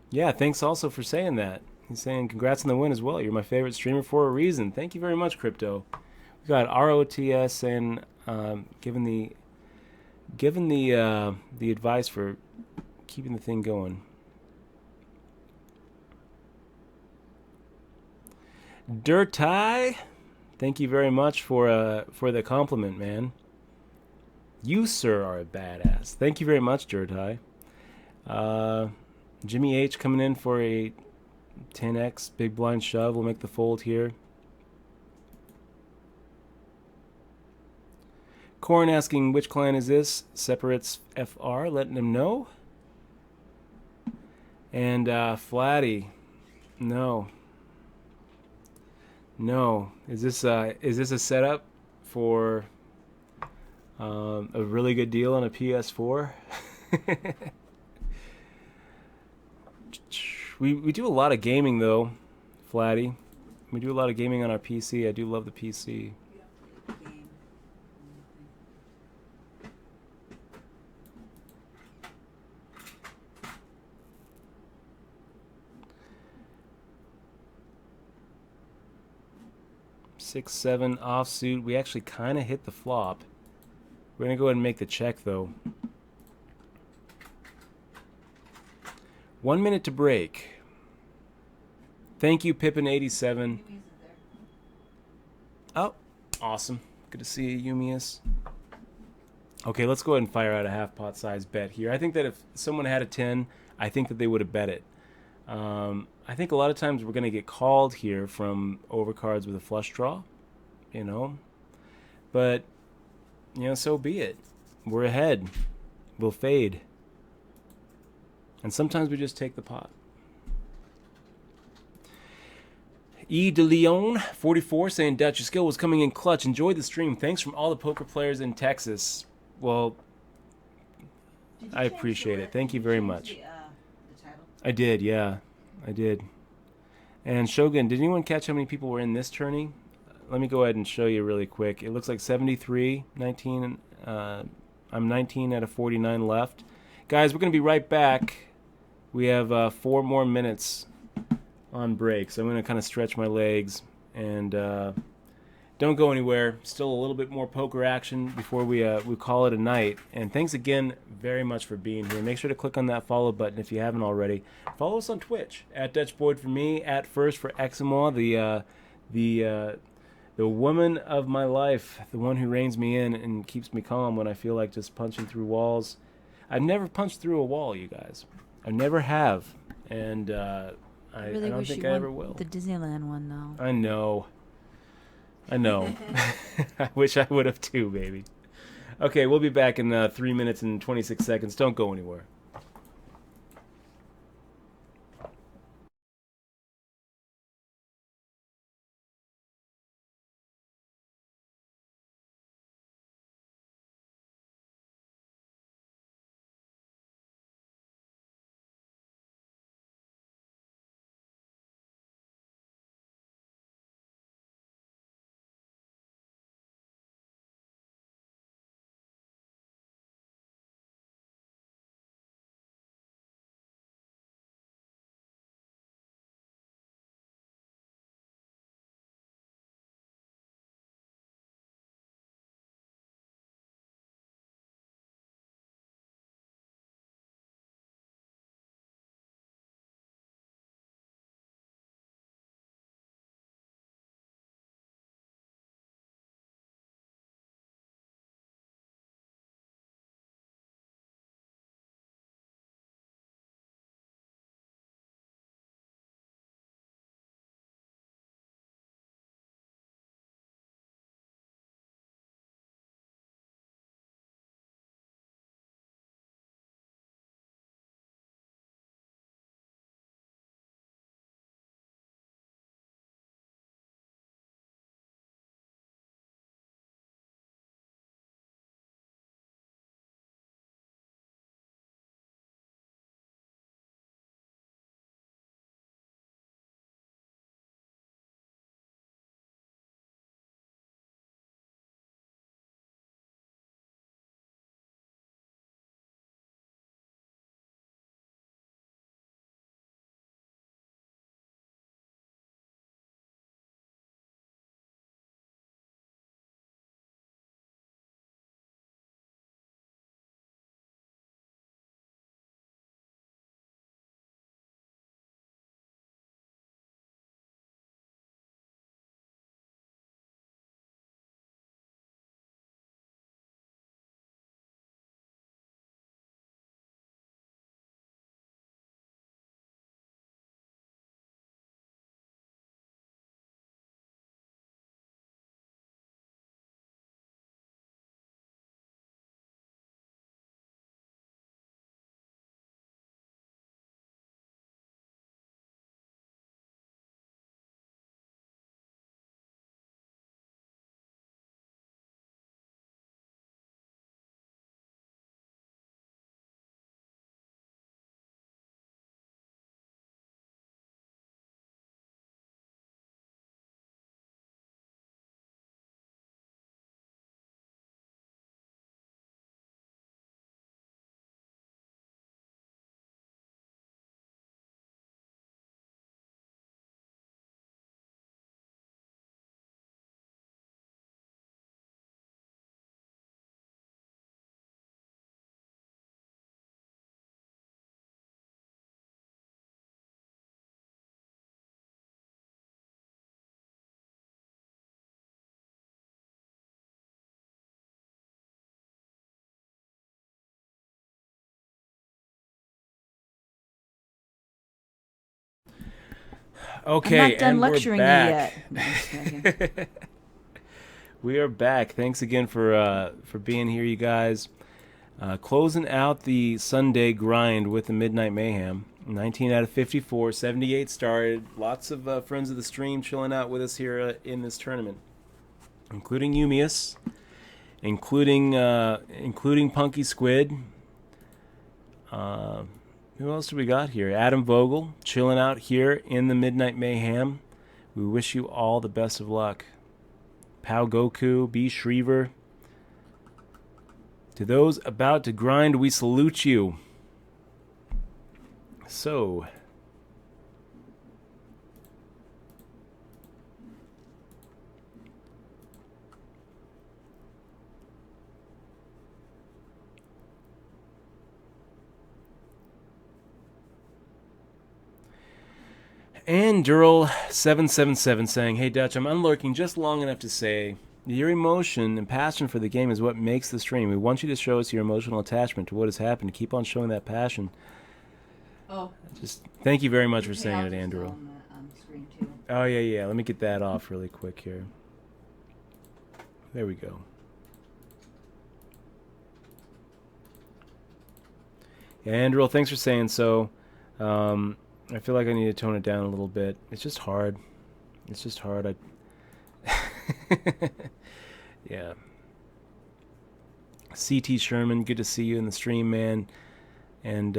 yeah, thanks also for saying that. He's saying, congrats on the win as well. You're my favorite streamer for a reason. Thank you very much, Crypto. We got ROTS saying, given the advice for keeping the thing going. Dirtai, thank you very much for the compliment, man. You, sir, are a badass. Thank you very much, Dirtai. Jimmy H coming in for a 10x big blind shove. We'll make the fold here. Corn asking which client is this? Separates FR, letting him know. And Flatty, no. Is this a setup for a really good deal on a PS4? We do a lot of gaming though, Flatty. We do a lot of gaming on our PC. I do love the PC. Six, 7 offsuit. We actually kind of hit the flop. We're gonna go ahead and make the check though. 1 minute to break. Thank you, Pippin87. Oh, awesome. Good to see you, Yumius. Okay, let's go ahead and fire out a half pot size bet here. I think that if someone had a 10, I think that they would have bet it. I think a lot of times we're going to get called here from overcards with a flush draw, But so be it. We're ahead. We'll fade. And sometimes we just take the pot. E. De Leon, 44, saying, Dutch, your skill was coming in clutch. Enjoyed the stream. Thanks from all the poker players in Texas. Well, I appreciate it. Thank you very much. The title? I did, yeah. I did. And Shogun, did anyone catch how many people were in this tourney? Let me go ahead and show you really quick. It looks like 73, 19. I'm 19 out of 49 left. Guys, we're going to be right back. We have 4 more minutes on break, so I'm going to kind of stretch my legs. And don't go anywhere. Still a little bit more poker action before we call it a night. And thanks again very much for being here. Make sure to click on that follow button if you haven't already. Follow us on Twitch, at DutchBoyd4me, at First for Eximoa, the woman of my life, the one who reins me in and keeps me calm when I feel like just punching through walls. I've never punched through a wall, you guys. I never have. And I don't think I ever will. The Disneyland one, though. I know. I wish I would have too, baby. Okay, we'll be back in 3 minutes and 26 seconds. Don't go anywhere. Okay, I'm not done and lecturing we're back. you yet. We are back. Thanks again for being here, you guys. Closing out the Sunday grind with the Midnight Mayhem. 19 out of 54, 78 started. Lots of friends of the stream chilling out with us here in this tournament, including Umius, including Punky Squid. Who else do we got here? Adam Vogel chilling out here in the Midnight Mayhem. We wish you all the best of luck. Pao Goku, B. Shriever. To those about to grind, we salute you. So, and Dural777 saying, "Hey Dutch, I'm unlurking just long enough to say your emotion and passion for the game is what makes the stream. We want you to show us your emotional attachment to what has happened. Keep on showing that passion." Oh. Just thank you very much for saying it, Andrew. On the screen too. Oh yeah. Let me get that off really quick here. There we go. Yeah, Andrew, thanks for saying so. I feel like I need to tone it down a little bit. It's just hard. Yeah. CT Sherman, good to see you in the stream, man. And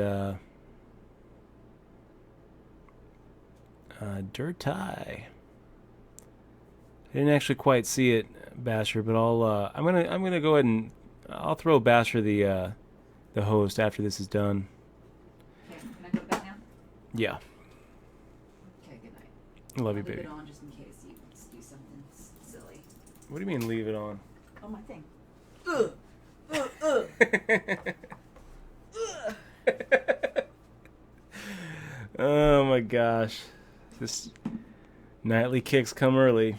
Dirt Tie. I didn't actually quite see it, Basher, but I'm gonna go ahead and I'll throw Basher the host after this is done. Okay, can I go to bed now? Yeah. Okay, good night. Love you, I'll leave baby. it on just in case you do something silly. What do you mean leave it on? Oh, my thing. Oh my gosh. This nightly kicks come early.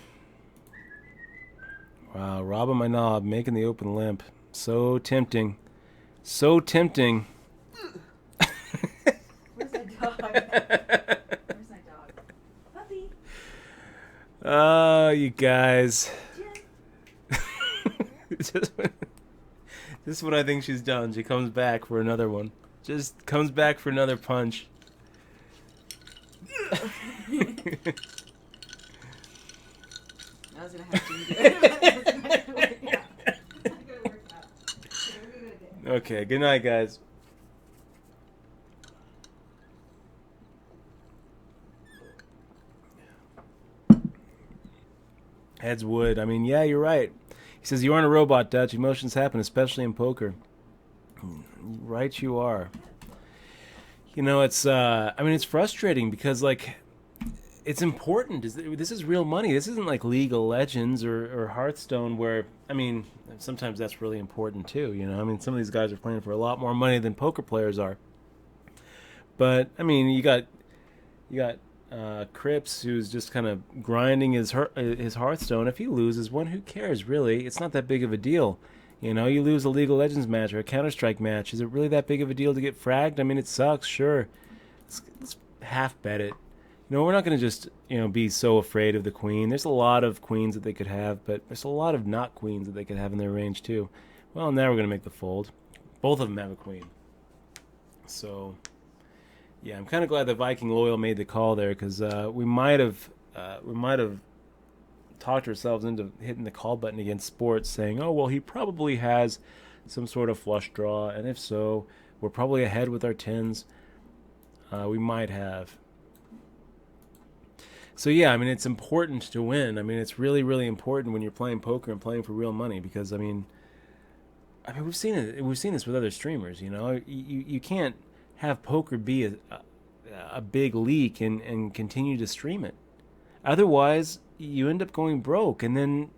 Wow, robbing my knob, making the open limp. So tempting. So tempting. Where's my dog? Where's my dog? Puppy. Oh, you guys. This is what I think she's done. She comes back for another one. Just comes back for another punch. I was gonna have to do it. Okay, good night, guys. Heads wood. I mean, yeah, you're right. He says, "You aren't a robot, Dutch. Emotions happen, especially in poker." Right you are. You know, it's it's frustrating because, like, it's important. This is real money. This isn't like League of Legends or Hearthstone where, I mean, sometimes that's really important too, you know? I mean, some of these guys are playing for a lot more money than poker players are. But, I mean, you got Cripps, who's just kind of grinding his Hearthstone. If he loses one, who cares, really? It's not that big of a deal. You know, you lose a League of Legends match or a Counter-Strike match. Is it really that big of a deal to get fragged? I mean, it sucks, sure. Let's half bet it. You know, we're not going to just, be so afraid of the queen. There's a lot of queens that they could have, but there's a lot of not queens that they could have in their range, too. Well, now we're going to make the fold. Both of them have a queen. So, yeah, I'm kind of glad that Viking Loyal made the call there, because we might have talked ourselves into hitting the call button against Sports, saying, "Oh, well, he probably has some sort of flush draw, and if so, we're probably ahead with our tens." We might have. So yeah, I mean, it's important to win. I mean, it's really, really important when you're playing poker and playing for real money, because I mean, we've seen it. We've seen this with other streamers. You know, you can't have poker be a big leak and continue to stream it. Otherwise, you end up going broke, and then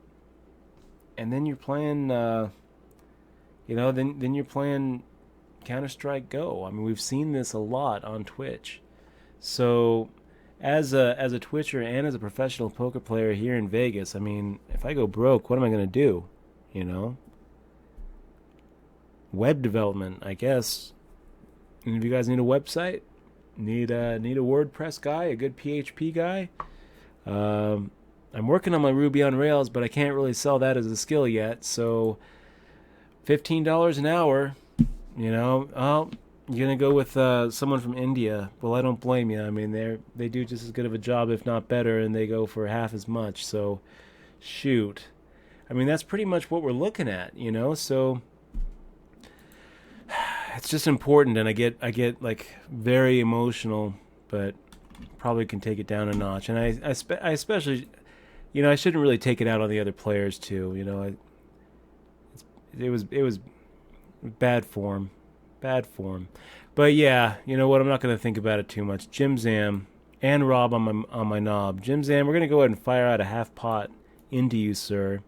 you're playing, then you're playing Counter-Strike Go. I mean, we've seen this a lot on Twitch. So, as a Twitcher and as a professional poker player here in Vegas, I mean, if I go broke, what am I going to do? You know, web development, I guess. And if you guys need a website, need a WordPress guy, a good PHP guy. I'm working on my Ruby on Rails, but I can't really sell that as a skill yet. So $15 an hour, you know, oh, you're going to go with someone from India. Well, I don't blame you. I mean, they do just as good of a job, if not better, and they go for half as much. So shoot. I mean, that's pretty much what we're looking at, you know? So it's just important, and I get like very emotional, but probably can take it down a notch. And I especially, you know, I shouldn't really take it out on the other players too. You know, it was bad form. But yeah, you know what? I'm not going to think about it too much. Jim Zam and Rob on my knob. Jim Zam, we're going to go ahead and fire out a half pot into you, sir.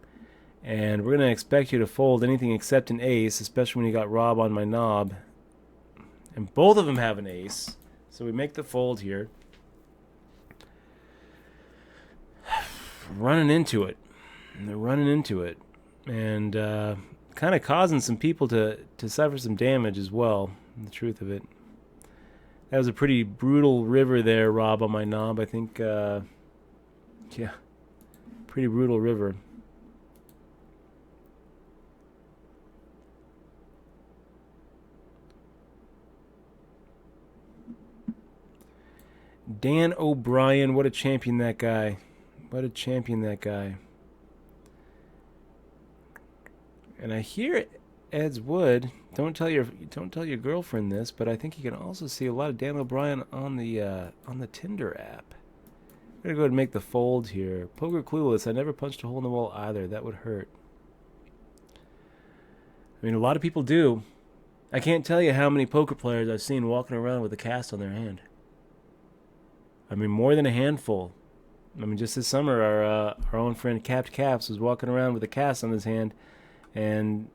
And we're going to expect you to fold anything except an ace, especially when you got Rob on my knob. And both of them have an ace. So we make the fold here. Running into it. And they're running into it. And kind of causing some people to suffer some damage as well, the truth of it. That was a pretty brutal river there, Rob, on my knob. I think, yeah, pretty brutal river. Dan O'Brien, what a champion that guy. What a champion that guy. And I hear Ed's Wood. Don't tell your girlfriend this, but I think you can also see a lot of Dan O'Brien on the Tinder app. I'm gonna go ahead and make the fold here. Poker clueless. I never punched a hole in the wall either. That would hurt. I mean, a lot of people do. I can't tell you how many poker players I've seen walking around with a cast on their hand. I mean, more than a handful. I mean, just this summer, our own friend Capped Caps was walking around with a cast on his hand, and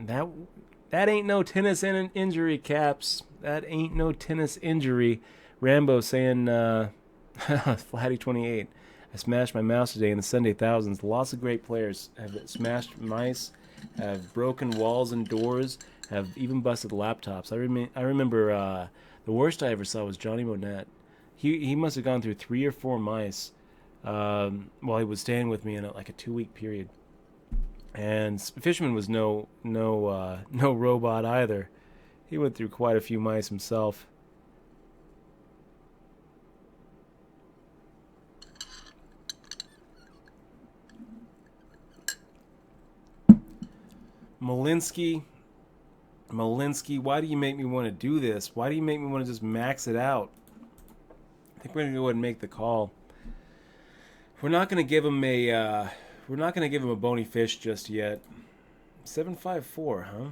that ain't no tennis injury, Caps. That ain't no tennis injury. Rambo saying, Flatty 28. I smashed my mouse today in the Sunday thousands. Lots of great players have smashed mice, have broken walls and doors, have even busted laptops. I remember the worst I ever saw was Johnny Monette. He must have gone through 3 or 4 mice while he was staying with me in like a 2-week period. And Fishman was no robot either. He went through quite a few mice himself. Malinsky, why do you make me want to do this? Why do you make me want to just max it out? I think we're gonna go ahead and make the call. We're not gonna give him a bony fish just yet. 754, huh?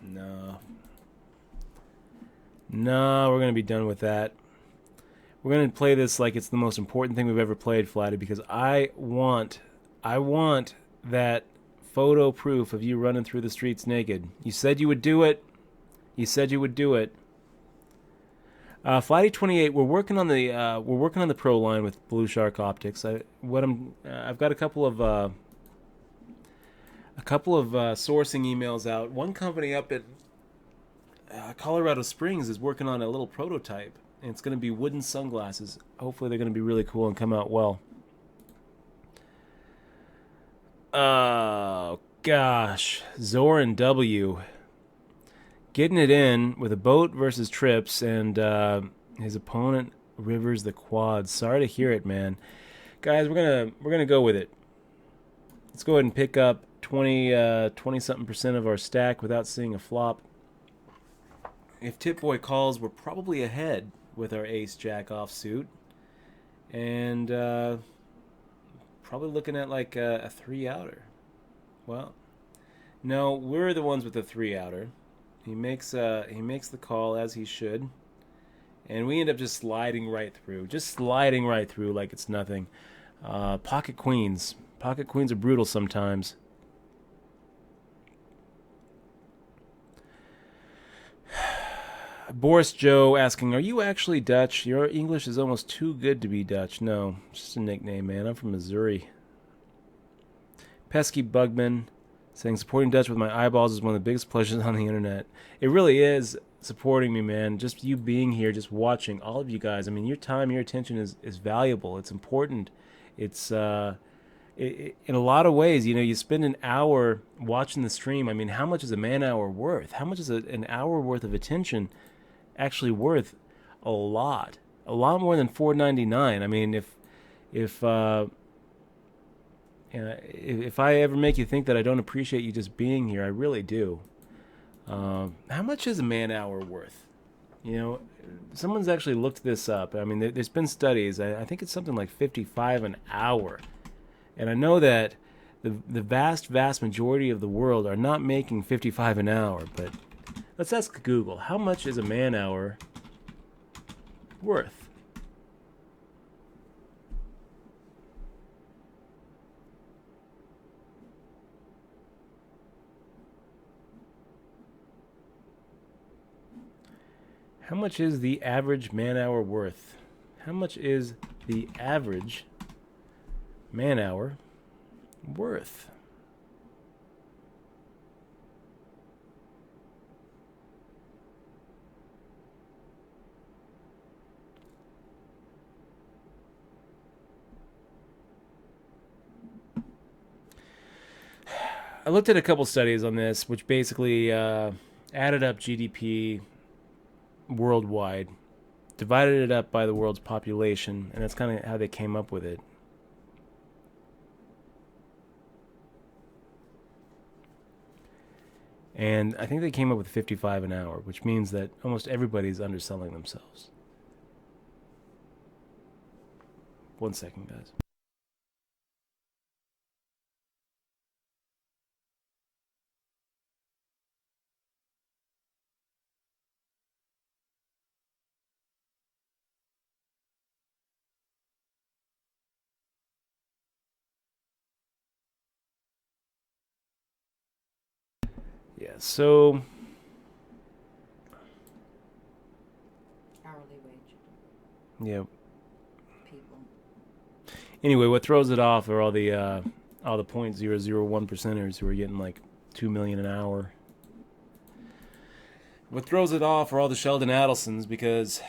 No, we're gonna be done with that. We're gonna play this like it's the most important thing we've ever played, Flatty, because I want that photo proof of you running through the streets naked. You said you would do it. Flatty 28. We're working on the pro line with Blue Shark Optics. I've got a couple of sourcing emails out. One company up at Colorado Springs is working on a little prototype, and it's going to be wooden sunglasses. Hopefully, they're going to be really cool and come out well. Oh gosh, Zoran W. Getting it in with a boat versus trips, and his opponent rivers the quads. Sorry to hear it, man. Guys, we're gonna go with it. Let's go ahead and pick up 20-something% of our stack without seeing a flop. If Tip Boy calls, we're probably ahead with our ace jack offsuit, and probably looking at like a 3-outer. Well, no, we're the ones with the 3-outer. He makes the call as he should, and we end up just sliding right through like it's nothing. Pocket queens are brutal sometimes. Boris Joe asking, are you actually Dutch? Your English is almost too good to be Dutch. No, it's just a nickname, man. I'm from Missouri. Pesky Bugman Saying supporting Dutch with my eyeballs is one of the biggest pleasures on the internet. It really is supporting me, man. Just you being here, just watching, all of you guys. I mean, your time, your attention is valuable. It's important. It's in a lot of ways, you know, you spend an hour watching the stream. I mean, how much is a man hour worth? How much is an hour worth of attention actually worth? A lot more than $4.99. I mean, if I ever make you think that I don't appreciate you just being here, I really do. How much is a man hour worth? You know, someone's actually looked this up. I mean, there's been studies. I think it's something like $55 an hour. And I know that the vast majority of the world are not making $55 an hour. But let's ask Google, how much is a man hour worth? How much is the average man hour worth? How much is the average man hour worth? I looked at a couple studies on this, which basically added up GDP worldwide, divided it up by the world's population, and that's kind of how they came up with it. And I think they came up with $55 an hour, which means that almost everybody's underselling themselves. 1 second, guys. Yeah, so Hourly wage. Yeah. People. Anyway, what throws it off are all the 0.001 percenters who are getting like $2 million an hour. What throws it off are all the Sheldon Adelsons, because,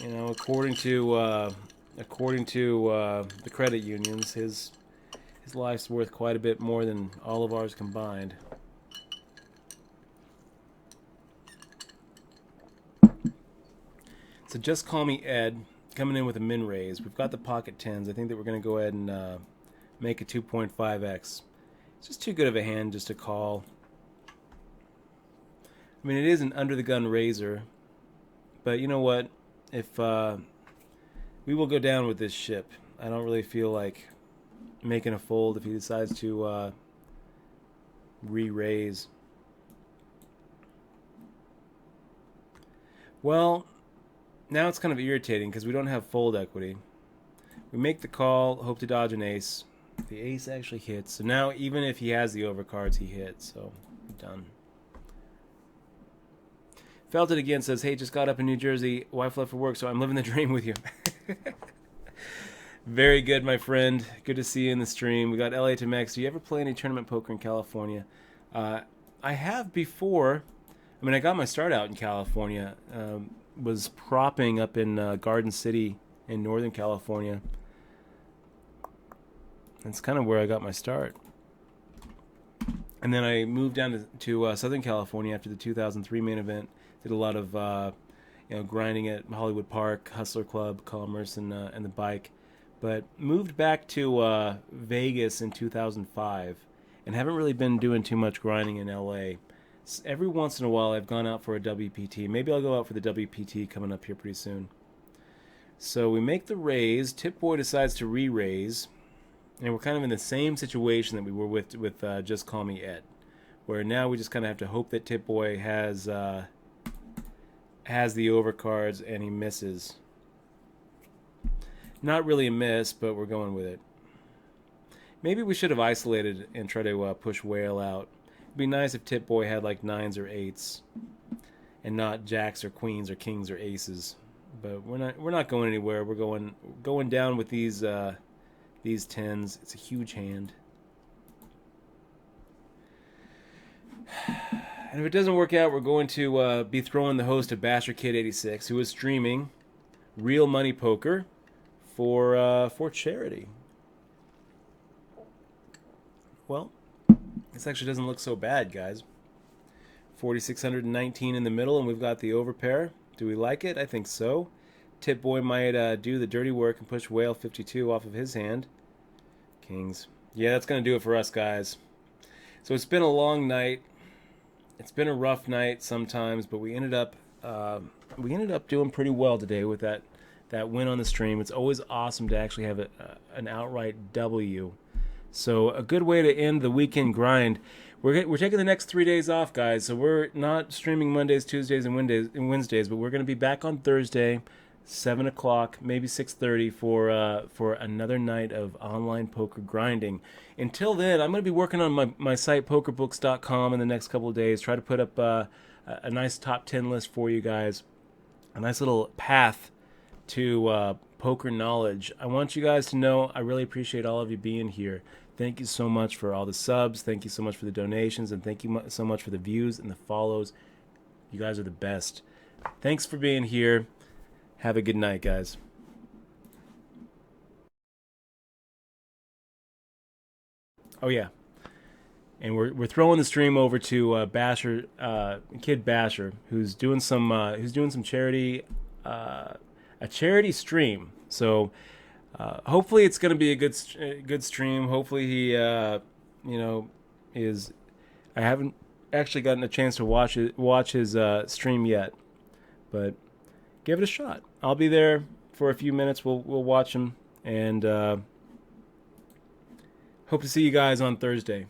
you know, according to the credit unions, his life's worth quite a bit more than all of ours combined. So just call me Ed, coming in with a min raise. We've got the pocket tens. I think that we're going to go ahead and make a 2.5x. It's just too good of a hand just to call. I mean, it is an under the gun raiser, but you know what? If we will go down with this ship. I don't really feel like making a fold if he decides to re-raise. Well, now it's kind of irritating because we don't have fold equity. We make the call, hope to dodge an ace. The ace actually hits. So now even if he has the overcards, he hits. So, done. Felt it again says, hey, just got up in New Jersey. Wife left for work, so I'm living the dream with you. Very good, my friend. Good to see you in the stream. We got LA to Mex. Do you ever play any tournament poker in California? I have before. I mean, I got my start out in California. Was propping up in Garden City in Northern California. That's kind of where I got my start. And then I moved down to Southern California after the 2003 main event. Did a lot of grinding at Hollywood Park, Hustler Club, Commerce, and the bike. But moved back to Vegas in 2005, and haven't really been doing too much grinding in LA. Every once in a while, I've gone out for a WPT. Maybe I'll go out for the WPT coming up here pretty soon. So we make the raise. Tip Boy decides to re-raise. And we're kind of in the same situation that we were with Just Call Me Ed. Where now we just kind of have to hope that Tip Boy has the overcards and he misses. Not really a miss, but we're going with it. Maybe we should have isolated and tried to push Whale out. It'd be nice if Tip Boy had like 9s or 8s, and not jacks or queens or kings or aces. But we're not going anywhere. We're going down with these 10s. It's a huge hand. And if it doesn't work out, we're going to be throwing the host of Basher Kid 86, who is streaming Real Money Poker for charity. Well, this actually doesn't look so bad, guys. 4,619 in the middle, and we've got the overpair. Do we like it? I think so. Tip Boy might do the dirty work and push Whale 52 off of his hand. Kings. Yeah, that's going to do it for us, guys. So it's been a long night. It's been a rough night sometimes, but we ended up doing pretty well today with that win on the stream. It's always awesome to actually have an outright W. So a good way to end the weekend grind. We're taking the next 3 days off, guys. So we're not streaming Mondays, Tuesdays, and Wednesdays, but we're going to be back on Thursday, 7 o'clock, maybe 6:30 for another night of online poker grinding. Until then, I'm going to be working on my site, pokerbooks.com, in the next couple of days. Try to put up a nice top 10 list for you guys. A nice little path to poker knowledge. I want you guys to know I really appreciate all of you being here. Thank you so much for all the subs. Thank you so much for the donations. And thank you so much for the views and the follows. You guys are the best. Thanks for being here. Have a good night, guys. Oh, yeah. And we're throwing the stream over to Basher, Kid Basher, who's doing some charity, a charity stream. So hopefully it's going to be a good stream. Hopefully he is. I haven't actually gotten a chance to watch his stream yet, but give it a shot. I'll be there for a few minutes. We'll watch him, and hope to see you guys on Thursday.